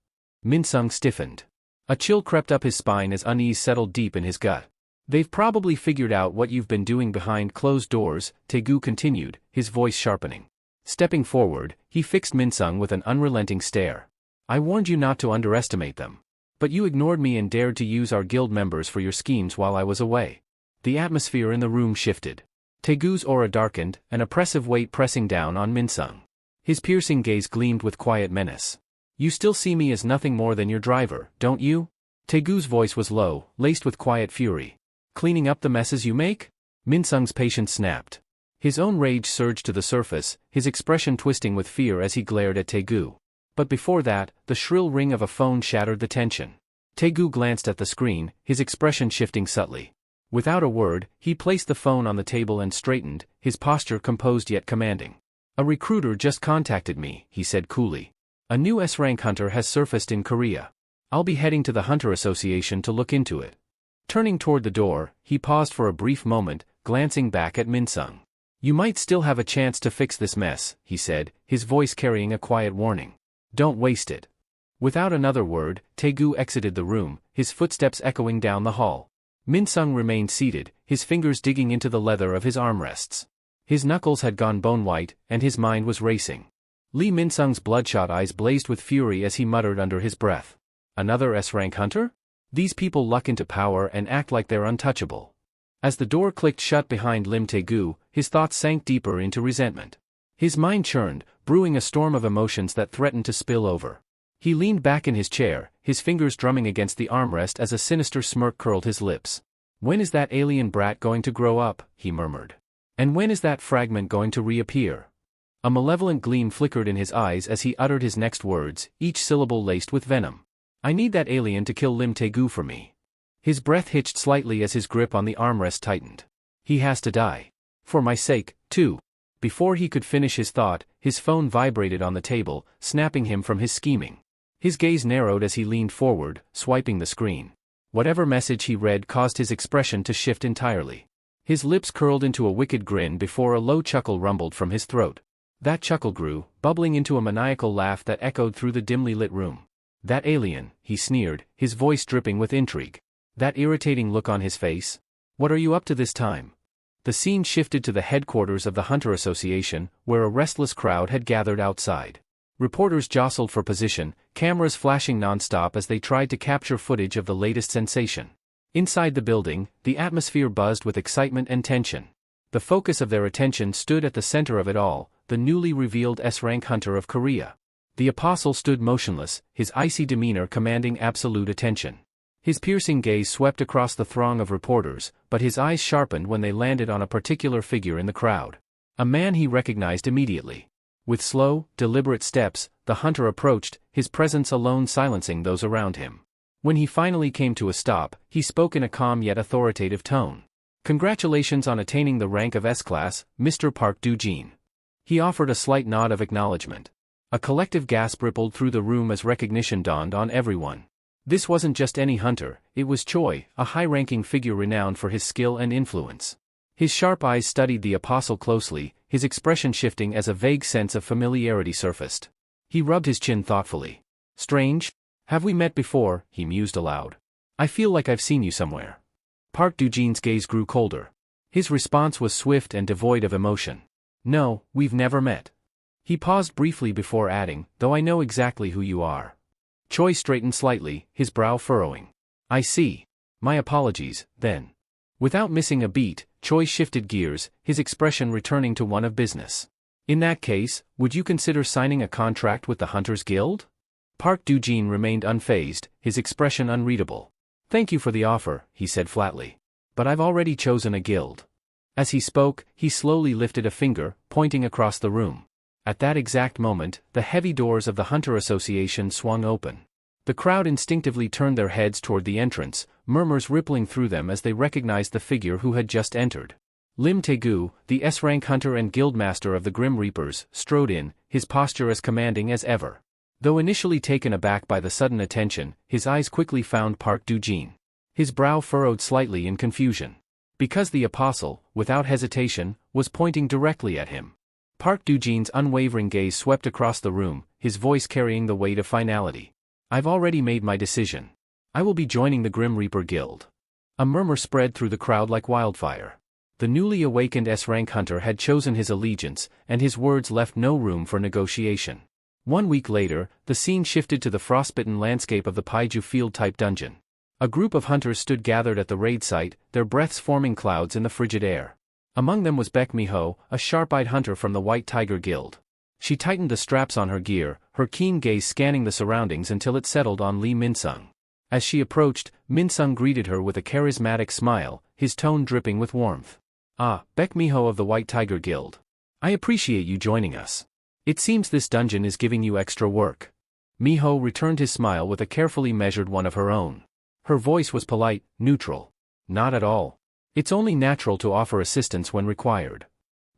Minsung stiffened. A chill crept up his spine as unease settled deep in his gut. They've probably figured out what you've been doing behind closed doors, Taegu continued, his voice sharpening. Stepping forward, he fixed Minsung with an unrelenting stare. I warned you not to underestimate them. But you ignored me and dared to use our guild members for your schemes while I was away. The atmosphere in the room shifted. Taegu's aura darkened, an oppressive weight pressing down on Minsung. His piercing gaze gleamed with quiet menace. You still see me as nothing more than your driver, don't you? Taegu's voice was low, laced with quiet fury. Cleaning up the messes you make? Minsung's patience snapped. His own rage surged to the surface, his expression twisting with fear as he glared at Taegu. But before that, the shrill ring of a phone shattered the tension. Taegu glanced at the screen, his expression shifting subtly. Without a word, he placed the phone on the table and straightened, his posture composed yet commanding. A recruiter just contacted me, he said coolly. A new S-rank hunter has surfaced in Korea. I'll be heading to the Hunter Association to look into it. Turning toward the door, he paused for a brief moment, glancing back at Minsung. You might still have a chance to fix this mess, he said, his voice carrying a quiet warning. Don't waste it. Without another word, Taegu exited the room, his footsteps echoing down the hall. Minsung remained seated, his fingers digging into the leather of his armrests. His knuckles had gone bone-white, and his mind was racing. Lee Minsung's bloodshot eyes blazed with fury as he muttered under his breath. Another S-rank hunter? These people luck into power and act like they're untouchable. As the door clicked shut behind Lim Taegu, his thoughts sank deeper into resentment. His mind churned, brewing a storm of emotions that threatened to spill over. He leaned back in his chair, his fingers drumming against the armrest as a sinister smirk curled his lips. When is that alien brat going to grow up? He murmured. And when is that fragment going to reappear? A malevolent gleam flickered in his eyes as he uttered his next words, each syllable laced with venom. I need that alien to kill Lim Taegu for me. His breath hitched slightly as his grip on the armrest tightened. He has to die. For my sake, too. Before he could finish his thought, his phone vibrated on the table, snapping him from his scheming. His gaze narrowed as he leaned forward, swiping the screen. Whatever message he read caused his expression to shift entirely. His lips curled into a wicked grin before a low chuckle rumbled from his throat. That chuckle grew, bubbling into a maniacal laugh that echoed through the dimly lit room. That alien, he sneered, his voice dripping with intrigue. That irritating look on his face? What are you up to this time? The scene shifted to the headquarters of the Hunter Association, where a restless crowd had gathered outside. Reporters jostled for position, cameras flashing non-stop as they tried to capture footage of the latest sensation. Inside the building, the atmosphere buzzed with excitement and tension. The focus of their attention stood at the center of it all, the newly revealed S-rank hunter of Korea. The apostle stood motionless, his icy demeanor commanding absolute attention. His piercing gaze swept across the throng of reporters, but his eyes sharpened when they landed on a particular figure in the crowd. A man he recognized immediately. With slow, deliberate steps, the hunter approached, his presence alone silencing those around him. When he finally came to a stop, he spoke in a calm yet authoritative tone. Congratulations on attaining the rank of S-class, Mr. Park Do-jin. He offered a slight nod of acknowledgement. A collective gasp rippled through the room as recognition dawned on everyone. This wasn't just any hunter, it was Choi, a high-ranking figure renowned for his skill and influence. His sharp eyes studied the apostle closely, his expression shifting as a vague sense of familiarity surfaced. He rubbed his chin thoughtfully. Strange? Have we met before? He mused aloud. I feel like I've seen you somewhere. Park Do-jin's gaze grew colder. His response was swift and devoid of emotion. No, we've never met. He paused briefly before adding, though I know exactly who you are. Choi straightened slightly, his brow furrowing. I see. My apologies, then. Without missing a beat, Choi shifted gears, his expression returning to one of business. In that case, would you consider signing a contract with the Hunters Guild? Park Do-jin remained unfazed, his expression unreadable. Thank you for the offer, he said flatly. But I've already chosen a guild. As he spoke, he slowly lifted a finger, pointing across the room. At that exact moment, the heavy doors of the Hunter Association swung open. The crowd instinctively turned their heads toward the entrance, murmurs rippling through them as they recognized the figure who had just entered. Lim Taegu, the S-rank hunter and guildmaster of the Grim Reapers, strode in, his posture as commanding as ever. Though initially taken aback by the sudden attention, his eyes quickly found Park Do-jin. His brow furrowed slightly in confusion. Because the apostle, without hesitation, was pointing directly at him. Park Do-jin's unwavering gaze swept across the room, his voice carrying the weight of finality. I've already made my decision. I will be joining the Grim Reaper Guild. A murmur spread through the crowd like wildfire. The newly awakened S-rank hunter had chosen his allegiance, and his words left no room for negotiation. 1 week later, the scene shifted to the frostbitten landscape of the Paiju Field-type dungeon. A group of hunters stood gathered at the raid site, their breaths forming clouds in the frigid air. Among them was Baek Miho, a sharp-eyed hunter from the White Tiger Guild. She tightened the straps on her gear, her keen gaze scanning the surroundings until it settled on Lee Min-sung. As she approached, Min-sung greeted her with a charismatic smile, his tone dripping with warmth. Ah, Baek Miho of the White Tiger Guild. I appreciate you joining us. It seems this dungeon is giving you extra work. Miho returned his smile with a carefully measured one of her own. Her voice was polite, neutral. Not at all. It's only natural to offer assistance when required.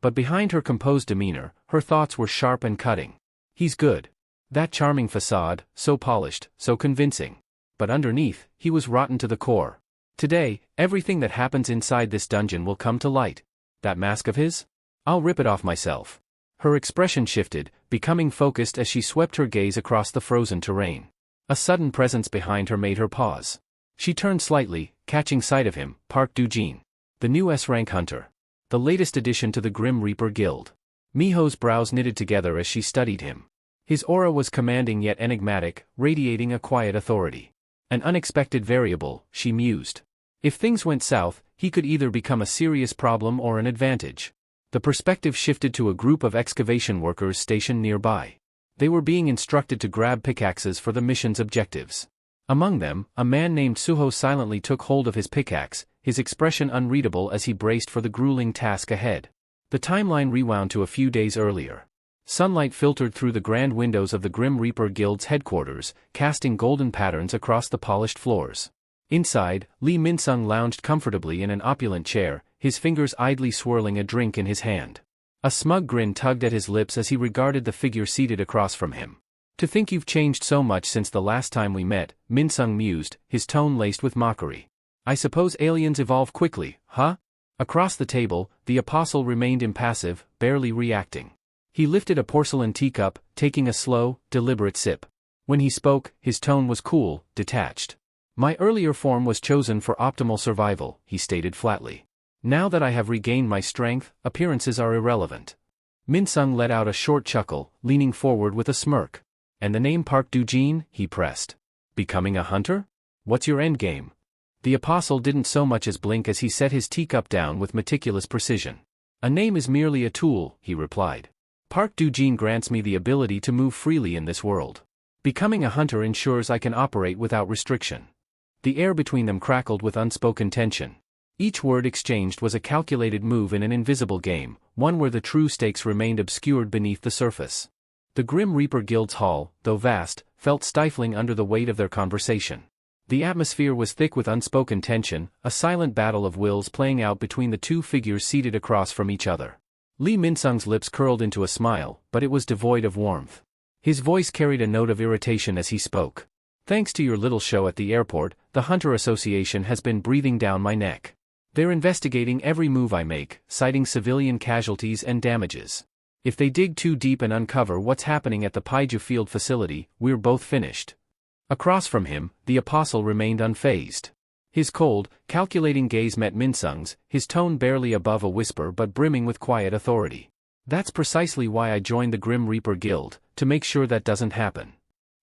But behind her composed demeanor, her thoughts were sharp and cutting. He's good. That charming facade, so polished, so convincing. But underneath, he was rotten to the core. Today, everything that happens inside this dungeon will come to light. That mask of his? I'll rip it off myself. Her expression shifted, becoming focused as she swept her gaze across the frozen terrain. A sudden presence behind her made her pause. She turned slightly, catching sight of him, Park Do-jin. The new S-rank hunter. The latest addition to the Grim Reaper Guild. Miho's brows knitted together as she studied him. His aura was commanding yet enigmatic, radiating a quiet authority. An unexpected variable, she mused. If things went south, he could either become a serious problem or an advantage. The perspective shifted to a group of excavation workers stationed nearby. They were being instructed to grab pickaxes for the mission's objectives. Among them, a man named Suho silently took hold of his pickaxe, his expression unreadable as he braced for the grueling task ahead. The timeline rewound to a few days earlier. Sunlight filtered through the grand windows of the Grim Reaper Guild's headquarters, casting golden patterns across the polished floors. Inside, Lee Min-sung lounged comfortably in an opulent chair, his fingers idly swirling a drink in his hand. A smug grin tugged at his lips as he regarded the figure seated across from him. To think you've changed so much since the last time we met, Min-sung mused, his tone laced with mockery. I suppose aliens evolve quickly, huh? Across the table, the apostle remained impassive, barely reacting. He lifted a porcelain teacup, taking a slow, deliberate sip. When he spoke, his tone was cool, detached. My earlier form was chosen for optimal survival, he stated flatly. Now that I have regained my strength, appearances are irrelevant. Min-sung let out a short chuckle, leaning forward with a smirk. And the name Park Do-jin, he pressed. Becoming a hunter? What's your endgame? The apostle didn't so much as blink as he set his teacup down with meticulous precision. A name is merely a tool, he replied. Park Do-jin grants me the ability to move freely in this world. Becoming a hunter ensures I can operate without restriction. The air between them crackled with unspoken tension. Each word exchanged was a calculated move in an invisible game, one where the true stakes remained obscured beneath the surface. The Grim Reaper Guild's hall, though vast, felt stifling under the weight of their conversation. The atmosphere was thick with unspoken tension, a silent battle of wills playing out between the two figures seated across from each other. Lee Min-sung's lips curled into a smile, but it was devoid of warmth. His voice carried a note of irritation as he spoke. Thanks to your little show at the airport, the Hunter Association has been breathing down my neck. They're investigating every move I make, citing civilian casualties and damages. If they dig too deep and uncover what's happening at the Paiju Field facility, we're both finished. Across from him, the apostle remained unfazed. His cold, calculating gaze met Min-sung's, his tone barely above a whisper but brimming with quiet authority. That's precisely why I joined the Grim Reaper Guild, to make sure that doesn't happen.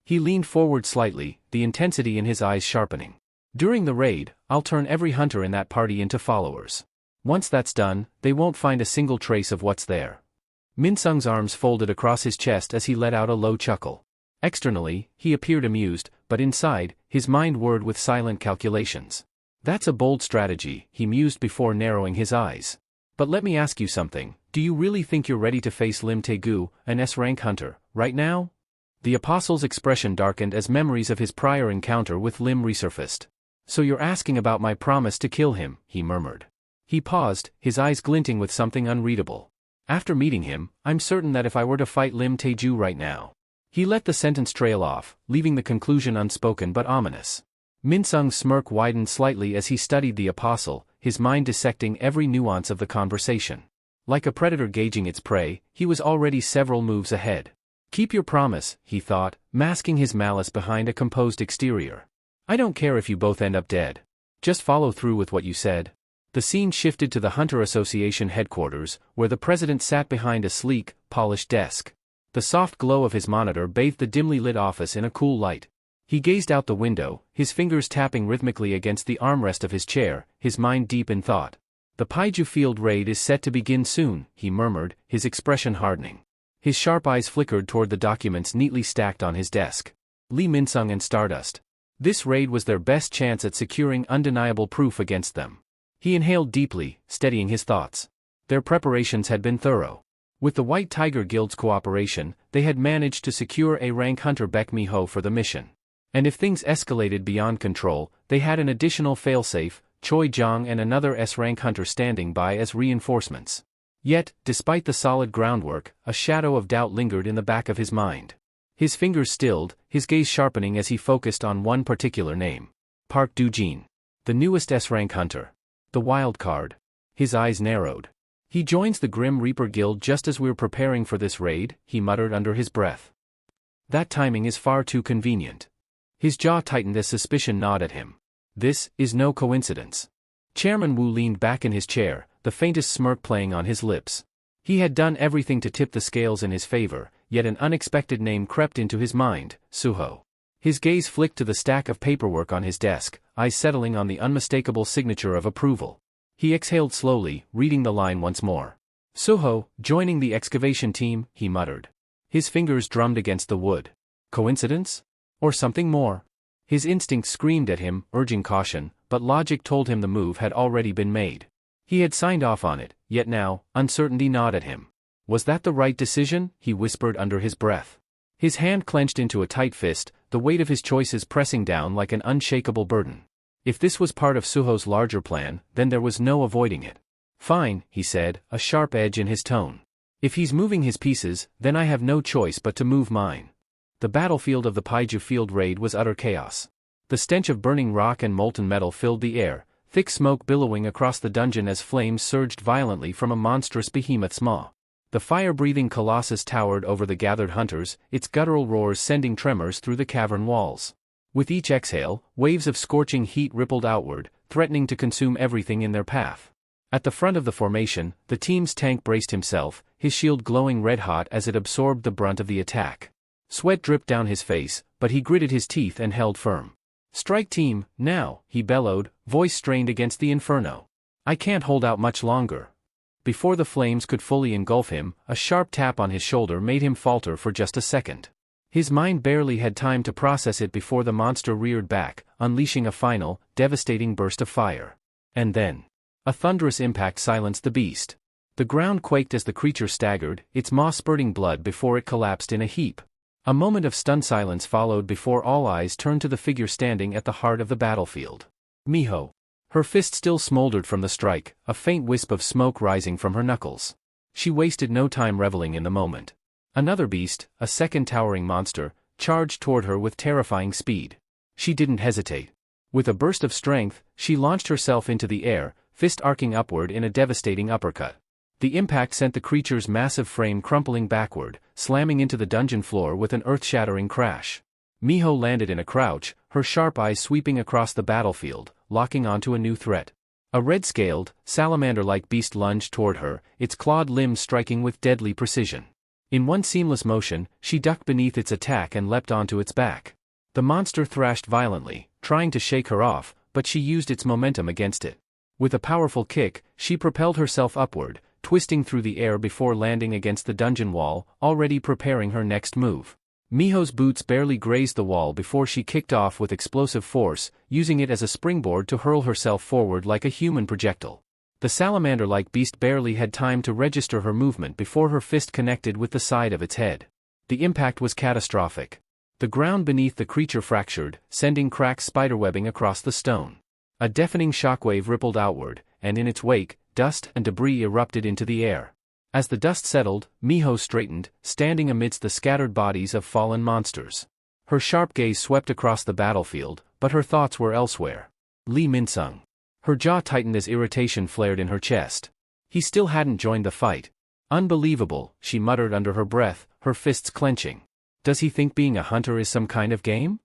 He leaned forward slightly, the intensity in his eyes sharpening. During the raid, I'll turn every hunter in that party into followers. Once that's done, they won't find a single trace of what's there. Min-sung's arms folded across his chest as he let out a low chuckle. Externally, he appeared amused, but inside, his mind whirred with silent calculations. That's a bold strategy, he mused before narrowing his eyes. But let me ask you something, do you really think you're ready to face Lim Taegu, an S-rank hunter, right now? The apostle's expression darkened as memories of his prior encounter with Lim resurfaced. "So you're asking about my promise to kill him," he murmured. He paused, his eyes glinting with something unreadable. "After meeting him, I'm certain that if I were to fight Lim Taeju right now." He let the sentence trail off, leaving the conclusion unspoken but ominous. Minsung's smirk widened slightly as he studied the apostle, his mind dissecting every nuance of the conversation. Like a predator gauging its prey, he was already several moves ahead. "Keep your promise," he thought, masking his malice behind a composed exterior. "I don't care if you both end up dead. Just follow through with what you said." The scene shifted to the Hunter Association headquarters, where the president sat behind a sleek, polished desk. The soft glow of his monitor bathed the dimly lit office in a cool light. He gazed out the window, his fingers tapping rhythmically against the armrest of his chair, his mind deep in thought. "The Paiju Field raid is set to begin soon," he murmured, his expression hardening. His sharp eyes flickered toward the documents neatly stacked on his desk. Lee Minsung and Stardust. This raid was their best chance at securing undeniable proof against them. He inhaled deeply, steadying his thoughts. Their preparations had been thorough. With the White Tiger Guild's cooperation, they had managed to secure A-rank hunter Baek Mi-ho for the mission. And if things escalated beyond control, they had an additional failsafe, Choi Jong and another S-rank hunter standing by as reinforcements. Yet, despite the solid groundwork, a shadow of doubt lingered in the back of his mind. His fingers stilled, his gaze sharpening as he focused on one particular name. Park Do-jin. The newest S-rank hunter. The wild card. His eyes narrowed. "He joins the Grim Reaper Guild just as we're preparing for this raid," he muttered under his breath. "That timing is far too convenient." His jaw tightened as suspicion gnawed at him. This is no coincidence. Chairman Wu leaned back in his chair, the faintest smirk playing on his lips. He had done everything to tip the scales in his favor, yet an unexpected name crept into his mind, Suho. His gaze flicked to the stack of paperwork on his desk, eyes settling on the unmistakable signature of approval. He exhaled slowly, reading the line once more. "Suho, joining the excavation team," he muttered. His fingers drummed against the wood. Coincidence? Or something more? His instinct screamed at him, urging caution, but logic told him the move had already been made. He had signed off on it, yet now, uncertainty gnawed at him. Was that the right decision? He whispered under his breath. His hand clenched into a tight fist, the weight of his choices pressing down like an unshakable burden. If this was part of Suho's larger plan, then there was no avoiding it. "Fine," he said, a sharp edge in his tone. "If he's moving his pieces, then I have no choice but to move mine." The battlefield of the Paiju Field raid was utter chaos. The stench of burning rock and molten metal filled the air, thick smoke billowing across the dungeon as flames surged violently from a monstrous behemoth's maw. The fire-breathing colossus towered over the gathered hunters, its guttural roars sending tremors through the cavern walls. With each exhale, waves of scorching heat rippled outward, threatening to consume everything in their path. At the front of the formation, the team's tank braced himself, his shield glowing red-hot as it absorbed the brunt of the attack. Sweat dripped down his face, but he gritted his teeth and held firm. "Strike team, now," he bellowed, voice strained against the inferno. "I can't hold out much longer." Before the flames could fully engulf him, a sharp tap on his shoulder made him falter for just a second. His mind barely had time to process it before the monster reared back, unleashing a final, devastating burst of fire. And then, a thunderous impact silenced the beast. The ground quaked as the creature staggered, its maw spurting blood before it collapsed in a heap. A moment of stunned silence followed before all eyes turned to the figure standing at the heart of the battlefield. Miho. Her fist still smoldered from the strike, a faint wisp of smoke rising from her knuckles. She wasted no time reveling in the moment. Another beast, a second towering monster, charged toward her with terrifying speed. She didn't hesitate. With a burst of strength, she launched herself into the air, fist arcing upward in a devastating uppercut. The impact sent the creature's massive frame crumpling backward, slamming into the dungeon floor with an earth-shattering crash. Miho landed in a crouch, her sharp eyes sweeping across the battlefield, locking onto a new threat. A red-scaled, salamander-like beast lunged toward her, its clawed limbs striking with deadly precision. In one seamless motion, she ducked beneath its attack and leapt onto its back. The monster thrashed violently, trying to shake her off, but she used its momentum against it. With a powerful kick, she propelled herself upward, twisting through the air before landing against the dungeon wall, already preparing her next move. Miho's boots barely grazed the wall before she kicked off with explosive force, using it as a springboard to hurl herself forward like a human projectile. The salamander-like beast barely had time to register her movement before her fist connected with the side of its head. The impact was catastrophic. The ground beneath the creature fractured, sending cracked spiderwebbing across the stone. A deafening shockwave rippled outward, and in its wake, dust and debris erupted into the air. As the dust settled, Miho straightened, standing amidst the scattered bodies of fallen monsters. Her sharp gaze swept across the battlefield, but her thoughts were elsewhere. Lee Min-sung. Her jaw tightened as irritation flared in her chest. He still hadn't joined the fight. Unbelievable, she muttered under her breath, her fists clenching. Does he think being a hunter is some kind of game?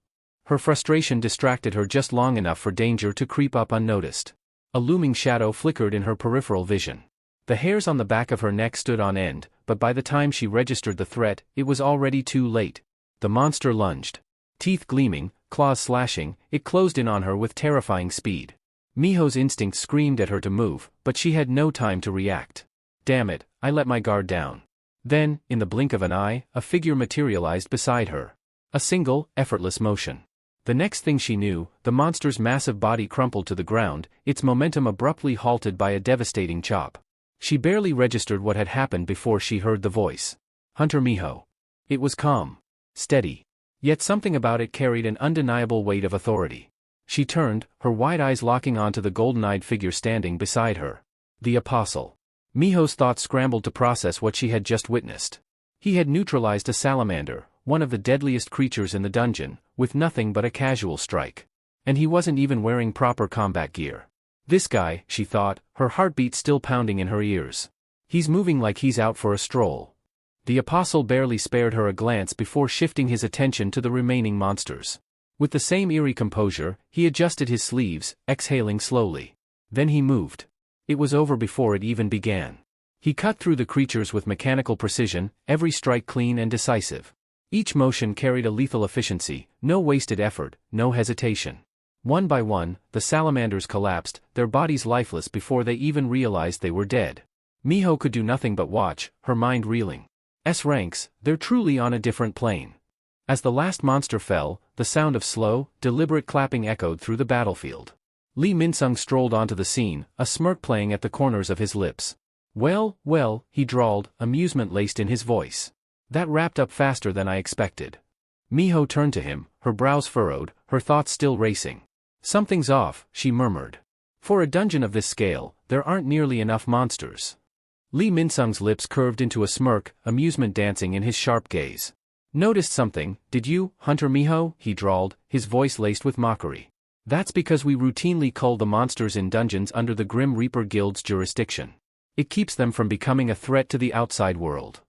Her frustration distracted her just long enough for danger to creep up unnoticed. A looming shadow flickered in her peripheral vision. The hairs on the back of her neck stood on end, but by the time she registered the threat, it was already too late. The monster lunged. Teeth gleaming, claws slashing, it closed in on her with terrifying speed. Miho's instinct screamed at her to move, but she had no time to react. Damn it, I let my guard down. Then, in the blink of an eye, a figure materialized beside her. A single, effortless motion. The next thing she knew, the monster's massive body crumpled to the ground, its momentum abruptly halted by a devastating chop. She barely registered what had happened before she heard the voice. Hunter Miho. It was calm. Steady. Yet something about it carried an undeniable weight of authority. She turned, her wide eyes locking onto the golden-eyed figure standing beside her. The Apostle. Miho's thoughts scrambled to process what she had just witnessed. He had neutralized a salamander, one of the deadliest creatures in the dungeon, with nothing but a casual strike. And he wasn't even wearing proper combat gear. This guy, she thought, her heartbeat still pounding in her ears. He's moving like he's out for a stroll. The Apostle barely spared her a glance before shifting his attention to the remaining monsters. With the same eerie composure, he adjusted his sleeves, exhaling slowly. Then he moved. It was over before it even began. He cut through the creatures with mechanical precision, every strike clean and decisive. Each motion carried a lethal efficiency, no wasted effort, no hesitation. One by one, the salamanders collapsed, their bodies lifeless before they even realized they were dead. Miho could do nothing but watch, her mind reeling. S-ranks, they're truly on a different plane. As the last monster fell, the sound of slow, deliberate clapping echoed through the battlefield. Lee Min-sung strolled onto the scene, a smirk playing at the corners of his lips. Well, he drawled, amusement laced in his voice. That wrapped up faster than I expected. Miho turned to him, her brows furrowed, her thoughts still racing. Something's off, she murmured. For a dungeon of this scale, there aren't nearly enough monsters. Lee Min-sung's lips curved into a smirk, amusement dancing in his sharp gaze. Noticed something, did you, Hunter Miho? He drawled, his voice laced with mockery. That's because we routinely cull the monsters in dungeons under the Grim Reaper Guild's jurisdiction. It keeps them from becoming a threat to the outside world.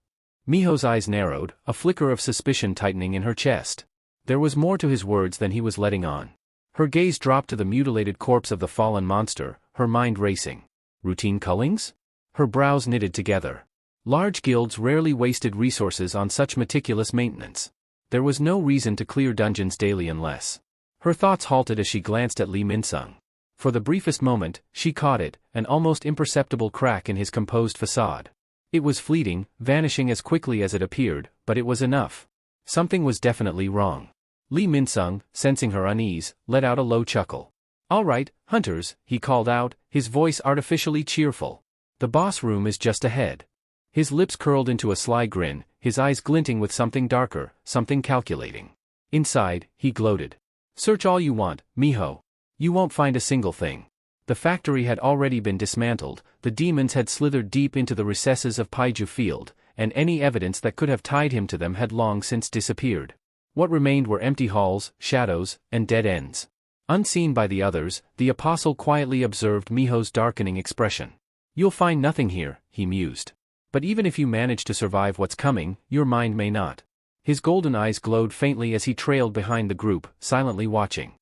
Miho's eyes narrowed, a flicker of suspicion tightening in her chest. There was more to his words than he was letting on. Her gaze dropped to the mutilated corpse of the fallen monster, her mind racing. Routine cullings? Her brows knitted together. Large guilds rarely wasted resources on such meticulous maintenance. There was no reason to clear dungeons daily unless. Her thoughts halted as she glanced at Lee Min-sung. For the briefest moment, she caught it, an almost imperceptible crack in his composed facade. It was fleeting, vanishing as quickly as it appeared, but it was enough. Something was definitely wrong. Lee Min-sung, sensing her unease, let out a low chuckle. All right, hunters, he called out, his voice artificially cheerful. The boss room is just ahead. His lips curled into a sly grin, his eyes glinting with something darker, something calculating. Inside, he gloated. Search all you want, Miho. You won't find a single thing. The factory had already been dismantled, the demons had slithered deep into the recesses of Paiju Field, and any evidence that could have tied him to them had long since disappeared. What remained were empty halls, shadows, and dead ends. Unseen by the others, the Apostle quietly observed Miho's darkening expression. You'll find nothing here, he mused. But even if you manage to survive what's coming, your mind may not. His golden eyes glowed faintly as he trailed behind the group, silently watching.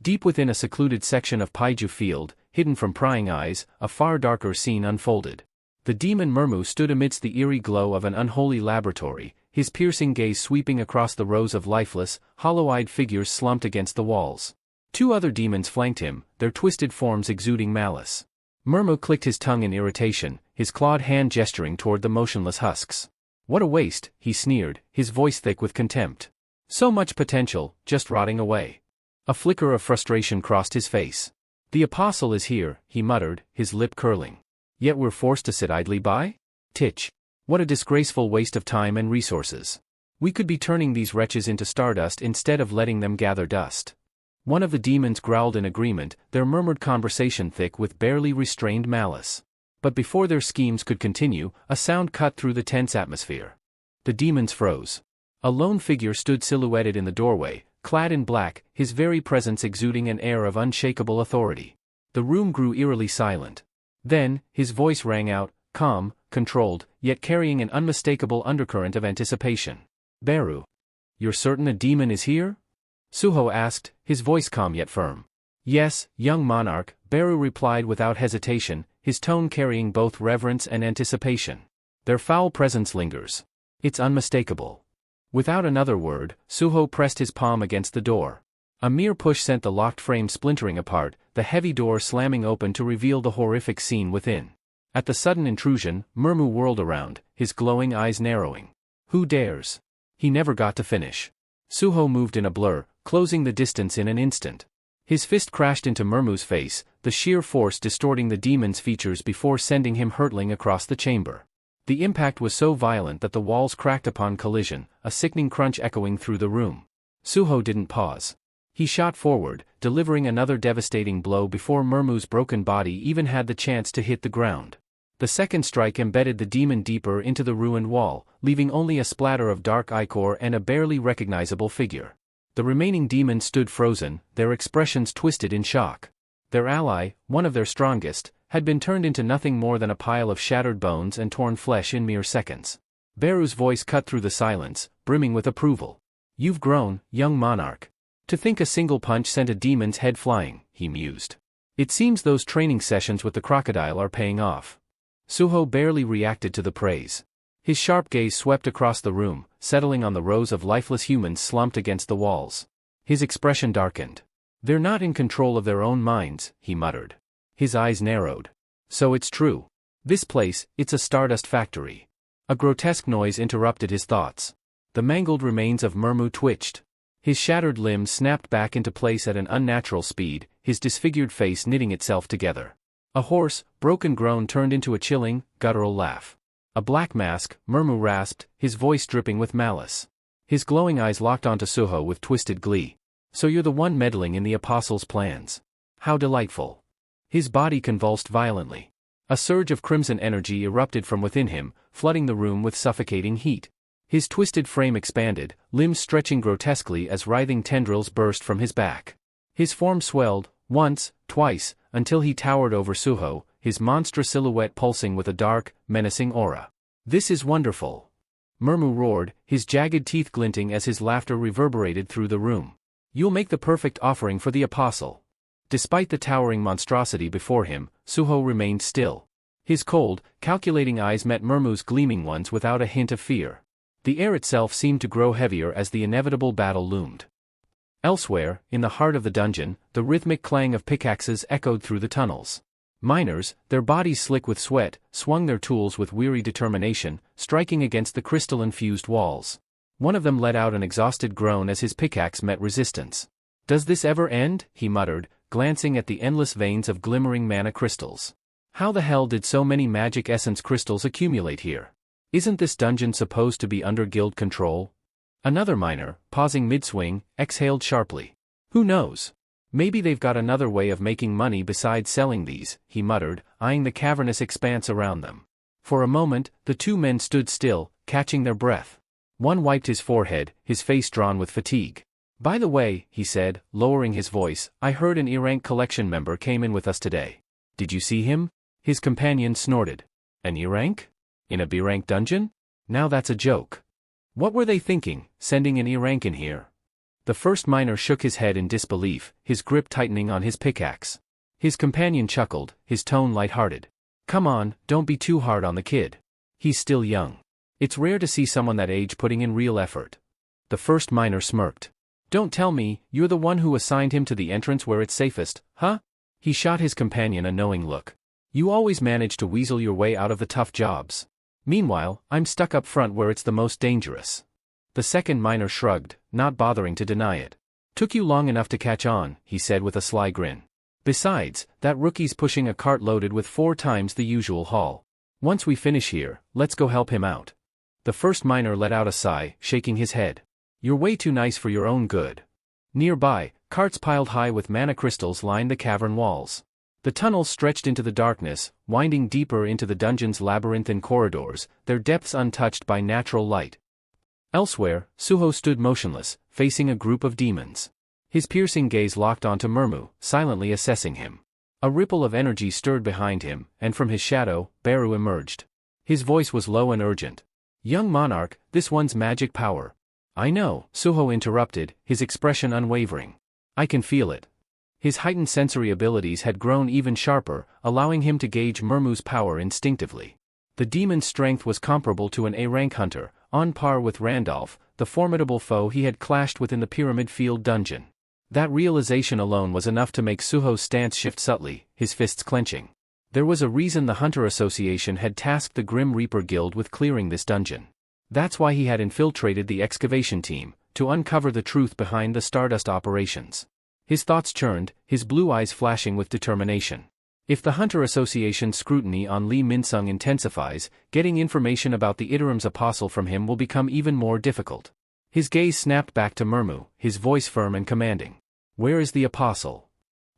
Deep within a secluded section of Paiju Field, hidden from prying eyes, a far darker scene unfolded. The demon Murmu stood amidst the eerie glow of an unholy laboratory, his piercing gaze sweeping across the rows of lifeless, hollow-eyed figures slumped against the walls. Two other demons flanked him, their twisted forms exuding malice. Murmu clicked his tongue in irritation, his clawed hand gesturing toward the motionless husks. What a waste, he sneered, his voice thick with contempt. So much potential, just rotting away. A flicker of frustration crossed his face. The Apostle is here, he muttered, his lip curling. Yet we're forced to sit idly by? Titch. What a disgraceful waste of time and resources. We could be turning these wretches into stardust instead of letting them gather dust. One of the demons growled in agreement, their murmured conversation thick with barely restrained malice. But before their schemes could continue, a sound cut through the tense atmosphere. The demons froze. A lone figure stood silhouetted in the doorway, clad in black, his very presence exuding an air of unshakable authority. The room grew eerily silent. Then, his voice rang out, calm, controlled, yet carrying an unmistakable undercurrent of anticipation. "Beru. You're certain a demon is here?" Suho asked, his voice calm yet firm. "Yes, young monarch," Beru replied without hesitation, his tone carrying both reverence and anticipation. "Their foul presence lingers. It's unmistakable." Without another word, Suho pressed his palm against the door. A mere push sent the locked frame splintering apart, the heavy door slamming open to reveal the horrific scene within. At the sudden intrusion, Murmu whirled around, his glowing eyes narrowing. "Who dares?" He never got to finish. Suho moved in a blur, closing the distance in an instant. His fist crashed into Murmu's face, the sheer force distorting the demon's features before sending him hurtling across the chamber. The impact was so violent that the walls cracked upon collision, a sickening crunch echoing through the room. Suho didn't pause. He shot forward, delivering another devastating blow before Murmu's broken body even had the chance to hit the ground. The second strike embedded the demon deeper into the ruined wall, leaving only a splatter of dark ichor and a barely recognizable figure. The remaining demons stood frozen, their expressions twisted in shock. Their ally, one of their strongest, had been turned into nothing more than a pile of shattered bones and torn flesh in mere seconds. Beru's voice cut through the silence, brimming with approval. "You've grown, young monarch. To think a single punch sent a demon's head flying," he mused. "It seems those training sessions with the crocodile are paying off." Suho barely reacted to the praise. His sharp gaze swept across the room, settling on the rows of lifeless humans slumped against the walls. His expression darkened. "They're not in control of their own minds," he muttered. His eyes narrowed. "So it's true. This place, it's a stardust factory." A grotesque noise interrupted his thoughts. The mangled remains of Murmu twitched. His shattered limbs snapped back into place at an unnatural speed, his disfigured face knitting itself together. A hoarse, broken groan turned into a chilling, guttural laugh. "A black mask," Murmu rasped, his voice dripping with malice. His glowing eyes locked onto Suho with twisted glee. "So you're the one meddling in the apostles' plans. How delightful." His body convulsed violently. A surge of crimson energy erupted from within him, flooding the room with suffocating heat. His twisted frame expanded, limbs stretching grotesquely as writhing tendrils burst from his back. His form swelled, once, twice, until he towered over Suho, his monstrous silhouette pulsing with a dark, menacing aura. "This is wonderful!" Murmu roared, his jagged teeth glinting as his laughter reverberated through the room. "You'll make the perfect offering for the apostle." Despite the towering monstrosity before him, Suho remained still. His cold, calculating eyes met Murmu's gleaming ones without a hint of fear. The air itself seemed to grow heavier as the inevitable battle loomed. Elsewhere, in the heart of the dungeon, the rhythmic clang of pickaxes echoed through the tunnels. Miners, their bodies slick with sweat, swung their tools with weary determination, striking against the crystal-infused walls. One of them let out an exhausted groan as his pickaxe met resistance. "Does this ever end?" he muttered, glancing at the endless veins of glimmering mana crystals. "How the hell did so many magic essence crystals accumulate here? Isn't this dungeon supposed to be under guild control?" Another miner, pausing mid-swing, exhaled sharply. "Who knows? Maybe they've got another way of making money besides selling these," he muttered, eyeing the cavernous expanse around them. For a moment, the two men stood still, catching their breath. One wiped his forehead, his face drawn with fatigue. "By the way," he said, lowering his voice, "I heard an E-rank collection member came in with us today. Did you see him?" His companion snorted. "An E-rank? In a B-rank dungeon? Now that's a joke. What were they thinking, sending an E-rank in here?" The first miner shook his head in disbelief, his grip tightening on his pickaxe. His companion chuckled, his tone light-hearted. "Come on, don't be too hard on the kid. He's still young. It's rare to see someone that age putting in real effort." The first miner smirked. "Don't tell me, you're the one who assigned him to the entrance where it's safest, huh?" He shot his companion a knowing look. "You always manage to weasel your way out of the tough jobs. Meanwhile, I'm stuck up front where it's the most dangerous." The second miner shrugged, not bothering to deny it. "Took you long enough to catch on," he said with a sly grin. "Besides, that rookie's pushing a cart loaded with 4 times the usual haul. Once we finish here, let's go help him out." The first miner let out a sigh, shaking his head. You're way too nice for your own good. Nearby, carts piled high with mana crystals lined the cavern walls. The tunnels stretched into the darkness, winding deeper into the dungeon's labyrinthine corridors, their depths untouched by natural light. Elsewhere, Suho stood motionless, facing a group of demons. His piercing gaze locked onto Murmu, silently assessing him. A ripple of energy stirred behind him, and from his shadow, Beru emerged. His voice was low and urgent. Young monarch, this one's magic power. I know, Suho interrupted, his expression unwavering. I can feel it. His heightened sensory abilities had grown even sharper, allowing him to gauge Murmu's power instinctively. The demon's strength was comparable to an A-rank hunter, on par with Randolph, the formidable foe he had clashed with in the Pyramid Field dungeon. That realization alone was enough to make Suho's stance shift subtly, his fists clenching. There was a reason the Hunter Association had tasked the Grim Reaper Guild with clearing this dungeon. That's why he had infiltrated the excavation team, to uncover the truth behind the Stardust operations. His thoughts churned, his blue eyes flashing with determination. If the Hunter Association's scrutiny on Lee Minsung intensifies, getting information about the Iterim's apostle from him will become even more difficult. His gaze snapped back to Murmu, his voice firm and commanding. Where is the apostle?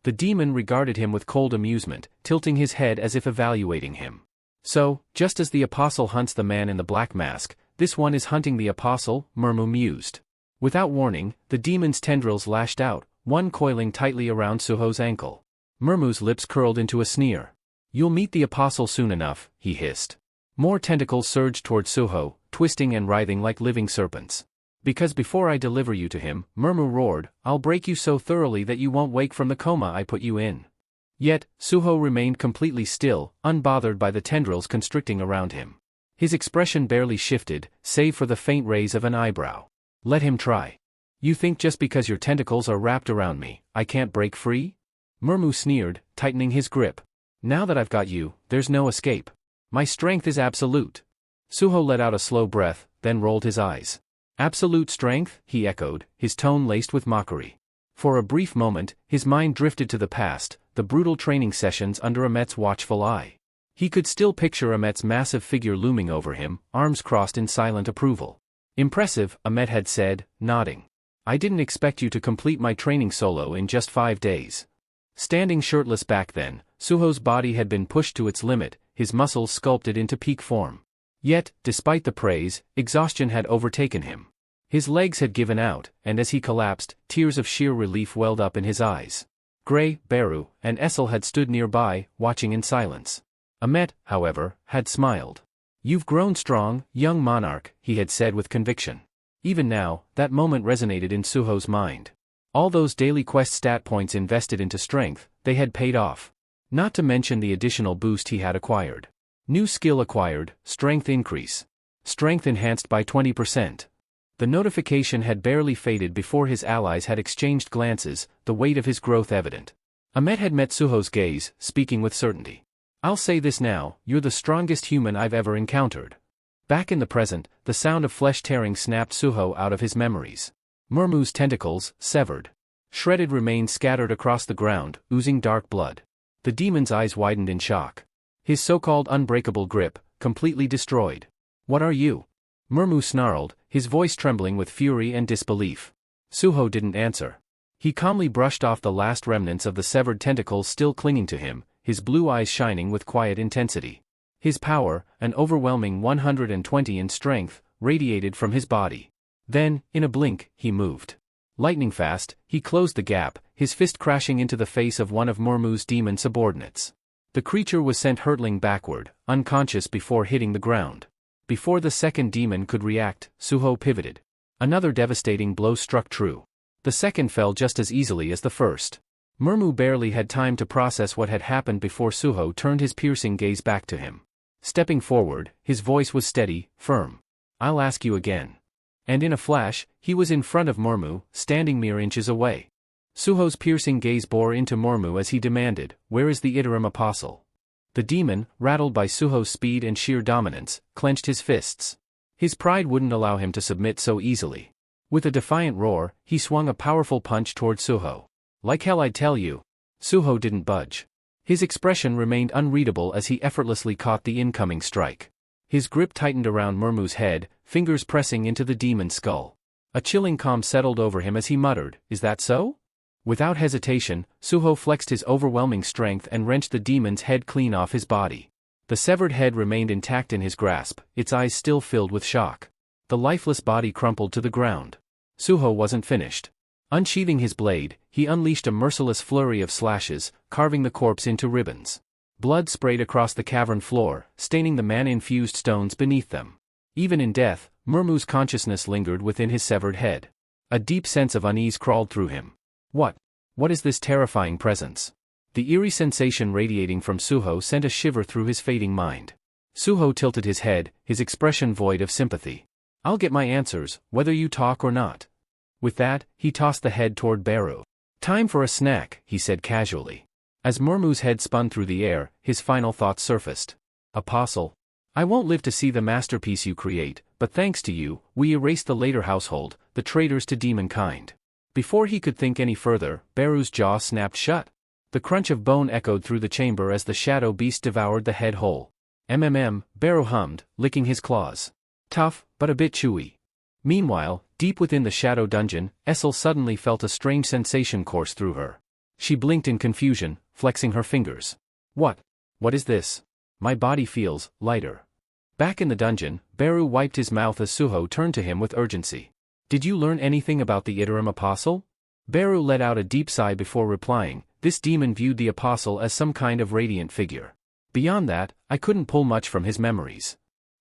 The demon regarded him with cold amusement, tilting his head as if evaluating him. So, just as the apostle hunts the man in the black mask, this one is hunting the apostle, Murmu mused. Without warning, the demon's tendrils lashed out, one coiling tightly around Suho's ankle. Murmu's lips curled into a sneer. You'll meet the apostle soon enough, he hissed. More tentacles surged toward Suho, twisting and writhing like living serpents. Because before I deliver you to him, Murmu roared, I'll break you so thoroughly that you won't wake from the coma I put you in. Yet, Suho remained completely still, unbothered by the tendrils constricting around him. His expression barely shifted, save for the faint raise of an eyebrow. Let him try. You think just because your tentacles are wrapped around me, I can't break free? Murmu sneered, tightening his grip. Now that I've got you, there's no escape. My strength is absolute. Suho let out a slow breath, then rolled his eyes. Absolute strength, he echoed, his tone laced with mockery. For a brief moment, his mind drifted to the past, the brutal training sessions under Amet's watchful eye. He could still picture Amet's massive figure looming over him, arms crossed in silent approval. Impressive, Amet had said, nodding. I didn't expect you to complete my training solo in just 5 days. Standing shirtless back then, Suho's body had been pushed to its limit, his muscles sculpted into peak form. Yet, despite the praise, exhaustion had overtaken him. His legs had given out, and as he collapsed, tears of sheer relief welled up in his eyes. Gray, Beru, and Essel had stood nearby, watching in silence. Amet, however, had smiled. You've grown strong, young monarch, he had said with conviction. Even now, that moment resonated in Suho's mind. All those daily quest stat points invested into strength, they had paid off. Not to mention the additional boost he had acquired. New skill acquired, strength increase. Strength enhanced by 20%. The notification had barely faded before his allies had exchanged glances, the weight of his growth evident. Amet had met Suho's gaze, speaking with certainty. I'll say this now, you're the strongest human I've ever encountered. Back in the present, the sound of flesh tearing snapped Suho out of his memories. Murmu's tentacles, severed. Shredded remains scattered across the ground, oozing dark blood. The demon's eyes widened in shock. His so-called unbreakable grip, completely destroyed. What are you? Murmu snarled, his voice trembling with fury and disbelief. Suho didn't answer. He calmly brushed off the last remnants of the severed tentacles still clinging to him, his blue eyes shining with quiet intensity. His power, an overwhelming 120 in strength, radiated from his body. Then, in a blink, he moved. Lightning fast, he closed the gap, his fist crashing into the face of one of Murmu's demon subordinates. The creature was sent hurtling backward, unconscious before hitting the ground. Before the second demon could react, Suho pivoted. Another devastating blow struck true. The second fell just as easily as the first. Murmu barely had time to process what had happened before Suho turned his piercing gaze back to him. Stepping forward, his voice was steady, firm. I'll ask you again. And in a flash, he was in front of Murmu, standing mere inches away. Suho's piercing gaze bore into Murmu as he demanded, where is the Iterim apostle? The demon, rattled by Suho's speed and sheer dominance, clenched his fists. His pride wouldn't allow him to submit so easily. With a defiant roar, he swung a powerful punch toward Suho. Like hell I'd tell you. Suho didn't budge. His expression remained unreadable as he effortlessly caught the incoming strike. His grip tightened around Murmu's head, fingers pressing into the demon's skull. A chilling calm settled over him as he muttered, "Is that so?" Without hesitation, Suho flexed his overwhelming strength and wrenched the demon's head clean off his body. The severed head remained intact in his grasp, its eyes still filled with shock. The lifeless body crumpled to the ground. Suho wasn't finished. Unsheathing his blade, he unleashed a merciless flurry of slashes, carving the corpse into ribbons. Blood sprayed across the cavern floor, staining the mana-infused stones beneath them. Even in death, Murmu's consciousness lingered within his severed head. A deep sense of unease crawled through him. What is this terrifying presence? The eerie sensation radiating from Suho sent a shiver through his fading mind. Suho tilted his head, his expression void of sympathy. "I'll get my answers, whether you talk or not." With that, he tossed the head toward Beru. "Time for a snack," he said casually. As Murmu's head spun through the air, his final thoughts surfaced. "Apostle. I won't live to see the masterpiece you create, but thanks to you, we erase the later household, the traitors to demonkind." Before he could think any further, Beru's jaw snapped shut. The crunch of bone echoed through the chamber as the shadow beast devoured the head whole. Beru hummed, licking his claws. "Tough, but a bit chewy." Meanwhile, deep within the shadow dungeon, Essel suddenly felt a strange sensation course through her. She blinked in confusion, flexing her fingers. What is this? My body feels lighter." Back in the dungeon, Beru wiped his mouth as Suho turned to him with urgency. "Did you learn anything about the Iterum Apostle?" Beru let out a deep sigh before replying. This demon viewed the Apostle as some kind of radiant figure. "Beyond that, I couldn't pull much from his memories."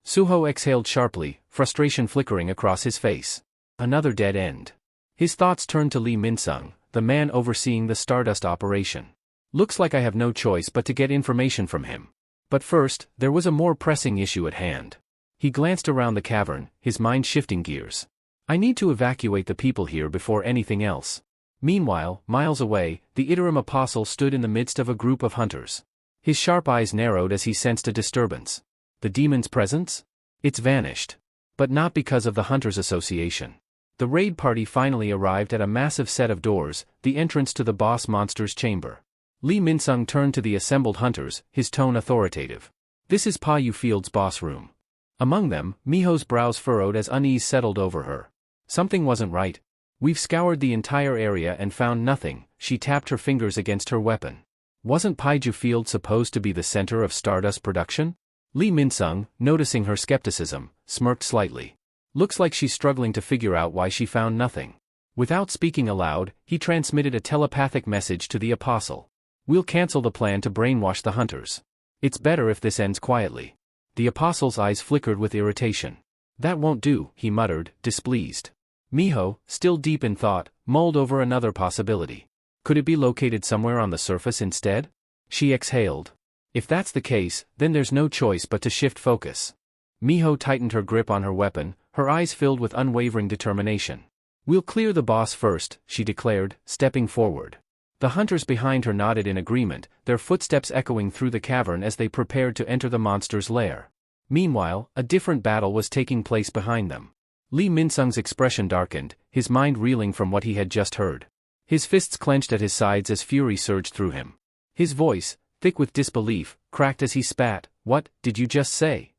Suho exhaled sharply, frustration flickering across his face. Another dead end. His thoughts turned to Lee Minsung, the man overseeing the Stardust operation. "Looks like I have no choice but to get information from him. But first, there was a more pressing issue at hand." He glanced around the cavern, his mind shifting gears. "I need to evacuate the people here before anything else." Meanwhile, miles away, the Iterum Apostle stood in the midst of a group of hunters. His sharp eyes narrowed as he sensed a disturbance. The demon's presence? It's vanished. But not because of the Hunters Association. The raid party finally arrived at a massive set of doors, the entrance to the boss monster's chamber. Lee Minsung turned to the assembled hunters, his tone authoritative. "This is Pa Yu Field's boss room." Among them, Miho's brows furrowed as unease settled over her. Something wasn't right. "We've scoured the entire area and found nothing," she tapped her fingers against her weapon. Wasn't Pa Yu Field supposed to be the center of Stardust production? Lee Minsung, noticing her skepticism, smirked slightly. "Looks like she's struggling to figure out why she found nothing." Without speaking aloud, he transmitted a telepathic message to the Apostle. "We'll cancel the plan to brainwash the hunters. It's better if this ends quietly." The Apostle's eyes flickered with irritation. "That won't do," he muttered, displeased. Miho, still deep in thought, mulled over another possibility. Could it be located somewhere on the surface instead? She exhaled. If that's the case, then there's no choice but to shift focus. Miho tightened her grip on her weapon, her eyes filled with unwavering determination. "We'll clear the boss first," she declared, stepping forward. The hunters behind her nodded in agreement, their footsteps echoing through the cavern as they prepared to enter the monster's lair. Meanwhile, a different battle was taking place behind them. Lee Minsung's expression darkened, his mind reeling from what he had just heard. His fists clenched at his sides as fury surged through him. His voice, thick with disbelief, cracked as he spat. "What did you just say?"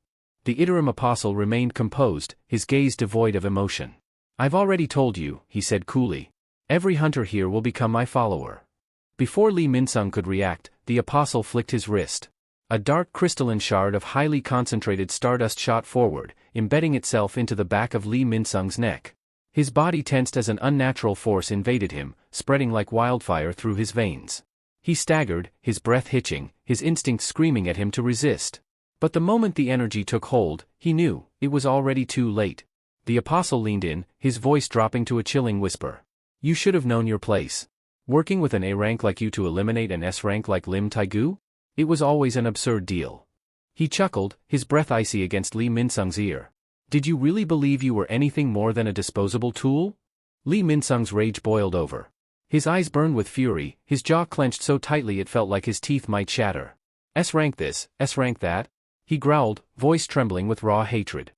The Iterum Apostle remained composed, his gaze devoid of emotion. "I've already told you," he said coolly. "Every hunter here will become my follower." Before Lee Minsung could react, the Apostle flicked his wrist. A dark crystalline shard of highly concentrated stardust shot forward, embedding itself into the back of Lee Minsung's neck. His body tensed as an unnatural force invaded him, spreading like wildfire through his veins. He staggered, his breath hitching, his instincts screaming at him to resist. But the moment the energy took hold, he knew, it was already too late. The Apostle leaned in, his voice dropping to a chilling whisper. "You should have known your place. Working with an A rank like you to eliminate an S rank like Lim Taigu? It was always an absurd deal." He chuckled, his breath icy against Lee Minsung's ear. "Did you really believe you were anything more than a disposable tool?" Lee Minsung's rage boiled over. His eyes burned with fury, his jaw clenched so tightly it felt like his teeth might shatter. "S-rank this, S-rank that?" he growled, voice trembling with raw hatred.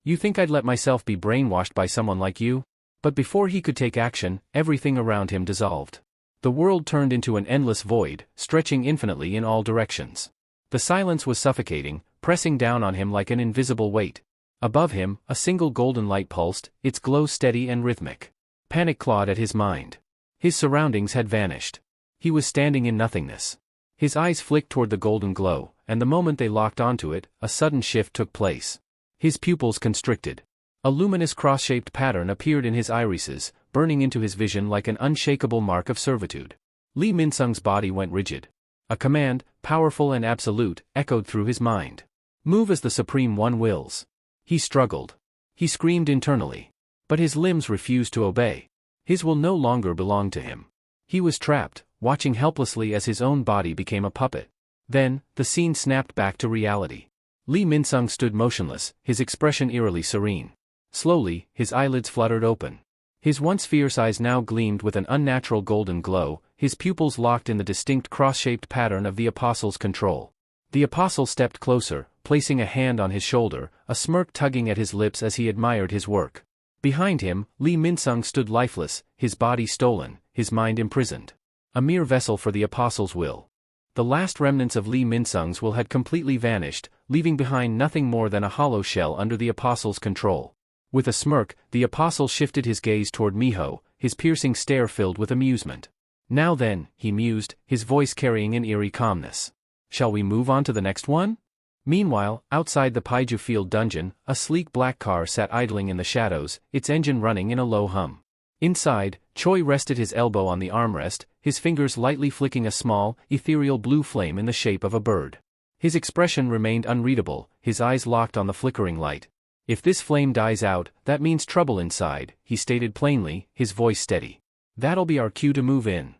"You think I'd let myself be brainwashed by someone like you?" But before he could take action, everything around him dissolved. The world turned into an endless void, stretching infinitely in all directions. The silence was suffocating, pressing down on him like an invisible weight. Above him, a single golden light pulsed, its glow steady and rhythmic. Panic clawed at his mind. His surroundings had vanished. He was standing in nothingness. His eyes flicked toward the golden glow, and the moment they locked onto it, a sudden shift took place. His pupils constricted. A luminous cross-shaped pattern appeared in his irises, burning into his vision like an unshakable mark of servitude. Lee Min-sung's body went rigid. A command, powerful and absolute, echoed through his mind. Move as the Supreme One wills. He struggled. He screamed internally. But his limbs refused to obey. His will no longer belonged to him. He was trapped, watching helplessly as his own body became a puppet. Then, the scene snapped back to reality. Lee Min-sung stood motionless, his expression eerily serene. Slowly, his eyelids fluttered open. His once fierce eyes now gleamed with an unnatural golden glow, his pupils locked in the distinct cross-shaped pattern of the Apostle's control. The Apostle stepped closer, placing a hand on his shoulder, a smirk tugging at his lips as he admired his work. Behind him, Lee Min-sung stood lifeless, his body stolen, his mind imprisoned. A mere vessel for the Apostle's will. The last remnants of Lee Min-sung's will had completely vanished, leaving behind nothing more than a hollow shell under the Apostle's control. With a smirk, the Apostle shifted his gaze toward Miho, his piercing stare filled with amusement. Now then, he mused, his voice carrying an eerie calmness. Shall we move on to the next one? Meanwhile, outside the Paiju Field dungeon, a sleek black car sat idling in the shadows, its engine running in a low hum. Inside, Choi rested his elbow on the armrest, his fingers lightly flicking a small, ethereal blue flame in the shape of a bird. His expression remained unreadable, his eyes locked on the flickering light. If this flame dies out, that means trouble inside, he stated plainly, his voice steady. That'll be our cue to move in.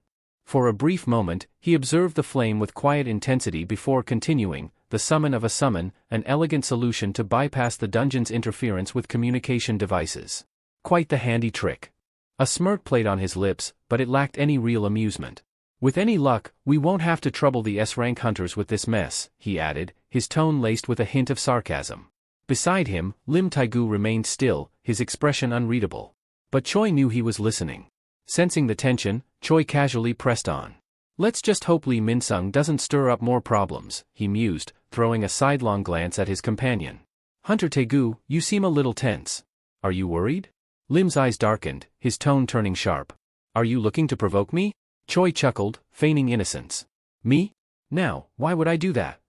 For a brief moment, he observed the flame with quiet intensity before continuing, the summon of a summon, an elegant solution to bypass the dungeon's interference with communication devices. Quite the handy trick. A smirk played on his lips, but it lacked any real amusement. With any luck, we won't have to trouble the S-rank hunters with this mess, he added, his tone laced with a hint of sarcasm. Beside him, Lim Taegu remained still, his expression unreadable. But Choi knew he was listening. Sensing the tension, Choi casually pressed on. Let's just hope Lee Min-sung doesn't stir up more problems, he mused, throwing a sidelong glance at his companion. Hunter Taegu, you seem a little tense. Are you worried? Lim's eyes darkened, his tone turning sharp. Are you looking to provoke me? Choi chuckled, feigning innocence. Me? Now, why would I do that?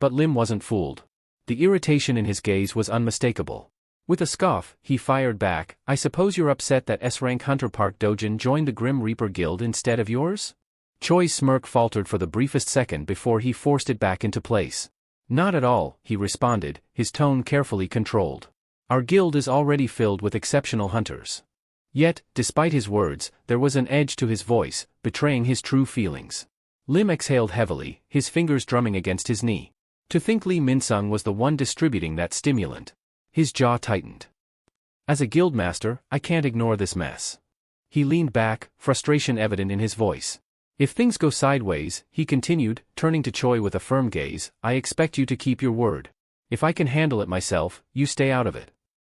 But Lim wasn't fooled. The irritation in his gaze was unmistakable. With a scoff, he fired back, I suppose you're upset that S-rank Hunter Park Dojin joined the Grim Reaper Guild instead of yours? Choi's smirk faltered for the briefest second before he forced it back into place. Not at all, he responded, his tone carefully controlled. Our guild is already filled with exceptional hunters. Yet, despite his words, there was an edge to his voice, betraying his true feelings. Lim exhaled heavily, his fingers drumming against his knee. To think Lee Min-sung was the one distributing that stimulant. His jaw tightened. As a guildmaster, I can't ignore this mess. He leaned back, frustration evident in his voice. If things go sideways, he continued, turning to Choi with a firm gaze, I expect you to keep your word. If I can handle it myself, you stay out of it.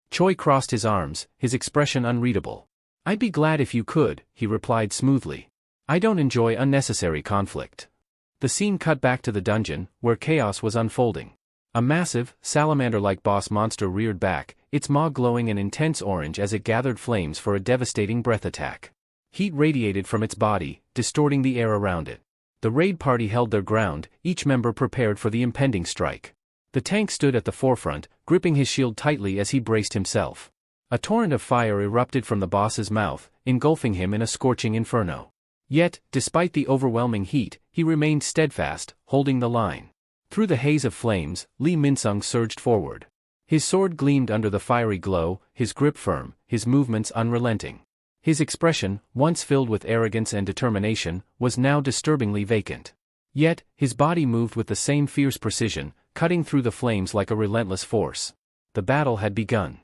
Choi crossed his arms, his expression unreadable. I'd be glad if you could, he replied smoothly. I don't enjoy unnecessary conflict. The scene cut back to the dungeon, where chaos was unfolding. A massive, salamander-like boss monster reared back, its maw glowing an intense orange as it gathered flames for a devastating breath attack. Heat radiated from its body, distorting the air around it. The raid party held their ground, each member prepared for the impending strike. The tank stood at the forefront, gripping his shield tightly as he braced himself. A torrent of fire erupted from the boss's mouth, engulfing him in a scorching inferno. Yet, despite the overwhelming heat, he remained steadfast, holding the line. Through the haze of flames, Lee Min-sung surged forward. His sword gleamed under the fiery glow, his grip firm, his movements unrelenting. His expression, once filled with arrogance and determination, was now disturbingly vacant. Yet, his body moved with the same fierce precision, cutting through the flames like a relentless force. The battle had begun.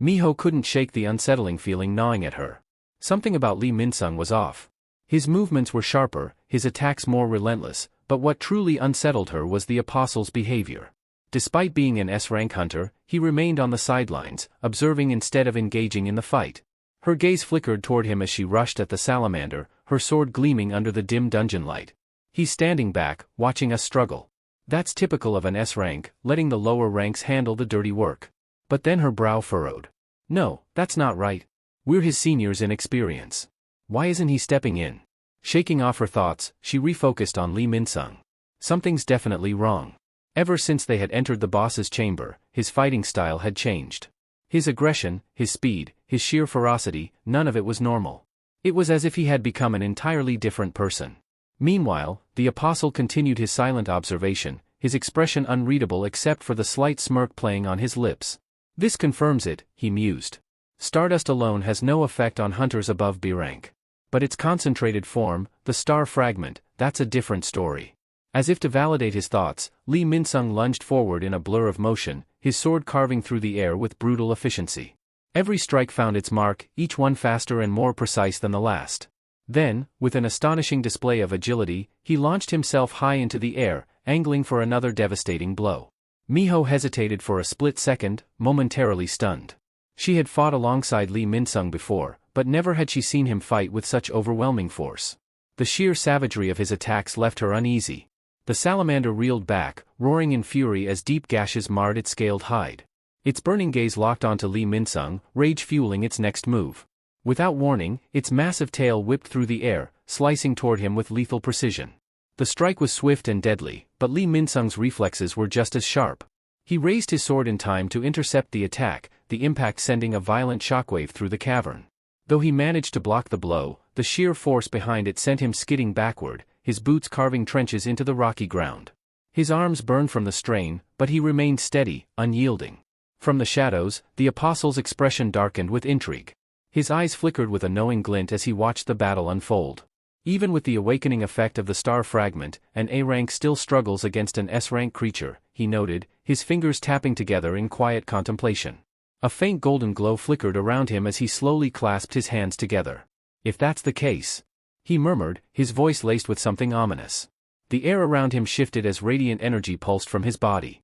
Miho couldn't shake the unsettling feeling gnawing at her. Something about Lee Min-sung was off. His movements were sharper, his attacks more relentless, but what truly unsettled her was the Apostle's behavior. Despite being an S-rank hunter, he remained on the sidelines, observing instead of engaging in the fight. Her gaze flickered toward him as she rushed at the salamander, her sword gleaming under the dim dungeon light. He's standing back, watching us struggle. That's typical of an S-rank, letting the lower ranks handle the dirty work. But then her brow furrowed. No, that's not right. We're his seniors in experience. Why isn't he stepping in? Shaking off her thoughts, she refocused on Lee Min-sung. Something's definitely wrong. Ever since they had entered the boss's chamber, his fighting style had changed. His aggression, his speed, his sheer ferocity, none of it was normal. It was as if he had become an entirely different person. Meanwhile, the apostle continued his silent observation, his expression unreadable except for the slight smirk playing on his lips. This confirms it, he mused. Stardust alone has no effect on hunters above B rank. But its concentrated form, the star fragment, that's a different story. As if to validate his thoughts, Lee Min-sung lunged forward in a blur of motion, his sword carving through the air with brutal efficiency. Every strike found its mark, each one faster and more precise than the last. Then, with an astonishing display of agility, he launched himself high into the air, angling for another devastating blow. Miho hesitated for a split second, momentarily stunned. She had fought alongside Lee Min-sung before, but never had she seen him fight with such overwhelming force. The sheer savagery of his attacks left her uneasy. The salamander reeled back, roaring in fury as deep gashes marred its scaled hide. Its burning gaze locked onto Lee Min-sung, rage fueling its next move. Without warning, its massive tail whipped through the air, slicing toward him with lethal precision. The strike was swift and deadly, but Lee Min-sung's reflexes were just as sharp. He raised his sword in time to intercept the attack, the impact sending a violent shockwave through the cavern. Though he managed to block the blow, the sheer force behind it sent him skidding backward, his boots carving trenches into the rocky ground. His arms burned from the strain, but he remained steady, unyielding. From the shadows, the apostle's expression darkened with intrigue. His eyes flickered with a knowing glint as he watched the battle unfold. Even with the awakening effect of the star fragment, an A rank still struggles against an S rank creature, he noted, his fingers tapping together in quiet contemplation. A faint golden glow flickered around him as he slowly clasped his hands together. If that's the case, he murmured, his voice laced with something ominous. The air around him shifted as radiant energy pulsed from his body.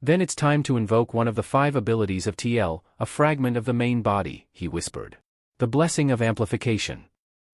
Then it's time to invoke one of the 5 abilities of TL, a fragment of the main body, he whispered. The blessing of amplification.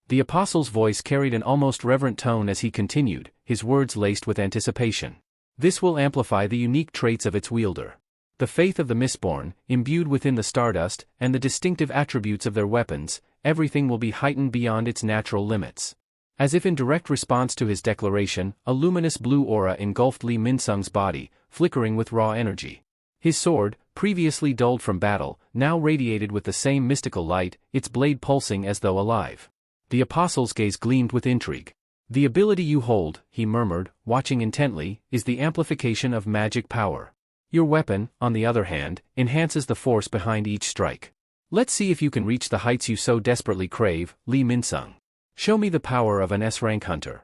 The apostle's voice carried an almost reverent tone as he continued, his words laced with anticipation. This will amplify the unique traits of its wielder. The faith of the Mistborn, imbued within the stardust, and the distinctive attributes of their weapons, everything will be heightened beyond its natural limits. As if in direct response to his declaration, a luminous blue aura engulfed Lee Min-sung's body, flickering with raw energy. His sword, previously dulled from battle, now radiated with the same mystical light, its blade pulsing as though alive. The apostle's gaze gleamed with intrigue. The ability you hold, he murmured, watching intently, is the amplification of magic power. Your weapon, on the other hand, enhances the force behind each strike. Let's see if you can reach the heights you so desperately crave, Lee Min-sung. Show me the power of an S-rank hunter.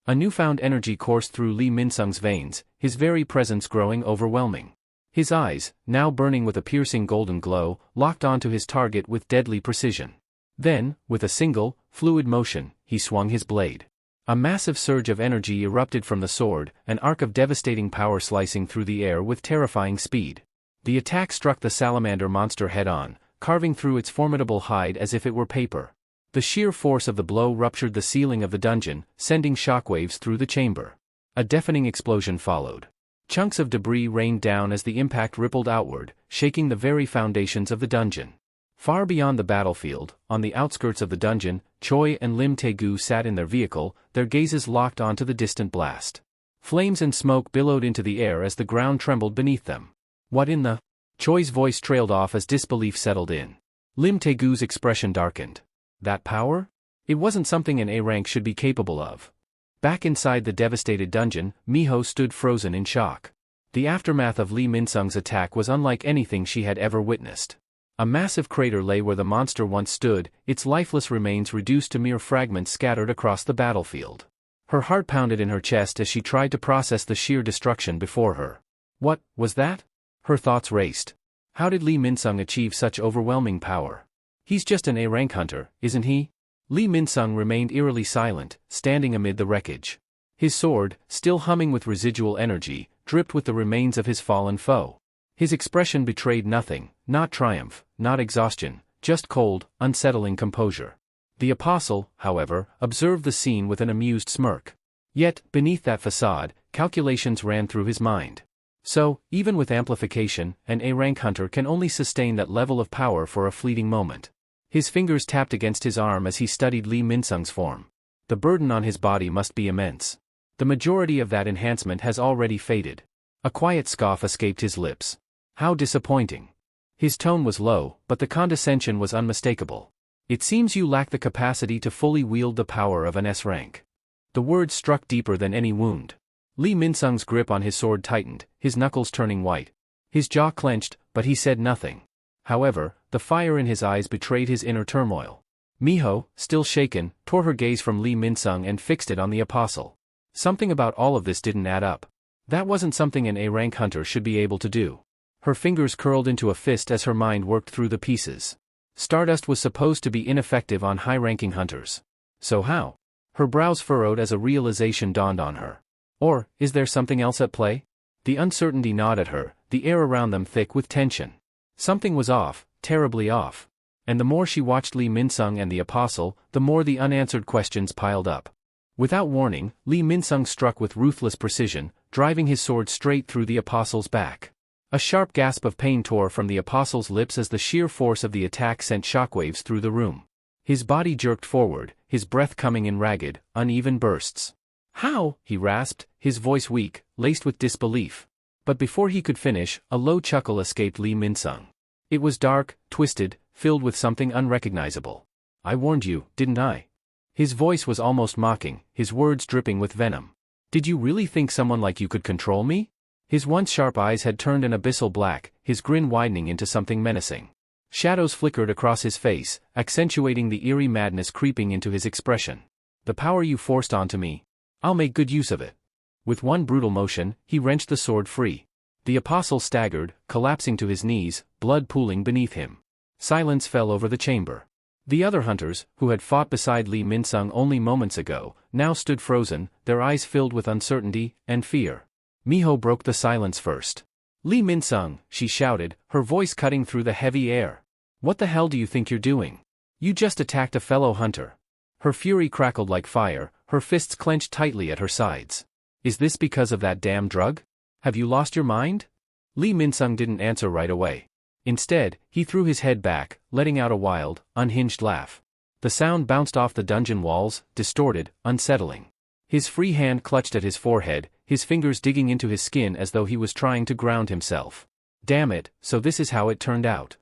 A newfound energy coursed through Lee Min-sung's veins, his very presence growing overwhelming. His eyes, now burning with a piercing golden glow, locked onto his target with deadly precision. Then, with a single, fluid motion, he swung his blade. A massive surge of energy erupted from the sword, an arc of devastating power slicing through the air with terrifying speed. The attack struck the salamander monster head-on, carving through its formidable hide as if it were paper. The sheer force of the blow ruptured the ceiling of the dungeon, sending shockwaves through the chamber. A deafening explosion followed. Chunks of debris rained down as the impact rippled outward, shaking the very foundations of the dungeon. Far beyond the battlefield, on the outskirts of the dungeon, Choi and Lim Tae-gu sat in their vehicle, their gazes locked onto the distant blast. Flames and smoke billowed into the air as the ground trembled beneath them. What in the? Choi's voice trailed off as disbelief settled in. Lim Tae-gu's expression darkened. That power? It wasn't something an A-rank should be capable of. Back inside the devastated dungeon, Miho stood frozen in shock. The aftermath of Lee Min-sung's attack was unlike anything she had ever witnessed. A massive crater lay where the monster once stood, its lifeless remains reduced to mere fragments scattered across the battlefield. Her heart pounded in her chest as she tried to process the sheer destruction before her. What was that? Her thoughts raced. How did Lee Min-sung achieve such overwhelming power? He's just an A-rank hunter, isn't he? Lee Min-sung remained eerily silent, standing amid the wreckage. His sword, still humming with residual energy, dripped with the remains of his fallen foe. His expression betrayed nothing, not triumph, not exhaustion, just cold, unsettling composure. The apostle, however, observed the scene with an amused smirk. Yet, beneath that facade, calculations ran through his mind. So, even with amplification, an A-rank hunter can only sustain that level of power for a fleeting moment. His fingers tapped against his arm as he studied Lee Min-sung's form. The burden on his body must be immense. The majority of that enhancement has already faded. A quiet scoff escaped his lips. How disappointing. His tone was low, but the condescension was unmistakable. It seems you lack the capacity to fully wield the power of an S-rank. The words struck deeper than any wound. Lee Min-sung's grip on his sword tightened, his knuckles turning white. His jaw clenched, but he said nothing. However, the fire in his eyes betrayed his inner turmoil. Miho, still shaken, tore her gaze from Lee Min-sung and fixed it on the apostle. Something about all of this didn't add up. That wasn't something an A-rank hunter should be able to do. Her fingers curled into a fist as her mind worked through the pieces. Stardust was supposed to be ineffective on high-ranking hunters. So how? Her brows furrowed as a realization dawned on her. Or, is there something else at play? The uncertainty gnawed at her, the air around them thick with tension. Something was off, terribly off. And the more she watched Lee Min-sung and the apostle, the more the unanswered questions piled up. Without warning, Lee Min-sung struck with ruthless precision, driving his sword straight through the apostle's back. A sharp gasp of pain tore from the apostle's lips as the sheer force of the attack sent shockwaves through the room. His body jerked forward, his breath coming in ragged, uneven bursts. "How?" he rasped, his voice weak, laced with disbelief. But before he could finish, a low chuckle escaped Lee Min-sung. It was dark, twisted, filled with something unrecognizable. "I warned you, didn't I?" His voice was almost mocking, his words dripping with venom. "Did you really think someone like you could control me?" His once sharp eyes had turned an abyssal black, his grin widening into something menacing. Shadows flickered across his face, accentuating the eerie madness creeping into his expression. "The power you forced onto me. I'll make good use of it." With one brutal motion, he wrenched the sword free. The apostle staggered, collapsing to his knees, blood pooling beneath him. Silence fell over the chamber. The other hunters, who had fought beside Lee Min-sung only moments ago, now stood frozen, their eyes filled with uncertainty and fear. Miho broke the silence first. "Lee Min-sung," she shouted, her voice cutting through the heavy air. "What the hell do you think you're doing? You just attacked a fellow hunter." Her fury crackled like fire, her fists clenched tightly at her sides. "Is this because of that damn drug? Have you lost your mind?" Lee Min-sung didn't answer right away. Instead, he threw his head back, letting out a wild, unhinged laugh. The sound bounced off the dungeon walls, distorted, unsettling. His free hand clutched at his forehead, his fingers digging into his skin as though he was trying to ground himself. "Damn it, so this is how it turned out."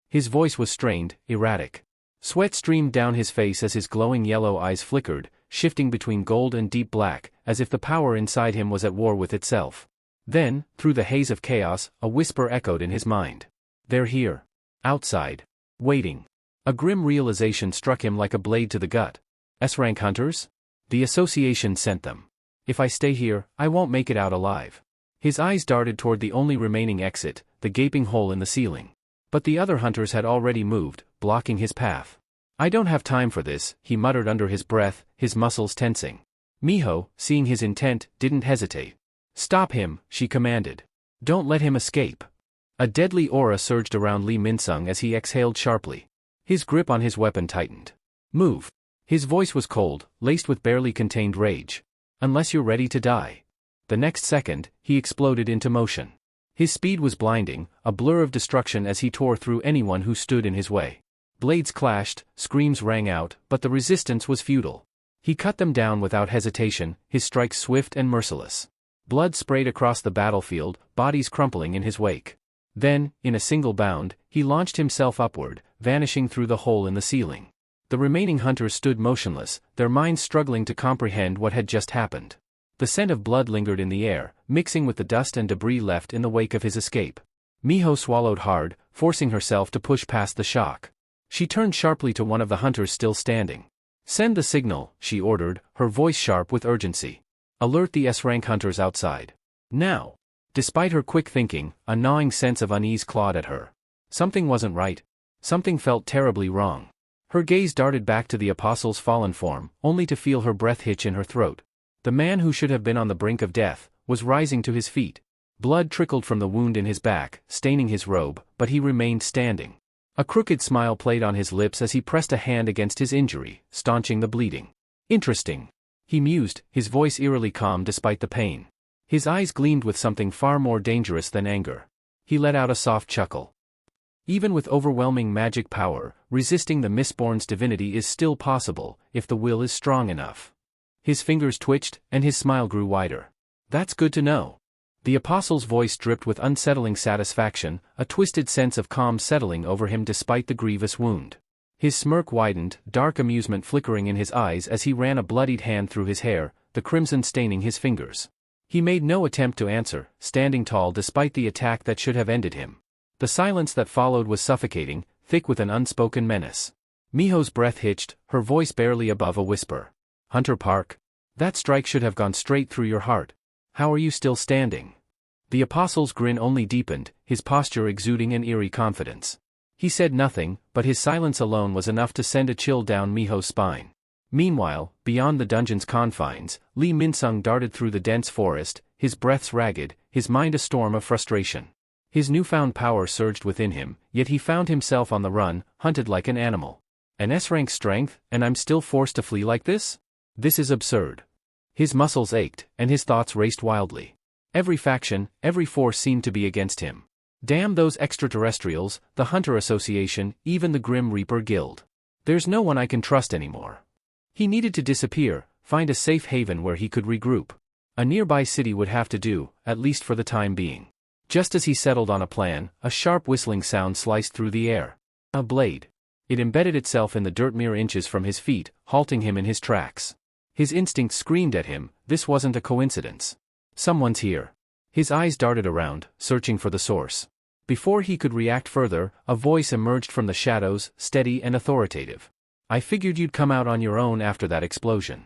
His voice was strained, erratic. Sweat streamed down his face as his glowing yellow eyes flickered, shifting between gold and deep black, as if the power inside him was at war with itself. Then, through the haze of chaos, a whisper echoed in his mind. "They're here. Outside. Waiting." A grim realization struck him like a blade to the gut. S-rank hunters? The association sent them. If I stay here, I won't make it out alive. His eyes darted toward the only remaining exit, the gaping hole in the ceiling. But the other hunters had already moved, blocking his path. "I don't have time for this," he muttered under his breath, his muscles tensing. Miho, seeing his intent, didn't hesitate. "Stop him," she commanded. "Don't let him escape." A deadly aura surged around Lee Min-sung as he exhaled sharply. His grip on his weapon tightened. "Move." His voice was cold, laced with barely contained rage. "Unless you're ready to die." The next second, he exploded into motion. His speed was blinding, a blur of destruction as he tore through anyone who stood in his way. Blades clashed, screams rang out, but the resistance was futile. He cut them down without hesitation, his strikes swift and merciless. Blood sprayed across the battlefield, bodies crumpling in his wake. Then, in a single bound, he launched himself upward, vanishing through the hole in the ceiling. The remaining hunters stood motionless, their minds struggling to comprehend what had just happened. The scent of blood lingered in the air, mixing with the dust and debris left in the wake of his escape. Miho swallowed hard, forcing herself to push past the shock. She turned sharply to one of the hunters still standing. "Send the signal," she ordered, her voice sharp with urgency. "Alert the S-rank hunters outside. Now." Despite her quick thinking, a gnawing sense of unease clawed at her. Something wasn't right. Something felt terribly wrong. Her gaze darted back to the apostle's fallen form, only to feel her breath hitch in her throat. The man who should have been on the brink of death was rising to his feet. Blood trickled from the wound in his back, staining his robe, but he remained standing. A crooked smile played on his lips as he pressed a hand against his injury, staunching the bleeding. "Interesting," he mused, his voice eerily calm despite the pain. His eyes gleamed with something far more dangerous than anger. He let out a soft chuckle. Even with overwhelming magic power, resisting the Mistborn's divinity is still possible, if the will is strong enough. His fingers twitched, and his smile grew wider. That's good to know. The apostle's voice dripped with unsettling satisfaction, a twisted sense of calm settling over him despite the grievous wound. His smirk widened, dark amusement flickering in his eyes as he ran a bloodied hand through his hair, the crimson staining his fingers. He made no attempt to answer, standing tall despite the attack that should have ended him. The silence that followed was suffocating, thick with an unspoken menace. Miho's breath hitched, her voice barely above a whisper. Hunter Park? That strike should have gone straight through your heart. How are you still standing? The apostle's grin only deepened, his posture exuding an eerie confidence. He said nothing, but his silence alone was enough to send a chill down Miho's spine. Meanwhile, beyond the dungeon's confines, Lee Min-sung darted through the dense forest, his breaths ragged, his mind a storm of frustration. His newfound power surged within him, yet he found himself on the run, hunted like an animal. An S-rank strength, and I'm still forced to flee like this? This is absurd. His muscles ached, and his thoughts raced wildly. Every faction, every force seemed to be against him. Damn those extraterrestrials, the Hunter Association, even the Grim Reaper Guild. There's no one I can trust anymore. He needed to disappear, find a safe haven where he could regroup. A nearby city would have to do, at least for the time being. Just as he settled on a plan, a sharp whistling sound sliced through the air. A blade. It embedded itself in the dirt mere inches from his feet, halting him in his tracks. His instincts screamed at him, this wasn't a coincidence. Someone's here. His eyes darted around, searching for the source. Before he could react further, a voice emerged from the shadows, steady and authoritative. I figured you'd come out on your own after that explosion.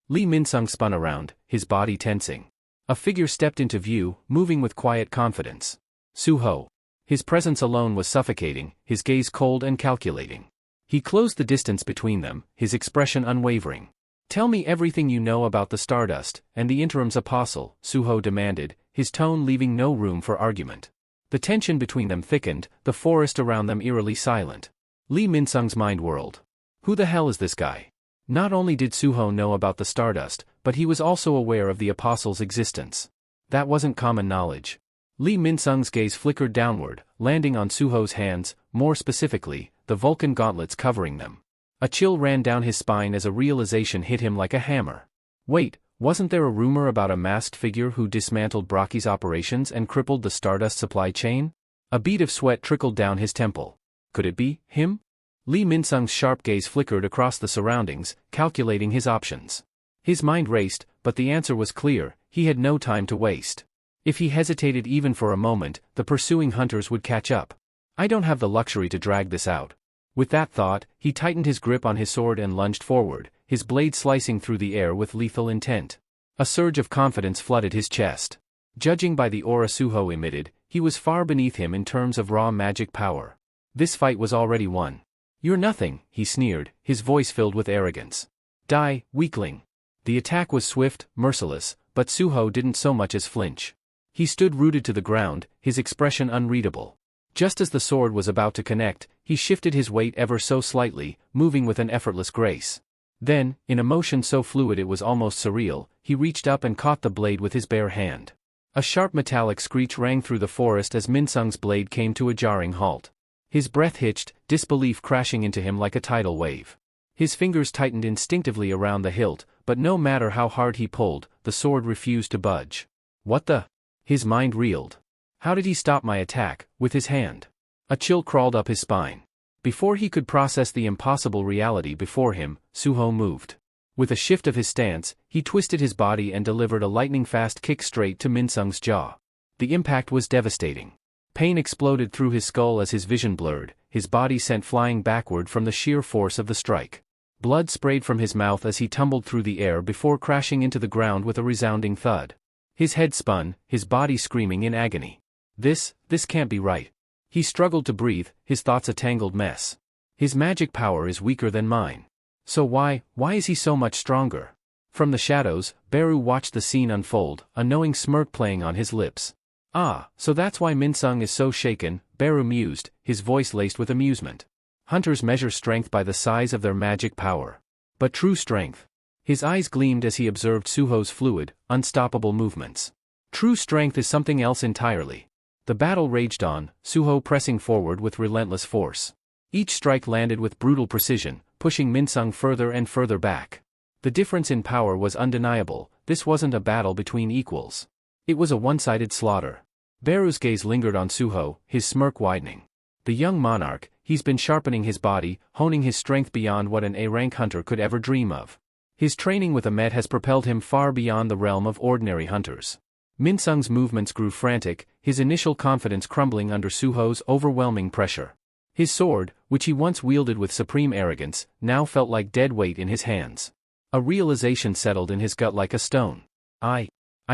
Lee Min-sung spun around, his body tensing. A figure stepped into view, moving with quiet confidence. Suho. His presence alone was suffocating, his gaze cold and calculating. He closed the distance between them, his expression unwavering. Tell me everything you know about the Stardust, and the Interim's apostle, Suho demanded, his tone leaving no room for argument. The tension between them thickened, the forest around them eerily silent. Lee Min-sung's mind whirled. Who the hell is this guy? Not only did Suho know about the Stardust, but he was also aware of the apostle's existence. That wasn't common knowledge. Lee Min-sung's gaze flickered downward, landing on Suho's hands, more specifically, the Vulcan gauntlets covering them. A chill ran down his spine as a realization hit him like a hammer. Wait, wasn't there a rumor about a masked figure who dismantled Brocky's operations and crippled the Stardust supply chain? A bead of sweat trickled down his temple. Could it be him? Lee Min-sung's sharp gaze flickered across the surroundings, calculating his options. His mind raced, but the answer was clear, he had no time to waste. If he hesitated even for a moment, the pursuing hunters would catch up. I don't have the luxury to drag this out. With that thought, he tightened his grip on his sword and lunged forward, his blade slicing through the air with lethal intent. A surge of confidence flooded his chest. Judging by the aura Suho emitted, he was far beneath him in terms of raw magic power. This fight was already won. You're nothing, he sneered, his voice filled with arrogance. Die, weakling. The attack was swift, merciless, but Suho didn't so much as flinch. He stood rooted to the ground, his expression unreadable. Just as the sword was about to connect, he shifted his weight ever so slightly, moving with an effortless grace. Then, in a motion so fluid it was almost surreal, he reached up and caught the blade with his bare hand. A sharp metallic screech rang through the forest as Min-sung's blade came to a jarring halt. His breath hitched, disbelief crashing into him like a tidal wave. His fingers tightened instinctively around the hilt, but no matter how hard he pulled, the sword refused to budge. What the? His mind reeled. How did he stop my attack, with his hand? A chill crawled up his spine. Before he could process the impossible reality before him, Suho moved. With a shift of his stance, he twisted his body and delivered a lightning-fast kick straight to Min-sung's jaw. The impact was devastating. Pain exploded through his skull as his vision blurred, his body sent flying backward from the sheer force of the strike. Blood sprayed from his mouth as he tumbled through the air before crashing into the ground with a resounding thud. His head spun, his body screaming in agony. This can't be right. He struggled to breathe, his thoughts a tangled mess. His magic power is weaker than mine. So why is he so much stronger? From the shadows, Beru watched the scene unfold, a knowing smirk playing on his lips. Ah, so that's why Min-sung is so shaken, Beru mused, his voice laced with amusement. Hunters measure strength by the size of their magic power. But true strength. His eyes gleamed as he observed Suho's fluid, unstoppable movements. True strength is something else entirely. The battle raged on, Suho pressing forward with relentless force. Each strike landed with brutal precision, pushing Minsung further and further back. The difference in power was undeniable. This wasn't a battle between equals. It was a one-sided slaughter. Beru's gaze lingered on Suho, his smirk widening. The young monarch, he's been sharpening his body, honing his strength beyond what an A-rank hunter could ever dream of. His training with Ahmet has propelled him far beyond the realm of ordinary hunters. Minsung's movements grew frantic, his initial confidence crumbling under Suho's overwhelming pressure. His sword, which he once wielded with supreme arrogance, now felt like dead weight in his hands. A realization settled in his gut like a stone. I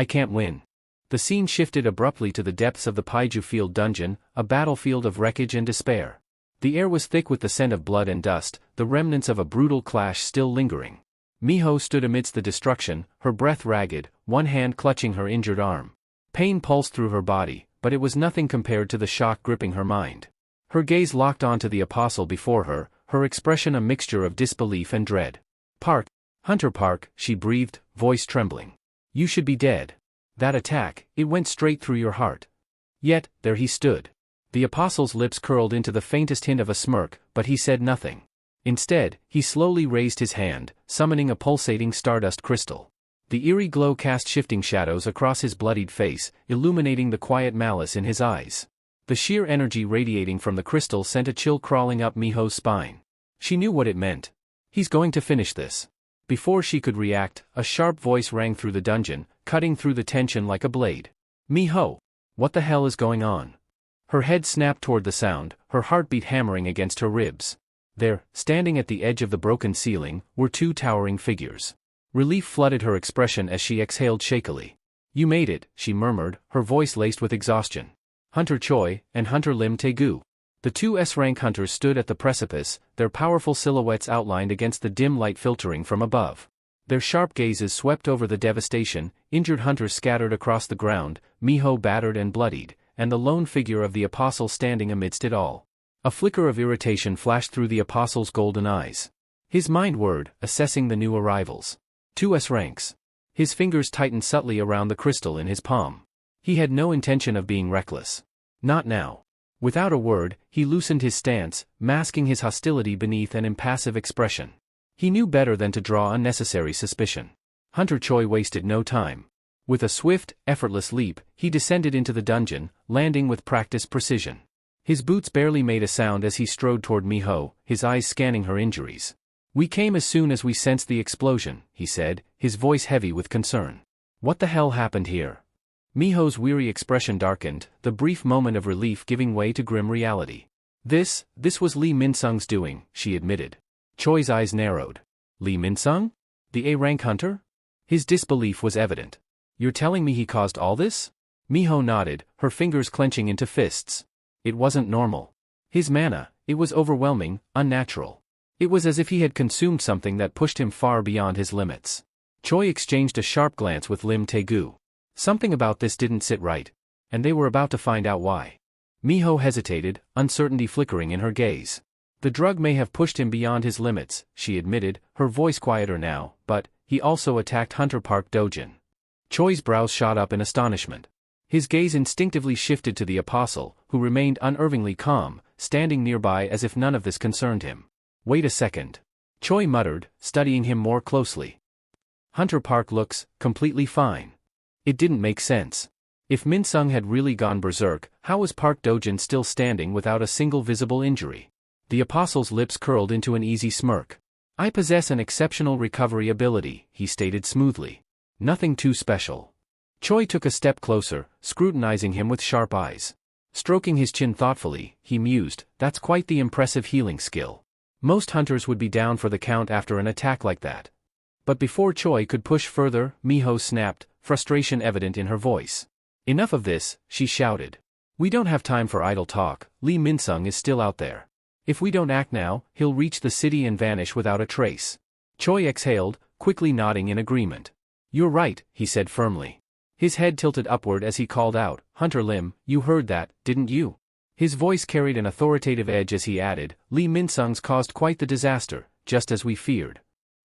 can't win. The scene shifted abruptly to the depths of the Paiju Field dungeon, a battlefield of wreckage and despair. The air was thick with the scent of blood and dust, the remnants of a brutal clash still lingering. Miho stood amidst the destruction, her breath ragged, one hand clutching her injured arm. Pain pulsed through her body, but it was nothing compared to the shock gripping her mind. Her gaze locked onto the apostle before her, her expression a mixture of disbelief and dread. "Park, Hunter Park," she breathed, voice trembling. "You should be dead. That attack, it went straight through your heart." Yet, there he stood. The apostle's lips curled into the faintest hint of a smirk, but he said nothing. Instead, he slowly raised his hand, summoning a pulsating stardust crystal. The eerie glow cast shifting shadows across his bloodied face, illuminating the quiet malice in his eyes. The sheer energy radiating from the crystal sent a chill crawling up Miho's spine. She knew what it meant. He's going to finish this. Before she could react, a sharp voice rang through the dungeon, cutting through the tension like a blade. "Miho! What the hell is going on?" Her head snapped toward the sound, her heartbeat hammering against her ribs. There, standing at the edge of the broken ceiling, were two towering figures. Relief flooded her expression as she exhaled shakily. "You made it," she murmured, her voice laced with exhaustion. Hunter Choi, and Hunter Lim Taegu. The two S-rank hunters stood at the precipice, their powerful silhouettes outlined against the dim light filtering from above. Their sharp gazes swept over the devastation, injured hunters scattered across the ground, Miho battered and bloodied, and the lone figure of the apostle standing amidst it all. A flicker of irritation flashed through the apostle's golden eyes. His mind whirred, assessing the new arrivals. 2 S-ranks. His fingers tightened subtly around the crystal in his palm. He had no intention of being reckless. Not now. Without a word, he loosened his stance, masking his hostility beneath an impassive expression. He knew better than to draw unnecessary suspicion. Hunter Choi wasted no time. With a swift, effortless leap, he descended into the dungeon, landing with practiced precision. His boots barely made a sound as he strode toward Miho, his eyes scanning her injuries. "We came as soon as we sensed the explosion," he said, his voice heavy with concern. "What the hell happened here?" Miho's weary expression darkened, the brief moment of relief giving way to grim reality. This was Lee Minsung's doing," she admitted. Choi's eyes narrowed. "Lee Minsung? The A-rank hunter?" His disbelief was evident. "You're telling me he caused all this?" Miho nodded, her fingers clenching into fists. It wasn't normal. His mana, it was overwhelming, unnatural. It was as if he had consumed something that pushed him far beyond his limits. Choi exchanged a sharp glance with Lim Taegu. Something about this didn't sit right. And they were about to find out why. Miho hesitated, uncertainty flickering in her gaze. "The drug may have pushed him beyond his limits," she admitted, her voice quieter now, "but he also attacked Hunter Park Dojin." Choi's brows shot up in astonishment. His gaze instinctively shifted to the apostle, who remained unervingly calm, standing nearby as if none of this concerned him. "Wait a second." Choi muttered, studying him more closely. "Hunter Park looks completely fine." It didn't make sense. If Minsung had really gone berserk, how was Park Dojin still standing without a single visible injury? The apostle's lips curled into an easy smirk. "I possess an exceptional recovery ability," he stated smoothly. "Nothing too special." Choi took a step closer, scrutinizing him with sharp eyes. Stroking his chin thoughtfully, he mused, "That's quite the impressive healing skill. Most hunters would be down for the count after an attack like that." But before Choi could push further, Miho snapped, frustration evident in her voice. "Enough of this," she shouted. "We don't have time for idle talk. Lee Minsung is still out there. If we don't act now, he'll reach the city and vanish without a trace." Choi exhaled, quickly nodding in agreement. "You're right," he said firmly. His head tilted upward as he called out, "Hunter Lim, you heard that, didn't you?" His voice carried an authoritative edge as he added, "Lee Minsung's caused quite the disaster, just as we feared."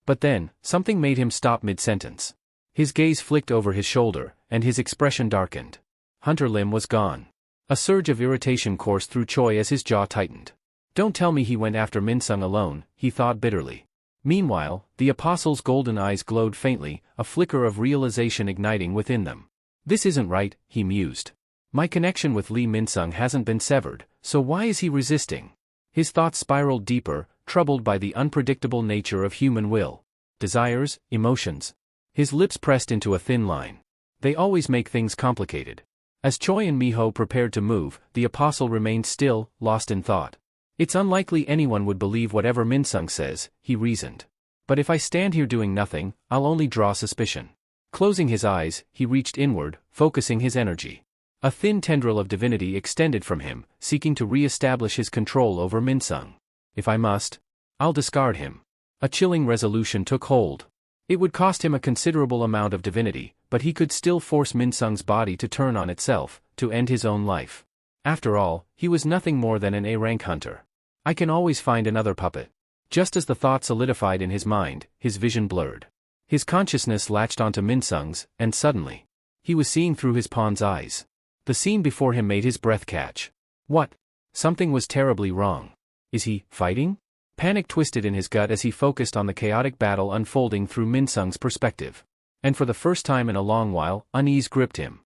But then, something made him stop mid-sentence. His gaze flicked over his shoulder, and his expression darkened. Hunter Lim was gone. A surge of irritation coursed through Choi as his jaw tightened. Don't tell me he went after Minsung alone, he thought bitterly. Meanwhile, the apostle's golden eyes glowed faintly, a flicker of realization igniting within them. This isn't right, he mused. My connection with Lee Minsung hasn't been severed, so why is he resisting? His thoughts spiraled deeper, troubled by the unpredictable nature of human will. Desires, emotions. His lips pressed into a thin line. They always make things complicated. As Choi and Miho prepared to move, the apostle remained still, lost in thought. It's unlikely anyone would believe whatever Minsung says, he reasoned. But if I stand here doing nothing, I'll only draw suspicion. Closing his eyes, he reached inward, focusing his energy. A thin tendril of divinity extended from him, seeking to re-establish his control over Minsung. If I must, I'll discard him. A chilling resolution took hold. It would cost him a considerable amount of divinity, but he could still force Minsung's body to turn on itself, to end his own life. After all, he was nothing more than an A-rank hunter. I can always find another puppet. Just as the thought solidified in his mind, his vision blurred. His consciousness latched onto Minsung's, and suddenly, he was seeing through his pawn's eyes. The scene before him made his breath catch. What? Something was terribly wrong. Is he fighting? Panic twisted in his gut as he focused on the chaotic battle unfolding through Minsung's perspective. And for the first time in a long while, unease gripped him.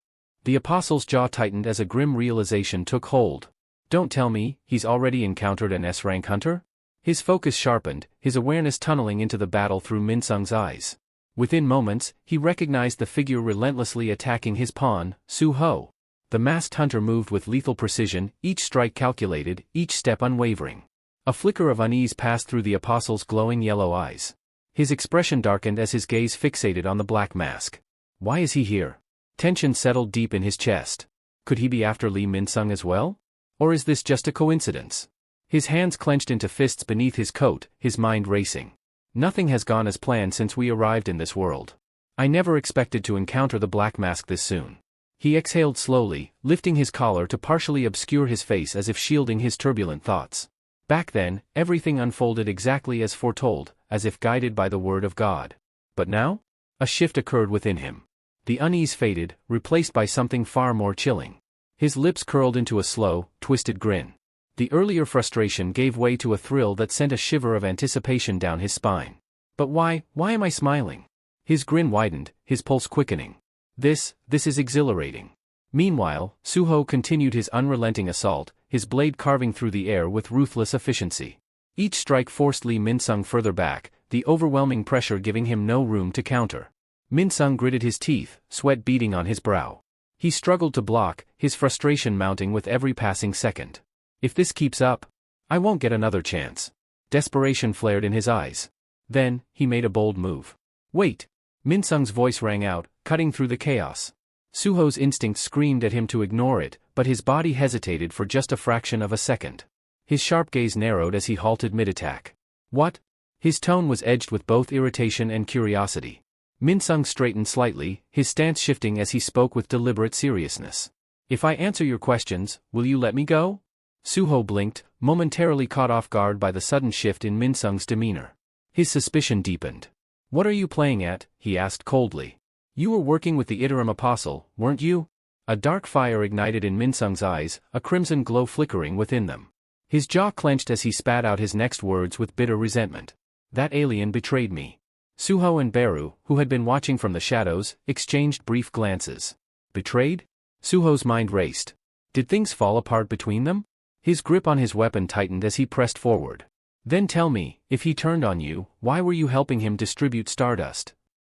The apostle's jaw tightened as a grim realization took hold. Don't tell me, he's already encountered an S-rank hunter? His focus sharpened, his awareness tunneling into the battle through Minsung's eyes. Within moments, he recognized the figure relentlessly attacking his pawn, Su-ho. The masked hunter moved with lethal precision, each strike calculated, each step unwavering. A flicker of unease passed through the apostle's glowing yellow eyes. His expression darkened as his gaze fixated on the black mask. Why is he here? Tension settled deep in his chest. Could he be after Lee Minsung as well? Or is this just a coincidence? His hands clenched into fists beneath his coat, his mind racing. Nothing has gone as planned since we arrived in this world. I never expected to encounter the black mask this soon. He exhaled slowly, lifting his collar to partially obscure his face as if shielding his turbulent thoughts. Back then, everything unfolded exactly as foretold, as if guided by the word of God. But now? A shift occurred within him. The unease faded, replaced by something far more chilling. His lips curled into a slow, twisted grin. The earlier frustration gave way to a thrill that sent a shiver of anticipation down his spine. But why am I smiling? His grin widened, his pulse quickening. This is exhilarating. Meanwhile, Su-ho continued his unrelenting assault, his blade carving through the air with ruthless efficiency. Each strike forced Lee Minsung further back, the overwhelming pressure giving him no room to counter. Minsung gritted his teeth, sweat beading on his brow. He struggled to block, his frustration mounting with every passing second. If this keeps up, I won't get another chance. Desperation flared in his eyes. Then, he made a bold move. Wait! Minsung's voice rang out, cutting through the chaos. Su-ho's instinct screamed at him to ignore it, but his body hesitated for just a fraction of a second. His sharp gaze narrowed as he halted mid-attack. What? His tone was edged with both irritation and curiosity. Minsung straightened slightly, his stance shifting as he spoke with deliberate seriousness. If I answer your questions, will you let me go? Su-ho blinked, momentarily caught off guard by the sudden shift in Minsung's demeanor. His suspicion deepened. What are you playing at? He asked coldly. You were working with the Iterum Apostle, weren't you? A dark fire ignited in Minsung's eyes, a crimson glow flickering within them. His jaw clenched as he spat out his next words with bitter resentment. That alien betrayed me. Su-ho and Beru, who had been watching from the shadows, exchanged brief glances. Betrayed? Su-ho's mind raced. Did things fall apart between them? His grip on his weapon tightened as he pressed forward. Then tell me, if he turned on you, why were you helping him distribute stardust?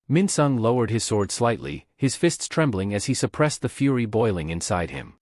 Minsung lowered his sword slightly, his fists trembling as he suppressed the fury boiling inside him.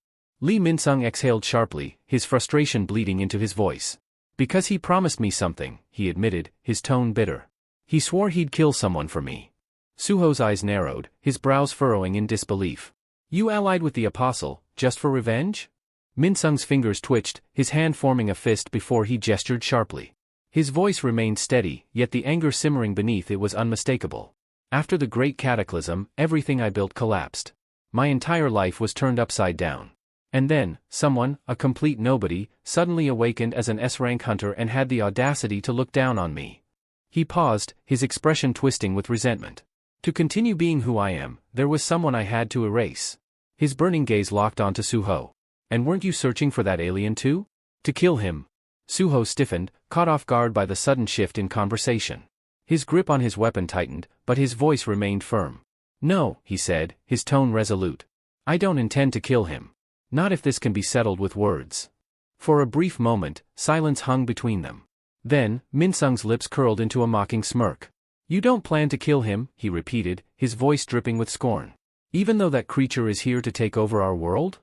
Lee Minsung exhaled sharply, his frustration bleeding into his voice. Because he promised me something, he admitted, his tone bitter. He swore he'd kill someone for me. Su-ho's eyes narrowed, his brows furrowing in disbelief. You allied with the Apostle, just for revenge? Minsung's fingers twitched, his hand forming a fist before he gestured sharply. His voice remained steady, yet the anger simmering beneath it was unmistakable. After the great cataclysm, everything I built collapsed. My entire life was turned upside down. And then, someone, a complete nobody, suddenly awakened as an S-rank hunter and had the audacity to look down on me. He paused, his expression twisting with resentment. To continue being who I am, there was someone I had to erase. His burning gaze locked onto Suho. And weren't you searching for that alien too? To kill him. Suho stiffened, caught off guard by the sudden shift in conversation. His grip on his weapon tightened, but his voice remained firm. No, he said, his tone resolute. I don't intend to kill him. Not if this can be settled with words. For a brief moment, silence hung between them. Then, Minsung's lips curled into a mocking smirk. You don't plan to kill him, he repeated, his voice dripping with scorn. Even though that creature is here to take over our world?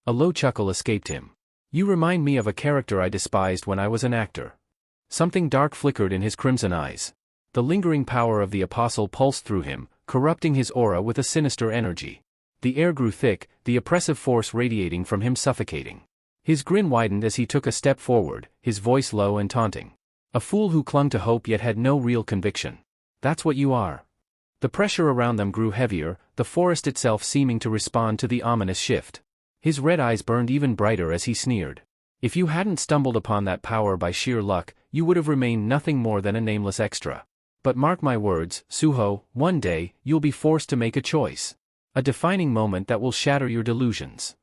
A low chuckle escaped him. You remind me of a character I despised when I was an actor. Something dark flickered in his crimson eyes. The lingering power of the apostle pulsed through him, corrupting his aura with a sinister energy. The air grew thick, the oppressive force radiating from him suffocating. His grin widened as he took a step forward, his voice low and taunting. A fool who clung to hope yet had no real conviction. That's what you are. The pressure around them grew heavier, the forest itself seeming to respond to the ominous shift. His red eyes burned even brighter as he sneered. If you hadn't stumbled upon that power by sheer luck, you would have remained nothing more than a nameless extra. But mark my words, Suho, one day, you'll be forced to make a choice. A defining moment that will shatter your delusions.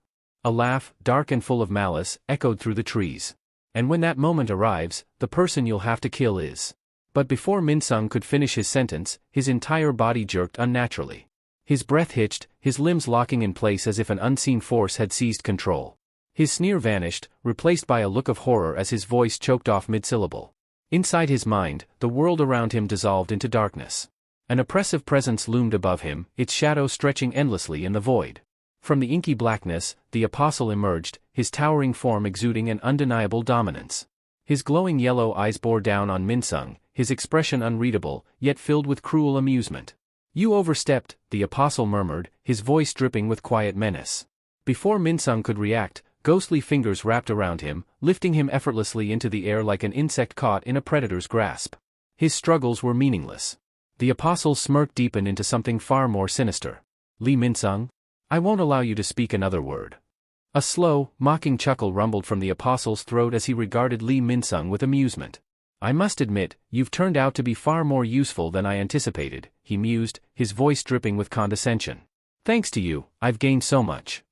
A laugh, dark and full of malice, echoed through the trees. And when that moment arrives, the person you'll have to kill is. But before Minsung could finish his sentence, his entire body jerked unnaturally. His breath hitched, his limbs locking in place as if an unseen force had seized control. His sneer vanished, replaced by a look of horror as his voice choked off mid-syllable. Inside his mind, the world around him dissolved into darkness. An oppressive presence loomed above him, its shadow stretching endlessly in the void. From the inky blackness, the apostle emerged, his towering form exuding an undeniable dominance. His glowing yellow eyes bore down on Minsung, his expression unreadable, yet filled with cruel amusement. You overstepped, the apostle murmured, his voice dripping with quiet menace. Before Minsung could react, ghostly fingers wrapped around him, lifting him effortlessly into the air like an insect caught in a predator's grasp. His struggles were meaningless. The apostle's smirk deepened into something far more sinister. Lee Minsung? I won't allow you to speak another word. A slow, mocking chuckle rumbled from the apostle's throat as he regarded Lee Minsung with amusement. I must admit, you've turned out to be far more useful than I anticipated, he mused, his voice dripping with condescension. Thanks to you, I've gained so much.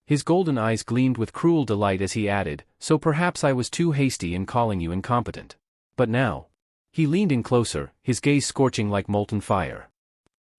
His golden eyes gleamed with cruel delight as he added, so perhaps I was too hasty in calling you incompetent. But now. He leaned in closer, his gaze scorching like molten fire.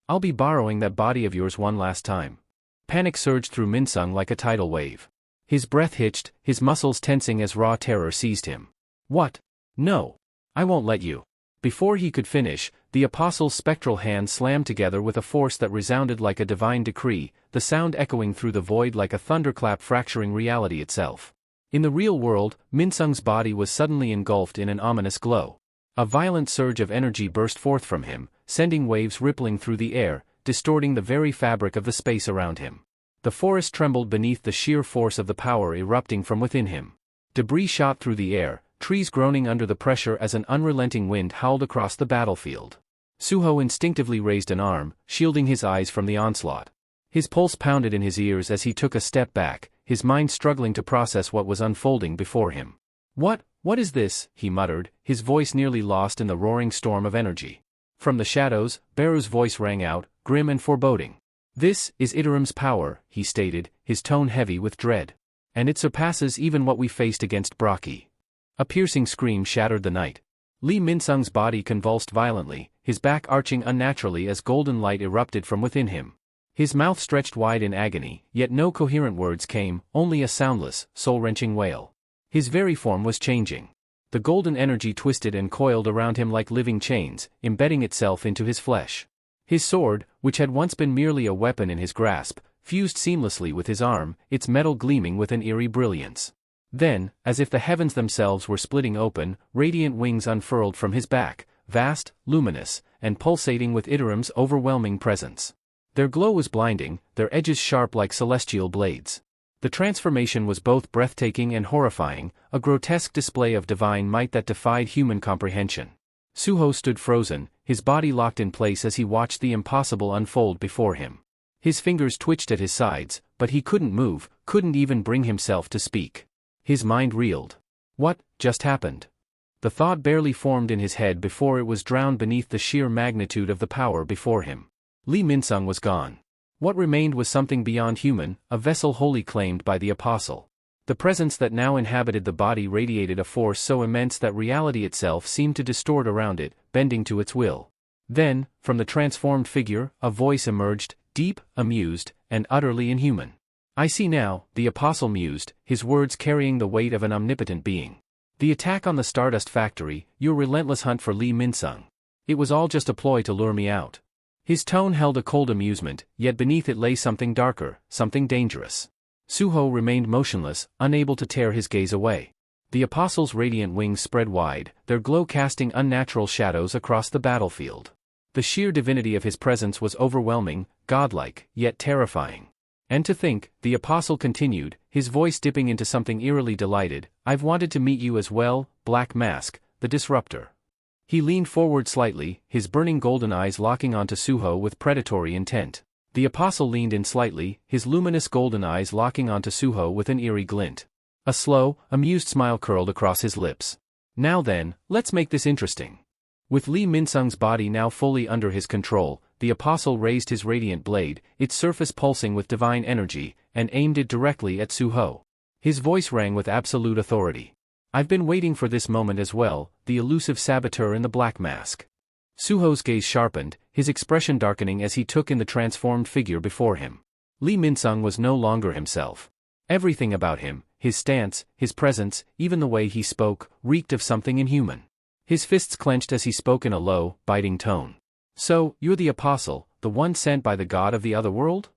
I'll be borrowing that body of yours one last time. Panic surged through Minsung like a tidal wave. His breath hitched, his muscles tensing as raw terror seized him. What? No. I won't let you. Before he could finish, the apostle's spectral hands slammed together with a force that resounded like a divine decree, the sound echoing through the void like a thunderclap fracturing reality itself. In the real world, Minsung's body was suddenly engulfed in an ominous glow. A violent surge of energy burst forth from him, sending waves rippling through the air, distorting the very fabric of the space around him. The forest trembled beneath the sheer force of the power erupting from within him. Debris shot through the air, trees groaning under the pressure as an unrelenting wind howled across the battlefield. Suho instinctively raised an arm, shielding his eyes from the onslaught. His pulse pounded in his ears as he took a step back, his mind struggling to process what was unfolding before him. What is this? He muttered, his voice nearly lost in the roaring storm of energy. From the shadows, Beru's voice rang out, grim and foreboding. This is Iterim's power, he stated, his tone heavy with dread. And it surpasses even what we faced against Braki. A piercing scream shattered the night. Lee Minsung's body convulsed violently, his back arching unnaturally as golden light erupted from within him. His mouth stretched wide in agony, yet no coherent words came, only a soundless, soul-wrenching wail. His very form was changing. The golden energy twisted and coiled around him like living chains, embedding itself into his flesh. His sword, which had once been merely a weapon in his grasp, fused seamlessly with his arm, its metal gleaming with an eerie brilliance. Then, as if the heavens themselves were splitting open, radiant wings unfurled from his back, vast, luminous, and pulsating with Iterim's overwhelming presence. Their glow was blinding, their edges sharp like celestial blades. The transformation was both breathtaking and horrifying, a grotesque display of divine might that defied human comprehension. Suho stood frozen, his body locked in place as he watched the impossible unfold before him. His fingers twitched at his sides, but he couldn't move, couldn't even bring himself to speak. His mind reeled. What just happened? The thought barely formed in his head before it was drowned beneath the sheer magnitude of the power before him. Lee Minsung was gone. What remained was something beyond human, a vessel wholly claimed by the apostle. The presence that now inhabited the body radiated a force so immense that reality itself seemed to distort around it, bending to its will. Then, from the transformed figure, a voice emerged, deep, amused, and utterly inhuman. "I see now," the apostle mused, his words carrying the weight of an omnipotent being. "The attack on the Stardust Factory, your relentless hunt for Lee Minsung. It was all just a ploy to lure me out." His tone held a cold amusement, yet beneath it lay something darker, something dangerous. Suho remained motionless, unable to tear his gaze away. The apostle's radiant wings spread wide, their glow casting unnatural shadows across the battlefield. The sheer divinity of his presence was overwhelming, godlike, yet terrifying. "And to think," the apostle continued, his voice dipping into something eerily delighted, "I've wanted to meet you as well, Black Mask, the disruptor." He leaned forward slightly, his burning golden eyes locking onto Suho with predatory intent. The apostle leaned in slightly, his luminous golden eyes locking onto Suho with an eerie glint. A slow, amused smile curled across his lips. "Now then, let's make this interesting." With Lee Minsung's body now fully under his control, the apostle raised his radiant blade, its surface pulsing with divine energy, and aimed it directly at Suho. His voice rang with absolute authority. "I've been waiting for this moment as well, the elusive saboteur in the black mask." Suho's gaze sharpened, his expression darkening as he took in the transformed figure before him. Lee Minsung was no longer himself. Everything about him, his stance, his presence, even the way he spoke, reeked of something inhuman. His fists clenched as he spoke in a low, biting tone. "So, you're the apostle, the one sent by the god of the other world?"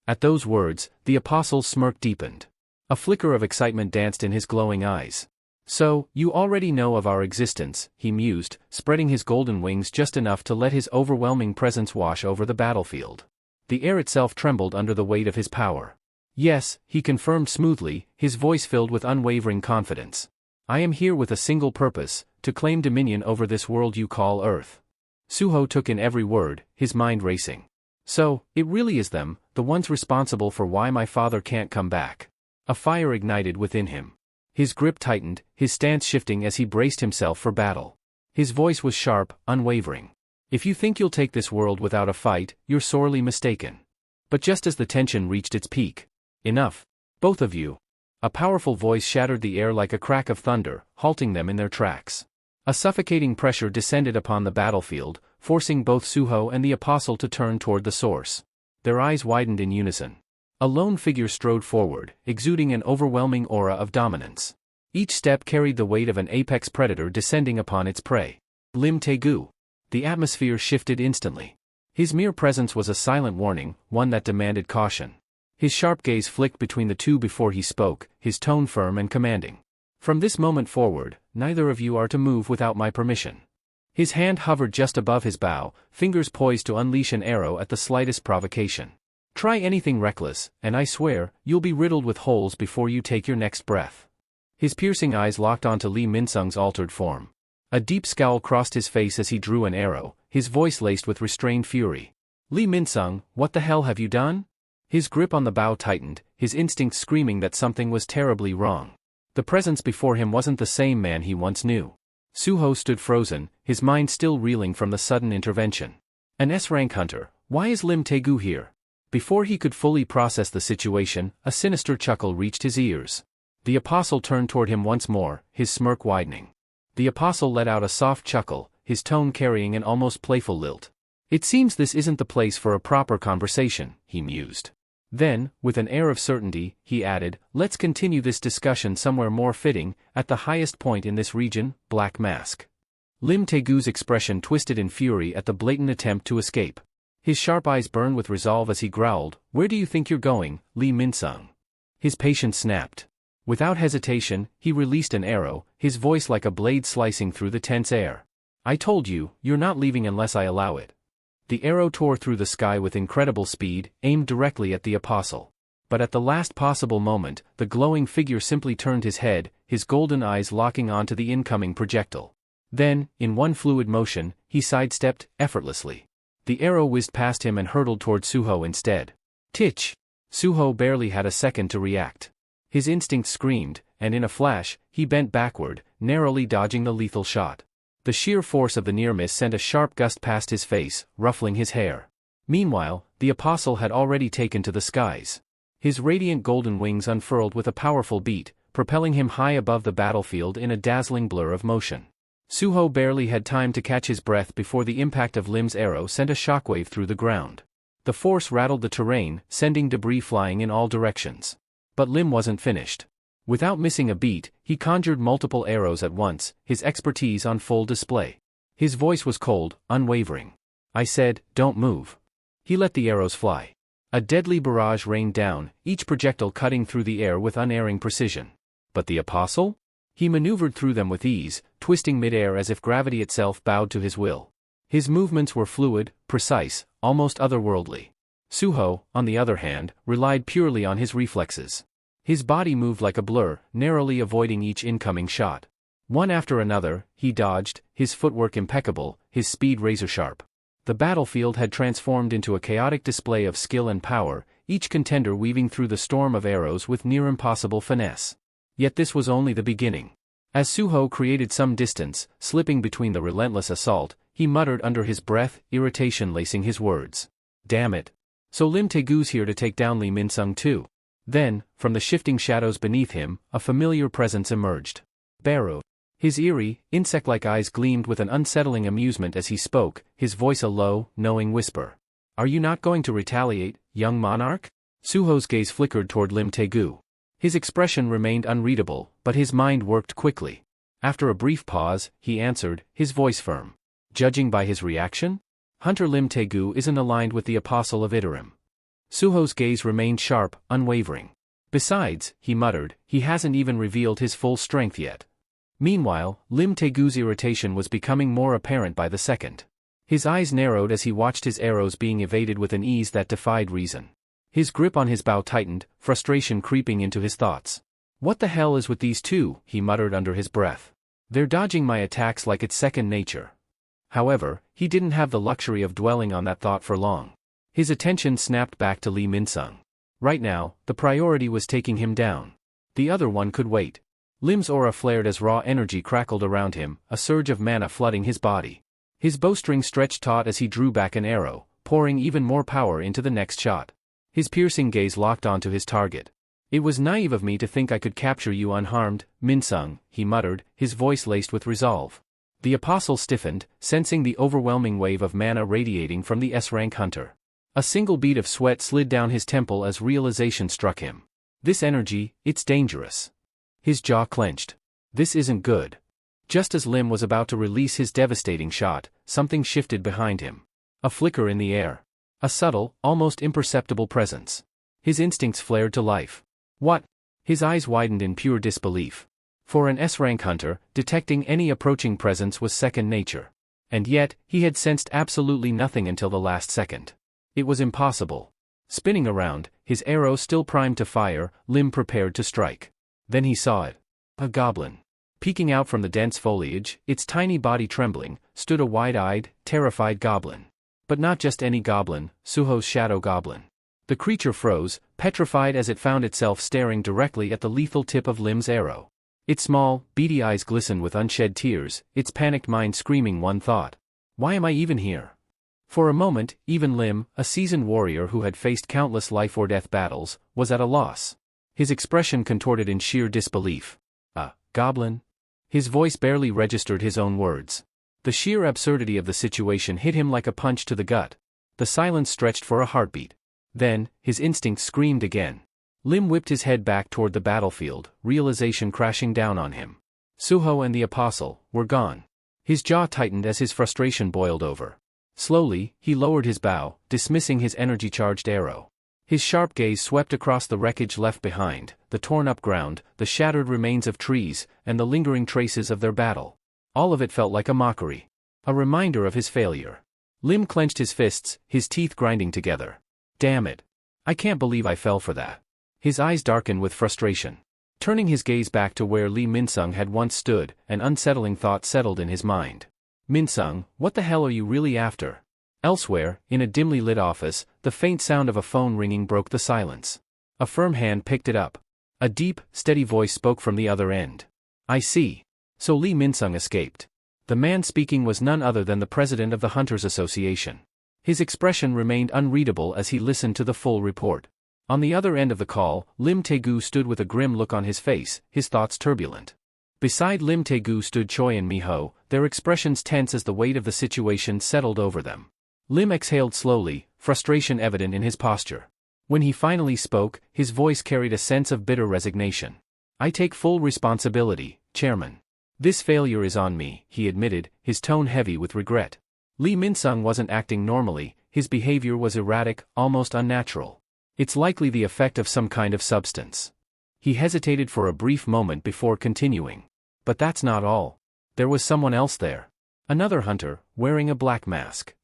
At those words, the apostle's smirk deepened. A flicker of excitement danced in his glowing eyes. "So, you already know of our existence," he mused, spreading his golden wings just enough to let his overwhelming presence wash over the battlefield. The air itself trembled under the weight of his power. "Yes," he confirmed smoothly, his voice filled with unwavering confidence. "I am here with a single purpose, to claim dominion over this world you call Earth." Suho took in every word, his mind racing. "So, it really is them, the ones responsible for why my father can't come back." A fire ignited within him. His grip tightened, his stance shifting as he braced himself for battle. His voice was sharp, unwavering. "If you think you'll take this world without a fight, you're sorely mistaken." But just as the tension reached its peak, "Enough. Both of you." A powerful voice shattered the air like a crack of thunder, halting them in their tracks. A suffocating pressure descended upon the battlefield, forcing both Suho and the apostle to turn toward the source. Their eyes widened in unison. A lone figure strode forward, exuding an overwhelming aura of dominance. Each step carried the weight of an apex predator descending upon its prey. Lim Taegu. The atmosphere shifted instantly. His mere presence was a silent warning, one that demanded caution. His sharp gaze flicked between the two before he spoke, his tone firm and commanding. "From this moment forward, neither of you are to move without my permission." His hand hovered just above his bow, fingers poised to unleash an arrow at the slightest provocation. "Try anything reckless, and I swear, you'll be riddled with holes before you take your next breath." His piercing eyes locked onto Lee Minsung's altered form. A deep scowl crossed his face as he drew an arrow, his voice laced with restrained fury. "Lee Minsung, what the hell have you done?" His grip on the bow tightened, his instincts screaming that something was terribly wrong. The presence before him wasn't the same man he once knew. Suho stood frozen, his mind still reeling from the sudden intervention. An S-rank hunter, why is Lim Taegu here? Before he could fully process the situation, a sinister chuckle reached his ears. The apostle turned toward him once more, his smirk widening. The apostle let out a soft chuckle, his tone carrying an almost playful lilt. "It seems this isn't the place for a proper conversation," he mused. Then, with an air of certainty, he added, "Let's continue this discussion somewhere more fitting, at the highest point in this region, Black Mask." Lim Taegu's expression twisted in fury at the blatant attempt to escape. His sharp eyes burned with resolve as he growled, "Where do you think you're going, Lee Minsung?" His patience snapped. Without hesitation, he released an arrow, his voice like a blade slicing through the tense air. "I told you, you're not leaving unless I allow it." The arrow tore through the sky with incredible speed, aimed directly at the apostle. But at the last possible moment, the glowing figure simply turned his head, his golden eyes locking onto the incoming projectile. Then, in one fluid motion, he sidestepped, effortlessly. The arrow whizzed past him and hurtled toward Suho instead. "Titch!" Suho barely had a second to react. His instinct screamed, and in a flash, he bent backward, narrowly dodging the lethal shot. The sheer force of the near miss sent a sharp gust past his face, ruffling his hair. Meanwhile, the apostle had already taken to the skies. His radiant golden wings unfurled with a powerful beat, propelling him high above the battlefield in a dazzling blur of motion. Suho barely had time to catch his breath before the impact of Lim's arrow sent a shockwave through the ground. The force rattled the terrain, sending debris flying in all directions. But Lim wasn't finished. Without missing a beat, he conjured multiple arrows at once, his expertise on full display. His voice was cold, unwavering. I said, "Don't move." He let the arrows fly. A deadly barrage rained down, each projectile cutting through the air with unerring precision. But the apostle? He maneuvered through them with ease, twisting mid-air as if gravity itself bowed to his will. His movements were fluid, precise, almost otherworldly. Suho, on the other hand, relied purely on his reflexes. His body moved like a blur, narrowly avoiding each incoming shot. One after another, he dodged, his footwork impeccable, his speed razor-sharp. The battlefield had transformed into a chaotic display of skill and power, each contender weaving through the storm of arrows with near-impossible finesse. Yet this was only the beginning. As Suho created some distance, slipping between the relentless assault, he muttered under his breath, irritation lacing his words. Damn it. So Lim Taegu's here to take down Lee Min-sung too. Then, from the shifting shadows beneath him, a familiar presence emerged. Barrow. His eerie, insect-like eyes gleamed with an unsettling amusement as he spoke, his voice a low, knowing whisper. Are you not going to retaliate, young monarch? Suho's gaze flickered toward Lim Taegu. His expression remained unreadable, but his mind worked quickly. After a brief pause, he answered, his voice firm. Judging by his reaction? Hunter Lim Taegu isn't aligned with the apostle of Iterim. Suho's gaze remained sharp, unwavering. Besides, he muttered, he hasn't even revealed his full strength yet. Meanwhile, Lim Taegu's irritation was becoming more apparent by the second. His eyes narrowed as he watched his arrows being evaded with an ease that defied reason. His grip on his bow tightened, frustration creeping into his thoughts. What the hell is with these two? He muttered under his breath. They're dodging my attacks like it's second nature. However, he didn't have the luxury of dwelling on that thought for long. His attention snapped back to Lee Min-sung. Right now, the priority was taking him down. The other one could wait. Lim's aura flared as raw energy crackled around him, a surge of mana flooding his body. His bowstring stretched taut as he drew back an arrow, pouring even more power into the next shot. His piercing gaze locked onto his target. It was naive of me to think I could capture you unharmed, Min-sung, he muttered, his voice laced with resolve. The apostle stiffened, sensing the overwhelming wave of mana radiating from the S-rank hunter. A single bead of sweat slid down his temple as realization struck him. This energy, it's dangerous. His jaw clenched. This isn't good. Just as Lim was about to release his devastating shot, something shifted behind him. A flicker in the air. A subtle, almost imperceptible presence. His instincts flared to life. What? His eyes widened in pure disbelief. For an S-rank hunter, detecting any approaching presence was second nature. And yet, he had sensed absolutely nothing until the last second. It was impossible. Spinning around, his arrow still primed to fire, Lim prepared to strike. Then he saw it. A goblin. Peeking out from the dense foliage, its tiny body trembling, stood a wide-eyed, terrified goblin. But not just any goblin, Suho's shadow goblin. The creature froze, petrified as it found itself staring directly at the lethal tip of Lim's arrow. Its small, beady eyes glistened with unshed tears, its panicked mind screaming one thought. Why am I even here? For a moment, even Lim, a seasoned warrior who had faced countless life-or-death battles, was at a loss. His expression contorted in sheer disbelief. A goblin? His voice barely registered his own words. The sheer absurdity of the situation hit him like a punch to the gut. The silence stretched for a heartbeat. Then, his instincts screamed again. Lim whipped his head back toward the battlefield, realization crashing down on him. Suho and the apostle were gone. His jaw tightened as his frustration boiled over. Slowly, he lowered his bow, dismissing his energy-charged arrow. His sharp gaze swept across the wreckage left behind, the torn-up ground, the shattered remains of trees, and the lingering traces of their battle. All of it felt like a mockery. A reminder of his failure. Lim clenched his fists, his teeth grinding together. Damn it. I can't believe I fell for that. His eyes darkened with frustration. Turning his gaze back to where Lee Min-sung had once stood, an unsettling thought settled in his mind. Min-sung, what the hell are you really after? Elsewhere, in a dimly lit office, the faint sound of a phone ringing broke the silence. A firm hand picked it up. A deep, steady voice spoke from the other end. I see. So Lee Min-sung escaped. The man speaking was none other than the president of the Hunters Association. His expression remained unreadable as he listened to the full report. On the other end of the call, Lim Taegu stood with a grim look on his face, his thoughts turbulent. Beside Lim Taegu stood Choi and Miho, their expressions tense as the weight of the situation settled over them. Lim exhaled slowly, frustration evident in his posture. When he finally spoke, his voice carried a sense of bitter resignation. "I take full responsibility, Chairman. This failure is on me," he admitted, his tone heavy with regret. Lee Min-sung wasn't acting normally, his behavior was erratic, almost unnatural. "It's likely the effect of some kind of substance." He hesitated for a brief moment before continuing. "But that's not all. There was someone else there. Another hunter, wearing a black mask."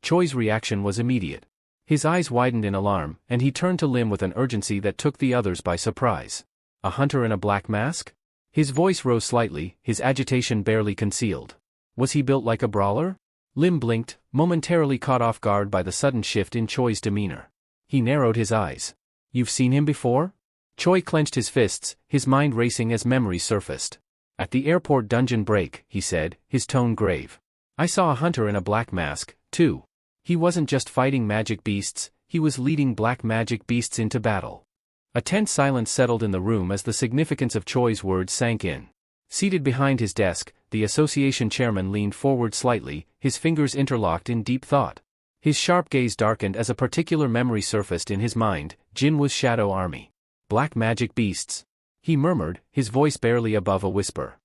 Choi's reaction was immediate. His eyes widened in alarm, and he turned to Lim with an urgency that took the others by surprise. "A hunter in a black mask?" His voice rose slightly, his agitation barely concealed. "Was he built like a brawler?" Lim blinked, momentarily caught off guard by the sudden shift in Choi's demeanor. He narrowed his eyes. "You've seen him before?" Choi clenched his fists, his mind racing as memories surfaced. "At the airport dungeon break," he said, his tone grave. "I saw a hunter in a black mask, too. He wasn't just fighting magic beasts, he was leading black magic beasts into battle." A tense silence settled in the room as the significance of Choi's words sank in. Seated behind his desk, the association chairman leaned forward slightly, his fingers interlocked in deep thought. His sharp gaze darkened as a particular memory surfaced in his mind: Jinwoo's shadow army. Black magic beasts. He murmured, his voice barely above a whisper.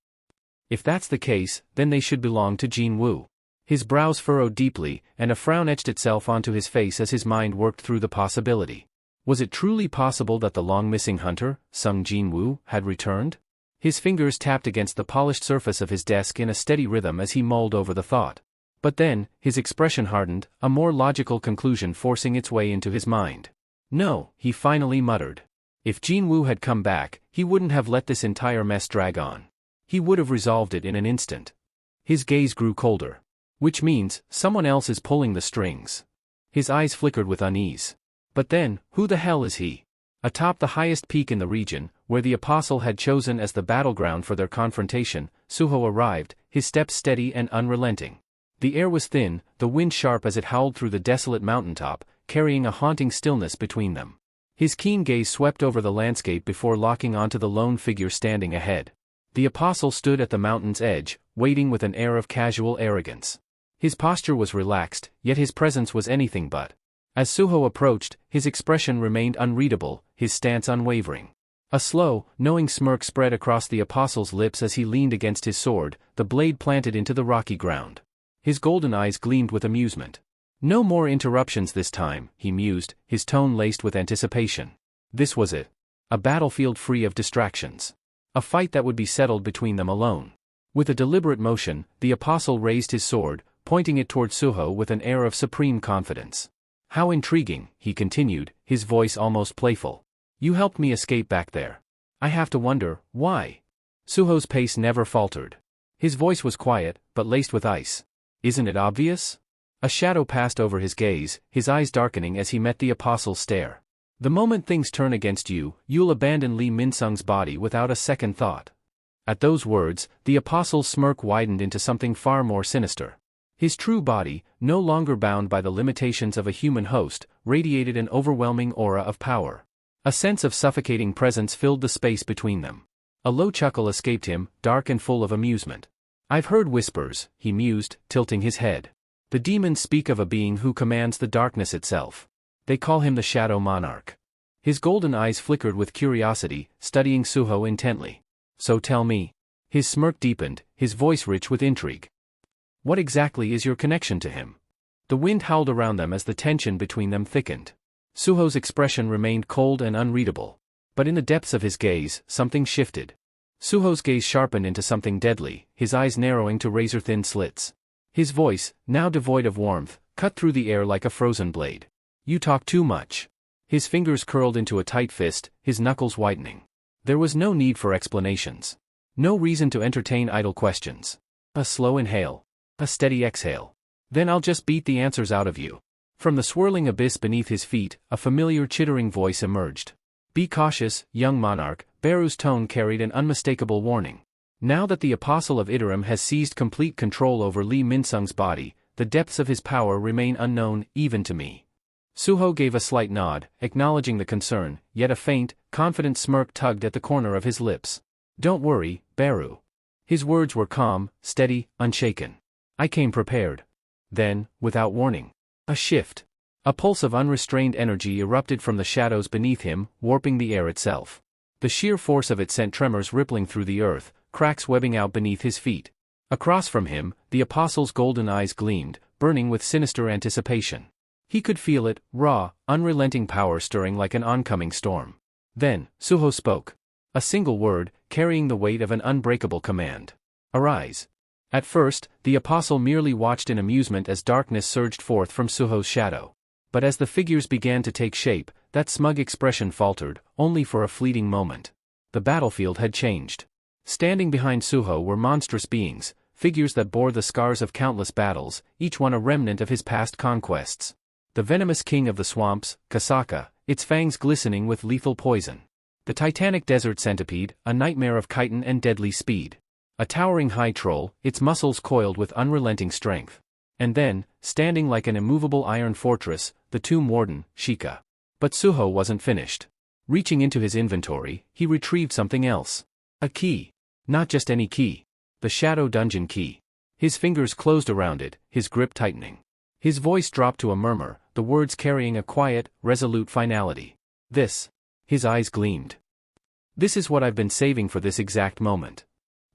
"If that's the case, then they should belong to Jinwoo." His brows furrowed deeply, and a frown etched itself onto his face as his mind worked through the possibility. Was it truly possible that the long-missing hunter, Sung Jinwoo, had returned? His fingers tapped against the polished surface of his desk in a steady rhythm as he mulled over the thought. But then, his expression hardened, a more logical conclusion forcing its way into his mind. "No," he finally muttered. If Jinwoo had come back, he wouldn't have let this entire mess drag on. He would have resolved it in an instant. His gaze grew colder. "Which means, someone else is pulling the strings." His eyes flickered with unease. But then, who the hell is he? Atop the highest peak in the region, where the apostle had chosen as the battleground for their confrontation, Suho arrived, his steps steady and unrelenting. The air was thin, the wind sharp as it howled through the desolate mountaintop, carrying a haunting stillness between them. His keen gaze swept over the landscape before locking onto the lone figure standing ahead. The apostle stood at the mountain's edge, waiting with an air of casual arrogance. His posture was relaxed, yet his presence was anything but. As Suho approached, his expression remained unreadable, his stance unwavering. A slow, knowing smirk spread across the apostle's lips as he leaned against his sword, the blade planted into the rocky ground. His golden eyes gleamed with amusement. "No more interruptions this time," he mused, his tone laced with anticipation. This was it. A battlefield free of distractions. A fight that would be settled between them alone. With a deliberate motion, the apostle raised his sword, pointing it toward Suho with an air of supreme confidence. "How intriguing," he continued, his voice almost playful. "You helped me escape back there. I have to wonder, why?" Suho's pace never faltered. His voice was quiet, but laced with ice. "Isn't it obvious?" A shadow passed over his gaze, his eyes darkening as he met the apostle's stare. "The moment things turn against you, you'll abandon Lee Min-sung's body without a second thought." At those words, the apostle's smirk widened into something far more sinister. His true body, no longer bound by the limitations of a human host, radiated an overwhelming aura of power. A sense of suffocating presence filled the space between them. A low chuckle escaped him, dark and full of amusement. "I've heard whispers," he mused, tilting his head. "The demons speak of a being who commands the darkness itself. They call him the Shadow Monarch." His golden eyes flickered with curiosity, studying Suho intently. "So tell me." His smirk deepened, his voice rich with intrigue. "What exactly is your connection to him?" The wind howled around them as the tension between them thickened. Suho's expression remained cold and unreadable. But in the depths of his gaze, something shifted. Suho's gaze sharpened into something deadly, his eyes narrowing to razor-thin slits. His voice, now devoid of warmth, cut through the air like a frozen blade. "You talk too much." His fingers curled into a tight fist, his knuckles whitening. There was no need for explanations. No reason to entertain idle questions. A slow inhale. A steady exhale. "Then I'll just beat the answers out of you." From the swirling abyss beneath his feet, a familiar chittering voice emerged. "Be cautious, young monarch," Beru's tone carried an unmistakable warning. Now that the apostle of Iterum has seized complete control over Lee Min-sung's body, the depths of his power remain unknown, even to me. Suho gave a slight nod, acknowledging the concern, yet a faint, confident smirk tugged at the corner of his lips. Don't worry, Baru. His words were calm, steady, unshaken. I came prepared. Then, without warning, a shift. A pulse of unrestrained energy erupted from the shadows beneath him, warping the air itself. The sheer force of it sent tremors rippling through the earth, cracks webbing out beneath his feet. Across from him, the apostle's golden eyes gleamed, burning with sinister anticipation. He could feel it, raw, unrelenting power stirring like an oncoming storm. Then, Suho spoke. A single word, carrying the weight of an unbreakable command. Arise. At first, the apostle merely watched in amusement as darkness surged forth from Suho's shadow. But as the figures began to take shape, that smug expression faltered, only for a fleeting moment. The battlefield had changed. Standing behind Suho were monstrous beings, figures that bore the scars of countless battles, each one a remnant of his past conquests. The venomous king of the swamps, Kasaka, its fangs glistening with lethal poison. The titanic desert centipede, a nightmare of chitin and deadly speed. A towering high troll, its muscles coiled with unrelenting strength. And then, standing like an immovable iron fortress, the tomb warden, Shika. But Suho wasn't finished. Reaching into his inventory, he retrieved something else. A key. Not just any key. The shadow dungeon key. His fingers closed around it, his grip tightening. His voice dropped to a murmur, the words carrying a quiet, resolute finality. This. His eyes gleamed. This is what I've been saving for this exact moment.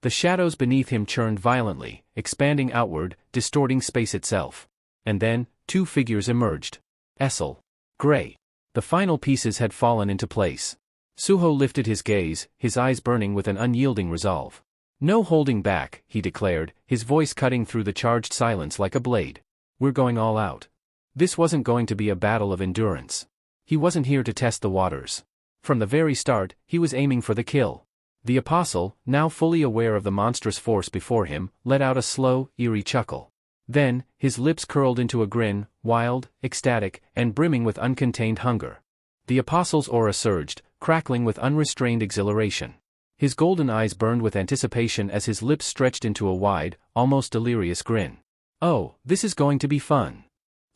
The shadows beneath him churned violently, expanding outward, distorting space itself. And then, two figures emerged. Essel. Gray. The final pieces had fallen into place. Suho lifted his gaze, his eyes burning with an unyielding resolve. No holding back, he declared, his voice cutting through the charged silence like a blade. We're going all out. This wasn't going to be a battle of endurance. He wasn't here to test the waters. From the very start, he was aiming for the kill. The apostle, now fully aware of the monstrous force before him, let out a slow, eerie chuckle. Then, his lips curled into a grin, wild, ecstatic, and brimming with uncontained hunger. The apostle's aura surged, crackling with unrestrained exhilaration. His golden eyes burned with anticipation as his lips stretched into a wide, almost delirious grin. Oh, this is going to be fun.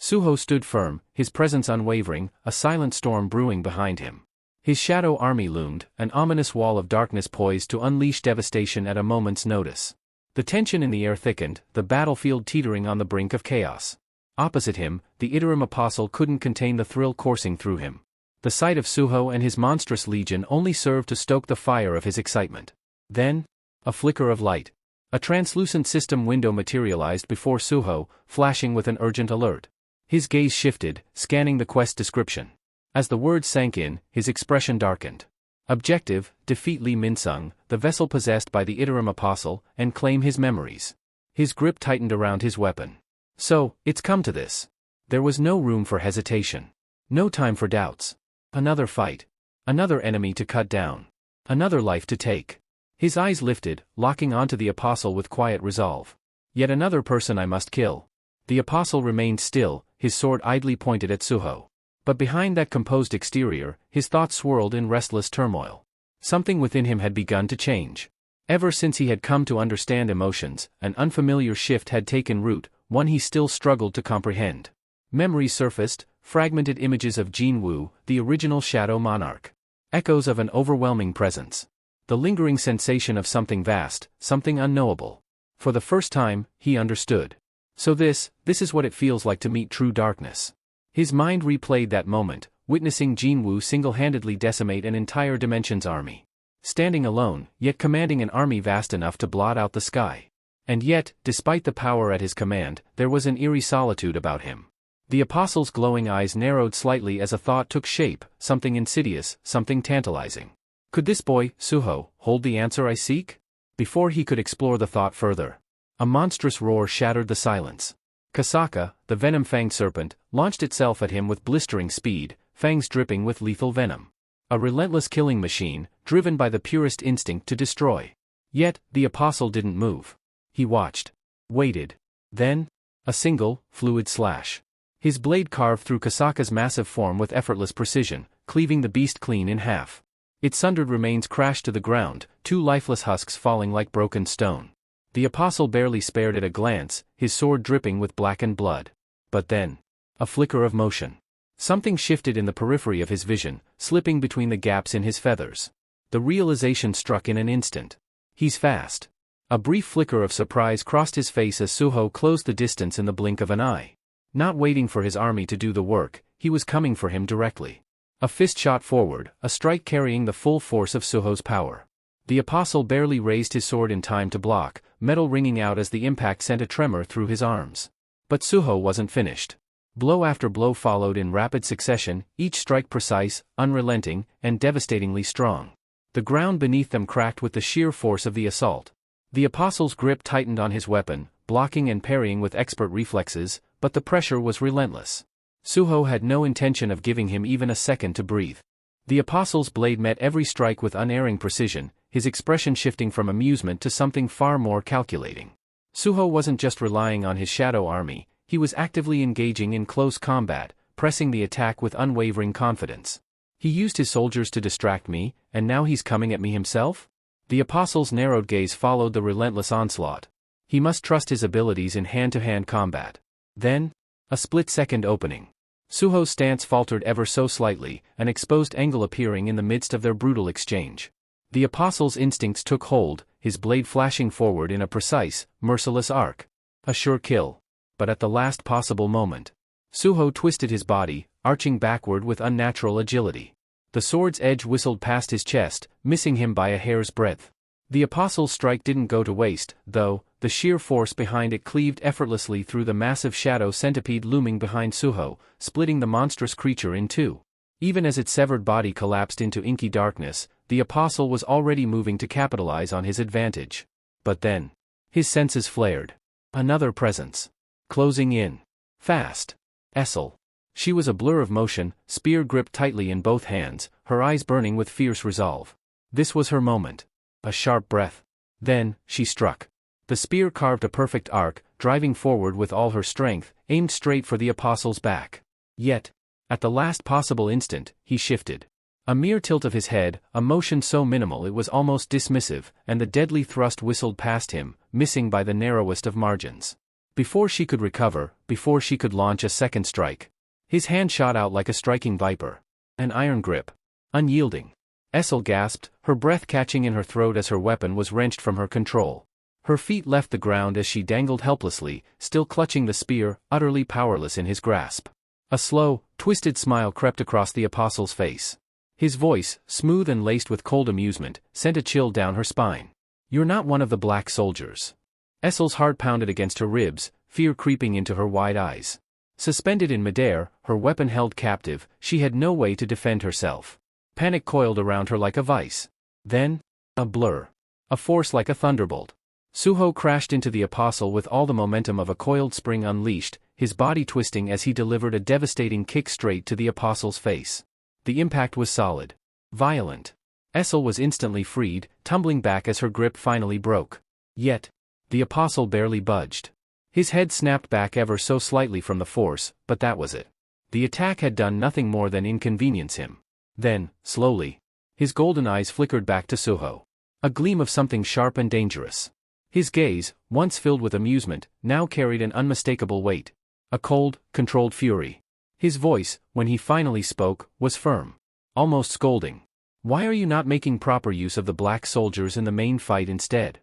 Suho stood firm, his presence unwavering, a silent storm brewing behind him. His shadow army loomed, an ominous wall of darkness poised to unleash devastation at a moment's notice. The tension in the air thickened, the battlefield teetering on the brink of chaos. Opposite him, the Iterum apostle couldn't contain the thrill coursing through him. The sight of Suho and his monstrous legion only served to stoke the fire of his excitement. Then, a flicker of light. A translucent system window materialized before Suho, flashing with an urgent alert. His gaze shifted, scanning the quest description. As the words sank in, his expression darkened. Objective, defeat Li Minsung, the vessel possessed by the Iterum apostle, and claim his memories. His grip tightened around his weapon. So, it's come to this. There was no room for hesitation. No time for doubts. Another fight. Another enemy to cut down. Another life to take. His eyes lifted, locking onto the apostle with quiet resolve. Yet another person I must kill. The apostle remained still, his sword idly pointed at Suho. But behind that composed exterior, his thoughts swirled in restless turmoil. Something within him had begun to change. Ever since he had come to understand emotions, an unfamiliar shift had taken root, one he still struggled to comprehend. Memories surfaced, fragmented images of Jin Wu, the original Shadow Monarch. Echoes of an overwhelming presence. The lingering sensation of something vast, something unknowable. For the first time, he understood. So this is what it feels like to meet true darkness. His mind replayed that moment, witnessing Jin Wu single-handedly decimate an entire dimension's army. Standing alone, yet commanding an army vast enough to blot out the sky. And yet, despite the power at his command, there was an eerie solitude about him. The apostle's glowing eyes narrowed slightly as a thought took shape, something insidious, something tantalizing. Could this boy, Suho, hold the answer I seek? Before he could explore the thought further, a monstrous roar shattered the silence. Kasaka, the venom-fanged serpent, launched itself at him with blistering speed, fangs dripping with lethal venom. A relentless killing machine, driven by the purest instinct to destroy. Yet, the apostle didn't move. He watched. Waited. Then, a single, fluid slash. His blade carved through Kasaka's massive form with effortless precision, cleaving the beast clean in half. Its sundered remains crashed to the ground, two lifeless husks falling like broken stone. The apostle barely spared it a glance, his sword dripping with blackened blood. But then, a flicker of motion. Something shifted in the periphery of his vision, slipping between the gaps in his feathers. The realization struck in an instant. He's fast. A brief flicker of surprise crossed his face as Suho closed the distance in the blink of an eye. Not waiting for his army to do the work, he was coming for him directly. A fist shot forward, a strike carrying the full force of Suho's power. The apostle barely raised his sword in time to block, metal ringing out as the impact sent a tremor through his arms. But Suho wasn't finished. Blow after blow followed in rapid succession, each strike precise, unrelenting, and devastatingly strong. The ground beneath them cracked with the sheer force of the assault. The apostle's grip tightened on his weapon, blocking and parrying with expert reflexes, but the pressure was relentless. Suho had no intention of giving him even a second to breathe. The apostle's blade met every strike with unerring precision, his expression shifting from amusement to something far more calculating. Suho wasn't just relying on his shadow army, he was actively engaging in close combat, pressing the attack with unwavering confidence. He used his soldiers to distract me, and now he's coming at me himself? The apostle's narrowed gaze followed the relentless onslaught. He must trust his abilities in hand-to-hand combat. Then, a split-second opening. Suho's stance faltered ever so slightly, an exposed angle appearing in the midst of their brutal exchange. The apostle's instincts took hold, his blade flashing forward in a precise, merciless arc. A sure kill. But at the last possible moment, Suho twisted his body, arching backward with unnatural agility. The sword's edge whistled past his chest, missing him by a hair's breadth. The apostle's strike didn't go to waste, though, the sheer force behind it cleaved effortlessly through the massive shadow centipede looming behind Suho, splitting the monstrous creature in two. Even as its severed body collapsed into inky darkness, the apostle was already moving to capitalize on his advantage. But then, his senses flared. Another presence. Closing in. Fast. Essel. She was a blur of motion, spear gripped tightly in both hands, her eyes burning with fierce resolve. This was her moment. A sharp breath. Then, she struck. The spear carved a perfect arc, driving forward with all her strength, aimed straight for the apostle's back. Yet, at the last possible instant, he shifted. A mere tilt of his head, a motion so minimal it was almost dismissive, and the deadly thrust whistled past him, missing by the narrowest of margins. Before she could recover, before she could launch a second strike, his hand shot out like a striking viper. An iron grip. Unyielding. Essel gasped, her breath catching in her throat as her weapon was wrenched from her control. Her feet left the ground as she dangled helplessly, still clutching the spear, utterly powerless in his grasp. A slow, twisted smile crept across the apostle's face. His voice, smooth and laced with cold amusement, sent a chill down her spine. "You're not one of the black soldiers." Essel's heart pounded against her ribs, fear creeping into her wide eyes. Suspended in midair, her weapon held captive, she had no way to defend herself. Panic coiled around her like a vice. Then, a blur. A force like a thunderbolt. Suho crashed into the apostle with all the momentum of a coiled spring unleashed, his body twisting as he delivered a devastating kick straight to the apostle's face. The impact was solid. Violent. Essel was instantly freed, tumbling back as her grip finally broke. Yet, the apostle barely budged. His head snapped back ever so slightly from the force, but that was it. The attack had done nothing more than inconvenience him. Then, slowly, his golden eyes flickered back to Suho. A gleam of something sharp and dangerous. His gaze, once filled with amusement, now carried an unmistakable weight. A cold, controlled fury. His voice, when he finally spoke, was firm. Almost scolding. "Why are you not making proper use of the black soldiers in the main fight instead?"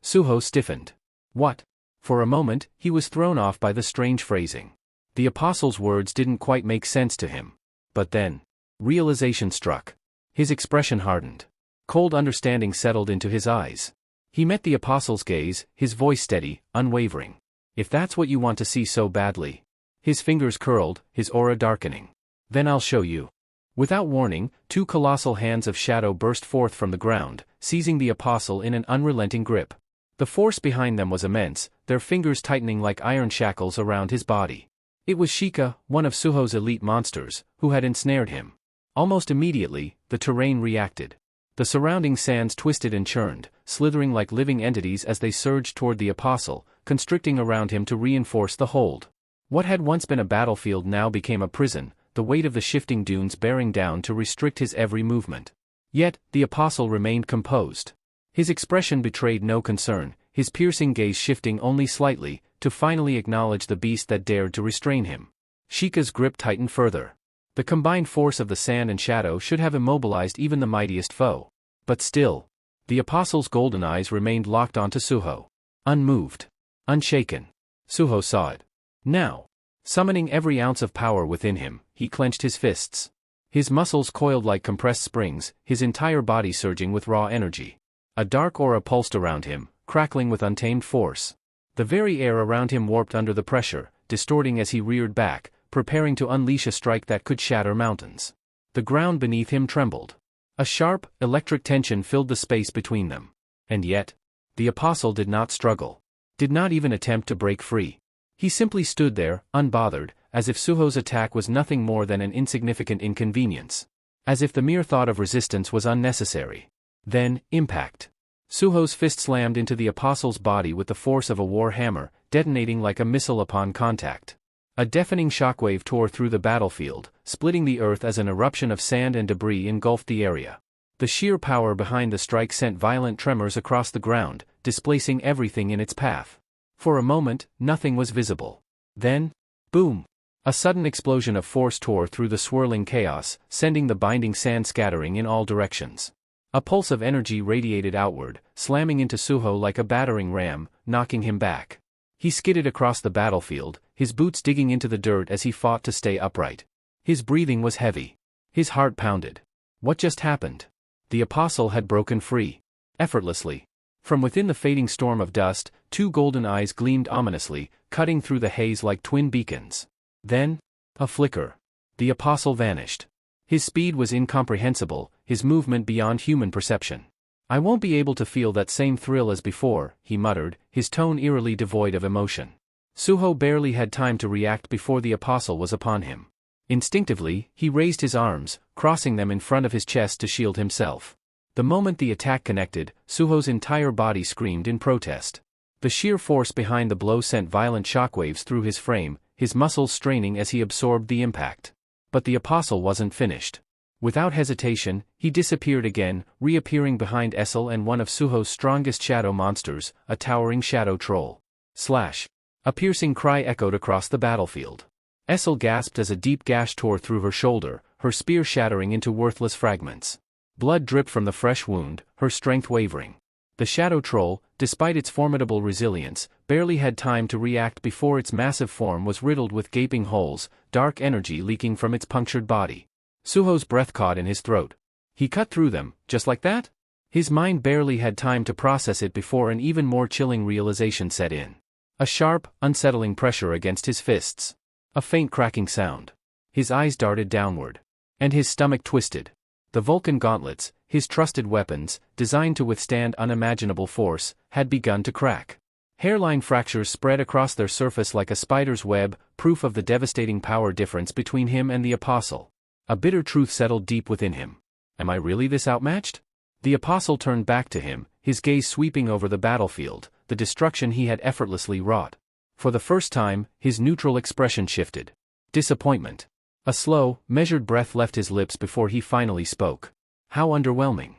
Suho stiffened. What? For a moment, he was thrown off by the strange phrasing. The apostle's words didn't quite make sense to him. But then, realization struck. His expression hardened. Cold understanding settled into his eyes. He met the apostle's gaze, his voice steady, unwavering. "If that's what you want to see so badly." His fingers curled, his aura darkening. "Then I'll show you." Without warning, two colossal hands of shadow burst forth from the ground, seizing the apostle in an unrelenting grip. The force behind them was immense, their fingers tightening like iron shackles around his body. It was Sheikah, one of Suho's elite monsters, who had ensnared him. Almost immediately, the terrain reacted. The surrounding sands twisted and churned, slithering like living entities as they surged toward the apostle, constricting around him to reinforce the hold. What had once been a battlefield now became a prison, the weight of the shifting dunes bearing down to restrict his every movement. Yet, the apostle remained composed. His expression betrayed no concern, his piercing gaze shifting only slightly, to finally acknowledge the beast that dared to restrain him. Sheikah's grip tightened further. The combined force of the sand and shadow should have immobilized even the mightiest foe. But still, the apostle's golden eyes remained locked onto Suho. Unmoved. Unshaken. Suho saw it. Now, summoning every ounce of power within him, he clenched his fists. His muscles coiled like compressed springs, his entire body surging with raw energy. A dark aura pulsed around him, crackling with untamed force. The very air around him warped under the pressure, distorting as he reared back, preparing to unleash a strike that could shatter mountains. The ground beneath him trembled. A sharp, electric tension filled the space between them. And yet, the apostle did not struggle. Did not even attempt to break free. He simply stood there, unbothered, as if Suho's attack was nothing more than an insignificant inconvenience. As if the mere thought of resistance was unnecessary. Then, impact. Suho's fist slammed into the apostle's body with the force of a war hammer, detonating like a missile upon contact. A deafening shockwave tore through the battlefield, splitting the earth as an eruption of sand and debris engulfed the area. The sheer power behind the strike sent violent tremors across the ground, displacing everything in its path. For a moment, nothing was visible. Then, boom! A sudden explosion of force tore through the swirling chaos, sending the binding sand scattering in all directions. A pulse of energy radiated outward, slamming into Suho like a battering ram, knocking him back. He skidded across the battlefield, his boots digging into the dirt as he fought to stay upright. His breathing was heavy. His heart pounded. What just happened? The apostle had broken free. Effortlessly. From within the fading storm of dust, two golden eyes gleamed ominously, cutting through the haze like twin beacons. Then, a flicker. The apostle vanished. His speed was incomprehensible, his movement beyond human perception. I won't be able to feel that same thrill as before, he muttered, his tone eerily devoid of emotion. Suho barely had time to react before the apostle was upon him. Instinctively, he raised his arms, crossing them in front of his chest to shield himself. The moment the attack connected, Suho's entire body screamed in protest. The sheer force behind the blow sent violent shockwaves through his frame, his muscles straining as he absorbed the impact. But the apostle wasn't finished. Without hesitation, he disappeared again, reappearing behind Essel and one of Suho's strongest shadow monsters, a towering shadow troll. Slash! A piercing cry echoed across the battlefield. Essel gasped as a deep gash tore through her shoulder, her spear shattering into worthless fragments. Blood dripped from the fresh wound, her strength wavering. The shadow troll, despite its formidable resilience, barely had time to react before its massive form was riddled with gaping holes, dark energy leaking from its punctured body. Suho's breath caught in his throat. He cut through them, just like that? His mind barely had time to process it before an even more chilling realization set in. A sharp, unsettling pressure against his fists. A faint cracking sound. His eyes darted downward. And his stomach twisted. The Vulcan gauntlets, his trusted weapons, designed to withstand unimaginable force, had begun to crack. Hairline fractures spread across their surface like a spider's web, proof of the devastating power difference between him and the apostle. A bitter truth settled deep within him. Am I really this outmatched? The apostle turned back to him, his gaze sweeping over the battlefield, the destruction he had effortlessly wrought. For the first time, his neutral expression shifted. Disappointment. A slow, measured breath left his lips before he finally spoke. How underwhelming.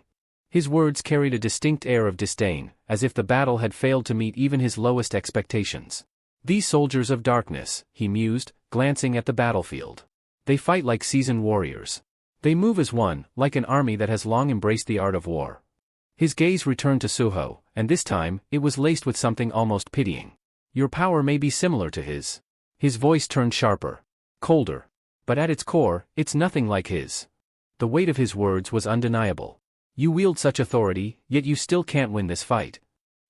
His words carried a distinct air of disdain, as if the battle had failed to meet even his lowest expectations. These soldiers of darkness, he mused, glancing at the battlefield. They fight like seasoned warriors. They move as one, like an army that has long embraced the art of war. His gaze returned to Suho, and this time, it was laced with something almost pitying. Your power may be similar to his. His voice turned sharper. Colder. But at its core, it's nothing like his. The weight of his words was undeniable. You wield such authority, yet you still can't win this fight.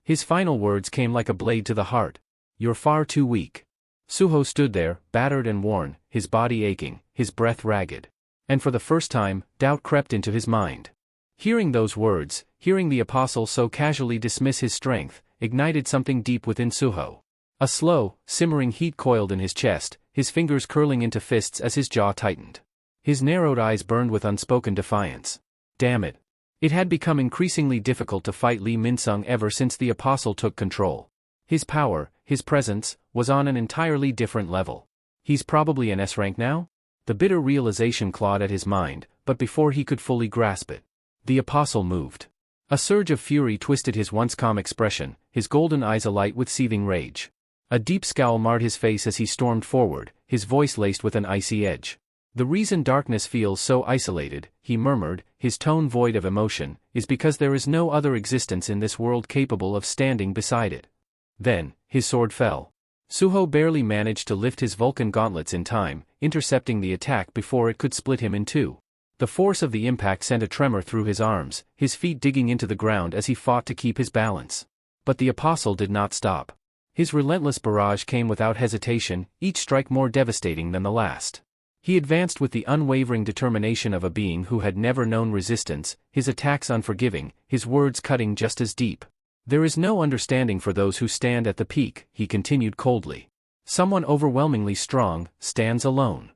His final words came like a blade to the heart. You're far too weak. Suho stood there, battered and worn, his body aching, his breath ragged. And for the first time, doubt crept into his mind. Hearing those words, hearing the apostle so casually dismiss his strength, ignited something deep within Suho. A slow, simmering heat coiled in his chest, his fingers curling into fists as his jaw tightened. His narrowed eyes burned with unspoken defiance. Damn it. It had become increasingly difficult to fight Lee Min-sung ever since the apostle took control. His power, his presence, was on an entirely different level. He's probably an S-rank now? The bitter realization clawed at his mind, but before he could fully grasp it, the apostle moved. A surge of fury twisted his once calm expression, his golden eyes alight with seething rage. A deep scowl marred his face as he stormed forward, his voice laced with an icy edge. "The reason darkness feels so isolated," he murmured, his tone void of emotion, "is because there is no other existence in this world capable of standing beside it." Then, his sword fell. Suho barely managed to lift his Vulcan gauntlets in time, intercepting the attack before it could split him in two. The force of the impact sent a tremor through his arms, his feet digging into the ground as he fought to keep his balance. But the apostle did not stop. His relentless barrage came without hesitation, each strike more devastating than the last. He advanced with the unwavering determination of a being who had never known resistance, his attacks unforgiving, his words cutting just as deep. "There is no understanding for those who stand at the peak," he continued coldly. "Someone overwhelmingly strong stands alone."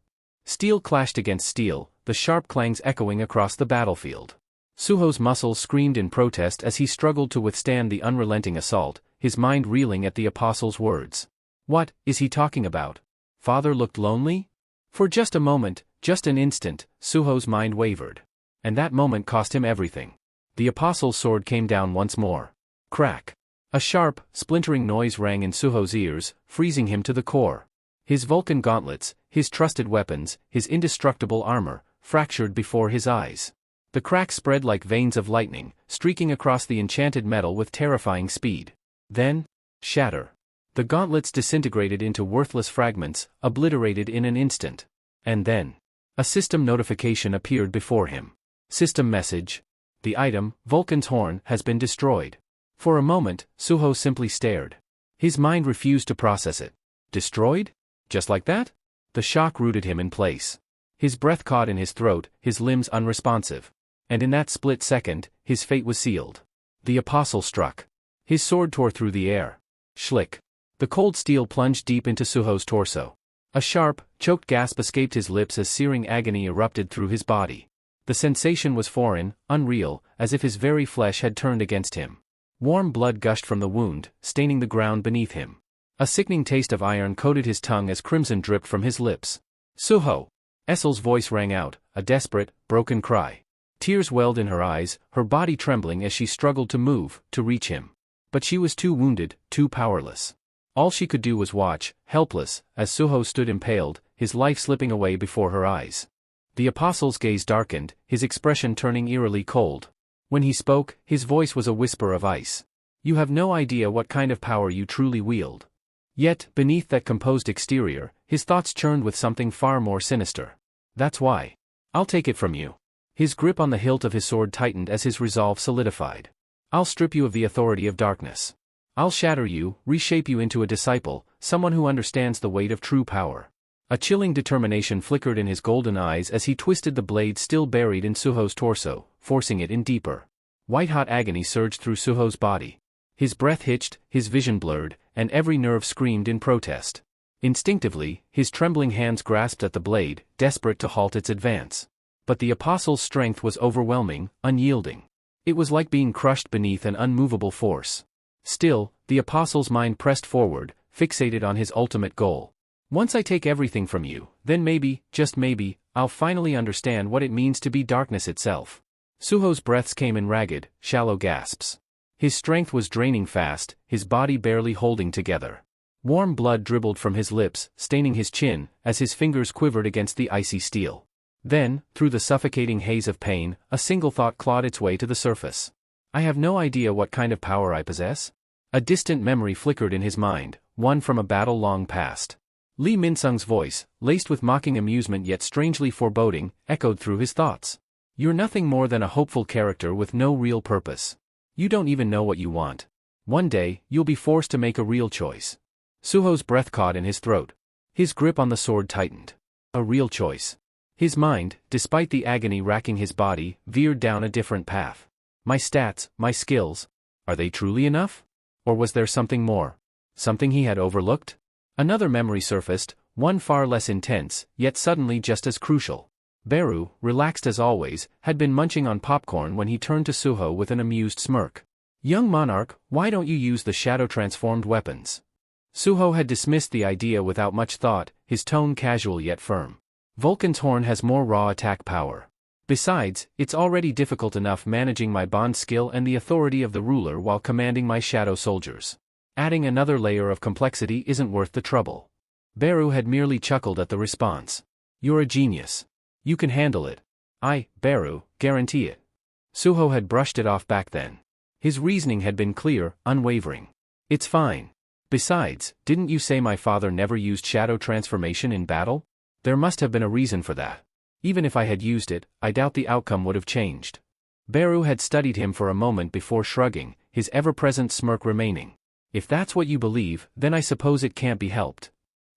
Steel clashed against steel, the sharp clangs echoing across the battlefield. Suho's muscles screamed in protest as he struggled to withstand the unrelenting assault, his mind reeling at the apostle's words. What is he talking about? Father looked lonely? For just a moment, just an instant, Suho's mind wavered. And that moment cost him everything. The apostle's sword came down once more. Crack. A sharp, splintering noise rang in Suho's ears, freezing him to the core. His Vulcan gauntlets, his trusted weapons, his indestructible armor, fractured before his eyes. The cracks spread like veins of lightning, streaking across the enchanted metal with terrifying speed. Then, shatter. The gauntlets disintegrated into worthless fragments, obliterated in an instant. And then, a system notification appeared before him. System message. The item, Vulcan's horn, has been destroyed. For a moment, Suho simply stared. His mind refused to process it. Destroyed? Just like that? The shock rooted him in place. His breath caught in his throat, his limbs unresponsive. And in that split second, his fate was sealed. The apostle struck. His sword tore through the air. Schlick. The cold steel plunged deep into Suho's torso. A sharp, choked gasp escaped his lips as searing agony erupted through his body. The sensation was foreign, unreal, as if his very flesh had turned against him. Warm blood gushed from the wound, staining the ground beneath him. A sickening taste of iron coated his tongue as crimson dripped from his lips. Suho! Essel's voice rang out, a desperate, broken cry. Tears welled in her eyes, her body trembling as she struggled to move, to reach him. But she was too wounded, too powerless. All she could do was watch, helpless, as Suho stood impaled, his life slipping away before her eyes. The apostle's gaze darkened, his expression turning eerily cold. When he spoke, his voice was a whisper of ice. "You have no idea what kind of power you truly wield." Yet, beneath that composed exterior, his thoughts churned with something far more sinister. "That's why. I'll take it from you." His grip on the hilt of his sword tightened as his resolve solidified. "I'll strip you of the authority of darkness. I'll shatter you, reshape you into a disciple, someone who understands the weight of true power." A chilling determination flickered in his golden eyes as he twisted the blade still buried in Suho's torso, forcing it in deeper. White-hot agony surged through Suho's body. His breath hitched, his vision blurred, and every nerve screamed in protest. Instinctively, his trembling hands grasped at the blade, desperate to halt its advance. But the apostle's strength was overwhelming, unyielding. It was like being crushed beneath an unmovable force. Still, the apostle's mind pressed forward, fixated on his ultimate goal. "Once I take everything from you, then maybe, just maybe, I'll finally understand what it means to be darkness itself." Suho's breaths came in ragged, shallow gasps. His strength was draining fast, his body barely holding together. Warm blood dribbled from his lips, staining his chin, as his fingers quivered against the icy steel. Then, through the suffocating haze of pain, a single thought clawed its way to the surface. "I have no idea what kind of power I possess." A distant memory flickered in his mind, one from a battle long past. Lee Minsung's voice, laced with mocking amusement yet strangely foreboding, echoed through his thoughts. "You're nothing more than a hopeful character with no real purpose. You don't even know what you want. One day, you'll be forced to make a real choice." Suho's breath caught in his throat. His grip on the sword tightened. A real choice. His mind, despite the agony racking his body, veered down a different path. My stats, my skills, are they truly enough? Or was there something more? Something he had overlooked? Another memory surfaced, one far less intense, yet suddenly just as crucial. Beru, relaxed as always, had been munching on popcorn when he turned to Suho with an amused smirk. "Young monarch, why don't you use the shadow-transformed weapons?" Suho had dismissed the idea without much thought, his tone casual yet firm. "Vulcan's horn has more raw attack power. Besides, it's already difficult enough managing my bond skill and the authority of the ruler while commanding my shadow soldiers. Adding another layer of complexity isn't worth the trouble. Beru had merely chuckled at the response. You're a genius. You can handle it. I, Beru, guarantee it. Suho had brushed it off back then. His reasoning had been clear, unwavering. It's fine. Besides, didn't you say my father never used shadow transformation in battle? There must have been a reason for that. Even if I had used it, I doubt the outcome would have changed. Beru had studied him for a moment before shrugging, his ever-present smirk remaining. If that's what you believe, then I suppose it can't be helped.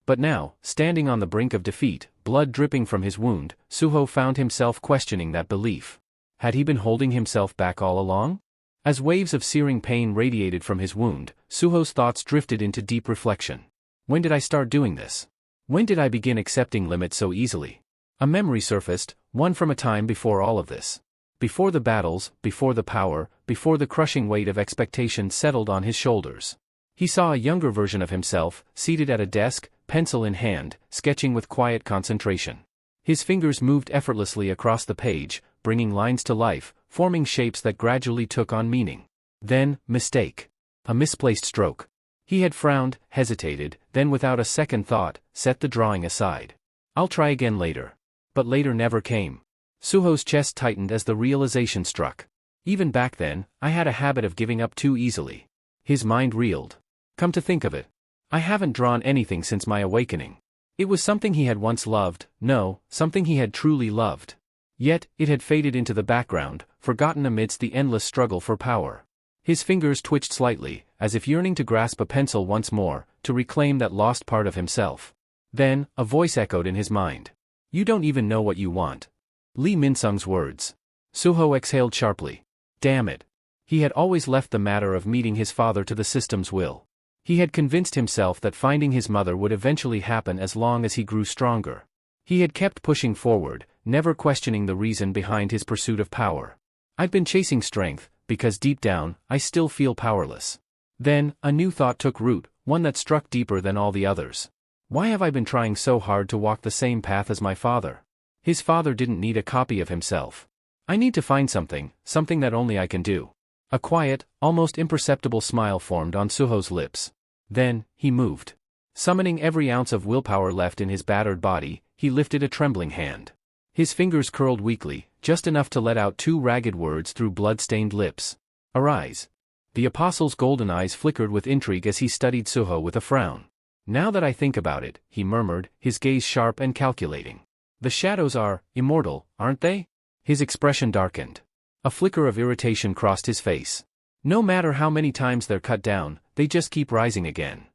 But now, standing on the brink of defeat, blood dripping from his wound, Suho found himself questioning that belief. Had he been holding himself back all along? As waves of searing pain radiated from his wound, Suho's thoughts drifted into deep reflection. When did I start doing this? When did I begin accepting limits so easily? A memory surfaced, one from a time before all of this. Before the battles, before the power, before the crushing weight of expectation settled on his shoulders. He saw a younger version of himself, seated at a desk, pencil in hand, sketching with quiet concentration. His fingers moved effortlessly across the page, bringing lines to life, forming shapes that gradually took on meaning. Then, mistake. A misplaced stroke. He had frowned, hesitated, then without a second thought, set the drawing aside. I'll try again later. But later never came. Suho's chest tightened as the realization struck. Even back then, I had a habit of giving up too easily. His mind reeled. Come to think of it, I haven't drawn anything since my awakening. It was something he had once loved, no, something he had truly loved. Yet, it had faded into the background, forgotten amidst the endless struggle for power. His fingers twitched slightly, as if yearning to grasp a pencil once more, to reclaim that lost part of himself. Then, a voice echoed in his mind. You don't even know what you want. Lee Minsung's words. Suho exhaled sharply. Damn it. He had always left the matter of meeting his father to the system's will. He had convinced himself that finding his mother would eventually happen as long as he grew stronger. He had kept pushing forward, never questioning the reason behind his pursuit of power. I'd been chasing strength, because deep down, I still feel powerless. Then, a new thought took root, one that struck deeper than all the others. Why have I been trying so hard to walk the same path as my father? His father didn't need a copy of himself. I need to find something that only I can do. A quiet, almost imperceptible smile formed on Suho's lips. Then, he moved. Summoning every ounce of willpower left in his battered body, he lifted a trembling hand. His fingers curled weakly, just enough to let out two ragged words through blood-stained lips. Arise. The apostle's golden eyes flickered with intrigue as he studied Suho with a frown. Now that I think about it, he murmured, his gaze sharp and calculating. The shadows are immortal, aren't they? His expression darkened. A flicker of irritation crossed his face. No matter how many times they're cut down, they just keep rising again.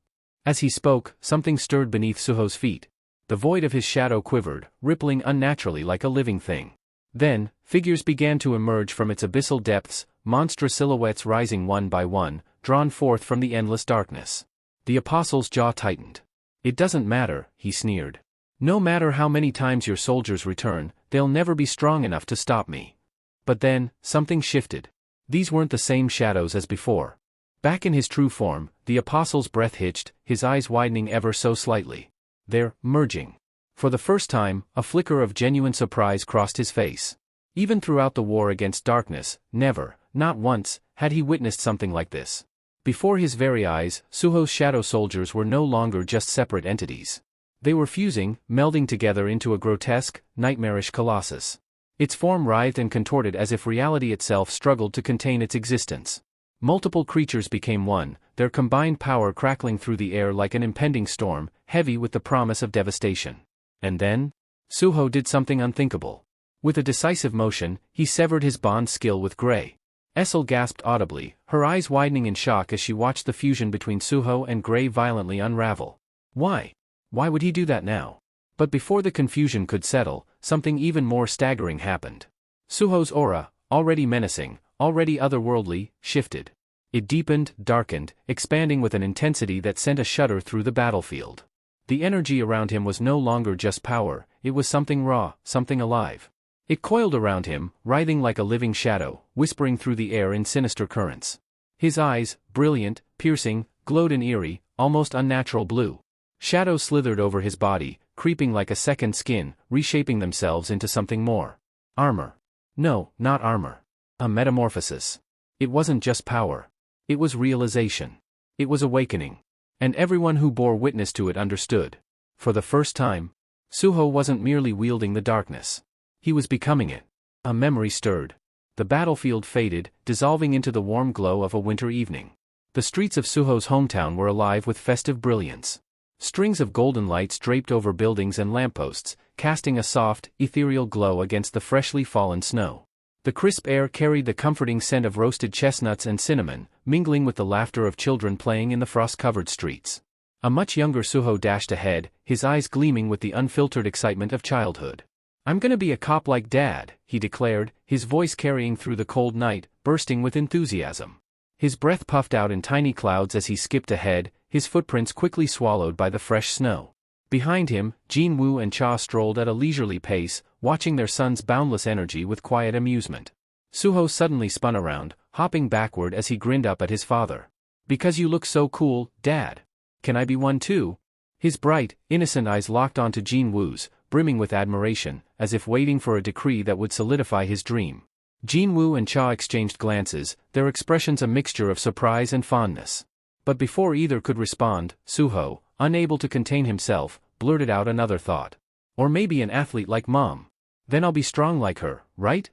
As he spoke, something stirred beneath Suho's feet. The void of his shadow quivered, rippling unnaturally like a living thing. Then, figures began to emerge from its abyssal depths, monstrous silhouettes rising one by one, drawn forth from the endless darkness. The apostle's jaw tightened. It doesn't matter, he sneered. No matter how many times your soldiers return, they'll never be strong enough to stop me. But then, something shifted. These weren't the same shadows as before. Back in his true form, the apostle's breath hitched, his eyes widening ever so slightly. They're merging. For the first time, a flicker of genuine surprise crossed his face. Even throughout the war against darkness, never, not once, had he witnessed something like this. Before his very eyes, Suho's shadow soldiers were no longer just separate entities. They were fusing, melding together into a grotesque, nightmarish colossus. Its form writhed and contorted as if reality itself struggled to contain its existence. Multiple creatures became one, their combined power crackling through the air like an impending storm, heavy with the promise of devastation. And then? Suho did something unthinkable. With a decisive motion, he severed his bond skill with Grey. Essel gasped audibly, her eyes widening in shock as she watched the fusion between Suho and Grey violently unravel. Why? Why would he do that now? But before the confusion could settle, something even more staggering happened. Suho's aura, already menacing, already otherworldly, shifted. It deepened, darkened, expanding with an intensity that sent a shudder through the battlefield. The energy around him was no longer just power, it was something raw, something alive. It coiled around him, writhing like a living shadow, whispering through the air in sinister currents. His eyes, brilliant, piercing, glowed an eerie, almost unnatural blue. Shadows slithered over his body, creeping like a second skin, reshaping themselves into something more. Armor. No, not armor. A metamorphosis. It wasn't just power. It was realization. It was awakening. And everyone who bore witness to it understood. For the first time, Suho wasn't merely wielding the darkness. He was becoming it. A memory stirred. The battlefield faded, dissolving into the warm glow of a winter evening. The streets of Suho's hometown were alive with festive brilliance. Strings of golden lights draped over buildings and lampposts, casting a soft, ethereal glow against the freshly fallen snow. The crisp air carried the comforting scent of roasted chestnuts and cinnamon, mingling with the laughter of children playing in the frost-covered streets. A much younger Suho dashed ahead, his eyes gleaming with the unfiltered excitement of childhood. "I'm gonna be a cop like Dad," he declared, his voice carrying through the cold night, bursting with enthusiasm. His breath puffed out in tiny clouds as he skipped ahead, his footprints quickly swallowed by the fresh snow. Behind him, Jin-woo and Cha strolled at a leisurely pace, watching their son's boundless energy with quiet amusement. Suho suddenly spun around, hopping backward as he grinned up at his father. "Because you look so cool, Dad. Can I be one too?" His bright, innocent eyes locked onto Jin-woo's, brimming with admiration, as if waiting for a decree that would solidify his dream. Jin-woo and Cha exchanged glances, their expressions a mixture of surprise and fondness. But before either could respond, Suho, unable to contain himself, blurted out another thought. "Or maybe an athlete like Mom. Then I'll be strong like her, right?"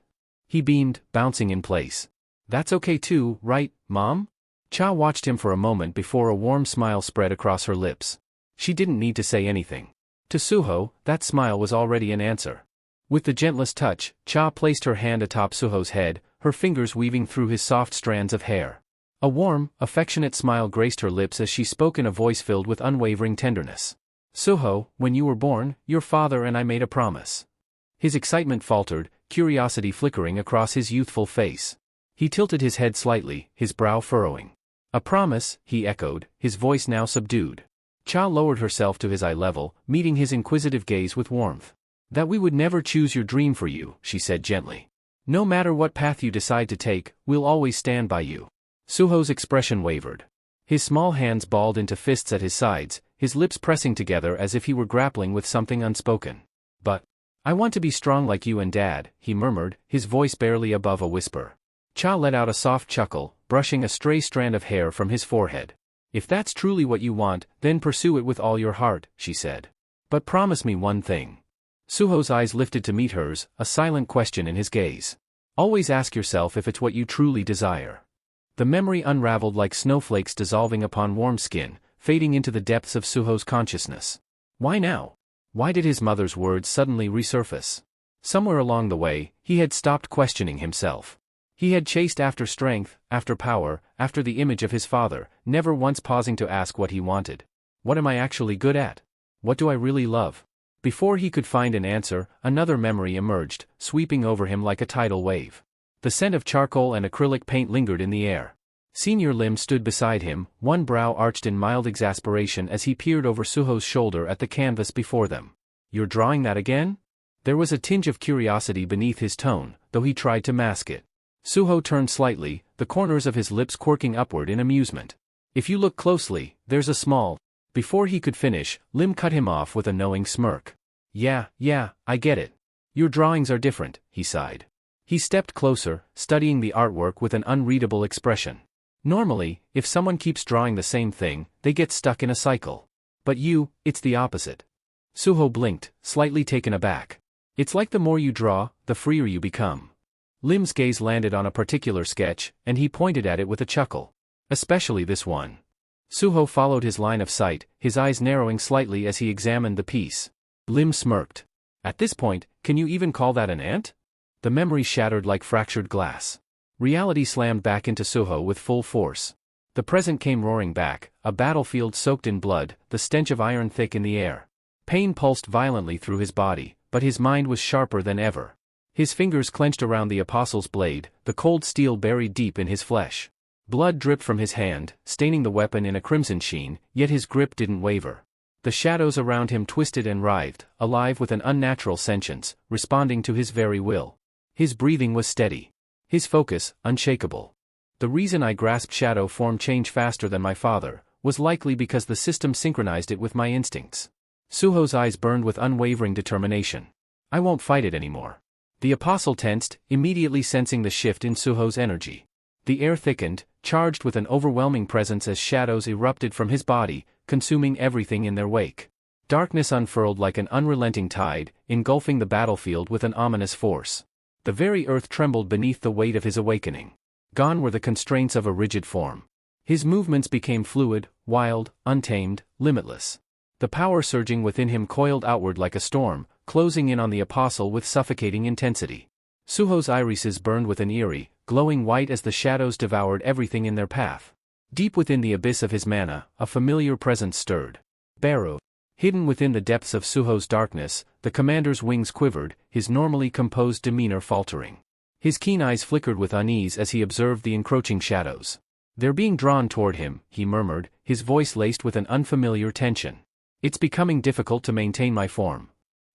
He beamed, bouncing in place. "That's okay too, right, Mom?" Cha watched him for a moment before a warm smile spread across her lips. She didn't need to say anything. To Suho, that smile was already an answer. With the gentlest touch, Cha placed her hand atop Suho's head, her fingers weaving through his soft strands of hair. A warm, affectionate smile graced her lips as she spoke in a voice filled with unwavering tenderness. "Suho, when you were born, your father and I made a promise." His excitement faltered, curiosity flickering across his youthful face. He tilted his head slightly, his brow furrowing. "A promise," he echoed, his voice now subdued. Cha lowered herself to his eye level, meeting his inquisitive gaze with warmth. "That we would never choose your dream for you," she said gently. "No matter what path you decide to take, we'll always stand by you." Suho's expression wavered. His small hands balled into fists at his sides, his lips pressing together as if he were grappling with something unspoken. "But I want to be strong like you and Dad," he murmured, his voice barely above a whisper. Cha let out a soft chuckle, brushing a stray strand of hair from his forehead. "If that's truly what you want, then pursue it with all your heart," she said. "But promise me one thing." Suho's eyes lifted to meet hers, a silent question in his gaze. "Always ask yourself if it's what you truly desire." The memory unraveled like snowflakes dissolving upon warm skin, fading into the depths of Suho's consciousness. Why now? Why did his mother's words suddenly resurface? Somewhere along the way, he had stopped questioning himself. He had chased after strength, after power, after the image of his father, never once pausing to ask what he wanted. What am I actually good at? What do I really love? Before he could find an answer, another memory emerged, sweeping over him like a tidal wave. The scent of charcoal and acrylic paint lingered in the air. Senior Lim stood beside him, one brow arched in mild exasperation as he peered over Suho's shoulder at the canvas before them. "You're drawing that again?" There was a tinge of curiosity beneath his tone, though he tried to mask it. Suho turned slightly, the corners of his lips quirking upward in amusement. "If you look closely, there's a small—" Before he could finish, Lim cut him off with a knowing smirk. Yeah, I get it. Your drawings are different," he sighed. He stepped closer, studying the artwork with an unreadable expression. "Normally, if someone keeps drawing the same thing, they get stuck in a cycle. But you, it's the opposite." Suho blinked, slightly taken aback. "It's like the more you draw, the freer you become." Lim's gaze landed on a particular sketch, and he pointed at it with a chuckle. "Especially this one." Suho followed his line of sight, his eyes narrowing slightly as he examined the piece. Lim smirked. "At this point, can you even call that an ant?" The memory shattered like fractured glass. Reality slammed back into Suho with full force. The present came roaring back, a battlefield soaked in blood, the stench of iron thick in the air. Pain pulsed violently through his body, but his mind was sharper than ever. His fingers clenched around the apostle's blade, the cold steel buried deep in his flesh. Blood dripped from his hand, staining the weapon in a crimson sheen, yet his grip didn't waver. The shadows around him twisted and writhed, alive with an unnatural sentience, responding to his very will. His breathing was steady. His focus, unshakable. "The reason I grasped shadow form change faster than my father, was likely because the system synchronized it with my instincts." Suho's eyes burned with unwavering determination. "I won't fight it anymore. The apostle tensed, immediately sensing the shift in Suho's energy. The air thickened, charged with an overwhelming presence as shadows erupted from his body, consuming everything in their wake. Darkness unfurled like an unrelenting tide, engulfing the battlefield with an ominous force. The very earth trembled beneath the weight of his awakening. Gone were the constraints of a rigid form. His movements became fluid, wild, untamed, limitless. The power surging within him coiled outward like a storm, closing in on the apostle with suffocating intensity. Suho's irises burned with an eerie, glowing white as the shadows devoured everything in their path. Deep within the abyss of his mana, a familiar presence stirred. Beru. Hidden within the depths of Suho's darkness, the commander's wings quivered, his normally composed demeanor faltering. His keen eyes flickered with unease as he observed the encroaching shadows. "They're being drawn toward him," he murmured, his voice laced with an unfamiliar tension. "It's becoming difficult to maintain my form."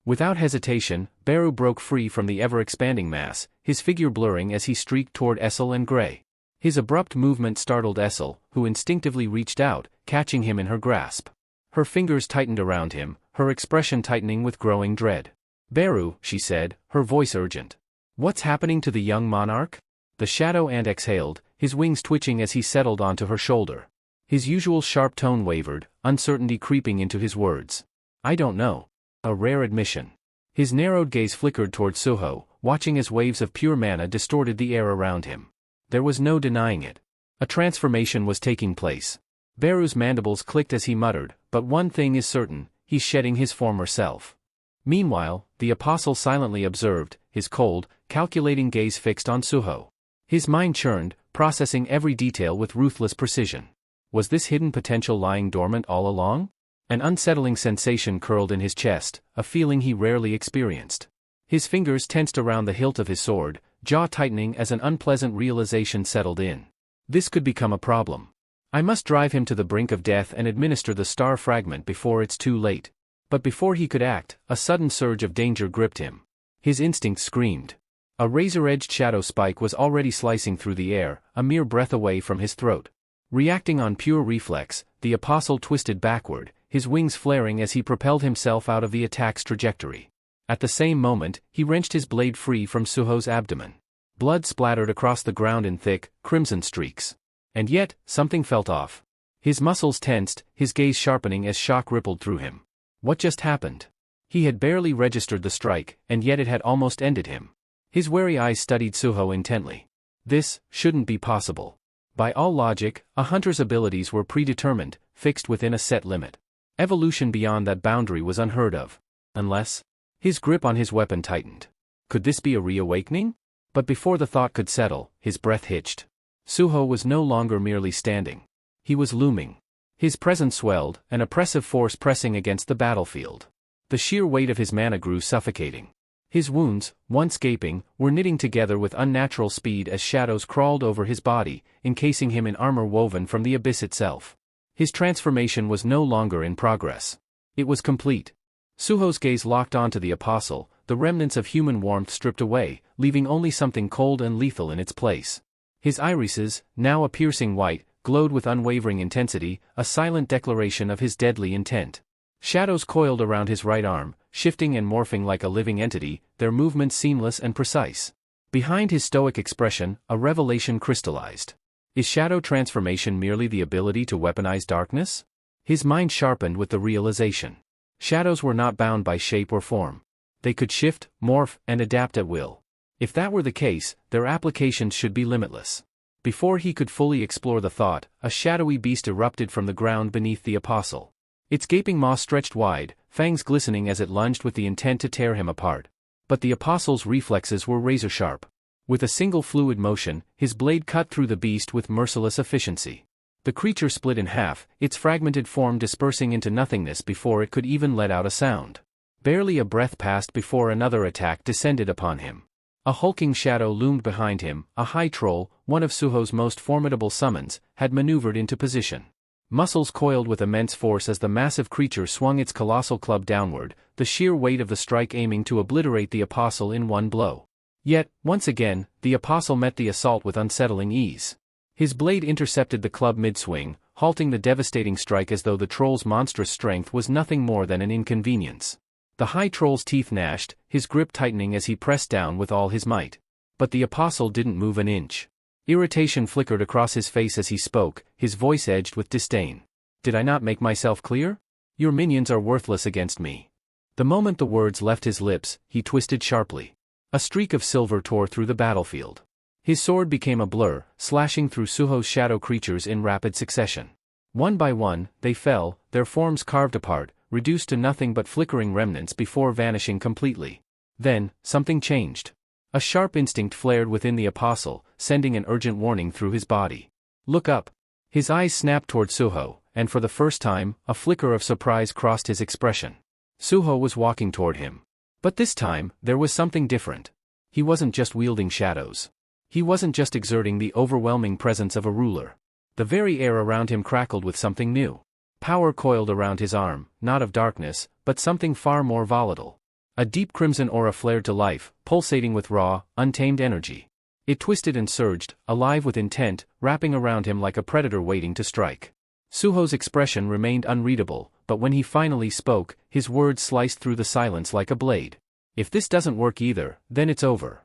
Without hesitation, Beru broke free from the ever-expanding mass, his figure blurring as he streaked toward Essel and Gray. His abrupt movement startled Essel, who instinctively reached out, catching him in her grasp. Her fingers tightened around him, her expression tightening with growing dread. "Beru," she said, her voice urgent. "What's happening to the young monarch?" The shadow ant exhaled, his wings twitching as he settled onto her shoulder. His usual sharp tone wavered, uncertainty creeping into his words. "I don't know." A rare admission. His narrowed gaze flickered toward Suho, watching as waves of pure mana distorted the air around him. There was no denying it. A transformation was taking place. Beru's mandibles clicked as he muttered, "But one thing is certain, he's shedding his former self." Meanwhile, the apostle silently observed, his cold, calculating gaze fixed on Suho. His mind churned, processing every detail with ruthless precision. Was this hidden potential lying dormant all along? An unsettling sensation curled in his chest, a feeling he rarely experienced. His fingers tensed around the hilt of his sword, jaw tightening as an unpleasant realization settled in. This could become a problem. I must drive him to the brink of death and administer the star fragment before it's too late. But before he could act, a sudden surge of danger gripped him. His instincts screamed. A razor-edged shadow spike was already slicing through the air, a mere breath away from his throat. Reacting on pure reflex, the apostle twisted backward, his wings flaring as he propelled himself out of the attack's trajectory. At the same moment, he wrenched his blade free from Suho's abdomen. Blood splattered across the ground in thick, crimson streaks. And yet, something felt off. His muscles tensed, his gaze sharpening as shock rippled through him. What just happened? He had barely registered the strike, and yet it had almost ended him. His wary eyes studied Suho intently. This shouldn't be possible. By all logic, a hunter's abilities were predetermined, fixed within a set limit. Evolution beyond that boundary was unheard of. Unless... His grip on his weapon tightened. Could this be a reawakening? But before the thought could settle, his breath hitched. Suho was no longer merely standing. He was looming. His presence swelled, an oppressive force pressing against the battlefield. The sheer weight of his mana grew suffocating. His wounds, once gaping, were knitting together with unnatural speed as shadows crawled over his body, encasing him in armor woven from the abyss itself. His transformation was no longer in progress. It was complete. Suho's gaze locked onto the apostle, the remnants of human warmth stripped away, leaving only something cold and lethal in its place. His irises, now a piercing white, glowed with unwavering intensity, a silent declaration of his deadly intent. Shadows coiled around his right arm, shifting and morphing like a living entity, their movements seamless and precise. Behind his stoic expression, a revelation crystallized. Is shadow transformation merely the ability to weaponize darkness? His mind sharpened with the realization. Shadows were not bound by shape or form. They could shift, morph, and adapt at will. If that were the case, their applications should be limitless. Before he could fully explore the thought, a shadowy beast erupted from the ground beneath the apostle. Its gaping maw stretched wide, fangs glistening as it lunged with the intent to tear him apart. But the apostle's reflexes were razor-sharp. With a single fluid motion, his blade cut through the beast with merciless efficiency. The creature split in half, its fragmented form dispersing into nothingness before it could even let out a sound. Barely a breath passed before another attack descended upon him. A hulking shadow loomed behind him, a high troll, one of Suho's most formidable summons, had maneuvered into position. Muscles coiled with immense force as the massive creature swung its colossal club downward, the sheer weight of the strike aiming to obliterate the apostle in one blow. Yet, once again, the apostle met the assault with unsettling ease. His blade intercepted the club mid-swing, halting the devastating strike as though the troll's monstrous strength was nothing more than an inconvenience. The High Troll's teeth gnashed, his grip tightening as he pressed down with all his might. But the Apostle didn't move an inch. Irritation flickered across his face as he spoke, his voice edged with disdain. Did I not make myself clear? Your minions are worthless against me. The moment the words left his lips, he twisted sharply. A streak of silver tore through the battlefield. His sword became a blur, slashing through Suho's shadow creatures in rapid succession. One by one, they fell, their forms carved apart, reduced to nothing but flickering remnants before vanishing completely. Then, something changed. A sharp instinct flared within the Apostle, sending an urgent warning through his body. Look up. His eyes snapped toward Suho, and for the first time, a flicker of surprise crossed his expression. Suho was walking toward him. But this time, there was something different. He wasn't just wielding shadows. He wasn't just exerting the overwhelming presence of a ruler. The very air around him crackled with something new. Power coiled around his arm, not of darkness, but something far more volatile. A deep crimson aura flared to life, pulsating with raw, untamed energy. It twisted and surged, alive with intent, wrapping around him like a predator waiting to strike. Suho's expression remained unreadable, but when he finally spoke, his words sliced through the silence like a blade. If this doesn't work either, then it's over.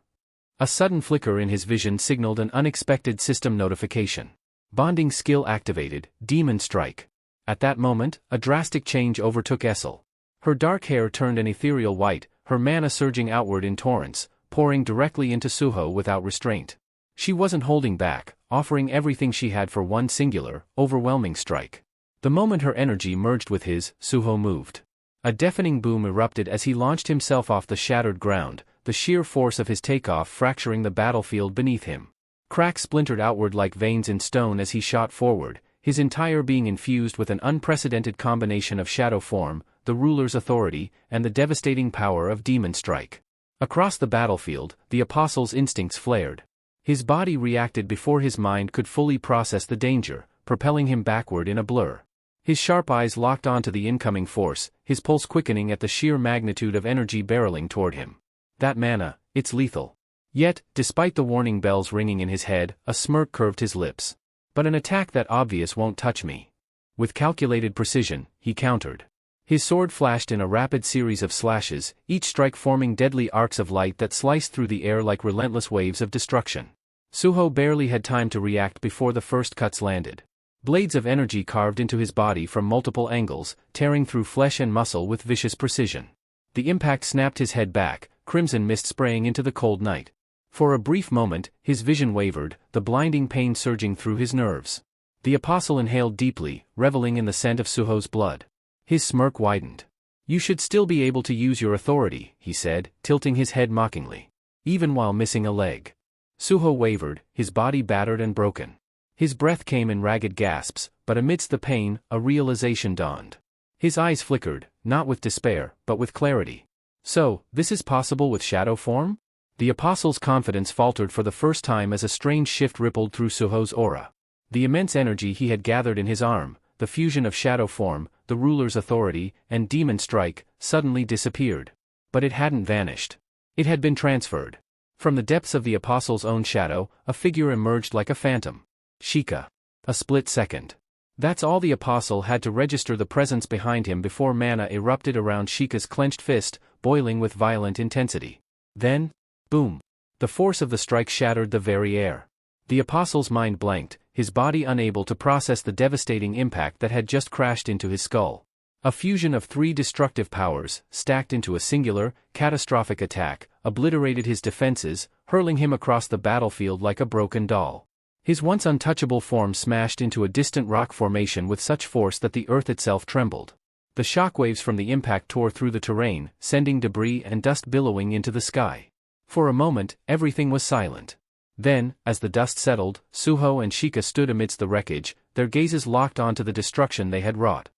A sudden flicker in his vision signaled an unexpected system notification. Bonding skill activated, Demon Strike. At that moment, a drastic change overtook Essel. Her dark hair turned an ethereal white, her mana surging outward in torrents, pouring directly into Suho without restraint. She wasn't holding back, offering everything she had for one singular, overwhelming strike. The moment her energy merged with his, Suho moved. A deafening boom erupted as he launched himself off the shattered ground, the sheer force of his takeoff fracturing the battlefield beneath him. Cracks splintered outward like veins in stone as he shot forward, his entire being infused with an unprecedented combination of shadow form, the ruler's authority, and the devastating power of Demon Strike. Across the battlefield, the Apostle's instincts flared. His body reacted before his mind could fully process the danger, propelling him backward in a blur. His sharp eyes locked onto the incoming force, his pulse quickening at the sheer magnitude of energy barreling toward him. That mana, it's lethal. Yet, despite the warning bells ringing in his head, a smirk curved his lips. But an attack that obvious won't touch me. With calculated precision, he countered. His sword flashed in a rapid series of slashes, each strike forming deadly arcs of light that sliced through the air like relentless waves of destruction. Suho barely had time to react before the first cuts landed. Blades of energy carved into his body from multiple angles, tearing through flesh and muscle with vicious precision. The impact snapped his head back, crimson mist spraying into the cold night. For a brief moment, his vision wavered, the blinding pain surging through his nerves. The Apostle inhaled deeply, reveling in the scent of Suho's blood. His smirk widened. You should still be able to use your authority, he said, tilting his head mockingly. Even while missing a leg. Suho wavered, his body battered and broken. His breath came in ragged gasps, but amidst the pain, a realization dawned. His eyes flickered, not with despair, but with clarity. So, this is possible with shadow form? The Apostle's confidence faltered for the first time as a strange shift rippled through Suho's aura. The immense energy he had gathered in his arm, the fusion of shadow form, the ruler's authority, and Demon Strike, suddenly disappeared. But it hadn't vanished. It had been transferred. From the depths of the Apostle's own shadow, a figure emerged like a phantom. Sheikah. A split second. That's all the Apostle had to register the presence behind him before mana erupted around Sheikah's clenched fist, boiling with violent intensity. Then, boom. The force of the strike shattered the very air. The Apostle's mind blanked, his body unable to process the devastating impact that had just crashed into his skull. A fusion of three destructive powers, stacked into a singular, catastrophic attack, obliterated his defenses, hurling him across the battlefield like a broken doll. His once untouchable form smashed into a distant rock formation with such force that the earth itself trembled. The shockwaves from the impact tore through the terrain, sending debris and dust billowing into the sky. For a moment, everything was silent. Then, as the dust settled, Suho and Sheikah stood amidst the wreckage, their gazes locked onto the destruction they had wrought.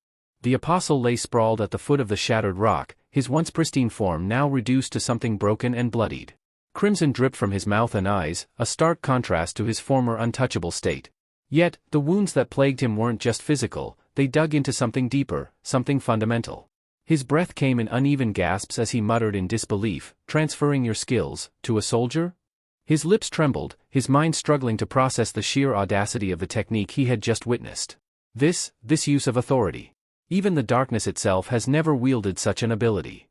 The Apostle lay sprawled at the foot of the shattered rock, his once pristine form now reduced to something broken and bloodied. Crimson dripped from his mouth and eyes, a stark contrast to his former untouchable state. Yet, the wounds that plagued him weren't just physical, they dug into something deeper, something fundamental. His breath came in uneven gasps as he muttered in disbelief, transferring your skills, to a soldier? His lips trembled, his mind struggling to process the sheer audacity of the technique he had just witnessed. This use of authority. Even the darkness itself has never wielded such an ability.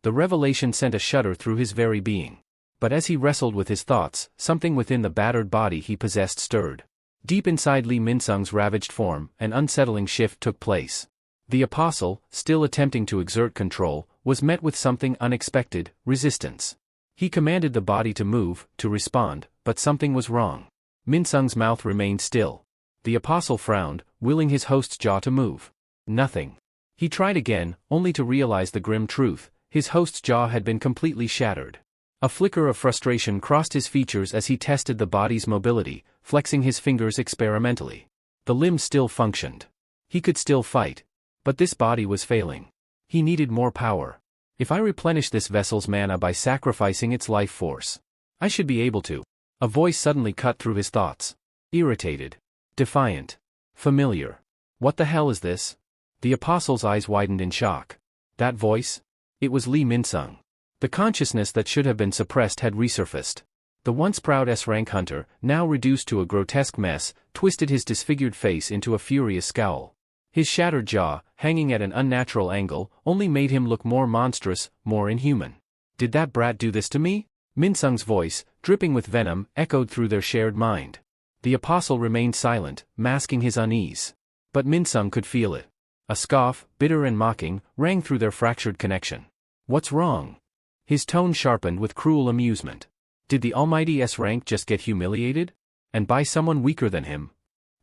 The revelation sent a shudder through his very being. But as he wrestled with his thoughts, something within the battered body he possessed stirred. Deep inside Lee Min-sung's ravaged form, an unsettling shift took place. The apostle, still attempting to exert control, was met with something unexpected: resistance. He commanded the body to move, to respond, but something was wrong. Min-sung's mouth remained still. The apostle frowned, willing his host's jaw to move. Nothing. He tried again, only to realize the grim truth: his host's jaw had been completely shattered. A flicker of frustration crossed his features as he tested the body's mobility, flexing his fingers experimentally. The limbs still functioned. He could still fight. But this body was failing. He needed more power. If I replenish this vessel's mana by sacrificing its life force, I should be able to. A voice suddenly cut through his thoughts. Irritated. Defiant. Familiar. What the hell is this? The apostle's eyes widened in shock. That voice? It was Lee Min-sung. The consciousness that should have been suppressed had resurfaced. The once proud S-rank hunter, now reduced to a grotesque mess, twisted his disfigured face into a furious scowl. His shattered jaw, hanging at an unnatural angle, only made him look more monstrous, more inhuman. Did that brat do this to me? Min-sung's voice, dripping with venom, echoed through their shared mind. The apostle remained silent, masking his unease. But Min-sung could feel it. A scoff, bitter and mocking, rang through their fractured connection. What's wrong? His tone sharpened with cruel amusement. Did the almighty S-rank just get humiliated? And by someone weaker than him?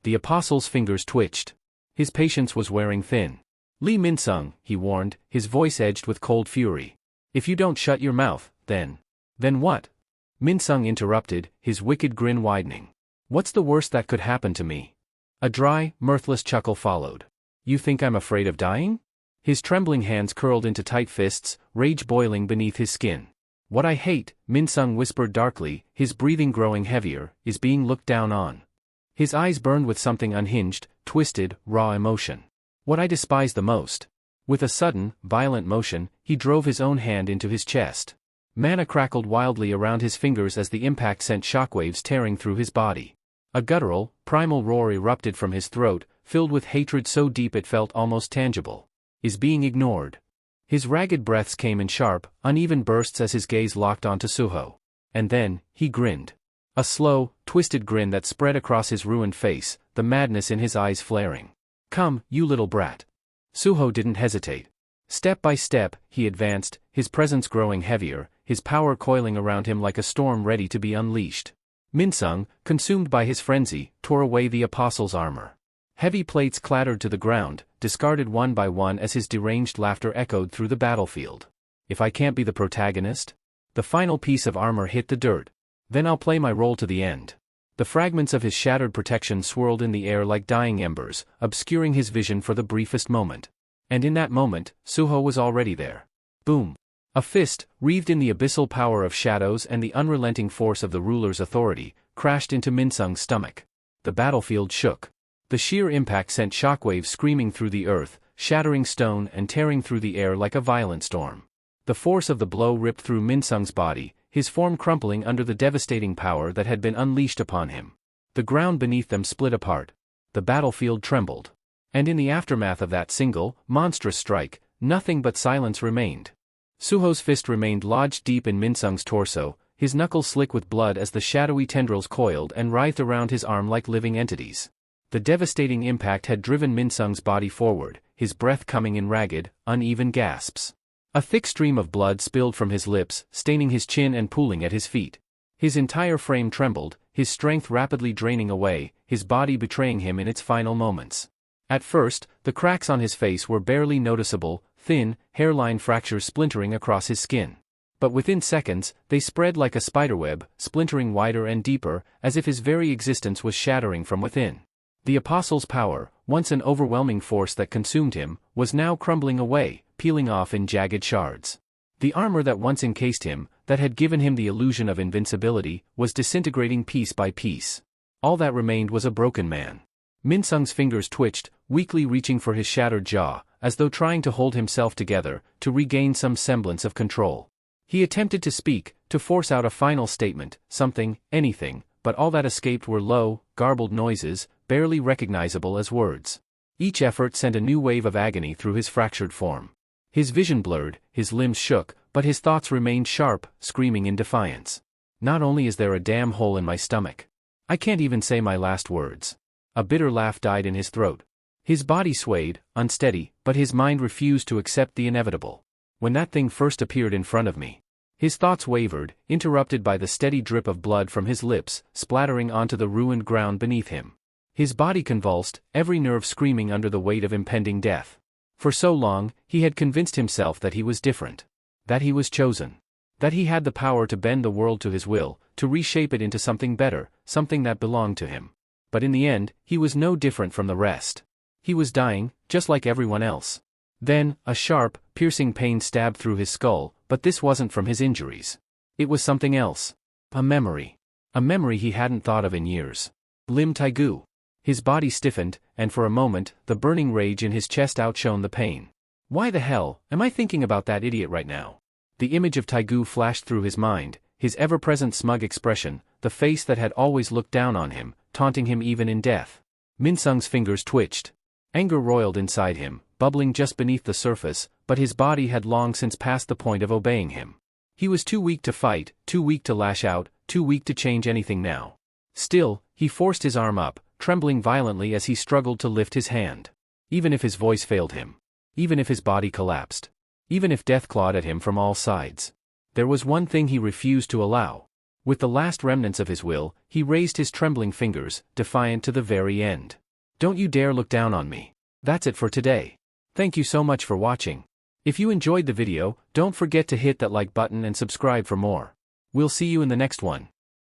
The apostle's fingers twitched. His patience was wearing thin. Lee Min-sung, he warned, his voice edged with cold fury. If you don't shut your mouth, then what? Min-sung interrupted, his wicked grin widening. What's the worst that could happen to me? A dry, mirthless chuckle followed. You think I'm afraid of dying? His trembling hands curled into tight fists, rage boiling beneath his skin. What I hate, Min-sung whispered darkly, his breathing growing heavier, is being looked down on. His eyes burned with something unhinged, twisted, raw emotion. What I despise the most. With a sudden, violent motion, he drove his own hand into his chest. Mana crackled wildly around his fingers as the impact sent shockwaves tearing through his body. A guttural, primal roar erupted from his throat, filled with hatred so deep it felt almost tangible. Is being ignored. His ragged breaths came in sharp, uneven bursts as his gaze locked onto Suho. And then, he grinned. A slow, twisted grin that spread across his ruined face, the madness in his eyes flaring. Come, you little brat. Suho didn't hesitate. Step by step, he advanced, his presence growing heavier, his power coiling around him like a storm ready to be unleashed. Min-sung, consumed by his frenzy, tore away the apostle's armor. Heavy plates clattered to the ground, discarded one by one as his deranged laughter echoed through the battlefield. If I can't be the protagonist? The final piece of armor hit the dirt. Then I'll play my role to the end. The fragments of his shattered protection swirled in the air like dying embers, obscuring his vision for the briefest moment. And in that moment, Suho was already there. Boom. A fist, wreathed in the abyssal power of shadows and the unrelenting force of the ruler's authority, crashed into Min-sung's stomach. The battlefield shook. The sheer impact sent shockwaves screaming through the earth, shattering stone and tearing through the air like a violent storm. The force of the blow ripped through Min-sung's body, his form crumpling under the devastating power that had been unleashed upon him. The ground beneath them split apart. The battlefield trembled. And in the aftermath of that single, monstrous strike, nothing but silence remained. Suho's fist remained lodged deep in Min-sung's torso, his knuckles slick with blood as the shadowy tendrils coiled and writhed around his arm like living entities. The devastating impact had driven Min-sung's body forward, his breath coming in ragged, uneven gasps. A thick stream of blood spilled from his lips, staining his chin and pooling at his feet. His entire frame trembled, his strength rapidly draining away, his body betraying him in its final moments. At first, the cracks on his face were barely noticeable, thin, hairline fractures splintering across his skin. But within seconds, they spread like a spiderweb, splintering wider and deeper, as if his very existence was shattering from within. The apostle's power, once an overwhelming force that consumed him, was now crumbling away, peeling off in jagged shards. The armor that once encased him, that had given him the illusion of invincibility, was disintegrating piece by piece. All that remained was a broken man. Min-sung's fingers twitched, weakly reaching for his shattered jaw, as though trying to hold himself together, to regain some semblance of control. He attempted to speak, to force out a final statement, something, anything, but all that escaped were low, garbled noises, barely recognizable as words. Each effort sent a new wave of agony through his fractured form. His vision blurred, his limbs shook, but his thoughts remained sharp, screaming in defiance. Not only is there a damn hole in my stomach, I can't even say my last words. A bitter laugh died in his throat. His body swayed, unsteady, but his mind refused to accept the inevitable. When that thing first appeared in front of me, his thoughts wavered, interrupted by the steady drip of blood from his lips, splattering onto the ruined ground beneath him. His body convulsed, every nerve screaming under the weight of impending death. For so long, he had convinced himself that he was different. That he was chosen. That he had the power to bend the world to his will, to reshape it into something better, something that belonged to him. But in the end, he was no different from the rest. He was dying, just like everyone else. Then, a sharp, piercing pain stabbed through his skull, but this wasn't from his injuries. It was something else. A memory. A memory he hadn't thought of in years. Lim Taigu. His body stiffened, and for a moment, the burning rage in his chest outshone the pain. Why the hell am I thinking about that idiot right now? The image of Taigu flashed through his mind, his ever-present smug expression, the face that had always looked down on him, taunting him even in death. Minsung's fingers twitched. Anger roiled inside him, bubbling just beneath the surface, but his body had long since passed the point of obeying him. He was too weak to fight, too weak to lash out, too weak to change anything now. Still, he forced his arm up, trembling violently as he struggled to lift his hand. Even if his voice failed him. Even if his body collapsed. Even if death clawed at him from all sides. There was one thing he refused to allow. With the last remnants of his will, he raised his trembling fingers, defiant to the very end. Don't you dare look down on me. That's it for today. Thank you so much for watching. If you enjoyed the video, don't forget to hit that like button and subscribe for more. We'll see you in the next one.